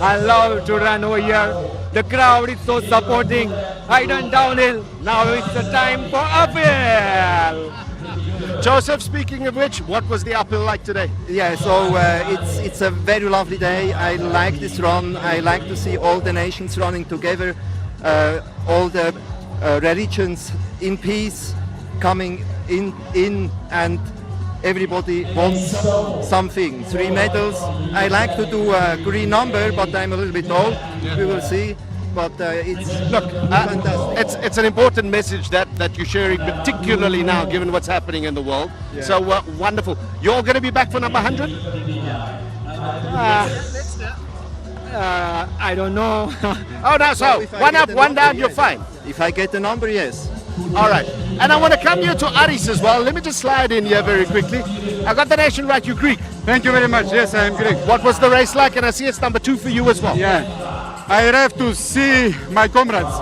I love to run over here. The crowd is so supporting. I done downhill. Now it's the time for uphill. Joseph, speaking of which, what was the uphill like today? Yeah, so it's a very lovely day. I like this run. I like to see all the nations running together, all the religions in peace, coming in, and everybody wants something. 3 medals. I like to do a green number, but I'm a little bit old. We will see. But it's an important message that you're sharing, particularly now, given what's happening in the world. Yeah. So wonderful. You're going to be back for number 100? I don't know. Oh no, so one up, one down, you're fine. If I get the number, yes. All right. And I want to come here to Aris as well. Let me just slide in here very quickly. I got the nation right. You're Greek. Thank you very much. Yes, I am Greek. What was the race like? And I see it's number 2 for you as well. Yeah. I arrived to see my comrades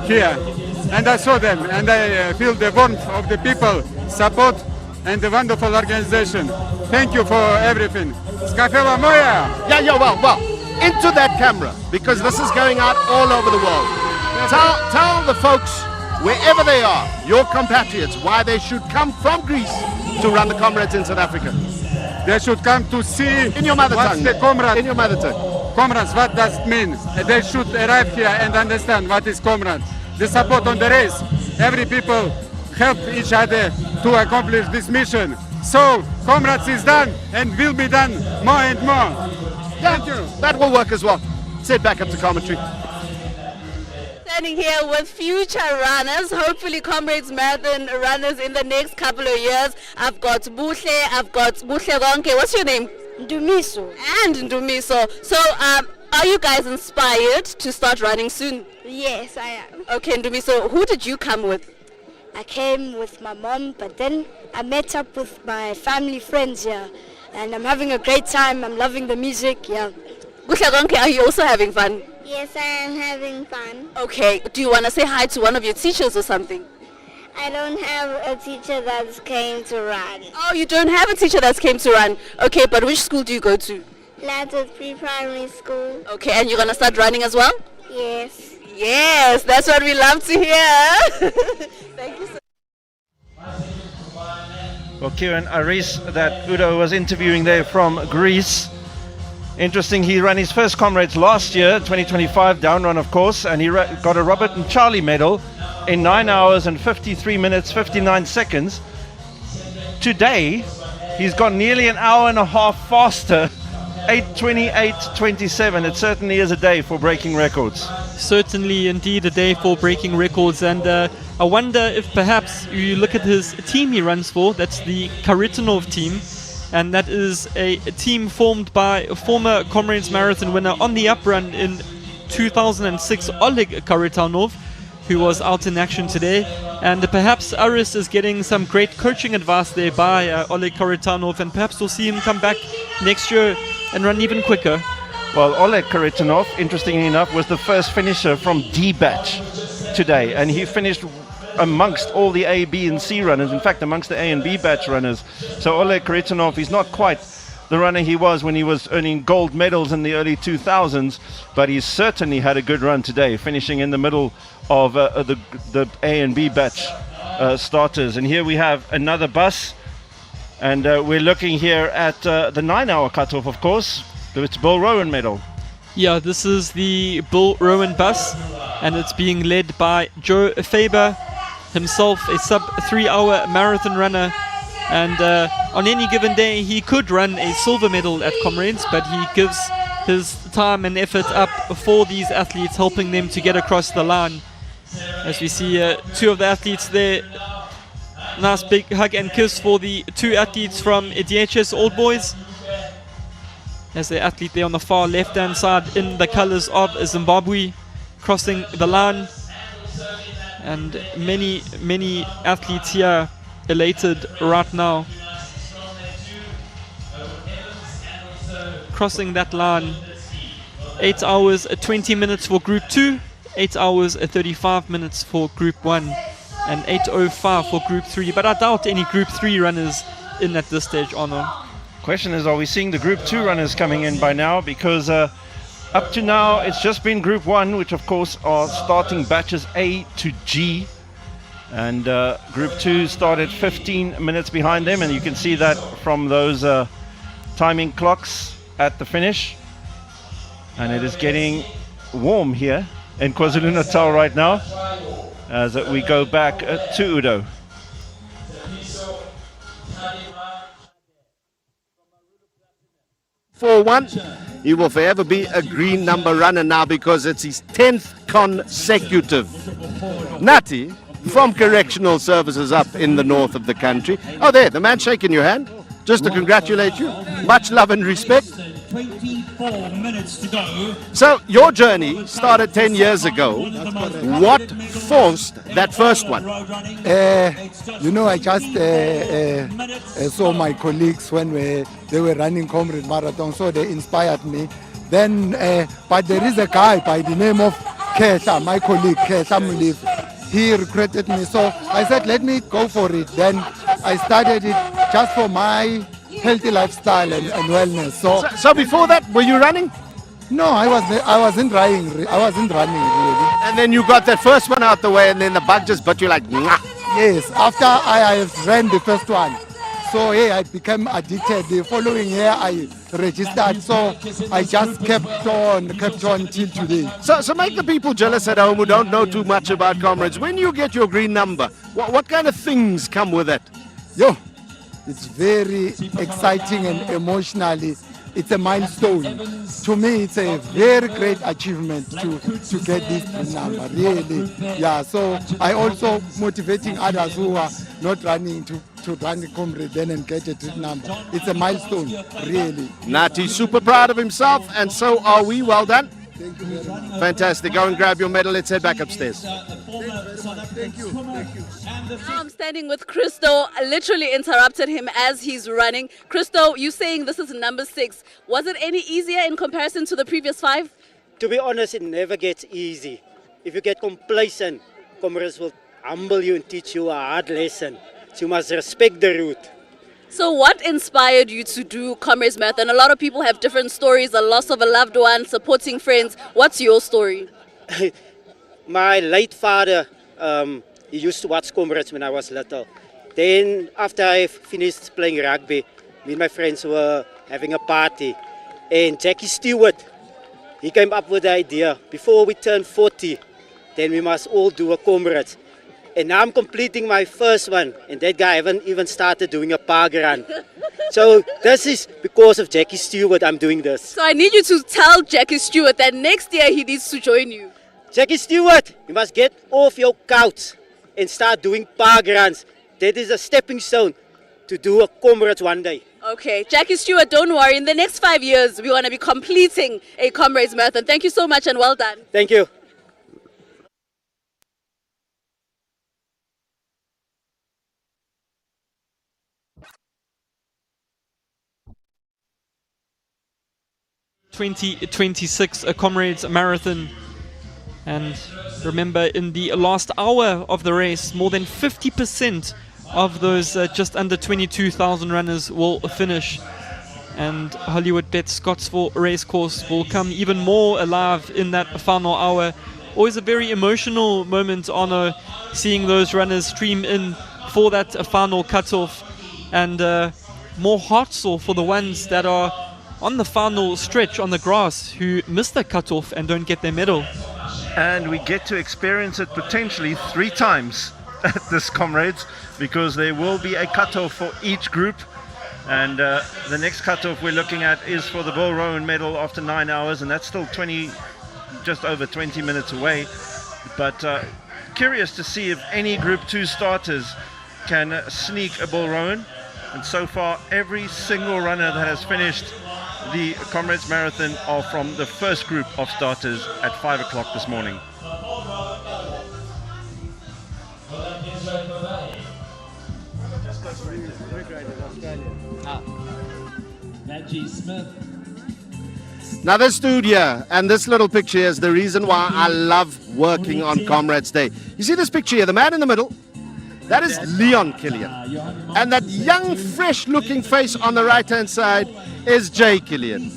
here. And I saw them. And I feel the warmth of the people, support, and the wonderful organization. Thank you for everything. Skafela moja! Yeah, well, into that camera, because this is going out all over the world. Tell the folks, wherever they are, your compatriots, why they should come from Greece to run the Comrades in South Africa. They should come to see in your mother tongue. The comrades. In your mother tongue. Comrades, what does it mean? They should arrive here and understand what is comrades. The support on the race. Every people help each other to accomplish this mission. So, Comrades is done and will be done more and more. Thank you. That will work as well. Sit back up to commentary. Standing here with future runners, hopefully Comrades Marathon runners in the next couple of years. I've got Buhle, I've got Buhle Gonke. What's your name? Ndumiso. And Ndumiso. So, are you guys inspired to start running soon? Yes, I am. Okay, Ndumiso, who did you come with? I came with my mom, but then I met up with my family friends here, and I'm having a great time. I'm loving the music, yeah. Buhle Gonke, are you also having fun? Yes, I am having fun. Okay, do you want to say hi to one of your teachers or something? I don't have a teacher that came to run. Oh, you don't have a teacher that came to run. Okay, but which school do you go to? Ladders Pre-Primary School. Okay, and you're going to start running as well? Yes. Yes, that's what we love to hear. Thank you so much. Well, Kieran Aris, that Udo was interviewing there from Greece. Interesting, he ran his first Comrades last year, 2025, down run of course, and he got a Robert and Charlie medal in 9 hours and 53 minutes, 59 seconds. Today, he's gone nearly an hour and a half faster, 8:28:27. It certainly is a day for breaking records. Certainly indeed a day for breaking records, and I wonder if perhaps you look at his team he runs for. That's the Karitanov team, and that is a team formed by a former Comrades Marathon winner on the uprun in 2006, Oleg Karitanov, who was out in action today. And perhaps Aris is getting some great coaching advice there by Oleg Karitanov, and perhaps we'll see him come back next year and run even quicker. Well, Oleg Karitanov, interestingly enough, was the first finisher from D batch today, and he finished amongst all the A, B and C runners, in fact amongst the A and B batch runners. So Oleg Karitanov is not quite the runner he was when he was earning gold medals in the early 2000s, but he certainly had a good run today, finishing in the middle of the A and B batch starters. And here we have another bus, and we're looking here at the 9 hour cutoff, of course. It's Bill Rowan medal. Yeah, this is the Bill Rowan bus, and it's being led by Joe Faber, himself a sub 3 hour marathon runner. And on any given day he could run a silver medal at Comrades, but he gives his time and effort up for these athletes, helping them to get across the line. As we see two of the athletes there. Nice big hug and kiss for the two athletes from DHS Old Boys. As the athlete there on the far left hand side in the colors of Zimbabwe, crossing the line. And many athletes here elated right now, crossing that line. 8 hours 20 minutes for group 2, 8 hours 35 minutes for group 1, and 8:05 for group 3. But I doubt any group 3 runners in at this stage, Arno. Question is, are we seeing the group 2 runners coming in by now? Because up to now it's just been group 1, which of course are starting batches A to G, and group 2 started 15 minutes behind them, and you can see that from those timing clocks at the finish. And it is getting warm here in KwaZulu-Natal right now as we go back to Udo. For one, he will forever be a green number runner now because it's his 10th consecutive. Nati from Correctional Services up in the north of the country. Oh, there, the man shaking your hand, just to congratulate you. Much love and respect. 4 minutes to go. So your journey started 10 years ago. What forced that first one? You know, I just saw my colleagues when they were running Comrades Marathon, so they inspired me. Then, but there is a guy by the name of Kesa, my colleague Kesa Mulif. He recruited me, so I said, let me go for it. Then I started it just for my healthy lifestyle and wellness. So before that, were you running? No, I wasn't running. I wasn't running really. And then you got that first one out the way, and then the bug just bit you like. Mwah. Yes, after I ran the first one, so I became addicted. The following year I registered, so I just kept on till today. So make the people jealous at home who don't know too much about Comrades. When you get your green number, what kind of things come with it? Yo, it's very exciting and emotionally. It's a milestone. To me, it's a very great achievement to get this number, really. Yeah, so I also motivating others who are not running to run the Comrade then and get a number. It's a milestone, really. Nati's super proud of himself, and so are we. Well done. Thank you very much. Fantastic. Go and grab your medal. Let's head back upstairs. Thank you. Now I'm standing with Christo. I literally interrupted him as he's running. Christo, you saying this is number 6. Was it any easier in comparison to the previous 5? To be honest, it never gets easy. If you get complacent, Comrades will humble you and teach you a hard lesson. So you must respect the route. So what inspired you to do Comrades Marathon? A lot of people have different stories, a loss of a loved one, supporting friends. What's your story? My late father, he used to watch Comrades when I was little. Then after I finished playing rugby, me and my friends were having a party. And Jackie Stewart, he came up with the idea, before we turn 40, then we must all do a Comrades. And now I'm completing my first one, and that guy haven't even started doing a park run. So this is because of Jackie Stewart I'm doing this. So I need you to tell Jackie Stewart that next year he needs to join you. Jackie Stewart, you must get off your couch and start doing park runs. That is a stepping stone to do a Comrades one day. Okay, Jackie Stewart, don't worry. In the next 5 years, we want to be completing a Comrades Marathon. Thank you so much and well done. Thank you. ...2026 Comrades Marathon. And remember, in the last hour of the race, more than 50% of those just under 22,000 runners will finish. And Hollywood Bet Scottsville Racecourse will come even more alive in that final hour. Always a very emotional moment, Arno, seeing those runners stream in for that final cutoff. And more heartsore for the ones that are on the final stretch on the grass who miss the cutoff and don't get their medal. And we get to experience it potentially 3 times at this Comrades, because there will be a cutoff for each group. And the next cutoff we're looking at is for the Bill Rowan medal after 9 hours, and that's still just over 20 minutes away. But curious to see if any Group 2 starters can sneak a Bill Rowan. And so far, every single runner that has finished the Comrades Marathon are from the first group of starters at 5 o'clock this morning. Now this dude here and this little picture here is the reason why I love working on Comrades Day. You see this picture here, the man in the middle? That is Leon Killian. And that young, fresh-looking face on the right-hand side is Jay Killian.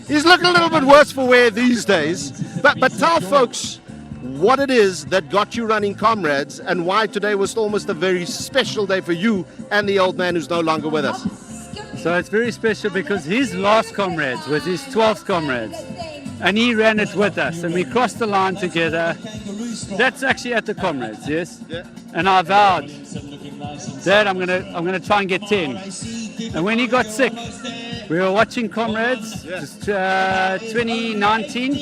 He's looking a little bit worse for wear these days. But tell folks what it is that got you running Comrades and why today was almost a very special day for you and the old man who's no longer with us. So it's very special because his last Comrades was his 12th Comrades. And he ran it with us, and we crossed the line together. That's actually at the Comrades, yes? Yeah. And I vowed, Dad, I'm gonna try and get 10. And when he got sick, we were watching Comrades, 2019.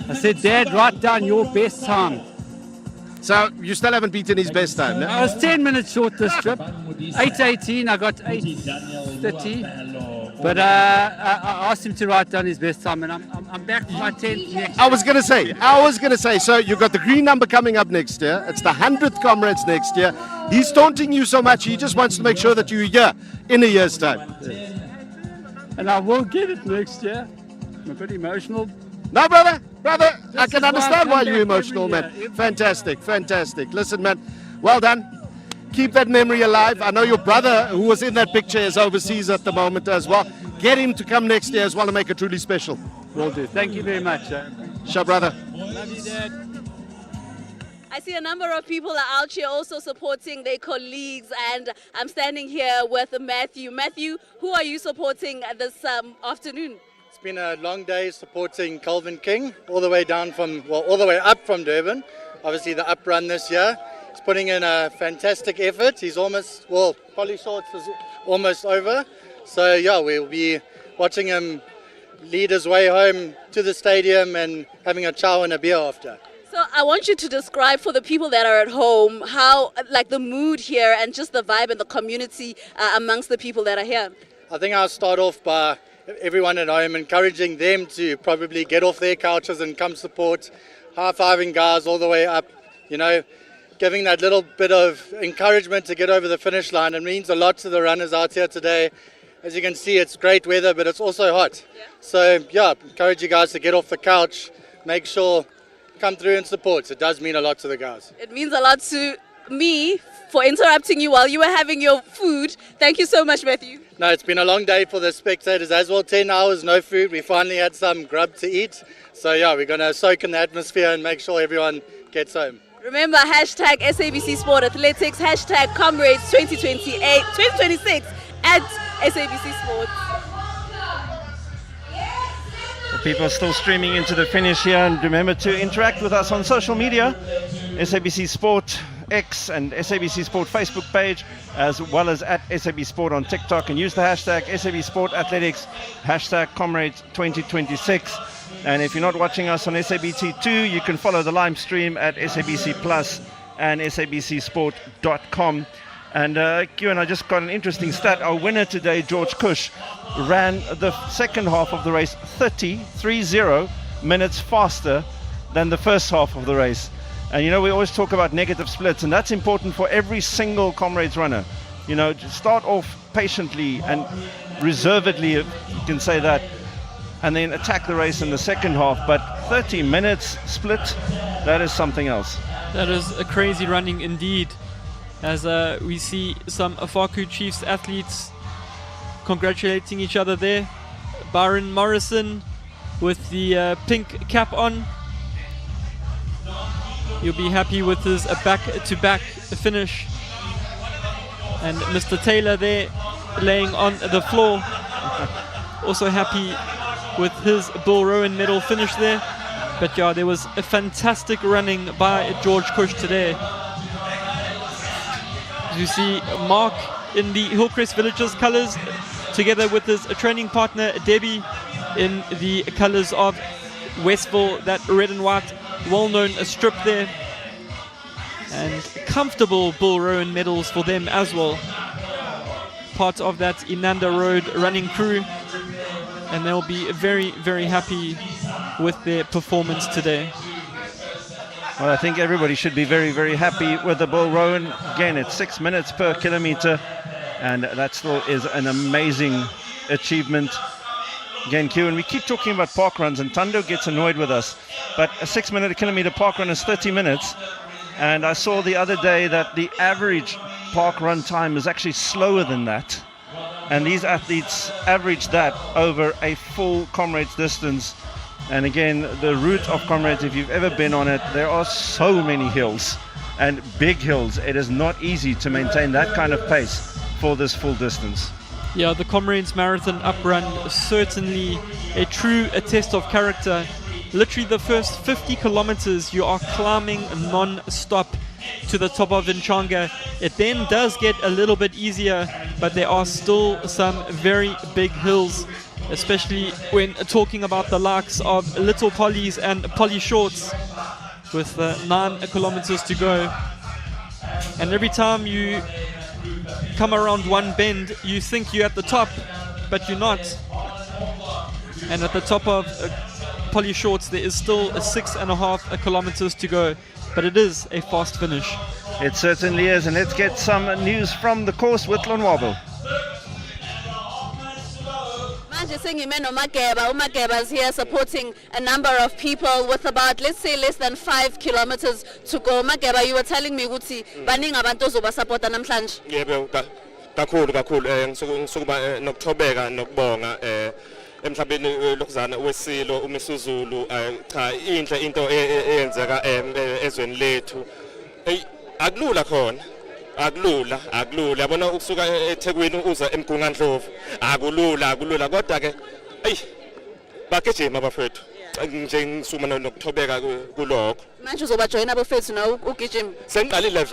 I said, Dad, write down your best time. So you still haven't beaten his best time, no? I was 10 minutes short this trip. 8:18, I got 8:30. But I asked him to write down his best time, and I'm back for my 10th next. I was going to say, so you've got the green number coming up next year. It's the 100th Comrades next year. He's taunting you so much, he just wants to make sure that you're here in a year's time. And I will get it next year. I'm a bit emotional. No, brother, I can understand why you're emotional, man. Fantastic. Listen, man, well done. Keep that memory alive. I know your brother, who was in that picture, is overseas at the moment as well. Get him to come next year as well and make it truly special. Will do. Thank you very much. Sure, brother. Love you, Dad. I see a number of people are out here also supporting their colleagues, and I'm standing here with Matthew. Matthew, who are you supporting this afternoon? It's been a long day supporting Calvin King, all the way up from Durban. Obviously the up run this year. He's putting in a fantastic effort. He's almost, Polly Shorts is almost over. So yeah, we'll be watching him lead his way home to the stadium and having a chow and a beer after. So I want you to describe for the people that are at home how, like, the mood here and just the vibe and the community amongst the people that are here. I think I'll start off by everyone at home encouraging them to probably get off their couches and come support, high-fiving guys all the way up, giving that little bit of encouragement to get over the finish line. It means a lot to the runners out here today. As you can see, it's great weather, but it's also hot. Yeah. So yeah, encourage you guys to get off the couch, make sure, come through and support. It does mean a lot to the guys. It means a lot to me for interrupting you while you were having your food. Thank you so much, Matthew. No, it's been a long day for the spectators as well. 10 hours, no food. We finally had some grub to eat. So yeah, we're going to soak in the atmosphere and make sure everyone gets home. Remember, hashtag SABC Sport Athletics, hashtag Comrades 2026 at SABC Sports. People are still streaming into the finish here, and remember to interact with us on social media, SABC Sport X and SABC Sport Facebook page, as well as at SAB Sport on TikTok, and use the hashtag SAB Sport Athletics, hashtag Comrades 2026. And if you're not watching us on SABC2, you can follow the live stream at SABC Plus and SABCsport.com. And Kieran, I just got an interesting stat. Our winner today, George Cush, ran the second half of the race 30 minutes faster than the first half of the race. And we always talk about negative splits, and that's important for every single Comrades runner. Start off patiently and reservedly, if you can say that, and then attack the race in the second half. But 30 minutes split, that is something else. That is a crazy running indeed, as we see some Afaku Chiefs athletes congratulating each other there. Byron Morrison with the pink cap on. You'll be happy with his back-to-back finish. And Mr. Taylor there laying on the floor. Also happy with his Bill Rowan medal finish there. But yeah, there was a fantastic running by George Cush today. You see Mark in the Hillcrest Villagers colours, together with his training partner Debbie in the colours of Westville, that red and white well-known strip there. And comfortable Bill Rowan medals for them as well. Part of that Inanda Road running crew. And they'll be very, very happy with their performance today. Well, I think everybody should be very, very happy with the Bill Rowan. Again, it's 6 minutes per kilometer, and that still is an amazing achievement. Again, Q, and we keep talking about park runs, and Tando gets annoyed with us, but a 6 minute a kilometer park run is 30 minutes, and I saw the other day that the average park run time is actually slower than that, and these athletes average that over a full Comrades distance. And again, the route of Comrades, if you've ever been on it, there are so many hills and big hills. It is not easy to maintain that kind of pace for this full distance. Yeah, the Comrades Marathon uprun is certainly a test of character. Literally the first 50 kilometers you are climbing non-stop to the top of Nchanga. It then does get a little bit easier, but there are still some very big hills, especially when talking about the likes of Little Polly's and Polly Shorts, with 9 kilometers to go. And every time you come around one bend, you think you're at the top, but you're not. And at the top of Polly Shorts, there is still 6.5 kilometers to go, but it is a fast finish. It certainly is, and let's get some news from the course with Lonwabo. Manje sengime noMageba. uMageba is here supporting a number of people with about, let's say, less than 5 kilometers to go. Mageba, you were telling me ukuthi baningi abantu ozobasupporta namhlanje. Yebo, kakhulu ngisukuba nokuthobeka nokubonga emhlabeni lokuzana wesilo uMisuzulu. Cha, inhle into eyenzeka ezweni lethu. Akulula khona. Akulula yabona ukusuka eThekwini uza eMgungandlovu akulula kodwa ke bagijima abafethu nje ngisuma nokuthobeka kulokho. Manje uzobajoyina abafethu na ugijima? Sengiqalile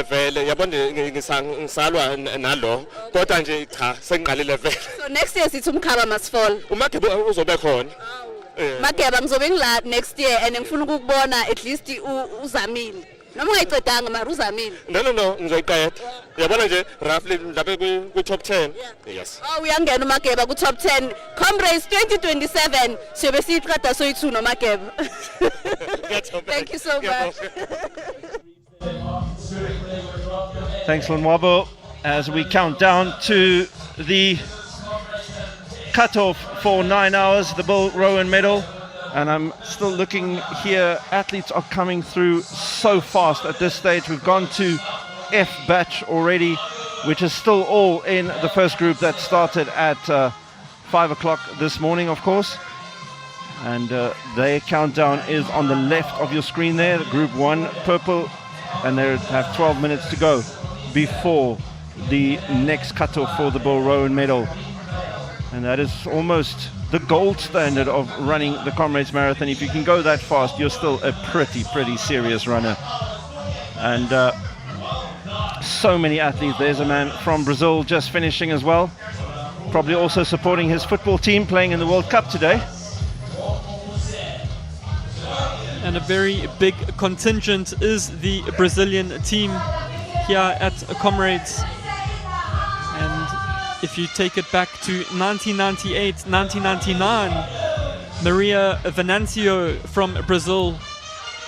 vele yabona ngisalwa nalo kodwa nje cha sengiqalile vele. So next year sithi umkhaba must fall. uMageba uzobe khona. Mageba ngizobe ngila next year and ngifuna ukubona at least uzamile. Noma ungayicedanga mara uzamile. No ngizoyiqeda. Yabona nje roughly lapha ku top 10. Yes. Oh uyangena uMageba ku top 10. Comrades 2027 siyobe siyiqeda soyi2 noMageba. Thank you so much. Thanks, Lonwabo, as we count down to the cutoff for 9 hours, the Bull Rowan medal. And I'm still looking here, athletes are coming through so fast at this stage. We've gone to F batch already, which is still all in the first group that started at 5 o'clock this morning, of course. And their countdown is on the left of your screen there, Group 1, purple, and they have 12 minutes to go before the next cutoff for the Bull Rowan medal. And that is almost the gold standard of running the Comrades Marathon. If you can go that fast, you're still a pretty serious runner. And so many athletes. There's a man from Brazil just finishing as well, probably also supporting his football team playing in the World Cup today. And a very big contingent is the Brazilian team here at Comrades. And if you take it back to 1998, 1999, Maria Venancio from Brazil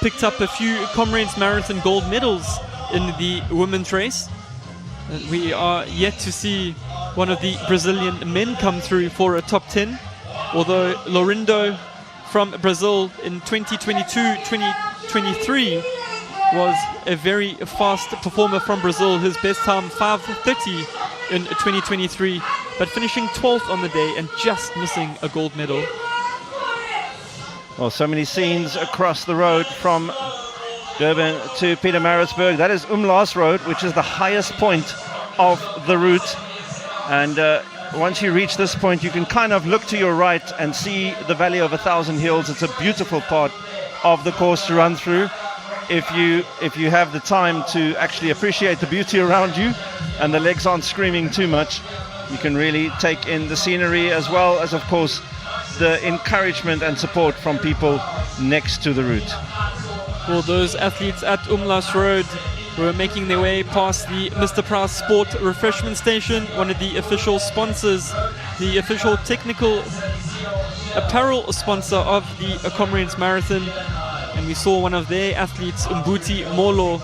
picked up a few Comrades Marathon gold medals in the women's race. And we are yet to see one of the Brazilian men come through for a top 10, although Lorindo from Brazil in 2022-2023 was a very fast performer from Brazil. His best time 5:30 in 2023, but finishing 12th on the day and just missing a gold medal. Well, so many scenes across the road from Durban to Pietermaritzburg. That is Umlaas Road, which is the highest point of the route. And once you reach this point, you can kind of look to your right and see the Valley of 1,000 Hills. It's a beautiful part of the course to run through. If you have the time to actually appreciate the beauty around you and the legs aren't screaming too much, you can really take in the scenery, as well as, of course, the encouragement and support from people next to the route. Well, those athletes at Umlaas Road were making their way past the Mr. Price Sport Refreshment Station, one of the official sponsors, the official technical apparel sponsor of the Comrades Marathon. And we saw one of their athletes, Mbuti Molo,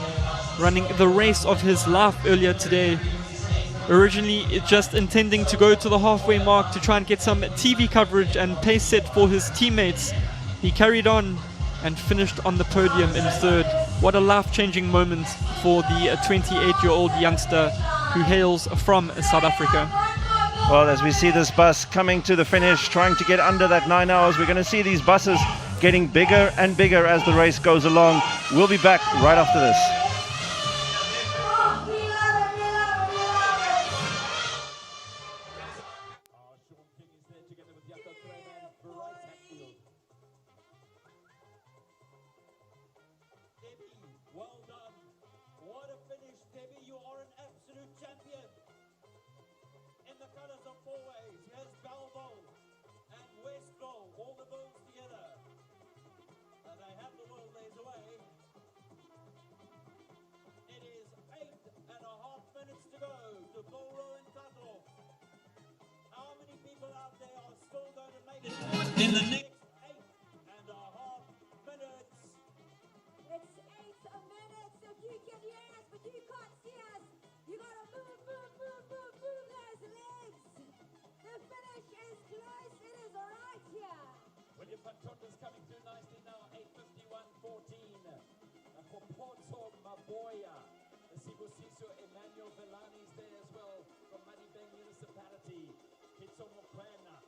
running the race of his life earlier today. Originally just intending to go to the halfway mark to try and get some TV coverage and pace set for his teammates. He carried on and finished on the podium in third. What a life-changing moment for the 28-year-old youngster who hails from South Africa. Well, as we see this bus coming to the finish, trying to get under that 9 hours, we're going to see these buses getting bigger and bigger as the race goes along. We'll be back right after this. in the next 8.5 minutes. It's 8 minutes. If you can hear us, but you can't see us, you gotta move those legs. The finish is close. It is right here. William Pantota's coming through nicely now. 8:51.14. For Porto Maboya. The Sibusiso Emmanuel Villani's there as well from Madibeng Municipality. Kitso Mokwena.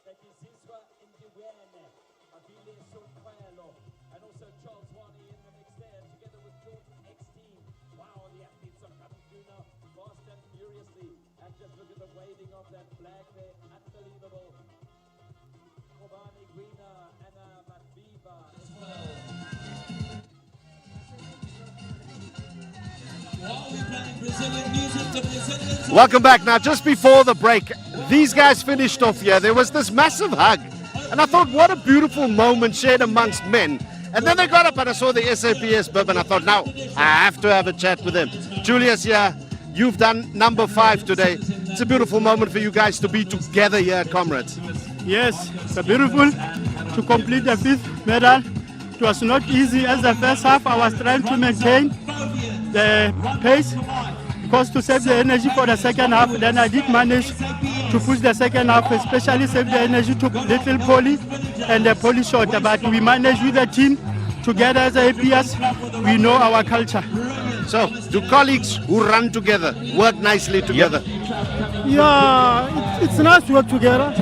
Bekiziswa Indiwene. Abile Sonkwelo. And also Charles Wani in the mix there together with Jordan X-Team. Wow, the athletes are coming through now fast and furiously. And just look at the waving of that flag there. Unbelievable. Kobani Gwina and Matviva as well. Welcome back. Now, just before the break, these guys finished off here. There was this massive hug. And I thought, what a beautiful moment shared amongst men. And then they got up and I saw the SABC bib and I thought, now, I have to have a chat with them. Julius here, you've done number 5 today. It's a beautiful moment for you guys to be together here at Comrades. Yes, it's beautiful to complete the 5th medal. It was not easy as the first half. I was trying to maintain the pace because to save the energy for the second half, then I did manage to push the second half, especially save the energy to little Polly and the Polly short. But we managed with the team together as a APS. We know our culture. So, do colleagues who run together work nicely together? Yeah, it's nice to work together.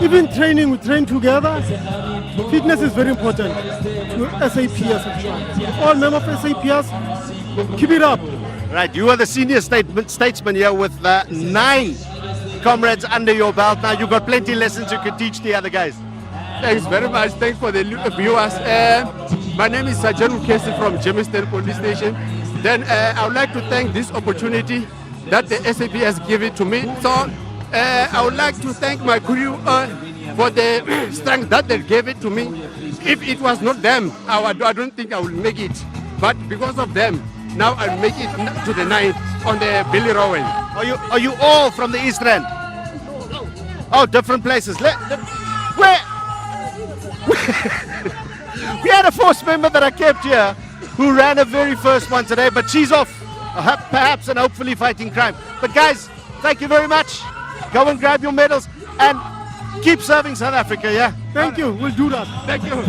Even training, we train together. Fitness is very important to SAPS actually. All members of SAPS, keep it up. Right, you are the senior statesman here with 9 comrades under your belt. Now you've got plenty of lessons you can teach the other guys. Thanks very much. Thanks for the viewers. My name is Sergeant Mukesi from Jamestown Police Station. Then I would like to thank this opportunity that the SAP has given to me. So I would like to thank my crew for the strength that they gave it to me. If it was not them, I don't think I would make it. But because of them, now I'll make it to the 9th on the Billy Rowan. Are you all from the East End? Oh, different places. Where? We had a force member that I kept here who ran her very first one today, but she's off, perhaps, and hopefully fighting crime. But guys, thank you very much. Go and grab your medals and keep serving South Africa, yeah? Thank you, we'll do that. Thank you.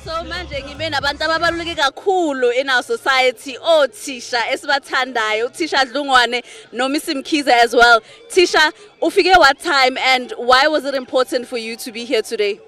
So manje ngibe nabantu ababaluleke kakhulu in our society, othisha esibathandayo, Tisha Dlungwane no Miss Mkhize as well. Tisha, ufike what time and why was it important for you to be here today?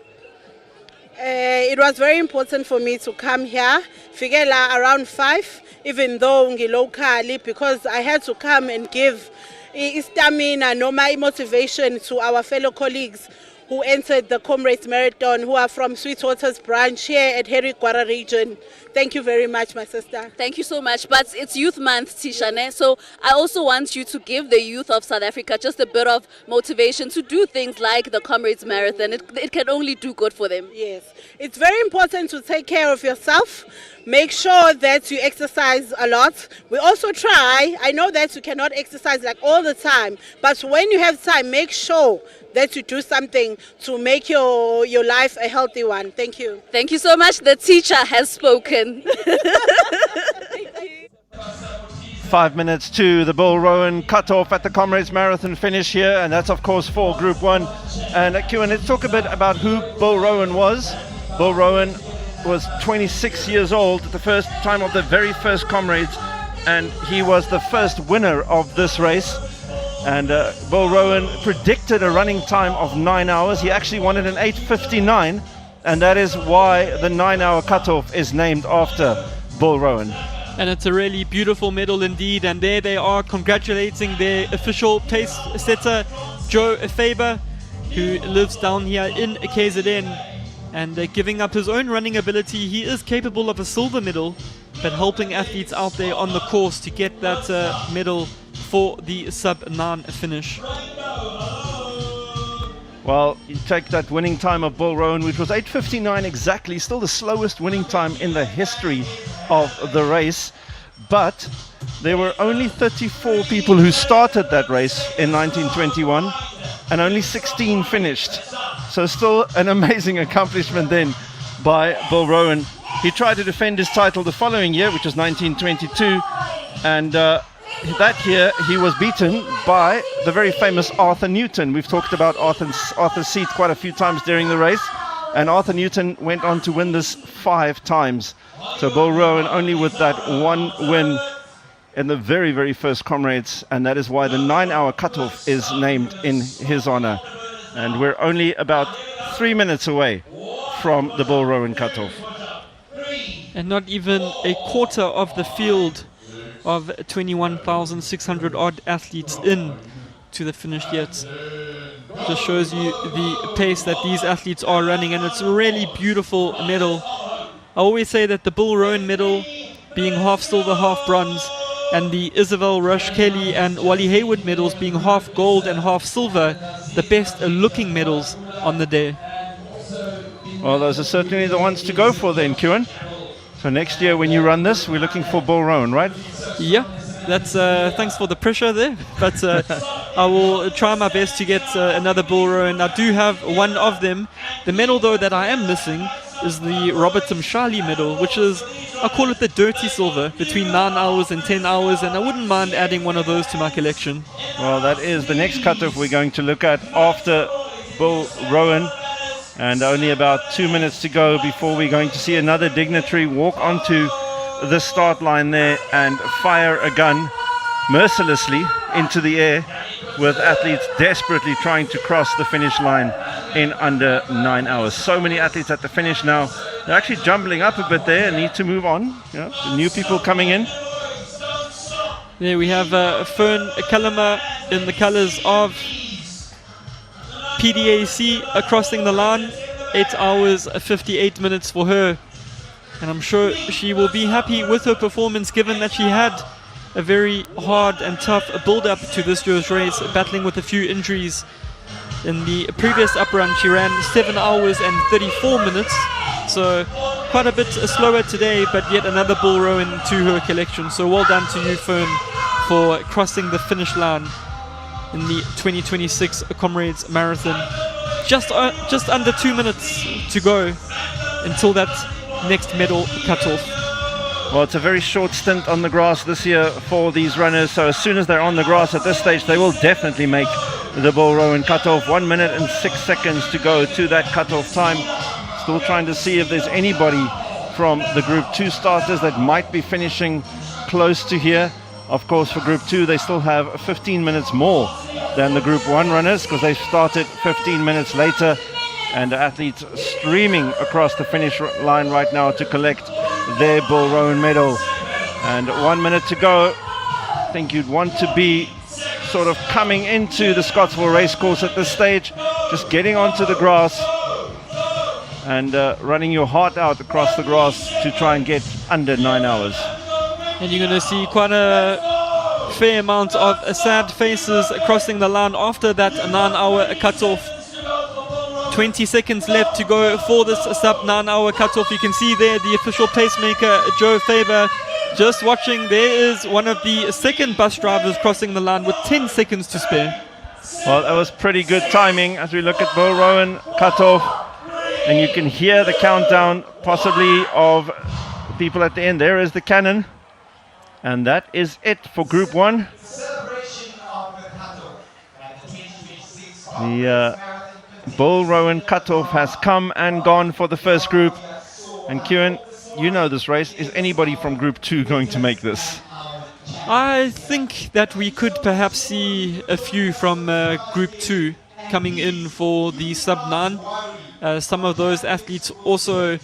It was very important for me to come here. Figela around 5, even though locally, because I had to come and give stamina, no my motivation to our fellow colleagues who entered the Comrades Marathon, who are from Sweetwater's branch here at Harry Gwara region. Thank you very much, my sister. Thank you so much. But it's Youth Month, Tisha, so I also want you to give the youth of South Africa just a bit of motivation to do things like the Comrades Marathon. It can only do good for them. Yes, it's very important to take care of yourself. Make sure that you exercise a lot. We also try, I know that you cannot exercise like all the time, but when you have time, make sure that you do something to make your life a healthy one. Thank you. Thank you so much. The teacher has spoken. 5 minutes to the Bull Rowan cut-off at the Comrades Marathon finish here, and that's of course for Group 1. And let's talk a bit about who Bull Rowan was. Bull Rowan was 26 years old at the first time of the very first Comrades, and he was the first winner of this race. And Bull Rowan predicted a running time of 9 hours. He actually won it in 8:59, and that is why the 9-hour cutoff is named after Bull Rowan. And it's a really beautiful medal indeed. And there they are congratulating their official pace setter, Joe Faber, who lives down here in KZN. And giving up his own running ability, he is capable of a silver medal, but helping athletes out there on the course to get that medal for the sub-9 finish. Well, you take that winning time of Bull Rowan, which was 8:59 exactly, still the slowest winning time in the history of the race. But there were only 34 people who started that race in 1921. and only 16 finished. So still an amazing accomplishment then by Bill Rowan. He tried to defend his title the following year, which was 1922, and that year he was beaten by the very famous Arthur Newton. We've talked about Arthur's seat quite a few times during the race, and Arthur Newton went on to win this 5 times. So Bill Rowan only with that one win in the very, very first Comrades, and that is why the 9-hour cutoff is named in his honor. And we're only about 3 minutes away from the Bill Rowan cutoff. And not even a quarter of the field of 21,600 odd athletes in to the finish yet. Just shows you the pace that these athletes are running, and it's a really beautiful medal. I always say that the Bill Rowan medal, being half silver, half bronze, and the Isabel Rush Kelly and Wally Hayward medals being half gold and half silver, the best looking medals on the day. Well, those are certainly the ones to go for then, Kieran. So next year when you run this, we're looking for Bill Rowan, right? Yeah, that's thanks for the pressure there, but I will try my best to get another Bill Rowan. I do have one of them. The medal though that I am missing is the Robert Mshali medal, which is, I call it the dirty silver, between 9 hours and 10 hours, and I wouldn't mind adding one of those to my collection. Well, that is the next cutoff we're going to look at after Bill Rowan. And only about 2 minutes to go before we're going to see another dignitary walk onto the start line there and fire a gun mercilessly into the air, with athletes desperately trying to cross the finish line in under 9 hours. So many athletes at the finish now. They're actually jumbling up a bit there and need to move on. You know, the new people coming in. There we have Fern Kalama in the colors of PDAC crossing the line. 8 hours 58 minutes for her, and I'm sure she will be happy with her performance, given that she had a very hard and tough build-up to this year's race, battling with a few injuries. In the previous up run she ran 7 hours and 34 minutes, so quite a bit slower today, but yet another Bill Rowan to her collection. So well done to you, Fern, for crossing the finish line in the 2026 Comrades Marathon. Just under 2 minutes to go until that next medal cutoff. Well, it's a very short stint on the grass this year for these runners, so as soon as they're on the grass at this stage, they will definitely make the Bill Rowan cutoff. 1 minute and 6 seconds to go to that cutoff time. Still trying to see if there's anybody from the Group 2 starters that might be finishing close to here. Of course, for Group 2, they still have 15 minutes more than the Group 1 runners, because they started 15 minutes later, and the athletes streaming across the finish line right now to collect their Bill Rowan medal. And 1 minute to go. I think you'd want to be sort of coming into the Scottsville racecourse at this stage, just getting onto the grass and running your heart out across the grass to try and get under 9 hours. And you're going to see quite a fair amount of sad faces crossing the line after that 9-hour cutoff. 20 seconds left to go for this sub 9-hour cutoff. You can see there the official pacemaker, Joe Faber, just watching. There is one of the second bus drivers crossing the line with 10 seconds to spare. Well, that was pretty good timing as we look at Bill Rowan cutoff, and you can hear the countdown possibly of people at the end. There is the cannon. And that is it for Group 1. The Bill Rowan cutoff has come and gone for the first group. And Kieran, you know this race. Is anybody from Group 2 going to make this? I think that we could perhaps see a few from Group 2 coming in for the sub-9. Some of those athletes also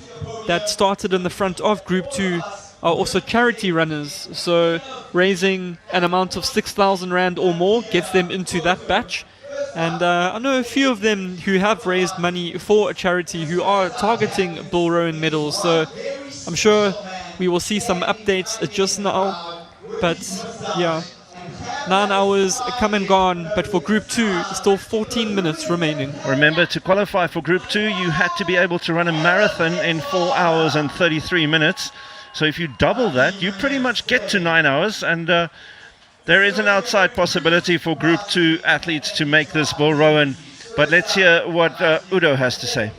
that started in the front of Group 2 are also charity runners, so raising an amount of 6,000 Rand or more gets them into that batch. And I know a few of them who have raised money for a charity who are targeting Bill Rowan medals, so I'm sure we will see some updates just now. But yeah, 9 hours come and gone, but for Group 2 still 14 minutes remaining. Remember, to qualify for Group 2 you had to be able to run a marathon in 4 hours and 33 minutes. So if you double that, you pretty much get to 9 hours, and There is an outside possibility for Group 2 athletes to make this Bull Rowan, but let's hear what Udo has to say.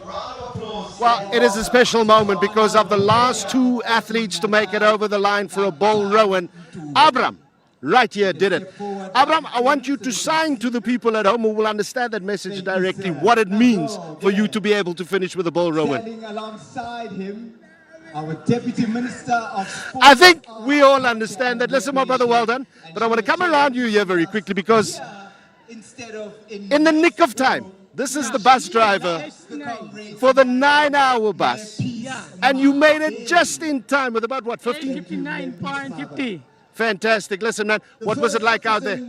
Well, it is a special moment because of the last 2 athletes to make it over the line for a Bull Rowan. Abram, right here, did it. Abram, I want you to sign to the people at home who will understand that message directly, what it means for you to be able to finish with a Bull Rowan. Standing alongside him, our Deputy Minister of Sport. I think we all understand that. Listen, my brother, well done. But I want to come around you here very quickly because in the nick of time, this is the bus driver for the 9-hour bus. And you made it just in time with about, what, 59.50. Fantastic. Listen, man, what was it like out there?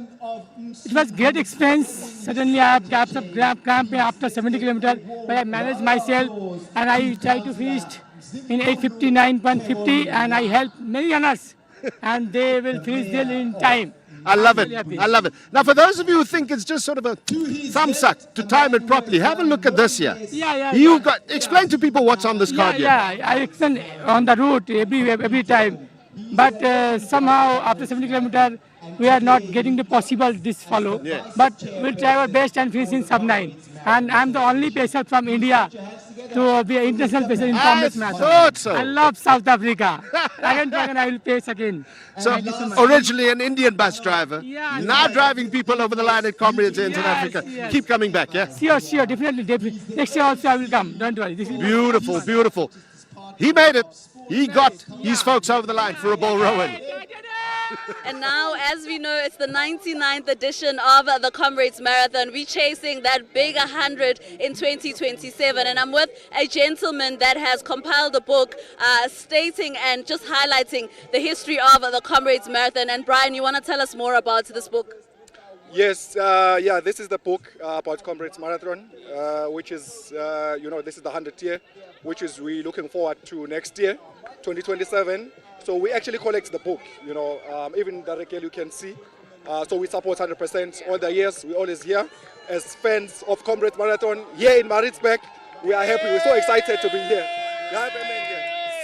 It was great experience. Suddenly I have gaps of cramp after 70 kilometers, but I managed myself and I tried to finish in 8:59.50 and I helped many runners and they will finish there in time. I love it. I love it. Now, for those of you who think it's just sort of a thumbs up to time it properly, have a look at this here. Explain to people what's on this card here. I extend on the route every time. But somehow, after 70 kilometers, we are not getting the possible this follow. Yes. But we'll try our best and finish in sub-9. And I'm the only pacer from India to be an international pacer in Comrades Marathon. Thought so. I love South Africa. Again, I will pace again. So, originally an Indian bus driver, now driving people over the line at Comrades in South Africa. Yes. Keep coming back, yeah? Sure, definitely. Next year also I will come. Don't worry. Beautiful, beautiful. He made it. He got his folks over the line for a Bull Rowan. And now, as we know, it's the 99th edition of the Comrades Marathon. We're chasing that big 100 in 2027. And I'm with a gentleman that has compiled a book stating and just highlighting the history of the Comrades Marathon. And Brian, you want to tell us more about this book? Yes, this is the book about Comrades Marathon, which is, this is the 100th year, which is we're looking forward to next year, 2027. So we actually collect the book, even the regal you can see. So we support 100% all the years. We always here as fans of Comrades Marathon here in Maritzburg. We are happy. We're so excited to be here.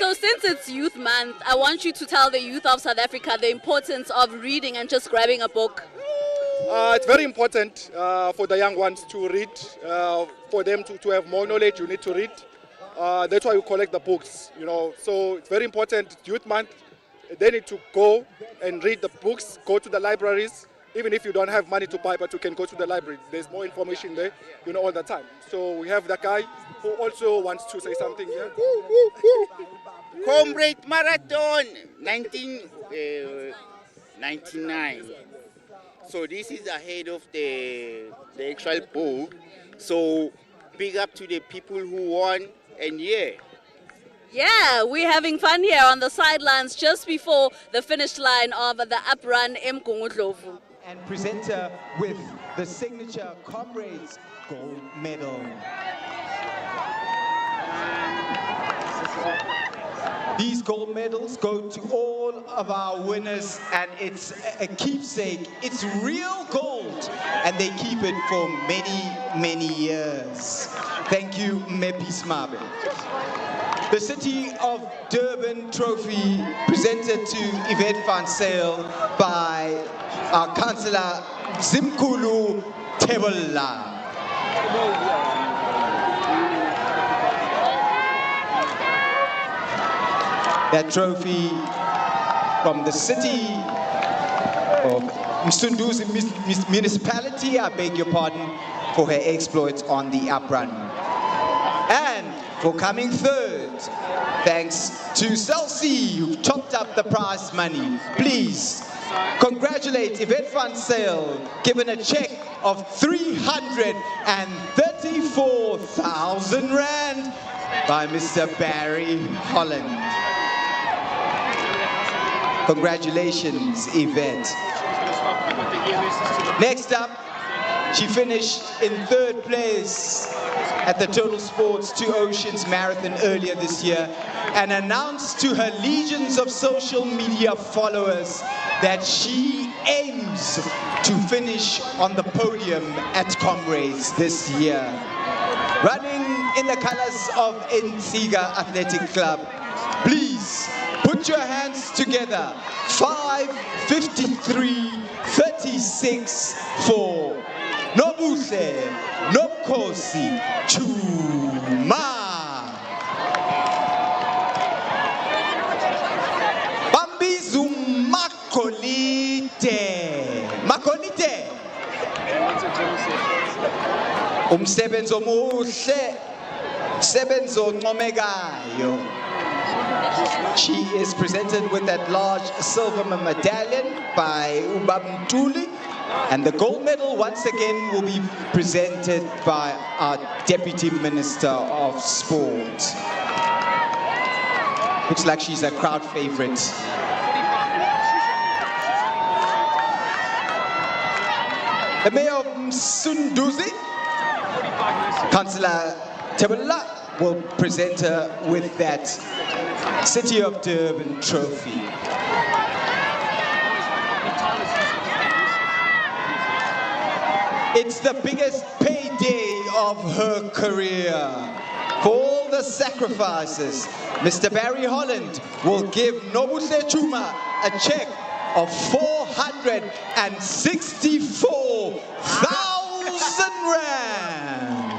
So since it's Youth Month, I want you to tell the youth of South Africa the importance of reading and just grabbing a book. It's very important for the young ones to read. For them to have more knowledge, you need to read. That's why we collect the books, So it's very important. Youth Month, they need to go and read the books, go to the libraries. Even if you don't have money to buy, but you can go to the library. There's more information there, all the time. So we have that guy who also wants to say something here. Comrades Marathon, 1999. So this is ahead of the actual book. So big up to the people who won, and Yeah, we're having fun here on the sidelines just before the finish line of the uprun eMgungundlovu. And presenter with the signature Comrades gold medal. These gold medals go to all of our winners, and it's a keepsake. It's real gold, and they keep it for many, many years. Thank you, Mepi Smabe. The City of Durban trophy presented to Yvette van Zyl by our Councillor Zimkulu Tebola. That trophy from the city of Msunduzi municipality, I beg your pardon, for her exploits on the uprun. And for coming third, thanks to Celsi, who topped up the prize money. Please congratulate Yvette van Zyl, given a check of 334,000 Rand by Mr. Barry Holland. Congratulations, Yvette. Next up, she finished in third place at the Total Sports 2 Oceans Marathon earlier this year and announced to her legions of social media followers that she aims to finish on the podium at Comrades this year. Running in the colors of Insiga Athletic Club, please put your hands together 5:53.36 for Nobuse Nobkosi Chuma. Bambizu Makolite. Makolite. Umsebenzi omuhle, umsebenzi oncomekayo. She is presented with that large silver medallion by Ubabntuli, and the gold medal once again will be presented by our Deputy Minister of Sport. Looks like she's a crowd favorite. The Mayor of Msunduzi, Councillor Tebula, will present her with that City of Durban trophy. It's the biggest payday of her career. For all the sacrifices, Mr. Barry Holland will give Nobuse Chuma a check of 464,000 rand.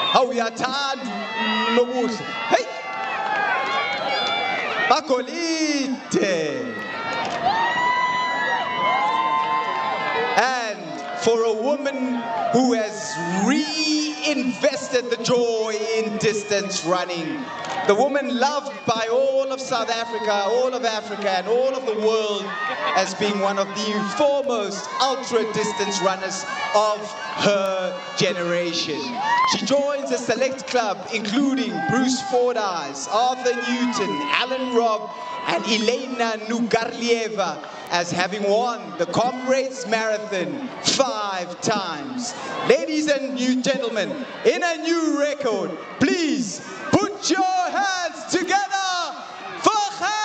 How we are tired, Nobuse. Hey! Makolite. And for a woman who has reinvested the joy in distance running, the woman loved by all of South Africa, all of Africa, and all of the world as being one of the foremost ultra-distance runners of her generation. She joins a select club including Bruce Fordyce, Arthur Newton, Alan Robb, and Elena Nugarlieva as having won the Comrades Marathon 5 times. Ladies and gentlemen, in a new record, please put your hands together for Kharastane.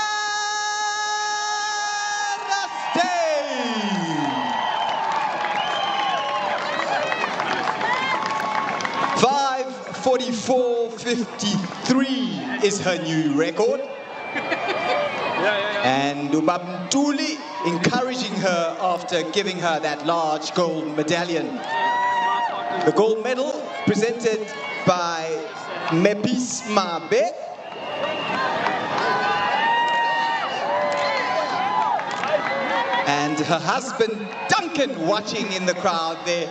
5:44.53 is her new record. And Ubabntuli encouraging her after giving her that large gold medallion. The gold medal presented by Mepis Mabe. And her husband Duncan watching in the crowd there.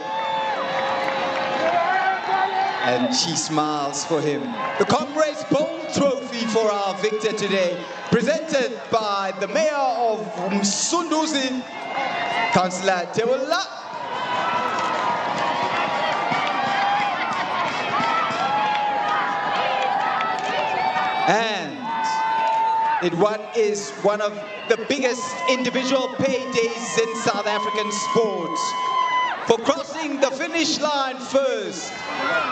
And she smiles for him. The Comrades Bold Trophy for our victor today, presented by the Mayor of Msunduzi, Councillor Tewala. And it is one of the biggest individual paydays in South African sports. For crossing the finish line first,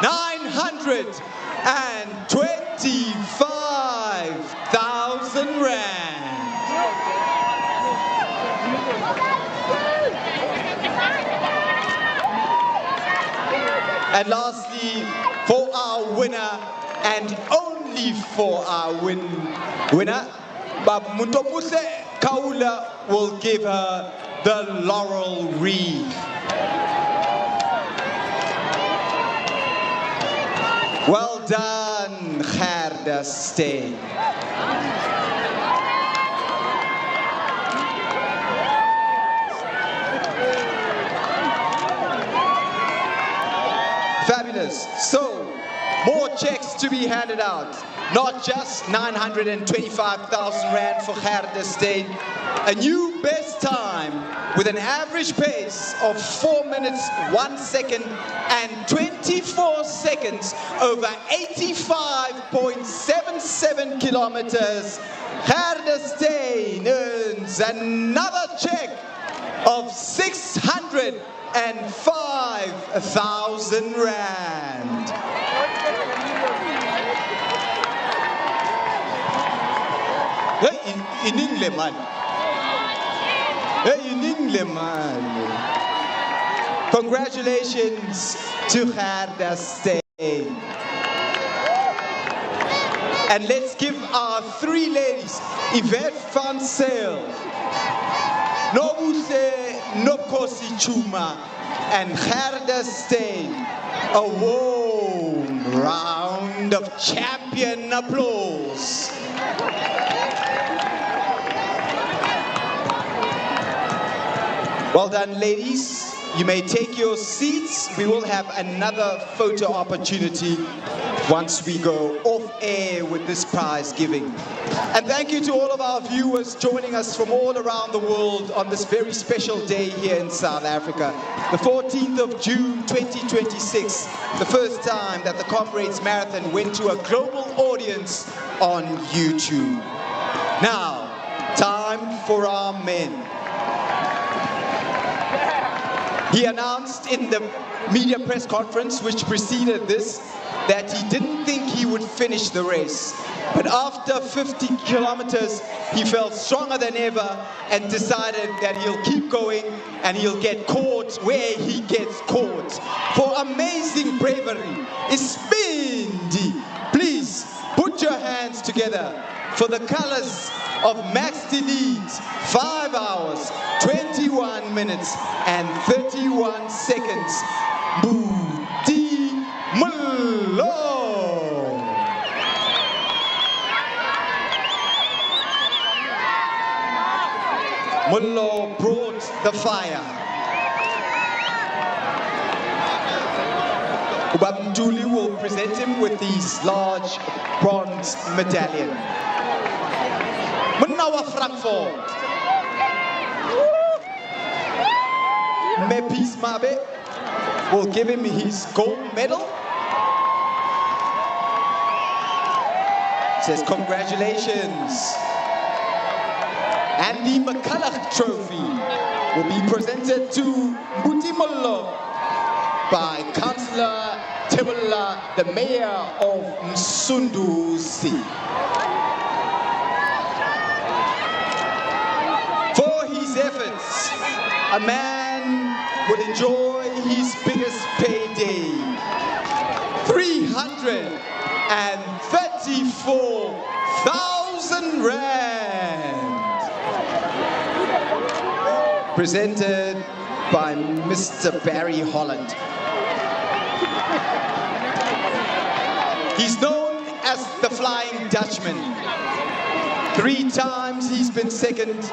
925,000 rand. And lastly, for our winner, and only for our winner, Mutomuse Kaula will give her the laurel wreath. Well done, Kharastane. Fabulous. So, more checks to be handed out. Not just 925,000 rand for Kharastane. A new best time with an average pace of 4 minutes, 1 second and 24 seconds over 85.77 kilometers. Kharastane earns another check of 605,000 rand. Hey, in England, man. Hey, in England, man. Congratulations to Gerda Steen. And let's give our three ladies, Yvette van Zyl, Nobuse Nobkosi Chuma, and Gerda Steen, a warm round of champion applause. Well done, ladies. You may take your seats. We will have another photo opportunity once we go off air with this prize giving. And thank you to all of our viewers joining us from all around the world on this very special day here in South Africa. The 14th of June 2026, the first time that the Comrades Marathon went to a global audience on YouTube. Now, time for our men. He announced in the media press conference which preceded this that he didn't think he would finish the race. But after 50 kilometers, he felt stronger than ever and decided that he'll keep going and he'll get caught where he gets caught. For amazing bravery, Ispindi, please put your hands together for the colors of Max Delete, 5 hours, 21 minutes and 31 seconds. Budi Mullo. Mullo brought the fire. Ubabntuli will present him with his large bronze medallion. Munawa Frankfurt. Mepis Mabe will give him his gold medal. Says congratulations. And the McCulloch Trophy will be presented to Butimolo by Councillor Tebola, the Mayor of Msunduzi. For his efforts, a man would enjoy his biggest payday, 334,000 Rand. Presented by Mr. Barry Holland. He's known as the Flying Dutchman. 3 times he's been second,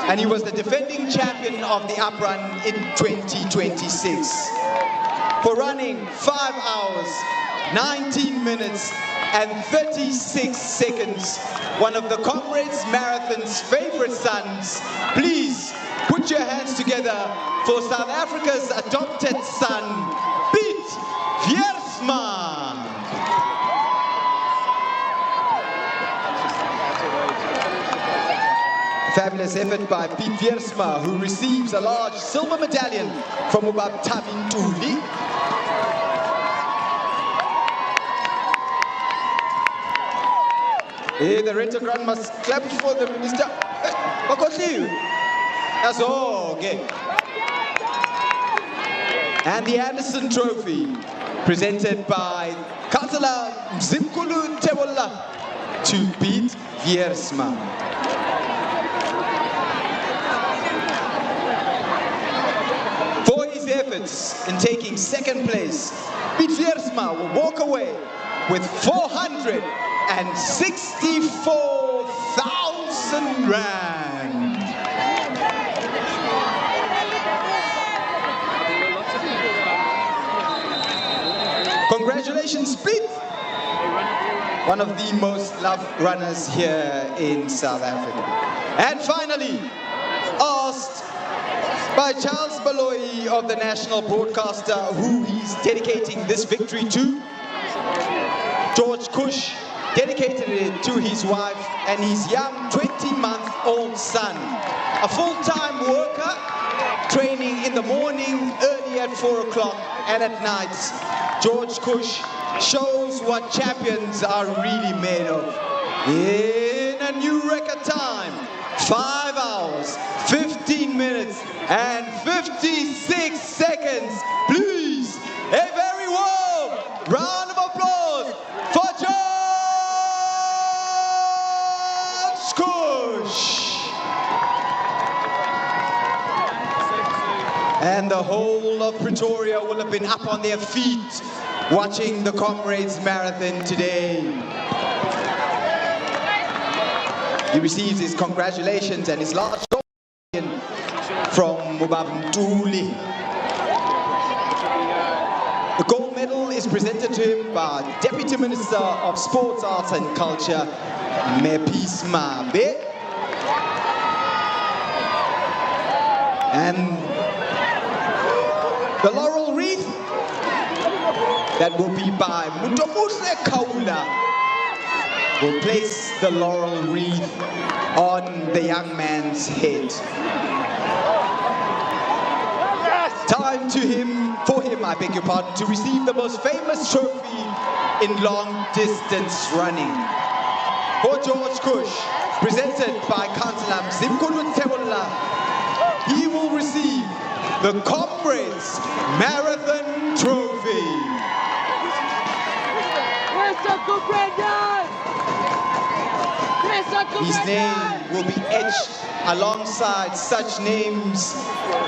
and he was the defending champion of the uprun in 2026. For running 5 hours, 19 minutes and 36 seconds, one of the Comrades Marathon's favorite sons, please put your hands together for South Africa's adopted son, Piet Viersma. Fabulous effort by Piet Viersma, who receives a large silver medallion from Ubab Tabintuli. Hey, the Rentogran must clap for the minister. That's all, okay. And the Anderson Trophy, presented by Councillor Mzimkulu Tebola to Piet Viersma. For his efforts in taking second place, Piet Viersma will walk away with 464,000 Rand. Congratulations, Piet! One of the most loved runners here in South Africa. And finally, asked by Charles Baloyi of the national broadcaster, who he's dedicating this victory to, George Kush dedicated it to his wife and his young 20-month-old son. A full-time worker, training in the morning, early at 4 o'clock, and at night. George Kush shows what champions are really made of. In a new record time, 5 hours, 15 minutes, and 56 seconds. applause for George Kush. And the whole of Pretoria will have been up on their feet watching the Comrades Marathon today. He receives his congratulations and his large donation from Mubabntuli. The gold medal is presented to him by Deputy Minister of Sports, Arts and Culture, Mepis Mabe. And the laurel wreath, that will be by Mutomuse Kaula, will place the laurel wreath on the young man's head. Time for him, I beg your pardon, to receive the most famous trophy in long distance running. For George Kush, presented by Councillor Mzimkulu Tebola, he will receive the Comrades Marathon Trophy. His name will be etched alongside such names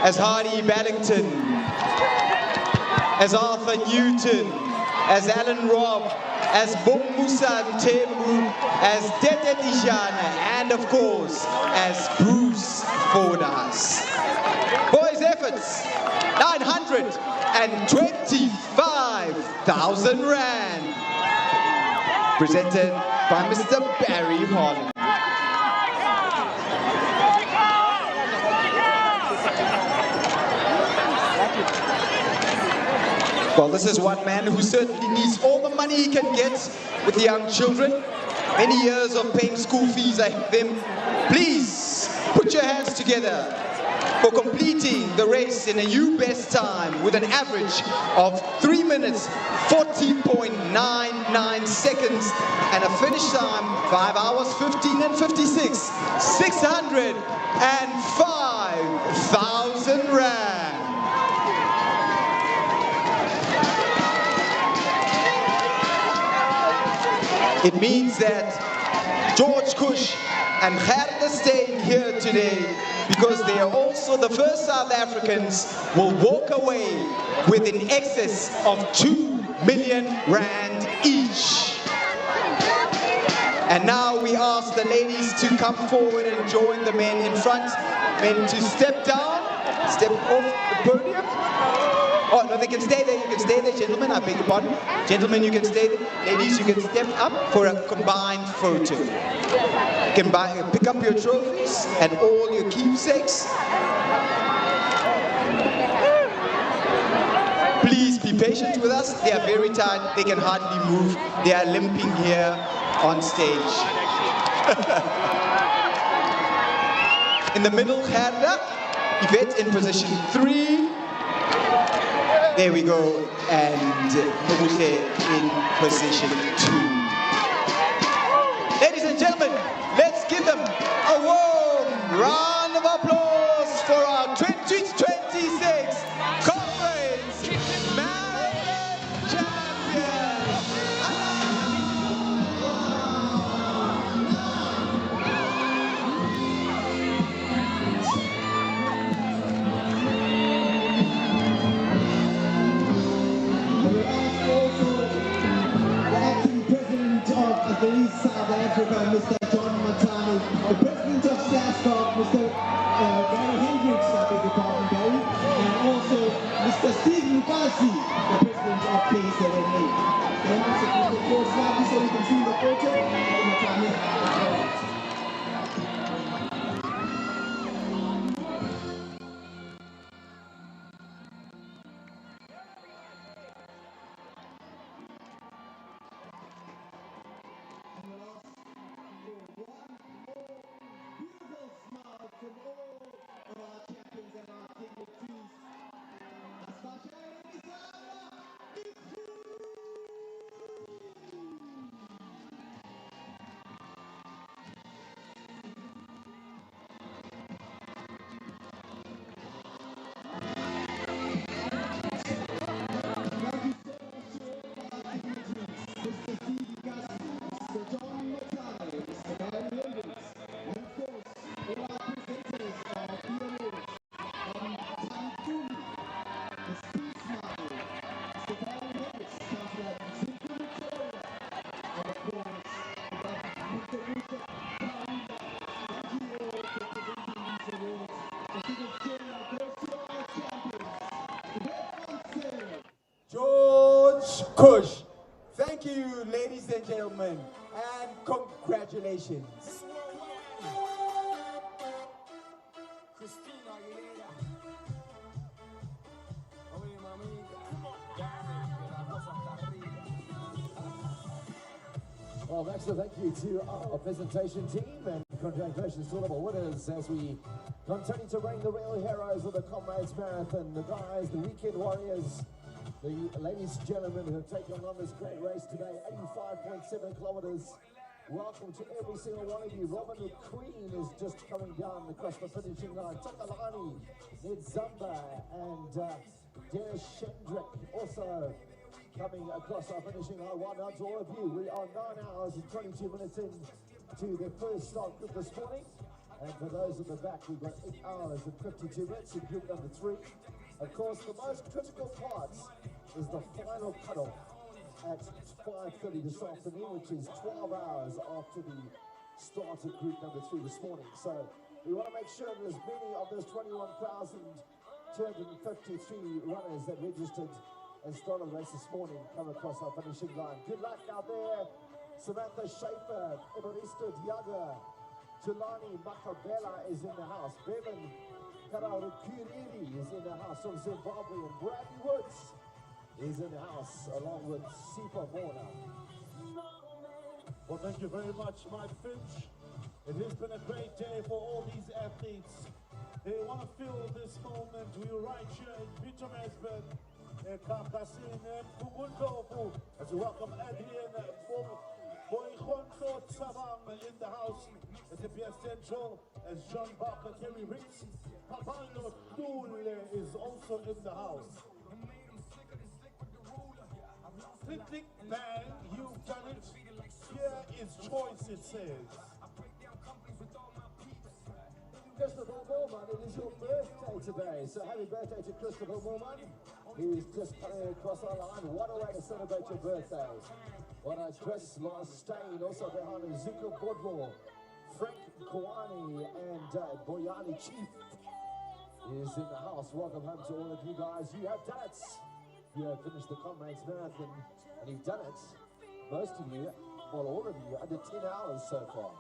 as Hardy Ballington, as Arthur Newton, as Alan Robb, as Bomusa Ntembu, as Tete Tijana, and of course, as Bruce Fordas. For his efforts, 925,000 Rand. Presented by Mr. Barry Holland. Well, this is one man who certainly needs all the money he can get with the young children. Many years of paying school fees ahead of them. Please put your hands together for completing the race in a new best time with an average of 3 minutes 40.99 seconds and a finish time 5 hours 15 and 56. 605,000 Rand. It means that George Kush and Gerda staying here today because they are also the first South Africans will walk away with in excess of 2 million Rand each. And now we ask the ladies to come forward and join the men in front. Men to step down, step off the podium. Oh, no, they can stay there. You can stay there, gentlemen. I beg your pardon. Gentlemen, you can stay there. Ladies, you can step up for a combined photo. You can pick up your trophies and all your keepsakes. Please be patient with us. They are very tired. They can hardly move. They are limping here on stage. In the middle, Gerda, Yvette in position 3. There we go, and Mubuse in position 2. Ladies and gentlemen, let's give them a warm round of applause for our 2026 Comrades Marathon Champions. South Africa, Mr. John Matani, the President of SASCOC, Mr. Gary Hendricks, I beg your pardon, Gary, and also Mr. Steve Mukasi, the President of K7A. And also, we can go slightly so we can see the photo. Matani. Kush. Thank you, ladies and gentlemen, and congratulations. Well, excellent thank you to our presentation team and congratulations to all of our winners as we continue to reign the real heroes of the Comrades Marathon. The guys, the weekend warriors, the ladies and gentlemen who have taken on this great race today, 85.7 kilometers. Welcome to every single one of you. Robin McQueen is just coming down across the finishing line. Takalani, Ned Zumba, and Dennis Shendrick also coming across our finishing line. Well done to all of you. We are 9 hours and 22 minutes in to the first start group this morning. And for those in the back, we've got 8 hours and 52 minutes in group number 3. Of course, the most critical part is the final cutoff at 5:30 this afternoon, which is 12 hours after the start of group number 3 this morning. So we want to make sure that as many of those 21,253 runners that registered and started the race this morning come across our finishing line. Good luck out there. Samantha Schaefer, Evaristo Diaga, Tulani Makabela is in the house. Bevan Kararukuriri is in the house from Zimbabwe, and Bradley Woods is in the house along with Sipa Mona. Well, thank you very much, Mike Finch. It has been a great day for all these athletes. They want to feel this moment. We're right here in Pietermaritzburg. As we welcome Adrian Boychonto Tsabang in the house at the PS Central, as John Barker, Kerry Riggs, Papano Dule is also in the house. Click, click, bang, you've done it. Here is choice, it says. Christopher Moorman, it is your birthday today, so happy birthday to Christopher Moorman. He's just coming across our line. What a way to celebrate your birthday. What a Chris Stain, also behind him, Zuko Bodmore, Frank Kawani, and Boyani Chief is in the house. Welcome home to all of you guys. You have done it. You have finished the Comrades Marathon, and you've done it, most of you, well, all of you, under 10 hours so far.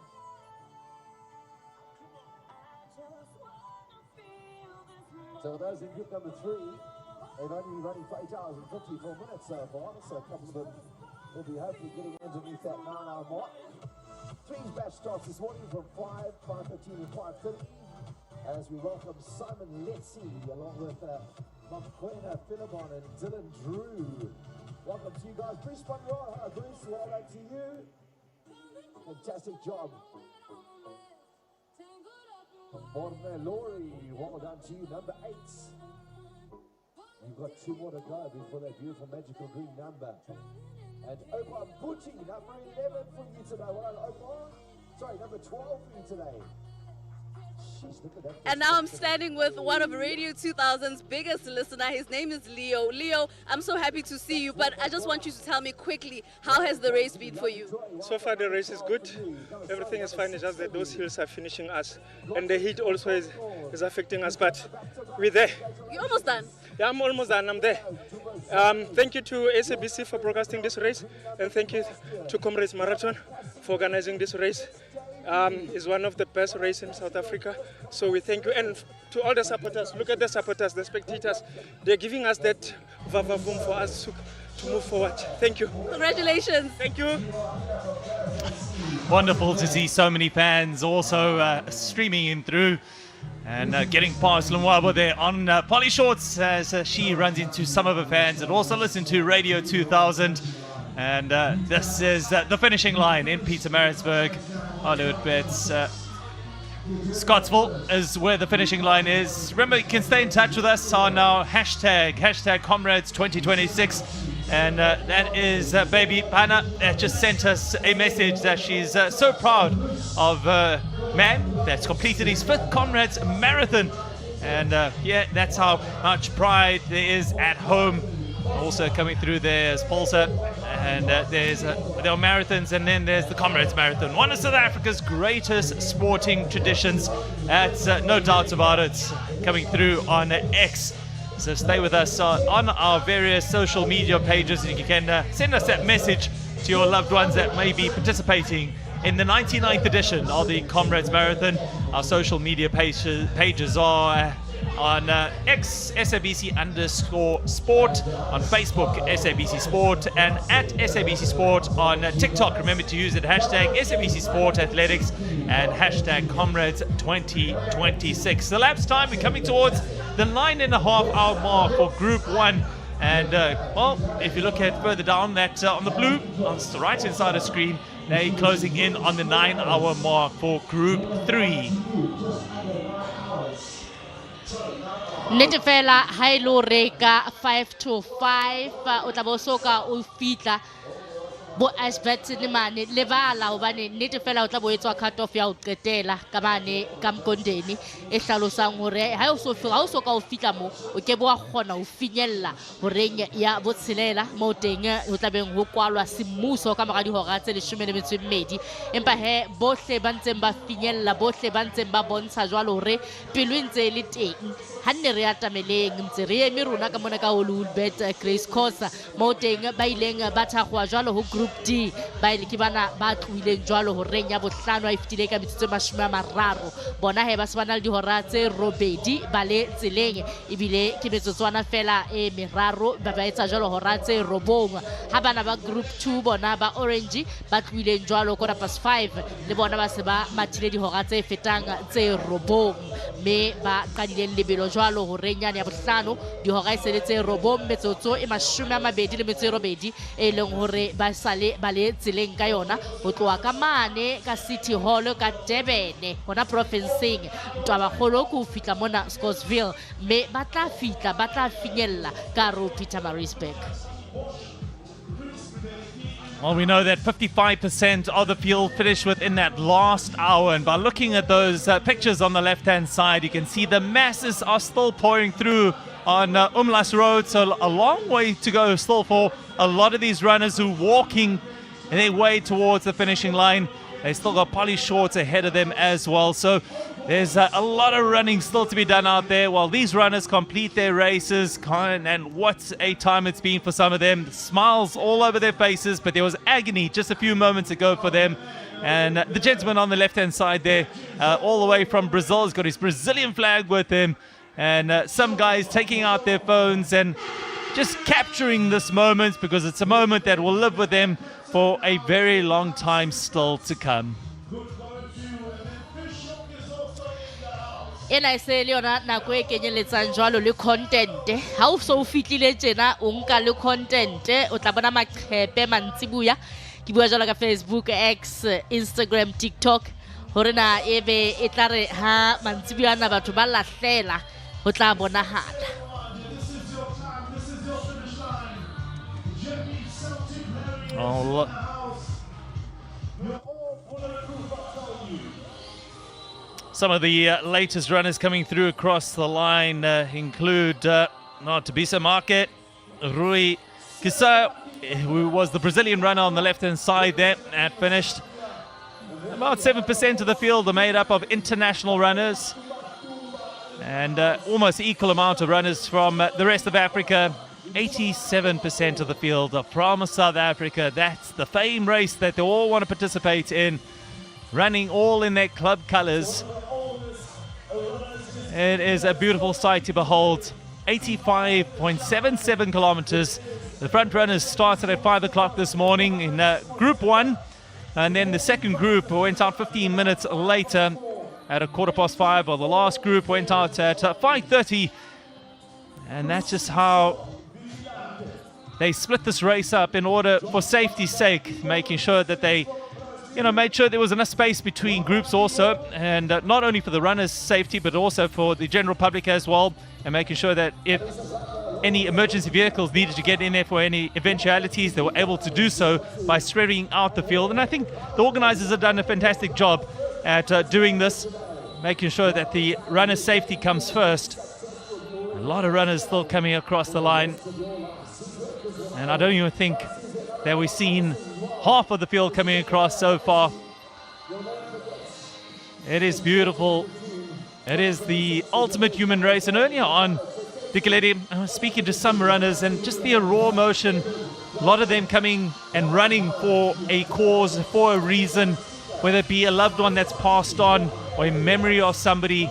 So those in group number 3, they've only been running for 8 hours and 54 minutes so far, so a couple of them will be hopefully getting underneath that 9-hour mark. Three's batch starts this morning from 5:15 and 5:30 as we welcome Simon Letzi along with Mamkwena Philemon and Dylan Drew. Welcome to you guys. Bruce Monroe, hi Bruce, well done to you. Fantastic job. Morne Laurie, well done to you, number 8. You've got 2 more to go before that beautiful magical green number. And Opa Bucci, number 11 for you today. Well done, Opa. Sorry, number 12 for you today. Jeez, look at that. And now I'm standing with one of Radio 2000's biggest listener. His name is Leo. Leo, I'm so happy to see you, but I just want you to tell me quickly, how has the race been for you? So far the race is good. Everything is fine. It's just that those hills are finishing us. And the heat also is affecting us, but we're there. You're almost done. Yeah, I'm almost done. I'm there. Thank you to SABC for broadcasting this race, and thank you to Comrades Marathon for organizing this race. It's one of the best races in South Africa, so we thank you. And to all the supporters, look at the supporters, the spectators, they're giving us that vavavoom for us to move forward. Thank you. Congratulations. Thank you. Wonderful to see so many fans also streaming in through and getting past Lumwabo there on Polly Shorts as she runs into some of her fans, and also listen to Radio 2000. And this is the finishing line in Pietermaritzburg. Hollywood Bets. Scottsville is where the finishing line is. Remember, you can stay in touch with us on our hashtag Comrades 2026. And that is Baby Pana that just sent us a message that she's so proud of man that's completed his 5th Comrades Marathon. And yeah, that's how much pride there is at home. Also coming through there is Pulsar, and there are marathons, and then there's the Comrades Marathon, one of South Africa's greatest sporting traditions. That's no doubt about it. Coming through on X. So stay with us on our various social media pages. You can send us that message to your loved ones that may be participating in the 99th edition of the Comrades Marathon. Our social media pages are on X SABC_sport, on Facebook SABC Sport, and at SABC Sport on TikTok. Remember to use it hashtag SABC Sport Athletics and hashtag Comrades 2026. The lapse time, we're coming towards the 9.5 hour mark for Group 1. And well, if you look at further down, that on the blue, on the right hand side of the screen, they're closing in on the 9 hour mark for Group 3. Nnete fela ha e le hore ka 5 to 5 o tla bo soka o fitla bo Asbert le mane lebala hobane nnete fela o tla bo etswa cut off ya o qetela ka mane ka Mkondeni e hlalosang hore ha o soka o fitla mo o ke bo a kgona ho finyella horeng ya botshelela mo teng ho tlabeng ho kwalwa semmuso ka mora dihora tse 12 empa he bohle ba ntseng ba finyella bohle ba ntseng ba bontsha jwalo hore pelo ntse le teng ha nne re atameleng ntse re eme rona ka mona ka Hollywoodbet Grace Khosa mo teng ba ileng ba thakgwa jwalo ho Group D ba ile ke bana ba tluileng jwalo ho reng ya bohlano a ifitile ka metsotso 30 bona he ba se bana le dihora tse 8 ba le tseleng ebile ke metsotswana fela e meraro ba ba etsa jwalo hora tse 9 ha bana ba Group 2 bona ba Orange ba tluileng jwalo 5:15 le bona ba se ba mathile dihora tse fetang tse 9 me ba qadileng lebelo jwalo ho renyane ya bohlano dihora se le tse 9 metsotso e 28 e leng hore ba sale ba le tseleng ka yona ho tloha ka mane ka City Hall ka Durban hona provinceng ntwa ba kgolo ku fitla mona Scottsville me ba tla finyella ka ro Pietermaritzburg. Well, we know that 55% of the field finished within that last hour. And by looking at those pictures on the left-hand side, you can see the masses are still pouring through on Umlas Road. So a long way to go still for a lot of these runners who are walking their way towards the finishing line. They still got poly shorts ahead of them as well. So there's a lot of running still to be done out there while these runners complete their races. And what a time it's been for some of them. Smiles all over their faces, but there was agony just a few moments ago for them. And the gentleman on the left-hand side there, all the way from Brazil, has got his Brazilian flag with him. And some guys taking out their phones and just capturing this moment because it's a moment that will live with them for a very long time still to come. Ena se le yona nako e kenyeletsang jwalo le content ha o so o fitlile tjena o nka le content o tla bona maqhepe mantsibuya ke bua jwalo ka Facebook, X, Instagram, TikTok hore na ebe e tla re ha mantsibuya na batho ba lahlela ho tla bonahala. Oh, look. Some of the latest runners coming through across the line include Tabisa Market, Rui Kisa, who was the Brazilian runner on the left-hand side there and finished. About 7% of the field are made up of international runners and almost equal amount of runners from the rest of Africa. 87% of the field are from South Africa. That's the fame race that they all want to participate in, running all in their club colors. It is a beautiful sight to behold. 85.77 kilometers. The front runners started at 5 o'clock this morning in Group 1, and then the second group went out 15 minutes later at 5:15, while the last group went out at 5:30. And that's just how they split this race up in order for safety's sake, making sure that they made sure there was enough space between groups also, and not only for the runners' safety, but also for the general public as well, and making sure that if any emergency vehicles needed to get in there for any eventualities, they were able to do so by spreading out the field. And I think the organizers have done a fantastic job at doing this, making sure that the runner's safety comes first. A lot of runners still coming across the line, and I don't even think that we've seen half of the field coming across so far. It is beautiful. It is the ultimate human race. And earlier on, Dikeledi, I was speaking to some runners and just the raw emotion, a lot of them coming and running for a cause, for a reason, whether it be a loved one that's passed on or in memory of somebody.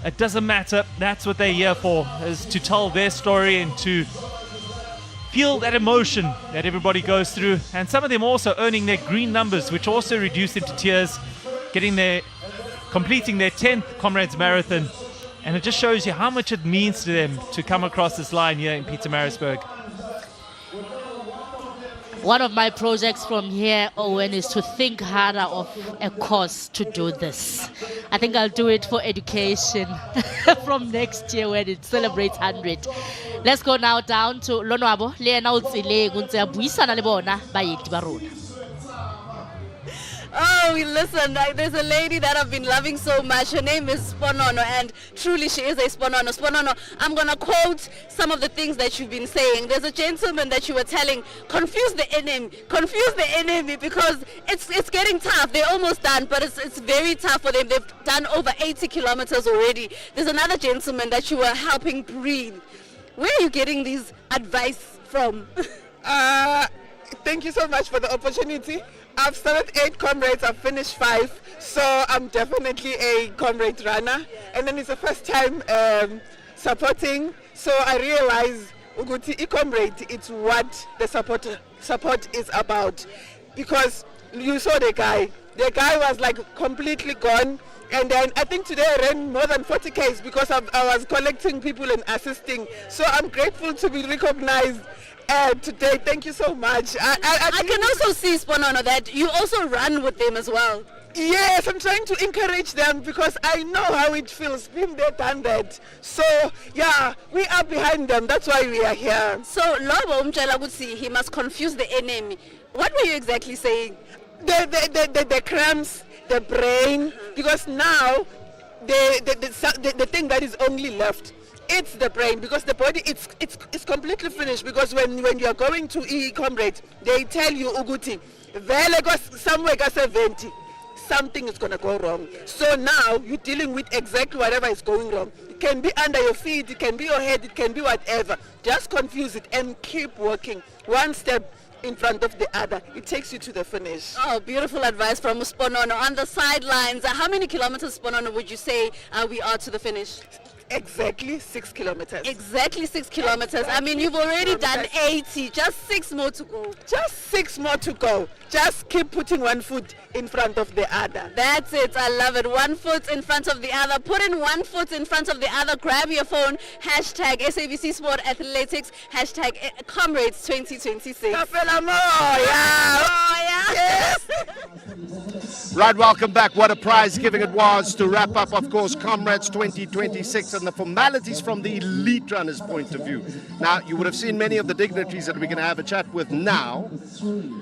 It doesn't matter. That's what they're here for, is to tell their story and to feel that emotion that everybody goes through. And some of them also earning their green numbers, which also reduce into tears, completing their 10th Comrades Marathon. And it just shows you how much it means to them to come across this line here in Pietermaritzburg. One of my projects from here, Owen, is to think harder of a cause to do this. I think I'll do it for education from next year when it celebrates 100. Let's go now down to Lonwabo. Le ena o tseleng o ntse a buisana le bona baeti ba rona. Oh, listen, there's a lady that I've been loving so much. Her name is Sponono, and truly she is a Sponono. Sponono, I'm going to quote some of the things that you've been saying. There's a gentleman that you were telling, confuse the enemy, because it's getting tough. They're almost done, but it's very tough for them. They've done over 80 kilometers already. There's another gentleman that you were helping breathe. Where are you getting these advice from? Thank you so much for the opportunity. I've started 8 comrades, I've finished 5, so I'm definitely a comrade runner. And then it's the first time supporting, so I realized Uguti e-comrade, it's what the support is about. Because you saw the guy was like completely gone. And then I think today I ran more than 40 Ks because I was collecting people and assisting. So I'm grateful to be recognized today. Thank you so much. I can also see, Sponono, that you also run with them as well. Yes, I'm trying to encourage them because I know how it feels. Been there, done that. So yeah, we are behind them. That's why we are here. So Lobo Umjala would see he must confuse the enemy. What were you exactly saying? The cramps, the brain, because now the thing that is only left, it's the brain, because the body it's completely finished. Because when you are going to e-comrade, they tell you Uguti, vele somewhere ka 70, something is gonna go wrong. So now you're dealing with exactly whatever is going wrong. It can be under your feet, it can be your head, it can be whatever. Just confuse it and keep working. One step in front of the other. It takes you to the finish. Oh, beautiful advice from Sponono. On the sidelines, how many kilometers, Sponono, would you say we are to the finish? Exactly 6 kilometers. Exactly 6 kilometers. I mean, you've already done 80. Just 6 more to go. Just 6 more to go. Just keep putting one foot in front of the other. That's it. I love it. One foot in front of the other. Put in one foot in front of the other. Grab your phone. Hashtag SABC Sport Athletics. Hashtag Comrades 2026. Yes. Right, welcome back. What a prize giving it was to wrap up, of course, Comrades 2026 and the formalities from the elite runners' point of view. Now, you would have seen many of the dignitaries that we're going to have a chat with now,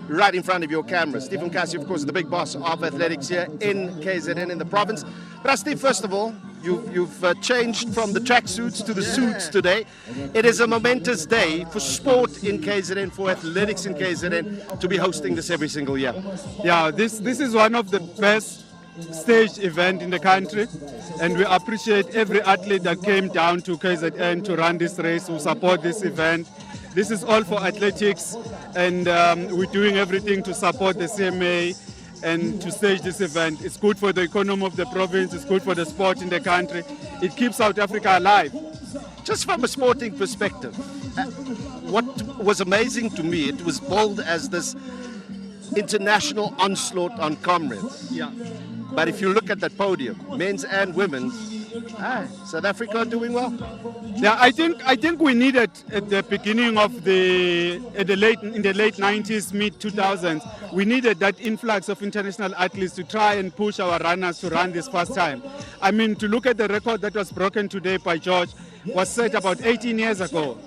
right in front of your camera. Stephen Cassie, of course, the big boss of athletics here in KZN in the province. But Steve, first of all, you've changed from the tracksuits to the suits today. It is a momentous day for sport in KZN, for athletics in KZN, to be hosting this every single year. Yeah, this is one of the best stage event in the country, and we appreciate every athlete that came down to KZN to run this race, who support this event. This is all for athletics, and we're doing everything to support the CMA and to stage this event. It's good for the economy of the province, it's good for the sport in the country. It keeps South Africa alive. Just from a sporting perspective, what was amazing to me, it was billed as this international onslaught on Comrades. Yeah. But if you look at that podium, men's and women's, South Africa are doing well. Yeah, I think we needed at the beginning of in the late 90s, mid 2000s, we needed that influx of international athletes to try and push our runners to run this first time. I mean, to look at the record that was broken today by George was set about 18 years ago.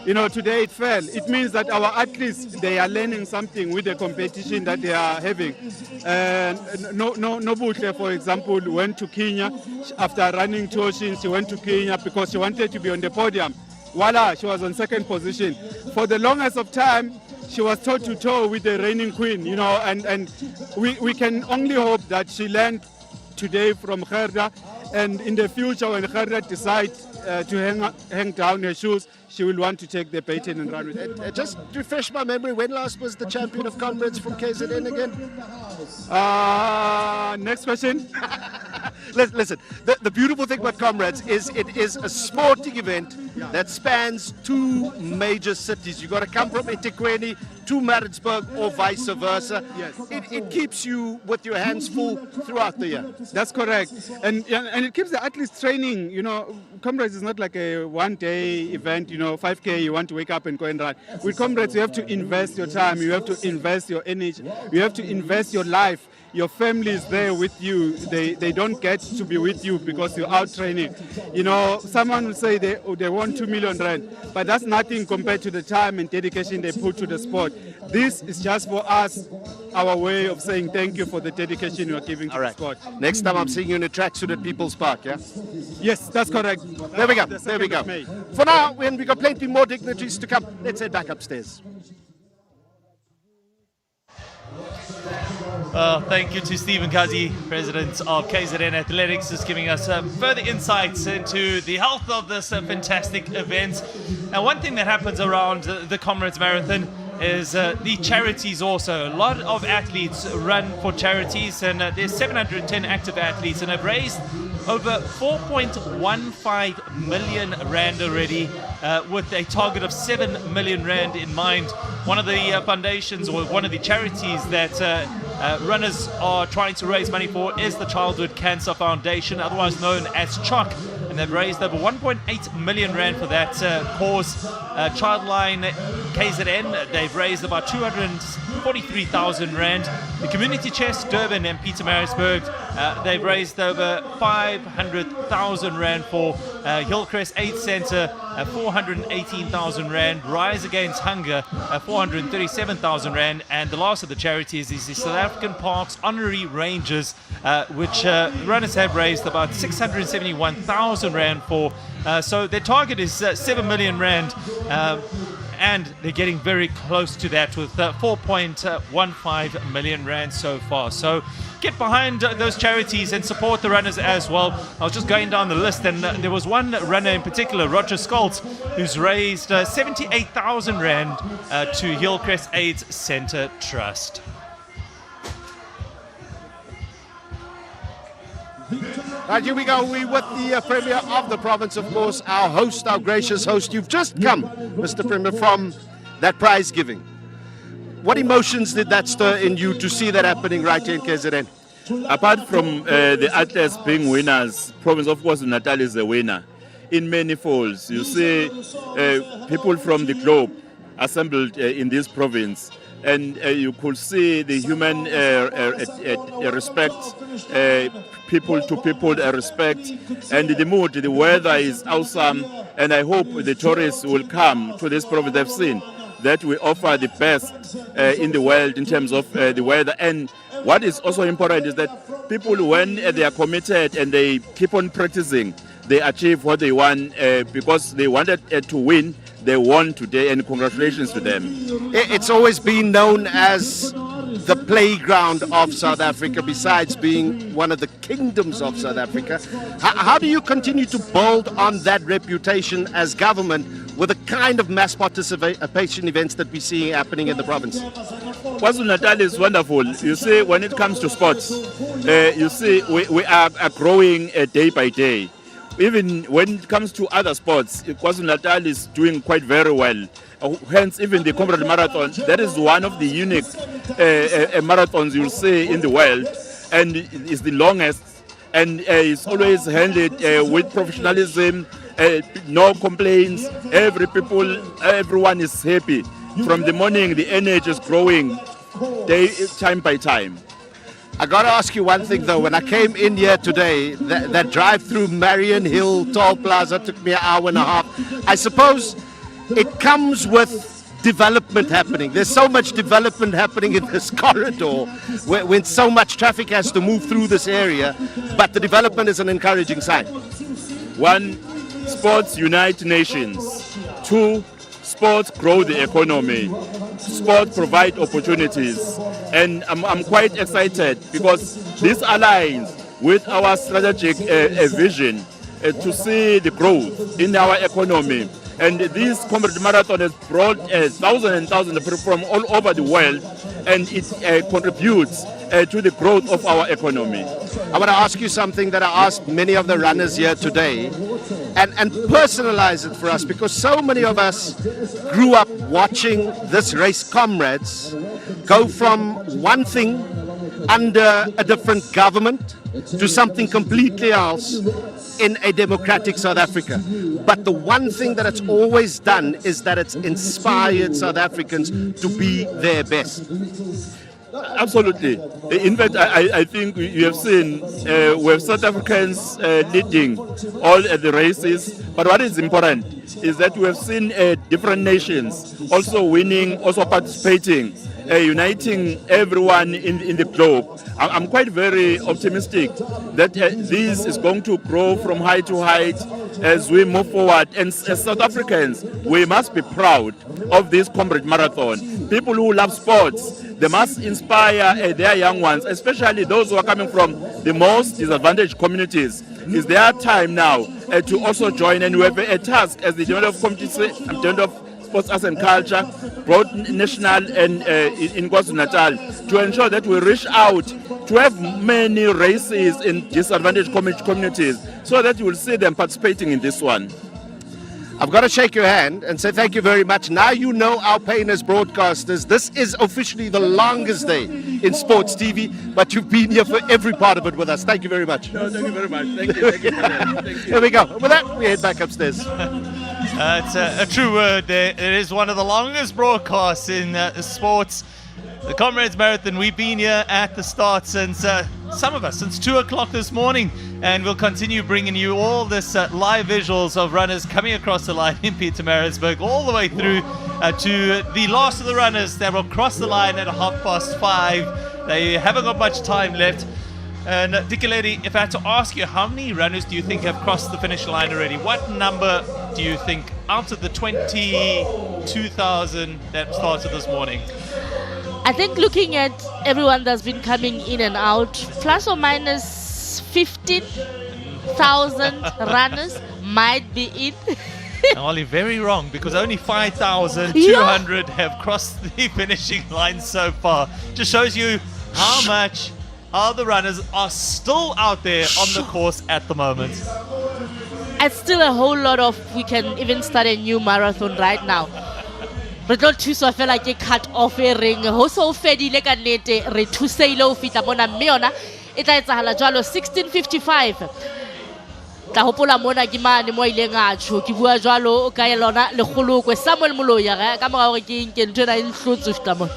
You know, today it fell. It means that our athletes, they are learning something with the competition that they are having. Nobuhle, for example, went to Kenya after running Toshin. She went to Kenya because she wanted to be on the podium. Voila, she was on second position. For the longest of time, she was toe-to-toe with the reigning queen, you know, and we can only hope that she learned today from Gerda And in the future, when Gerda decides to hang down her shoes, she will want to take the baton and run with it. Just to refresh my memory, when last was the champion of Comrades from KZN again? Next question. Listen, the beautiful thing about Comrades is it is a sporting event that spans two major cities. You've got to come from eThekwini to Maritzburg or vice versa. Yes. It keeps you with your hands full throughout the year. That's correct. And it keeps the athletes training. You know, Comrades is not like a one-day event, 5K, you want to wake up and go and run. With Comrades, you have to invest your time, you have to invest your energy, you have to invest your life. Your family is there with you. They don't get to be with you because you're out training. Someone will say they want 2 million rand, but that's nothing compared to the time and dedication they put to the sport. This is just for us, our way of saying thank you for the dedication you are giving to the sport. Next time I'm seeing you in a tracksuit at People's Park, yeah? Yes, that's correct. There we go. There we go. For now, when we got plenty more dignitaries to come, let's head back upstairs. Thank you to Stephen Kazi, President of KZN Athletics, just giving us further insights into the health of this fantastic event. And one thing that happens around the Comrades Marathon is the charities also. A lot of athletes run for charities, and there's 710 active athletes, and have raised over 4.15 million rand already, with a target of 7 million rand in mind. One of the foundations, or one of the charities that runners are trying to raise money for, is the Childhood Cancer Foundation, otherwise known as CHOC, and they've raised over 1.8 million rand for that cause. Childline KZN, they've raised about 243,000 rand. The Community Chest, Durban and Pietermaritzburg, they've raised over 500,000 rand for Hillcrest AIDS Centre, 418,000 rand. Rise Against Hunger, 437,000 rand. And the last of the charities is the South African Parks Honorary Rangers, which runners have raised about 671,000 rand for. So their target is 7 million rand. And they're getting very close to that with 4.15 million rand so far. So get behind those charities and support the runners as well. I was just going down the list, and there was one runner in particular, Roger Scholz, who's raised 78,000 rand to Hillcrest AIDS Centre Trust. Right, here we go. We're with the Premier of the province, of course, our host, our gracious host. You've just come, Mr. Premier, from that prize giving. What emotions did that stir in you to see that happening right here in KZN? Apart from the athletes being winners, province of KwaZulu-Natal is a winner in many folds. You see people from the globe assembled in this province, and you could see the human respect, people to people respect, and the mood, the weather is awesome, and I hope the tourists will come to this province. They've seen that we offer the best in the world in terms of the weather. And what is also important is that people, when they are committed and they keep on practicing, they achieve what they want, because they wanted to win. They won today, and congratulations to them. It's always been known as the playground of South Africa, besides being one of the kingdoms of South Africa. How do you continue to build on that reputation as government with the kind of mass participation events that we're seeing happening in the province? KwaZulu-Natal is wonderful. You see, when it comes to sports, you see, we are growing day by day. Even when it comes to other sports, KwaZulu-Natal is doing quite very well. Hence, even the Comrades Marathon, that is one of the unique marathons you'll see in the world, and it's the longest, and it's always handled with professionalism, no complaints. Everyone is happy. From the morning, the energy is growing time by time. I got to ask you one thing though. When I came in here today, that drive through Marion Hill Toll Plaza took me an hour and a half. I suppose it comes with development happening. There's so much development happening in this corridor when so much traffic has to move through this area, but the development is an encouraging sign. One, sports unite nations. Two, sports grow the economy. Sports provide opportunities. And I'm quite excited because this alliance with our strategic vision to see the growth in our economy. And this Comrades Marathon has brought thousands and thousands of people from all over the world, and it contributes to the growth of our economy. I want to ask you something that I asked many of the runners here today, and personalize it for us, because so many of us grew up watching this race, Comrades, go from one thing under a different government to something completely else in a democratic South Africa. But the one thing that it's always done is that it's inspired South Africans to be their best. Absolutely. In fact, I think you have seen we have South Africans leading all the races. But what is important is that we have seen different nations also winning, also participating, uniting everyone in the globe. I'm quite very optimistic that this is going to grow from height to height as we move forward. And as South Africans, we must be proud of this Comrades Marathon. People who love sports, they must inspire their young ones, especially those who are coming from the most disadvantaged communities. It's their time now to also join, and we have a task as the General of Committee of Sports, Arts and Culture, both national and in KwaZulu-Natal, to ensure that we reach out to have many races in disadvantaged communities so that you will see them participating in this one. I've got to shake your hand and say thank you very much. Now you know our pain as broadcasters. This is officially the longest day in sports TV, but you've been here for every part of it with us. Thank you very much. No, thank you very much. Thank you. Thank you. Thank you. Here we go. With that, we head back upstairs. It's a true word there. It is one of the longest broadcasts in sports. The Comrades Marathon, we've been here at the start since, some of us, since 2 o'clock this morning. And we'll continue bringing you all this live visuals of runners coming across the line in Pietermaritzburg, all the way through to the last of the runners that will cross the line at 5:30. They haven't got much time left. And Dikeledi, if I had to ask you, how many runners do you think have crossed the finish line already? What number do you think out of the 22,000 that started this morning? I think looking at everyone that's been coming in and out, plus or minus 15,000 runners might be it. Only very wrong, because only 5,200 have crossed the finishing line so far. Just shows you how the runners are still out there on the course at the moment. It's still a whole lot of, we can even start a new marathon right now. Re tlo thuswa fela ke cut off e reng ho so fedile ka nnete re thuseile ho fitla mona mme yona e tla etsahala jwalo 16:55 tla hopola mona ke mane mo ileng a tsho ke bua jwalo ka lona le kgolokwe Samuel Moloya ka mora hore ke nke ntwe na e nhlotse fitla mona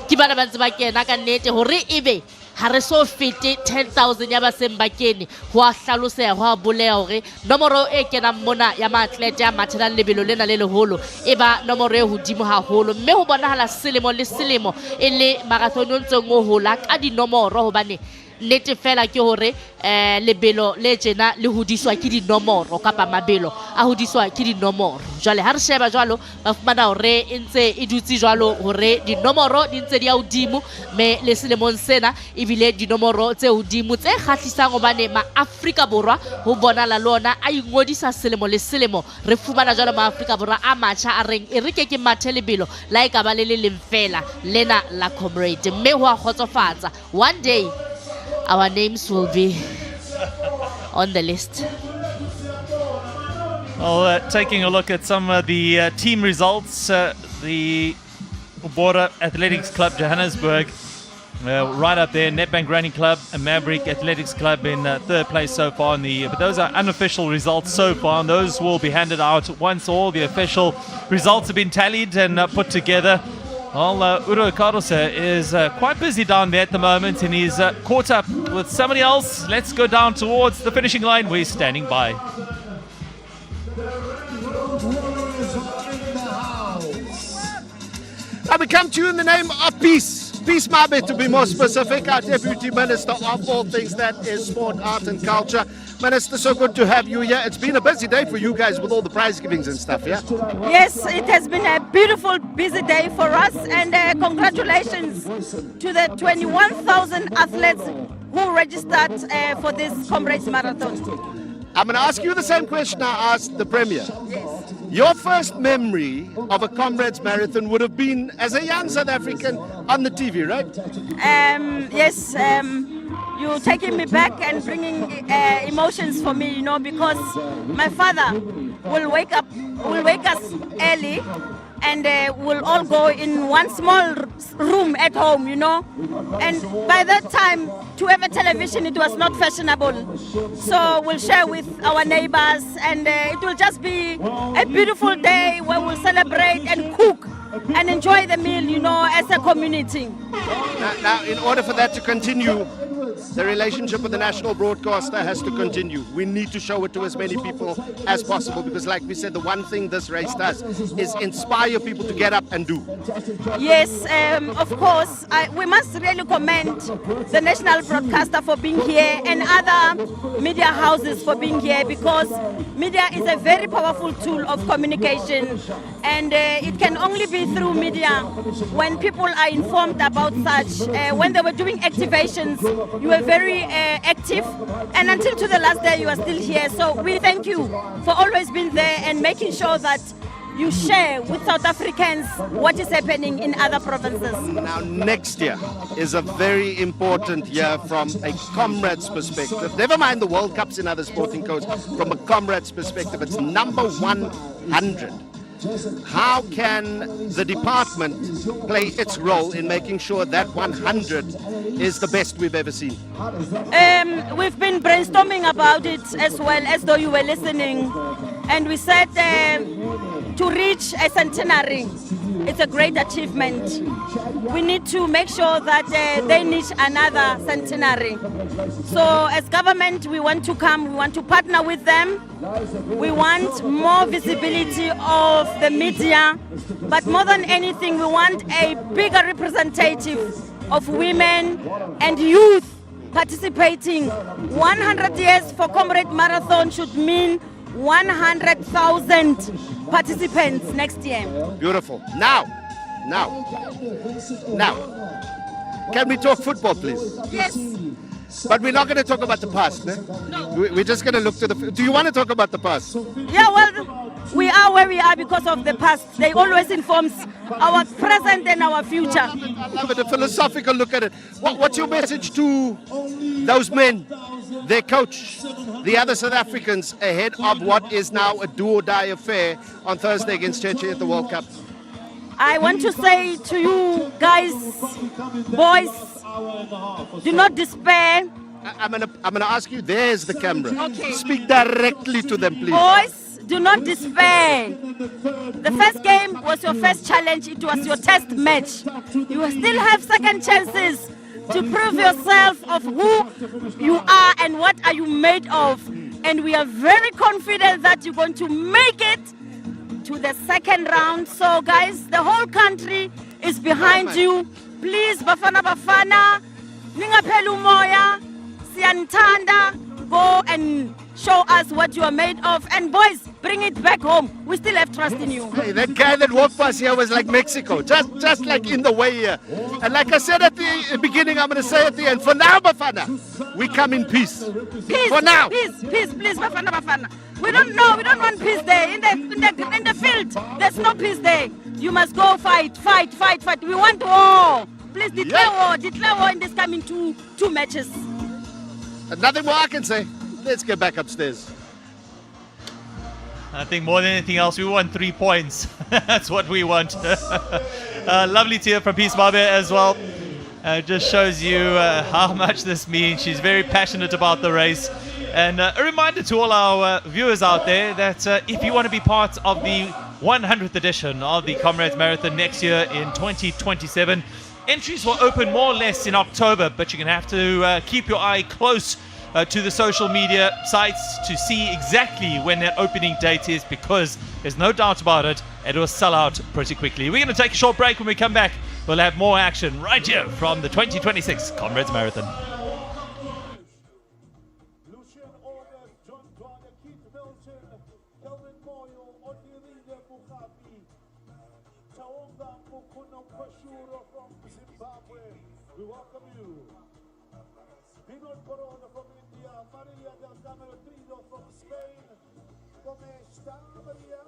ke bana ba ntse ba kena ka nnete hore ebe ha re so fete 10,000 ya baseng ba kene ho a hlaloseha ho a boleha hore nomoro e kenang mona ya maatlete ya mathelang lebelo lena le leholo e ba nomoro e hodimo haholo, mme ho bonahala selemo le selemo e le marathon o ntseng o hola ka dinomoro hobane nnete fela ke hore lebelo le tjena le hodiswa ke dinomoro kapa mabelo a hodiswa ke dinomoro. Jwale ha re sheba jwalo ba fumana hore e ntse e dutse jwalo hore dinomoro di ntse di a hodimo, me le selemong sena ebile dinomoro tse hodimo tse kgahlisang hobane ma-Afrika Borwa ho bonala lona a ingodisa selemo le selemo. Re fumana jwalo ma-Afrika Borwa a matjha a reng e re ke ke mathe lebelo la e ka ba le leng fela lena la Comrade, mme ho a kgotsofatsa. One day our names will be on the list. Well, taking a look at some of the team results, the Ubora Athletics Club Johannesburg right up there, Nedbank Running Club and Maverick Athletics Club in third place so far. But those are unofficial results so far, and those will be handed out once all the official results have been tallied and put together. Well, Udo Carlos is quite busy down there at the moment, and he's caught up with somebody else. Let's go down towards the finishing line. We're standing by. And we come to you in the name of peace, Peace Mabe, to be more specific, our Deputy Minister of all things that is sport, art and culture. Minister, so good to have you here. It's been a busy day for you guys with all the prize givings and stuff, yeah? Yes, it has been a beautiful, busy day for us, and congratulations to the 21,000 athletes who registered for this Comrades Marathon. I'm going to ask you the same question I asked the Premier. Your first memory of a Comrades Marathon would have been as a young South African on the TV, right? Yes, you're taking me back and bringing emotions for me, you know, because my father will wake us early, and we'll all go in one small room at home, you know. And by that time, to have a television, it was not fashionable. So we'll share with our neighbors, and it will just be a beautiful day where we'll celebrate and cook and enjoy the meal, you know, as a community. Now, in order for that to continue, the relationship with the national broadcaster has to continue. We need to show it to as many people as possible, because like we said, the one thing this race does is inspire people to get up and do. Yes, of course. We must really commend the national broadcaster for being here and other media houses for being here, because media is a very powerful tool of communication, and it can only be through media when people are informed about such. When they were doing activations, you were very active, and until to the last day you are still here. So we thank you for always being there and making sure that you share with South Africans what is happening in other provinces. Now, next year is a very important year from a Comrades perspective. Never mind the World Cups in other sporting codes. From a Comrades perspective, it's number 100. How can the department play its role in making sure that 100 is the best we've ever seen? We've been brainstorming about it as well, as though you were listening, and we said to reach a centenary, it's a great achievement. We need to make sure that they need another centenary. So as government, we want to come, we want to partner with them. We want more visibility of the media, but more than anything, we want a bigger representative of women and youth participating. 100 years for Comrades Marathon should mean 100,000 participants next year. Beautiful. Now, can we talk football, please? Yes. But we're not going to talk about the past, eh? No. We're just going to look to the... Do you want to talk about the past? Yeah, well, we are where we are because of the past. They always informs our present and our future. I love it, a philosophical look at it. What's your message to those men, their coach, the other South Africans, ahead of what is now a do-or-die affair on Thursday against Czechia at the World Cup? I want to say to you guys, boys, do not despair. I'm gonna ask you, there's the camera. Okay. Speak directly to them, please. Boys, do not despair. The first game was your first challenge. It was your test match. You still have second chances to prove yourself of who you are and what are you made of. And we are very confident that you're going to make it to the second round. So guys, the whole country is behind you. Please, Bafana Bafana, ningapheli umoya, siyanithanda, go and show us what you are made of. And boys, bring it back home. We still have trust in you. Hey, that guy that walked past here was like Mexico, just like in the way here. And like I said at the beginning, I'm going to say at the end, for now, Bafana, we come in peace. Peace, for now. Peace, please, Bafana Bafana. We don't want peace there. In the field, there's no peace there. You must go fight. We want war. Please declare war in this coming two matches. And nothing more I can say. Let's get back upstairs. I think more than anything else, we want 3 points. That's what we want. Lovely to hear from Peace Mabe as well. Just shows you how much this means. She's very passionate about the race. And a reminder to all our viewers out there that if you want to be part of the 100th edition of the Comrades Marathon next year in 2027, entries will open more or less in October, but you're going to have to keep your eye close to the social media sites to see exactly when that opening date is, because there's no doubt about it, it will sell out pretty quickly. We're going to take a short break. When we come back, we'll have more action right here from the 2026 Comrades Marathon. We welcome you. Vinod Corona from India, Maria del Camero Trido from Spain. ¿Cómo está, Maria?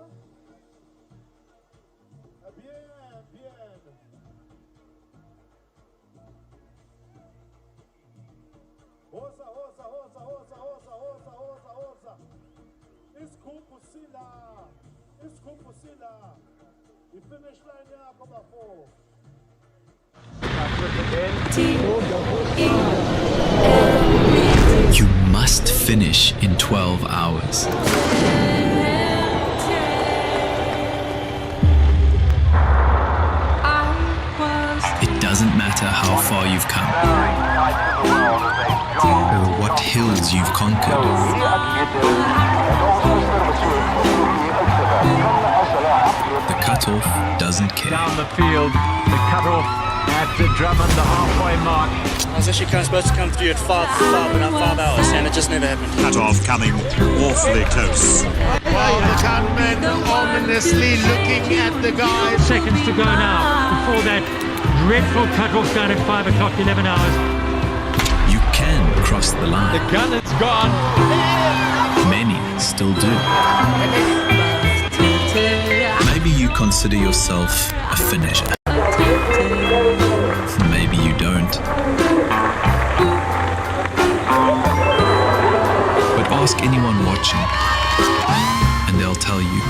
Bien, bien. Rosa, Rosa, Rosa, Rosa, Rosa, Rosa, Rosa, Rosa. Escupusila. Escupusila. The finish line now, come up for. You must finish in 12 hours. It doesn't matter how far you've come or what hills you've conquered. The cutoff doesn't care. Down the field, the cutoff at the Drummond, the halfway mark. I was actually supposed to come through at 5 hours, and it just never happened. Cut-off coming awfully close. Well, the gunmen ominously looking at the guys. Seconds to go now before that dreadful cut-off down at 5 o'clock, 11 hours. You can cross the line. The gun is gone. Many still do. Maybe you consider yourself a finisher. Maybe you don't. But ask anyone watching, and they'll tell you.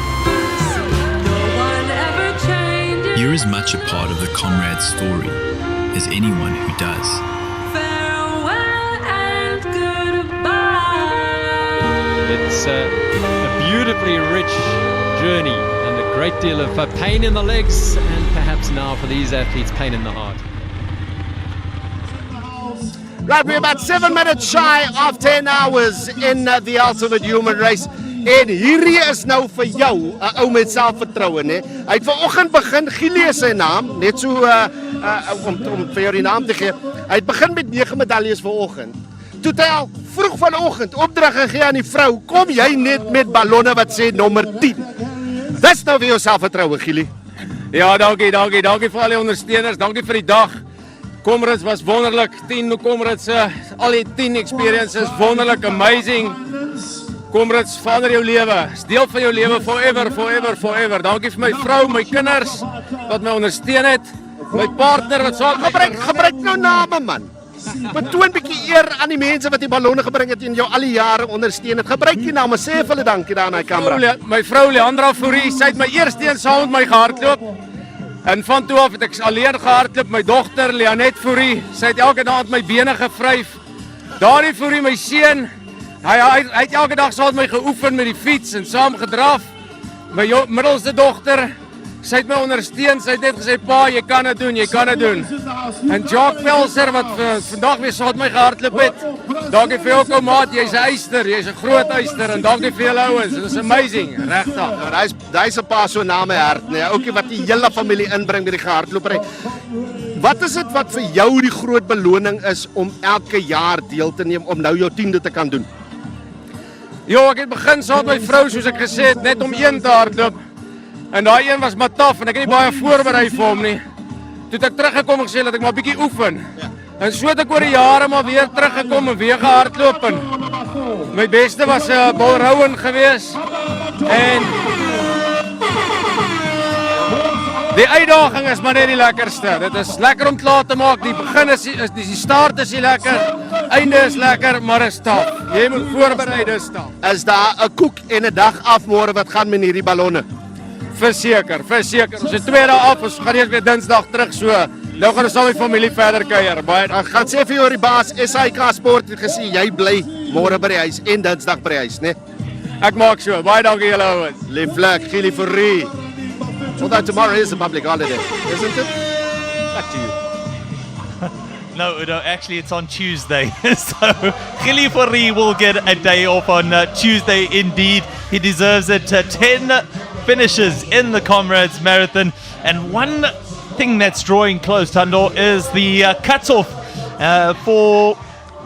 You're as much a part of the Comrades story as anyone who does. It's a beautifully rich journey and a great deal of pain in the legs, and perhaps now for these athletes, pain in the heart. Right, we're about 7 minutes shy of 10 hours in the ultimate human race. En hierdie is nou vir jou, 'n ou met selfvertroue, né? Hy het vanoggend begin, Gielie sy naam, net so om vir jou die naam te gee. Hy het begin met 9 medaljes vanoggend. Toe hy al vroeg vanoggend opdrag gegee aan die vrou, kom jy net met ballonne wat sê nommer 10. Dis nou vir jou selfvertroue, Gielie. Ja, dankie vir al die ondersteuners, dankie vir die dag. Comrades was wonderlik, 10 Comrades, al die 10 experiences, wonderlik, amazing. Comrades, verander jou lewe, is deel van jou lewe forever, forever, forever. Dankie vir my vrou, my kinders, wat my ondersteun het, my partner wat saam gebruik nou name, man. Betoon bietjie eer aan die mense wat die ballonne gebring het en jou al die jare ondersteun het. Gebruik die name, sê vir hulle dankie daar in die kamera. My vrou Leandra Fourie, sy het my eerste een saam met my gehardloop. En van toe af het ek alleen gehardloop. My dogter Leanet Fourie, sy het elke dag met my bene gevryf. Daardie Fourie, my seun, hy het elke dag saam met my geoefen met die fiets en saam gedraf. My middelste dogter, sy het my ondersteun, sy het net gesê, pa, jy kan dit doen, jy kan dit doen. En Jacques Pelser, wat vandag weer saam met my gehardloop het, dankie vir jou ou maat, jy's 'n eyster, jy's 'n groot eyster, en dankie vir julle ouens, it is amazing, regtig. Daai's 'n pa so na my hart, nee, ouetjie wat die hele familie inbring by die gehardlopery. Wat is dit wat vir jou die groot beloning is om elke jaar deel te neem, om nou jou 10de te kan doen? Jo, ek het begin saam met my vrou, soos ek gesê het, net om 1 te hardloop. En daai een was maar taaf en ek het nie baie voorberei vir hom nie. Toe het ek teruggekom en gesê dat ek maar bietjie oefen. En so het ek oor die jare maar weer teruggekom en weer gehardloop. En my beste was Bull Rowan geweest. En die uitdaging is maar net die lekkerste. Dit is lekker om klaar te maak. Die begin is die start is nie lekker. Einde is lekker, maar is taaf. Jy moet voorberei, dis taaf. Is daar 'n koek en 'n dag af môre wat gaan met hierdie ballonne? Verseker. Ons het 2 dae af, ons gaan eers weer Dinsdag terug, so nou gaan ons saam met die familie verder kuier. Baie gaan sê vir jou die baas, SABC Sport het gesê jy bly môre by die huis en Dinsdag by die huis, né? Ek maak so. Baie dankie julle ouens. Lieflik, Gielie Fourie. Although tomorrow is a public holiday, isn't it? Back to you. No, actually it's on Tuesday. So Gili Fourie will get a day off on Tuesday indeed. He deserves it. 10 finishes in the Comrades Marathon and one thing that's drawing close, Tando, is the cutoff for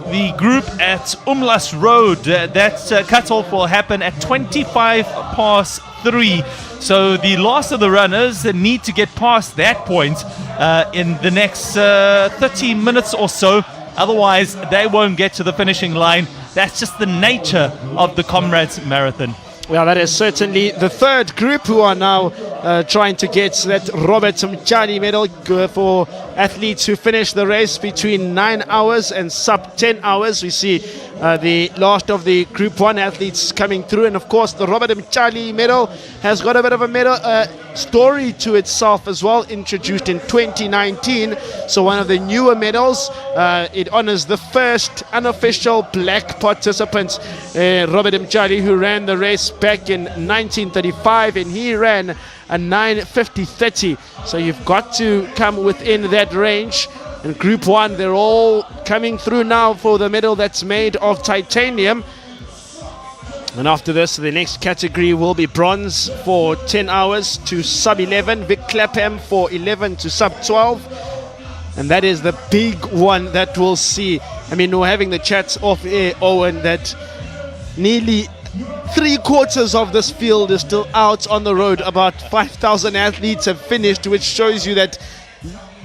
the group at Umlas Road. That cutoff will happen at 3:25. So the last of the runners need to get past that point in the next 30 minutes or so. Otherwise, they won't get to the finishing line. That's just the nature of the Comrades Marathon. Well, that is certainly the third group who are now trying to get that Robert Mchali medal for athletes who finish the race between 9 hours and sub 10 hours. We see the last of the Group 1 athletes coming through. And of course, the Robert Mchali medal has got a bit of a medal story to itself as well, introduced in 2019. So one of the newer medals, it honors the first unofficial black participant, Robert Mchali, who ran the race back in 1935, and he ran a 9:50:30. So you've got to come within that range. In Group 1, they're all coming through now for the medal that's made of titanium. And after this, the next category will be bronze for 10 hours to sub 11. Vic Clapham for 11 to sub 12. And that is the big one that we'll see. I mean, we're having the chats off air, Owen, that nearly 3/4 of this field is still out on the road. About 5,000 athletes have finished, which shows you that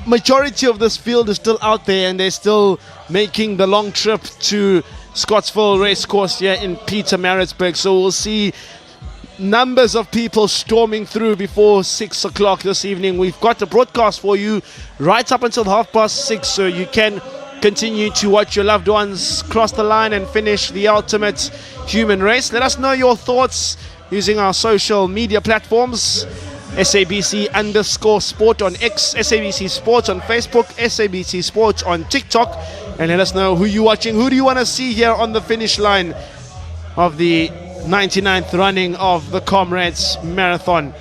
majority of this field is still out there, and they're still making the long trip to Scottsville Racecourse here in Pietermaritzburg. So we'll see numbers of people storming through before 6 o'clock this evening. We've got a broadcast for you right up until 6:30, so you can continue to watch your loved ones cross the line and finish the ultimate human race. Let us know your thoughts using our social media platforms. SABC_sport on X, SABC Sports on Facebook, SABC Sports on TikTok. And let us know who you're watching. Who do you want to see here on the finish line of the 99th running of the Comrades Marathon?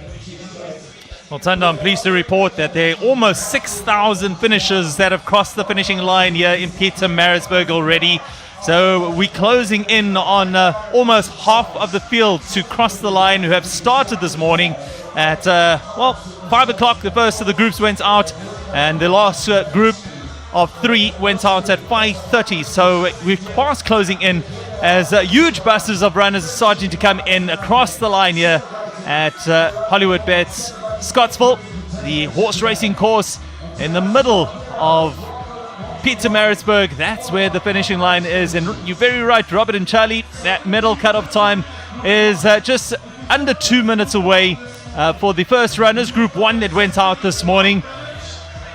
Well, Tanda, I'm pleased to report that there are almost 6,000 finishers that have crossed the finishing line here in Pietermaritzburg already. So we're closing in on almost half of the field to cross the line who have started this morning at, 5 o'clock. The first of the groups went out, and the last group of 3 went out at 5:30. So we're fast closing in as huge buses of runners are starting to come in across the line here at Hollywood Bets Scottsville, the horse racing course in the middle of Pietermaritzburg. That's where the finishing line is. And you're very right, Robert and Charlie, that medal cutoff time is just under 2 minutes away for the first runners, Group 1 that went out this morning.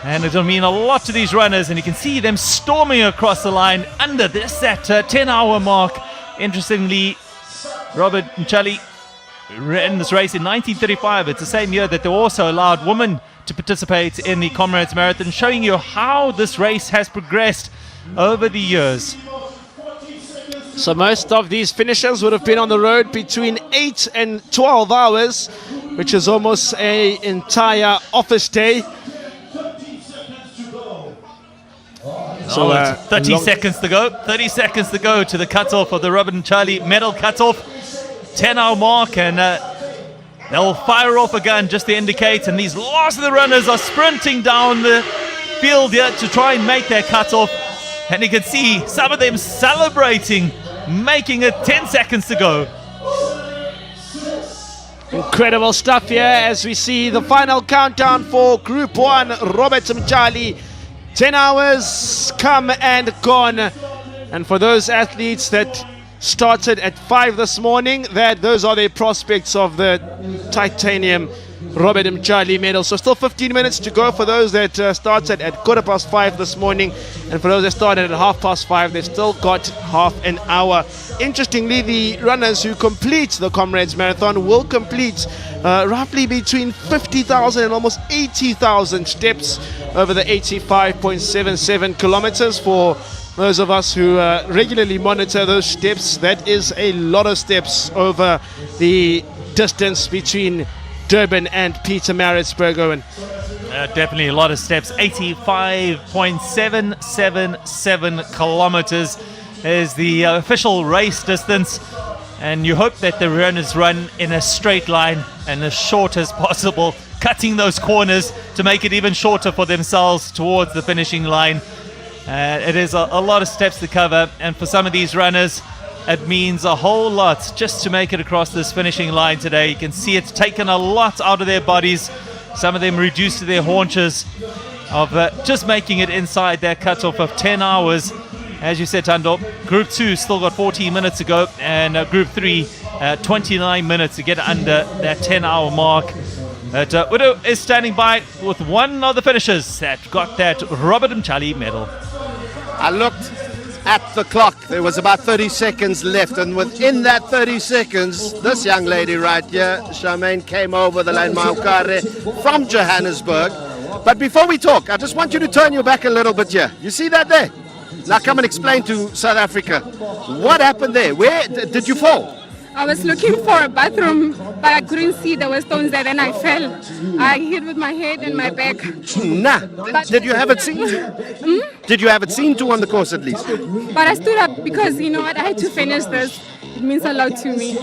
And it'll mean a lot to these runners, and you can see them storming across the line under that 10-hour mark. Interestingly, Robert and Charlie ran this race in 1935. It's the same year that they also allowed women to participate in the Comrades Marathon, showing you how this race has progressed over the years. So most of these finishers would have been on the road between 8 and 12 hours, which is almost an entire office day. So 30 seconds to go. 30 seconds to go to the cutoff of the Robert and Charlie medal cutoff. 10-hour mark, and they'll fire off a gun just to indicate. And these last of the runners are sprinting down the field here to try and make their cutoff. And you can see some of them celebrating, making it 10 seconds to go. Incredible stuff here as we see the final countdown for Group 1, Robert Mchali. 10 hours come and gone. And for those athletes that started at 5 this morning, those are their prospects of the titanium Robert Mchali medal. So still 15 minutes to go for those that started at 5:15 this morning, and for those that started at 5:30, they've still got half an hour. Interestingly, the runners who complete the Comrades Marathon will complete roughly between 50,000 and almost 80,000 steps over the 85.77 kilometers. For those of us who regularly monitor those steps, that is a lot of steps over the distance between Durban and Pietermaritzburg, Owen. Definitely a lot of steps. 85.777 kilometers is the official race distance, and you hope that the runners run in a straight line and as short as possible. cutting those corners to make it even shorter for themselves towards the finishing line. It is a lot of steps to cover, and for some of these runners, it means a whole lot just to make it across this finishing line today. You can see it's taken a lot out of their bodies. Some of them reduced to their haunches of just making it inside their cutoff of 10 hours. As you said, Tando, Group 2 still got 14 minutes to go, and Group 3, 29 minutes to get under that 10-hour mark. But Udo is standing by with one of the finishers that got that Robert Mchali medal. I looked at the clock. There was about 30 seconds left, and within that 30 seconds, this young lady right here, Charmaine, came over the line, Maukare, from Johannesburg. But before we talk, I just want you to turn your back a little bit here. You see that there? Now come and explain to South Africa. What happened there? Where did you fall? I was looking for a bathroom, but I couldn't see. There were stones there, then I fell. I hit with my head and my back. Nah. Did you have it seen? Did you have it seen to on the course at least? But I stood up because, you know what, I had to finish this. It means a lot to me.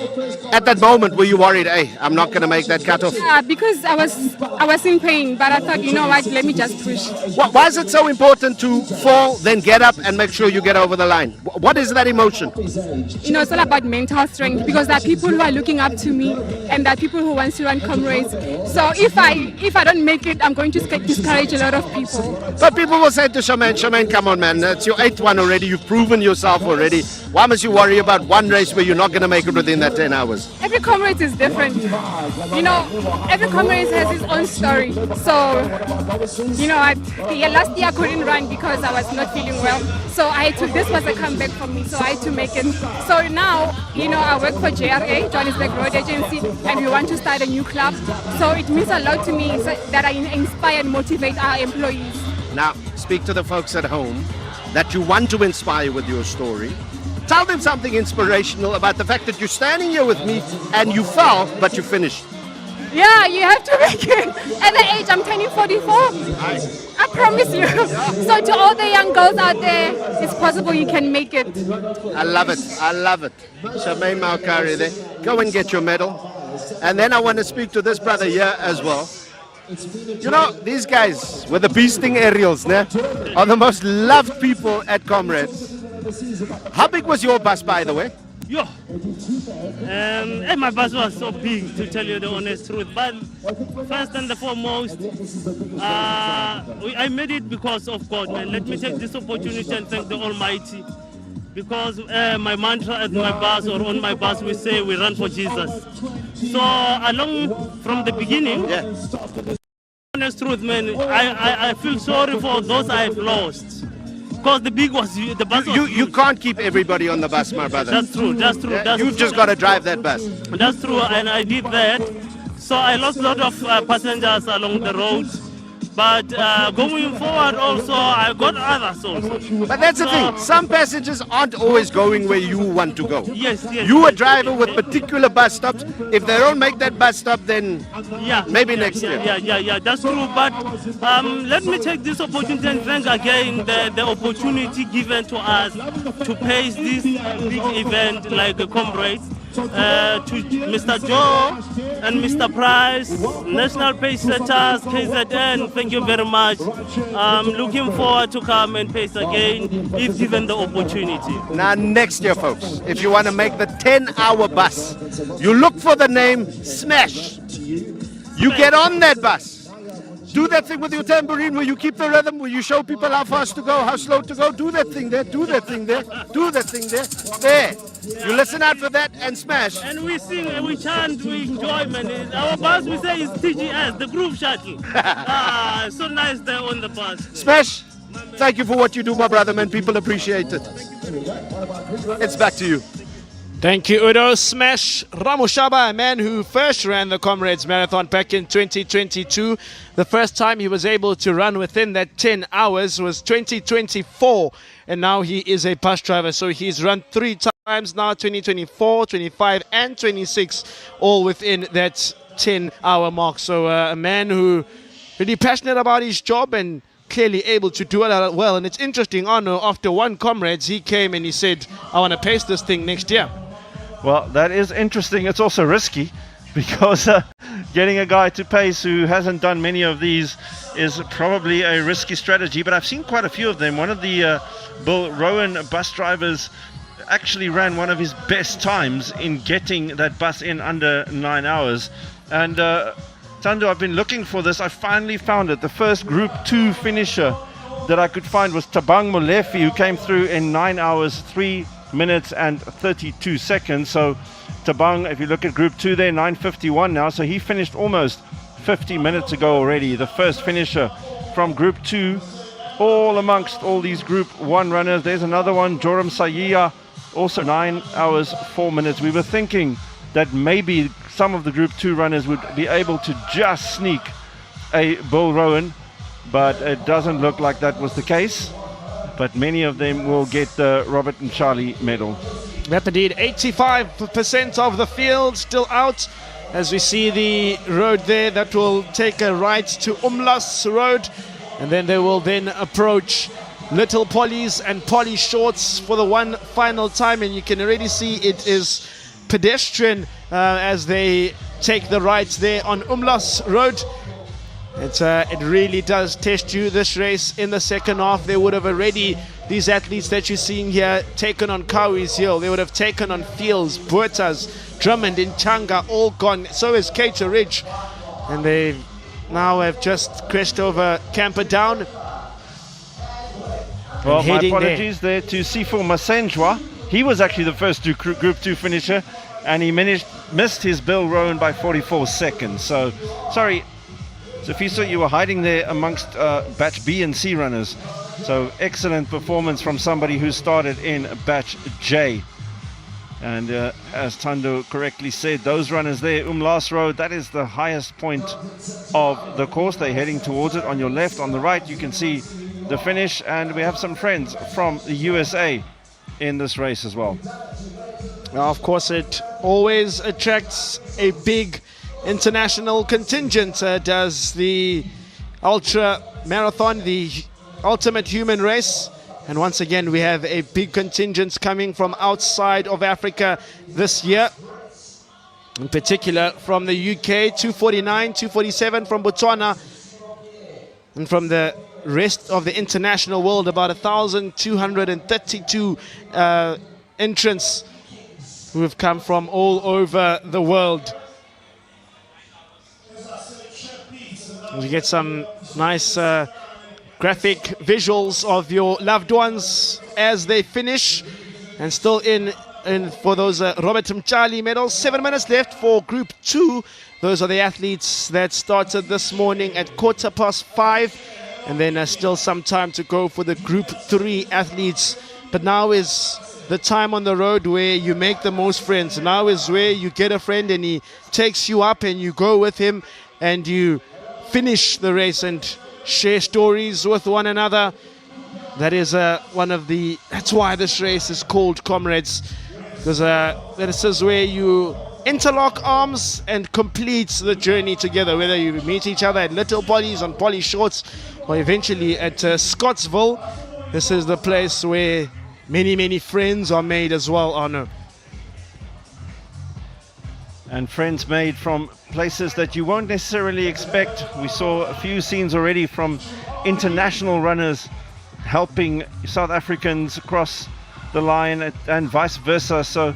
At that moment, were you worried, hey, I'm not going to make that cutoff? Yeah, because I was in pain, but I thought, you know what, let me just push. Why is it so important to fall, then get up and make sure you get over the line? What is that emotion? You know, it's all about mental strength, because there are people who are looking up to me, and there are people who want to run Comrades. So if I don't make it, I'm going to discourage a lot of people. But people will say to Charmaine, come on, man, it's your 8th one already. You've proven yourself already. Why must you worry about one race where you're not going to make it within that 10 hours? Every Comrades is different. You know, every Comrades has his own story. So, you know, last year I couldn't run because I was not feeling well. So this was a comeback for me, so I had to make it. So now, you know, I work for JRA, Johannesburg Road Agency, and we want to start a new club. So it means a lot to me that I inspire and motivate our employees. Now, speak to the folks at home that you want to inspire with your story. Tell them something inspirational about the fact that you're standing here with me and you fell, but you finished. Yeah, you have to make it. At the age, I'm turning 44. I promise you. So to all the young girls out there, it's possible you can make it. I love it. I love it. Charmaine Maukare there. Go and get your medal. And then I want to speak to this brother here as well. You know, these guys with the bee sting aerials are the most loved people at Comrades. How big was your bus, by the way? Yeah. My bus was so big, to tell you the honest truth. But first and foremost, I made it because of God, man. Let me take this opportunity and thank the Almighty. Because my mantra at my bus or on my bus, we say we run for Jesus. So along from the beginning, honest truth, man, I feel sorry for those I've lost. Because the bus was you can't keep everybody on the bus, my brother. That's true. You've just got to drive that bus. That's true, and I did that. So I lost a lot of passengers along the road. But going forward also, I got others also. But that's the thing. Some passengers aren't always going where you want to go. Yes. You a driver with particular bus stops. If they don't make that bus stop, then maybe next year. Yeah, that's true. But let me take this opportunity and thank again the opportunity given to us to pace this big event like the Comrades. To Mr. Joe and Mr. Price, National Pace Setters, KZN, thank you very much. I'm looking forward to come and pace again if given the opportunity. Now next year, folks, if you want to make the 10-hour bus, you look for the name Smash. You get on that bus. Do that thing with your tambourine where you keep the rhythm, where you show people how fast to go, how slow to go. Do that thing there, do that thing there, do that thing there. There. You listen out for that and smash. And we sing and we chant, we enjoy, man. Our bus, we say, is TGS, the Groove Shuttle. So nice there on the bus. Smash, thank you for what you do, my brother, man. People appreciate it. It's back to you. Thank you, Udo. Smash Ramushaba, a man who first ran the Comrades Marathon back in 2022. The first time he was able to run within that 10 hours was 2024. And now he is a bus driver. So he's run 3 times now, 2024, 25, and 26, all within that 10-hour mark. So a man who really passionate about his job and clearly able to do it well. And it's interesting, Arno, after one Comrades, he came and he said, I want to pace this thing next year. Well, that is interesting. It's also risky because getting a guy to pace who hasn't done many of these is probably a risky strategy, but I've seen quite a few of them. One of the Bill Rowan bus drivers actually ran one of his best times in getting that bus in under 9 hours. And Tando, I've been looking for this. I finally found it. The first Group 2 finisher that I could find was Tabang Molefe, who came through in 9 hours, 3 minutes and 32 seconds. So Tabang, if you look at Group 2 there, 9:51 now. So he finished almost 50 minutes ago already. The first finisher from Group 2, all amongst all these Group 1 runners. There's another one, Joram Sayia, also 9 hours, 4 minutes. We were thinking that maybe some of the Group 2 runners would be able to just sneak a Bill Rowan, but it doesn't look like that was the case. But many of them will get the Robert and Charlie medal. That indeed, 85% of the field still out. As we see the road there, that will take a right to Umlas Road. And then they will then approach Little Polly's and Polly Shorts for the one final time. And you can already see it is pedestrian as they take the right there on Umlas Road. It really does test you, this race. In the second half, they would have already, these athletes that you're seeing here, taken on Kawi's Hill. They would have taken on Fields, Buertas, Drummond, Inchanga, all gone. So is Cater Ridge. And they now have just crashed over Camperdown. Well, my apologies there to Sifo Masenjwa. He was actually the first Group 2 finisher, and he missed his Bill Rowan by 44 seconds. So, sorry, Sifiso, you were hiding there amongst batch B and C runners. So excellent performance from somebody who started in batch J. And as Tando correctly said, those runners there, Umlas Road, that is the highest point of the course. They're heading towards it. On your left, on the right, you can see the finish. And we have some friends from the USA in this race as well. Now, of course, it always attracts a big international contingent. Does the ultra marathon, the ultimate human race. And once again, we have a big contingent coming from outside of Africa this year. In particular, from the UK, 249, 247 from Botswana. And from the rest of the international world, about 1,232 entrants who have come from all over the world. We get some nice graphic visuals of your loved ones as they finish, and still in for those Robert Mchali medals. 7 minutes left for Group 2. Those are the athletes that started this morning at 5:15, and then still some time to go for the Group 3 athletes. But now is the time on the road where you make the most friends. Now is where you get a friend and he takes you up and you go with him and you finish the race and share stories with one another. That is that's why this race is called Comrades, because this is where you interlock arms and complete the journey together, whether you meet each other at Little Polly's, on Polly Shorts, or eventually at Scottsville. This is the place where many friends are made as well, Arno. And friends made from places that you won't necessarily expect. We saw a few scenes already from international runners helping South Africans across the line and vice versa. So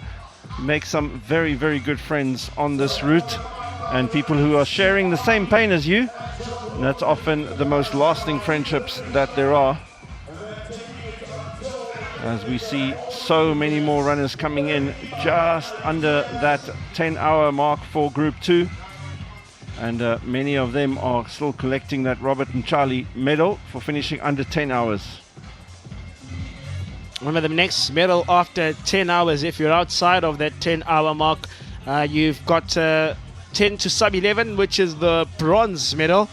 make some very good friends on this route, and people who are sharing the same pain as you. And that's often the most lasting friendships that there are. As we see so many more runners coming in just under that 10-hour mark for Group 2. And many of them are still collecting that Robert and Charlie medal for finishing under 10 hours. Remember, the next medal after 10 hours, if you're outside of that 10-hour mark, you've got 10 to sub-11, which is the bronze medal.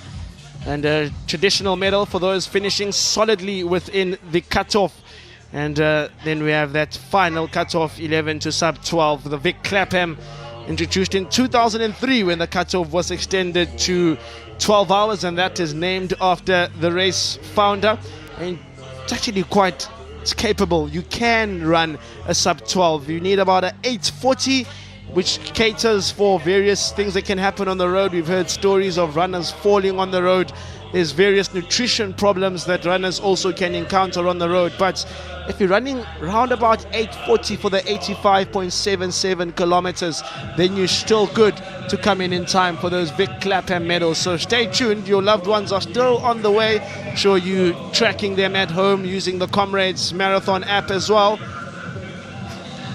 And a traditional medal for those finishing solidly within the cutoff. And then we have that final cutoff, 11 to sub-12, the Vic Clapham, introduced in 2003 when the cutoff was extended to 12 hours, and that is named after the race founder. And it's actually it's capable. You can run a sub-12. You need about an 8:40 which caters for various things that can happen on the road. We've heard stories of runners falling on the road. There's various nutrition problems that runners also can encounter on the road. But if you're running round about 8:40 for the 85.77 kilometers, then you're still good to come in time for those Vic Clapham medals. So stay tuned. Your loved ones are still on the way. Sure, you tracking them at home using the Comrades Marathon app as well.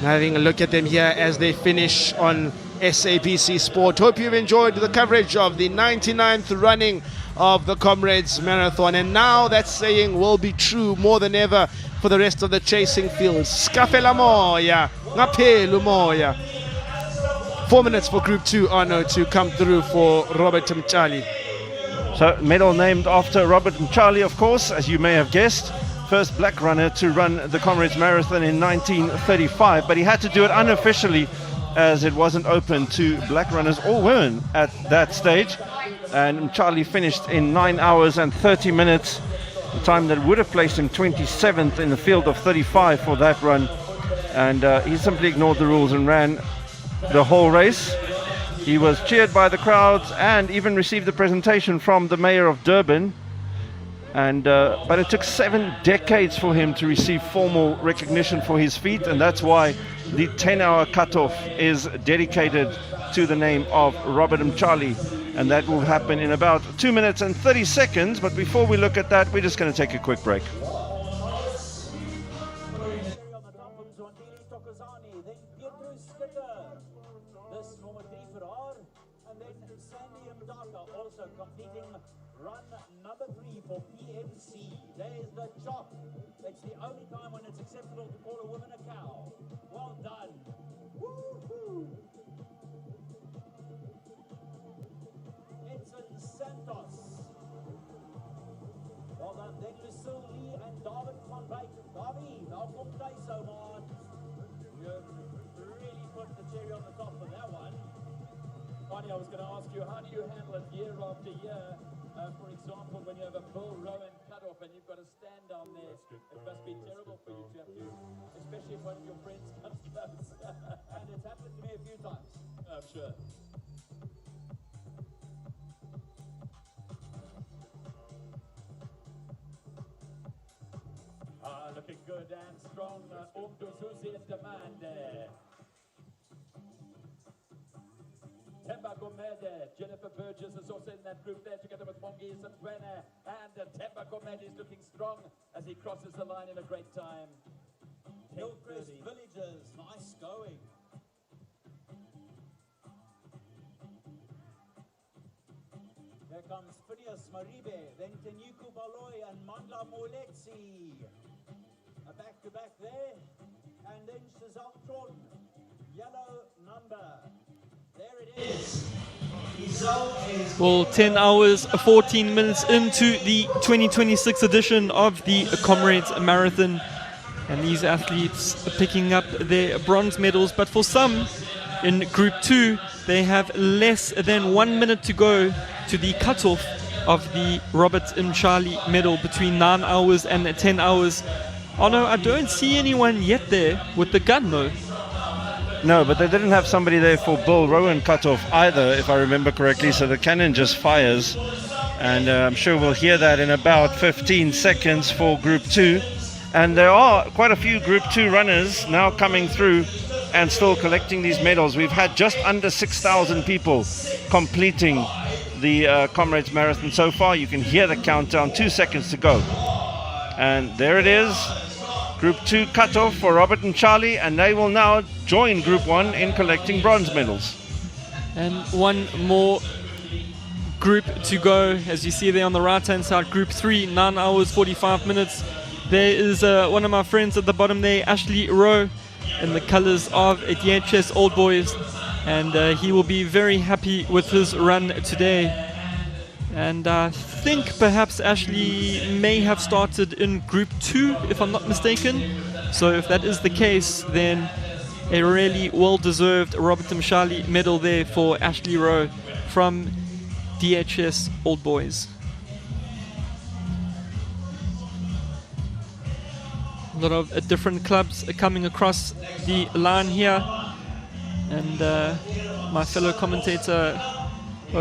Having a look at them here as they finish on SABC Sport. Hope you've enjoyed the coverage of the 99th running of the Comrades Marathon, and now that saying will be true more than ever for the rest of the chasing fields. Skafela moya, ngapelu moya. 4 minutes for Group 2 honor to come through for Robert Mchali. So, medal named after Robert Mchali, of course, as you may have guessed. First black runner to run the Comrades Marathon in 1935, but he had to do it unofficially as it wasn't open to black runners or women at that stage. And Charlie finished in 9 hours and 30 minutes, a time that would have placed him 27th in the field of 35 for that run. And he simply ignored the rules and ran the whole race. He was cheered by the crowds and even received a presentation from the mayor of Durban. And but it took 7 decades for him to receive formal recognition for his feat, and that's why the 10-hour cutoff is dedicated to the name of Robert Mchali, and that will happen in about 2 minutes and 30 seconds. But before we look at that, we're just going to take a quick break. It's the only time when it's acceptable to call a woman a cow. Well done. Woo-hoo. Edson Santos. Well done. Then Lucille Lee and David van Beek. Davie, now kom jy so man. You really put the cherry on the top for that one. Bonnie, I was going to ask you, how do you handle it year after year? For example, when you have a Bill Rowan cutoff and you've got to stand down there, it must be terrible for you to have to, especially if one of your friends comes close. And it's happened to me a few times, I'm sure. Looking good and strong. Umduzuzi in demand there. Temba Gomede, Jennifer Burgess is also in that group there together with Mongi Santwene, and Temba Gomede is looking strong as he crosses the line in a great time. Hillcrest Villagers, nice going. Here comes Phineas Maribe, then Tenyuku Baloy and Mandla Moletsi. A back-to-back there, and then Shazal Tron, yellow number. There it is. Well, 10 hours, 14 minutes into the 2026 edition of the Comrades Marathon. And these athletes are picking up their bronze medals. But for some, in Group 2, they have less than 1 minute to go to the cutoff of the Robert Mchali medal between 9 hours and 10 hours. Oh no, I don't see anyone yet there with the gun though. No, but they didn't have somebody there for Bill Rowan cutoff either, if I remember correctly, so the cannon just fires. And I'm sure we'll hear that in about 15 seconds for Group 2. And there are quite a few Group 2 runners now coming through and still collecting these medals. We've had just under 6,000 people completing the Comrades Marathon so far. You can hear the countdown, 2 seconds to go. And there it is. Group 2 cutoff for Robert and Charlie, and they will now join Group 1 in collecting bronze medals. And one more group to go, as you see there on the right hand side, Group 3, 9 hours 45 minutes. There is one of my friends at the bottom there, Ashley Rowe, in the colors of DHS Old Boys, and he will be very happy with his run today. And I think perhaps Ashley may have started in Group 2, if I'm not mistaken. So if that is the case, then a really well-deserved Robert Mchali medal there for Ashley Rowe from DHS Old Boys. A lot of different clubs coming across the line here. And my fellow commentator,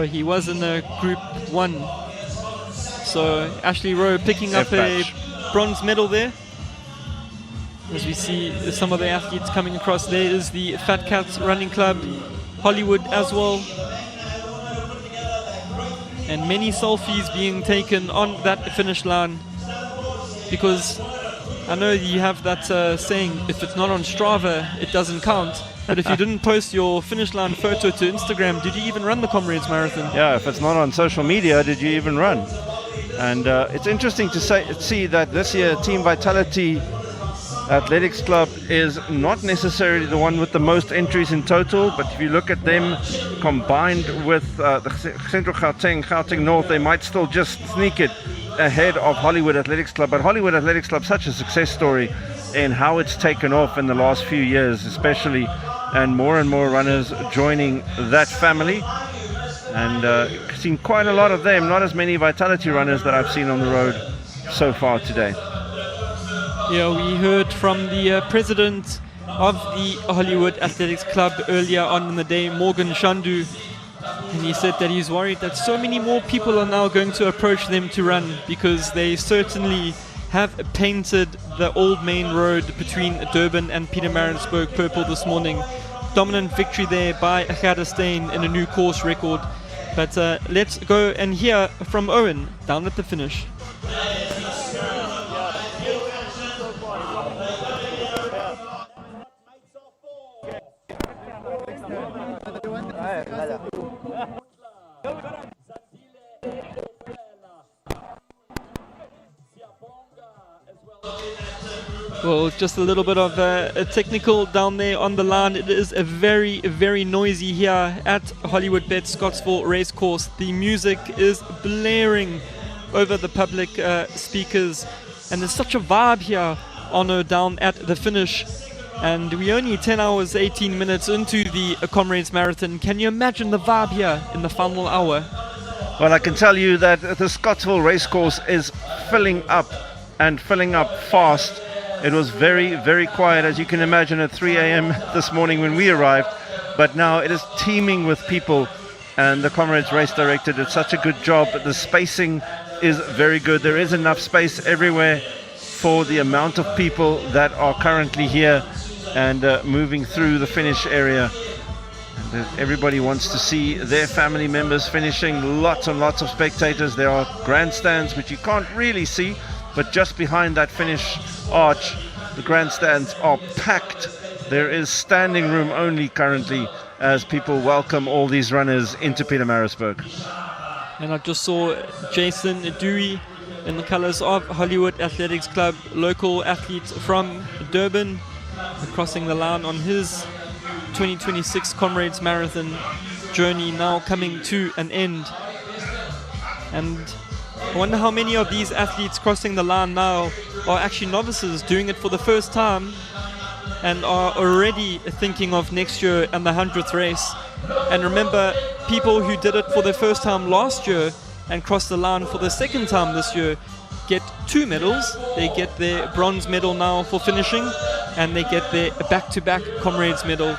he was in Group 1. So Ashley Rowe picking up a bronze medal there. As we see some of the athletes coming across, there is the Fat Cats Running Club, Hollywood as well. And many selfies being taken on that finish line, because I know you have that saying, if it's not on Strava, it doesn't count. But if you didn't post your finish line photo to Instagram, did you even run the Comrades Marathon? Yeah, if it's not on social media, did you even run? And it's interesting to see that this year Team Vitality Athletics Club is not necessarily the one with the most entries in total, but if you look at them combined with the Central Gauteng North, they might still just sneak it ahead of Hollywood Athletics Club. But Hollywood Athletics Club, such a success story in how it's taken off in the last few years especially, and more runners joining that family. And seen quite a lot of them, not as many Vitality runners that I've seen on the road so far today. Yeah, we heard from the president of the Hollywood Athletics Club earlier on in the day, Morgan Shandu, and he said that he's worried that so many more people are now going to approach them to run, because they certainly have painted the old main road between Durban and Pietermaritzburg purple this morning. Dominant victory there by Gerda Steyn in a new course record. But let's go and hear from Owen down at the finish. Well, just a little bit of a technical down there on the line. It is a very, very noisy here at Hollywood Bet Scottsville Racecourse. The music is blaring over the public speakers, and there's such a vibe here, Arno, down at the finish. And we're only 10 hours, 18 minutes into the Comrades Marathon. Can you imagine the vibe here in the final hour? Well, I can tell you that the Scottsville Racecourse is filling up, and filling up fast. It was very, very quiet, as you can imagine, at 3 a.m. this morning when we arrived. But now it is teeming with people, and the Comrades Race Director did such a good job. The spacing is very good. There is enough space everywhere for the amount of people that are currently here and moving through the finish area. And everybody wants to see their family members finishing. Lots and lots of spectators. There are grandstands which you can't really see, but just behind that finish arch, the grandstands are packed. There is standing room only currently as people welcome all these runners into Pietermaritzburg. And I just saw Jason Dewey in the colors of Hollywood Athletics Club, local athlete from Durban, crossing the line on his 2026 Comrades Marathon journey, now coming to an end. And I wonder how many of these athletes crossing the line now are actually novices, doing it for the first time, and are already thinking of next year and the 100th race. And remember, people who did it for the first time last year and crossed the line for the second time this year get 2 medals. They get their bronze medal now for finishing, and they get their back-to-back Comrades medal.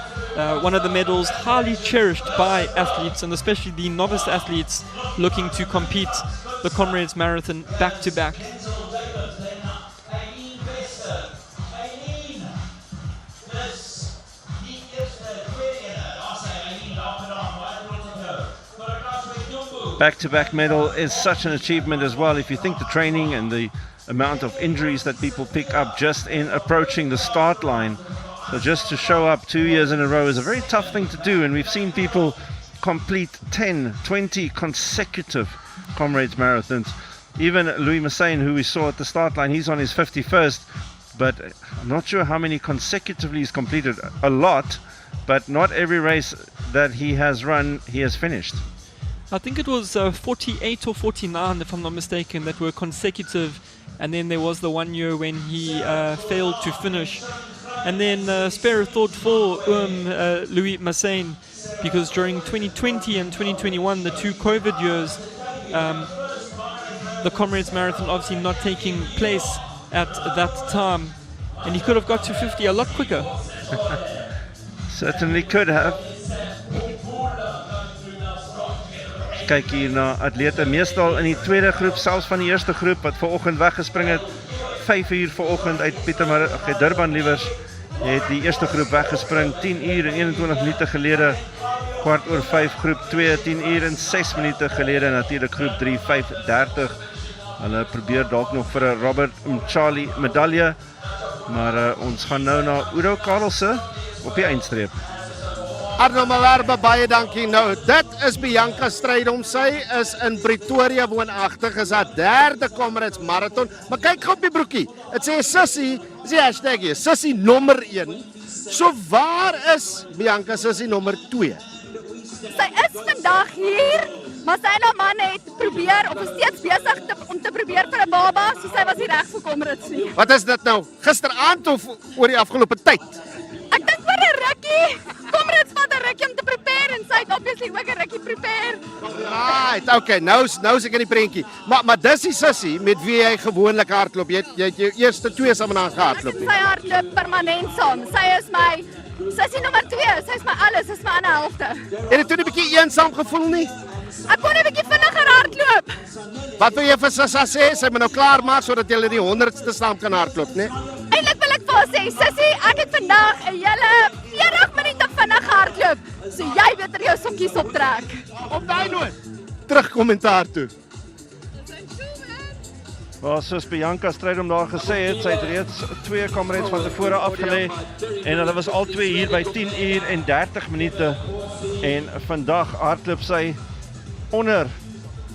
One of the medals highly cherished by athletes, and especially the novice athletes looking to compete the Comrades Marathon back-to-back. Back-to-back medal is such an achievement as well. If you think the training and the amount of injuries that people pick up just in approaching the start line, so just to show up 2 years in a row is a very tough thing to do. And we've seen people complete 10, 20 consecutive Comrades Marathons. Even Louis Massain, who we saw at the start line, he's on his 51st, but I'm not sure how many consecutively he's completed. A lot, but not every race that he has run, he has finished. I think it was 48 or 49, if I'm not mistaken, that were consecutive. And then there was the 1 year when he failed to finish. And then spare a thought for Louis Massain, because during 2020 and 2021, the 2 COVID years, the Comrades Marathon obviously not taking place at that time, and he could have got to 50 a lot quicker. Certainly could have. Kyk hier na atlete, meestal in die tweede groep, selfs van die eerste groep wat vanoggend weggespring het, 5 uur vanoggend uit Durban liewers, het die eerste groep weggespring, 10 uur en 21 minute gelede, 4:15 groep 2, 10 uur en 6 minute gelede, natuurlijk groep 3, 5:30. Hulle probeer dalk nog vir 'n Robert Mchali medalje, maar ons gaan nou na Udo Karelse op die eindstreep. Arno Malherbe, baie dankie. Nou, dit is Bianca Strydom. Sy is in Pretoria woonagtig, is haar 3de Comrades Marathon. Maar kyk gou op die broekie. Dit sê Sissie, is die hashtag hier, Sissie nommer 1. So waar is Bianca Sissie nommer 2? Sy is vandag hier, maar sy en haar man het probeer of is steeds besig om te probeer vir 'n baba, so sy was nie reg vir Comrades nie. Wat is dit nou? Gisteraand of oor die afgelope tyd? Ek dink vir 'n rukkie. Comrades vat 'n rukkie om te prepare en sy het obviously ook 'n rukkie prepare. Right, okay, nou is ek in die prentjie. Maar dis die Sissie met wie jy gewoonlik hardloop. Jy het jou eerste 2 saam met haar gehardloop. Sy hardloop permanent saam. Sy is my Sissie nommer 2. Sy is my alles, sy is my ander helfte. Het jy toe 'n bietjie eensaam gevoel nie? Ek kon 'n bietjie vinniger hardloop. Wat wil jy vir Sissa sê? Sy moet nou klaar maak sodat jy die 100ste saam kan hardloop, né? Eintlik wil ek vir haar sê, Sissie, ek het vandag 'n hele 40 minute vinnig hardloop. So jy beter jou sokkies optrek. Op daai noot. Terug kommentaar toe. Waar soos Bianca Strydom daar gesê het, sy het reeds 2 Comrades van tevore afgelê en hulle was al 2 hier by 10 uur en 30 minute en vandag hardloop sy onder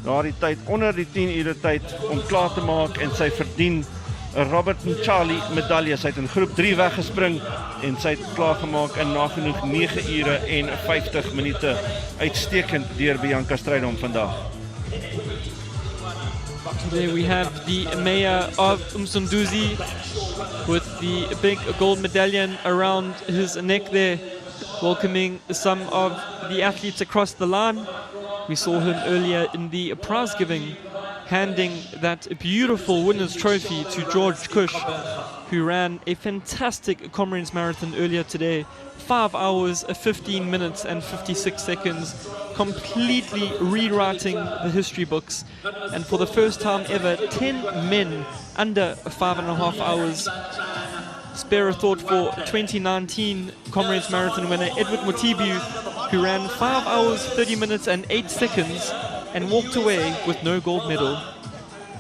daardie tyd, onder die 10 ure tyd om klaar te maak en sy verdien 'n Robert Mchali medalje. Sy het in groep 3 weggespring en sy het klaargemaak in nagenoeg 9 ure en 50 minute. Uitstekend deur Bianca Strydom vandag. Today we have the mayor of Umsunduzi with the big gold medallion around his neck there, welcoming some of the athletes across the line. We saw him earlier in the prize giving, handing that beautiful winner's trophy to George Cush, who ran a fantastic Comrades Marathon earlier today. 5 hours, 15 minutes and 56 seconds, completely rewriting the history books. And for the first time ever, 10 men under 5.5 hours. Spare a thought for 2019 Comrades Marathon winner Edward Motibu, who ran 5 hours, 30 minutes and 8 seconds and walked away with no gold medal.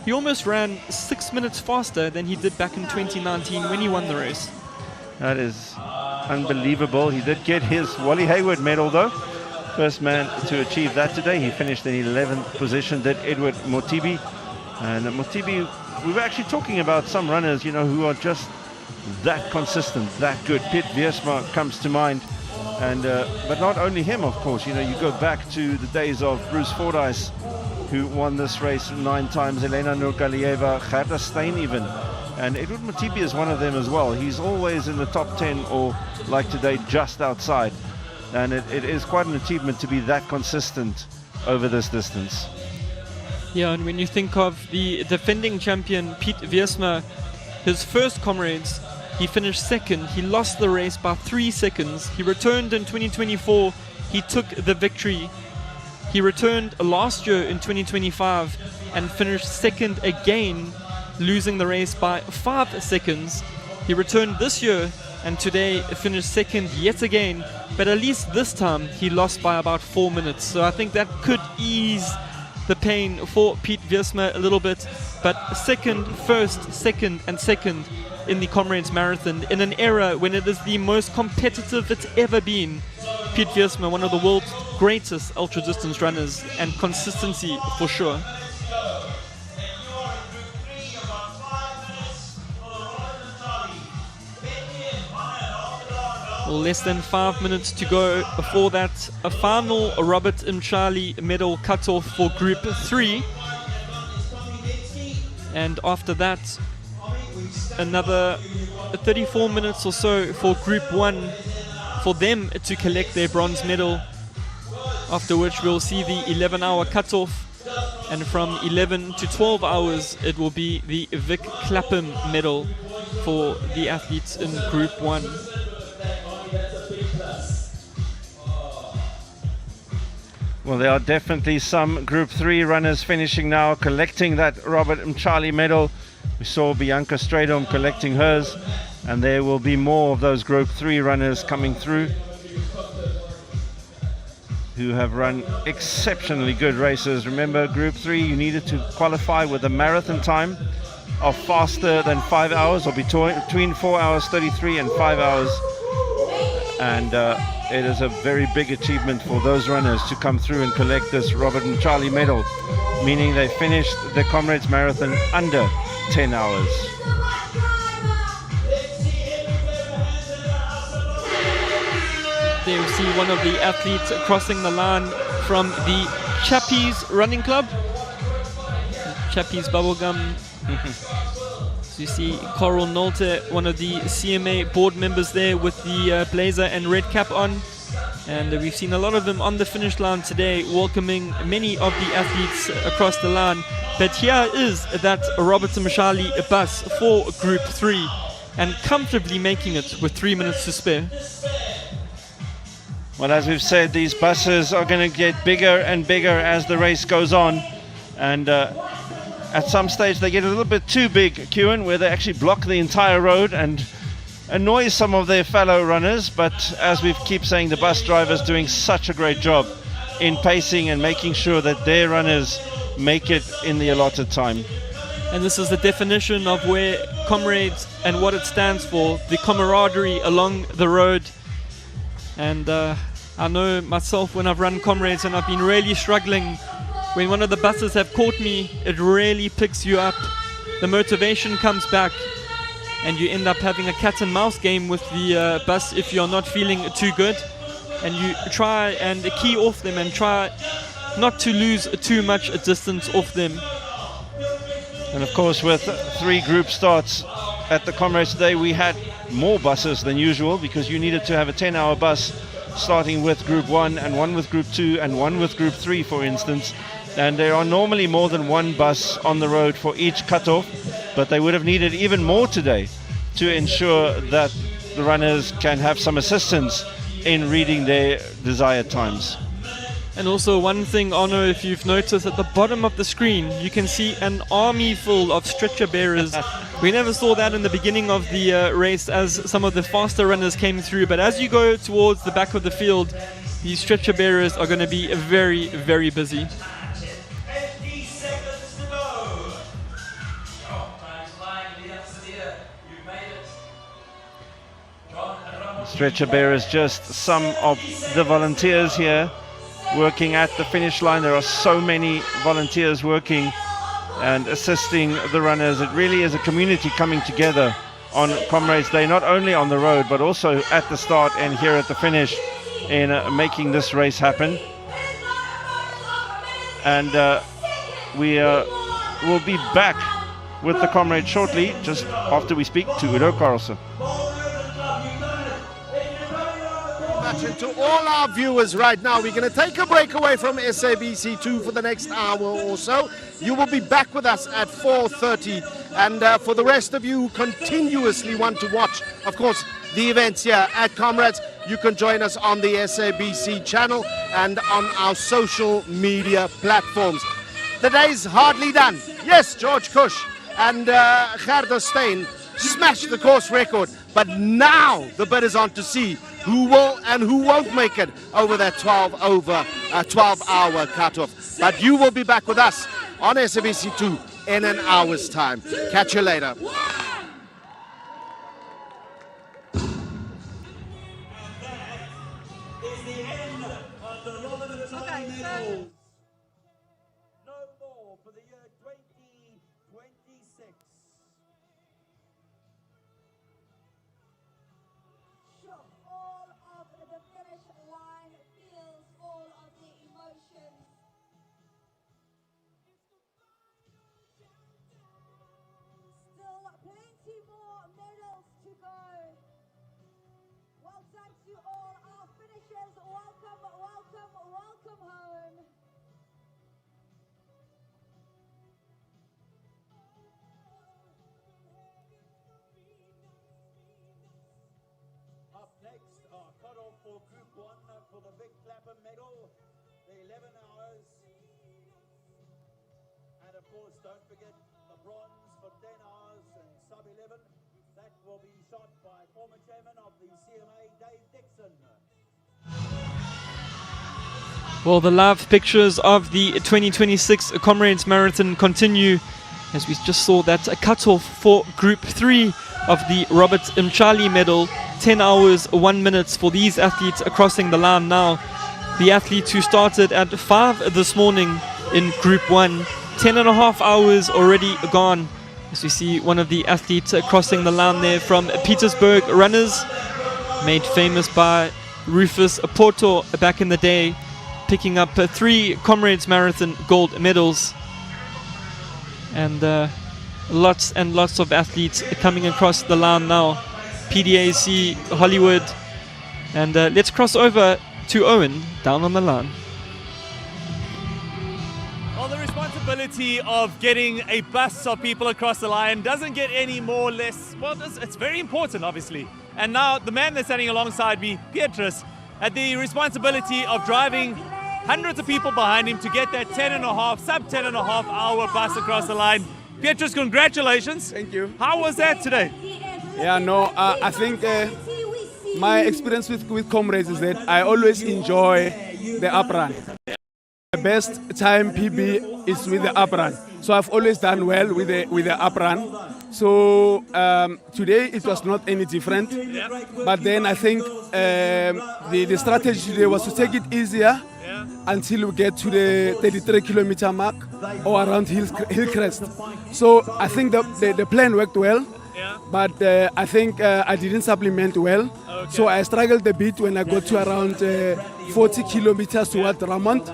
He almost ran 6 minutes faster than he did back in 2019 when he won the race. That is unbelievable. He did get his Wally Hayward medal though. First man to achieve that today. He finished in 11th position, did Edward Motibi. And Motibi, we were actually talking about some runners, you know, who are just that consistent, that good. Piet Wiersma comes to mind. And but not only him, of course. You know, you go back to the days of Bruce Fordyce, who won this race 9 times, Elena Nurkalieva, Gerda Steyn even. And Edward Motibi is one of them as well. He's always in the top 10 or, like today, just outside. And it is quite an achievement to be that consistent over this distance. Yeah, and when you think of the defending champion, Piet Wiersma, his first Comrades, he finished second. He lost the race by 3 seconds. He returned in 2024. He took the victory. He returned last year in 2025 and finished second again, losing the race by 5 seconds. He returned this year and today finished second yet again, but at least this time he lost by about 4 minutes. So I think that could ease the pain for Piet Wiersma a little bit. But second, first, second and second in the Comrades Marathon in an era when it is the most competitive it's ever been. Piet Wiersma, one of the world's greatest ultra-distance runners, and consistency for sure. Less than 5 minutes to go before that, a final Robert Mchali medal cutoff for Group 3. And after that, another 34 minutes or so for Group 1 for them to collect their bronze medal. After which we'll see the 11-hour cutoff. And from 11 to 12 hours, it will be the Vic Clapham medal for the athletes in Group 1. Well, there are definitely some Group 3 runners finishing now, collecting that Robert Mchali medal. We saw Bianca Stradom collecting hers, and there will be more of those Group 3 runners coming through who have run exceptionally good races. Remember, Group 3, you needed to qualify with a marathon time of faster than 5 hours, or between 4 hours 33 and 5 hours. And it is a very big achievement for those runners to come through and collect this Robert Mchali medal, meaning they finished the Comrades Marathon under 10 hours. There we see one of the athletes crossing the line from the Chappies Running Club. Chappies Bubblegum. So you see Coral Nolte, one of the CMA board members there with the blazer and red cap on. And we've seen a lot of them on the finish line today, welcoming many of the athletes across the line. But here is that Robert Mchali bus for Group 3, and comfortably making it with 3 minutes to spare. Well, as we've said, these buses are going to get bigger and bigger as the race goes on. And at some stage they get a little bit too big, Kewan, where they actually block the entire road and annoy some of their fellow runners. But as we keep saying, the bus drivers doing such a great job in pacing and making sure that their runners make it in the allotted time. And this is the definition of where Comrades and what it stands for, the camaraderie along the road. And I know myself, when I've run Comrades and I've been really struggling, when one of the buses have caught me, it really picks you up. The motivation comes back, and you end up having a cat and mouse game with the bus if you're not feeling too good. And you try and key off them and try not to lose too much distance off them. And of course, with 3 group starts at the Comrades today, we had more buses than usual, because you needed to have a 10-hour bus starting with Group 1 and one with Group 2 and one with Group 3, for instance. And there are normally more than one bus on the road for each cutoff, but they would have needed even more today to ensure that the runners can have some assistance in reading their desired times. And also one thing, Arno, if you've noticed, at the bottom of the screen you can see an army full of stretcher bearers. We never saw that in the beginning of the race as some of the faster runners came through, but as you go towards the back of the field, these stretcher bearers are going to be very, very busy. Stretcher bearers, just some of the volunteers here working at the finish line. There are so many volunteers working and assisting the runners. It really is a community coming together on Comrades Day, not only on the road but also at the start and here at the finish, in making this race happen. And we will be back with the Comrades shortly, just after we speak to Udo Carlson. And to all our viewers right now, we're going to take a break away from SABC2 for the next hour or so. You will be back with us at 4:30, and for the rest of you who continuously want to watch, of course, the events here at Comrades, you can join us on the SABC channel and on our social media platforms. The day's hardly done. Yes, George Cush and Gerda Steyn smashed the course record, but now the bid is on to see who will and who won't make it over that 12-hour cutoff. But you will be back with us on SABC2 in an hour's time. Catch you later. Next, cut off for Group 1 for the Big Clapper medal. the 11 hours. And of course, don't forget the bronze for 10 hours and sub 11. That will be shot by former chairman of the CMA, Dave Dixon. Well, the live pictures of the 2026 Comrades Marathon continue as we just saw that a cutoff for Group 3 of the Robert Mchali medal, 10 hours, 1 minute for these athletes crossing the line now. The athletes who started at 5 this morning in Group 1, 10.5 hours already gone. As we see one of the athletes crossing the line there from Petersburg Runners, made famous by Rufus Porto back in the day, picking up 3 Comrades Marathon gold medals. And lots and lots of athletes coming across the line now. PDAC, Hollywood. And let's cross over to Owen down on the line. Well, the responsibility of getting a bus of people across the line doesn't get any more or less. Well, it's very important, obviously. And now the man that's standing alongside me, Petrus, had the responsibility of driving hundreds of people behind him to get that sub 10.5 hour bus across the line. Petrus, congratulations. Thank you. How was that today? Yeah, no, I think my experience with Comrades is that I always enjoy the up run. The best time PB is with the up run. So I've always done well with the up run. So today it was not any different. But then I think the strategy today was to take it easier until we get to the 33-kilometer mark or around Hillcrest. So I think the plan worked well, but I think I didn't supplement well. Okay. So I struggled a bit when I got to around 40 kilometers toward Ramont.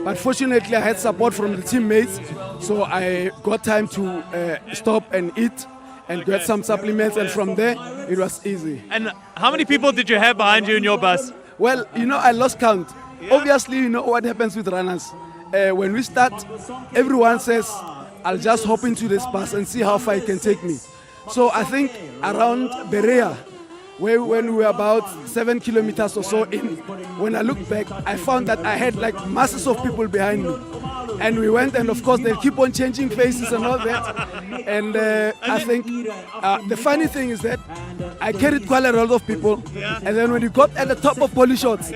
But fortunately I had support from the teammates, so I got time to stop and eat and get some supplements, and from there it was easy. And how many people did you have behind you in your bus? Well, I lost count. Yeah. Obviously, you know what happens with runners. When we start, everyone says, I'll just hop into this bus and see how far it can take me. So I think around Berea, when we were about 7 kilometers or so in, when I looked back, I found that I had like masses of people behind me. And we went, and of course they keep on changing faces and all that. And I think the funny thing is that I carried quite a lot of people. And then when you got at the top of Polyshots,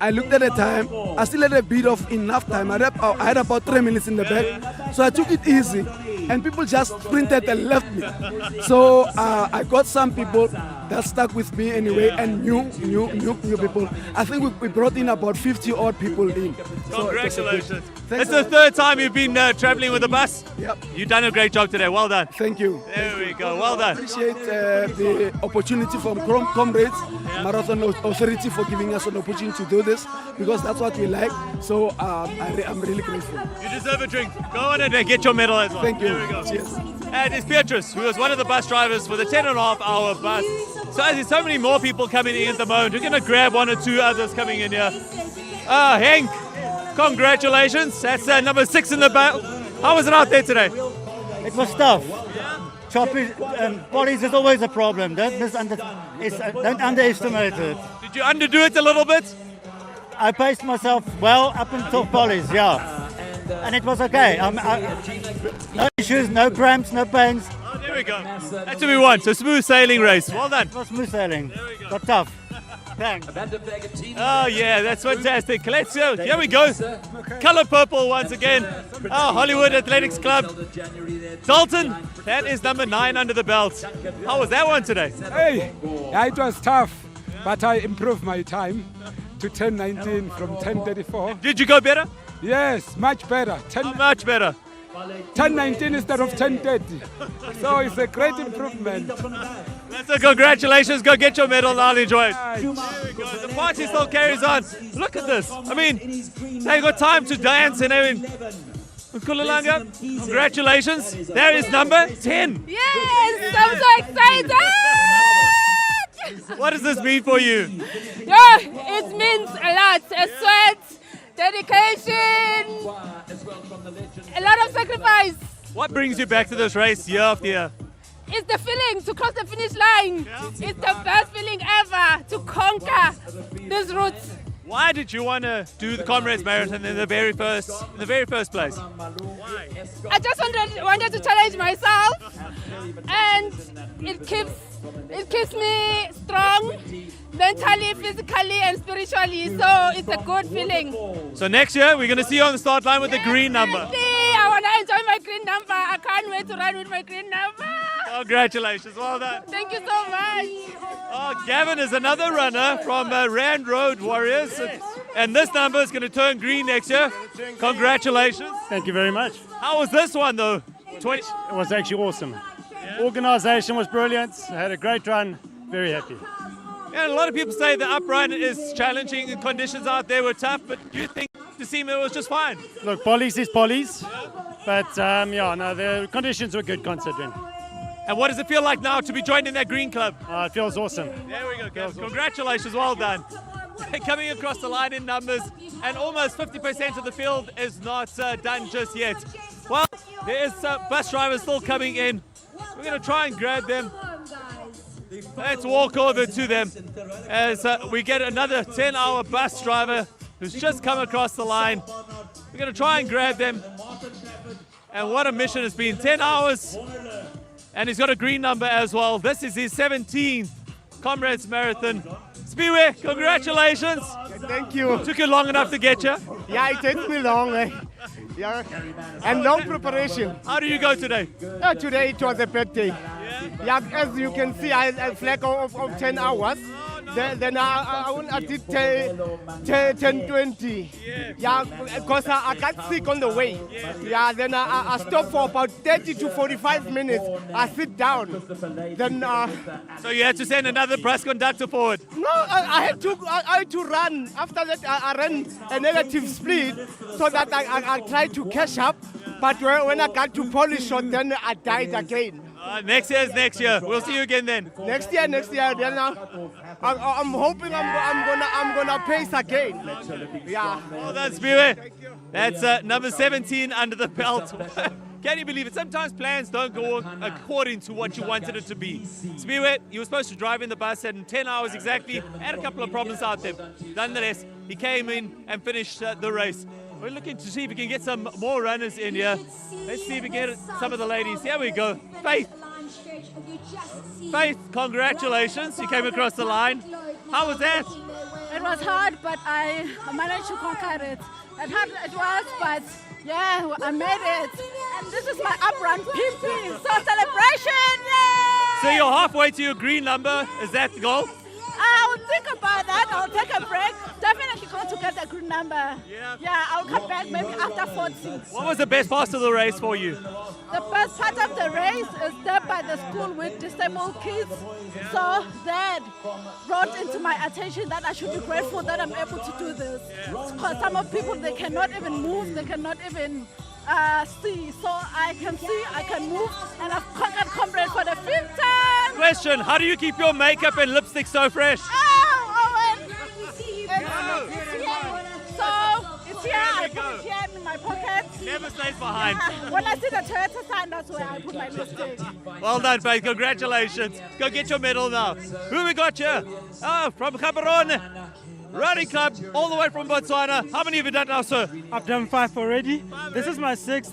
I looked at the time, I still had a bit of enough time. I had about 3 minutes in the back, so I took it easy. And people just sprinted and left me. So I got some people that stuck with me anyway, and new people. I think we brought in about 50 odd people in. Congratulations. It's the third time you've been traveling with the bus. Yep. You've done a great job today. Well done. Thank you. There we go. Well done. I appreciate the opportunity from Comrades Marathon Authority for giving us an opportunity to do this, because that's what we like. So I'm really grateful. You deserve a drink. Go on and get your medal as well. Thank you. There we go. Cheers. And it's Petrus, who was one of the bus drivers for the 10.5 hour bus. So there's so many more people coming in at the moment. We're going to grab 1 or 2 others coming in here. Henk, congratulations. That's number 6 in the belt. How was it out there today? It was tough. Choppy bodies is always a problem. Don't underestimate it. Did you underdo it a little bit? I paced myself well up until polys, yeah. And it was okay. No issues, no cramps, no pains. Oh, there we go. That's what we want. So smooth sailing race. Well done. It was smooth sailing. But tough. Thanks. Oh yeah, that's fantastic. Let's go. Here we go. Color purple once again. Oh, Hollywood Athletics Club. Dalton, that is number 9 under the belt. How was that one today? Hey, yeah, it was tough, but I improved my time to 10:19 from 10:34. Did you go better? Yes, much better. Much better. 10:19 instead of 10:30. So it's a great improvement. So congratulations. Go get your medal now and enjoy it. There we go. The party still carries on. Look at this. I mean, they got time to dance and everything. Kululanga, congratulations. There is number 10. Yes, I'm so excited. What does this mean for you? Yeah, it means a lot. A sweat, dedication, a lot of sacrifice. What brings you back to this race year after year? It's the feeling to cross the finish line. Yeah. It's the best feeling ever to conquer this route. Why did you want to do the Comrades Marathon in the very first place? I just wanted to challenge myself, and it keeps me strong, mentally, physically, and spiritually. So it's a good feeling. So next year we're going to see you on the start line with the green number. I want to enjoy my green number. I can't wait to run with my green number. Congratulations, well done. Thank you so much. Oh, Gavin is another runner from Rand Road Warriors, and this number is going to turn green next year. Congratulations. Thank you very much. How was this one though? It was actually awesome. Organisation was brilliant. I had a great run. Very happy. Yeah, a lot of people say the up run is challenging and conditions out there were tough, but you think to see it was just fine? Look, Polly's is Polly's, but the conditions were good considering. And what does it feel like now to be joined in that green club? It feels awesome. There we go, Gavin. Congratulations, well done. Coming across the line in numbers, and almost 50% of the field is not done just yet. Well, there is bus drivers still coming in. We're going to try and grab them. Let's walk over to them as we get another 10-hour bus driver who's just come across the line. We're going to try and grab them. And what a mission it's been. 10 hours. And he's got a green number as well. This is his 17th Comrades Marathon. Spiwe, congratulations. Thank you. Took you long enough to get you? Yeah, it takes me long. Yeah, and long preparation. How do you go today? Today it was a bad day. Yeah, as you can see, I flag of 10 hours. Then I did 10:20. Yeah, because I got sick on the way. Yeah, then I stopped for about 30 to 45 minutes. I sit down. Then. So you had to send another bus conductor forward? No, I had to run. After that, I ran a negative split so that I tried to catch up. But when I got to polish shot, then I died again. Next year is next year. We'll see you again then. Next year. Then I'm hoping I'm gonna pace again. Yeah. Well done, Spiwe. That's number 17 under the belt. Can you believe it? Sometimes plans don't go according to what you wanted it to be. Spiwe, you were supposed to drive in the bus in 10 hours exactly. Had a couple of problems out there. Nonetheless, he came in and finished the race. We're looking to see if we can get some more runners in here. Let's see if we can get some of the ladies. Here we go. Faith. Faith, congratulations. You came across the line. How was that? It was hard, but I managed to conquer it. And hard it was, but yeah, I made it. And this is my uprun PP. So celebration! Yay! So you're halfway to your green number. Is that the goal? I'll think about that. I'll take a break. Definitely going to get a good number. Yeah, I'll come back maybe after 40. What was the best part of the race for you? The best part of the race is there by the school with disabled kids. So that brought into my attention that I should be grateful that I'm able to do this. Because some of people, they cannot even move, they cannot even see. So I can see, I can move, and I've conquered Comrades for the 5th time. Question, how do you keep your makeup and lipstick so fresh? Owen! So, it's here, I put it here in my pocket. Never stays behind. Yeah. When I see the Toyota sign, that's where I put my lipstick. Well done, Faith. Congratulations. Go get your medal now. Who we got here? Oh, from Gaborone Running Club, all the way from Botswana. How many have you done now, sir? I've done 5 already. This is my 6th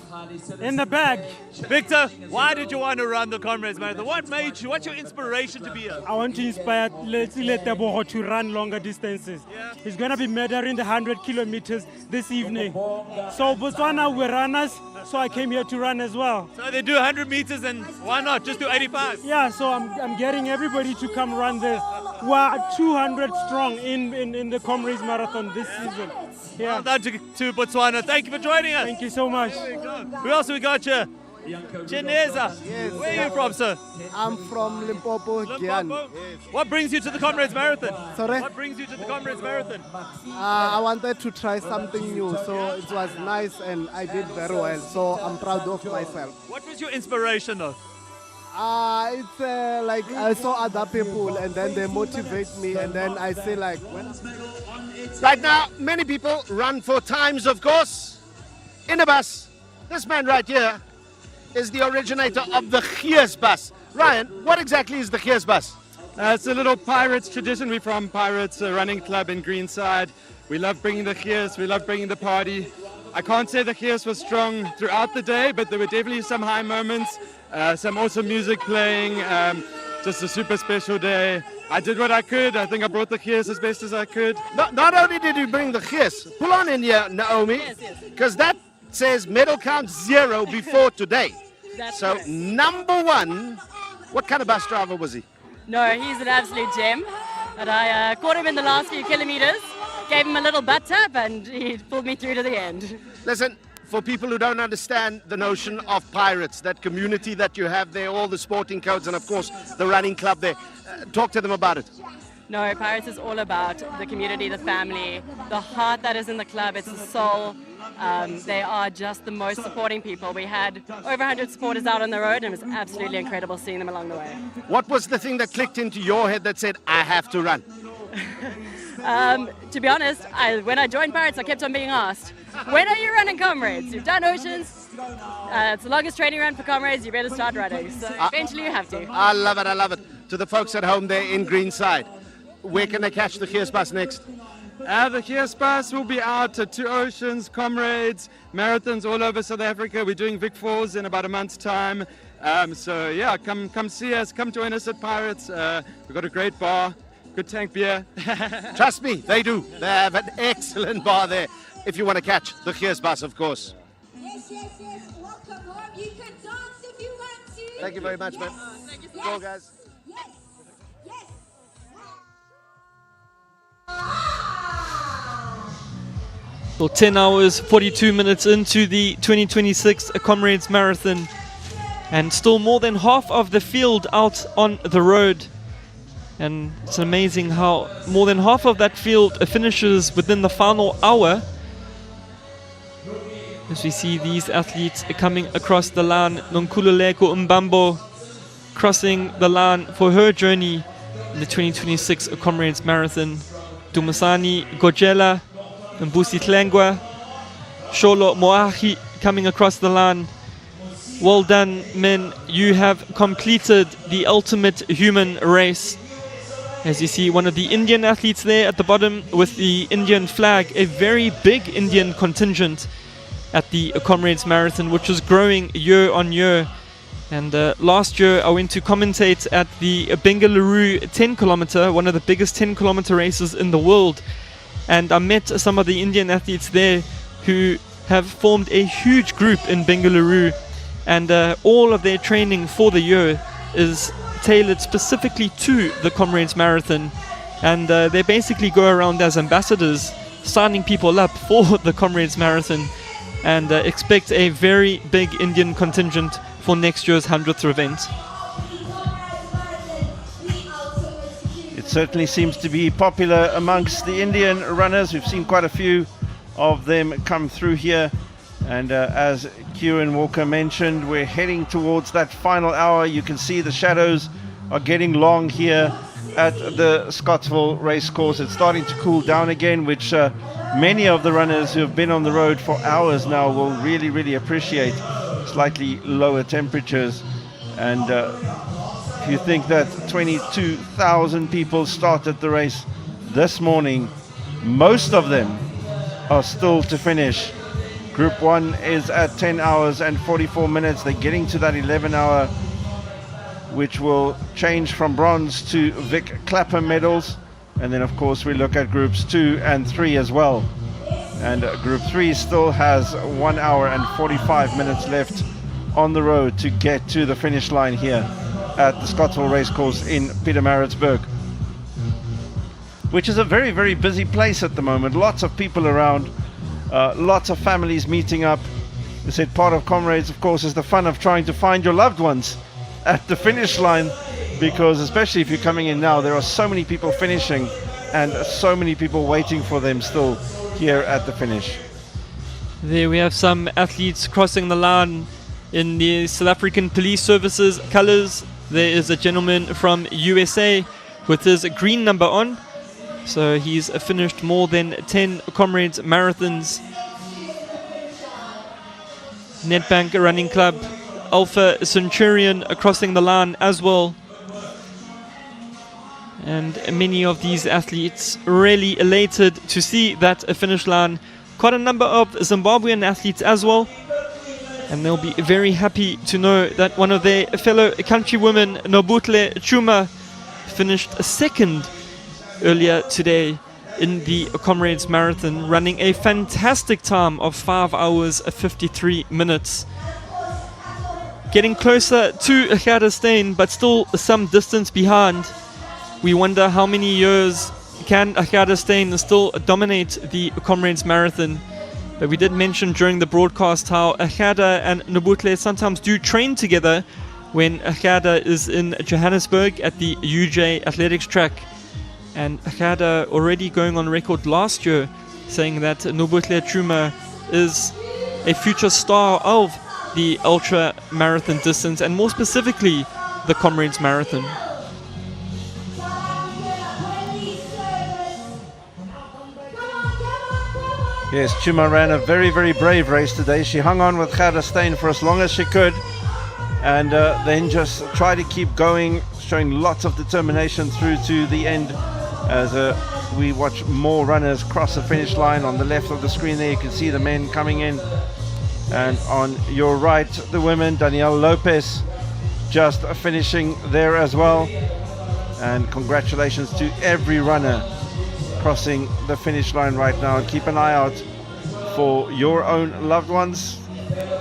in the bag. Victor, why did you want to run the Comrades Marathon? What made you? What's your inspiration to be here? I want to inspire Letsile Tebogo to run longer distances. He's going to be measuring the 100 kilometers this evening. So Botswana, we're runners, so I came here to run as well. So they do 100 meters, and why not just do 85? Yeah, so I'm getting everybody to come run the 200 strong in the Comrades Marathon this season. Yeah. Well done to Botswana. Thank you for joining us. Thank you so much. Who else have we got here? Chineza. Yes. Where are you from, sir? I'm from Limpopo, Giyani. What brings you to the Comrades Marathon? Sorry? What brings you to the Comrades Marathon? I wanted to try something new, so it was nice and I did very well. So I'm proud of myself. What was your inspiration, though? It's like I saw other people and then they motivate me, and then I say like, Right now, many people run for times, of course, in a bus. This man right here is the originator of the Gears bus. Ryan, what exactly is the Gears bus? It's a little Pirates tradition. We're from Pirates Running Club in Greenside. We love bringing the gears, we love bringing the party. I can't say the gears was strong throughout the day, but there were definitely some high moments, some awesome music playing, just a super special day. I did what I could. I think I brought the gears as best as I could. Not only did you bring the gears, pull on in here, Naomi, because that says medal count 0 before today. So correct. number 1, what kind of bus driver was he? No, he's an absolute gem. But I caught him in the last few kilometers, gave him a little butt tap, and he pulled me through to the end. Listen, for people who don't understand the notion of Pirates, that community that you have there, all the sporting codes, and of course the running club there, talk to them about it. No, Pirates is all about the community, the family, the heart that is in the club. It's the soul. They are just the most supporting people. We had over 100 supporters out on the road, and it was absolutely incredible seeing them along the way. What was the thing that clicked into your head that said, I have to run? To be honest, when I joined Pirates, I kept on being asked, when are you running Comrades? You've done Oceans. It's the longest training run for Comrades. You better start running. So eventually you have to. I love it, I love it. To the folks at home there in Greenside, where can they catch the Gears bus next? The Gears bus will be out at 2 Oceans, Comrades, marathons all over South Africa. We're doing Vic Falls in about a month's time. So yeah, come see us, come join us at Pirates. We've got a great bar, good tank beer. Trust me, they do. They have an excellent bar there. If you want to catch the Gears bus, of course. Yes, yes, yes. Welcome home. You can dance if you want to. Thank you very much, man. Thank you so Go, much. guys. Yes. Yes. Well, 10 hours, 42 minutes into the 2026 Comrades Marathon, and still more than half of the field out on the road. And it's amazing how more than half of that field finishes within the final hour. As we see these athletes coming across the line, Nonkululeko Mbambo crossing the line for her journey in the 2026 Comrades Marathon. Dumasani Gojela, Mbusi Tlengwa, Sholo Moahi coming across the line. Well done, men. You have completed the ultimate human race. As you see, one of the Indian athletes there at the bottom with the Indian flag, a very big Indian contingent at the Comrades Marathon, which is growing year on year. And last year I went to commentate at the Bengaluru 10 kilometer, one of the biggest 10 kilometer races in the world. And I met some of the Indian athletes there who have formed a huge group in Bengaluru. And all of their training for the year is tailored specifically to the Comrades Marathon. And they basically go around as ambassadors, signing people up for the Comrades Marathon. And expect a very big Indian contingent for next year's 100th event. It certainly seems to be popular amongst the Indian runners. We've seen quite a few of them come through here. And as Kieran Walker mentioned, we're heading towards that final hour. You can see the shadows are getting long here at the Scottsville racecourse. It's starting to cool down again, which many of the runners who have been on the road for hours now will really, really appreciate. Slightly lower temperatures. And if you think that 22,000 people started the race this morning, most of them are still to finish. Group 1 is at 10 hours and 44 minutes. They're getting to that 11 hour, which will change from bronze to Vic Clapham medals. And then of course we look at groups 2 and 3 as well. And group 3 still has 1 hour and 45 minutes left on the road to get to the finish line here at the Scottsville racecourse in Pietermaritzburg, which is a very, very busy place at the moment. Lots of people around. Lots of families meeting up. They said part of Comrades, of course, is the fun of trying to find your loved ones at the finish line, because especially if you're coming in now, there are so many people finishing and so many people waiting for them still here at the finish. There we have some athletes crossing the line in the South African Police Services colours. There is a gentleman from USA with his green number on. So he's finished more than 10 Comrades Marathons. Nedbank Running Club, Alpha Centurion crossing the line as well. And many of these athletes really elated to see that finish line. Quite a number of Zimbabwean athletes as well. And they'll be very happy to know that one of their fellow countrywomen, Nobutle Chuma, finished second earlier today in the Comrades Marathon, running a fantastic time of 5 hours 53 minutes. Getting closer to Gerda Steyn, but still some distance behind. We wonder how many years can Gerda Steyn still dominate the Comrades Marathon. But we did mention during the broadcast how Gerda and Nobutle sometimes do train together when Gerda is in Johannesburg at the UJ Athletics track. And Gerda already going on record last year saying that Nobutle Chuma is a future star of the ultra marathon distance, and more specifically the Comrades Marathon. Yes, Chuma ran a very, very brave race today. She hung on with Gerda Steyn for as long as she could, and then just tried to keep going, showing lots of determination through to the end as we watch more runners cross the finish line. On the left of the screen there you can see the men coming in, and on your right the women, Danielle Lopez just finishing there as well. And congratulations to every runner crossing the finish line right now, and keep an eye out for your own loved ones.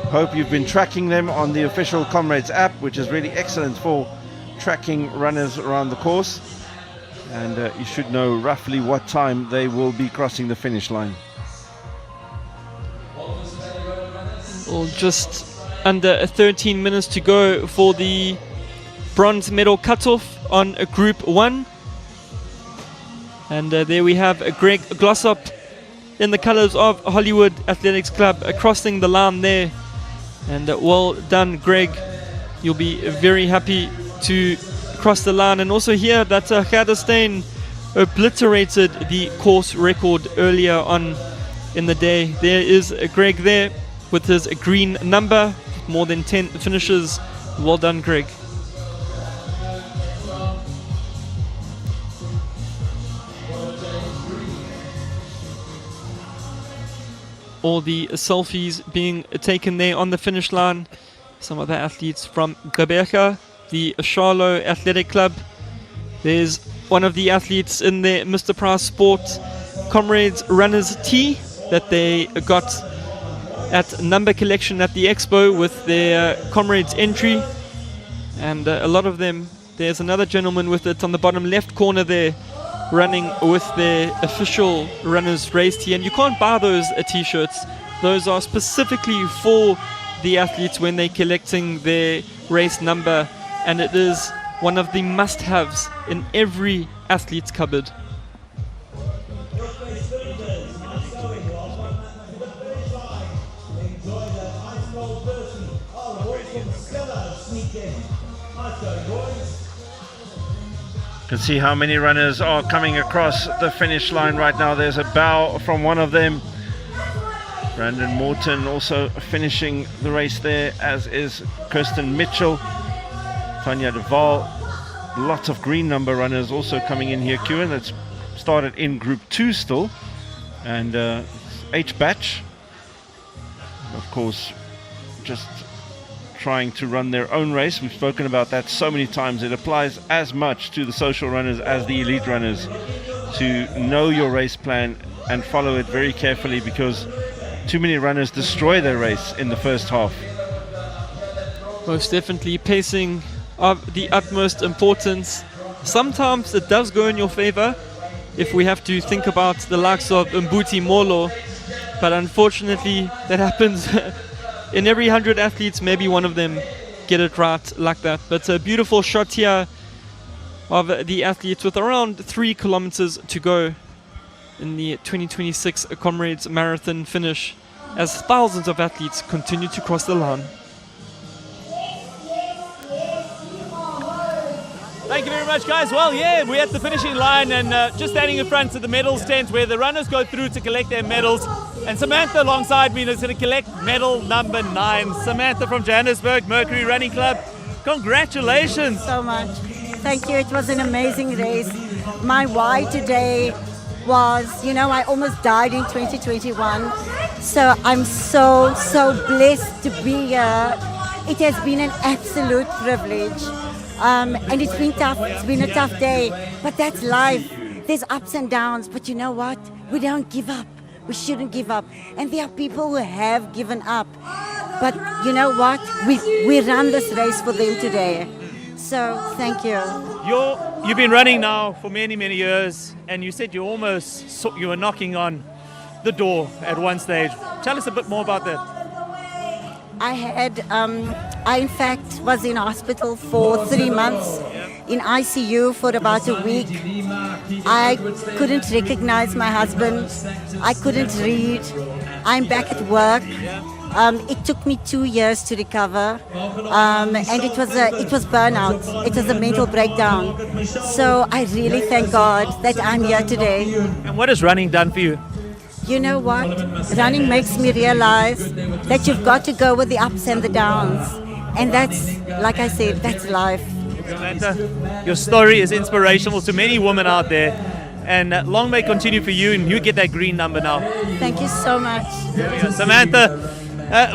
Hope you've been tracking them on the official Comrades app, which is really excellent for tracking runners around the course, and you should know roughly what time they will be crossing the finish line. Well, just under 13 minutes to go for the bronze medal cutoff on Group 1. And there we have Greg Glossop in the colours of Hollywood Athletics Club crossing the line there. And well done, Greg. You'll be very happy to cross the line. And also here that Gerda Steyn obliterated the course record earlier on in the day. There is Greg there with his green number, more than 10 finishes. Well done, Greg. All the selfies being taken there on the finish line. Some of the athletes from Gqeberha, the Charlo Athletic Club. There's one of the athletes in the Mr. Price Sport Comrades Runners Tee that they got at number collection at the expo with their Comrades entry. And a lot of them, there's another gentleman with it on the bottom left corner there, running with their official runners race tee. And you can't buy those t-shirts. Those are specifically for the athletes when they're collecting their race number, and it is one of the must-haves in every athlete's cupboard. You can see how many runners are coming across the finish line right now. There's a bow from one of them. Brandon Morton also finishing the race there, as is Kirsten Mitchell, Tanya Deval. Lots of green number runners also coming in here. Q, and that's started in Group 2 still, and H batch, of course, just trying to run their own race. We've spoken about that so many times. It applies as much to the social runners as the elite runners to know your race plan and follow it very carefully, because too many runners destroy their race in the first half. Most definitely, pacing of the utmost importance. Sometimes it does go in your favor if we have to think about the likes of Mbuti Molo, but unfortunately that happens in every 100 athletes. Maybe one of them get it right like that. But a beautiful shot here of the athletes with around 3 kilometers to go in the 2026 Comrades Marathon finish, as thousands of athletes continue to cross the line. Thank you very much, guys. Well, yeah, we're at the finishing line, and just standing in front of the medals tent where the runners go through to collect their medals. And Samantha alongside me is going to collect medal number 9. Samantha from Johannesburg Mercury Running Club. Congratulations. So much. thank you. It was an amazing race. My why today was, I almost died in 2021. So I'm so blessed to be here. It has been an absolute privilege. And it's been tough. It's been a tough day. But that's life. There's ups and downs. But you know what? We don't give up. We shouldn't give up. And there are people who have given up. But you know what? We run this race for them today. So thank you. You've been running now for many, many years, and you said you were knocking on the door at one stage. Tell us a bit more about that. I in fact was in hospital for 3 months, in ICU for about a week. I couldn't recognize my husband. I couldn't read. I'm back at work. It took me 2 years to recover, and it was burnout. It was a mental breakdown. So I really thank God that I'm here today. And what has running done for you? You know what? Running makes me realize that you've got to go with the ups and the downs. And that's, like I said, that's life. Samantha, your story is inspirational to many women out there. And long may continue for you, and you get that green number now. Thank you so much. There we go. Samantha.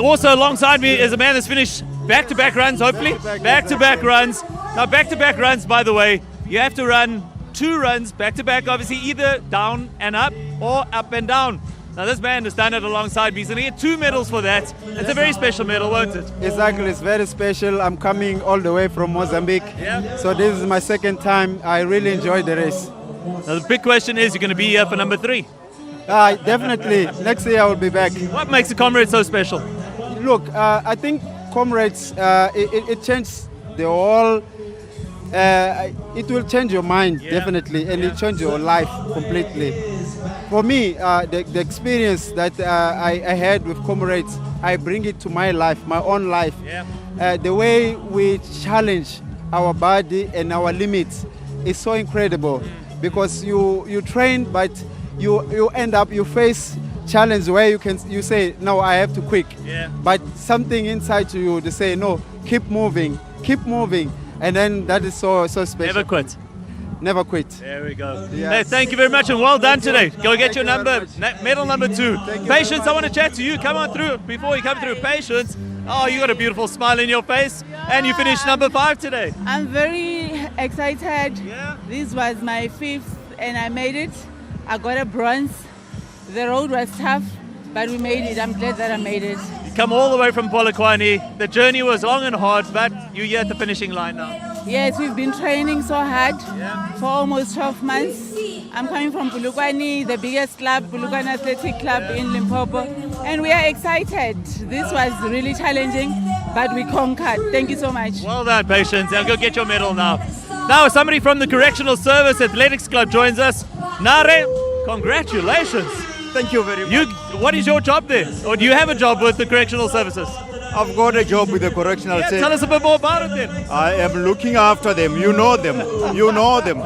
Also alongside me is a man that's finished back-to-back runs, hopefully. Back-to-back runs. Now, back-to-back runs, by the way, you have to run 2 runs back-to-back, obviously either down and up or up and down. Now, this man has done it alongside me. He's going to get 2 medals for that. It's a very special medal, won't it? Exactly. It's very special. I'm coming all the way from Mozambique. Yeah. So this is my second time. I really enjoyed the race. Now, the big question is, you're going to be here for number 3. Definitely. Next year I will be back. What makes the Comrades so special? Look, I think Comrades, it changed the whole... it will change your mind, definitely, and it change your life completely. For me, the experience that I had with Comrades, I bring it to my life, my own life. The way we challenge our body and our limits is so incredible, because you train, but you end up, you face challenge where you say, no, I have to quit. But something inside to you to say, no, keep moving, and then that is so special. Never quit. Never quit. There we go. Yes. Hey, thank you very much, and well done today. Go get your number, medal number 2. Patience, I want to chat to you. Come on through. Before you come through, Patience. Oh, you got a beautiful smile in your face, and you finished number 5 today. I'm very excited. This was my 5th, and I made it. I got a bronze. The road was tough, but we made it. I'm glad that I made it. You come all the way from Polokwane. The journey was long and hard, but you're here at the finishing line now. Yes, we've been training so hard for almost 12 months. I'm coming from Polokwane, the biggest club, Polokwane Athletic Club in Limpopo, and we are excited. This was really challenging, but we conquered. Thank you so much. Well done, Patience. I'll go get your medal now. Now, somebody from the Correctional Service Athletics Club joins us. Nare, congratulations. Thank you very much. What is your job there? Or do you have a job with the Correctional Services? I've got a job with the correctional service. Tell us a bit more about it then. I am looking after them. You know them. You know them.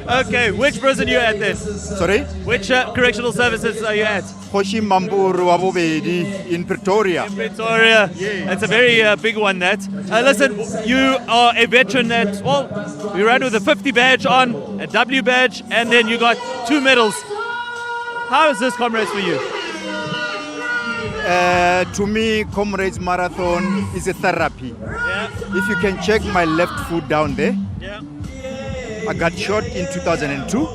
Okay, which prison are you at then? Sorry? Which correctional services are you at? Hoshi Mamburu Wabobedi in Pretoria. In Pretoria. That's a very big one, that. Listen, you are a veteran that, well, you ran with a 50 badge on, a W badge, and then you got 2 medals. How is this, Comrades, for you? To me, Comrades Marathon is a therapy. If you can check my left foot down there, I got shot in 2002,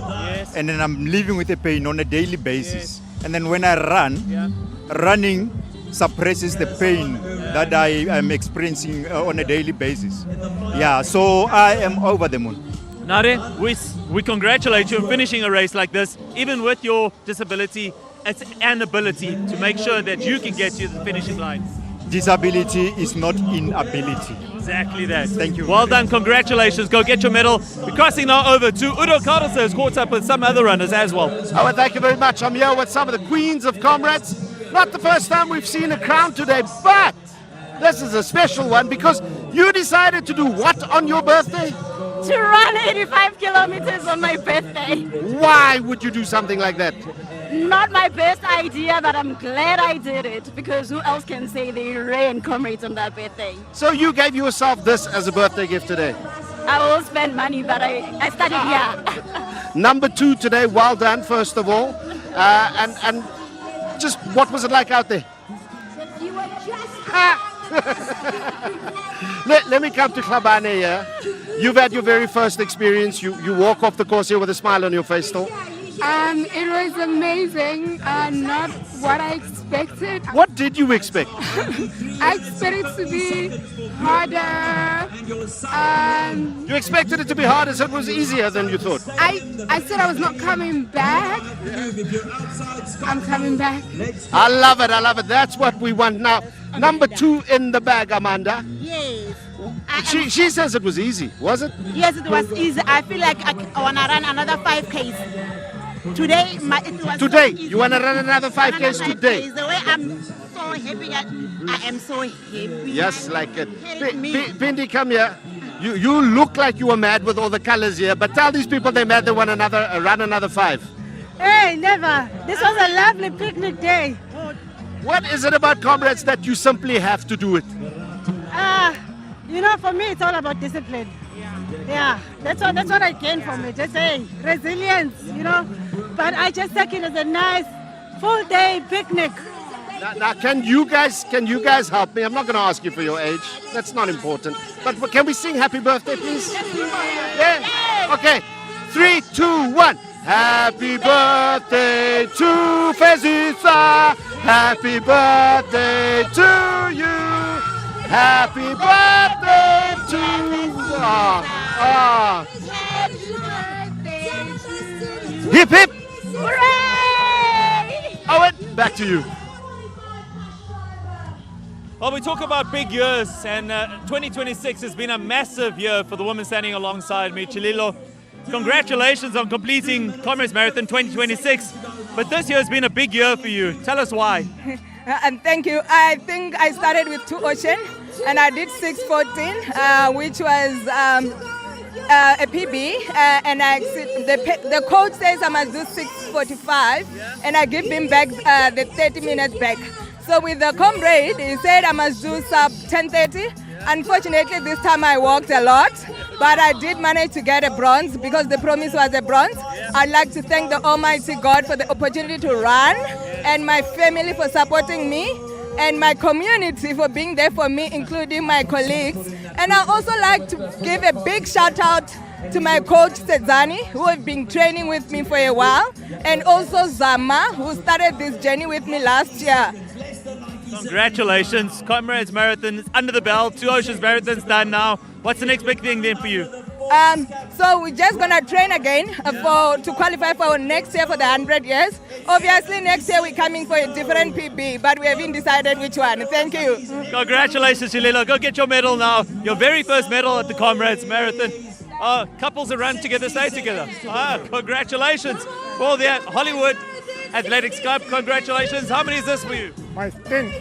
and then I'm living with a pain on a daily basis. And then when I run, running suppresses the pain that I am experiencing on a daily basis. Yeah, so I am over the moon. Nare, we congratulate you on finishing a race like this, even with your disability. It's an ability to make sure that you can get to the finishing line. Disability is not inability. Exactly that. Thank you. Well done. Congratulations. Go get your medal. We're crossing now over to Udo Carlson, who's caught up with some other runners as well. Oh, well, thank you very much. I'm here with some of the queens of Comrades. Not the first time we've seen a crown today, but this is a special one because you decided to do what on your birthday? To run 85 kilometers on my birthday. Why would you do something like that? Not my best idea, but I'm glad I did it, because who else can say they ran Comrades on that birthday? So you gave yourself this as a birthday gift today? I will spend money, but I studied here. Number 2 today. Well done, first of all. And just what was it like out there? You were just Let me come to Khabane here. You've had your very first experience. You walk off the course here with a smile on your face still. It was amazing. Not what I expected. What did you expect? I expected it to be harder. You expected it to be harder, so it was easier than you thought. I said I was not coming back. I'm coming back. I love it. I love it. That's what we want now. Number 2 in the bag, Amanda. Yes. She says it was easy, was it? Yes, it was easy. I feel like I want to run another 5Ks. Today, it was Today, so easy. you want to run another 5Ks today? The way I'm so happy, I am so happy. Yes, like it. Pindi, come here. You look like you were mad with all the colors here, but tell these people they're mad they want another run another 5. Hey, never. This was a lovely picnic day. What is it about Comrades that you simply have to do it? For me, it's all about discipline. Yeah, that's what I gained from it. Just resilience, But I just take it as a nice full day picnic. Now, can you guys help me? I'm not going to ask you for your age. That's not important. But can we sing Happy Birthday, please? Yeah. Okay. 3, 2, 1. Happy birthday to Fezisa. Happy birthday to you. Happy birthday to you. Hip hip. Hooray! Owen, back to you. Well, we talk about big years, and 2026 has been a massive year for the woman standing alongside me, Chililo. Congratulations on completing Comrades Marathon 2026, but this year has been a big year for you. Tell us why. And thank you. I think I started with 2 Ocean, and I did 6:14, which was a PB, and the coach says I must do 6:45, and I give him back the 30 minutes back. So with the comrade, he said I must do sub 10:30. Unfortunately, this time I walked a lot, but I did manage to get a bronze because the promise was a bronze. I'd like to thank the Almighty God for the opportunity to run, and my family for supporting me, and my community for being there for me, including my colleagues. And I also like to give a big shout out to my coach Sezani, who have been training with me for a while, and also Zama, who started this journey with me last year. Congratulations, Comrades Marathon is under the belt. 2 Oceans Marathon's done now. What's the next big thing then for you? So we're just gonna train again to qualify for next year for the 100 years. Obviously next year we're coming for a different PB, but we haven't decided which one. Thank you. Congratulations, Chililo. Go get your medal now. Your very first medal at the Comrades Marathon. Couples that run together stay together. Congratulations. For the Hollywood Athletics Cup, congratulations. How many is this for you? My 10th.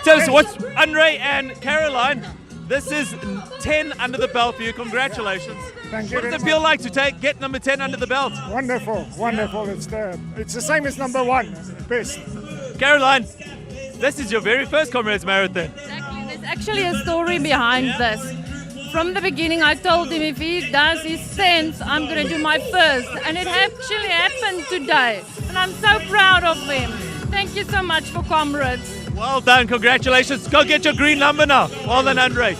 Tell us what's Andre and Caroline. This is 10 under the belt for you. Congratulations. Thank you. What does it feel like to get number 10 under the belt? Wonderful, wonderful. It's the same as number 1. Best. Caroline, this is your very first Comrades Marathon. Exactly. There's actually a story behind this. From the beginning, I told him if he does his 10th, I'm going to do my first. And it actually happened today. And I'm so proud of him. Thank you so much for Comrades. Well done. Congratulations. Go get your green number now. Well done, Andre.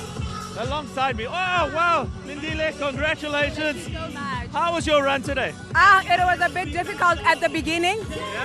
Alongside me. Oh, wow. Lindile, congratulations. How was your run today? It was a bit difficult at the beginning,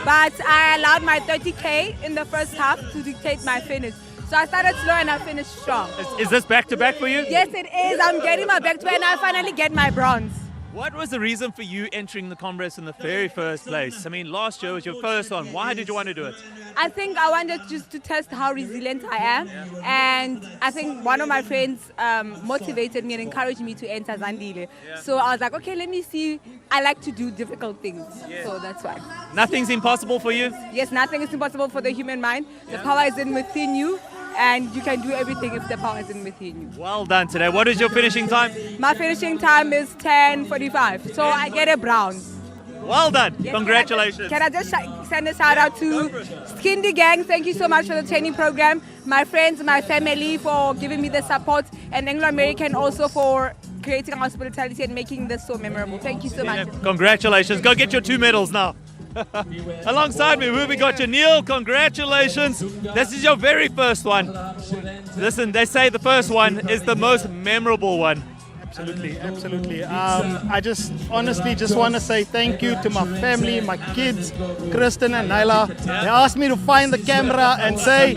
but I allowed my 30K in the first half to dictate my finish. So I started slow and I finished strong. Is this back-to-back for you? Yes, it is. I'm getting my back-to-back and I finally get my bronze. What was the reason for you entering the Comrades in the very first place? I mean, last year was your first one. Why did you want to do it? I think I wanted just to test how resilient I am. And I think one of my friends motivated me and encouraged me to enter Zandile. So I was like, okay, let me see. I like to do difficult things. So that's why. Nothing's impossible for you? Yes, nothing is impossible for the human mind. The power is within you. And you can do everything if the power is within you. Well done today. What is your finishing time? My finishing time is 10:45. So I get a bronze. Well done. Yes, Congratulations. Can I just send a shout out to Skindy Gang? Thank you so much for the training program. My friends, my family for giving me the support. And Anglo American also for creating hospitality and making this so memorable. Thank you so much. Congratulations. Go get your 2 medals now. Alongside me, who we got you? Neil, congratulations. This is your very first one. Listen, they say the first one is the most memorable one. Absolutely, absolutely. I just honestly just want to say thank you to my family, my kids, Kristen and Nyla. They asked me to find the camera and say,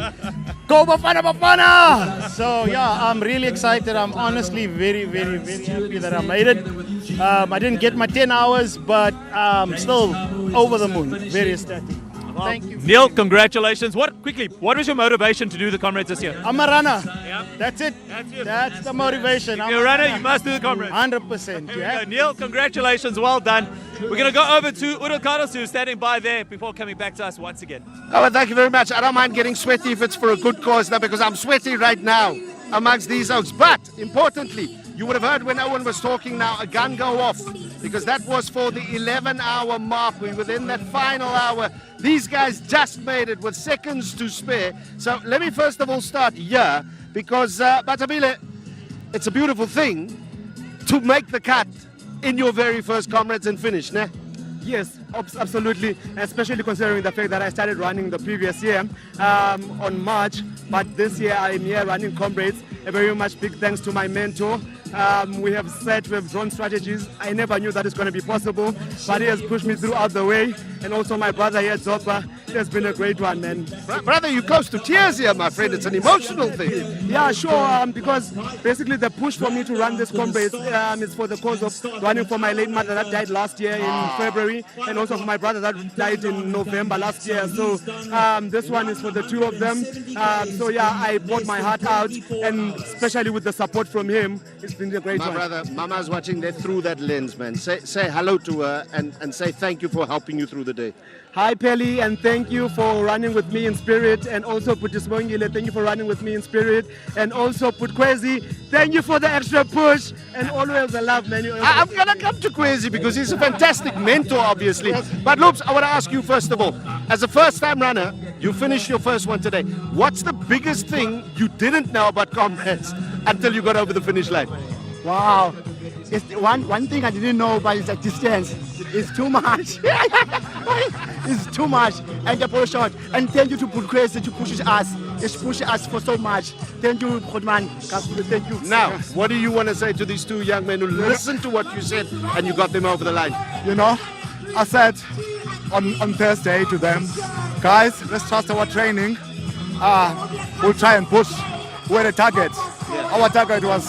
"Go Bafana Bafana!" So yeah, I'm really excited. I'm honestly very, very, very happy that I made it. I didn't get my 10 hours, but I'm still over the moon. Very ecstatic. Thank you. Neil, congratulations. What was your motivation to do the Comrades this year? I'm a runner. Yeah. That's it. That's the motivation. If you're a runner, you must do the Comrades. 100%. Yeah. Neil, congratulations. Well done. We're going to go over to Udo Carlos, who's standing by there before coming back to us once again. Oh, well, thank you very much. I don't mind getting sweaty if it's for a good cause now, because I'm sweaty right now amongst these oaks. But importantly, you would have heard when Owen was talking now, a gun go off, because that was for the 11-hour mark. We were within that final hour. These guys just made it with seconds to spare. So let me first of all start here, because Batabile, it's a beautiful thing to make the cut in your very first Comrades and finish, ne? Yes, absolutely, especially considering the fact that I started running the previous year on March, but this year I'm here running Comrades. A very much big thanks to my mentor. We have drawn strategies. I never knew that it's going to be possible, but he has pushed me throughout the way. And also my brother here, Zopa, it has been a great one, man. Brother, you're close to tears here, my friend. It's an emotional thing. Yeah, sure, because basically the push for me to run this Comrades is for the cause of running for my late mother that died last year in February, and also for my brother that died in November last year. So this one is for the two of them. So yeah, I poured my heart out, and especially with the support from him, it's been a great one. My brother, Mama's watching there through that lens, man. Say hello to her and say thank you for helping you through the day. Hi, Pelly, and thank you for running with me in spirit. And also, Putismongile, thank you for running with me in spirit. And also, Kwezi, thank you for the extra push. And always the love, man. I'm going to come to Kwezi because he's a fantastic mentor, obviously. Yes. But, Loops, I want to ask you, first of all, as a first-time runner, you finished your first one today. What's the biggest thing you didn't know about Comrades until you got over the finish line? Wow. It's one thing I didn't know about is the distance. It's too much. It's too much. And the push shot. And thank you to Kwezi to push us. It's pushed us for so much. Thank you, Godman. Thank you. Now, what do you want to say to these two young men who listened to what you said and you got them over the line? You know, I said on Thursday to them, guys, let's trust our training. We'll try and push. We're the target. Yeah. Our target was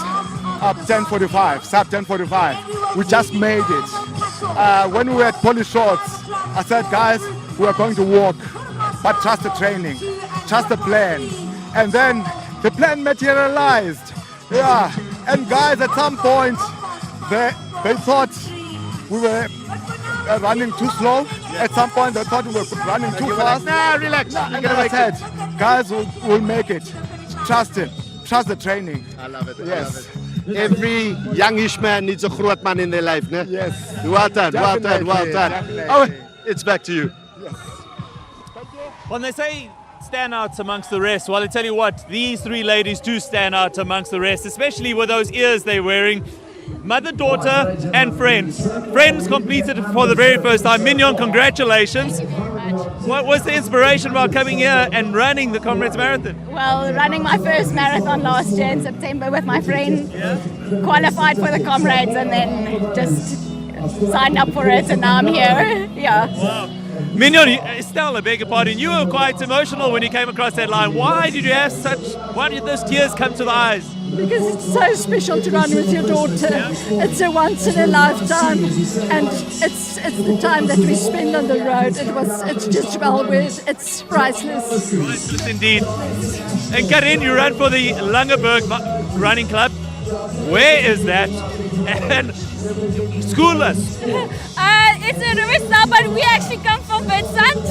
up 10:45, sub 10:45. We just made it. When we were at Polish Shorts, I said, guys, we are going to walk, but trust the training, trust the plan. And then the plan materialized. Yeah. And guys, at some point, they thought we were running too slow. At some point, they thought we were running too fast. Nah, relax. And I said, guys, we'll make it. Trust it. Trust the training. I love it. Yes. I love it. Every youngish man needs a groot man in their life, ne? Yes. Well done, well done, well done. Definitely. Oh, it's back to you. Yes. When they say stand out amongst the rest, well, I tell you what, these three ladies do stand out amongst the rest, especially with those ears they're wearing. Mother, daughter, and friends. Friends completed it for the very first time. Mignon, congratulations. What was the inspiration about coming here and running the Comrades Marathon? Well, running my first marathon last year in September with my friend, qualified for the Comrades, and then just signed up for it, and now I'm here. Yeah. Wow. Mignon, Estelle, I beg your pardon, you were quite emotional when you came across that line. Why did those tears come to the eyes? Because it's so special to run with your daughter. It's a once in a lifetime, and it's the time that we spend on the road. It's just well worth. It's priceless. Priceless indeed. And Karin, you run for the Langeberg Running Club. Where is that? And school us. It's in Rivista, but we actually come from Vincent,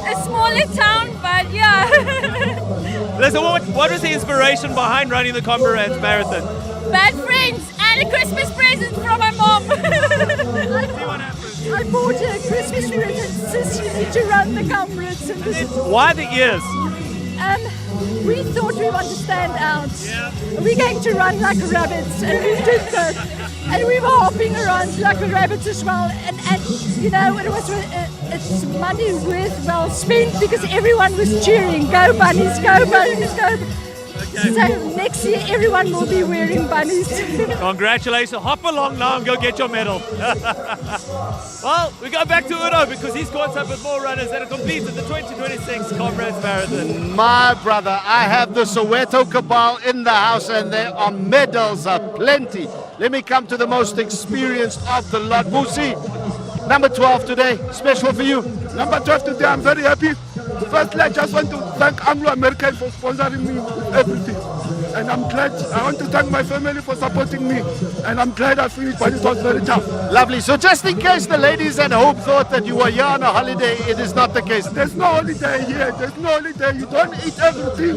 a smaller town, but yeah. Listen, what was the inspiration behind running the Comrades Marathon? Bad friends and a Christmas present from my mom. I bought a Christmas present to run the Comrades. Why the ears? we thought we want to stand out. We're going to run like rabbits, and we did that. And we were hopping around like rabbits as well. And you know, it's money well spent because everyone was cheering, go bunnies, go bunnies, go. So next year everyone will be wearing bunnies. Congratulations. Hop along now and go get your medal. Well, we go back to Udo because he's caught up with more runners that have completed the 2026 Comrades Marathon. My brother, I have the Soweto cabal in the house and there are medals aplenty. Let me come to the most experienced of the lot. Busi, number 12 today, special for you. Number 12 today, I'm very happy. Firstly, I just want to thank Anglo American for sponsoring me with everything. And I'm glad. I want to thank my family for supporting me. And I'm glad I finished, but it was very tough. Lovely. So just in case the ladies at home thought that you were here on a holiday, it is not the case. There's no holiday here. There's no holiday. You don't eat everything.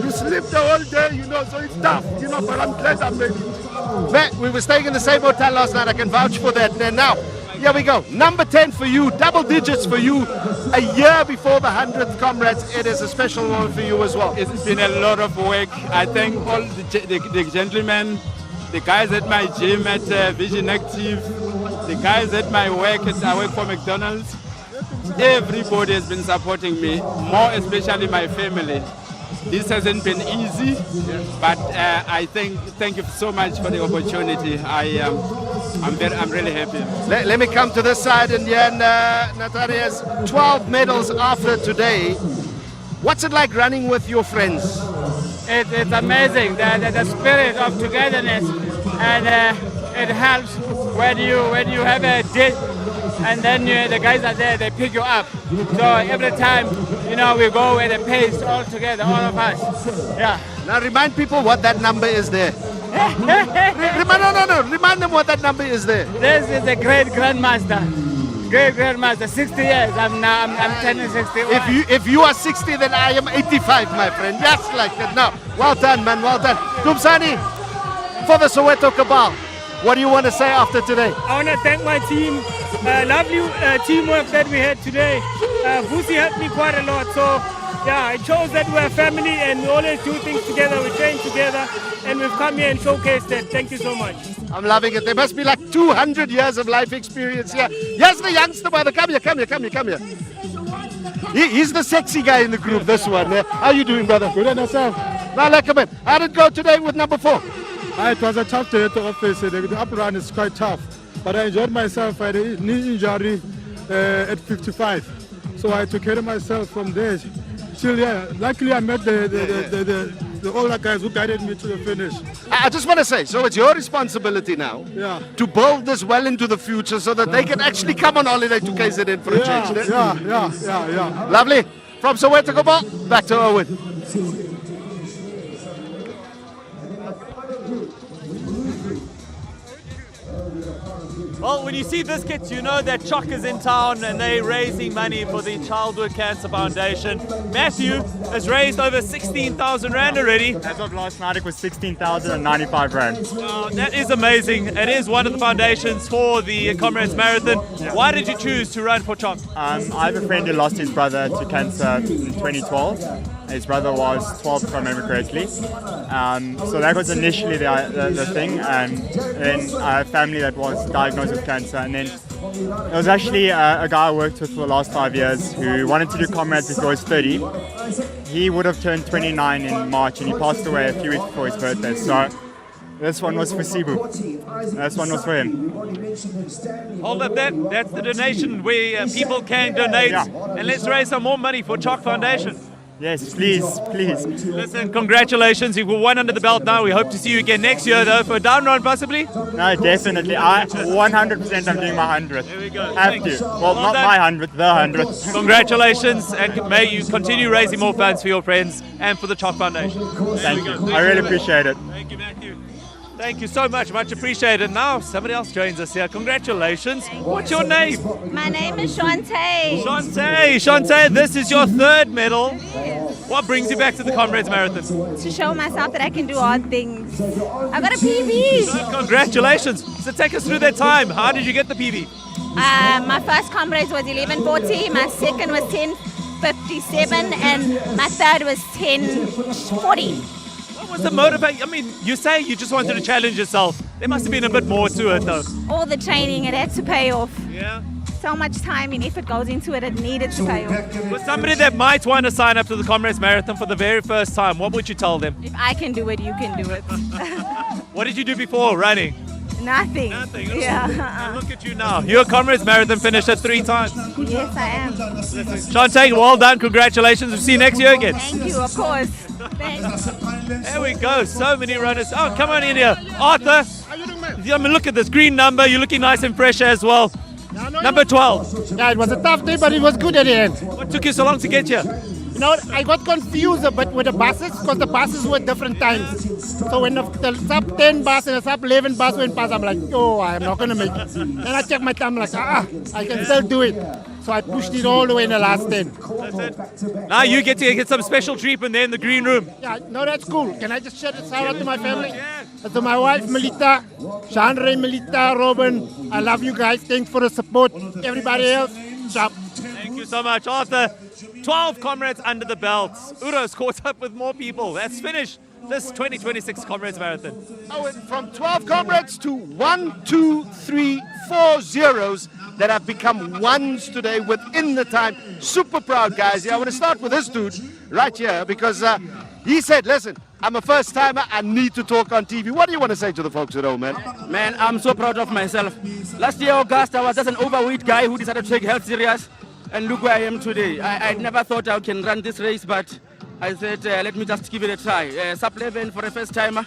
You sleep the whole day, you know, so it's tough, you know, but I'm glad I made it. Man, we were staying in the same hotel last night. I can vouch for that. And now, here we go. Number 10 for you, double digits for you. A year before the 100th Comrades, it is a special one for you as well. It's been a lot of work. I thank all the gentlemen, the guys at my gym at Vision Active, the guys at my work, I work for McDonald's. Everybody has been supporting me, more especially my family. This hasn't been easy, but I thank you so much for the opportunity. I'm really happy. Let me come to this side, and Jan Natari has 12 medals after today. What's it like running with your friends? It's amazing, the spirit of togetherness, and it helps when you have a date, and then the guys are there, they pick you up. So every time, you know, we go at a pace all together, all of us. Yeah. Now remind people what that number is there. Remind them what that number is there. This is the great grandmaster. 60 years. I'm turning 61. If you are 60, then I am 85, my friend. Just like that. Now, well done, man. Well done. Kumsani, for the Soweto Cabal, what do you want to say after today? I want to thank my team. Lovely teamwork that we had today. Busi helped me quite a lot. So, yeah, it shows that we're a family and we always do things together. We train together, and we've come here and showcased it. Thank you so much. I'm loving it. There must be like 200 years of life experience here. Here's the youngster brother. Come here. He's the sexy guy in the group, this one. How you doing, brother? Good on yourself. Now, Lekkerman, how did it go today with number 4? It was a tough day at the office. The up run is quite tough. But I enjoyed myself. I had a knee injury at 55. So I had to carry myself from there. Still, yeah, luckily I met the older guys who guided me to the finish. I just want to say, so it's your responsibility now to build this well into the future so that they can actually come on holiday to KZN for a change. Yeah. Lovely. From Soweto Cabal, back to Owen. Well, when you see this kit, you know that Chock is in town and they're raising money for the Childhood Cancer Foundation. Matthew has raised over 16,000 Rand already. As of last night, it was 16,095 Rand. That is amazing. It is one of the foundations for the Comrades Marathon. Yeah. Why did you choose to run for Chock? I have a friend who lost his brother to cancer in 2012. His brother was 12, if I remember correctly. So that was initially the thing. And then I have family that was diagnosed with cancer. And then there was actually a guy I worked with for the last 5 years who wanted to do Comrades before he was 30. He would have turned 29 in March, and he passed away a few weeks before his birthday. So this one was for Sibu. This one was for him. Hold up, that's the donation where people can donate. Yeah. And let's raise some more money for Chock Foundation. Yes, please. Listen, congratulations. You've got one under the belt now. We hope to see you again next year, though, for a down run, possibly. No, definitely. 100% I'm doing my 100th. There we go. Have to. Well, not my 100th, the 100th. Congratulations, and may you continue raising more funds for your friends and for the Chock Foundation. Thank you. I really appreciate it. Thank you, Matthew. Thank you so much appreciated. Now somebody else joins us here. Congratulations. What's your name? My name is Shantae. Shantae, this is your 3rd medal. What brings you back to the Comrades Marathon? To show myself that I can do hard things. I got a PB. So congratulations. So take us through that time. How did you get the PB? My first Comrades was 11:40. My second was 10:30. 10:57 and my third was 10:40. What was the motivation? I mean, you say you just wanted to challenge yourself. There must have been a bit more to it, though. All the training, it had to pay off. Yeah. So much time and effort goes into it, it needed to pay off. For somebody that might want to sign up to the Comrades Marathon for the very first time, what would you tell them? If I can do it, you can do it. What did you do before running? Nothing. Nothing. Yeah. And look at you now. You're a Comrades Marathon finisher 3 times. Yes, I am. Shantae, well done. Congratulations. We'll see you next year again. Thank you, of course. Thanks. There we go. So many runners. Oh, come on in here. Arthur. I mean, look at this green number. You're looking nice and fresh as well. Number 12. Yeah, it was a tough day, but it was good at the end. What took you so long to get here? You know, I got confused a bit with the buses because the buses were different times. So when the sub 10 bus and the sub 11 bus went past, I'm like, oh, I'm not going to make it. And I checked my time, like, I can still do it. So I pushed it all the way in the last 10. That's it. Now you get to get some special treatment there in the green room. Yeah, no, that's cool. Can I just shout out to my family? To my wife, Melita, Chandra, Melita, Robin. I love you guys. Thanks for the support. Everybody else, sharp. Thank you so much, Arthur. 12 comrades under the belt. Uro's caught up with more people. That's finished this 2026 Comrades Marathon. Oh, and from 12 comrades to 1, 2, 3, 4 zeros that have become ones today within the time. Super proud, guys. Yeah, I want to start with this dude right here because he said, listen, I'm a first timer. I need to talk on TV. What do you want to say to the folks at home, man? Man, I'm so proud of myself. Last year, August, I was just an overweight guy who decided to take health serious. And look where I am today. I never thought I can run this race, but I said, let me just give it a try. Sub 11 for a first timer.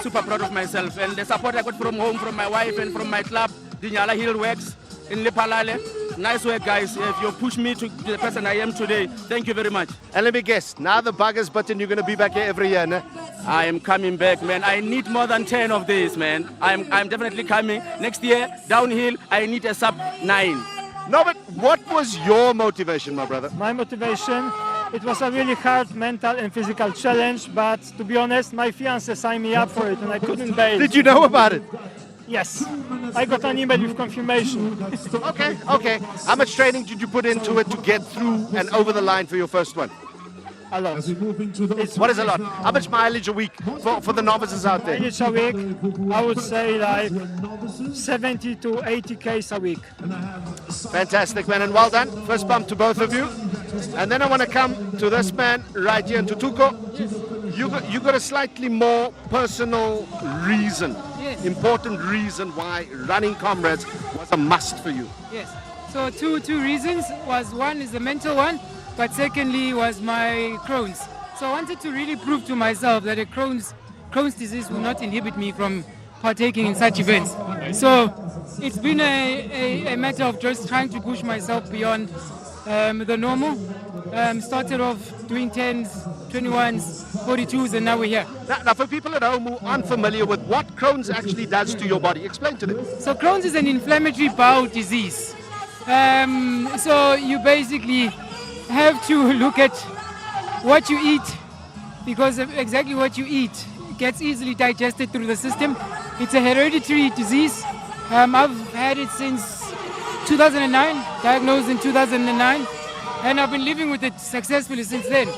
Super proud of myself. And the support I got from home, from my wife, and from my club, the Nyala Hill Works in Lepalale. Nice work, guys. If you push me to the person I am today, thank you very much. And let me guess, now the bugger's button, you're going to be back here every year, no? I am coming back, man. I need more than 10 of these, man. I'm definitely coming. Next year, downhill, I need a sub 9. No, but what was your motivation, my brother? My motivation, it was a really hard mental and physical challenge, but to be honest, my fiancé signed me up for it and I couldn't bail. Did you know about it? Yes. I got an email with confirmation. Okay. How much training did you put into it to get through and over the line for your first one? A lot. What is a lot? How much mileage a week for the novices out there? Mileage a week, I would say like 70 to 80 Ks a week. Fantastic, man, and well done. First bump to both of you. And then I want to come to this man right here, to Tuko. You got a slightly more personal reason, important reason why running Comrades was a must for you. Yes. So two reasons. One is the mental one, but secondly was my Crohn's. So I wanted to really prove to myself that a Crohn's disease will not inhibit me from partaking in such events. So it's been a matter of just trying to push myself beyond the normal. Started off doing 10s, 21s, 42s, and now we're here. Now, for people at home who aren't familiar with what Crohn's actually does to your body, explain to them. So Crohn's is an inflammatory bowel disease. So you basically have to look at what you eat, because exactly what you eat gets easily digested through the system. It's a hereditary disease. I've had it since 2009, diagnosed in 2009, and I've been living with it successfully since then.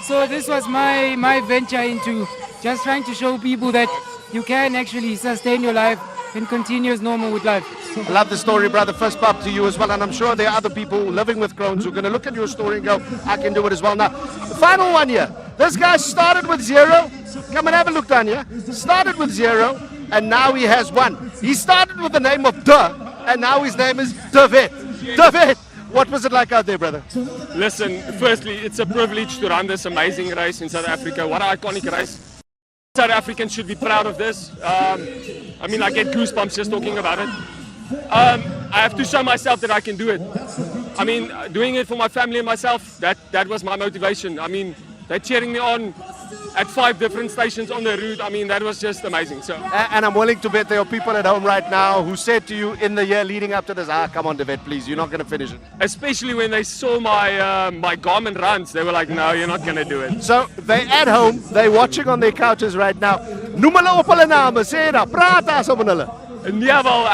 So this was my venture into just trying to show people that you can actually sustain your life and continue as normal with life. I love the story, brother. First pop to you as well, and I'm sure there are other people living with Crohn's who are going to look at your story and go, I can do it as well. Now, the final one here. This guy started with 0. Come and have a look down here. Started with 0, and now he has 1. He started with the name of Duh, and now his name is David. David, what was it like out there, brother? Listen, firstly, it's a privilege to run this amazing race in South Africa. What an iconic race. South Africans should be proud of this. I mean, I get goosebumps just talking about it. I have to show myself that I can do it. I mean, doing it for my family and myself, that was my motivation. I mean, they're cheering me on at 5 different stations on the route. I mean, that was just amazing. So, and I'm willing to bet there are people at home right now who said to you in the year leading up to this, come on, David, please, you're not going to finish it. Especially when they saw my my Garmin runs, they were like, no, you're not going to do it. So they're at home, they're watching on their couches right now. Noem hulle op hulle name, sê da, praat as op hulle. Nee, wel,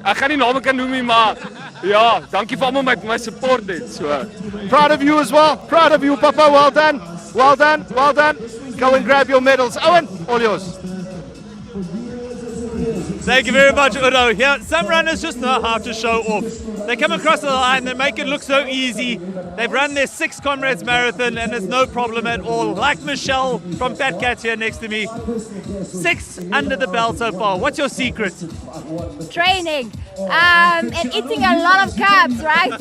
ek gaan nie name kan noem nie, maar Ja, dankie vir almal my support het. So. Proud of you as well. Proud of you, Papa. Well done. Well done. Well done. Go and grab your medals. Owen, all yours. Thank you very much, Udo. Here, some runners just know how to show off. They come across the line, they make it look so easy. They've run their 6th Comrades Marathon and it's no problem at all. Like Michelle from Fat Cats here next to me. 6 under the belt so far. What's your secret? Training and eating a lot of carbs, right?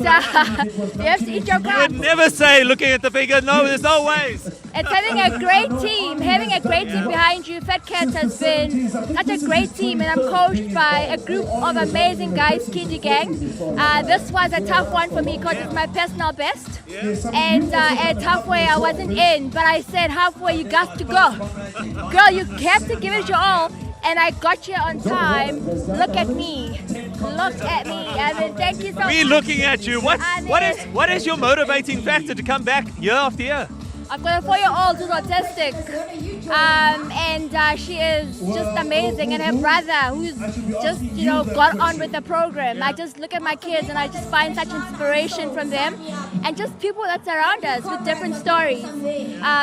You have to eat your carbs. You would never say, looking at the figure, no, there's no ways. It's having a great team behind you. Fat Cats has been such a great team, and I'm coached by a group of amazing guys, Kiji Gang. This was a tough one for me because it's my personal best. And at halfway I wasn't in, but I said halfway you got to go. Girl, you have to give it your all. And I got here on time. Look at me. Look at me. I mean, thank you so much. We're looking at you. What is your motivating factor to come back year after year? I've got a 4-year-old who's autistic, and she is just amazing. And her brother, who's just, got on with the program. I just look at my kids and I just find such inspiration from them, and just people that surround us with different stories.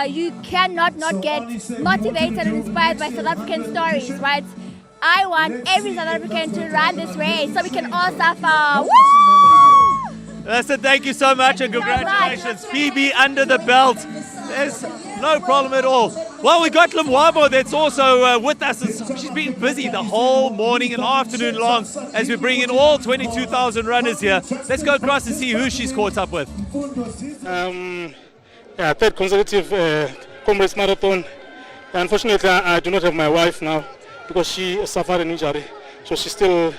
You cannot not get motivated and inspired by South African stories, right? I want every South African to run this race so we can all suffer. Woo! Listen, thank you so much and congratulations. PB under the belt. There's no problem at all. Well, we got Limwabo that's also with us. She's been busy the whole morning and afternoon long as we bring in all 22,000 runners here. Let's go across and see who she's caught up with. Yeah, 3rd consecutive Comrades Marathon. Unfortunately, I do not have my wife now because she suffered an injury. So she's still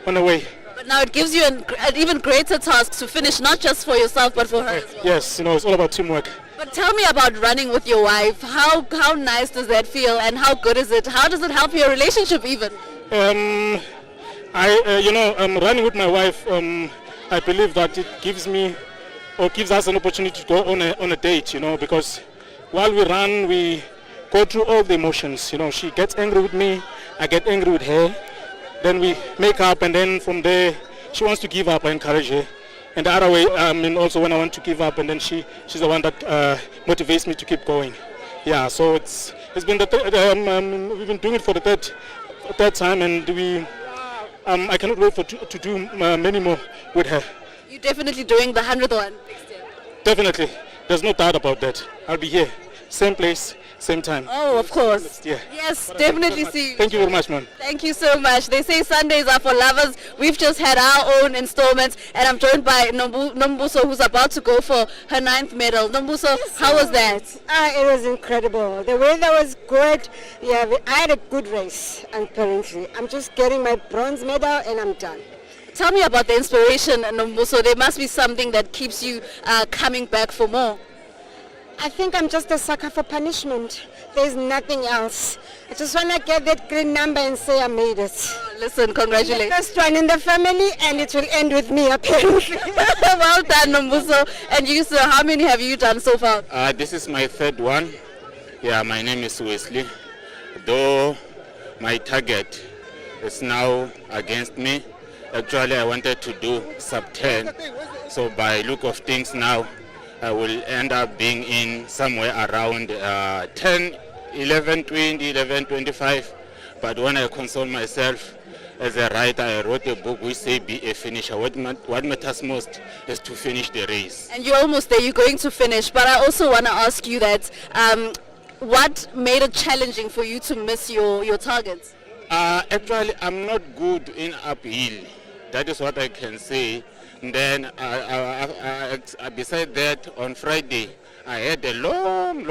on the way. But now it gives you an even greater task to finish, not just for yourself, but for her as well. Yes, it's all about teamwork. But tell me about running with your wife. How nice does that feel, and how good is it? How does it help your relationship even? Running with my wife, I believe that it gives me or gives us an opportunity to go on a date, because while we run, we go through all the emotions. She gets angry with me, I get angry with her. Then we make up, and then from there, she wants to give up. I encourage her. And the other way, also when I want to give up, and then she's the one that motivates me to keep going. Yeah, so it's been we've been doing it for the third time, and I cannot wait to do many more with her. You're definitely doing the 100th one next year. Definitely, there's no doubt about that. I'll be here, same place, same time. Oh, of course. Yeah. Yes, definitely see you. Thank you very much, man. Thank you so much. They say Sundays are for lovers. We've just had our own installments, and I'm joined by Nombuso, who's about to go for her 9th medal. Nombuso, how was that? It was incredible. The weather was good. Yeah, I had a good race, apparently. I'm just getting my bronze medal, and I'm done. Tell me about the inspiration, Nombuso. There must be something that keeps you coming back for more. I think I'm just a sucker for punishment. There's nothing else. I just want to get that green number and say I made it. Listen, congratulations. The first one in the family, and it will end with me, apparently. Well done, Nombuso. And you, sir, how many have you done so far? This is my 3rd one. Yeah, my name is Wesley. Though my target is now against me. Actually, I wanted to do sub 10. So by look of things now, I will end up being in somewhere around 10, 11, 20, 11, 25. But when I console myself as a writer, I wrote a book which say be a finisher. What matters most is to finish the race. And you're almost there, you're going to finish. But I also want to ask you that, what made it challenging for you to miss your targets? Actually, I'm not good in uphill. That is what I can say. And then besides that, on Friday, I had a long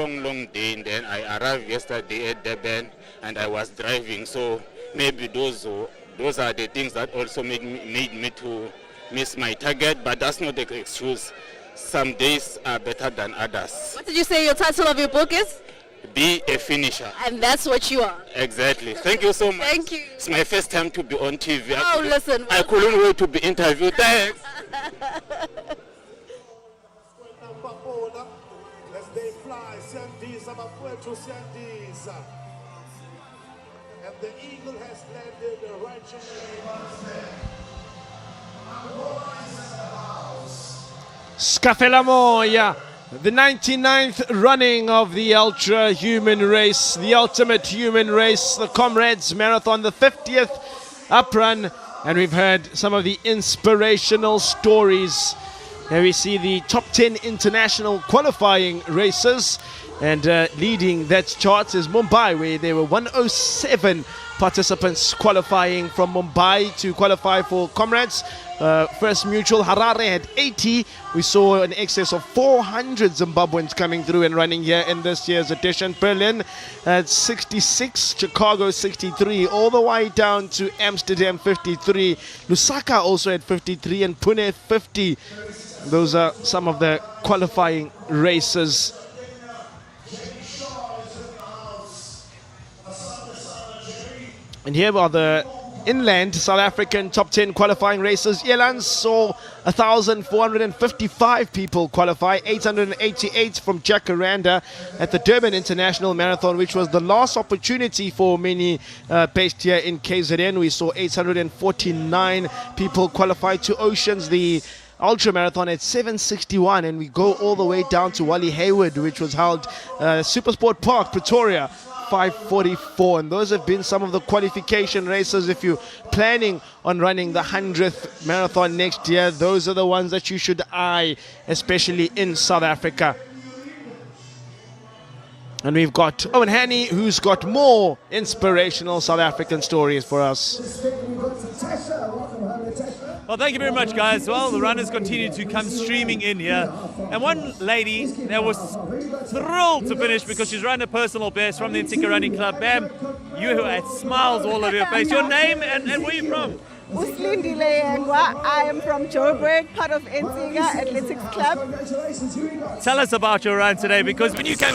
day, and then I arrived yesterday at Durban, and I was driving. So maybe those are the things that also made me to miss my target, but that's not the excuse. Some days are better than others. What did you say your title of your book is? Be a finisher. And that's what you are. Exactly. Thank you so much. Thank you. It's my first time to be on TV. Listen. I couldn't wait to be interviewed. Thanks. And the eagle has landed right. Scafelamoya, the 99th running of the ultra human race, the ultimate human race, the Comrades Marathon, the 50th up run, and we've heard some of the inspirational stories. Here we see the top 10 international qualifying races, and leading that chart is Mumbai, where there were 107 participants qualifying from Mumbai to qualify for Comrades. First Mutual Harare had 80. We saw an excess of 400 Zimbabweans coming through and running here in this year's edition. Berlin had 66, Chicago 63, all the way down to Amsterdam 53. Lusaka also had 53 and Pune 50. Those are some of the qualifying races. And here are the inland South African top 10 qualifying races. Eland saw 1,455 people qualify, 888 from Jacaranda at the Durban International Marathon, which was the last opportunity for many based here in KZN. We saw 849 people qualify to Oceans, the Ultra Marathon at 761, and we go all the way down to Wally Hayward, which was held Supersport Park, Pretoria, 544. And those have been some of the qualification races. If you're planning on running the 100th marathon next year, those are the ones that you should eye, especially in South Africa. And we've got Owen Haney, who's got more inspirational South African stories for us. Well, thank you very much, guys. Well, the runners continue to come streaming in here. And one lady that was thrilled to finish because she's run a personal best from the Ntsika Running Club. Bam, you had smiles all over your face. Your name and where are you from? Uslindile Yengwa. I am from Joburg, part of Ntsika Athletics Club. Tell us about your run today, because when you came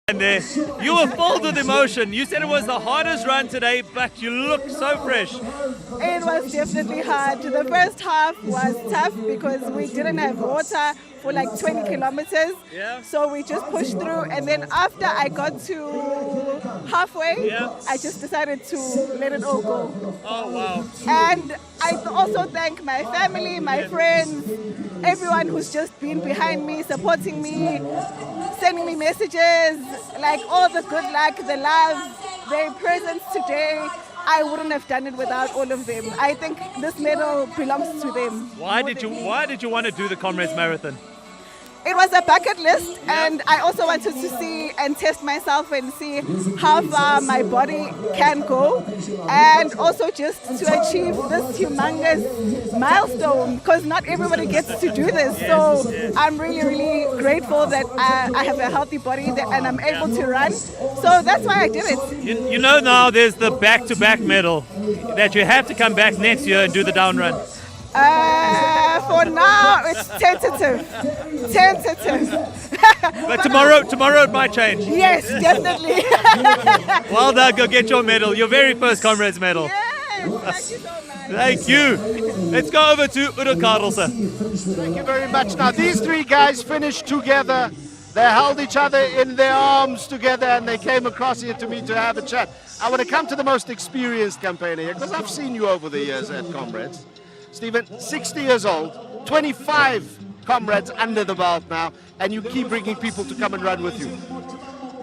there, you were filled with emotion. You said it was the hardest run today, but you look so fresh. It was definitely hard. The first half was tough because we didn't have water for like 20 kilometers. Yeah. So we just pushed through, and then after I got to halfway, I just decided to let it all go. Oh, wow. And I also thank my family, my friends, everyone who's just been behind me, supporting me, sending me messages, like all the good luck, the love, their presence today. I wouldn't have done it without all of them. I think this medal belongs to them. Why did you want to do the Comrades Marathon? It was a bucket list, and I also wanted to see and test myself and see how far my body can go, and also just to achieve this humongous milestone, because not everybody gets to do this. So I'm really, really grateful that I have a healthy body and I'm able to run. So that's why I did it. You know now there's the back-to-back medal that you have to come back next year and do the down run. For now, it's tentative. But tomorrow it might change. Yes, definitely. Well done, go get your medal, your very first Comrades medal. Yes, thank you so much. Thank you. Let's go over to Udo Karlse. Thank you very much. Now, these three guys finished together. They held each other in their arms together, and they came across here to me to have a chat. I want to come to the most experienced campaigner here, because I've seen you over the years at Comrades. Stephen, 60 years old, 25 Comrades under the belt now, and you keep bringing people to come and run with you.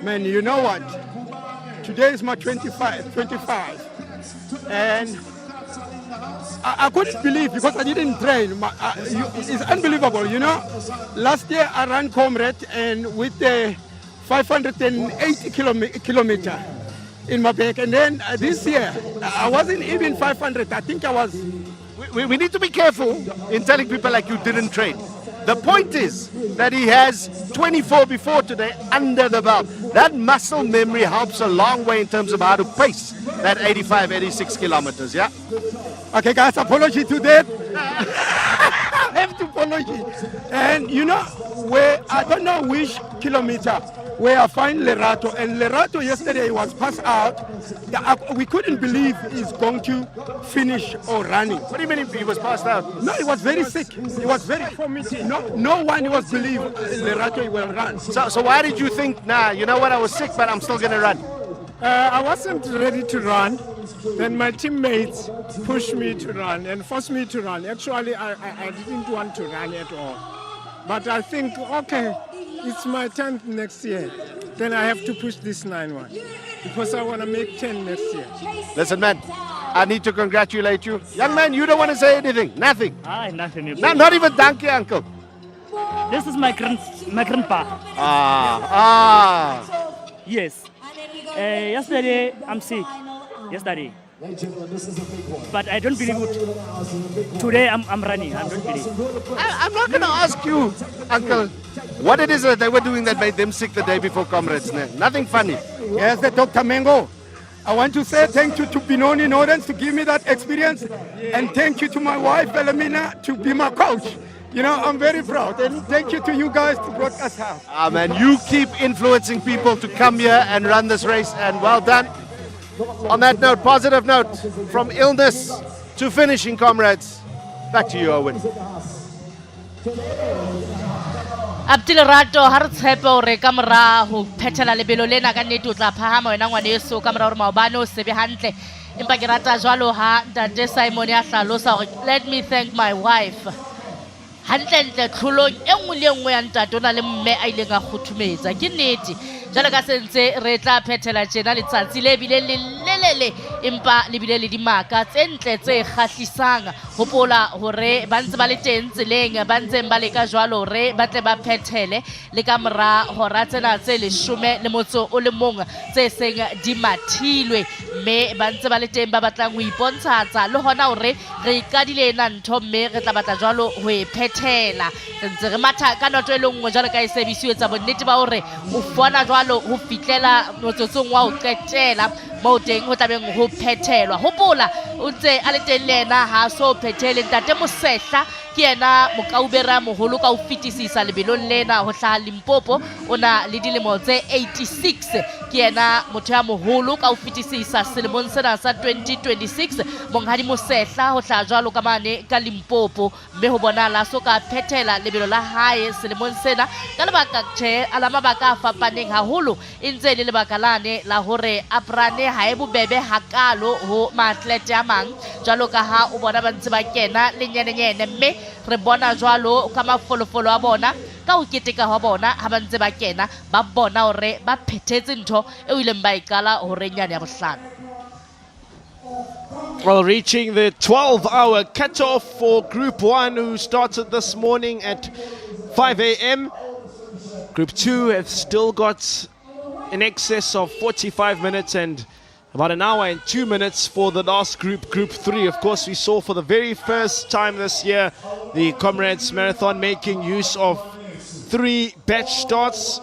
Man, you know what? Today is my 25, and I couldn't believe, because I didn't train. It's unbelievable, you know. Last year I ran Comrade, and with the 580 kilometer in my back, and then this year I wasn't even 500. I think I was. We need to be careful in telling people like you didn't train. The point is that he has 24 before today under the belt. That muscle memory helps a long way in terms of how to pace that 85, 86 kilometers, yeah? Okay, guys, apology to that. I have to apologize. And you know, where I don't know which kilometer where I find Lerato, and Lerato yesterday was passed out. We couldn't believe he's going to finish or running. What do you mean he was passed out? No, he was very sick. He was very. No one was believe Lerato will run. So why did you think, nah, you know what, I was sick, but I'm still going to run? I wasn't ready to run. then my teammates pushed me to run and forced me to run. Actually, I didn't want to run at all. But I think, okay, it's my 10th next year. Then I have to push this 9-1 because I want to make 10 next year. Listen, man, I need to congratulate you. Young man, you don't want to say anything? Nothing? Nothing. Not even thank you, uncle. This is my grandpa. Yes. Yesterday, I'm sick. Yesterday. But I don't believe it. Today, I'm running. I don't believe. I'm not going to ask you, uncle, what it is that they were doing that made them sick the day before Comrades. Nothing funny. Yes, the Dr. Mengo. I want to say thank you to Binoni Nordens to give me that experience, and thank you to my wife, Elamina, to be my coach. You know, I'm very proud, and thank you to you guys to broadcast out. Man, you keep influencing people to come here and run this race, and well done. On that note, positive note, from illness to finishing, Comrades. Back to you, Owen. Abdil Rato har tshepe hore ka mora ho phethela lebelo lena ka nnete o tla phahama wena ngwaneso ka mora hore maobane o sebe hantle empa ke rata jwalo ha Ntate Simon ya hlalosa hore let me thank my wife hantle tlholong e nngwe le nngwe ya ntate ona le mme a ileng a kguthumetsa ke nnete jalo ka sentse re tla phethela tjena letsatsi le bile le lelele empa le bile le dimaka tse ntle tse kgahlisang hopola hore ba ntse ba le teng tseleng ba ntseng ba leka jwalo hore ba tle ba phethele le ka mora hora tsena tse 11 tse seng di mathilwe mme ba ntse ba le teng ba batlang ho ipontshatsa le hona hore re ikadile ena ntho mme re tla batla jwalo ho e phethela ntse re matha ka noto e lengwe jwalo ka SABC etsa bonnete ba hore o fona jwalo ho fitlela motsotsong wa ho qetela mo teng ho tlabeng ho phethelwa hopola o ntse a le teng le ena ha so phethele Ntate Mosehla ke yena mokaubera moholo ka ho fitisisa lebelong lena ho hlaha Limpopo ona le dilemo tse 86 ke yena motho ya moholo ka ho fitisisa selemong sena sa 2026 monghadi Mosehla ho hlaha jwalo ka mane ka Limpopo mme ho bona la so ka phethela lebelo la hae selemong sena ka lebaka ala mabaka a fapaneng haholo e ntse le lebaka lane la hore aprane ha e bobebe hakalo ho maatlete a mang jwalo ka ha o bona ba ntse ba kena le nyenenyene mme re bona jwalo ka mafolofolo a bona ka ho keteka ha bona ha ba ntse ba kena ba bona hore ba phethetse ntho e o ileng ba ikala hore nyane ya bohlano. Well, reaching the 12-hour cutoff for Group 1, who started this morning at 5 a.m. Group 2 have still got in excess of 45 minutes and about an hour and 2 minutes for the last group, Group 3. Of course, we saw for the very first time this year the Comrades Marathon making use of 3 batch starts.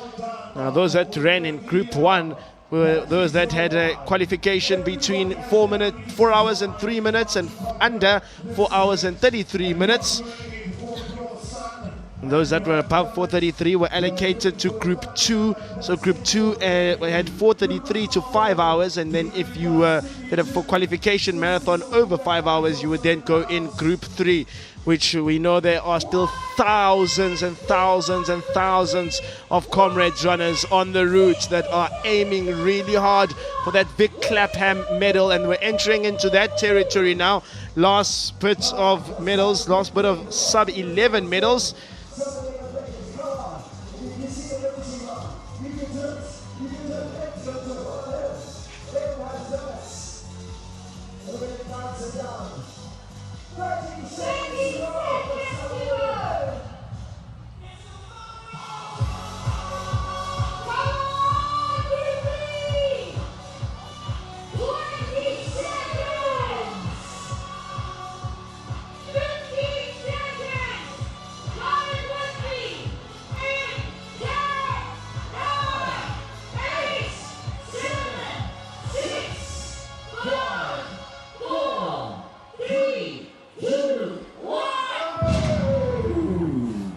Those that ran in Group 1 were those that had a qualification between 4 hours and 3 minutes and under 4 hours and 33 minutes. And those that were above 4:33 were allocated to Group 2. So Group 2 had 4:33 to 5 hours, and then if you did a for qualification marathon over 5 hours, you would then go in Group 3, which we know there are still thousands and thousands and thousands of Comrades runners on the route that are aiming really hard for that big Clapham medal, and we're entering into that territory now. Last bit of medals, last bit of sub-11 medals.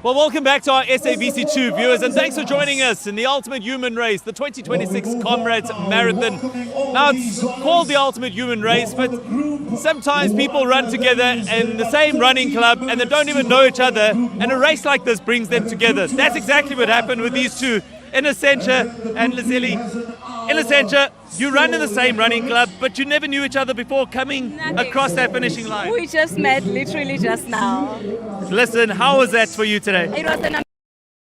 Well, welcome back to our SABC2 viewers, and thanks for joining us in the Ultimate Human Race, the 2026 Comrades Marathon. Now, it's called the Ultimate Human Race, but sometimes people run together in the same running club and they don't even know each other, and a race like this brings them together. That's exactly what happened with these two, Innocentia and Lizelle. Innocentia You run in the same running club, but you never knew each other before coming across that finishing line. We just met literally just now. Listen, how was that for you today? It was an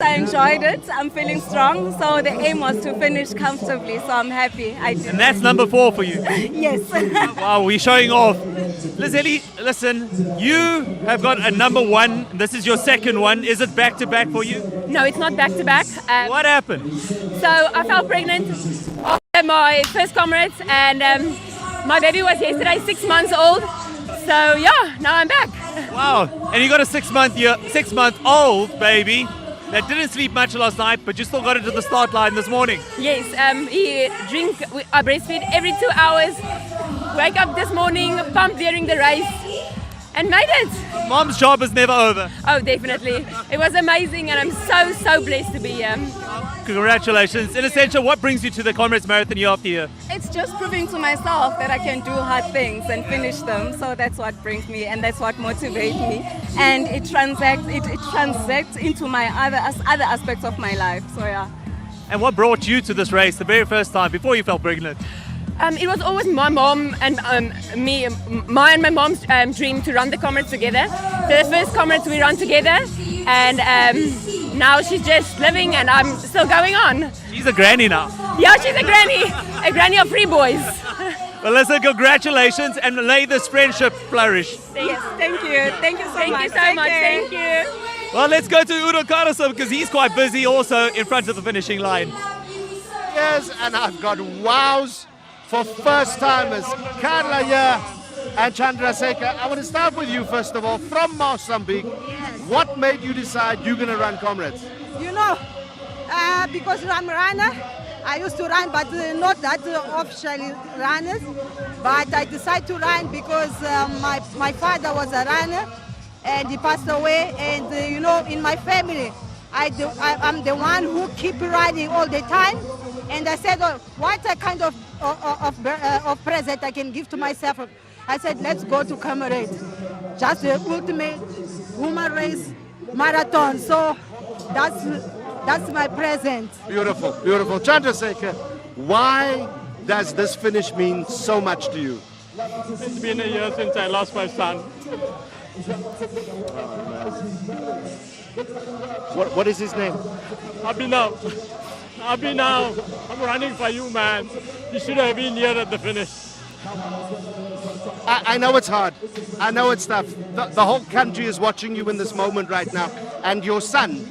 I enjoyed it. I'm feeling strong. So the aim was to finish comfortably. So I'm happy. I did. And that's number 4 for you. Yes. Wow, we're showing off. Lizelle, listen, you have got a number 1. This is your second one. Is it back to back for you? No, it's not back to back. What happened? So I fell pregnant after my first Comrades, and my baby was yesterday 6 months old. So yeah, now I'm back. Wow, and you got a 6-month-old baby that didn't sleep much last night, but you still got into the start line this morning. Yes, I breastfeed every 2 hours. Wake up this morning, pump during the race, and made it. Mom's job is never over. Oh, definitely. It was amazing, and I'm so blessed to be here. Congratulations. In Essential, what brings you to the Comrades Marathon year after year? It's just proving to myself that I can do hard things and finish them. So that's what brings me, and that's what motivates me. And it transacts into my other aspects of my life. So yeah. And what brought you to this race the very first time before you fell pregnant? It was always my mom and my mom's dream to run the Comrades together. So the first Comrades we run together, and now she's just living, and I'm still going on. She's a granny now. Yeah, she's a granny of 3 boys. Well, listen, congratulations, and may this friendship flourish. Yes, thank you. Thank you so much. Thank you. Well, let's go to Udo Karasov because he's quite busy also in front of the finishing line. Yes, and I've got wows for first timers. Carla here and Chandrasekhar. I want to start with you first of all. From Mozambique, what made you decide you're going to run Comrades? You know, because I'm a runner, I used to run, but not that officially runners. But I decided to run because my father was a runner and he passed away. And you know, in my family, I'm the one who keep riding all the time. And I said, oh, what a kind of present I can give to myself. I said, let's go to Comrades. Just the ultimate human race marathon. So that's my present. Beautiful, beautiful. Chandrasekhar, why does this finish mean so much to you? It's been a year since I lost my son. What is his name? Abhinav, I'm running for you, man. You should have been here at the finish. I know it's hard. I know it's tough. The whole country is watching you in this moment right now. And your son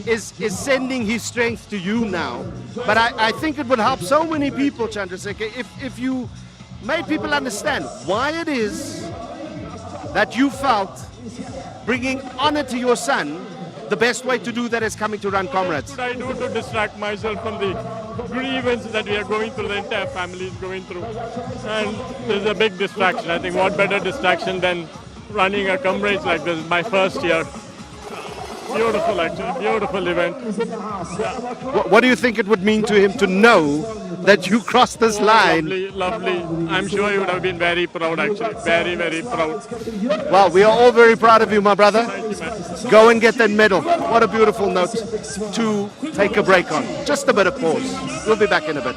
is sending his strength to you now. But I think it would help so many people, Chandrasekhar, if you made people understand why it is that you felt bringing honor to your son, the best way to do that is coming to run Comrades. What I do to distract myself from the grievance that we are going through, the entire family is going through. And there's a big distraction. I think what better distraction than running a Comrades like this, my first year. Beautiful, actually, beautiful event. Yeah. What do you think it would mean to him to know that you crossed this line? Lovely. I'm sure he would have been very proud, actually. Very, very proud. Well, we are all very proud of you, my brother. Thank you, man. Go and get that medal. What a beautiful note to take a break on. Just a bit of pause. We'll be back in a bit.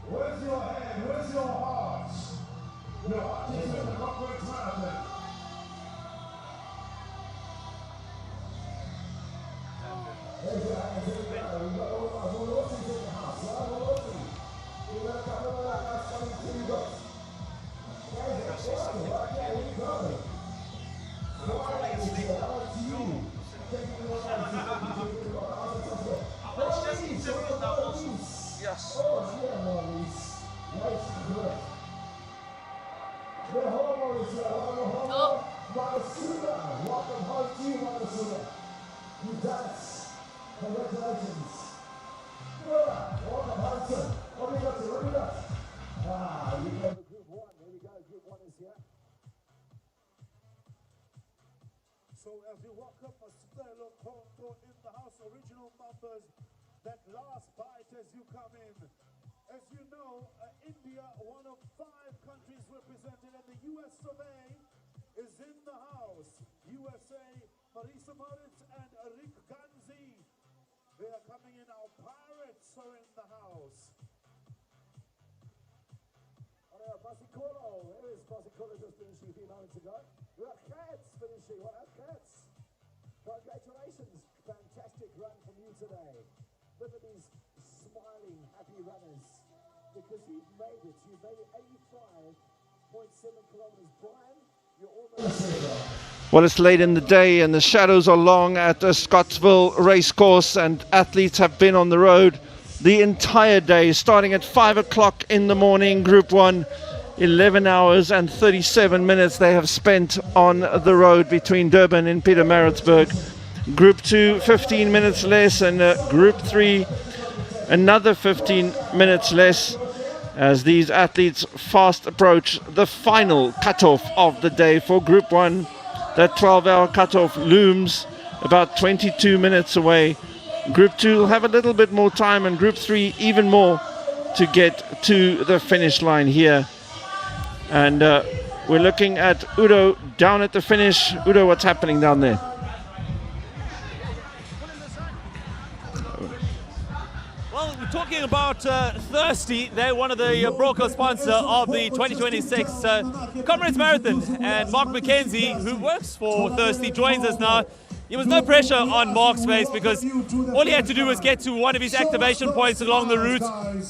Where's your head? Where's your heart? Your heart is in the Comrades Marathon. There's your So as we walk up a Stella Conto in the house, original numbers, that last bite as you come in. As you know, India, one of 5 countries represented in the US survey, is in the house. USA, Marisa Moritz and Rick Ganzi. They are coming in. Our Pirates are in the house. Basicolo, where is Basicolo just finishing a few moments ago? We have Cats finishing. What up, Cats? Congratulations. Fantastic run from you today. Look at these smiling, happy runners. Because you've made it. You've made it 85.7 kilometers. Brian, you're almost... Well, it's late in the day and the shadows are long at the Scottsville racecourse, and athletes have been on the road the entire day, starting at 5 o'clock in the morning. Group 1, 11 hours and 37 minutes they have spent on the road between Durban and Pietermaritzburg. Group 2, 15 minutes less, and Group 3, another 15 minutes less, as these athletes fast approach the final cutoff of the day. For Group 1, that 12-hour cutoff looms about 22 minutes away. Group 2 will have a little bit more time, and Group 3 even more to get to the finish line here. And we're looking at Udo down at the finish. Udo, what's happening down there? Well, we're talking about Thirsty. They're one of the broadcast sponsor of the 2026 Comrades Marathon. And Mark McKenzie, who works for Thirsty, joins us now. There was no pressure on Mark's face because all he had to do was get to one of his activation points along the route.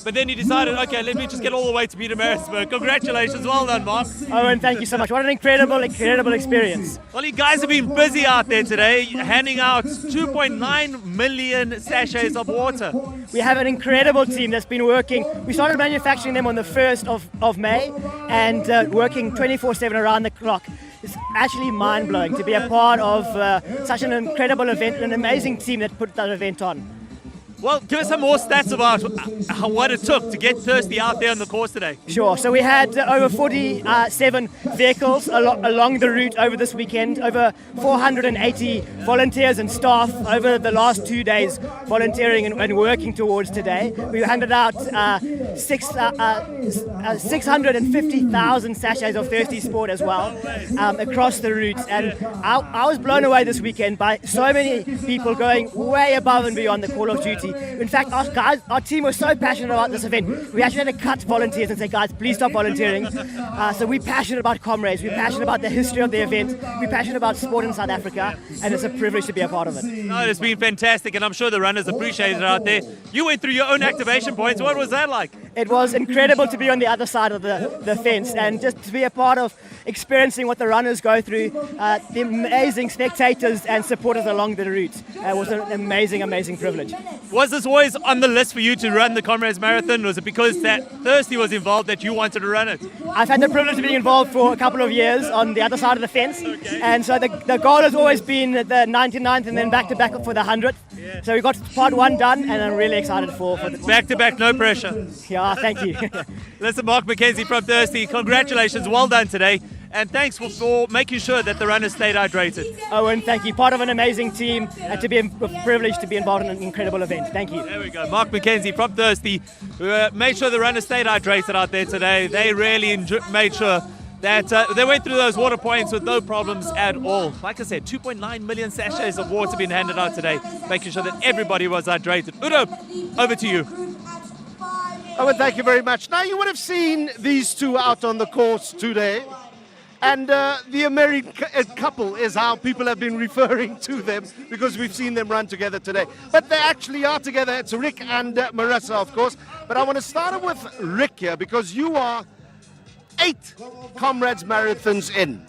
But then he decided, okay, let me just get all the way to Pietermaritzburg. Congratulations, well done, Mark. Owen, thank you so much. What an incredible experience. Well, you guys have been busy out there today, handing out 2.9 million sachets of water. We have an incredible team that's been working. We started manufacturing them on the 1st of May and working 24/7 around the clock. It's actually mind-blowing to be a part of such an incredible event, an amazing team that put that event on. Well, give us some more stats about what it took to get Thirsty out there on the course today. Sure. So we had over 47 vehicles along the route over this weekend, over 480 volunteers and staff over the last 2 days volunteering and working towards today. We handed out 650,000 sachets of Thirsty Sport as well across the route. And I was blown away this weekend by so many people going way above and beyond the call of duty. In fact, our team was so passionate about this event, we actually had to cut volunteers and say, guys, please stop volunteering. So we're passionate about Comrades, we're passionate about the history of the event, we're passionate about sport in South Africa, and it's a privilege to be a part of it. No, it's been fantastic, and I'm sure the runners appreciate it out there. You went through your own activation points. What was that like? It was incredible to be on the other side of the fence and just to be a part of experiencing what the runners go through, the amazing spectators and supporters along the route. It was an amazing, amazing privilege. Was this always on the list for you to run the Comrades Marathon? Was it because that Thirsty was involved that you wanted to run it? I've had the privilege of being involved for a couple of years on the other side of the fence. Okay. And so the goal has always been the 99th and then back-to-back for the 100th. Yeah. So we got part 1 done, and I'm really excited for the back-to-back, no pressure. Yeah, thank you. Listen, Mark McKenzie from Thirsty, congratulations, well done today. And thanks for making sure that the runners stayed hydrated. Owen, thank you. Part of an amazing team and to be privileged to be involved in an incredible event. Thank you. There we go. Mark McKenzie from Thirsty, who made sure the runners stayed hydrated out there today. They really made sure that they went through those water points with no problems at all. Like I said, 2.9 million sachets of water being handed out today, making sure that everybody was hydrated. Udo, over to you. Owen, thank you very much. Now, you would have seen these two out on the course today. And the American couple is how people have been referring to them because we've seen them run together today. But they actually are together. It's Rick and Marissa, of course. But I want to start with Rick here because you are 8 Comrades Marathons in.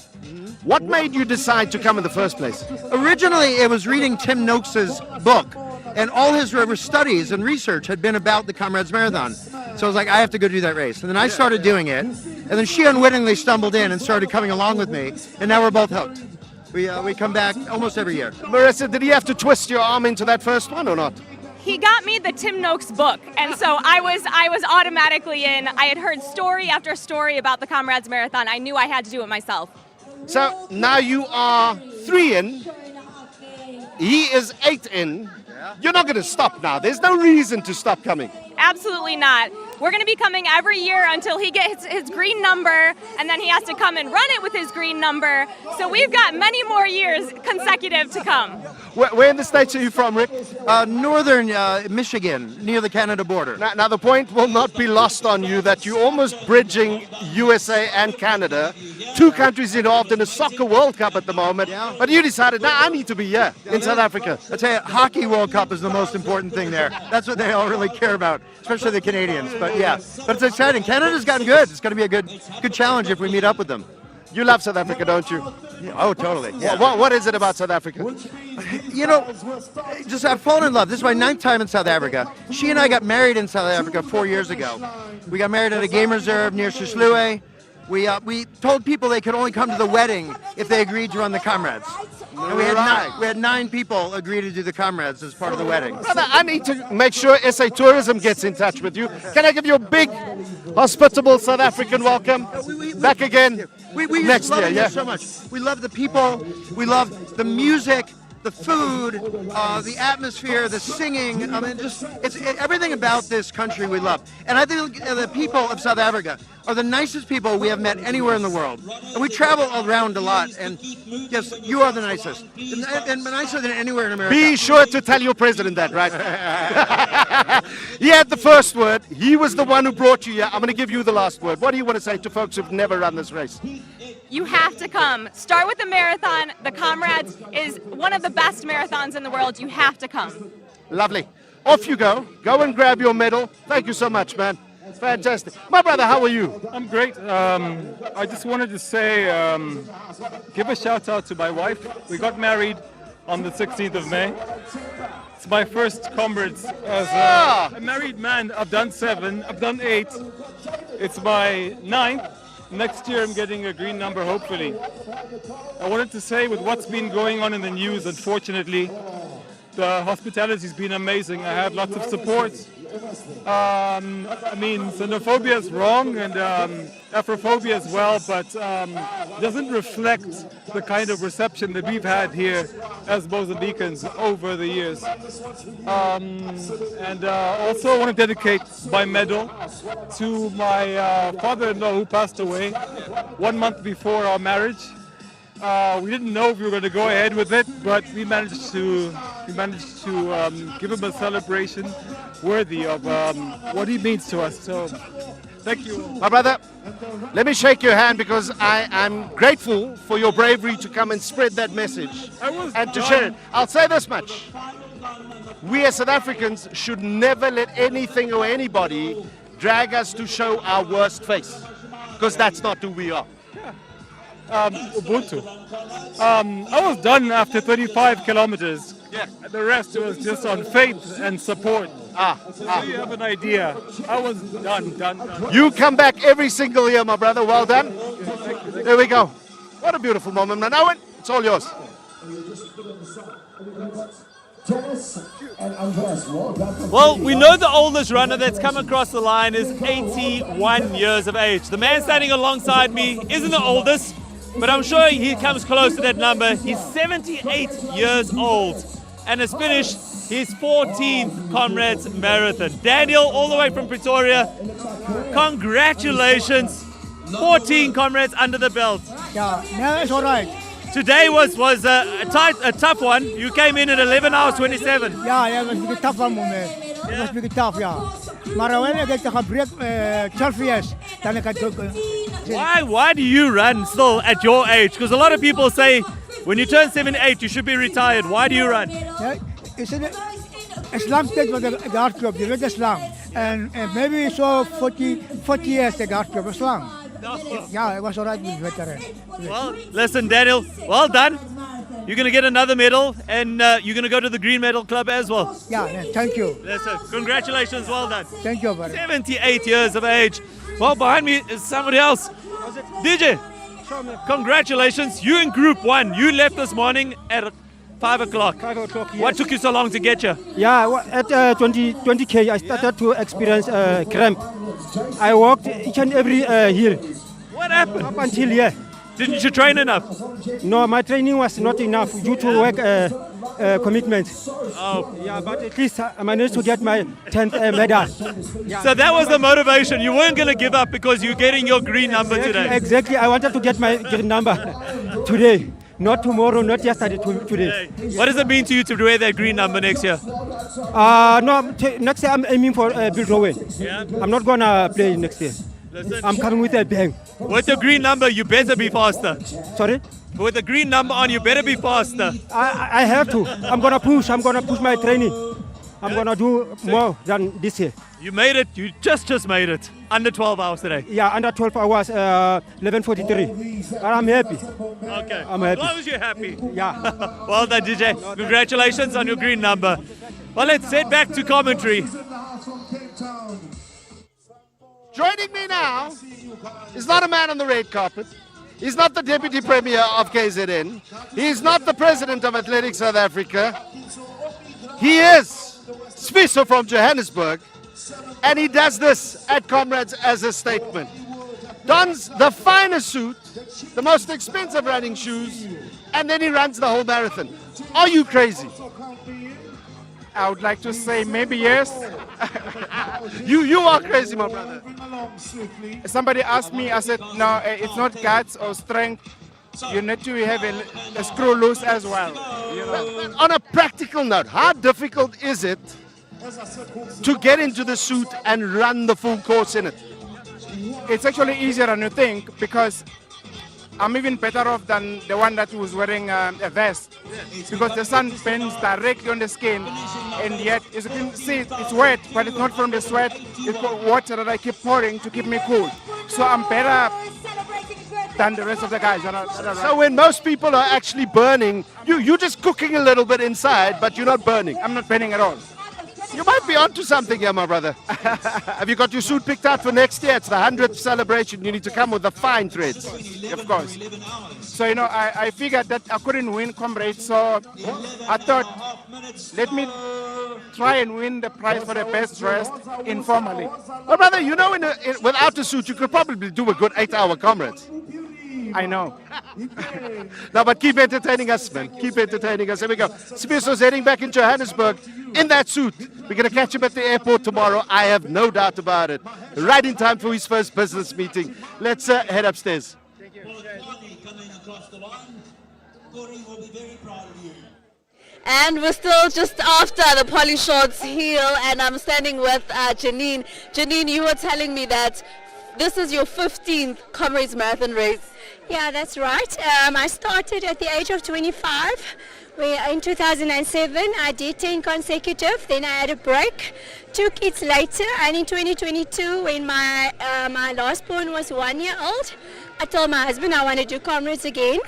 What made you decide to come in the first place? Originally, it was reading Tim Noakes' book, and all his studies and research had been about the Comrades Marathon. So I was like, I have to go do that race. And then I started doing it, and then she unwittingly stumbled in and started coming along with me, and now we're both hooked. We come back almost every year. Marissa, did he have to twist your arm into that first one or not? He got me the Tim Noakes book, and so I was automatically in. I had heard story after story about the Comrades Marathon. I knew I had to do it myself. So now you are 3 in. He is 8 in. You're not going to stop now. There's no reason to stop coming. Absolutely not. We're going to be coming every year until he gets his green number, and then he has to come and run it with his green number. So we've got many more years consecutive to come. Where in the States are you from, Rick? Northern Michigan, near the Canada border. Now, the point will not be lost on you that you're almost bridging USA and Canada, 2 countries involved in a soccer World Cup at the moment. Yeah. But you decided, now I need to be here in South Africa. I tell you, Hockey World Cup is the most important thing there. That's what they all really care about, especially the Canadians. But yeah, but it's exciting. Canada's gotten good. It's going to be a good challenge if we meet up with them. You love South Africa, don't you? Yeah, oh, totally. Yeah. What is it about South Africa? You know, just I've fallen in love. This is my 9th time in South Africa. She and I got married in South Africa 4 years ago. We got married at a game reserve near Shishlue. We told people they could only come to the wedding if they agreed to run the Comrades. And we had 9 people agree to do the Comrades as part of the wedding. Brother, I need to make sure SA Tourism gets in touch with you. Can I give you a big, hospitable South African welcome? Back again we next love year, it yeah? so much. We love the people. We love the music, the food, the atmosphere, the singing. I mean, everything about this country we love. And I think the people of South Africa are the nicest people we have met anywhere in the world. And we travel around a lot, and yes, you are the nicest, and nicer than anywhere in America. Be sure to tell your president that, right? He had the first word. He was the one who brought you here. I'm going to give you the last word. What do you want to say to folks who've never run this race? You have to come. Start with the marathon. The Comrades is one of the best marathons in the world. You have to come. Lovely. Off you go. Go and grab your medal. Thank you so much, man. Fantastic. My brother, how are you? I'm great. I just wanted to say, give a shout out to my wife. We got married on the 16th of May. It's my first Comrades as a married man. I've done 7, I've done 8. It's my 9th. Next year I'm getting a green number, hopefully. I wanted to say, with what's been going on in the news, unfortunately, the hospitality's been amazing. I have lots of support. I mean, xenophobia is wrong, and Afrophobia as well, but doesn't reflect the kind of reception that we've had here as Mozambicans over the years. And also I want to dedicate my medal to my father-in-law who passed away 1 month before our marriage. We didn't know if we were going to go ahead with it, but we managed to give him a celebration worthy of what he means to us. So, thank you. My brother, let me shake your hand because I'm grateful for your bravery to come and spread that message and to share it. I'll say this much. We as South Africans should never let anything or anybody drag us to show our worst face, because that's not who we are. Ubuntu. I was done after 35 kilometers. Yeah. The rest was just on faith and support. So you have an idea. I was done. You come back every single year, my brother. Well done. There we go. What a beautiful moment, man. Owen, it's all yours. Well, we know the oldest runner that's come across the line is 81 years of age. The man standing alongside me isn't the oldest, but I'm sure he comes close to that number. He's 78 years old and has finished his 14th Comrades Marathon. Daniel, all the way from Pretoria, congratulations. 14 Comrades under the belt. Yeah, no, it's all right. Today was a tough one. You came in at 11 hours 27. Yeah, it was a tough one, man. It was pretty tough, yeah. Maar when I get to break 12 years, then I can do Why do you run still at your age? Because a lot of people say when you turn 78, you should be retired. Why do you run? Yeah, it's an Islam state was the art club, the red Islam. And maybe so 40 years the art club Islam. Yeah, it was all right with veteran. Well, listen, Daniel, well done. You're going to get another medal, and you're going to go to the Green Medal Club as well. Yeah, thank you. Listen, congratulations, well done. Thank you, buddy. 78 years of age. Well, behind me is somebody else. DJ, congratulations. You in Group 1. You left this morning at 5 o'clock. 5 o'clock, yes. What took you so long to get here? Yeah, at 20K, I started to experience cramp. I walked each and every hill. What happened? Up until here. Didn't you train enough? No, my training was not enough due to work commitments. Oh. Yeah, but at least I managed to get my 10th medal. Yeah. So that was the motivation. You weren't going to give up because you're getting your green number today. Exactly. I wanted to get my green number today. Not tomorrow, not yesterday, today. What does it mean to you to wear that green number next year? No, next year I'm aiming for Bill Rowan. Yeah. I'm not going to play next year. Listen, I'm coming with a bang. With the green number, you better be faster. Sorry? With the green number on, you better be faster. I have to. I'm going to push. I'm going to push my training. I'm going to do more than this year. You made it. You just made it. Under 12 hours today. Yeah, under 12 hours, 11:43. And I'm happy. Okay. I'm happy. As long as you're happy. Yeah. Well done, DJ. Congratulations on your green number. Well, let's head back to commentary. Joining me now is not a man on the red carpet. He's not the Deputy Premier of KZN. He's not the President of Athletics South Africa. He is Sfiso from Johannesburg. And he does this at Comrades as a statement. Dons the finest suit, the most expensive running shoes, and then he runs the whole marathon. Are you crazy? I would like to say maybe yes. You are crazy, my brother. Somebody asked me, I said, no, it's not guts or strength. You need to have a screw loose as well. You know? On a practical note, how difficult is it to get into the suit and run the full course in it? It's actually easier than you think because I'm even better off than the one that was wearing a vest because the sun bends directly on the skin, and yet as you can see it's wet, but it's not from the sweat, it's water that I keep pouring to keep me cool. So I'm better than the rest of the guys. So when most people are actually burning, you're just cooking a little bit inside, but you're not burning. I'm not burning at all. You might be onto something here, my brother. Have you got your suit picked out for next year? It's the 100th celebration. You need to come with the fine threads. Of course. So, you know, I figured that I couldn't win Comrades, so I thought, let me try and win the prize for the best dressed informally. Well, brother, you know, without a suit, you could probably do a good 8-hour Comrades. I know. No, but keep entertaining us, man. Keep entertaining us. Here we go. Spiso's heading back in Johannesburg in that suit. We're going to catch him at the airport tomorrow. I have no doubt about it. Right in time for his first business meeting. Let's head upstairs. And we're still just after the Polly Shorts heel, and I'm standing with Janine. Janine, you were telling me that this is your 15th Comrades Marathon race. Yeah, that's right. I started at the age of 25. In 2007, I did 10 consecutive. Then I had a break. 2 kids later, and in 2022, when my last born was 1 year old, I told my husband I want to do Comrades again,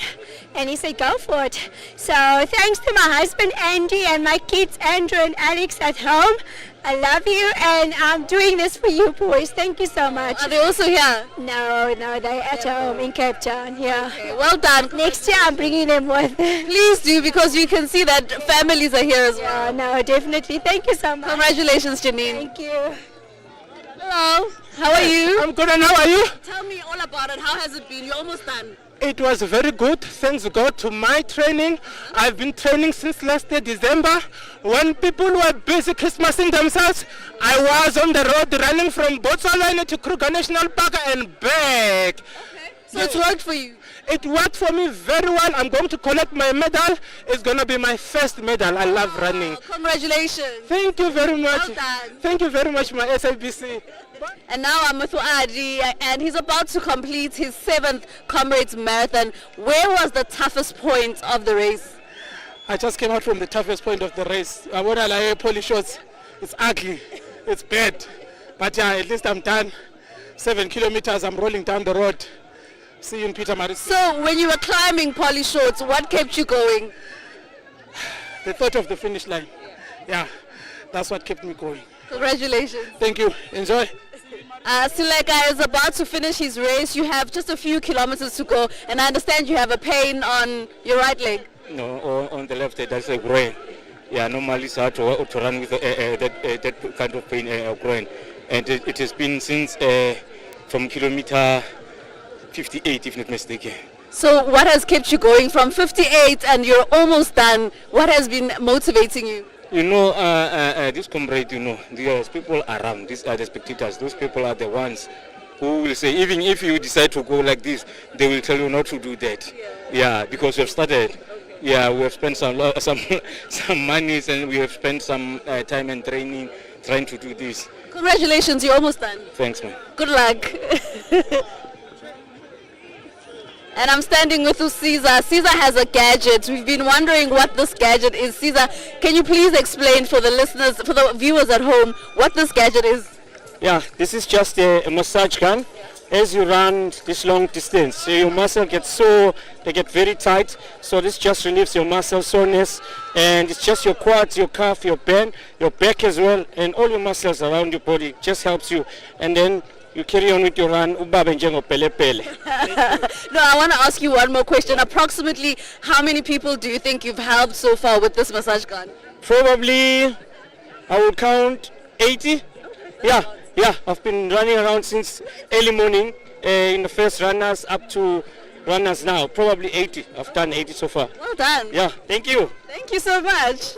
and he said go for it. So thanks to my husband Andy and my kids Andrew and Alex at home, I love you, and I'm doing this for you boys. Thank you so much. Are they also here? No, they're at home in Cape Town. Yeah. Okay, well done. Next year I'm bringing them with. Please do, because you can see that families are here as well. Yeah, no, definitely. Thank you so much. Congratulations, Janine. Thank you. Hello. How are you? I'm good, and how are you? Tell me all about it. How has it been? You're almost done. It was very good, thanks God to my training. I've been training since last year, December. When people were busy Christmasing themselves, I was on the road running from Botswana to Kruger National Park and back. Okay. So it's worked for you? It worked for me very well. I'm going to collect my medal. It's going to be my first medal. I love running. Congratulations. Thank you very much. Well done. Thank you very much, my SABC. And now I'm with Adi, and he's about to complete his 7th Comrades Marathon. Where was the toughest point of the race? I just came out from the toughest point of the race. I want to lie, polish shots. It's ugly. It's bad. But yeah, at least I'm done. 7 kilometers, I'm rolling down the road. See you in Peter Maris. So when you were climbing Polly Shorts, what kept you going? The thought of the finish line. Yeah, that's what kept me going. Congratulations. Thank you. Enjoy. Sileka is about to finish his race. You have just a few kilometers to go, and I understand you have a pain on your right leg. No, on the left, that's a groin. Yeah, normally it's hard to run with that kind of pain, groin. And it has been since from kilometer 58, if not mistaken. So what has kept you going from 58 and you're almost done? What has been motivating you? You know, this comrade, you know, there's people around, these are the spectators. Those people are the ones who will say, even if you decide to go like this, they will tell you not to do that. Yeah, because we have started. Yeah, we have spent some money, and we have spent some time and training trying to do this. Congratulations, you're almost done. Thanks, man. Good luck. And I'm standing with Caesar. Caesar has a gadget. We've been wondering what this gadget is. Caesar, can you please explain for the listeners, for the viewers at home, what this gadget is? Yeah, this is just a massage gun. As you run this long distance, so your muscle gets sore, they get very tight, so this just relieves your muscle soreness, and it's just your quads, your calf, your back as well, and all your muscles around your body, just helps you, and then you carry on with your run. No, I want to ask you one more question. Approximately how many people do you think you've helped so far with this massage gun? Probably, I would count 80. Yeah, I've been running around since early morning in the first runners up to runners now. Probably 80. I've done 80 so far. Well done. Yeah, thank you. Thank you so much.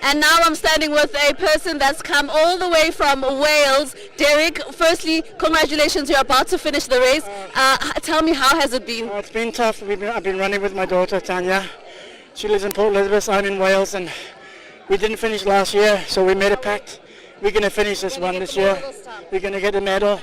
And now I'm standing with a person that's come all the way from Wales. Derek, firstly, congratulations, you're about to finish the race. Tell me, how has it been? It's been tough. I've been running with my daughter, Tanya. She lives in Port Elizabeth, I'm in Wales, and we didn't finish last year, so we made a pact. We're going to finish this one this year. We're going to get a medal.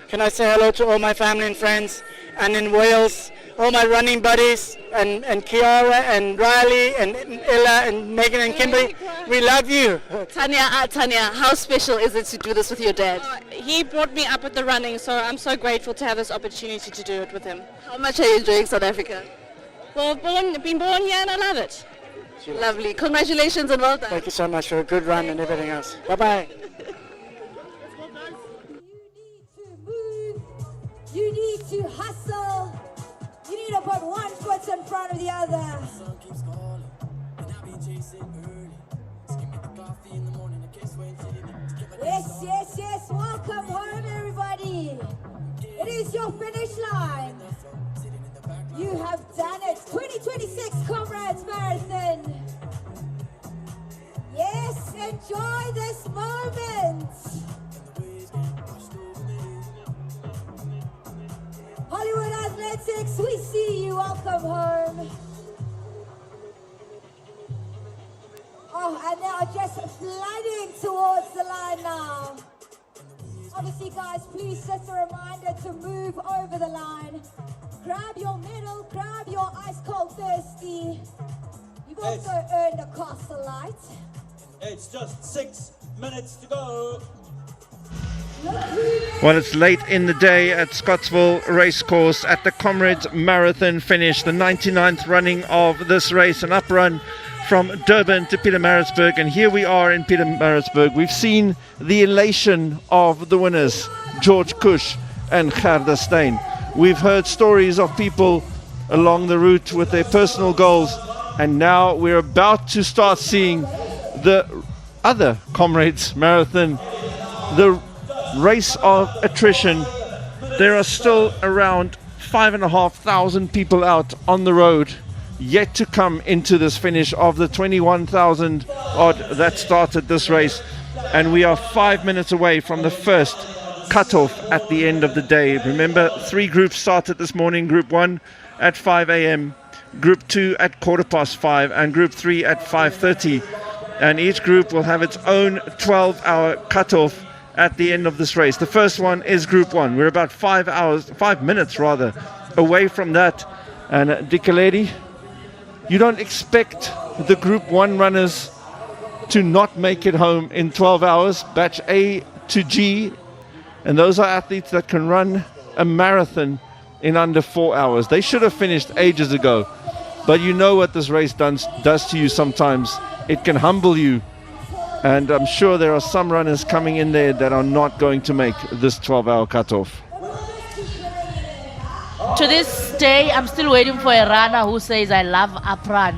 Can I say hello to all my family and friends, and in Wales, all my running buddies, and Kiara, and Riley, and Ella, and Megan, and Kimberly. We love you. Tanya, how special is it to do this with your dad? He brought me up with the running, so I'm so grateful to have this opportunity to do it with him. How much are you enjoying South Africa? Well, been born here and I love it. Lovely. Congratulations and well done. Thank you so much for a good run and everything else. Bye-bye. You need to hustle. You need to put one foot in front of the other. Yes. Welcome home, everybody. It is your finish line. You have done it. 2026 Comrades Marathon. Yes, enjoy this moment. Hollywood Athletics, we see you. Welcome home. Oh, and they are just flooding towards the line now. Obviously, guys, please, just a reminder to move over the line. Grab your medal, grab your ice cold thirsty. You've also earned a castle light. It's just 6 minutes to go. Well, it's late in the day at Scottsville Racecourse at the Comrades Marathon finish, the 99th running of this race, an up run from Durban to Pietermaritzburg, and here we are in Pietermaritzburg. We've seen the elation of the winners, George Cush and Gerda Steyn. We've heard stories of people along the route with their personal goals, and now we're about to start seeing the other Comrades Marathon, the race of attrition. There are still around 5,500 people out on the road yet to come into this finish of the 21,000 odd that started this race, and we are 5 minutes away from the first cutoff at the end of the day. Remember, 3 groups started this morning. Group 1 at 5 a.m., Group 2 at 5:15, and Group 3 at 5:30. And each group will have its own 12-hour cutoff at the end of this race. The first one is Group 1. We're about 5 minutes rather, away from that. And Dikeledi, you don't expect the Group 1 runners to not make it home in 12 hours, batch A to G. And those are athletes that can run a marathon in under 4 hours. They should have finished ages ago. But you know what this race does to you sometimes. It can humble you. And I'm sure there are some runners coming in there that are not going to make this 12-hour cutoff. To this day, I'm still waiting for a runner who says, I love Apran.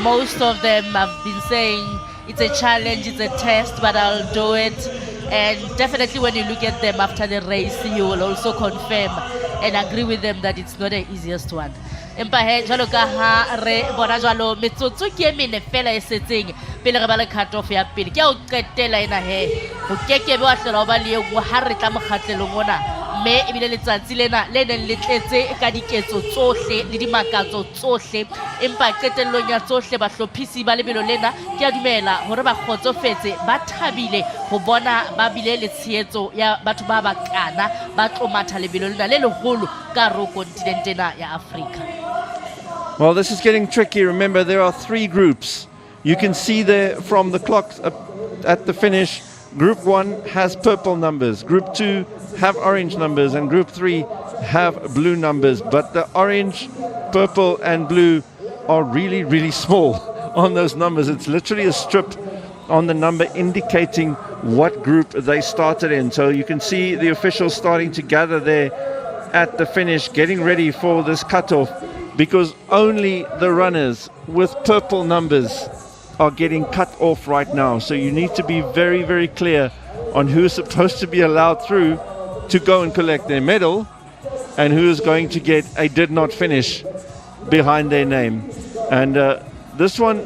Most of them have been saying it's a challenge, it's a test, but I'll do it. And definitely when you look at them after the race, you will also confirm and agree with them that it's not the easiest one. Empa he jwalo ka ha re bona jwalo metsotso ke mene fela e setseng pele re ba le cut off ya pele ke o qetela ena he o keke be wa hlola ba le go ha re tla mokgatlelong ona me e bile letsatsi lena le neng le tletse ka diketso tsohle le dimakatso tsohle empa qetellong ya tsohle ba hlophisi ba lebelo lena ke a dumela hore ba khotsofetse ba thabile ho bona ba bile le tshehetso ya batho ba bakana ba tlomatha lebelo lena le leholo ka ro kontinentena ya Afrika. Well, this is getting tricky. Remember, there are 3 groups. You can see there from the clock at the finish, Group 1 has purple numbers, Group 2 have orange numbers, and Group 3 have blue numbers. But the orange, purple, and blue are really, really small on those numbers. It's literally a strip on the number indicating what group they started in. So you can see the officials starting to gather there at the finish, getting ready for this cutoff, because only the runners with purple numbers are getting cut off right now. So you need to be very, very clear on who's supposed to be allowed through to go and collect their medal and who's going to get a did not finish behind their name. And this one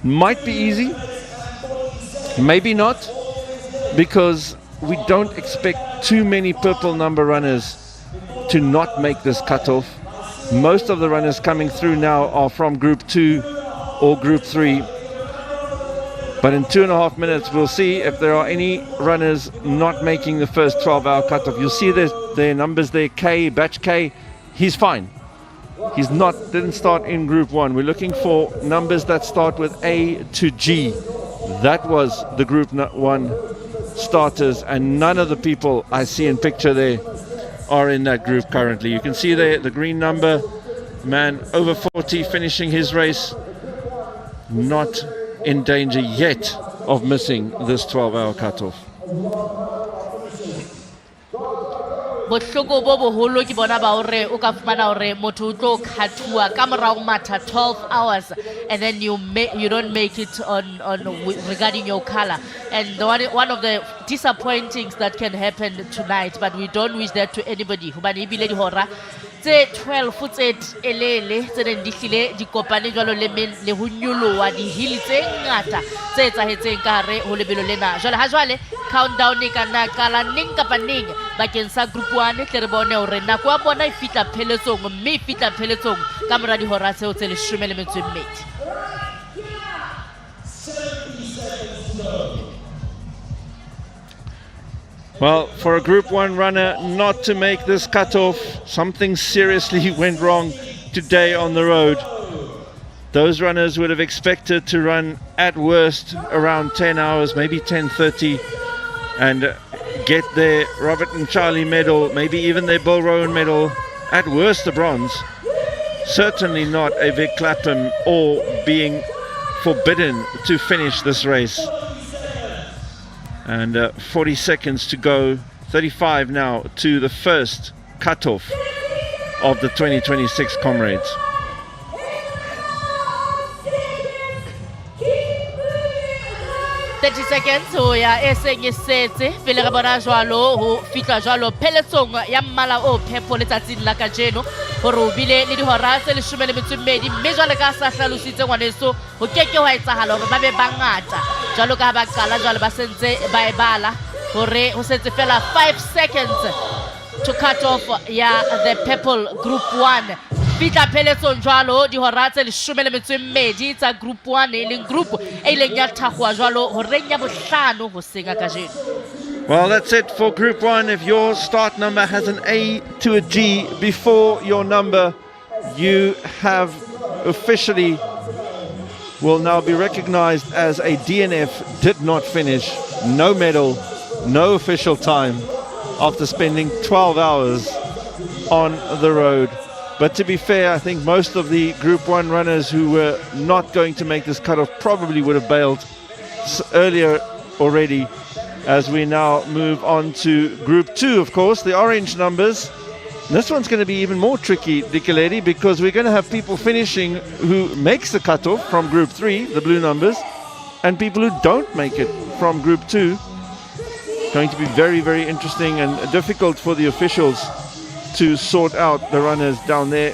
might be easy, maybe not, because we don't expect too many purple number runners to not make this cutoff. Most of the runners coming through now are from Group 2 or Group 3. But in 2.5 minutes, we'll see if there are any runners not making the first 12-hour cutoff. You'll see their numbers there. K, batch K, he's fine. He's didn't start in Group 1. We're looking for numbers that start with A to G. That was the Group 1 starters, and none of the people I see in picture there are in that group currently. You can see there the green number, man over 40 finishing his race, not in danger yet of missing this 12-hour cutoff. bohloko bo boholo ke bona ba hore o ka fumana hore motho o tlo khathua ka morao matha 12 hours and then you don't make it on regarding your color. And one of the disappointing that can happen tonight, but we don't wish that to anybody. Hobane ebile di hora tse 12 tse elele tse neng di hlile di kopane jwalo le ho nyolowa di hill tse ngata tse etsahetseng ka hare ho lebelo lena. Jwale countdown e kana kala ning kapa ning bakeng sa group 1 tle re bone hore nako ya bona e fitla pheletsong, mme e fitla pheletsong ka mora di hora tseo tse 12. Well, for a Group 1 runner not to make this cutoff, something seriously went wrong today on the road. Those runners would have expected to run at worst around 10 hours, maybe 10:30, and get their Robert and Charlie medal, maybe even their Bill Rowan medal, at worst a bronze. Certainly not a Vic Clapham or being forbidden to finish this race. And 40 seconds to go, 35 now to the first cutoff of the 2026 Comrades. Seconds ho ya eseng e setse pele re bona jwalo ho fitla jwalo pheletsong ya mmala o phepho letsatsing la kajeno hore o bile le dihora tse 12 mme jwale ka sa hlalositse ngwaneso ho keke ho etsahala hore ba be bangata jwalo ka ba qala jwale ba sentse ba ebala hore ho setse fela 5 seconds to cut off the purple group 1. Fitla pheletsong jwalo dihora tse 12 tsa group 1 e leng group e ileng ya thakgwa jwalo horeng ya bohlano hoseng a kajeno. Well, that's it for Group 1. If your start number has an A to a G before your number, you have officially will now be recognized as a DNF, did not finish, no medal, no official time after spending 12 hours on the road. But to be fair, I think most of the Group 1 runners who were not going to make this cutoff probably would have bailed earlier already, as we now move on to Group 2, of course, the orange numbers. This one's going to be even more tricky, Dikeledi, because we're going to have people finishing who makes the cutoff from Group 3, the blue numbers, and people who don't make it from Group 2. Going to be very, very interesting and difficult for the officials to sort out the runners down there.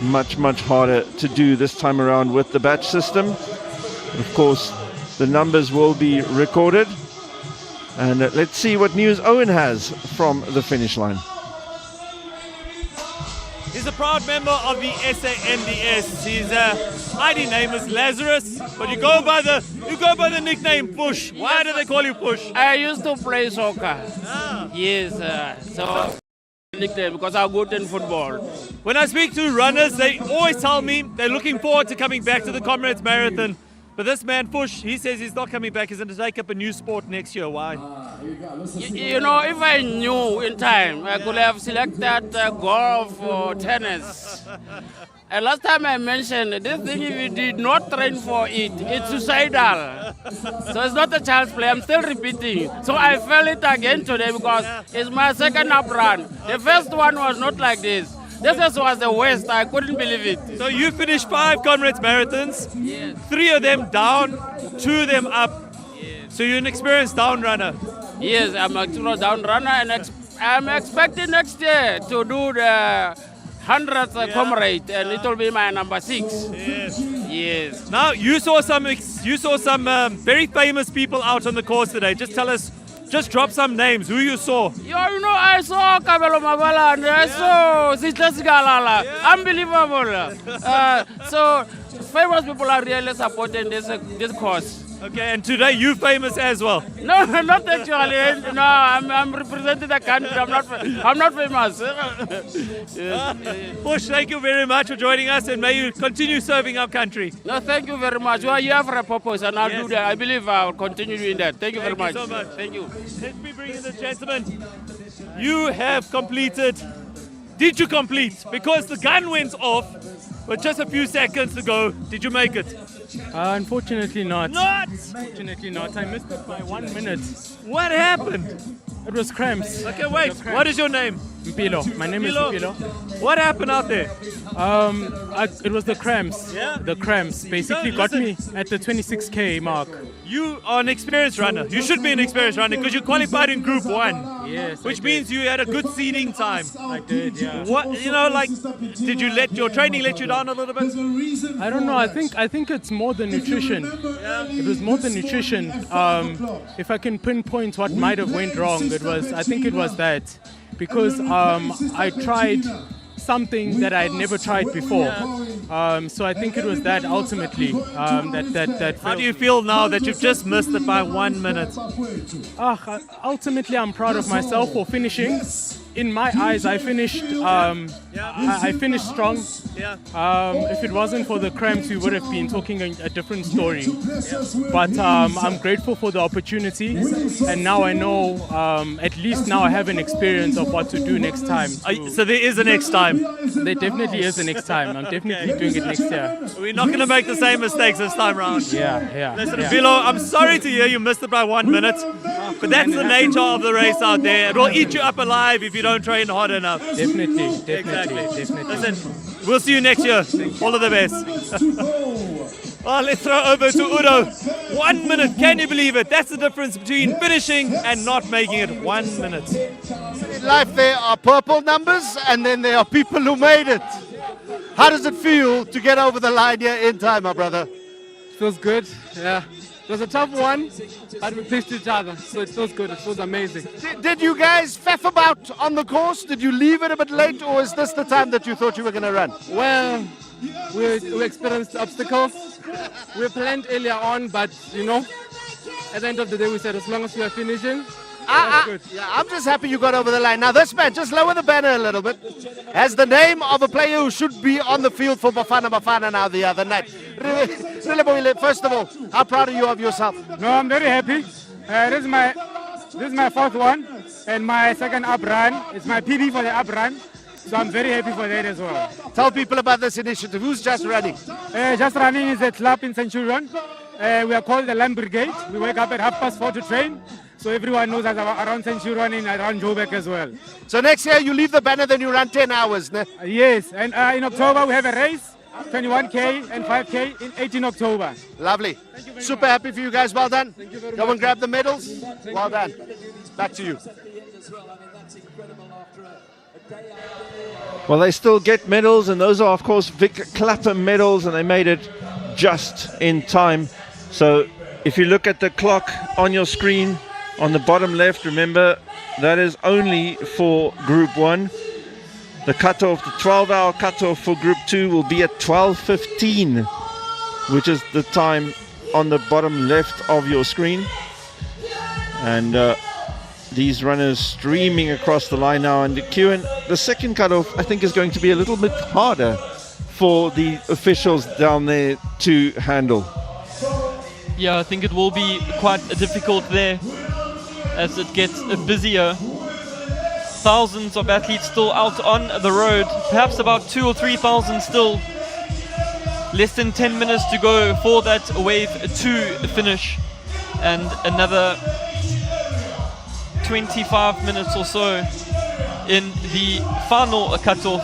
Much, much harder to do this time around with the batch system. Of course, the numbers will be recorded. And let's see what news Owen has from the finish line. He's a proud member of the SANDS. His ID name is Lazarus, but you go by the nickname Push. Why do they call you Push? I used to play soccer. Yes, so nickname because I'm good in football. When I speak to runners, they always tell me they're looking forward to coming back to the Comrades Marathon. But this man, Push, he says he's not coming back. He's going to take up a new sport next year. Why? You know, if I knew in time, I could have selected golf or tennis. And last time I mentioned, this thing, if you did not train for it, it's suicidal. So it's not a child's play. I'm still repeating. So I felt it again today because it's my second up run. The first one was not like this. This was the worst. I couldn't believe it. So you finished 5 Comrades Marathons, yes. 3 of them down, 2 of them up. Yes. So you're an experienced down runner. Yes, I'm a down runner, and I'm expecting next year to do the 100th Comrade, and it will be my number 6. Yes. Yes. Now you saw some very famous people out on the course today. Just tell us. Just drop some names. Who you saw? You know, I saw Kabelo Mabala and I saw Sister Galala. Unbelievable. So famous people are really supporting this cause. Okay, and today you famous as well? No, not actually. No, I'm representing the country. I'm not famous. Push, thank you very much for joining us, and may you continue serving our country. No, thank you very much. Well, you have a purpose, and I'll do that. I believe I'll continue doing that. Thank you very much. Thank you so much. Thank you. Let me bring in the gentleman. You have completed. Did you complete? Because the gun went off, but just a few seconds to go. Did you make it? Unfortunately not. Not? Unfortunately not. I missed it by 1 minute. What happened? It was cramps. Okay, wait. What is your name? Mpilo. My name is Mpilo. What happened out there? It was the cramps. Yeah? The cramps basically got me at the 26k mark. You are an experienced runner. You should be an experienced runner because you qualified in Group 1. Yes. Which means you had a good seeding time. I did, yeah. What, did you let your training let you down a little bit? I don't know. I think it's more than nutrition. Yeah. It was more than nutrition. If I can pinpoint what might have went wrong, I think it was that. Because I tried something that I had never tried before. So I think it was that ultimately that How do you feel now that you've just missed it by 1 minute? Ultimately, I'm proud of myself for finishing. In my eyes, I finished. I finished strong. Yeah. If it wasn't for the cramps, we would have been talking a different story. But I'm grateful for the opportunity, and now I know. At least now I have an experience of what to do next time. So there is a next time. There definitely is a next time. I'm definitely doing it next year. We're not going to make the same mistakes this time round. Yeah. Listen, Bilo, I'm sorry to hear you missed it by 1 minute, but that's the nature of the race out there. It will eat you up alive if you don't train hard enough. Definitely. Listen, we'll see you next year. All of the best. Well, let's throw over to Udo. 1 minute, can you believe it? That's the difference between finishing and not making it. 1 minute. In life, there are purple numbers, and then there are people who made it. How does it feel to get over the line here in time, my brother? Feels good, yeah. was a tough one, but we pushed each other, so it feels good. It feels amazing. Did you guys faff about on the course? Did you leave it a bit late, or is this the time that you thought you were going to run? Well, we experienced obstacles. We planned earlier on, but you know, at the end of the day, we said as long as we are finishing, good. Yeah, I'm just happy you got over the line. Now this man, just lower the banner a little bit, has the name of a player who should be on the field for Bafana now the other night. First of all, how proud are you of yourself? No, I'm very happy. This is my fourth one, and my second up run. It's my PB for the up run, so I'm very happy for that as well. Tell people about this initiative. Who's Just Running? Just Running is a club in Centurion. We are called the Lamb Brigade. We wake up at 4:30 to train. So everyone knows us around Centurion and around Joburg as well. So next year you leave the banner, then you run 10 hours, ne? Yes, and in October we have a race, 21K and 5K in 18 October. Lovely. Super happy for you guys. Well done. Go and grab the medals. Well done. Back to you. Well, they still get medals, and those are, of course, Vic Clapham medals, and they made it just in time. So if you look at the clock on your screen, on the bottom left, remember, that is only for Group 1. The cutoff, the 12-hour cutoff for Group 2 will be at 12:15, which is the time on the bottom left of your screen. And these runners streaming across the line now. And Kieran, the second cutoff, I think, is going to be a little bit harder for the officials down there to handle. Yeah, I think it will be quite difficult there as it gets busier. Thousands of athletes still out on the road, perhaps about 2,000 or 3,000 still. Less than 10 minutes to go for that wave 2 finish, and another 25 minutes or so in the final cutoff.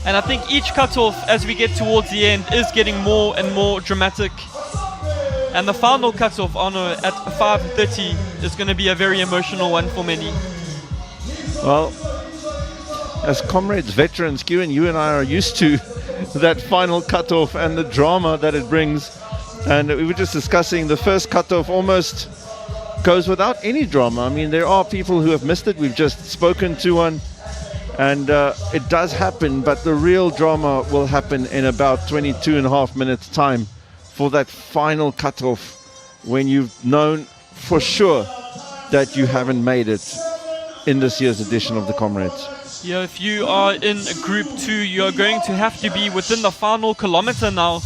And I think each cutoff as we get towards the end is getting more and more dramatic. And the final cutoff, Arno, at 5:30 is going to be a very emotional one for many. Well, as Comrades veterans, Kieran, you and I are used to that final cutoff and the drama that it brings. And we were just discussing the first cutoff almost goes without any drama. I mean, there are people who have missed it. We've just spoken to one, and it does happen, but the real drama will happen in about 22 and a half minutes time for that final cutoff, when you've known for sure that you haven't made it in this year's edition of the Comrades. Yeah, if you are in Group 2, you're going to have to be within the final kilometer now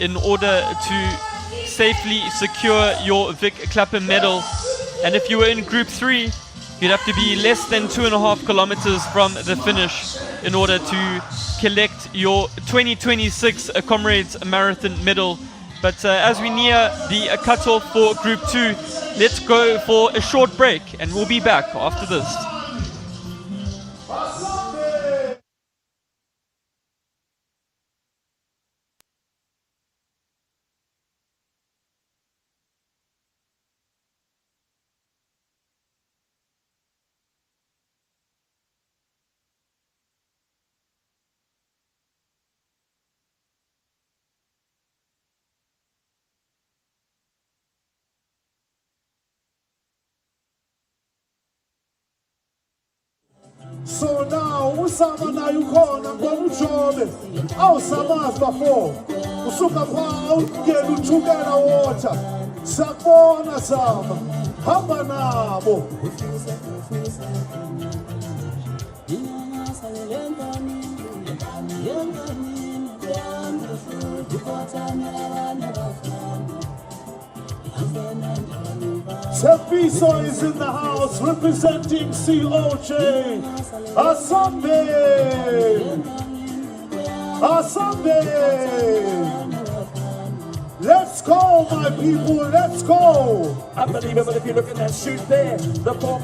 in order to safely secure your Vic Clapham medal. And if you were in Group 3, you'd have to be less than 2.5 kilometers from the finish in order to collect your 2026 Comrades Marathon medal. But as we near the cutoff for Group 2, let's go for a short break, and we'll be back after this. So now, usama na yukona kwa mchobe au samaz before usuka pa ugelu chugana water sakona sama hamba nabo SABC is in the house representing COJ. Asambe! Let's go, my people, let's go! Unbelievable if you look at that shoot there. The box